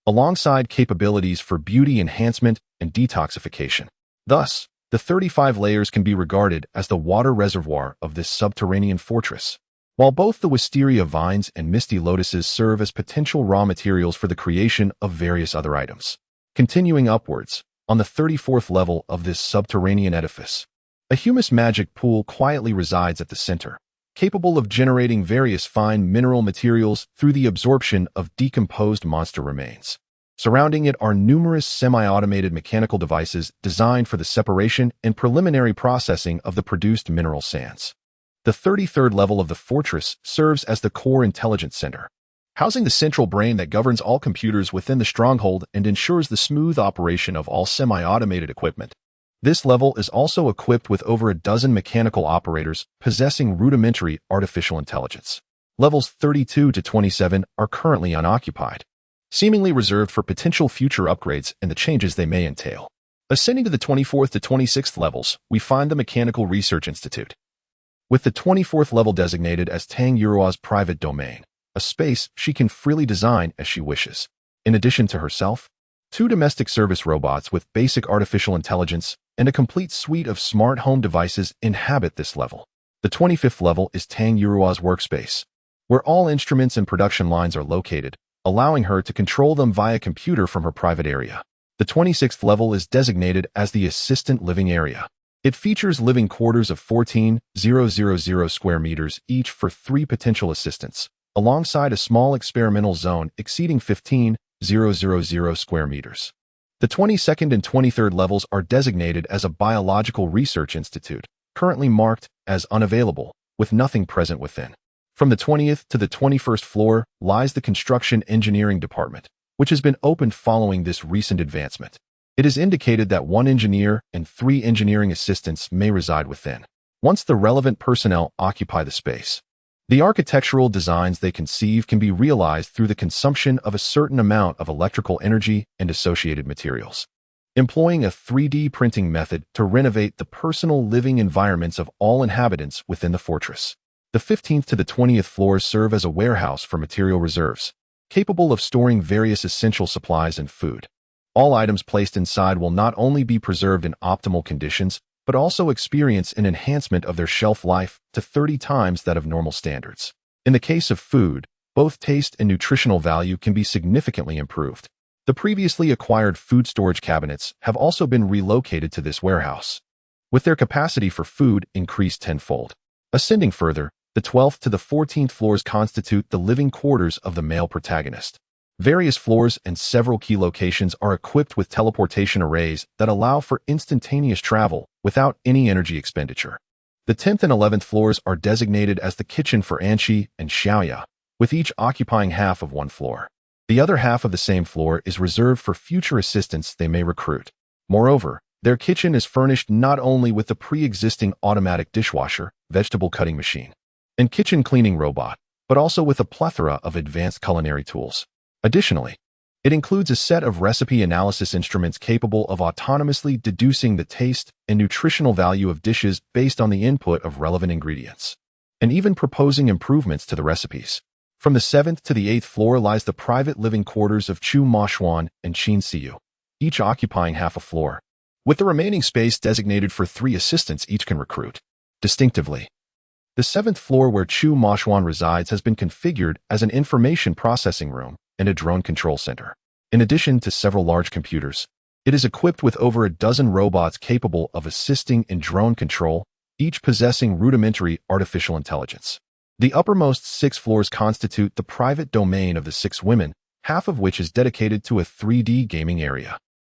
alongside capabilities for beauty enhancement and detoxification. Thus, the 35 layers can be regarded as the water reservoir of this subterranean fortress. While both the wisteria vines and misty lotuses serve as potential raw materials for the creation of various other items, Continuing upwards, on the 34th level of this subterranean edifice, a humus magic pool quietly resides at the center, capable of generating various fine mineral materials through the absorption of decomposed monster remains. Surrounding it are numerous semi-automated mechanical devices designed for the separation and preliminary processing of the produced mineral sands. The 33rd level of the fortress serves as the core intelligence center, housing the central brain that governs all computers within the stronghold and ensures the smooth operation of all semi-automated equipment. This level is also equipped with over a dozen mechanical operators possessing rudimentary artificial intelligence. Levels 32 to 27 are currently unoccupied, seemingly reserved for potential future upgrades and the changes they may entail. Ascending to the 24th to 26th levels, we find the Mechanical Research Institute, with the 24th level designated as Tang Yurua's private domain, a space she can freely design as she wishes. In addition to herself, 2 domestic service robots with basic artificial intelligence and a complete suite of smart home devices inhabit this level. The 25th level is Tang Yurua's workspace, where all instruments and production lines are located, allowing her to control them via computer from her private area. The 26th level is designated as the Assistant Living Area. It features living quarters of 14,000 square meters each for 3 potential assistants, alongside a small experimental zone exceeding 15,000 square meters. The 22nd and 23rd levels are designated as a Biological Research Institute, currently marked as unavailable, with nothing present within. From the 20th to the 21st floor lies the Construction Engineering Department, which has been opened following this recent advancement. It is indicated that 1 engineer and 3 engineering assistants may reside within, once the relevant personnel occupy the space. The architectural designs they conceive can be realized through the consumption of a certain amount of electrical energy and associated materials, employing a 3D printing method to renovate the personal living environments of all inhabitants within the fortress. The 15th to the 20th floors serve as a warehouse for material reserves, capable of storing various essential supplies and food. All items placed inside will not only be preserved in optimal conditions, but also experience an enhancement of their shelf life to 30 times that of normal standards. In the case of food, both taste and nutritional value can be significantly improved. The previously acquired food storage cabinets have also been relocated to this warehouse, with their capacity for food increased tenfold. Ascending further, the 12th to the 14th floors constitute the living quarters of the male protagonist. Various floors and several key locations are equipped with teleportation arrays that allow for instantaneous travel without any energy expenditure. The 10th and 11th floors are designated as the kitchen for Anshi and Xiaoya, with each occupying half of one floor. The other half of the same floor is reserved for future assistants they may recruit. Moreover, their kitchen is furnished not only with the pre-existing automatic dishwasher, vegetable cutting machine, and kitchen cleaning robot, but also with a plethora of advanced culinary tools. Additionally, it includes a set of recipe analysis instruments capable of autonomously deducing the taste and nutritional value of dishes based on the input of relevant ingredients, and even proposing improvements to the recipes. From the 7th to the 8th floor lies the private living quarters of Chu Maoxuan and Qin Siyu, each occupying half a floor, with the remaining space designated for 3 assistants each can recruit. Distinctively, the 7th floor where Chu Maoxuan resides has been configured as an information processing room and a drone control center. In addition to several large computers, it is equipped with over a dozen robots capable of assisting in drone control, each possessing rudimentary artificial intelligence. The uppermost 6 floors constitute the private domain of the 6 women, half of which is dedicated to a 3D gaming area,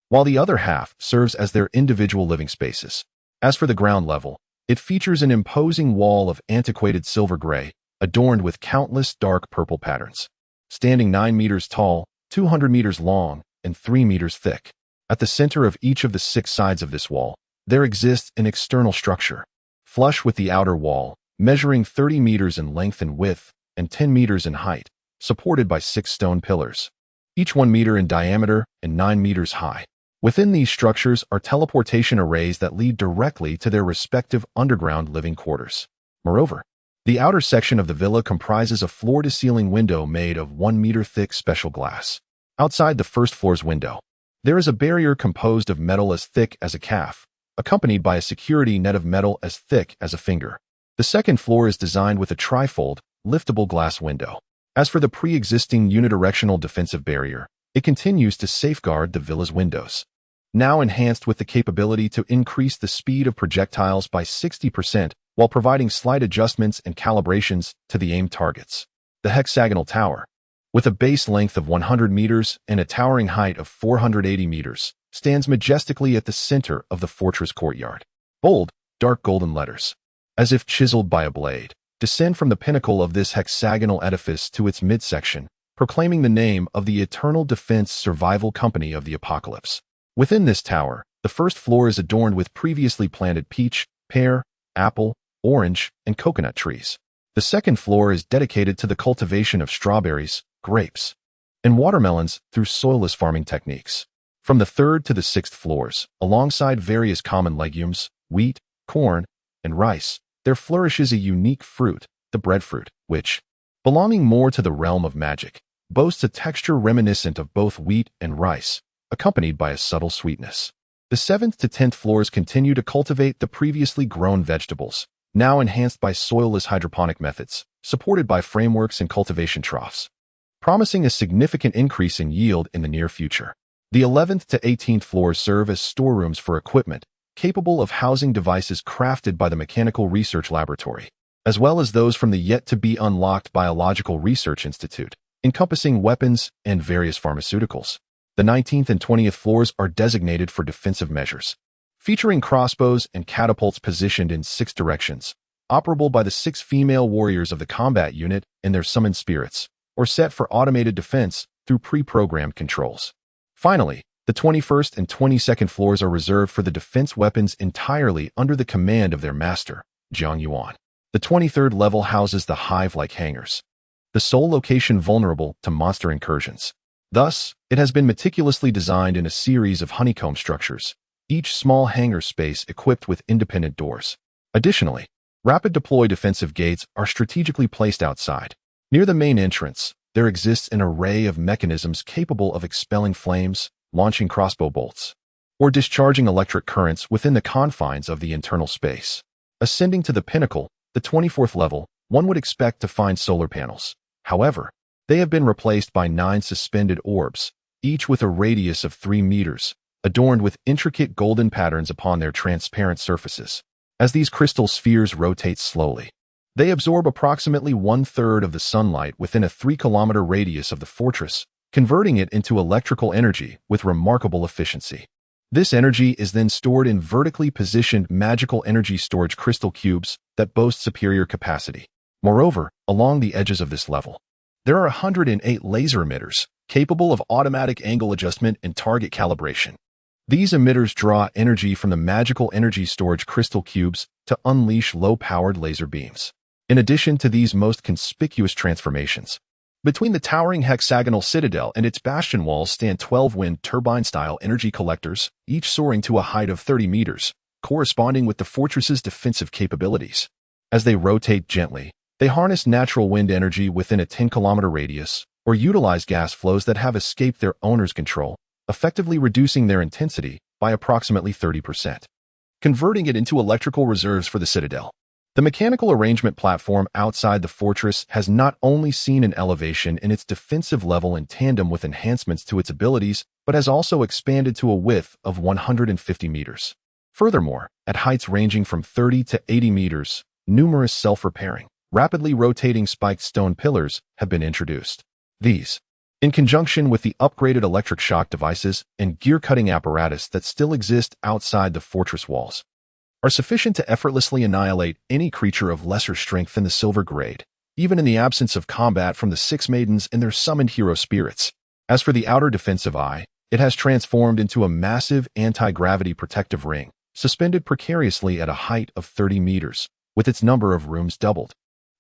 while the other half serves as their individual living spaces. As for the ground level, it features an imposing wall of antiquated silver gray, adorned with countless dark purple patterns. Standing 9 meters tall, 200 meters long, and 3 meters thick. At the center of each of the 6 sides of this wall, there exists an external structure, flush with the outer wall, measuring 30 meters in length and width, and 10 meters in height, supported by 6 stone pillars, each 1 meter in diameter and 9 meters high. Within these structures are teleportation arrays that lead directly to their respective underground living quarters. Moreover, the outer section of the villa comprises a floor-to-ceiling window made of 1 meter thick special glass. Outside the first floor's window, there is a barrier composed of metal as thick as a calf, accompanied by a security net of metal as thick as a finger. The second floor is designed with a trifold, liftable glass window. As for the pre-existing unidirectional defensive barrier, It continues to safeguard the villa's windows, now enhanced with the capability to increase the speed of projectiles by 60% while providing slight adjustments and calibrations to the aimed targets. The hexagonal tower, with a base length of 100 meters and a towering height of 480 meters, stands majestically at the center of the fortress courtyard. Bold, dark golden letters, as if chiseled by a blade, descend from the pinnacle of this hexagonal edifice to its midsection, proclaiming the name of the Eternal Defense Survival Company of the Apocalypse. Within this tower, the first floor is adorned with previously planted peach, pear, apple, orange, and coconut trees. The second floor is dedicated to the cultivation of strawberries, grapes, and watermelons through soilless farming techniques. From the third to the sixth floors, alongside various common legumes, wheat, corn, and rice, there flourishes a unique fruit, the breadfruit, which, belonging more to the realm of magic, boasts a texture reminiscent of both wheat and rice, accompanied by a subtle sweetness. The 7th to 10th floors continue to cultivate the previously grown vegetables, now enhanced by soilless hydroponic methods, supported by frameworks and cultivation troughs, promising a significant increase in yield in the near future. The 11th to 18th floors serve as storerooms for equipment, capable of housing devices crafted by the Mechanical Research Laboratory, as well as those from the yet-to-be-unlocked Biological Research Institute, encompassing weapons and various pharmaceuticals. The 19th and 20th floors are designated for defensive measures, featuring crossbows and catapults positioned in 6 directions, operable by the 6 female warriors of the combat unit and their summoned spirits, or set for automated defense through pre-programmed controls. Finally, the 21st and 22nd floors are reserved for the defense weapons entirely under the command of their master, Jiang Yuan. The 23rd level houses the hive-like hangars, the sole location vulnerable to monster incursions. Thus, it has been meticulously designed in a series of honeycomb structures, each small hangar space equipped with independent doors. Additionally, rapid deploy defensive gates are strategically placed outside. Near the main entrance, there exists an array of mechanisms capable of expelling flames, launching crossbow bolts, or discharging electric currents within the confines of the internal space. Ascending to the pinnacle, the 24th level, one would expect to find solar panels. However, they have been replaced by 9 suspended orbs, each with a radius of 3 meters, adorned with intricate golden patterns upon their transparent surfaces. As these crystal spheres rotate slowly, they absorb approximately 1/3 of the sunlight within a 3-kilometer radius of the fortress, converting it into electrical energy with remarkable efficiency. This energy is then stored in vertically positioned magical energy storage crystal cubes that boast superior capacity. Moreover, along the edges of this level, there are 108 laser emitters, capable of automatic angle adjustment and target calibration. These emitters draw energy from the magical energy storage crystal cubes to unleash low-powered laser beams. In addition to these most conspicuous transformations, between the towering hexagonal citadel and its bastion walls stand 12 wind turbine-style energy collectors, each soaring to a height of 30 meters, corresponding with the fortress's defensive capabilities. As they rotate gently, they harness natural wind energy within a 10-kilometer radius, or utilize gas flows that have escaped their owner's control, effectively reducing their intensity by approximately 30%, converting it into electrical reserves for the citadel. The mechanical arrangement platform outside the fortress has not only seen an elevation in its defensive level in tandem with enhancements to its abilities, but has also expanded to a width of 150 meters. Furthermore, at heights ranging from 30 to 80 meters, numerous self-repairing, rapidly rotating spiked stone pillars have been introduced. These, in conjunction with the upgraded electric shock devices and gear-cutting apparatus that still exist outside the fortress walls, are sufficient to effortlessly annihilate any creature of lesser strength than the silver grade, even in the absence of combat from the 6 maidens and their summoned hero spirits. As for the outer defensive eye, it has transformed into a massive anti-gravity protective ring, suspended precariously at a height of 30 meters, with its number of rooms doubled,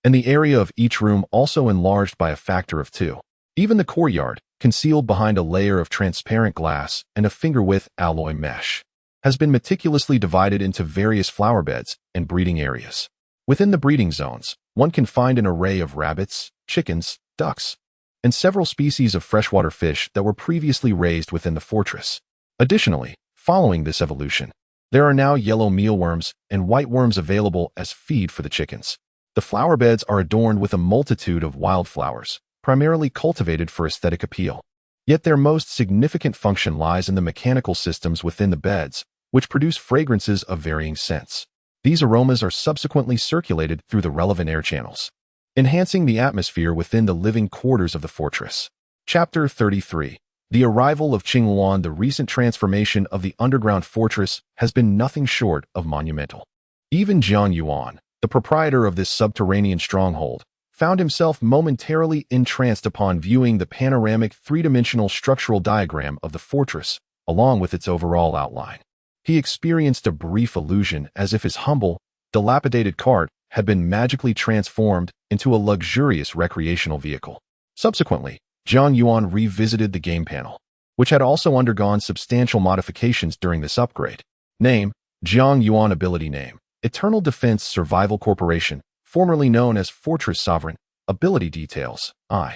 and the area of each room also enlarged by a factor of 2. Even the courtyard, concealed behind a layer of transparent glass and a finger-width alloy mesh, has been meticulously divided into various flower beds and breeding areas. Within the breeding zones, one can find an array of rabbits, chickens, ducks, and several species of freshwater fish that were previously raised within the fortress. Additionally, following this evolution, there are now yellow mealworms and white worms available as feed for the chickens. The flower beds are adorned with a multitude of wildflowers, primarily cultivated for aesthetic appeal. Yet their most significant function lies in the mechanical systems within the beds, which produce fragrances of varying scents. These aromas are subsequently circulated through the relevant air channels, enhancing the atmosphere within the living quarters of the fortress. Chapter 33. The arrival of Qingluan. The recent transformation of the underground fortress has been nothing short of monumental. Even Jiang Yuan, the proprietor of this subterranean stronghold, found himself momentarily entranced upon viewing the panoramic three-dimensional structural diagram of the fortress, along with its overall outline. He experienced a brief illusion as if his humble, dilapidated cart had been magically transformed into a luxurious recreational vehicle. Subsequently, Jiang Yuan revisited the game panel, which had also undergone substantial modifications during this upgrade. Name: Jiang Yuan. Ability name: Eternal Defense Survival Corporation, formerly known as Fortress Sovereign. Ability details: I.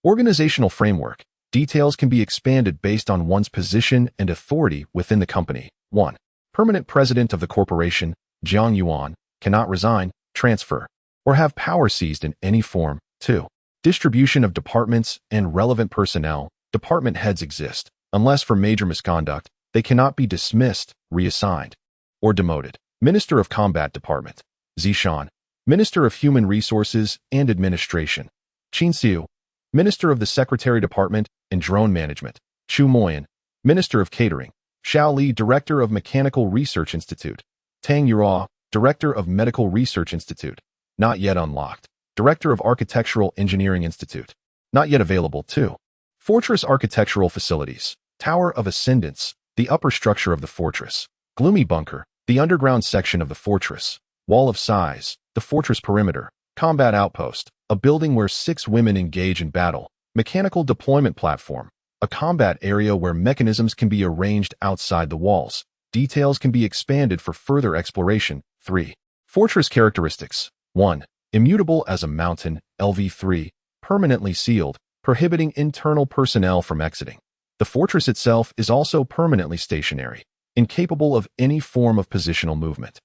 Organizational framework: details can be expanded based on one's position and authority within the company. 1. Permanent president of the corporation, Jiang Yuan, cannot resign, transfer, or have power seized in any form. 2. Distribution of departments and relevant personnel: department heads exist. Unless for major misconduct, they cannot be dismissed, reassigned, or demoted. Minister of Combat Department: Zishan. Minister of Human Resources and Administration: Qin Xiu. Minister of the Secretary Department and Drone Management: Chu Moyan. Minister of Catering: Xiao Li. Director of Mechanical Research Institute: Tang Yura. Director of Medical Research Institute, not yet unlocked. Director of Architectural Engineering Institute, not yet available. 2. Fortress Architectural Facilities: Tower of Ascendance, the upper structure of the fortress. Gloomy Bunker, the underground section of the fortress. Wall of Size, the fortress perimeter. Combat Outpost, a building where 6 women engage in battle. Mechanical Deployment Platform, a combat area where mechanisms can be arranged outside the walls. Details can be expanded for further exploration. 3. Fortress Characteristics: 1. Immutable as a mountain, LV3, permanently sealed, prohibiting internal personnel from exiting. The fortress itself is also permanently stationary, incapable of any form of positional movement,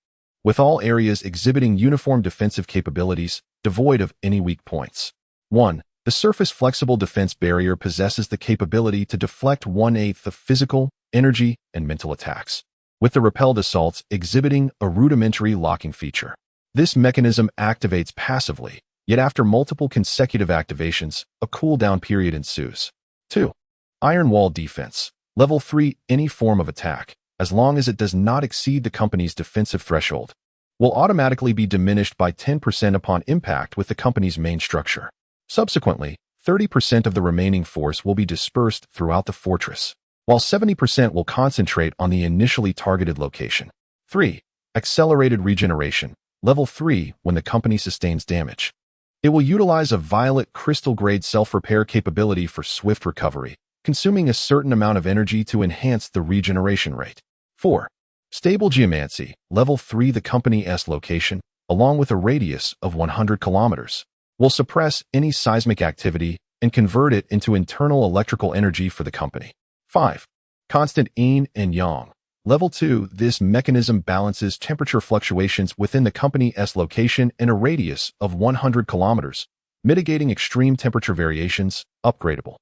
with all areas exhibiting uniform defensive capabilities, devoid of any weak points. 1. The surface flexible defense barrier possesses the capability to deflect 1/8 of physical, energy, and mental attacks, with the repelled assaults exhibiting a rudimentary locking feature. This mechanism activates passively, yet after multiple consecutive activations, a cooldown period ensues. 2. Iron Wall Defense. Level 3. Any form of attack, as long as it does not exceed the company's defensive threshold, will automatically be diminished by 10% upon impact with the company's main structure. Subsequently, 30% of the remaining force will be dispersed throughout the fortress, while 70% will concentrate on the initially targeted location. 3. Accelerated Regeneration. Level 3. When the company sustains damage, it will utilize a violet crystal-grade self-repair capability for swift recovery, consuming a certain amount of energy to enhance the regeneration rate. 4. Stable Geomancy. Level 3. The company's location, along with a radius of 100 kilometers, will suppress any seismic activity and convert it into internal electrical energy for the company. 5. Constant Yin and Yang. Level 2. This mechanism balances temperature fluctuations within the company's location in a radius of 100 kilometers, mitigating extreme temperature variations. Upgradable.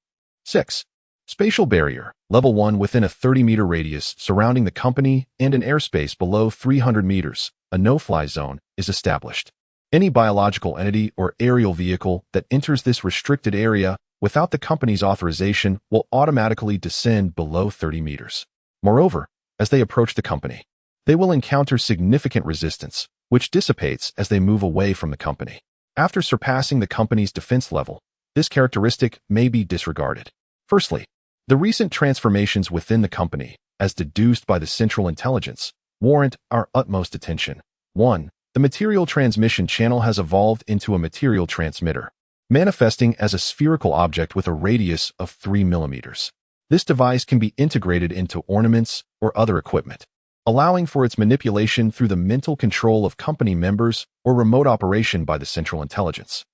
6. Spatial Barrier. Level 1. Within a 30-meter radius surrounding the company and an airspace below 300 meters, a no-fly zone is established. Any biological entity or aerial vehicle that enters this restricted area without the company's authorization will automatically descend below 30 meters. Moreover, as they approach the company, they will encounter significant resistance, which dissipates as they move away from the company. After surpassing the company's defense level, this characteristic may be disregarded. Firstly, the recent transformations within the company, as deduced by the Central Intelligence, warrant our utmost attention. 1. The material transmission channel has evolved into a material transmitter, manifesting as a spherical object with a radius of 3 millimeters. This device can be integrated into ornaments or other equipment, allowing for its manipulation through the mental control of company members or remote operation by the Central Intelligence,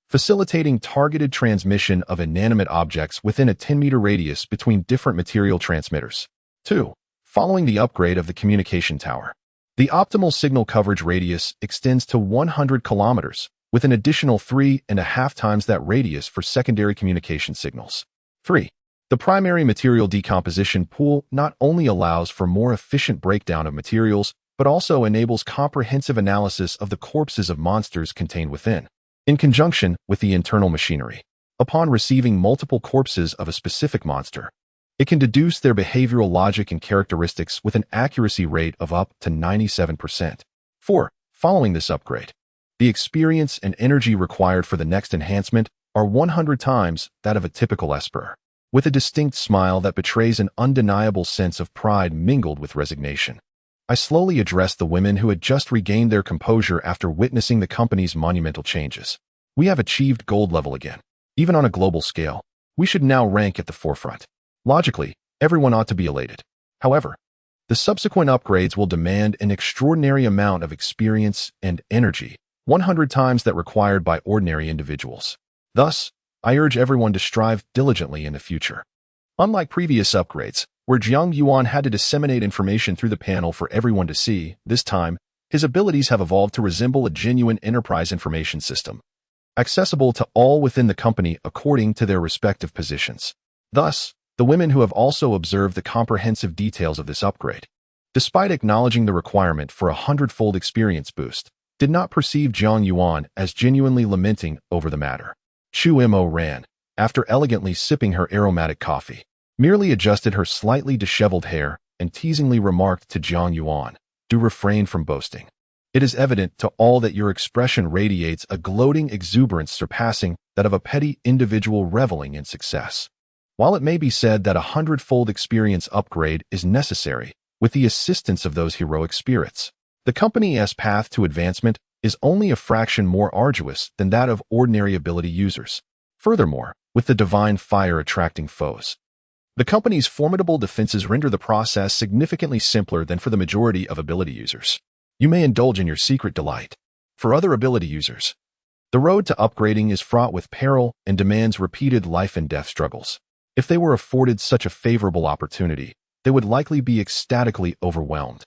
facilitating targeted transmission of inanimate objects within a 10-meter radius between different material transmitters. 2. Following the upgrade of the communication tower, the optimal signal coverage radius extends to 100 kilometers, with an additional 3.5 times that radius for secondary communication signals. 3. The primary material decomposition pool not only allows for more efficient breakdown of materials, but also enables comprehensive analysis of the corpses of monsters contained within, in conjunction with the internal machinery. Upon receiving multiple corpses of a specific monster, it can deduce their behavioral logic and characteristics with an accuracy rate of up to 97%. 4. Following this upgrade, the experience and energy required for the next enhancement are 100 times that of a typical Esper, with a distinct smile that betrays an undeniable sense of pride mingled with resignation. I slowly addressed the women who had just regained their composure after witnessing the company's monumental changes. We have achieved gold level again. Even on a global scale, we should now rank at the forefront. Logically, everyone ought to be elated. However, the subsequent upgrades will demand an extraordinary amount of experience and energy, 100 times that required by ordinary individuals. Thus, I urge everyone to strive diligently in the future. Unlike previous upgrades, where Jiang Yuan had to disseminate information through the panel for everyone to see, this time, his abilities have evolved to resemble a genuine enterprise information system, accessible to all within the company according to their respective positions. Thus, the women who have also observed the comprehensive details of this upgrade, despite acknowledging the requirement for a 100-fold experience boost, did not perceive Jiang Yuan as genuinely lamenting over the matter. Chu Mo ran, after elegantly sipping her aromatic coffee, merely adjusted her slightly disheveled hair and teasingly remarked to Jiang Yuan, "Do refrain from boasting. It is evident to all that your expression radiates a gloating exuberance surpassing that of a petty individual reveling in success. While it may be said that a 100-fold experience upgrade is necessary, with the assistance of those heroic spirits, the company's path to advancement is only a fraction more arduous than that of ordinary ability users. Furthermore, with the divine fire attracting foes, the company's formidable defenses render the process significantly simpler than for the majority of ability users. You may indulge in your secret delight. For other ability users, the road to upgrading is fraught with peril and demands repeated life and death struggles. If they were afforded such a favorable opportunity, they would likely be ecstatically overwhelmed,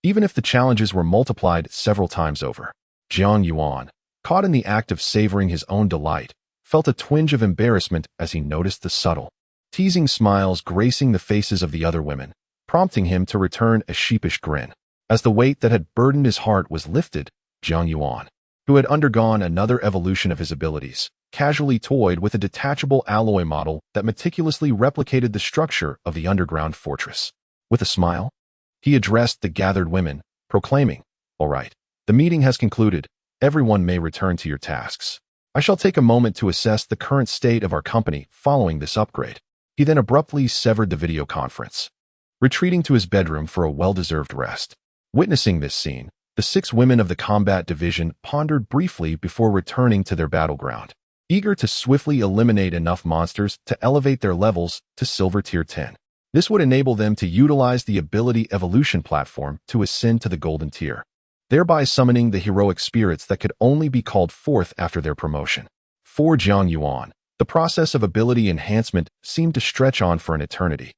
even if the challenges were multiplied several times over. Jiang Yuan, caught in the act of savoring his own delight, felt a twinge of embarrassment as he noticed the subtle, teasing smiles gracing the faces of the other women, prompting him to return a sheepish grin. As the weight that had burdened his heart was lifted, Jiang Yuan, who had undergone another evolution of his abilities, casually toyed with a detachable alloy model that meticulously replicated the structure of the underground fortress. With a smile, he addressed the gathered women, proclaiming, "All right, the meeting has concluded. Everyone may return to your tasks. I shall take a moment to assess the current state of our company following this upgrade." He then abruptly severed the video conference, retreating to his bedroom for a well-deserved rest. Witnessing this scene, the 6 women of the combat division pondered briefly before returning to their battleground, eager to swiftly eliminate enough monsters to elevate their levels to Silver Tier 10. This would enable them to utilize the ability evolution platform to ascend to the Golden Tier, thereby summoning the heroic spirits that could only be called forth after their promotion. For Jiang Yuan, the process of ability enhancement seemed to stretch on for an eternity,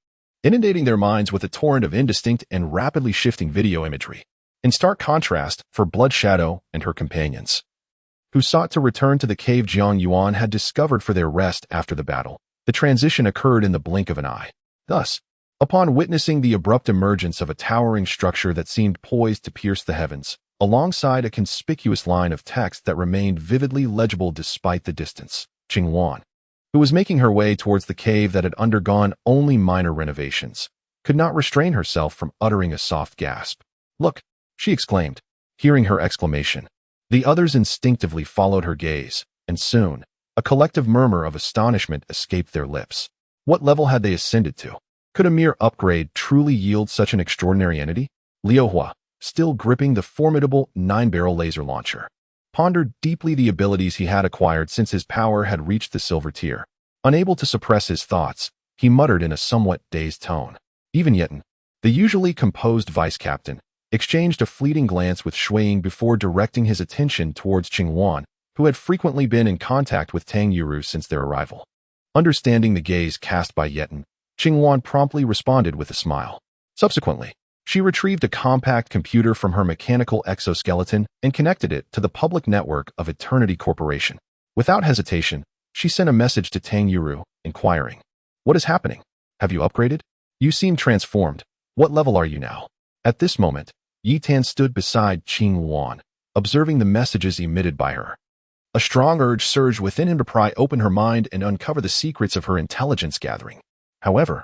inundating their minds with a torrent of indistinct and rapidly shifting video imagery. In stark contrast, for Blood Shadow and her companions, who sought to return to the cave Jiang Yuan had discovered for their rest after the battle, the transition occurred in the blink of an eye. Thus, upon witnessing the abrupt emergence of a towering structure that seemed poised to pierce the heavens, alongside a conspicuous line of text that remained vividly legible despite the distance, Qingwan, who was making her way towards the cave that had undergone only minor renovations, could not restrain herself from uttering a soft gasp. "Look," she exclaimed, hearing her exclamation. The others instinctively followed her gaze, and soon, a collective murmur of astonishment escaped their lips. What level had they ascended to? Could a mere upgrade truly yield such an extraordinary entity? Liu Hua, still gripping the formidable 9-barrel laser launcher, pondered deeply the abilities he had acquired since his power had reached the Silver Tier. Unable to suppress his thoughts, he muttered in a somewhat dazed tone. Even Yitten, the usually composed vice-captain, exchanged a fleeting glance with Shuiying before directing his attention towards Qingwan, who had frequently been in contact with Tang Yuru since their arrival. Understanding the gaze cast by Yitten, Qingwan promptly responded with a smile. Subsequently, she retrieved a compact computer from her mechanical exoskeleton and connected it to the public network of Eternity Corporation. Without hesitation, she sent a message to Tang Yuru, inquiring, "What is happening?" Have you upgraded? You seem transformed. What level are you now? At this moment, Yi Tan stood beside Qing Luan, observing the messages emitted by her. A strong urge surged within him to pry open her mind and uncover the secrets of her intelligence gathering. However,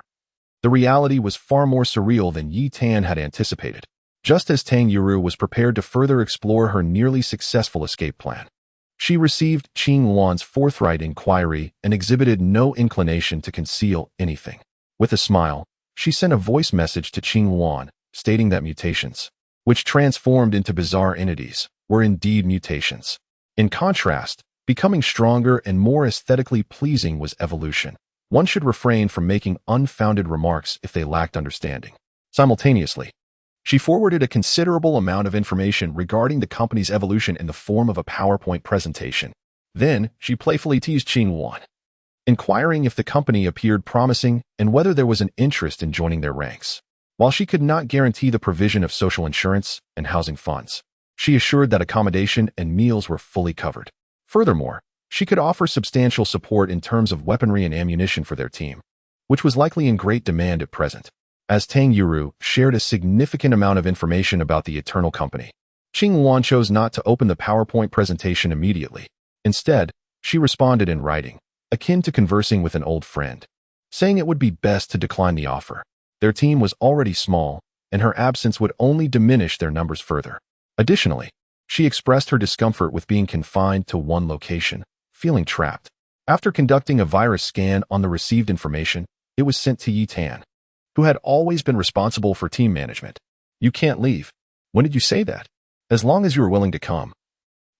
the reality was far more surreal than Yi Tan had anticipated. Just as Tang Yuru was prepared to further explore her nearly successful escape plan, she received Qing Luan's forthright inquiry and exhibited no inclination to conceal anything. With a smile, she sent a voice message to Qing Luan, stating that mutations, which transformed into bizarre entities, were indeed mutations. In contrast, becoming stronger and more aesthetically pleasing was evolution. One should refrain from making unfounded remarks if they lacked understanding. Simultaneously, she forwarded a considerable amount of information regarding the company's evolution in the form of a PowerPoint presentation. Then, she playfully teased Qing Luan, inquiring if the company appeared promising and whether there was an interest in joining their ranks. While she could not guarantee the provision of social insurance and housing funds, she assured that accommodation and meals were fully covered. Furthermore, she could offer substantial support in terms of weaponry and ammunition for their team, which was likely in great demand at present. As Tang Yuru shared a significant amount of information about the Eternal Company, Qing Luan chose not to open the PowerPoint presentation immediately. Instead, she responded in writing, akin to conversing with an old friend, saying it would be best to decline the offer. Their team was already small, and her absence would only diminish their numbers further. Additionally, she expressed her discomfort with being confined to one location, feeling trapped. After conducting a virus scan on the received information, it was sent to Yi Tan, who had always been responsible for team management. You can't leave. When did you say that? As long as you are willing to come,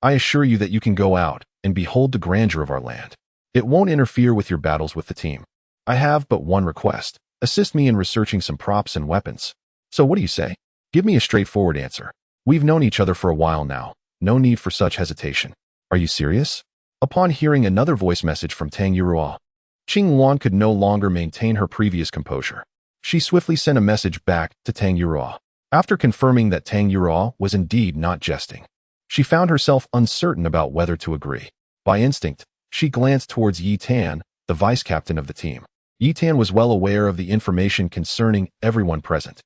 I assure you that you can go out and behold the grandeur of our land. It won't interfere with your battles with the team. I have but one request. Assist me in researching some props and weapons. So what do you say? Give me a straightforward answer. We've known each other for a while now. No need for such hesitation. Are you serious? Upon hearing another voice message from Tang Yuru, Qing Luan could no longer maintain her previous composure. She swiftly sent a message back to Tang Yuru. After confirming that Tang Yuru was indeed not jesting, she found herself uncertain about whether to agree. By instinct, she glanced towards Yi Tan, the vice captain of the team. Yi Tan was well aware of the information concerning everyone present.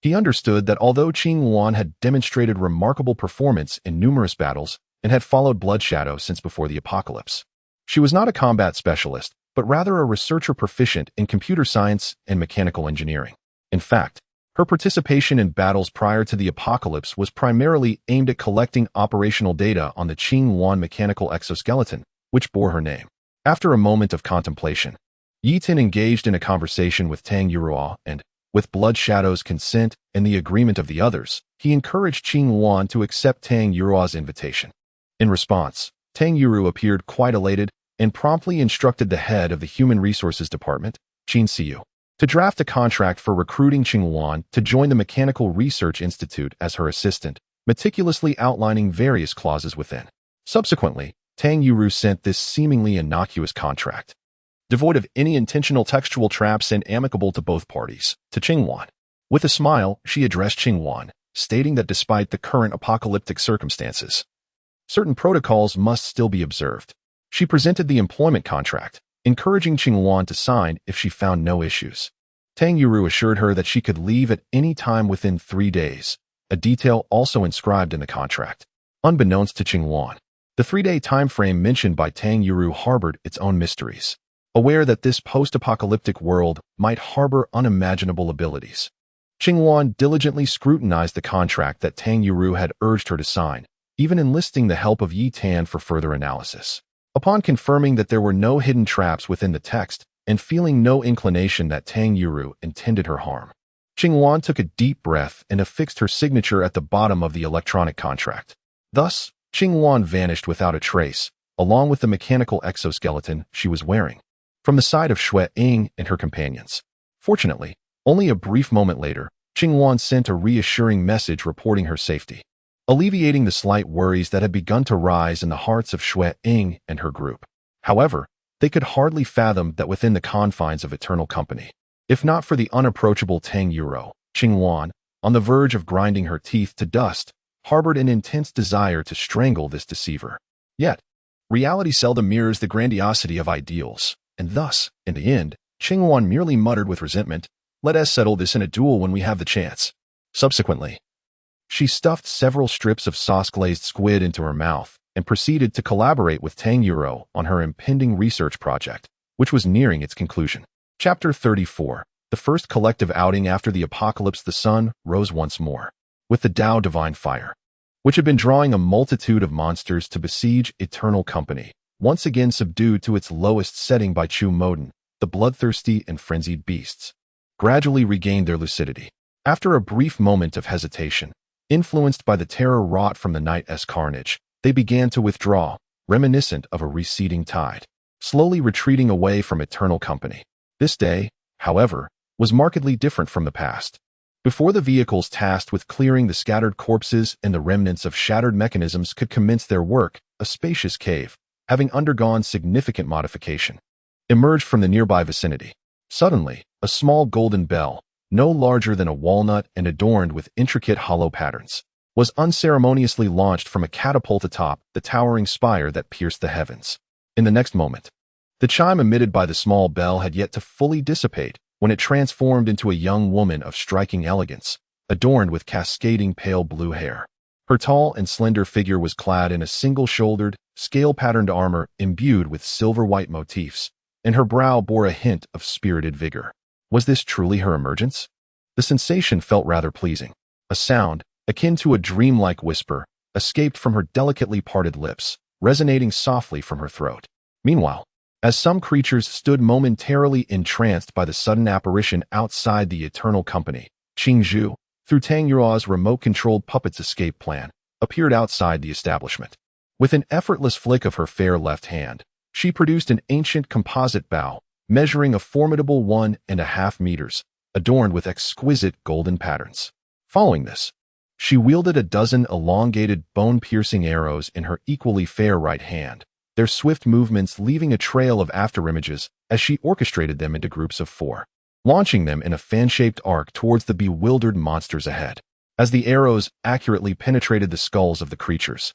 He understood that although Qing Luan had demonstrated remarkable performance in numerous battles and had followed Blood Shadow since before the apocalypse, she was not a combat specialist, but rather a researcher proficient in computer science and mechanical engineering. In fact, her participation in battles prior to the apocalypse was primarily aimed at collecting operational data on the Qing Luan mechanical exoskeleton, which bore her name. After a moment of contemplation, Yi Tan engaged in a conversation with Tang Yuru and, with Blood Shadow's consent and the agreement of the others, he encouraged Qing Luan to accept Tang Yuru's invitation. In response, Tang Yuru appeared quite elated and promptly instructed the head of the Human Resources Department, Qin Siu, to draft a contract for recruiting Qing Luan to join the Mechanical Research Institute as her assistant, meticulously outlining various clauses within. Subsequently, Tang Yuru sent this seemingly innocuous contract, devoid of any intentional textual traps and amicable to both parties, to Qing Luan. With a smile, she addressed Qing Luan, stating that despite the current apocalyptic circumstances, certain protocols must still be observed. She presented the employment contract, encouraging Qing Luan to sign if she found no issues. Tang Yuru assured her that she could leave at any time within 3 days, a detail also inscribed in the contract. Unbeknownst to Qing Luan, the 3-day time frame mentioned by Tang Yuru harbored its own mysteries. Aware that this post-apocalyptic world might harbor unimaginable abilities, Qing Luan diligently scrutinized the contract that Tang Yuru had urged her to sign, even enlisting the help of Yi Tan for further analysis. Upon confirming that there were no hidden traps within the text and feeling no inclination that Tang Yuru intended her harm, Qing Luan took a deep breath and affixed her signature at the bottom of the electronic contract. Thus, Qing Luan vanished without a trace, along with the mechanical exoskeleton she was wearing, from the side of Xue Ying and her companions. Fortunately, only a brief moment later, Qing Luan sent a reassuring message reporting her safety, alleviating the slight worries that had begun to rise in the hearts of Xue Ying and her group. However, they could hardly fathom that within the confines of Eternal Company, if not for the unapproachable Tang Yuru, Qing Luan, on the verge of grinding her teeth to dust, harbored an intense desire to strangle this deceiver. Yet, reality seldom mirrors the grandiosity of ideals, and thus, in the end, Qingyuan merely muttered with resentment, "Let us settle this in a duel when we have the chance." Subsequently, she stuffed several strips of sauce-glazed squid into her mouth and proceeded to collaborate with Tang Yuro on her impending research project, which was nearing its conclusion. Chapter 34. The first collective outing after the apocalypse. The sun rose once more, with the Tao divine fire, which had been drawing a multitude of monsters to besiege Eternal Company, once again subdued to its lowest setting by Chu Moden. The bloodthirsty and frenzied beasts gradually regained their lucidity. After a brief moment of hesitation, influenced by the terror wrought from the night's carnage, they began to withdraw, reminiscent of a receding tide, slowly retreating away from Eternal Company. This day, however, was markedly different from the past. Before the vehicles tasked with clearing the scattered corpses and the remnants of shattered mechanisms could commence their work, a spacious cave, having undergone significant modification, emerged from the nearby vicinity. Suddenly, a small golden bell, no larger than a walnut and adorned with intricate hollow patterns, was unceremoniously launched from a catapult atop the towering spire that pierced the heavens. In the next moment, the chime emitted by the small bell had yet to fully dissipate when it transformed into a young woman of striking elegance, adorned with cascading pale blue hair. Her tall and slender figure was clad in a single-shouldered, scale-patterned armor imbued with silver-white motifs, and her brow bore a hint of spirited vigor. Was this truly her emergence? The sensation felt rather pleasing. A sound, akin to a dreamlike whisper, escaped from her delicately parted lips, resonating softly from her throat. Meanwhile, as some creatures stood momentarily entranced by the sudden apparition outside the Eternal Company, Qing Zhu, through Tang Yuro's remote-controlled puppet's escape plan, appeared outside the establishment. With an effortless flick of her fair left hand, she produced an ancient composite bow, measuring a formidable 1.5 meters, adorned with exquisite golden patterns. Following this, she wielded a dozen elongated, bone-piercing arrows in her equally fair right hand, their swift movements leaving a trail of afterimages as she orchestrated them into groups of 4, launching them in a fan-shaped arc towards the bewildered monsters ahead. As the arrows accurately penetrated the skulls of the creatures,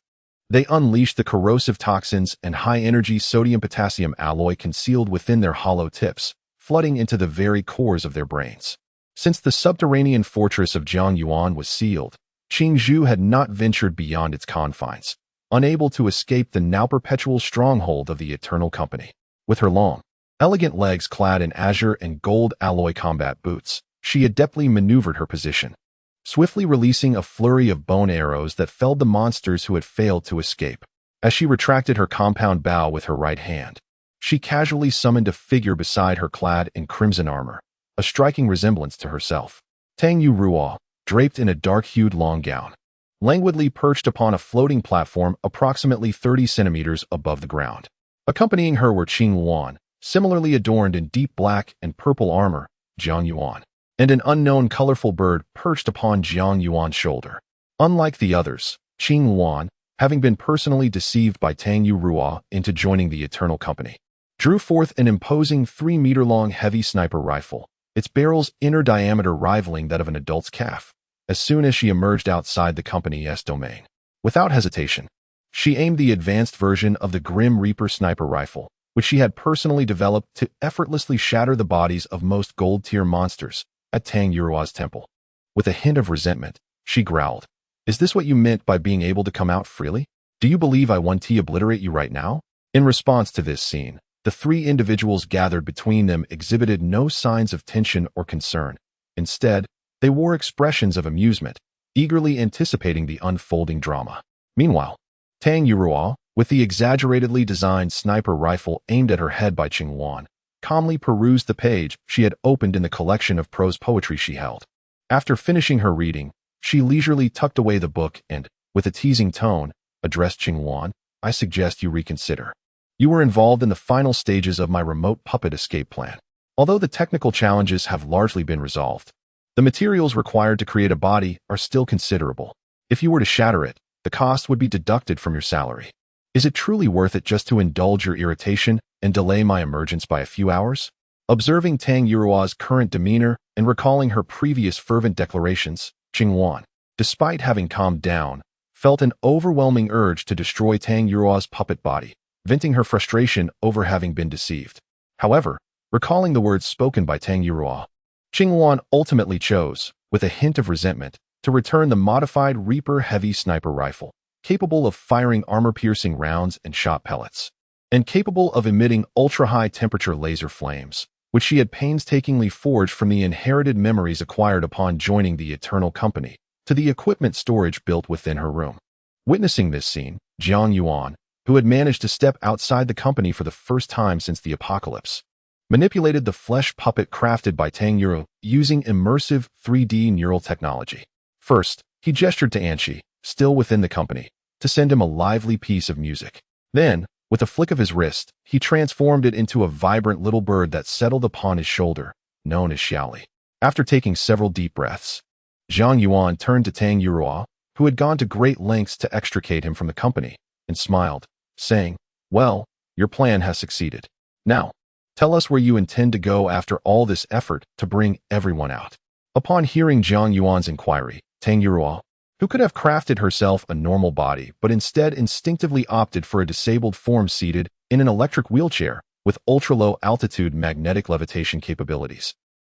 they unleashed the corrosive toxins and high-energy sodium-potassium alloy concealed within their hollow tips, flooding into the very cores of their brains. Since the subterranean fortress of Jiangyuan was sealed, Qing Zhu had not ventured beyond its confines, unable to escape the now perpetual stronghold of the Eternal Company. With her long, elegant legs clad in azure and gold alloy combat boots, she adeptly maneuvered her position, swiftly releasing a flurry of bone arrows that felled the monsters who had failed to escape. As she retracted her compound bow with her right hand, she casually summoned a figure beside her clad in crimson armor, a striking resemblance to herself. Tang Yuruo, draped in a dark-hued long gown, languidly perched upon a floating platform approximately 30 centimeters above the ground. Accompanying her were Qing Yuan, similarly adorned in deep black and purple armor, Jiang Yuan, and an unknown colorful bird perched upon Jiang Yuan's shoulder. Unlike the others, Qing Yuan, having been personally deceived by Tang Yuruo into joining the Eternal Company, drew forth an imposing 3-meter-long heavy sniper rifle, its barrel's inner diameter rivaling that of an adult's calf. As soon as she emerged outside the company's domain, without hesitation, she aimed the advanced version of the Grim Reaper sniper rifle, which she had personally developed to effortlessly shatter the bodies of most gold-tier monsters, at Tang Yuruo's temple. With a hint of resentment, she growled, "Is this what you meant by being able to come out freely? Do you believe I want to obliterate you right now?" In response to this scene, the 3 individuals gathered between them exhibited no signs of tension or concern. Instead, they wore expressions of amusement, eagerly anticipating the unfolding drama. Meanwhile, Tang Yuruo, with the exaggeratedly designed sniper rifle aimed at her head by Qing Yuan, calmly perused the page she had opened in the collection of prose poetry she held. After finishing her reading, she leisurely tucked away the book and, with a teasing tone, addressed Qing Yuan, "I suggest you reconsider. You were involved in the final stages of my remote puppet escape plan. Although the technical challenges have largely been resolved, the materials required to create a body are still considerable. If you were to shatter it, the cost would be deducted from your salary. Is it truly worth it just to indulge your irritation and delay my emergence by a few hours?" Observing Tang Yuruo's current demeanor and recalling her previous fervent declarations, Qing Yuan, despite having calmed down, felt an overwhelming urge to destroy Tang Yuruo's puppet body, venting her frustration over having been deceived. However, Recalling the words spoken by Tang Yuruo, Qingluan ultimately chose, with a hint of resentment, to return the modified Reaper heavy sniper rifle, capable of firing armor-piercing rounds and shot pellets, and capable of emitting ultra-high temperature laser flames, which she had painstakingly forged from the inherited memories acquired upon joining the Eternal Company, to the equipment storage built within her room. Witnessing this scene, Jiang Yuan, who had managed to step outside the company for the first time since the apocalypse, manipulated the flesh puppet crafted by Tang Yuruo using immersive 3D neural technology. First, he gestured to Anshi, still within the company, to send him a lively piece of music. Then, with a flick of his wrist, he transformed it into a vibrant little bird that settled upon his shoulder, known as Xiaoli. After taking several deep breaths, Zhang Yuan turned to Tang Yuruo, who had gone to great lengths to extricate him from the company, and smiled, saying, "Well, your plan has succeeded. Now, tell us where you intend to go after all this effort to bring everyone out." Upon hearing Zhang Yuan's inquiry, Tang Yuruo, who could have crafted herself a normal body but instead instinctively opted for a disabled form seated in an electric wheelchair with ultra-low altitude magnetic levitation capabilities,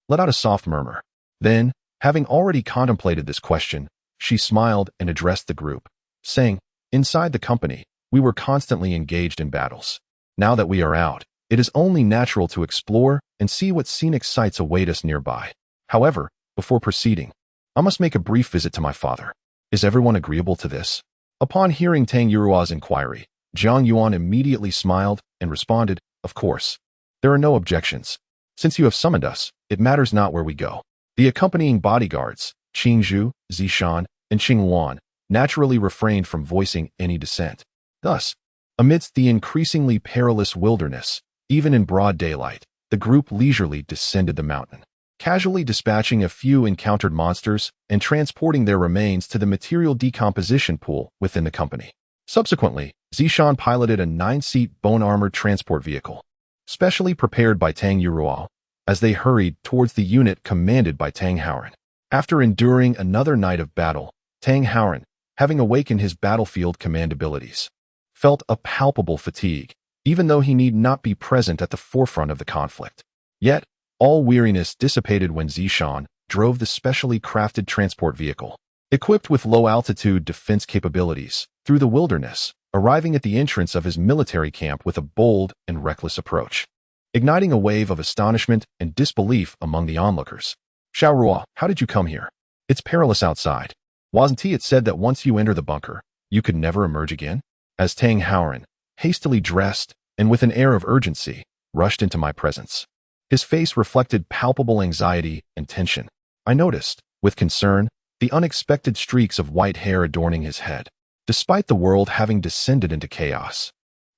let out a soft murmur. Then, having already contemplated this question, she smiled and addressed the group, saying, "Inside the company, we were constantly engaged in battles. Now that we are out, it is only natural to explore and see what scenic sights await us nearby. However, before proceeding, I must make a brief visit to my father. Is everyone agreeable to this?" Upon hearing Tang Yuruo's inquiry, Zhang Yuan immediately smiled and responded, "Of course. There are no objections. Since you have summoned us, it matters not where we go." The accompanying bodyguards, Qingzhu, Zishan, and Qingluan, naturally refrained from voicing any dissent. Thus, amidst the increasingly perilous wilderness, even in broad daylight, the group leisurely descended the mountain, casually dispatching a few encountered monsters and transporting their remains to the material decomposition pool within the company. Subsequently, Zishan piloted a 9-seat bone-armored transport vehicle, specially prepared by Tang Yuruo, as they hurried towards the unit commanded by Tang Haoran. After enduring another night of battle, Tang Haoran, having awakened his battlefield command abilities, felt a palpable fatigue, even though he need not be present at the forefront of the conflict. Yet, all weariness dissipated when Zishan drove the specially crafted transport vehicle, equipped with low-altitude defense capabilities, through the wilderness, arriving at the entrance of his military camp with a bold and reckless approach, igniting a wave of astonishment and disbelief among the onlookers. "Xiaoruo, how did you come here? It's perilous outside. Wasn't it said that once you enter the bunker, you could never emerge again?" As Tang Haoran, hastily dressed and with an air of urgency, rushed into my presence. His face reflected palpable anxiety and tension. I noticed, with concern, the unexpected streaks of white hair adorning his head. Despite the world having descended into chaos,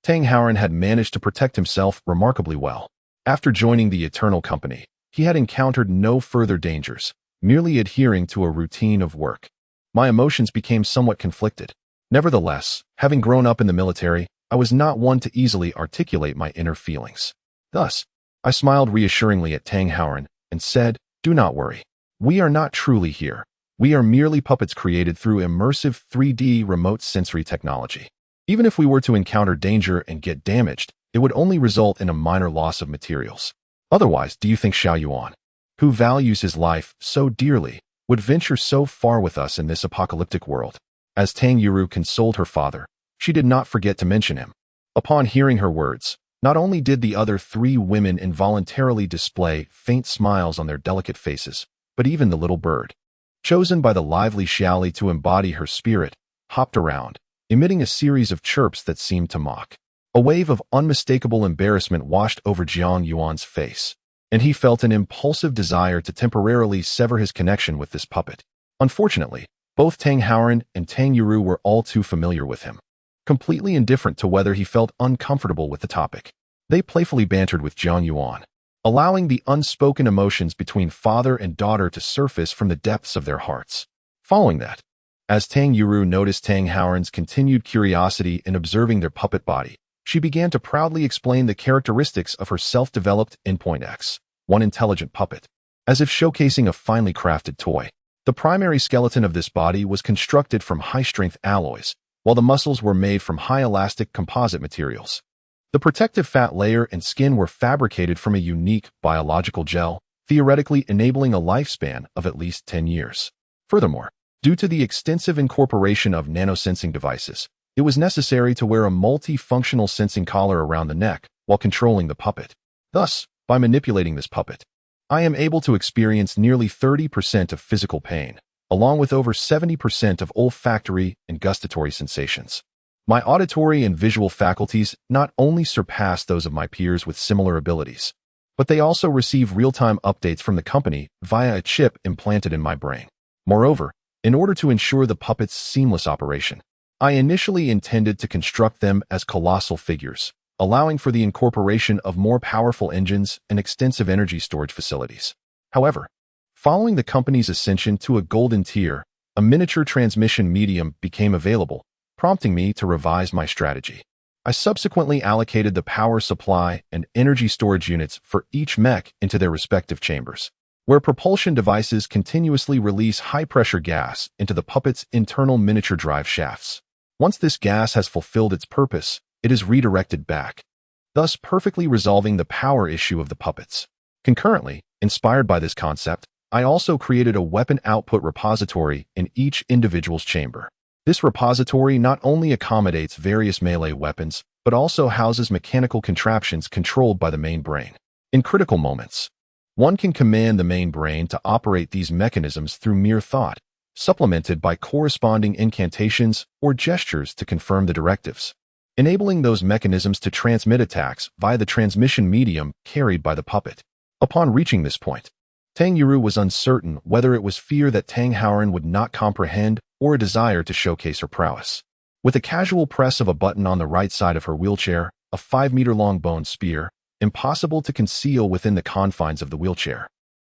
Tang Haoran had managed to protect himself remarkably well. After joining the Eternal Company, he had encountered no further dangers, merely adhering to a routine of work. My emotions became somewhat conflicted. Nevertheless, having grown up in the military, I was not one to easily articulate my inner feelings. Thus, I smiled reassuringly at Tang Haoran and said, "Do not worry. We are not truly here. We are merely puppets created through immersive 3D remote sensory technology. Even if we were to encounter danger and get damaged, it would only result in a minor loss of materials. Otherwise, do you think Xiao Yuan, who values his life so dearly, would venture so far with us in this apocalyptic world?" As Tang Yuru consoled her father, she did not forget to mention him. Upon hearing her words, not only did the other 3 women involuntarily display faint smiles on their delicate faces, but even the little bird, chosen by the lively Xiaoli to embody her spirit, hopped around, emitting a series of chirps that seemed to mock. A wave of unmistakable embarrassment washed over Jiang Yuan's face, and he felt an impulsive desire to temporarily sever his connection with this puppet. Unfortunately, both Tang Haoran and Tang Yuru were all too familiar with him, completely indifferent to whether he felt uncomfortable with the topic. They playfully bantered with Jiang Yuan, allowing the unspoken emotions between father and daughter to surface from the depths of their hearts. Following that, as Tang Yuru noticed Tang Haoran's continued curiosity in observing their puppet body, she began to proudly explain the characteristics of her self-developed Endpoint X, one intelligent puppet, as if showcasing a finely crafted toy. The primary skeleton of this body was constructed from high-strength alloys, while the muscles were made from high-elastic composite materials. The protective fat layer and skin were fabricated from a unique biological gel, theoretically enabling a lifespan of at least 10 years. Furthermore, due to the extensive incorporation of nanosensing devices, it was necessary to wear a multifunctional sensing collar around the neck while controlling the puppet. Thus, by manipulating this puppet, I am able to experience nearly 30% of physical pain, along with over 70% of olfactory and gustatory sensations. My auditory and visual faculties not only surpass those of my peers with similar abilities, but they also receive real-time updates from the company via a chip implanted in my brain. Moreover, in order to ensure the puppet's seamless operation, I initially intended to construct them as colossal figures, allowing for the incorporation of more powerful engines and extensive energy storage facilities. However, following the company's ascension to a golden tier, a miniature transmission medium became available, prompting me to revise my strategy. I subsequently allocated the power supply and energy storage units for each mech into their respective chambers, where propulsion devices continuously release high-pressure gas into the puppet's internal miniature drive shafts. Once this gas has fulfilled its purpose, it is redirected back, thus perfectly resolving the power issue of the puppets. Concurrently, inspired by this concept, I also created a weapon output repository in each individual's chamber. This repository not only accommodates various melee weapons, but also houses mechanical contraptions controlled by the main brain. In critical moments, one can command the main brain to operate these mechanisms through mere thought, supplemented by corresponding incantations or gestures to confirm the directives, enabling those mechanisms to transmit attacks via the transmission medium carried by the puppet. Upon reaching this point, Tang Yuru was uncertain whether it was fear that Tang Howren would not comprehend or a desire to showcase her prowess. With a casual press of a button on the right side of her wheelchair, a 5-meter-long bone spear, impossible to conceal within the confines of the wheelchair,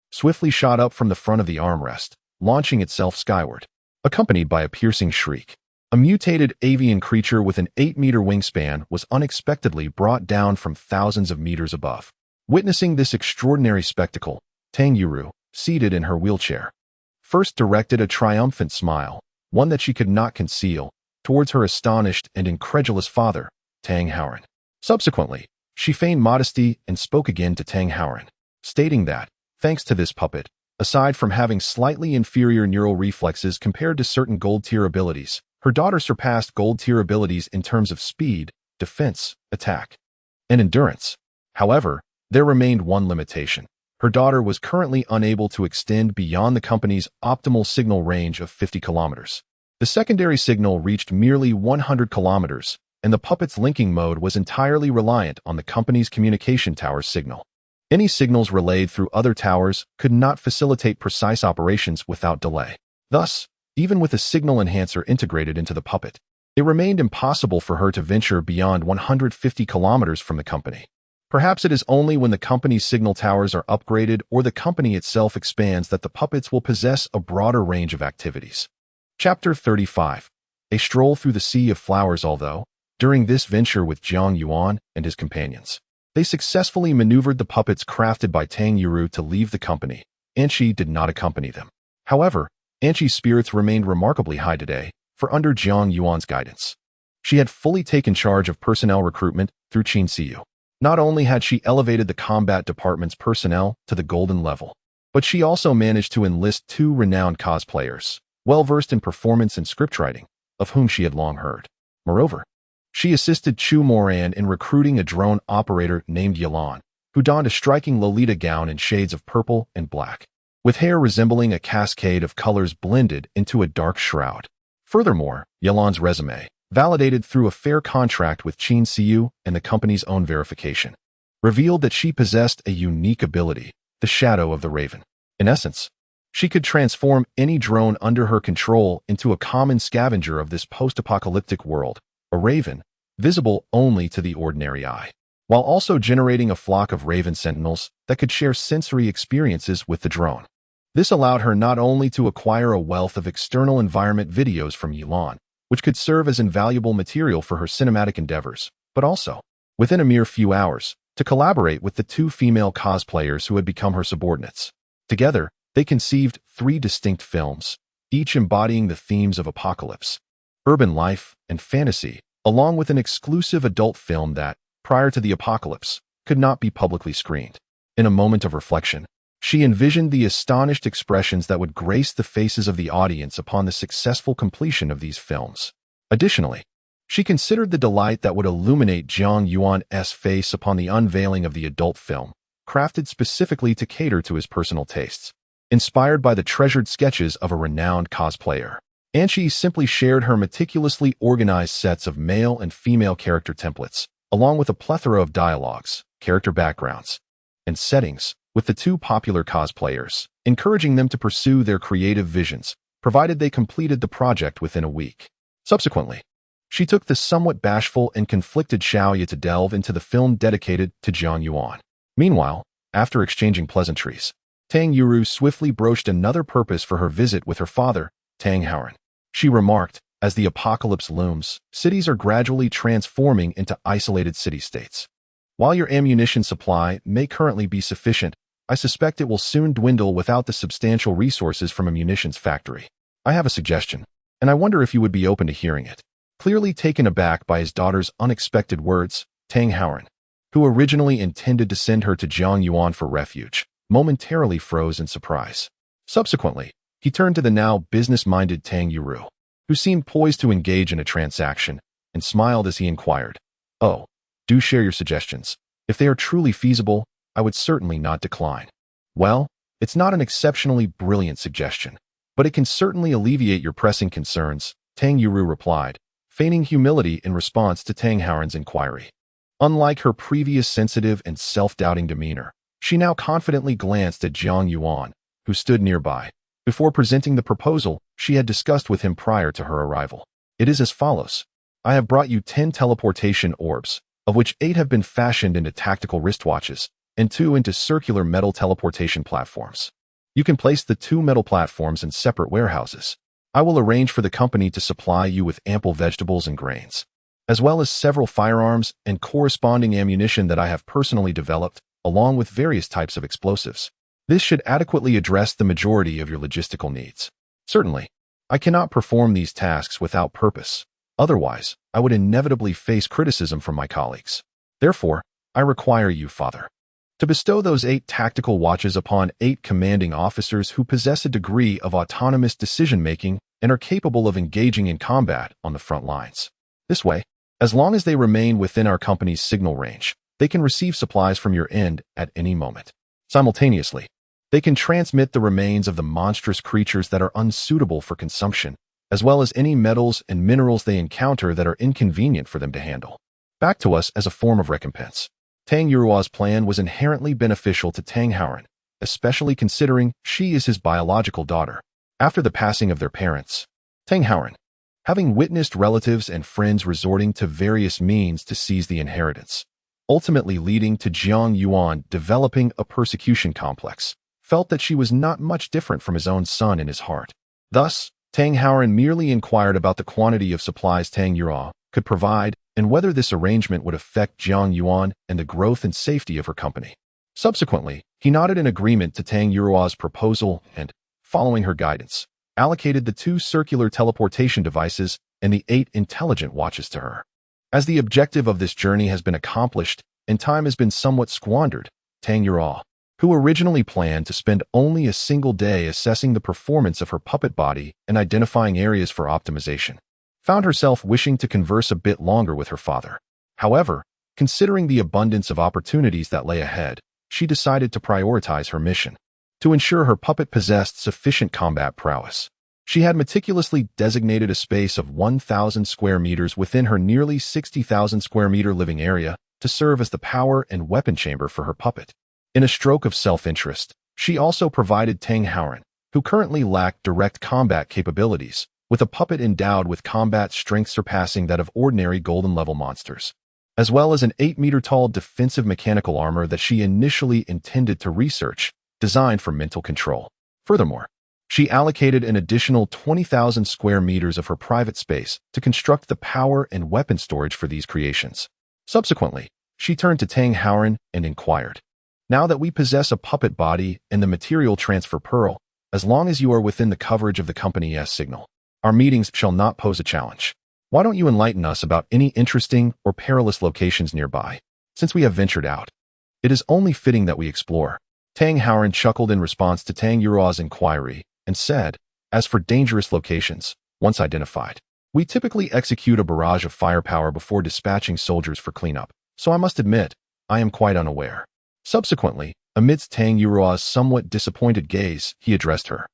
swiftly shot up from the front of the armrest, launching itself skyward, accompanied by a piercing shriek. A mutated avian creature with an 8-meter wingspan was unexpectedly brought down from thousands of meters above. Witnessing this extraordinary spectacle, Tang Yuru, seated in her wheelchair, first directed a triumphant smile, one that she could not conceal, towards her astonished and incredulous father, Tang Howren. Subsequently, she feigned modesty and spoke again to Tang Howren, stating that, thanks to this puppet, aside from having slightly inferior neural reflexes compared to certain gold-tier abilities, her daughter surpassed gold-tier abilities in terms of speed, defense, attack, and endurance. However, there remained one limitation. Her daughter was currently unable to extend beyond the company's optimal signal range of 50 kilometers. The secondary signal reached merely 100 kilometers, and the puppet's linking mode was entirely reliant on the company's communication tower's signal. Any signals relayed through other towers could not facilitate precise operations without delay. Thus, even with a signal enhancer integrated into the puppet, it remained impossible for her to venture beyond 150 kilometers from the company. Perhaps it is only when the company's signal towers are upgraded or the company itself expands that the puppets will possess a broader range of activities. Chapter 35. A stroll through the Sea of Flowers. Although, during this venture with Jiang Yuan and his companions, they successfully maneuvered the puppets crafted by Tang Yuru to leave the company, Anqi did not accompany them. However, Anqi's spirits remained remarkably high today, for under Jiang Yuan's guidance, she had fully taken charge of personnel recruitment through Qin Siyu. Not only had she elevated the combat department's personnel to the golden level, but she also managed to enlist 2 renowned cosplayers, well-versed in performance and scriptwriting, of whom she had long heard. Moreover, she assisted Chu Moran in recruiting a drone operator named Yalan, who donned a striking Lolita gown in shades of purple and black, with hair resembling a cascade of colors blended into a dark shroud. Furthermore, Yalan's resume, validated through a fair contract with Qin Siyu and the company's own verification, revealed that she possessed a unique ability, the Shadow of the Raven. In essence, she could transform any drone under her control into a common scavenger of this post-apocalyptic world, a raven, visible only to the ordinary eye, while also generating a flock of raven sentinels that could share sensory experiences with the drone. This allowed her not only to acquire a wealth of external environment videos from Yilan, which could serve as invaluable material for her cinematic endeavors, but also, within a mere few hours, to collaborate with the 2 female cosplayers who had become her subordinates. Together, they conceived 3 distinct films, each embodying the themes of apocalypse, urban life, and fantasy, along with an exclusive adult film that, prior to the apocalypse, could not be publicly screened. In a moment of reflection, she envisioned the astonished expressions that would grace the faces of the audience upon the successful completion of these films. Additionally, she considered the delight that would illuminate Jiang Yuan's face upon the unveiling of the adult film, crafted specifically to cater to his personal tastes. Inspired by the treasured sketches of a renowned cosplayer, Anchi simply shared her meticulously organized sets of male and female character templates, along with a plethora of dialogues, character backgrounds, and settings, with the two popular cosplayers, encouraging them to pursue their creative visions, provided they completed the project within a week. Subsequently, she took the somewhat bashful and conflicted Xiaoya to delve into the film dedicated to Jiang Yuan. Meanwhile, after exchanging pleasantries, Tang Yuru swiftly broached another purpose for her visit with her father, Tang Haoran. She remarked, as the apocalypse looms, cities are gradually transforming into isolated city-states. While your ammunition supply may currently be sufficient, I suspect it will soon dwindle without the substantial resources from a munitions factory. I have a suggestion, and I wonder if you would be open to hearing it. Clearly taken aback by his daughter's unexpected words, Tang Haoran, who originally intended to send her to Jiang Yuan for refuge, momentarily froze in surprise. Subsequently, he turned to the now business-minded Tang Yuru, who seemed poised to engage in a transaction, and smiled as he inquired, "Oh, do share your suggestions. If they are truly feasible, I would certainly not decline." "Well, it's not an exceptionally brilliant suggestion, but it can certainly alleviate your pressing concerns," Tang Yuru replied, feigning humility in response to Tang Haoran's inquiry. Unlike her previous sensitive and self-doubting demeanor, she now confidently glanced at Jiang Yuan, who stood nearby, before presenting the proposal she had discussed with him prior to her arrival. It is as follows. I have brought you 10 teleportation orbs, of which 8 have been fashioned into tactical wristwatches, and 2 into circular metal teleportation platforms. You can place the 2 metal platforms in separate warehouses. I will arrange for the company to supply you with ample vegetables and grains, as well as several firearms and corresponding ammunition that I have personally developed, along with various types of explosives. This should adequately address the majority of your logistical needs. Certainly, I cannot perform these tasks without purpose. Otherwise, I would inevitably face criticism from my colleagues. Therefore, I require you, Father, to bestow those 8 tactical watches upon 8 commanding officers who possess a degree of autonomous decision-making and are capable of engaging in combat on the front lines. This way, as long as they remain within our company's signal range, they can receive supplies from your end at any moment. Simultaneously, they can transmit the remains of the monstrous creatures that are unsuitable for consumption, as well as any metals and minerals they encounter that are inconvenient for them to handle, back to us as a form of recompense. Tang Yurua's plan was inherently beneficial to Tang Haoran, especially considering she is his biological daughter. After the passing of their parents, Tang Haoran, having witnessed relatives and friends resorting to various means to seize the inheritance, ultimately leading to Jiang Yuan developing a persecution complex, felt that she was not much different from his own son in his heart. Thus, Tang Haoran merely inquired about the quantity of supplies Tang Yurua could provide and whether this arrangement would affect Jiang Yuan and the growth and safety of her company. Subsequently, he nodded in agreement to Tang Yurua's proposal and, following her guidance, allocated the 2 circular teleportation devices and the 8 intelligent watches to her. As the objective of this journey has been accomplished and time has been somewhat squandered, Tang Yurua, who originally planned to spend only a single day assessing the performance of her puppet body and identifying areas for optimization, found herself wishing to converse a bit longer with her father. However, considering the abundance of opportunities that lay ahead, she decided to prioritize her mission. To ensure her puppet possessed sufficient combat prowess, she had meticulously designated a space of 1,000 square meters within her nearly 60,000 square meter living area to serve as the power and weapon chamber for her puppet. In a stroke of self-interest, she also provided Tang Haoran, who currently lacked direct combat capabilities, with a puppet endowed with combat strength surpassing that of ordinary golden-level monsters, as well as an 8-meter-tall defensive mechanical armor that she initially intended to research, designed for mental control. Furthermore, she allocated an additional 20,000 square meters of her private space to construct the power and weapon storage for these creations. Subsequently, she turned to Tang Haoran and inquired, "Now that we possess a puppet body and the material transfer pearl, as long as you are within the coverage of the company's signal, our meetings shall not pose a challenge. Why don't you enlighten us about any interesting or perilous locations nearby?" Since we have ventured out, it is only fitting that we explore. Tang Howren chuckled in response to Tang Yurua's inquiry and said, as for dangerous locations, once identified, we typically execute a barrage of firepower before dispatching soldiers for cleanup, so I must admit, I am quite unaware. Subsequently, amidst Tang Yurua's somewhat disappointed gaze, he addressed her,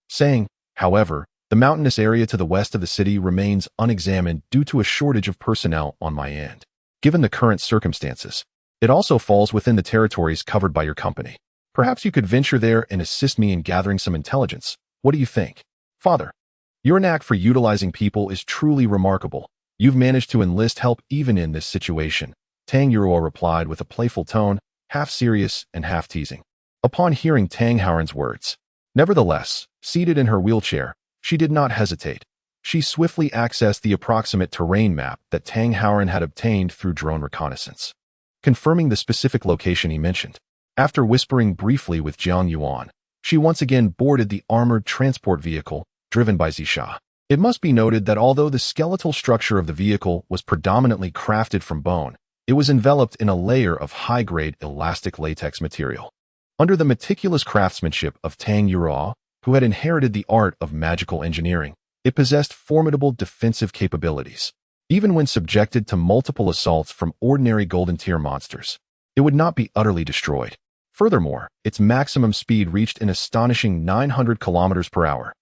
saying, however, the mountainous area to the west of the city remains unexamined due to a shortage of personnel on my end. Given the current circumstances, it also falls within the territories covered by your company. Perhaps you could venture there and assist me in gathering some intelligence. What do you think? Father, your knack for utilizing people is truly remarkable. You've managed to enlist help even in this situation. Tang Yurua replied with a playful tone, half serious and half teasing. Upon hearing Tang Howren's words, nevertheless, seated in her wheelchair, she did not hesitate. She swiftly accessed the approximate terrain map that Tang Howren had obtained through drone reconnaissance, confirming the specific location he mentioned. After whispering briefly with Jiang Yuan, she once again boarded the armored transport vehicle driven by Zisha. It must be noted that although the skeletal structure of the vehicle was predominantly crafted from bone, it was enveloped in a layer of high-grade elastic latex material. Under the meticulous craftsmanship of Tang Yurua, who had inherited the art of magical engineering, it possessed formidable defensive capabilities. Even when subjected to multiple assaults from ordinary golden tier monsters, it would not be utterly destroyed. Furthermore, its maximum speed reached an astonishing 900 kilometers per hour,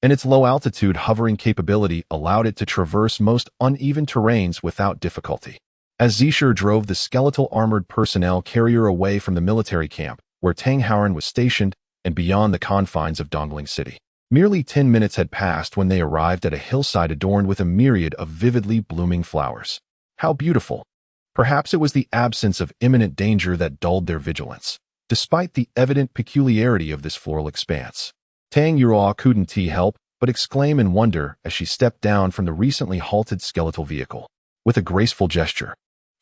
and its low-altitude hovering capability allowed it to traverse most uneven terrains without difficulty. As Zisha drove the skeletal armored personnel carrier away from the military camp, where Tang Howren was stationed, and beyond the confines of Dongling City, merely 10 minutes had passed when they arrived at a hillside adorned with a myriad of vividly blooming flowers. How beautiful! Perhaps it was the absence of imminent danger that dulled their vigilance, despite the evident peculiarity of this floral expanse. Tang Yurua couldn't help but exclaim in wonder as she stepped down from the recently halted skeletal vehicle. With a graceful gesture,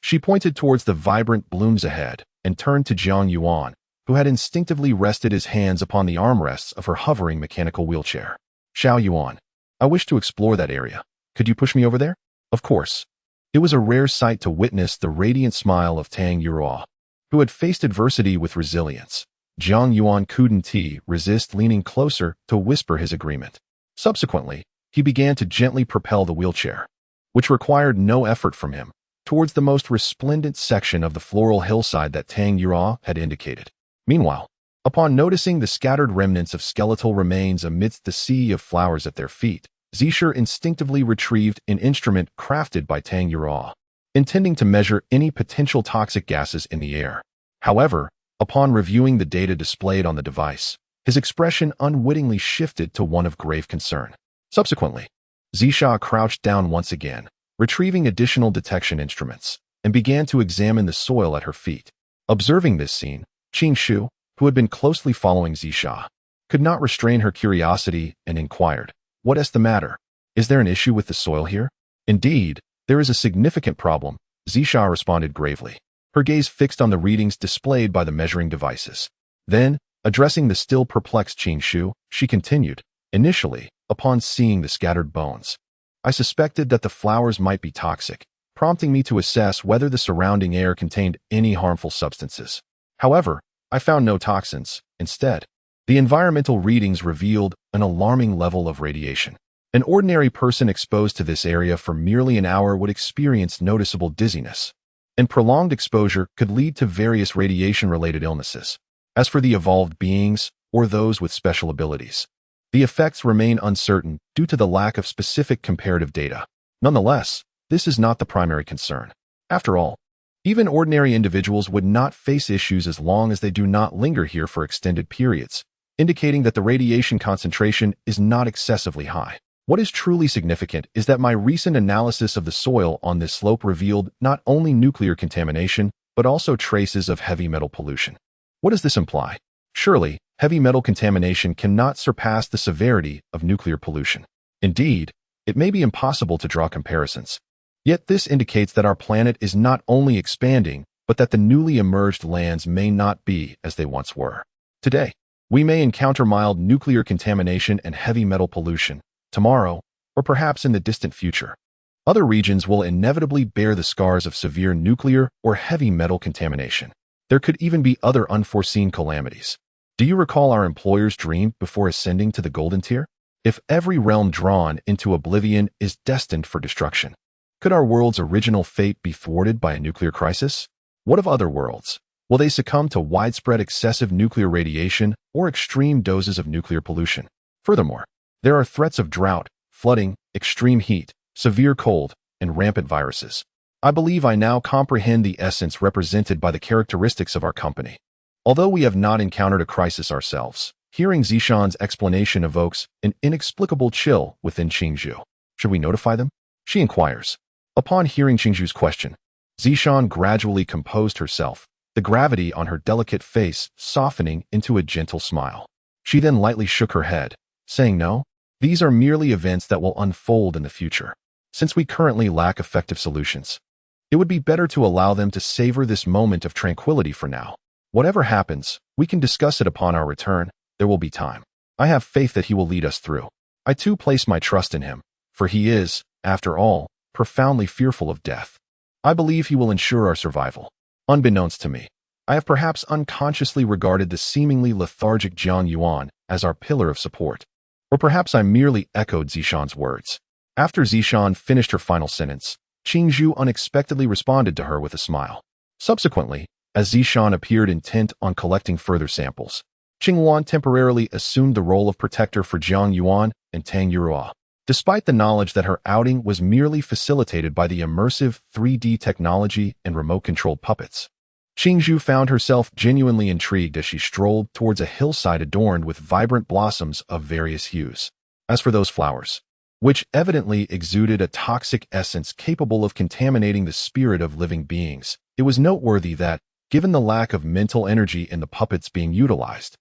she pointed towards the vibrant blooms ahead and turned to Jiang Yuan, who had instinctively rested his hands upon the armrests of her hovering mechanical wheelchair. Xiao Yuan, I wish to explore that area. Could you push me over there? Of course. It was a rare sight to witness the radiant smile of Tang Yurua, who had faced adversity with resilience. Jiang Yuan couldn't resist leaning closer to whisper his agreement. Subsequently, he began to gently propel the wheelchair, which required no effort from him, towards the most resplendent section of the floral hillside that Tang Yurua had indicated. Meanwhile, upon noticing the scattered remnants of skeletal remains amidst the sea of flowers at their feet, Zisha instinctively retrieved an instrument crafted by Tang Yurua, intending to measure any potential toxic gases in the air. However, upon reviewing the data displayed on the device, his expression unwittingly shifted to one of grave concern. Subsequently, Zisha crouched down once again, retrieving additional detection instruments, and began to examine the soil at her feet. Observing this scene, Qin Shu, who had been closely following Zisha, could not restrain her curiosity and inquired, "What is the matter? Is there an issue with the soil here?" "Indeed, there is a significant problem," Zisha responded gravely, her gaze fixed on the readings displayed by the measuring devices. Then, addressing the still perplexed Qin Shu, she continued, "Initially, upon seeing the scattered bones, I suspected that the flowers might be toxic, prompting me to assess whether the surrounding air contained any harmful substances. However, I found no toxins. Instead, the environmental readings revealed an alarming level of radiation. An ordinary person exposed to this area for merely an hour would experience noticeable dizziness, and prolonged exposure could lead to various radiation-related illnesses. As for the evolved beings, or those with special abilities, the effects remain uncertain due to the lack of specific comparative data. Nonetheless, this is not the primary concern. After all, even ordinary individuals would not face issues as long as they do not linger here for extended periods, indicating that the radiation concentration is not excessively high. What is truly significant is that my recent analysis of the soil on this slope revealed not only nuclear contamination, but also traces of heavy metal pollution. What does this imply? Surely, heavy metal contamination cannot surpass the severity of nuclear pollution. Indeed, it may be impossible to draw comparisons. Yet this indicates that our planet is not only expanding, but that the newly emerged lands may not be as they once were. Today, we may encounter mild nuclear contamination and heavy metal pollution. Tomorrow, or perhaps in the distant future, Other regions will inevitably bear the scars of severe nuclear or heavy metal contamination. There could even be other unforeseen calamities. Do you recall our employer's dream before ascending to the Golden Tier? If every realm drawn into oblivion is destined for destruction, could our world's original fate be thwarted by a nuclear crisis? What of other worlds? Will they succumb to widespread excessive nuclear radiation or extreme doses of nuclear pollution? Furthermore, there are threats of drought, flooding, extreme heat, severe cold, and rampant viruses. I believe I now comprehend the essence represented by the characteristics of our company. Although we have not encountered a crisis ourselves, hearing Zishan's explanation evokes an inexplicable chill within Qingzhu. Should we notify them? She inquires. Upon hearing Qingzhu's question, Zishan gradually composed herself, the gravity on her delicate face softening into a gentle smile. She then lightly shook her head, saying no, these are merely events that will unfold in the future. Since we currently lack effective solutions, it would be better to allow them to savor this moment of tranquility for now. Whatever happens, we can discuss it upon our return. There will be time. I have faith that he will lead us through. I too place my trust in him, for he is, after all, profoundly fearful of death. I believe he will ensure our survival. Unbeknownst to me, I have perhaps unconsciously regarded the seemingly lethargic Jiang Yuan as our pillar of support. Or perhaps I merely echoed Zishan's words. After Zishan finished her final sentence, Qingzhu unexpectedly responded to her with a smile. Subsequently, as Zishan appeared intent on collecting further samples, Qingluan temporarily assumed the role of protector for Jiang Yuan and Tang Yurua. Despite the knowledge that her outing was merely facilitated by the immersive 3D technology and remote-controlled puppets, Qingzhu found herself genuinely intrigued as she strolled towards a hillside adorned with vibrant blossoms of various hues. As for those flowers, which evidently exuded a toxic essence capable of contaminating the spirit of living beings, it was noteworthy that, given the lack of mental energy in the puppets being utilized,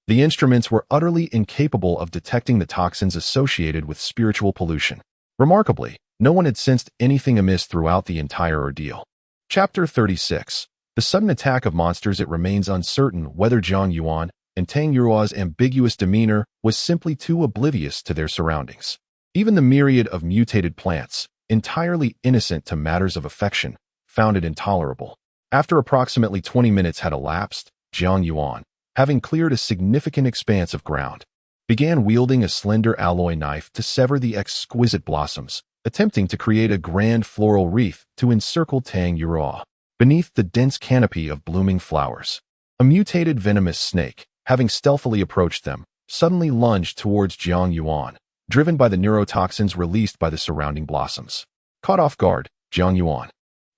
the instruments were utterly incapable of detecting the toxins associated with spiritual pollution. Remarkably, no one had sensed anything amiss throughout the entire ordeal. Chapter 36. The sudden attack of monsters. It remains uncertain whether Jiang Yuan and Tang Yurua's ambiguous demeanor was simply too oblivious to their surroundings. Even the myriad of mutated plants, entirely innocent to matters of affection, found it intolerable. After approximately 20 minutes had elapsed, Jiang Yuan, having cleared a significant expanse of ground, began wielding a slender alloy knife to sever the exquisite blossoms, attempting to create a grand floral wreath to encircle Tang Yurua. Beneath the dense canopy of blooming flowers, a mutated venomous snake, having stealthily approached them, suddenly lunged towards Jiang Yuan, driven by the neurotoxins released by the surrounding blossoms. Caught off guard, Jiang Yuan,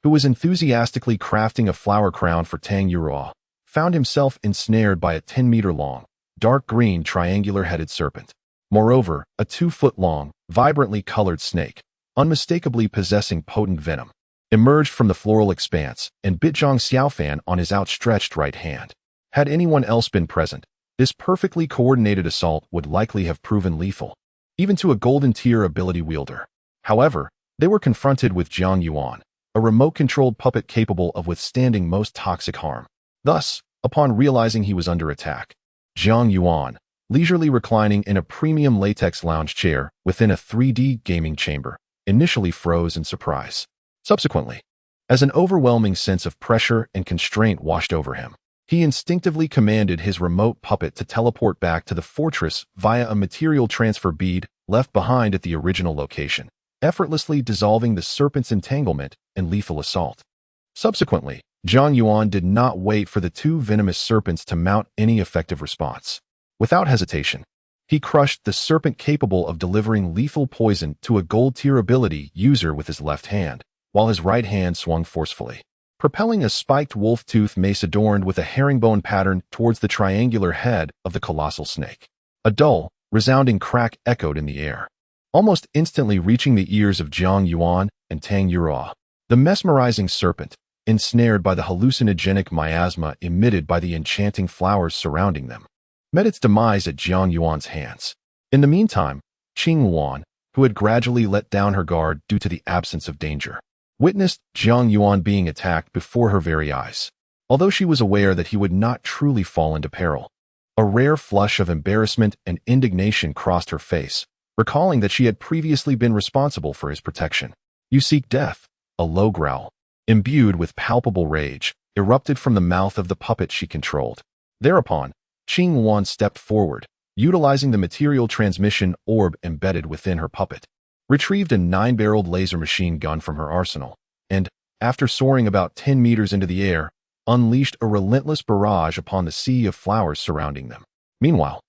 who was enthusiastically crafting a flower crown for Tang Yurua, found himself ensnared by a 10-meter-long, dark green triangular-headed serpent. Moreover, a 2-foot-long, vibrantly colored snake, unmistakably possessing potent venom, emerged from the floral expanse and bit Zhang Xiaofan on his outstretched right hand. Had anyone else been present, this perfectly coordinated assault would likely have proven lethal, even to a golden tier ability wielder. However, they were confronted with Jiang Yuan, a remote-controlled puppet capable of withstanding most toxic harm. Thus, upon realizing he was under attack, Jiang Yuan, leisurely reclining in a premium latex lounge chair within a 3D gaming chamber, initially froze in surprise. Subsequently, as an overwhelming sense of pressure and constraint washed over him, he instinctively commanded his remote puppet to teleport back to the fortress via a material transfer bead left behind at the original location, effortlessly dissolving the serpent's entanglement and lethal assault. Subsequently, Jiang Yuan did not wait for the two venomous serpents to mount any effective response. Without hesitation, he crushed the serpent capable of delivering lethal poison to a gold-tier ability user with his left hand, while his right hand swung forcefully, propelling a spiked wolf-tooth mace adorned with a herringbone pattern towards the triangular head of the colossal snake. A dull, resounding crack echoed in the air, almost instantly reaching the ears of Jiang Yuan and Tang Yurua. The mesmerizing serpent, ensnared by the hallucinogenic miasma emitted by the enchanting flowers surrounding them, met its demise at Jiang Yuan's hands. In the meantime, Qingluan, who had gradually let down her guard due to the absence of danger, witnessed Jiang Yuan being attacked before her very eyes. Although she was aware that he would not truly fall into peril, a rare flush of embarrassment and indignation crossed her face, recalling that she had previously been responsible for his protection. You seek death, a low growl, imbued with palpable rage, erupted from the mouth of the puppet she controlled. Thereupon, Qing Yuan stepped forward, utilizing the material transmission orb embedded within her puppet, retrieved a 9-barreled laser machine gun from her arsenal, and, after soaring about 10 meters into the air, unleashed a relentless barrage upon the sea of flowers surrounding them. Meanwhile,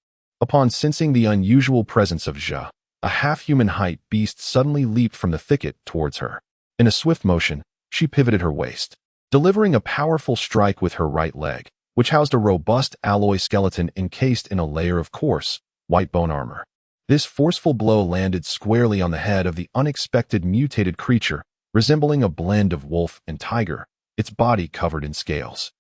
upon sensing the unusual presence of Zhe, a half-human height beast suddenly leaped from the thicket towards her. In a swift motion, she pivoted her waist, delivering a powerful strike with her right leg, which housed a robust alloy skeleton encased in a layer of coarse, white bone armor. This forceful blow landed squarely on the head of the unexpected mutated creature, resembling a blend of wolf and tiger, its body covered in scales.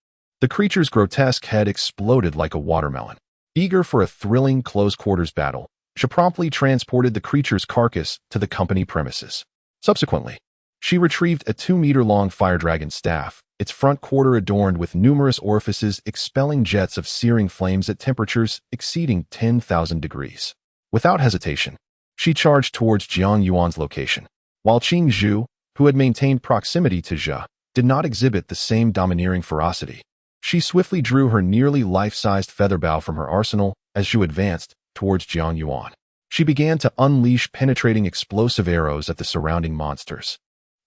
The creature's grotesque head exploded like a watermelon. Eager for a thrilling close-quarters battle, she promptly transported the creature's carcass to the company premises. Subsequently, she retrieved a 2-meter-long fire dragon staff, its front quarter adorned with numerous orifices expelling jets of searing flames at temperatures exceeding 10,000 degrees. Without hesitation, she charged towards Jiang Yuan's location, while Qing Zhu, who had maintained proximity to Zhe, did not exhibit the same domineering ferocity. She swiftly drew her nearly life-sized feather bow from her arsenal as Zhu advanced towards Jiang Yuan. She began to unleash penetrating explosive arrows at the surrounding monsters,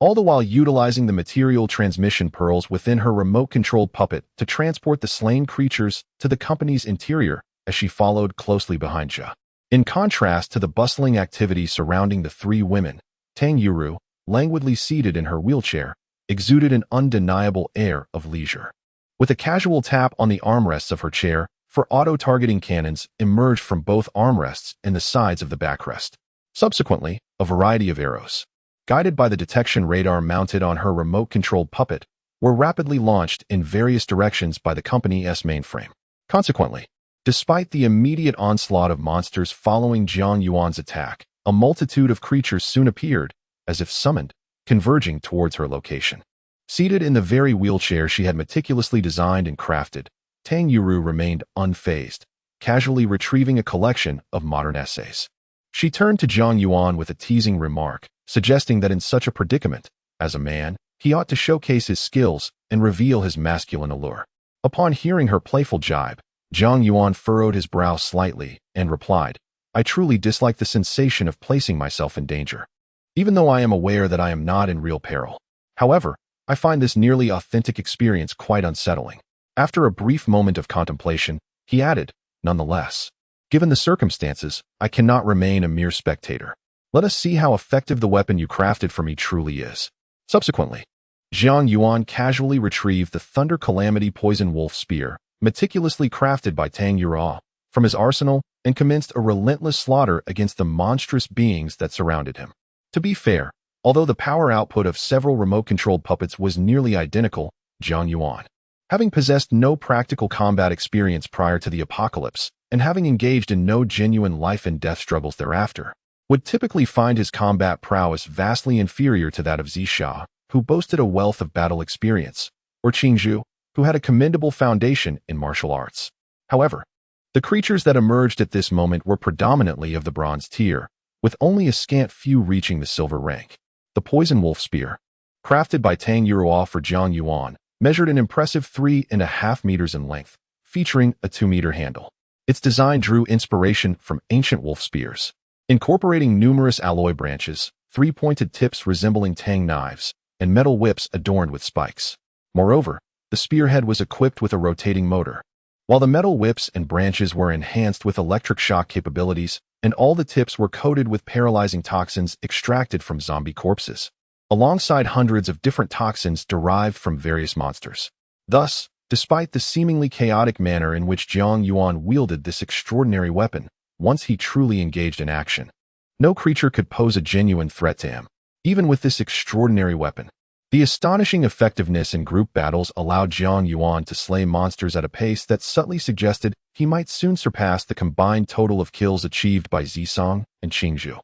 all the while utilizing the material transmission pearls within her remote-controlled puppet to transport the slain creatures to the company's interior as she followed closely behind Zhe. In contrast to the bustling activity surrounding the three women, Tang Yuru, languidly seated in her wheelchair, exuded an undeniable air of leisure. With a casual tap on the armrests of her chair, for auto-targeting cannons emerged from both armrests and the sides of the backrest. Subsequently, a variety of arrows, guided by the detection radar mounted on her remote-controlled puppet, were rapidly launched in various directions by the company's mainframe. Consequently, despite the immediate onslaught of monsters following Jiang Yuan's attack, a multitude of creatures soon appeared, as if summoned, converging towards her location. Seated in the very wheelchair she had meticulously designed and crafted, Tang Yuru remained unfazed, casually retrieving a collection of modern essays. She turned to Jiang Yuan with a teasing remark, suggesting that in such a predicament, as a man, he ought to showcase his skills and reveal his masculine allure. Upon hearing her playful jibe, Jiang Yuan furrowed his brow slightly and replied, "I truly dislike the sensation of placing myself in danger, even though I am aware that I am not in real peril. However, I find this nearly authentic experience quite unsettling." After a brief moment of contemplation, he added, "Nonetheless, given the circumstances, I cannot remain a mere spectator. Let us see how effective the weapon you crafted for me truly is." Subsequently, Jiang Yuan casually retrieved the Thunder Calamity Poison Wolf Spear, meticulously crafted by Tang Yuru, from his arsenal and commenced a relentless slaughter against the monstrous beings that surrounded him. To be fair, although the power output of several remote-controlled puppets was nearly identical, Jiang Yuan, having possessed no practical combat experience prior to the apocalypse and having engaged in no genuine life-and-death struggles thereafter, would typically find his combat prowess vastly inferior to that of Zisha, who boasted a wealth of battle experience, or Qingzhu, who had a commendable foundation in martial arts. However, the creatures that emerged at this moment were predominantly of the bronze tier, with only a scant few reaching the silver rank. The Poison Wolf Spear, crafted by Tang Yuru for Jiang Yuan, measured an impressive 3.5 meters in length, featuring a 2-meter handle. Its design drew inspiration from ancient wolf spears, incorporating numerous alloy branches, 3-pointed tips resembling tang knives, and metal whips adorned with spikes. Moreover, the spearhead was equipped with a rotating motor, while the metal whips and branches were enhanced with electric shock capabilities, and all the tips were coated with paralyzing toxins extracted from zombie corpses, alongside hundreds of different toxins derived from various monsters. Thus, despite the seemingly chaotic manner in which Jiang Yuan wielded this extraordinary weapon, once he truly engaged in action, no creature could pose a genuine threat to him. Even with this extraordinary weapon, the astonishing effectiveness in group battles allowed Jiang Yuan to slay monsters at a pace that subtly suggested he might soon surpass the combined total of kills achieved by Zisong and Qingzhu.